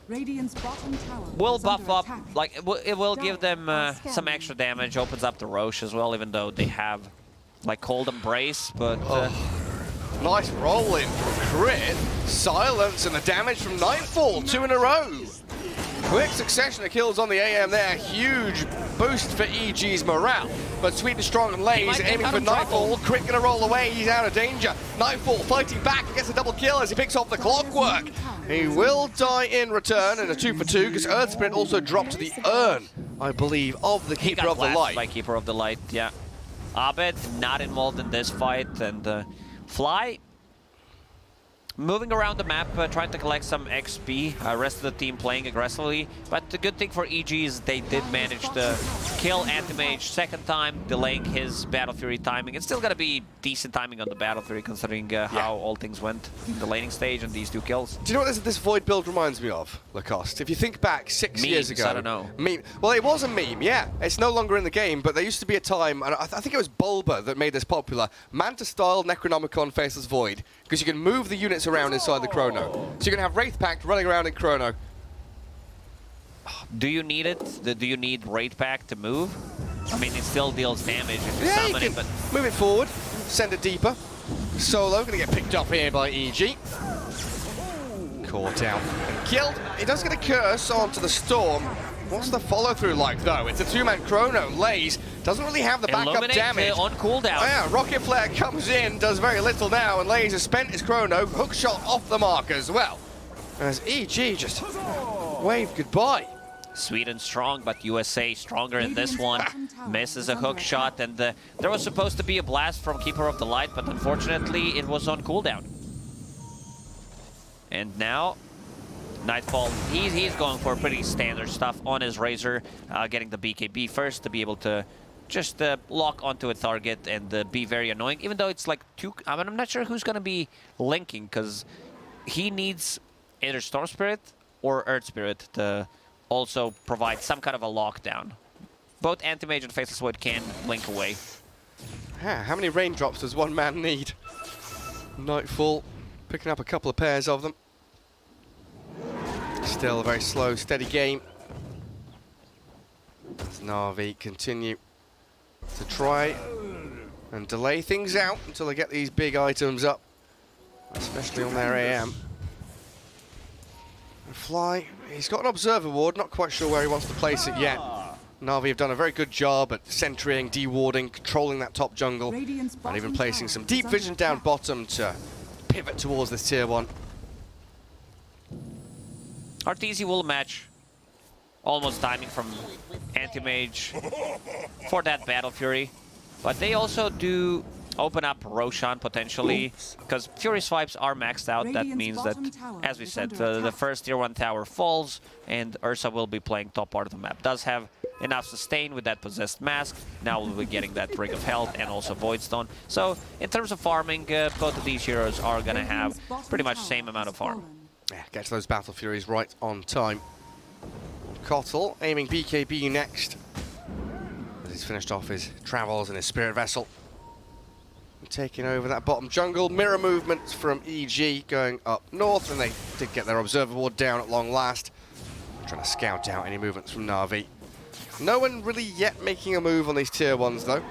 Radiant's bottom tower Will is buff under up, attack. like, it will give them some extra damage, opens up the Roche as well, even though they have, like, Cold Embrace, but... Nice roll in from Crit. Silence and the damage from Nightfall, 2 in a row. Quick succession of kills on the AM there. Huge boost for EG's morale. But Sweet and Strong and Laze aiming for Nightfall. Crit gonna roll away, he's out of danger. Nightfall fighting back, gets a double kill as he picks off the Clockwork. He will die in return in a 2 for 2 because Earth Spirit also dropped to the urn, I believe, of the Keeper of the Light. By Keeper of the Light, yeah. Abed not involved in this fight, and Fly moving around the map, trying to collect some XP. Rest of the team playing aggressively. But the good thing for EG is they did manage to kill Anti-Mage second time, delaying his Battle Fury timing. It's still going to be decent timing on the Battle Fury, considering how all things went in the laning stage and these 2 kills. Do you know what this Void build reminds me of, Lacoste? If you think back 6 years ago... I don't know. Well, it was a meme, yeah. It's no longer in the game, but there used to be a time, and I think it was Bulba that made this popular, Manta-style Necronomicon Faceless Void, because you can move the units around inside the Chrono. So you can have Wraith Pact running around in Chrono. Do you need it? Do you need Wraith Pact to move? I mean, it still deals damage if you summon it, but... Move it forward, send it deeper. Solo gonna get picked up here by EG. Caught out and killed. He does get a curse onto the Storm. What's the follow-through like, though? It's a 2-man Chrono. Laze doesn't really have the backup damage. On cooldown. Oh, yeah, Rocket Flare comes in, does very little now, and Laze has spent his Chrono. Hook shot off the mark as well. As EG just waved goodbye. Sweet and Strong, but USA stronger in this one. Misses a hook shot, and there was supposed to be a blast from Keeper of the Light, but unfortunately it was on cooldown. And now... Nightfall, he's going for pretty standard stuff on his Razor, getting the BKB first to be able to just lock onto a target and be very annoying, even though it's like 2... I mean, I'm not sure who's going to be linking, because he needs either Storm Spirit or Earth Spirit to also provide some kind of a lockdown. Both Anti-Mage and Faceless Void can link away. How many raindrops does one man need? Nightfall, picking up a couple of pairs of them. Still a very slow, steady game. As Na'Vi continue to try and delay things out until they get these big items up, especially on their AM. And Fly, he's got an Observer Ward, not quite sure where he wants to place it yet. Na'Vi have done a very good job at sentrying, dewarding, controlling that top jungle, and even placing some deep vision down bottom to pivot towards this tier 1. Arteezy will match. Almost timing from Anti-Mage for that Battle Fury. But they also do open up Roshan potentially, because Fury swipes are maxed out. That means that, as we said, the first tier 1 tower falls, and Ursa will be playing top part of the map. Does have enough sustain with that possessed mask. Now we'll be getting that Ring of Health and also Void Stone. So in terms of farming, both of these heroes are going to have pretty much the same amount of farm. Yeah, gets those Battle Furies right on time. Kotl aiming BKB next. As he's finished off his travels in his Spirit Vessel. Taking over that bottom jungle. Mirror movements from EG going up north, and they did get their Observer Ward down at long last. Trying to scout out any movements from Na'Vi. No one really yet making a move on these tier 1s though.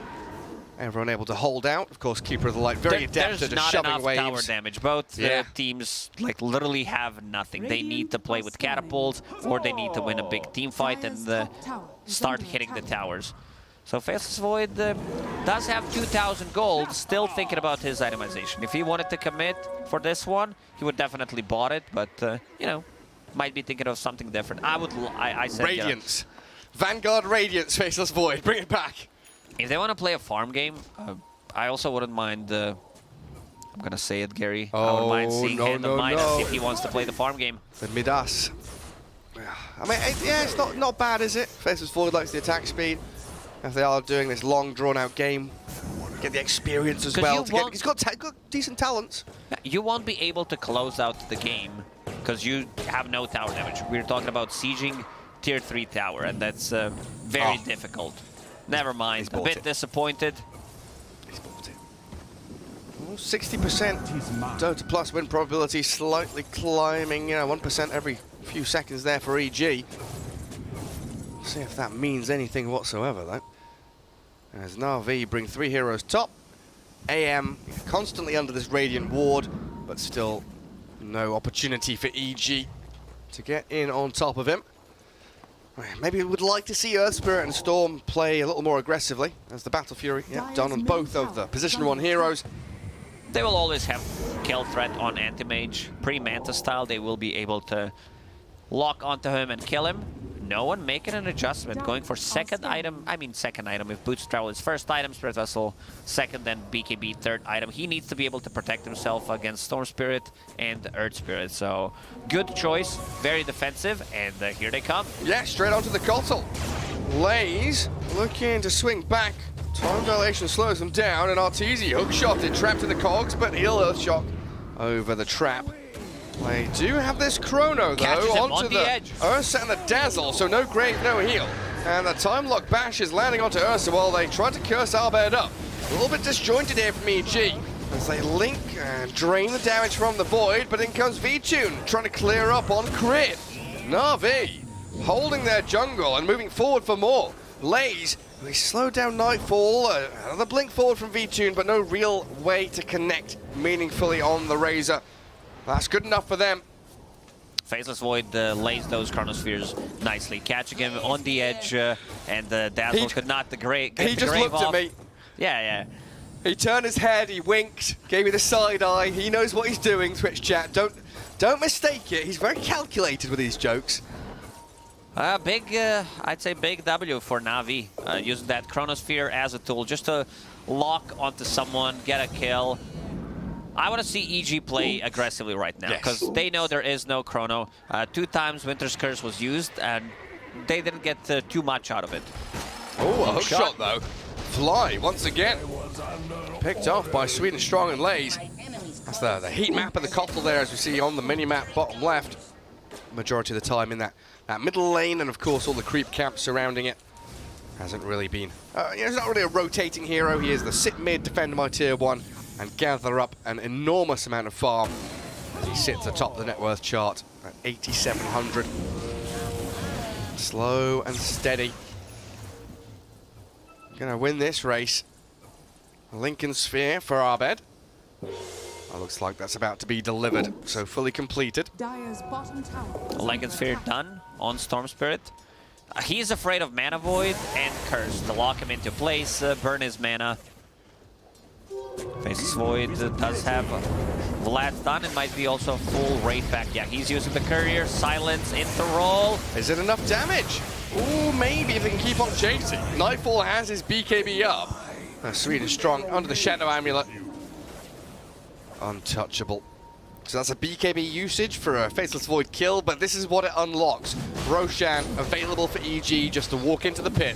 Everyone able to hold out. Of course, Keeper of the Light very adept at just shoving waves. There's not enough tower damage. Both teams like literally have nothing. They need to play with catapults, or they need to win a big team fight and start hitting the towers. So Faceless Void does have 2,000 gold, still thinking about his itemization. If he wanted to commit for this one, he would definitely bought it, but, you know, might be thinking of something different. I said... Radiance. Vanguard Radiance, Faceless Void, bring it back. If they want to play a farm game, I also wouldn't mind... I'm going to say it, Gary. I wouldn't mind seeing Hand of Midas if he wants to play the farm game. The Midas. I mean, yeah, it's not bad, is it? Faceless Void likes the attack speed. If they are doing this long, drawn-out game, get the experience as well. He's got decent talents. You won't be able to close out the game because you have no tower damage. We're talking about sieging tier 3 tower, and that's very difficult. Never mind. A bit disappointed. He's bought it. Well, 60% Dota Plus win probability, slightly climbing. 1% every few seconds there for EG. See if that means anything whatsoever, though. As Na'Vi bring 3 heroes top. AM constantly under this Radiant Ward, but still no opportunity for EG to get in on top of him. Maybe we would like to see Earth Spirit and Storm play a little more aggressively as the Battle Fury done on both of the Position 1 heroes. They will always have kill threat on Anti-Mage. Pre-Manta style, they will be able to lock onto him and kill him. No one making an adjustment, going for second item. I mean second item. If Boots Travel is first item, Spirit Vessel second, then BKB third item. He needs to be able to protect himself against Storm Spirit and Earth Spirit. So good choice, very defensive, and here they come. Yeah, straight onto the Kotl. Lays looking to swing back. Time dilation slows them down, and Arteezy hook-shotted, trapped in the cogs, but he'll Earthshock over the trap. They do have this Chrono, though, onto the edge. Ursa and the Dazzle, so no grave, no heal. And the Time Lock Bash is landing onto Ursa while they try to curse Arbed up. A little bit disjointed here from EG as they link and drain the damage from the Void, but in comes V-Tune trying to clear up on Crit. Na'Vi holding their jungle and moving forward for more. Lays, they slowed down Nightfall, another blink forward from V-Tune, but no real way to connect meaningfully on the Razor. That's good enough for them. Faceless Void lays those Chronospheres nicely, catching him on the edge, and the Dazzle could not get the grave off. He just looked at me. Yeah. He turned his head, he winked, gave me the side eye. He knows what he's doing, Twitch chat. Don't mistake it. He's very calculated with these jokes. I'd say big W for Na'Vi. Using that Chronosphere as a tool just to lock onto someone, get a kill. I want to see EG play aggressively right now because they know there is no Chrono. 2 times Winter's Curse was used and they didn't get too much out of it. Oh, a hook shot though. Fly once again. Picked off by Sweden Strong and Lays. That's the heat map of the Kotl there, as we see on the mini-map bottom left. Majority of the time in that middle lane, and of course all the creep camps surrounding it. Hasn't really been... he's not really a rotating hero. He is the sit mid, defend my tier 1, and gather up an enormous amount of farm as he sits atop the net worth chart at 8,700. Slow and steady. Gonna win this race. Lincoln Sphere for Arbed. Looks like that's about to be delivered, so fully completed. Lincoln Sphere done on Storm Spirit. He's afraid of Mana Void and Curse to lock him into place, burn his mana. Faceless Void does have Vlad done. It might be also full raid back. Yeah, he's using the Courier. Silence into roll. Is it enough damage? Ooh, maybe if they can keep on chasing. Nightfall has his BKB up. Sweden Strong under the Shadow Amulet. Untouchable. So that's a BKB usage for a Faceless Void kill, but this is what it unlocks. Roshan available for EG just to walk into the pit.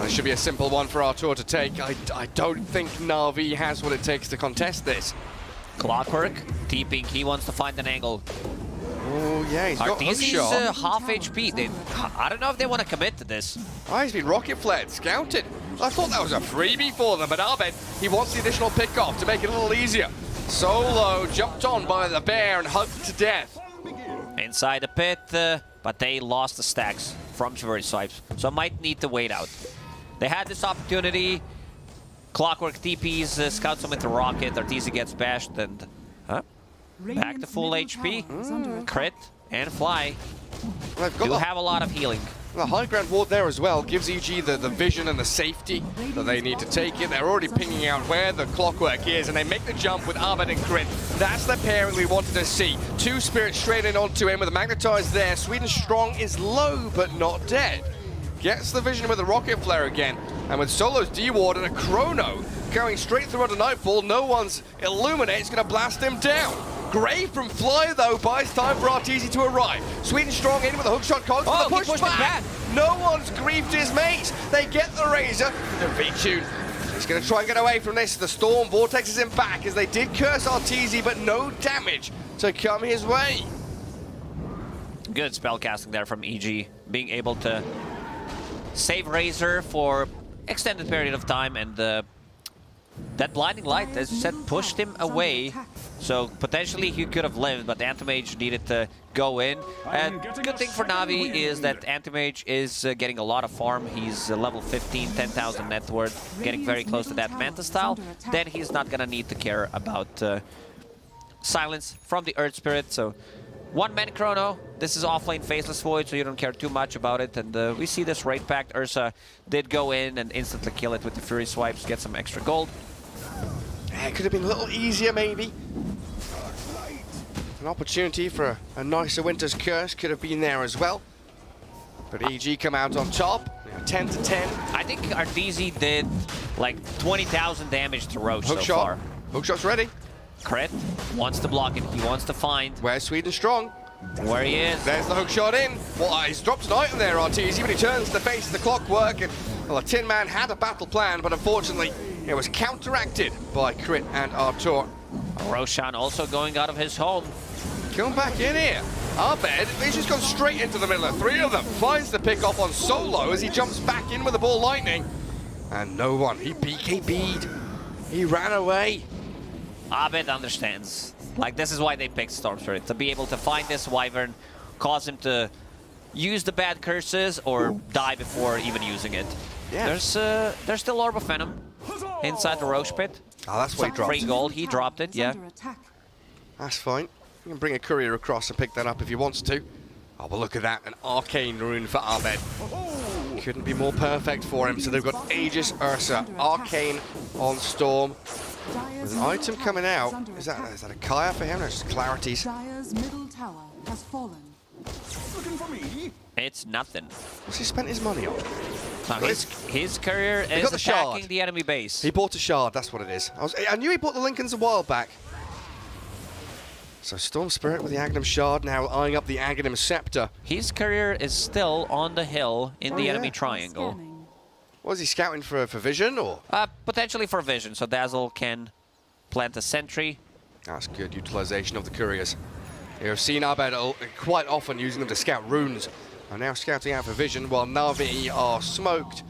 It should be a simple one for Artur to take. I don't think Na'Vi has what it takes to contest this. Clockwork, deeping, he wants to find an angle. Oh yeah, he's got Arteezy's half HP. I don't know if they want to commit to this. Oh, he's been rocket flared, scouted. I thought that was a freebie for them, but Abed, he wants the additional pick off to make it a little easier. Solo jumped on by the bear and hugged to death. Inside the pit, but they lost the stacks from Chivalry Swipes, so might need to wait out. They had this opportunity. Clockwork TPs, scouts him with the rocket. Arteezy gets bashed and back to full HP. Crit and fly. Do have a lot of healing. The high ground ward there as well gives EG the vision and the safety that they need to take it. They're already pinging out where the Clockwork is, and they make the jump with Abed and Crit. That's the pairing we wanted to see. Two spirits straight in onto him with the Magnetize there. Sweden Strong is low, but not dead. Gets the vision with the rocket flare again, and with Solo's D-Ward and a Chrono going straight through onto Nightfall, no one's Illuminate is going to blast him down. Gray from Fly, though, buys time for Arteezy to arrive. Sweden Strong in with a hookshot code for the push back. No one's griefed his mates. They get the Razor. The V-Tune. He's going to try and get away from this. The Storm Vortex is in back as they did curse Arteezy, but no damage to come his way. Good spellcasting there from EG, being able to save Razor for extended period of time, and that blinding light, as you said, pushed him away. So potentially he could have lived, but Anti-Mage needed to go in. And good thing for Na'Vi is that Anti-Mage is getting a lot of farm. He's level 15, 10,000 net worth, getting very close to that Manta style. Then he's not gonna need to care about silence from the Earth Spirit. So one-man Chrono. This is offlane Faceless Void, so you don't care too much about it. And we see this Raid Pact. Ursa did go in and instantly kill it with the Fury Swipes, get some extra gold. Yeah, it could have been a little easier, maybe. An opportunity for a nicer Winter's Curse could have been there as well. But EG come out on top, 10 to 10. I think Arteezy did like 20,000 damage to Roach so far. Hookshot's ready. Crit wants to block it. He wants to find. Where's Sweden Strong? Where he is. There's the hookshot in. Well, he's dropped an item there, Arteezy, but he turns to face the Clockwork. And, well, the Tin Man had a battle plan, but unfortunately, it was counteracted by Crit and Artur. Roshan also going out of his home. Come back in here. Abed, he's just gone straight into the middle of three of them. Finds the pick off on Solo as he jumps back in with the ball lightning. And no one. He BKB'd. He ran away. Abed understands. Like, this is why they picked Storm Spirit, to be able to find this Wyvern, cause him to use the bad curses or die before even using it. Yeah. There's still Orb of Venom inside the Roche Pit. Oh, that's what he dropped. Free gold, he dropped it, yeah. That's fine. You can bring a courier across and pick that up if he wants to. Oh, but look at that, an Arcane Rune for Abed. Couldn't be more perfect for him, so they've got Aegis Ursa, Arcane on Storm. With an item coming out, is that a Kaya for him? Or just Clarities? Middle tower has fallen. Looking for me? It's nothing. What's he spent his money on? His career is attacking the enemy base. He bought a shard, that's what it is. I knew he bought the Lincolns a while back. So Storm Spirit with the Aghanim Shard, now eyeing up the Aghanim Scepter. His career is still on the hill in the enemy triangle. Was he scouting for Vision, or? Potentially for Vision, so Dazzle can plant a sentry. That's good utilization of the couriers. You've seen Abed quite often using them to scout runes. And now scouting out for Vision while Na'Vi are smoked.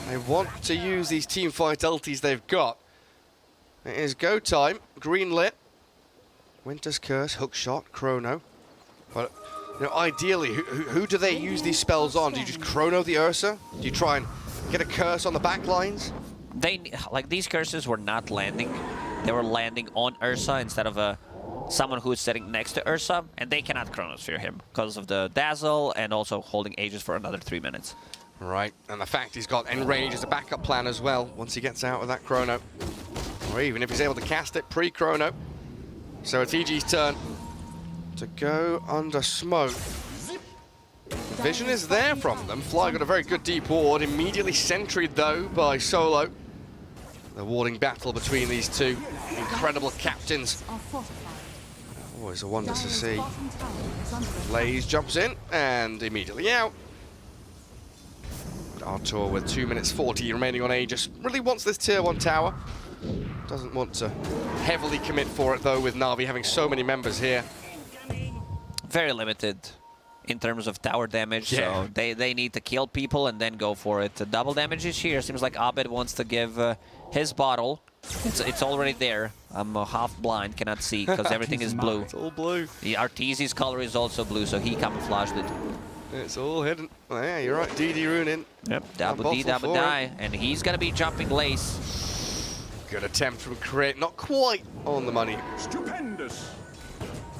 They want to use these teamfight ultis they've got. It is go time, green lit. Winter's Curse, Hookshot, Chrono. But you know, ideally, who do they use these spells on? Do you just Chrono the Ursa? Do you try and get a curse on the back lines? These curses were not landing. They were landing on Ursa instead of someone who is sitting next to Ursa, and they cannot Chronosphere him because of the Dazzle and also holding Aegis for another 3 minutes. Right, and the fact he's got Enrage as a backup plan as well once he gets out with that Chrono. Or even if he's able to cast it pre-Chrono. So it's EG's turn to go under smoke. Vision is there from them. Fly got a very good deep ward, immediately sentryed though by Solo. The warding battle between these two incredible captains. Always a wonder to see. Lays jumps in and immediately out. But Artur with 2 minutes 40 remaining on Aegis really wants this tier 1 tower. Doesn't want to heavily commit for it though, with Na'Vi having so many members here. Very limited in terms of tower damage, so they need to kill people and then go for it. The double damage is here. Seems like Abed wants to give his bottle. It's already there. I'm half blind, cannot see because everything is blue. It's all blue. The Arteezy's color is also blue, so he camouflaged it. It's all hidden. Well, yeah, you're right. DD rune in. Yep, double D, double die, and he's gonna be jumping Lace. Good attempt from Crit, not quite on the money. Stupendous.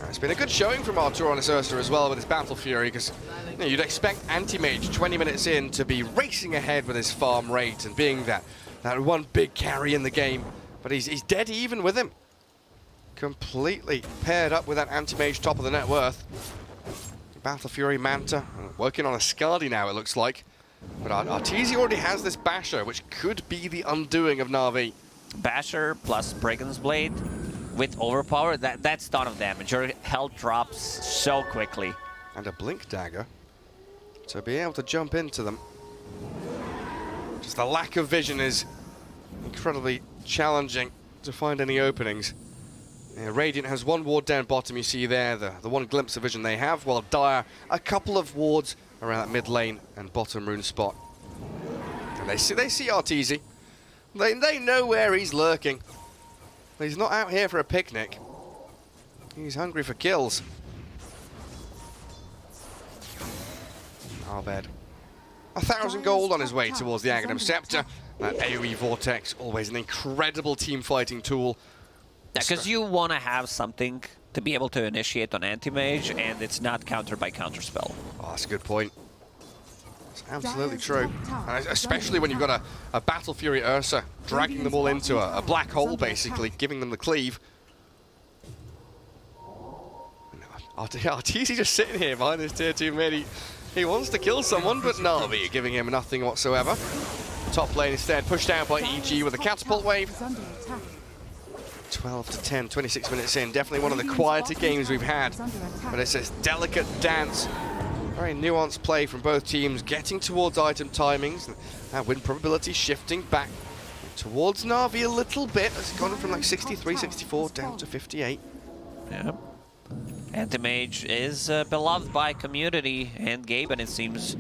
It's been a good showing from Artur on his Ursa as well with his Battle Fury, because you'd expect Anti-Mage 20 minutes in to be racing ahead with his farm rate and being that one big carry in the game, but he's dead even with him. Completely paired up with that Anti-Mage top of the net worth. Battle Fury Manta, working on a Skadi now it looks like. But Arteezy already has this Basher, which could be the undoing of Na'Vi. Basher plus Brigand's Blade with Overpower, that's ton of damage. Your health drops so quickly. And a Blink Dagger to be able to jump into them. Just the lack of vision is incredibly challenging to find any openings. Yeah, Radiant has one ward down bottom, you see there, the one glimpse of vision they have, while Dire a couple of wards around that mid lane and bottom rune spot. And they see Arteezy. They know where he's lurking. He's not out here for a picnic. He's hungry for kills. Abed. 1,000 gold on his way towards the Aghanim Scepter. That AoE Vortex, always an incredible team fighting tool. Yeah, because you want to have something to be able to initiate on Anti-Mage, and it's not countered by counterspell. Oh, that's a good point. It's absolutely true. And especially when you've got a Battle Fury Ursa dragging them all into a black hole, basically, giving them the cleave. Arteezy just sitting here behind this tier 2 mid. He wants to kill someone, but Na'Vi are giving him nothing whatsoever. Top lane instead pushed down by EG with a catapult wave. 12 to 10, 26 minutes in. Definitely one of the quieter games we've had. But it's this delicate dance. Very nuanced play from both teams, getting towards item timings. And win probability shifting back towards Na'Vi a little bit. It's gone from like 63, 64 down to 58. Yep. Anti-Mage is beloved by community and Gaben, it seems.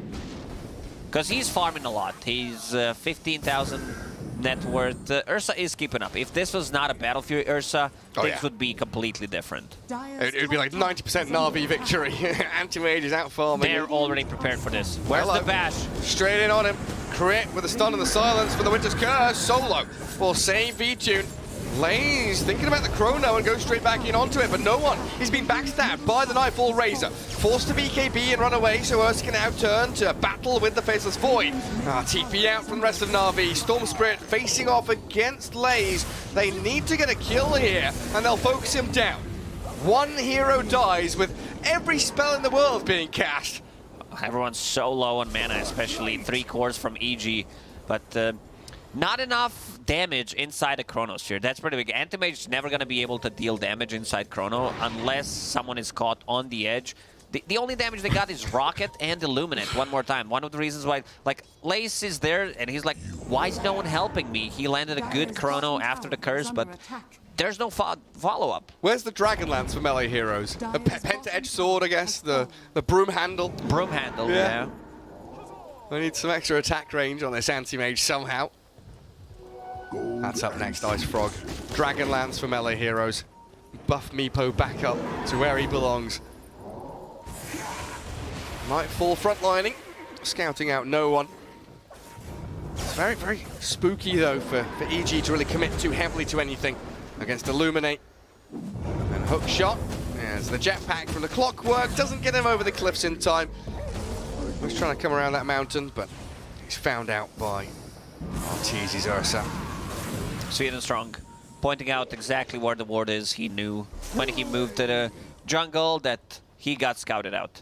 Because he's farming a lot. He's 15,000 net worth. Ursa is keeping up. If this was not a Battle Fury Ursa, things would be completely different. It would be like 90% Na'Vi victory. Anti-Mage is out farming. They're already prepared for this. Where's the bash? Straight in on him. Crit with a stun and the silence for the Winter's Curse. Solo will save V-Tune. Lays thinking about the Chrono and goes straight back in onto it, but no one. He's been backstabbed by the Nightfall Razor. Forced to BKB and run away, so Ursa can now turn to battle with the Faceless Void. TP out from the rest of Na'Vi. Storm Spirit facing off against Lays. They need to get a kill here, and they'll focus him down. One hero dies with every spell in the world being cast. Everyone's so low on mana, especially 3 cores from EG, but not enough damage inside a Chronosphere. That's pretty big. Anti-Mage is never going to be able to deal damage inside Chrono unless someone is caught on the edge. The only damage they got is Rocket and Illuminate one more time. One of the reasons why, like, Lace is there and he's like, why is no one helping me? He landed a good Chrono after the curse, but there's no follow-up. Where's the Dragonlance for melee heroes? A Penta-Edge Sword, I guess, the Broom Handle. Broom Handle, yeah. We need some extra attack range on this Anti-Mage somehow. That's up next, Ice Frog. Dragonlance for melee heroes. Buff Meepo back up to where he belongs. Nightfall frontlining, scouting out no one. It's very, very spooky though for EG to really commit too heavily to anything against Illuminate. And hook shot, as the jetpack from the Clockwork doesn't get him over the cliffs in time. He's trying to come around that mountain, but he's found out by Arteezy's Ursa. Sweden strong, pointing out exactly where the ward is. He knew when he moved to the jungle that he got scouted out.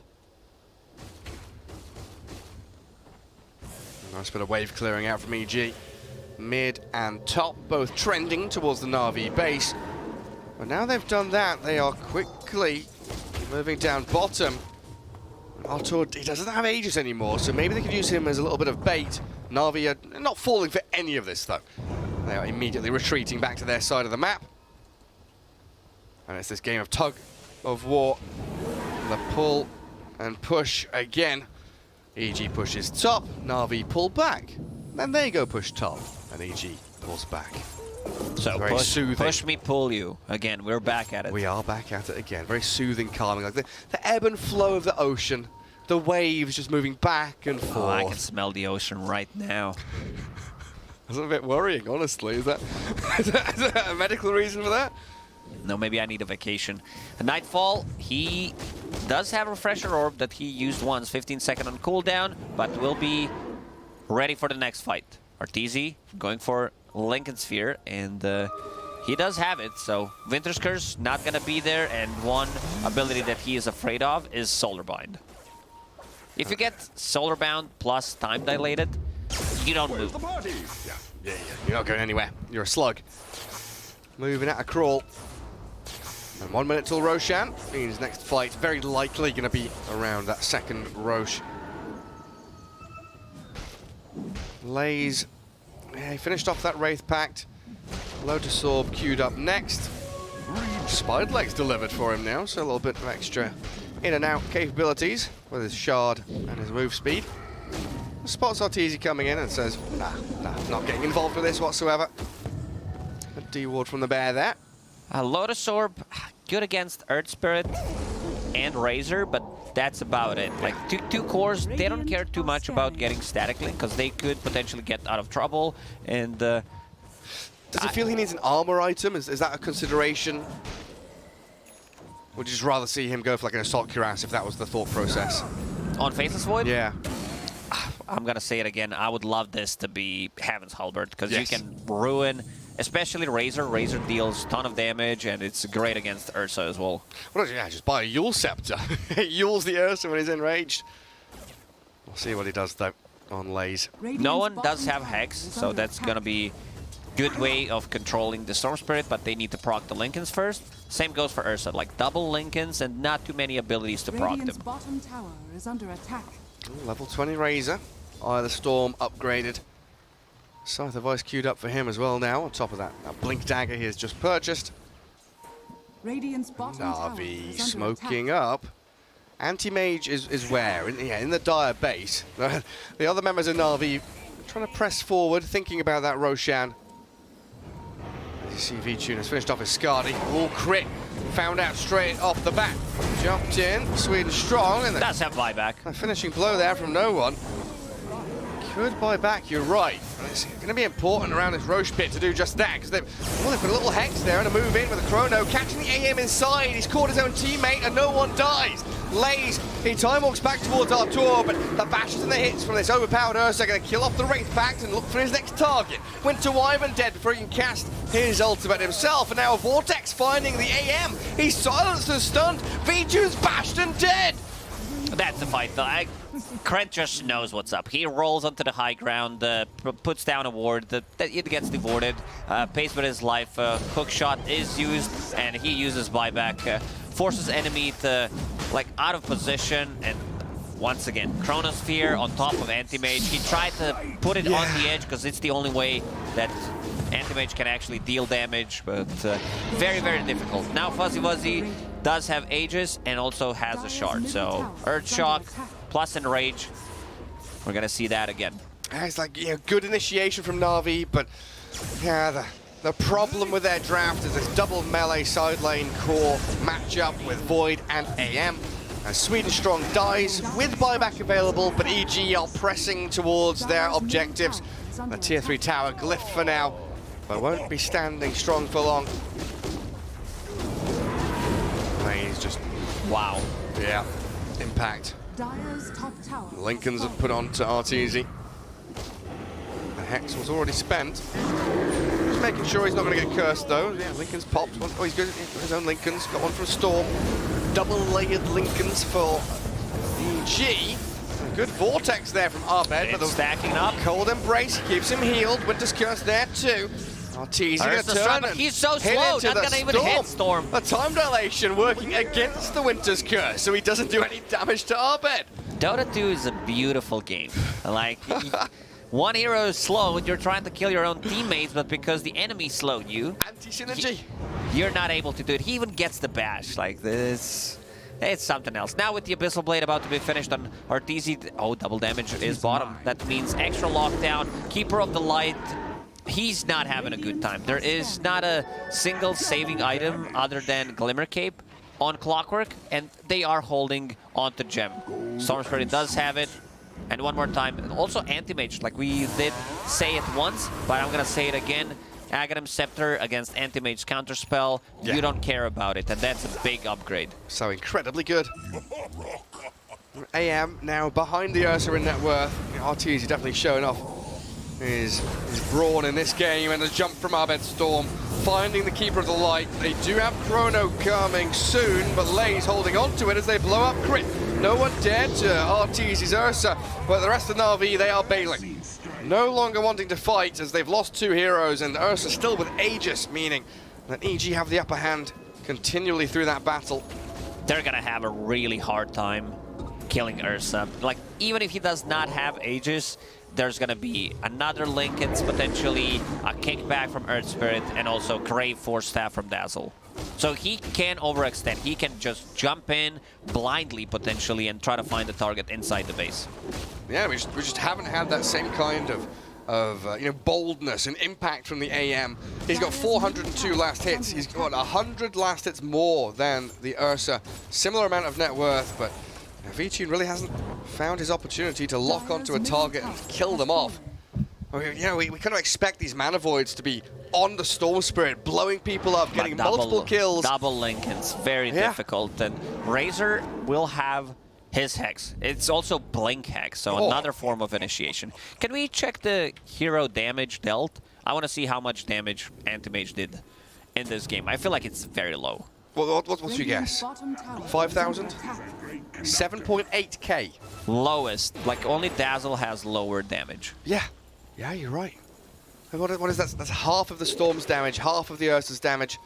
Nice bit of wave clearing out from EG. mid and top, both trending towards the Na'Vi base. But now they've done that, they are quickly moving down bottom. Artur, he doesn't have Aegis anymore, so maybe they could use him as a little bit of bait. Na'Vi are not falling for any of this, though. They are immediately retreating back to their side of the map. And it's this game of tug of war. The pull and push again. EG pushes top, Na'Vi pull back. Then they go push top, and EG pulls back. So very soothing. Push me, pull you. Again, we're back at it. We are back at it again. Very soothing, calming. Like the ebb and flow of the ocean. The waves just moving back and forth. Oh, I can smell the ocean right now. That's a bit worrying, honestly. Is that a medical reason for that? No, maybe I need a vacation. Nightfall, he does have a Refresher Orb that he used once, 15-second on cooldown, but will be ready for the next fight. Arteezy going for Lincoln Sphere, and he does have it, so Winter's Curse not going to be there, and one ability that he is afraid of is Solar Bind. If you get Solar Bound plus Time Dilated, you don't move. Yeah. You're not going anywhere. You're a slug. Moving at a crawl. And 1 minute till Roshan. Means next fight very likely going to be around that second Rosh. Lays. Yeah, he finished off that Wraith Pact. Lotus Orb queued up next. Spider Legs delivered for him now, so a little bit of extra in and out capabilities with his shard and his move speed. Spots Arteezy coming in and says, nah, not getting involved with this whatsoever. A D-ward from the bear there. Lotus Orb, good against Earth Spirit and Razor, but that's about it. Like, two cores, they don't care too much about getting Static Link, because they could potentially get out of trouble, and... Does he feel he needs an armor item? Is that a consideration? Would you just rather see him go for like an Assault Cuirass if that was the thought process? On Faceless Void? Yeah. I'm going to say it again. I would love this to be Heaven's Halberd, because you can ruin, especially Razor. Razor deals a ton of damage, and it's great against Ursa as well. Well, yeah, just buy a Yule Scepter. It Yules the Ursa when he's enraged. We'll see what he does, though, on Lays. No one does have Hex, so that's going to be good way of controlling the Storm Spirit, but they need to proc the Lincolns first. Same goes for Ursa, like double Lincolns and not too many abilities to proc them. Bottom tower is under attack. Level 20 Razor. Eye of the Storm upgraded. Scythe of Ice queued up for him as well now. On top of that, Blink Dagger he has just purchased. Radiant's bottom Na'Vi smoking up. Anti-Mage is where? In the Dire base. The other members of Na'Vi trying to press forward, thinking about that Roshan. As you see, V-Tune has finished off his Skadi. All crit. Found out straight off the bat. Jumped in. Sweden strong. And that's a buyback. A finishing blow there from no one. Could buy back, you're right. And it's going to be important around this Roche pit to do just that, because they've put a little Hex there and a move in with a Chrono, catching the AM inside. He's caught his own teammate and no one dies. Lays, he time walks back towards Artur, but the bashes and the hits from this overpowered Ursa are going to kill off the Wraith Pact and look for his next target. Winter Wyvern dead before he can cast his ultimate himself, and now a Vortex finding the AM. He's silenced and stunned. V2's bashed and dead. That's the fight, though. Krent just knows what's up. He rolls onto the high ground, puts down a ward, it gets devoted, pays with his life, hook shot is used, and he uses buyback, forces enemy to, like, out of position, and once again, Chronosphere on top of Anti-Mage. He tried to put it on the edge, because it's the only way that Anti-Mage can actually deal damage, but very, very difficult. Now Fuzzy Wuzzy does have Aegis and also has a shard, so Earth Shock plus Enrage, we're gonna see that again. It's like, good initiation from Na'Vi, but yeah, the problem with their draft is this double melee side lane core matchup with Void and AM. And Sweden Strong dies with buyback available, but EG are pressing towards their objectives. The tier 3 tower glyphed for now, but won't be standing strong for long. He's just... wow. Yeah, impact. Dire's top tower. Lincoln's have put on to Arteezy. The Hex was already spent. Just making sure he's not going to get cursed, though. Yeah, Lincoln's popped. Oh, he's got his own Lincolns. Got one from Storm. Double-layered Lincolns for EG. Good vortex there from Arbed, but the stacking up. Cold Embrace keeps him healed. Winter's Curse there too. Arteezy gonna turn and he's so hit slow, into not the gonna even hit Storm. A time dilation working against the Winter's Curse, so he doesn't do any damage to Arbed. Dota 2 is a beautiful game. Like, one hero is slow, and you're trying to kill your own teammates, but because the enemy slowed you, anti-synergy, you're not able to do it. He even gets the bash. Like this, it's something else. Now with the Abyssal Blade about to be finished on Arteezy, oh, double damage is bottom. That means extra lockdown. Keeper of the Light, he's not having a good time. There is not a single saving item other than Glimmer Cape on Clockwork, and they are holding onto Gem. Storm Spirit does have it. And one more time, also Anti-Mage, like we did say it once, but I'm gonna say it again. Aghanim Scepter against Anti-Mage Counterspell, you don't care about it, and that's a big upgrade. So incredibly good. AM now behind the Ursa in net worth. Arteezy definitely showing off his brawn in this game, and the jump from Arbed Storm, finding the Keeper of the Light. They do have Chrono coming soon, but Lay's holding on to it as they blow up Crit. No one dared to Arteezy's Ursa, but the rest of Na'Vi, they are bailing. No longer wanting to fight as they've lost 2 heroes, and Ursa still with Aegis, meaning that EG have the upper hand continually through that battle. They're gonna have a really hard time killing Ursa. Like, even if he does not have Aegis, there's gonna be another Linken's, potentially a kickback from Earth Spirit, and also Crave Force Staff from Dazzle. So he can overextend. He can just jump in blindly, potentially, and try to find the target inside the base. Yeah, we just haven't had that same kind of you know, boldness and impact from the AM. He's got 402 last hits. He's got 100 last hits more than the Ursa. Similar amount of net worth, but Vtune really hasn't found his opportunity to lock onto a target and kill them off. I mean, you know, we kind of expect these Mana Voids to be on the Storm Spirit, blowing people up, getting multiple kills. Double Linken's very difficult, and Razor will have his Hex. It's also Blink Hex, so another form of initiation. Can we check the hero damage dealt? I want to see how much damage Anti-Mage did in this game. I feel like it's very low. What's your guess? 5,000? 7.8k. Lowest. Like, only Dazzle has lower damage. Yeah, you're right. What is that? That's half of the Storm's damage, half of the Ursa's damage.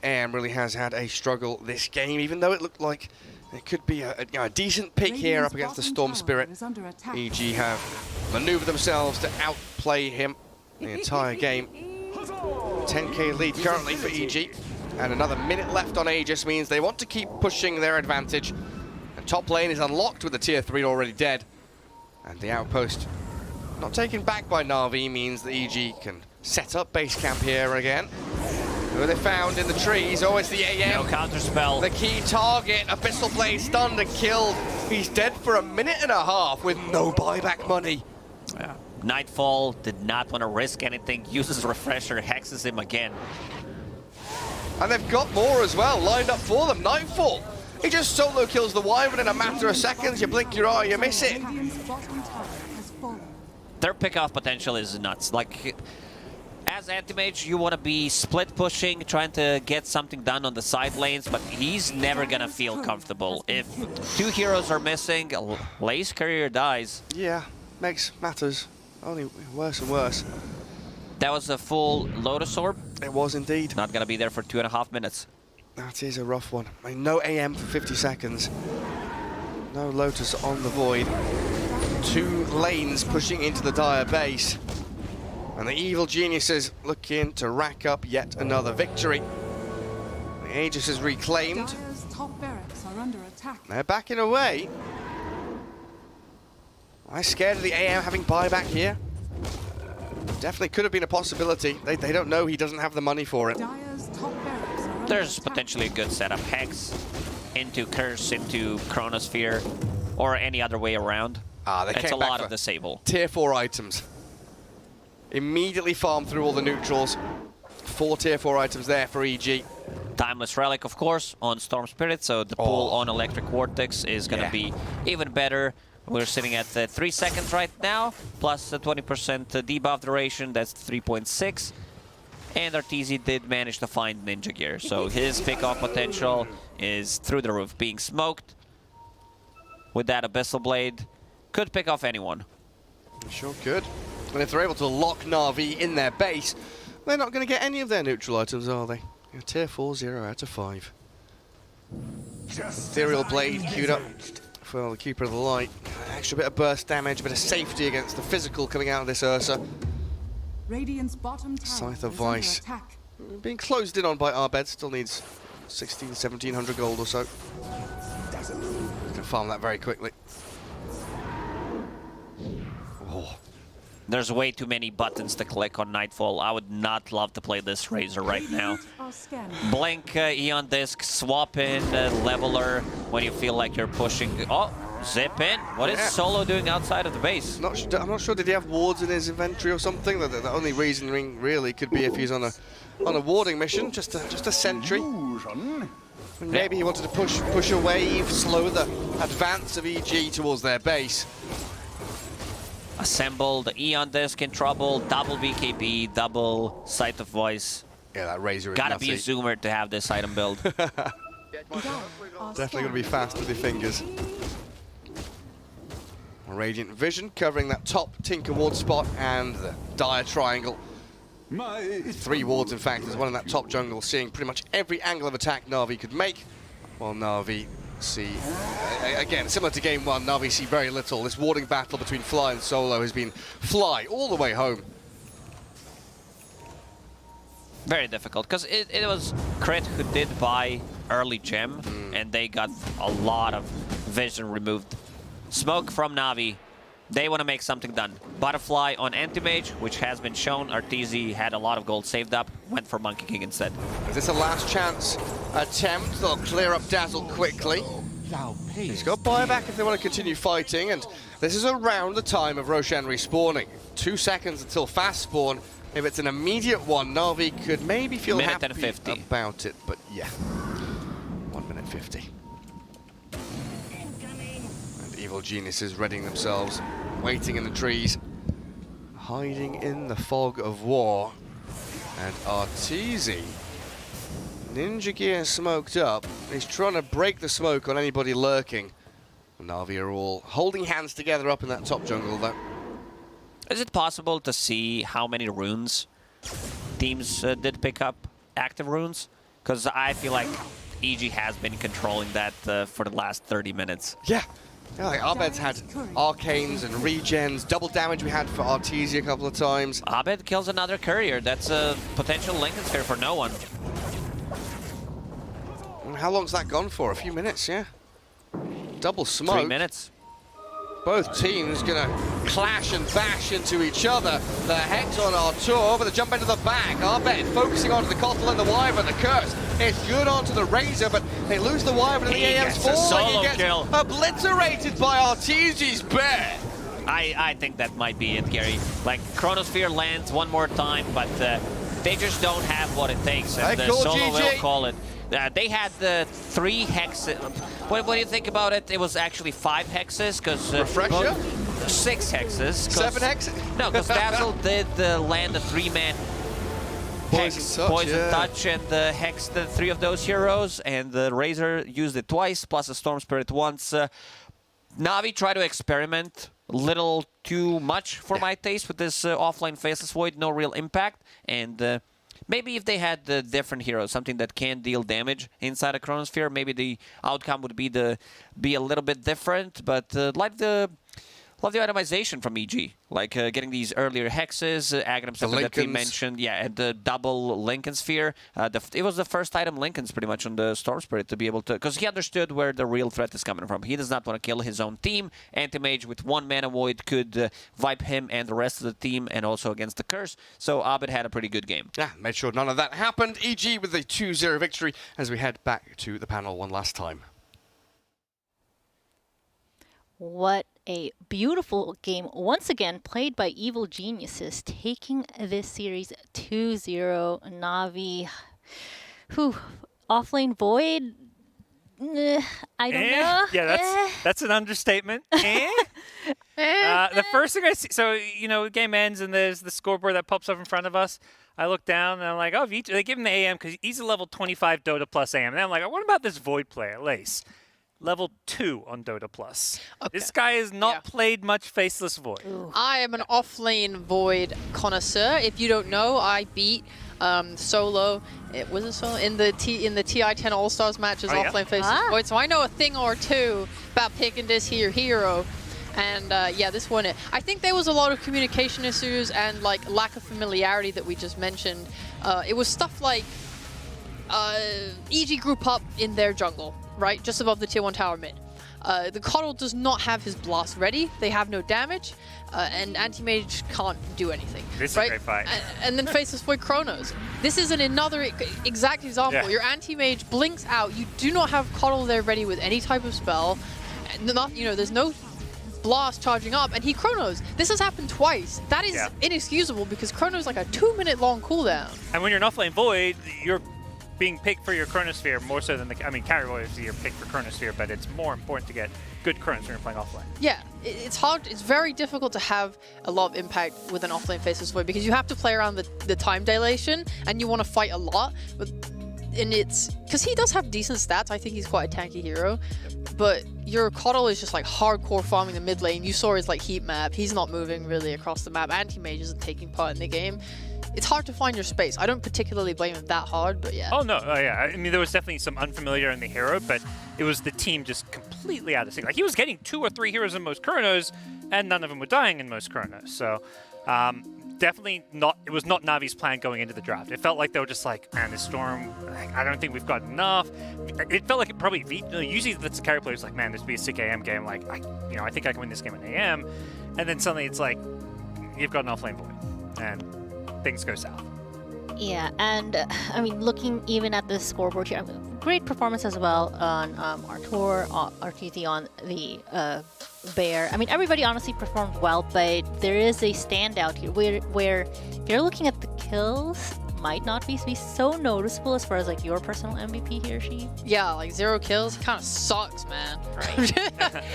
AM really has had a struggle this game, even though it looked like it could be a decent pick here up against the Storm Spirit. EG have maneuvered themselves to outplay him the entire game. 10k lead currently for EG, and another minute left on Aegis means they want to keep pushing their advantage. And top lane is unlocked with the tier 3 already dead, and the outpost not taken back by Na'Vi means that EG can set up base camp here again. Who are they found in the trees? Oh, it's the AM. No counterspell. The key target. Abyssal Blade stunned and killed. He's dead for a minute and a half with no buyback money. Yeah. Nightfall did not want to risk anything. Uses Refresher, hexes him again. And they've got more as well lined up for them. Nightfall. He just solo kills the Wyvern in a matter of seconds. You blink your eye, you miss it. Their pick-off potential is nuts. Like, as Anti-Mage, you want to be split pushing, trying to get something done on the side lanes, but he's never going to feel comfortable. If 2 heroes are missing, Lay's career dies. Yeah, makes matters only worse and worse. That was a full Lotus Orb. It was indeed. Not going to be there for 2.5 minutes. That is a rough one. I mean, no AM for 50 seconds. No Lotus on the Void. 2 lanes pushing into the Dire base. And the evil geniuses looking to rack up yet another victory. The Aegis is reclaimed. Dire's top barracks are under attack. They're backing away. Am I scared of the AM having buyback here? Definitely could have been a possibility. They don't know he doesn't have the money for it. Dire's top barracks are under There's attack. potentially a good setup. Hex into Curse into Chronosphere, or any other way around. They it's came a back lot for of disable. Tier 4 items. Immediately farm through all the neutrals. 4 tier 4 items there for EG. Timeless Relic, of course, on Storm Spirit, so the pull on Electric Vortex is going to be even better. We're sitting at 3 seconds right now, plus a 20% debuff duration, that's 3.6. And Arteezy did manage to find Ninja Gear, so his pick-off potential is through the roof, being smoked with that Abyssal Blade. could pick off anyone. Sure could. And if they're able to lock Na'Vi in their base, they're not going to get any of their neutral items, are they? Tier 4, 0 out of 5. Ethereal Blade queued up for the Keeper of the Light. Extra bit of burst damage, bit of safety against the physical coming out of this Ursa. Radiant's bottom tower Scythe of is under Vice. attack. Being closed in on by Arbed, still needs 1700 gold or so. Can farm that very quickly. Oh. There's way too many buttons to click on Nightfall. I would not love to play this Razor right now. Blink, Eon Disc, swap in, Leveler when you feel like you're pushing. Oh, zip in. What is Solo doing outside of the base? I'm not sure. Did he have wards in his inventory or something? The only reasoning really could be if he's on a warding mission, just a sentry. And maybe he wanted to push a wave, slow the advance of EG towards their base. Assemble the Eon Disc in trouble, double BKB, double Scythe of Voice. Yeah, that Razor is gotta be a zoomer to have this item build. Definitely gonna be fast with your fingers. Radiant Vision covering that top Tinker ward spot and the Dire Triangle. 3 wards, in fact. There's one in that top jungle, seeing pretty much every angle of attack Na'Vi could make, while Na'Vi see, again, similar to game 1, Na'Vi see very little. This warding battle between Fly and Solo has been Fly all the way home. Very difficult, because it was Crit who did buy early gem, and they got a lot of vision removed. Smoke from Na'Vi. They want to make something done. Butterfly on Anti-Mage, which has been shown. Arteezy had a lot of gold saved up, went for Monkey King instead. Is this a last chance attempt? They'll clear up Dazzle quickly. He's got buyback if they want to continue fighting, and this is around the time of Roshan respawning. 2 seconds until fast spawn. If it's an immediate one, Na'Vi could maybe feel happy about it, but yeah. 1 minute 50. And Evil Geniuses readying themselves, waiting in the trees, hiding in the fog of war. And Arteezy, Ninja Gear smoked up. He's trying to break the smoke on anybody lurking. Na'Vi are all holding hands together up in that top jungle, though. Is it possible to see how many runes teams did pick up, active runes? Because I feel like EG has been controlling that for the last 30 minutes. Yeah. Like Abed's had arcanes and regens, double damage we had for Arteezy a couple of times. Abed kills another courier. That's a potential Lincoln Sphere for no one. How long's that gone for? A few minutes, yeah? Double smoke. 3 minutes. Both teams gonna clash and bash into each other. The Hex on Artur, but the jump into the back. Arbed focusing onto the Kotl and the Wyvern. The curse is good onto the Razor, but they lose the Wyvern and the AM's falling. He gets obliterated by Arteezy's bear. I think that might be it, Gary. Like, Chronosphere lands one more time, but they just don't have what it takes. And Solo will call it. They had the 3 hexes. What do you think about it? It was actually 5 hexes, because... Refresher? 6 hexes. 7 hexes? No, because Dazzle did land a 3-man Poison Touch and hexed the 3 of those heroes, and the Razor used it twice, plus the Storm Spirit once. Na'Vi tried to experiment a little too much for my taste with this offline Faceless Void, no real impact, and... maybe if they had different heroes, something that can deal damage inside a Chronosphere, maybe the outcome would be a little bit different. But like the itemization from EG, like getting these earlier hexes, Aghanim something that we mentioned, yeah, and the double Lincoln Sphere. It was the first item Lincoln's pretty much on the Storm Spirit to be able to, because he understood where the real threat is coming from. He does not want to kill his own team. Anti-Mage with 1 mana void could vibe him and the rest of the team, and also against the curse. So Abed had a pretty good game. Yeah, made sure none of that happened. EG with a 2-0 victory as we head back to the panel one last time. What a beautiful game, once again, played by Evil Geniuses, taking this series 2-0. Na'Vi, offlane Void, I don't know. Yeah, that's an understatement. The first thing I see, so, you know, game ends and there's the scoreboard that pops up in front of us. I look down and I'm like, oh, they give him the AM because he's a level 25 Dota plus AM. And I'm like, what about this Void player, Lace? level 2 on Dota Plus. Okay. This guy has not played much Faceless Void. I am an offlane Void connoisseur. If you don't know, I beat solo. It was a solo in the TI10 All Stars matches offlane Faceless Void. So I know a thing or two about picking this here hero. And yeah, this one, I think there was a lot of communication issues and like lack of familiarity that we just mentioned. It was stuff like EG group up in their jungle, right? Just above the tier 1 tower mid. The Coddle does not have his blast ready. They have no damage, and Anti-Mage can't do anything. This right? is a great fight. And then Faceless Void Chronos. This is another exact example. Yeah. Your Anti-Mage blinks out. You do not have Coddle there ready with any type of spell. Not, you know, there's no blast charging up, and he Chronos. This has happened twice. That is inexcusable because Chronos is like a 2-minute long cooldown. And when you're an offlane Void, you're being picked for your Chronosphere more so than I mean, Carry Void is your pick for Chronosphere, but it's more important to get good Chronos when you're playing offlane. Yeah, it's hard. It's very difficult to have a lot of impact with an offlane Faceless Void because you have to play around the time dilation and you want to fight a lot. And it's because he does have decent stats. I think he's quite a tanky hero. But your Coddle is just like hardcore farming the mid lane. You saw his like heat map. He's not moving really across the map. Anti-Mage isn't taking part in the game. It's hard to find your space. I don't particularly blame him that hard, but yeah. Oh, no. Oh, yeah. I mean, there was definitely some unfamiliar in the hero, but it was the team just completely out of sync. Like, he was getting 2 or 3 heroes in most Chronos, and none of them were dying in most Chronos. So, definitely not, it was not Navi's plan going into the draft. It felt like they were just like, man, this Storm, I don't think we've got enough. It felt like it probably, usually that's the carry player's like, man, this would be a sick AM game. Like, I think I can win this game in AM. And then suddenly it's like, you've got an offlane Void. And things go south. Yeah, and I mean, looking even at the scoreboard here, I mean, great performance as well on Artur, RTT on the Bear. I mean, everybody honestly performed well, but there is a standout here where if you're looking at the kills, might not be so noticeable as far as like your personal MVP here, She. Yeah, like 0 kills, he kind of sucks, man. Right.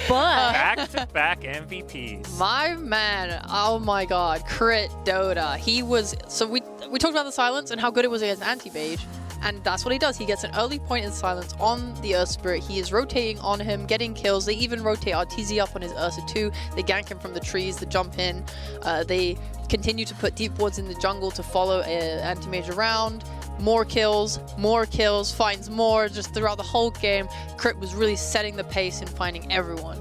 But back-to-back MVPs. My man, oh my god, crit Dota. He was, so we talked about the silence and how good it was against Anti-Mage. And that's what he does. He gets an early point in silence on the Earth Spirit. He is rotating on him, getting kills. They even rotate RTZ up on his Ursa too. They gank him from the trees, the jump in. They continue to put deep wards in the jungle to follow Anti-Mage around. More kills, finds more just throughout the whole game. Crit was really setting the pace and finding everyone.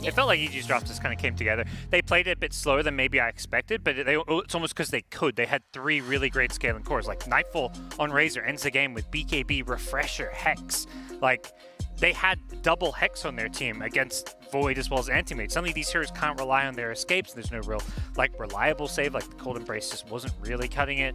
It felt like EG's draft just kind of came together. They played it a bit slower than maybe I expected, but it's almost because they could. They had 3 really great scaling cores. Like Nightfall on Razor ends the game with BKB, Refresher, Hex. Like, they had double Hex on their team against Void as well as Anti-Mage. Suddenly these heroes can't rely on their escapes. There's no real reliable save. Like the Cold Embrace just wasn't really cutting it.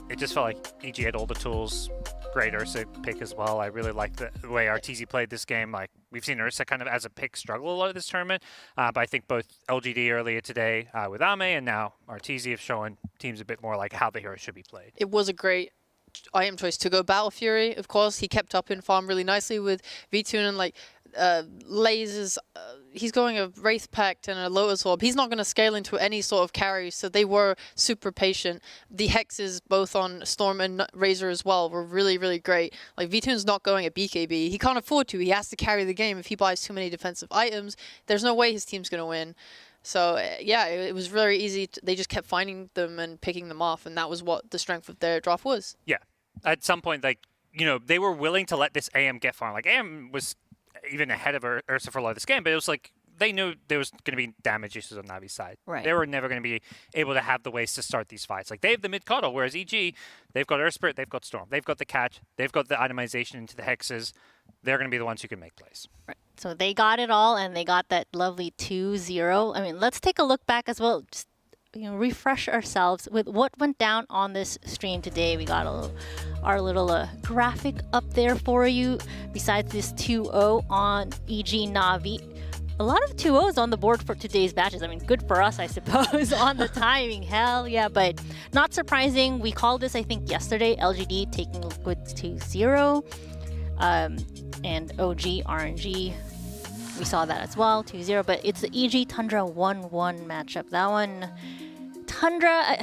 It just felt like EG had all the tools. Great Ursa pick as well. I really like the way RTZ played this game. Like, we've seen Ursa kind of as a pick struggle a lot of this tournament, but I think both LGD earlier today with Ame and now RTZ have shown teams a bit more like how the heroes should be played. It was a great IM choice to go Battle Fury. Of course, he kept up in farm really nicely with V-Tune and like lasers. He's going a Wraith Pact and a Lotus Orb. He's not going to scale into any sort of carry, so they were super patient. The hexes, both on Storm and Razor as well, were really, really great. Like, V-Tune's not going at BKB. He can't afford to. He has to carry the game. If he buys too many defensive items, there's no way his team's going to win. So, yeah, it was very easy. They just kept finding them and picking them off, and that was what the strength of their draft was. Yeah. At some point, like, they were willing to let this AM get farm. Like, AM was even ahead of Ursa for a lot of this game, but it was like they knew there was going to be damage issues on Navi's side. Right. They were never going to be able to have the ways to start these fights. Like, they have the mid Coddle, whereas EG, they've got Earth Spirit, they've got Storm, they've got the catch, they've got the itemization into the hexes. They're going to be the ones who can make plays. Right. So they got it all, and they got that lovely 2-0. I mean, let's take a look back as well. Just, refresh ourselves with what went down on this stream today. We got our little graphic up there for you. Besides this 2-0 on EG Navi, a lot of 2-0s on the board for today's matches. I mean, good for us, I suppose, on the timing. Hell yeah, but not surprising. We called this, I think, yesterday. LGD taking Liquids 2-0. And OG, RNG, we saw that as well, 2-0. But it's the EG Tundra 1-1 matchup. That one, Tundra,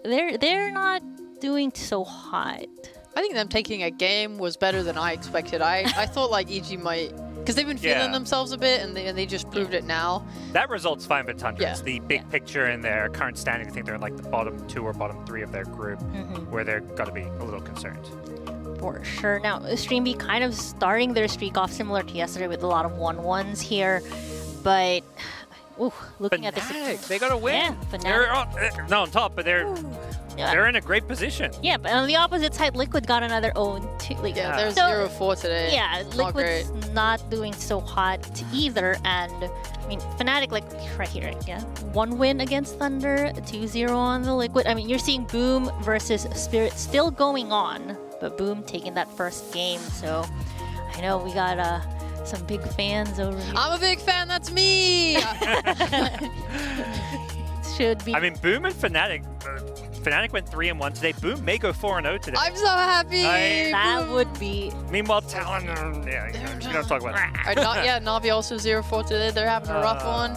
they're not doing so hot. I think them taking a game was better than I expected. I thought like EG might, because they've been feeling themselves a bit, and they just proved it now. That result's fine for Tundra. Yeah. It's the big picture in their current standing. I think they're in like the bottom 2 or bottom 3 of their group, where they're got to be a little concerned. For sure. Now, Stream B kind of starting their streak off similar to yesterday with a lot of 1-1s here, but looking at this, they got to win. Yeah, They're on top, but they're in a great position. Yeah, but on the opposite side, Liquid got another own too. Like, Yeah, there's 0-4 today. Yeah, Not great. Liquid's not doing so hot either, and I mean, Fnatic, like right here, yeah, 1 win against Thunder, 2-0 on the Liquid. I mean, you're seeing Boom versus Spirit still going on, but Boom taking that first game. So I know we got some big fans over here. I'm a big fan. That's me. Should be. I mean, Boom and Fnatic. Fnatic went 3-1 today. Boom may go 4-0 today. I'm so happy. That would be. Meanwhile, Talon. We don't talk about it. Navi also 0-4 today. They're having a rough one.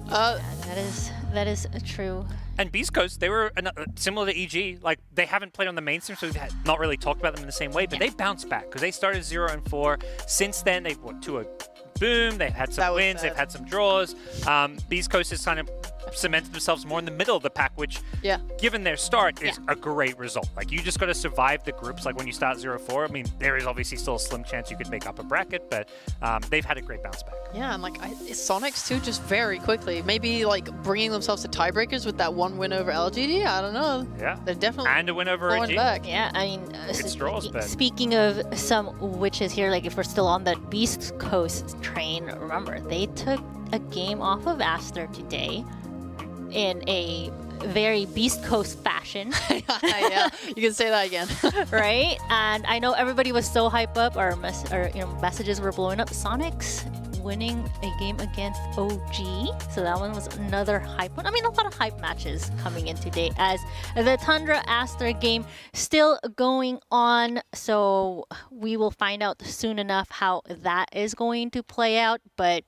That is true. And beastcoast, they were similar to EG. Like, they haven't played on the mainstream, so we've not really talked about them in the same way. But they bounced back because they started 0-4. Since then, they've won 2 Boom. They've had some wins. They've had some draws. beastcoast has kind of cemented themselves more in the middle of the pack, which, given their start, is a great result. Like, you just got to survive the groups. Like, when you start 0-4, I mean, there is obviously still a slim chance you could make up a bracket, but they've had a great bounce back. Yeah, and like Sonics too, just very quickly. Maybe like bringing themselves to tiebreakers with that 1 win over LGD. I don't know. Yeah, they're definitely and a win over going back. Yeah, I mean, it's draws, speaking of some witches here, like if we're still on that Beast Coast train, remember they took a game off of Aster today in a very Beast Coast fashion. Yeah, you can say that again. Right? And I know everybody was so hyped up, or messages were blowing up. Sonics winning a game against OG. So that one was another hype one. I mean, a lot of hype matches coming in today as the Tundra Aster game still going on. So we will find out soon enough how that is going to play out. But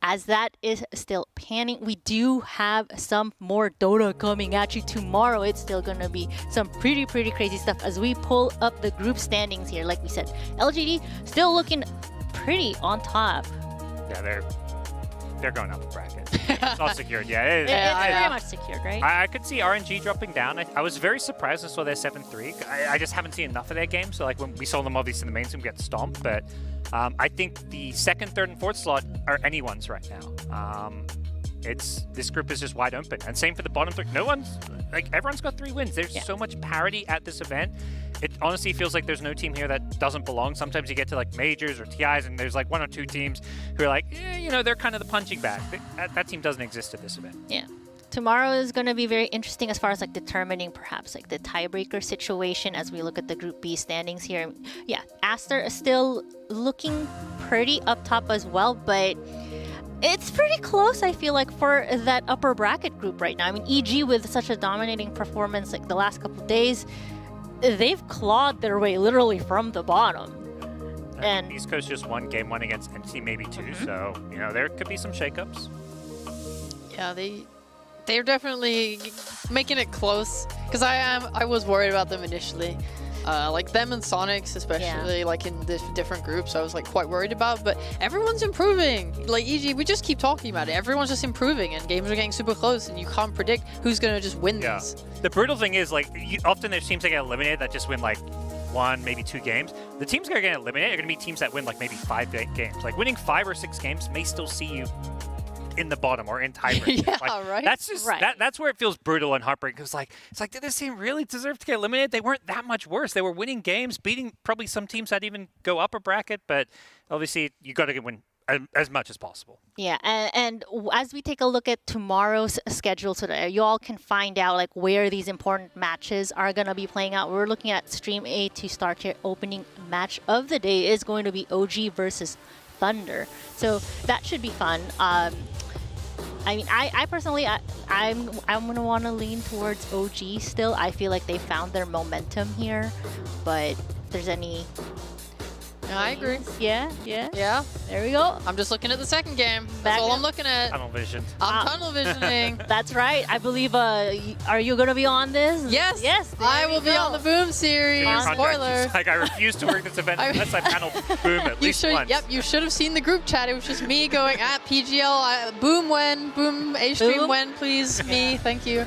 as that is still panning, we do have some more Dota coming at you tomorrow. It's still going to be some pretty crazy stuff as we pull up the group standings here. Like we said, LGD still looking pretty on top. Yeah, they're going up the bracket. It's all secured. Yeah, it's very much secured, right? I could see RNG dropping down. I was very surprised when I saw their 7-3. I just haven't seen enough of their game. So like when we saw them obviously in the mainstream get stomped, but I think the 2nd, 3rd, and 4th slot are anyone's right now. This group is just wide open, and same for the bottom 3. No one's like everyone's got 3 wins. There's so much parity at this event. It honestly feels like there's no team here that doesn't belong. Sometimes you get to like majors or TIs, and there's like 1 or 2 teams who are like, they're kind of the punching bag. That team doesn't exist at this event. Yeah. Tomorrow is going to be very interesting as far as like determining perhaps like the tiebreaker situation as we look at the Group B standings here. Yeah, Aster is still looking pretty up top as well, but it's pretty close, I feel like, for that upper bracket group right now. I mean, EG with such a dominating performance like the last couple of days, they've clawed their way literally from the bottom. And East Coast just won game 1 against NT, maybe 2, so there could be some shakeups. Yeah, they're definitely making it close, because I was worried about them initially. Like them and Sonics, especially like in the different groups, I was like quite worried about, but everyone's improving. Like EG, we just keep talking about it. Everyone's just improving, and games are getting super close, and you can't predict who's gonna just win these. The brutal thing is, like, often there's teams that get eliminated that just win like 1, maybe 2 games. The teams that are getting eliminated are gonna be teams that win like maybe 5 games. Like winning 5 or 6 games may still see you in the bottom or in tiebreak. Right? That's just that's where it feels brutal and heartbreaking. Because it's like, did this team really deserve to get eliminated? They weren't that much worse. They were winning games, beating probably some teams that even go upper bracket. But obviously, you got to win as much as possible. Yeah, and as we take a look at tomorrow's schedule, so that you all can find out like where these important matches are going to be playing out. We're looking at Stream A to start here. Opening match of the day is going to be OG versus Thunder. So that should be fun. I mean, I personally, I'm going to want to lean towards OG still. I feel like they found their momentum here, but if there's any... I agree. Yeah. There we go. I'm just looking at the second game. That's all I'm looking at. Tunnel vision. I'm tunnel visioning. That's right. I believe. Are you going to be on this? Yes. Yes. I will be on the Boom series. Spoiler. Like, I refuse to work this event unless I panel Boom at least once. Yep, you should have seen the group chat. It was just me going at PGL. Boom when? Boom A-stream when, please? Me, thank you.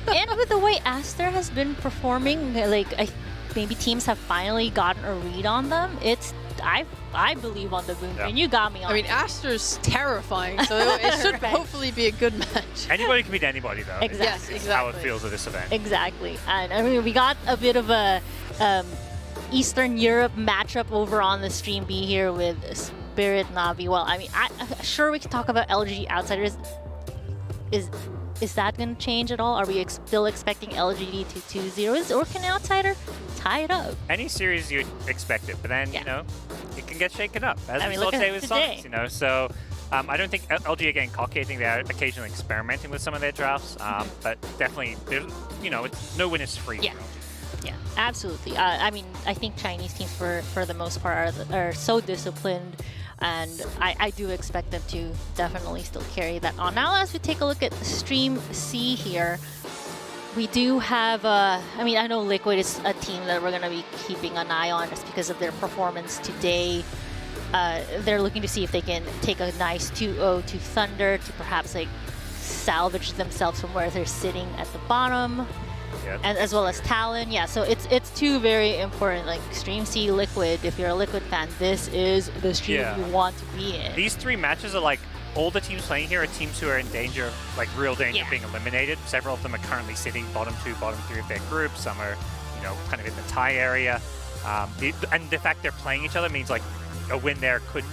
And with the way Aster has been performing, like maybe teams have finally gotten a read on them. I believe on the Boom, and you got me on. I mean, Aster's terrifying, so it should hopefully be a good match. Anybody can beat anybody, though. Exactly. Yes, It's how it feels at this event. Exactly. And I mean, we got a bit of a Eastern Europe matchup over on the stream B here with Spirit Navi. Well, I mean, sure we can talk about LGD Outsiders. Is that going to change at all? Are we still expecting LGD to 2-0, or can Outsider tie it up? Any series you'd expect it, but then, you know, it can get shaken up, as we saw look at today with today. Sonics, you know. So I don't think LG are getting cocky. I think they're occasionally experimenting with some of their drafts, but definitely, you know, no win is free. Yeah. Yeah, absolutely. I mean, I think Chinese teams, for the most part, are so disciplined, and I do expect them to definitely still carry that on. Now, as we take a look at Stream C here, we do have, I mean, I know Liquid is a team that we're going to be keeping an eye on just because of their performance today. They're looking to see if they can take a nice 2-0 to Thunder to perhaps like salvage themselves from where they're sitting at the bottom. Yep. And as well as Talon. Yeah, so it's two very important, like Stream C, Liquid. If you're a Liquid fan, this is the stream you want to be in. These three matches are like, all the teams playing here are teams who are in danger, like real danger of being eliminated. Several of them are currently sitting bottom 2, bottom 3 of their group. Some are, you know, kind of in the tie area. And the fact they're playing each other means like a win there could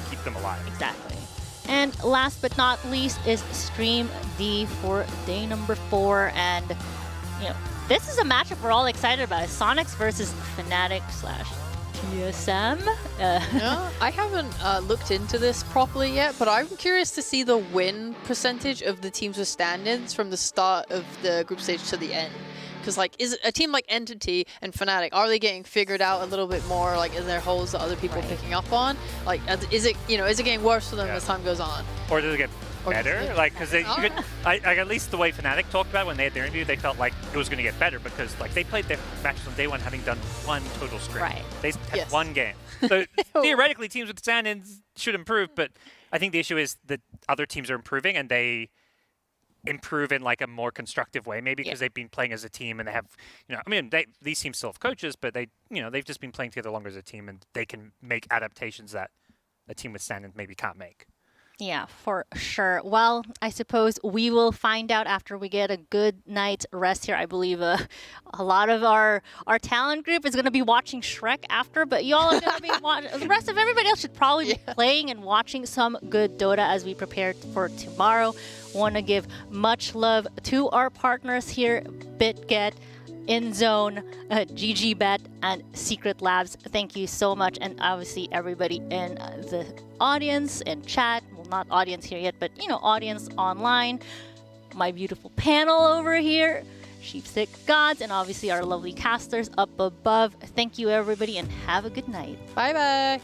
keep them alive. Exactly. And last but not least is Stream D for day number 4. And, you know, this is a matchup we're all excited about. It's Sonics versus Fnatic / TSM. No, I haven't looked into this properly yet, but I'm curious to see the win percentage of the teams with stand-ins from the start of the group stage to the end. Because, like, is a team like Entity and Fnatic, are they getting figured out a little bit more? Like, is there holes that other people are picking up on? Like, is it getting worse for them as time goes on? Or does it get better? Like, because at least the way Fnatic talked about it when they had their interview, they felt like it was going to get better because, like, they played their matches on day 1 having done 1 total scrim. Right. They had 1 game. So theoretically, teams with stand-ins should improve, but I think the issue is that other teams are improving and they improve in like a more constructive way, maybe because they've been playing as a team and they have, you know, I mean, these teams still have coaches, but they, you know, they've just been playing together longer as a team and they can make adaptations that a team with stand-ins maybe can't make. Yeah, for sure. Well, I suppose we will find out after we get a good night's rest here. I believe a lot of our talent group is going to be watching Shrek after, but y'all are going to be watching. The rest of everybody else should probably be playing and watching some good Dota as we prepare for tomorrow. Want to give much love to our partners here, BitGet, InZone, GGBet, and Secret Labs. Thank you so much, and obviously everybody in the audience and chat. Well, not audience here yet, but, you know, audience online. My beautiful panel over here, Sheepstick Gods, and obviously our lovely casters up above. Thank you, everybody, and have a good night. Bye-bye.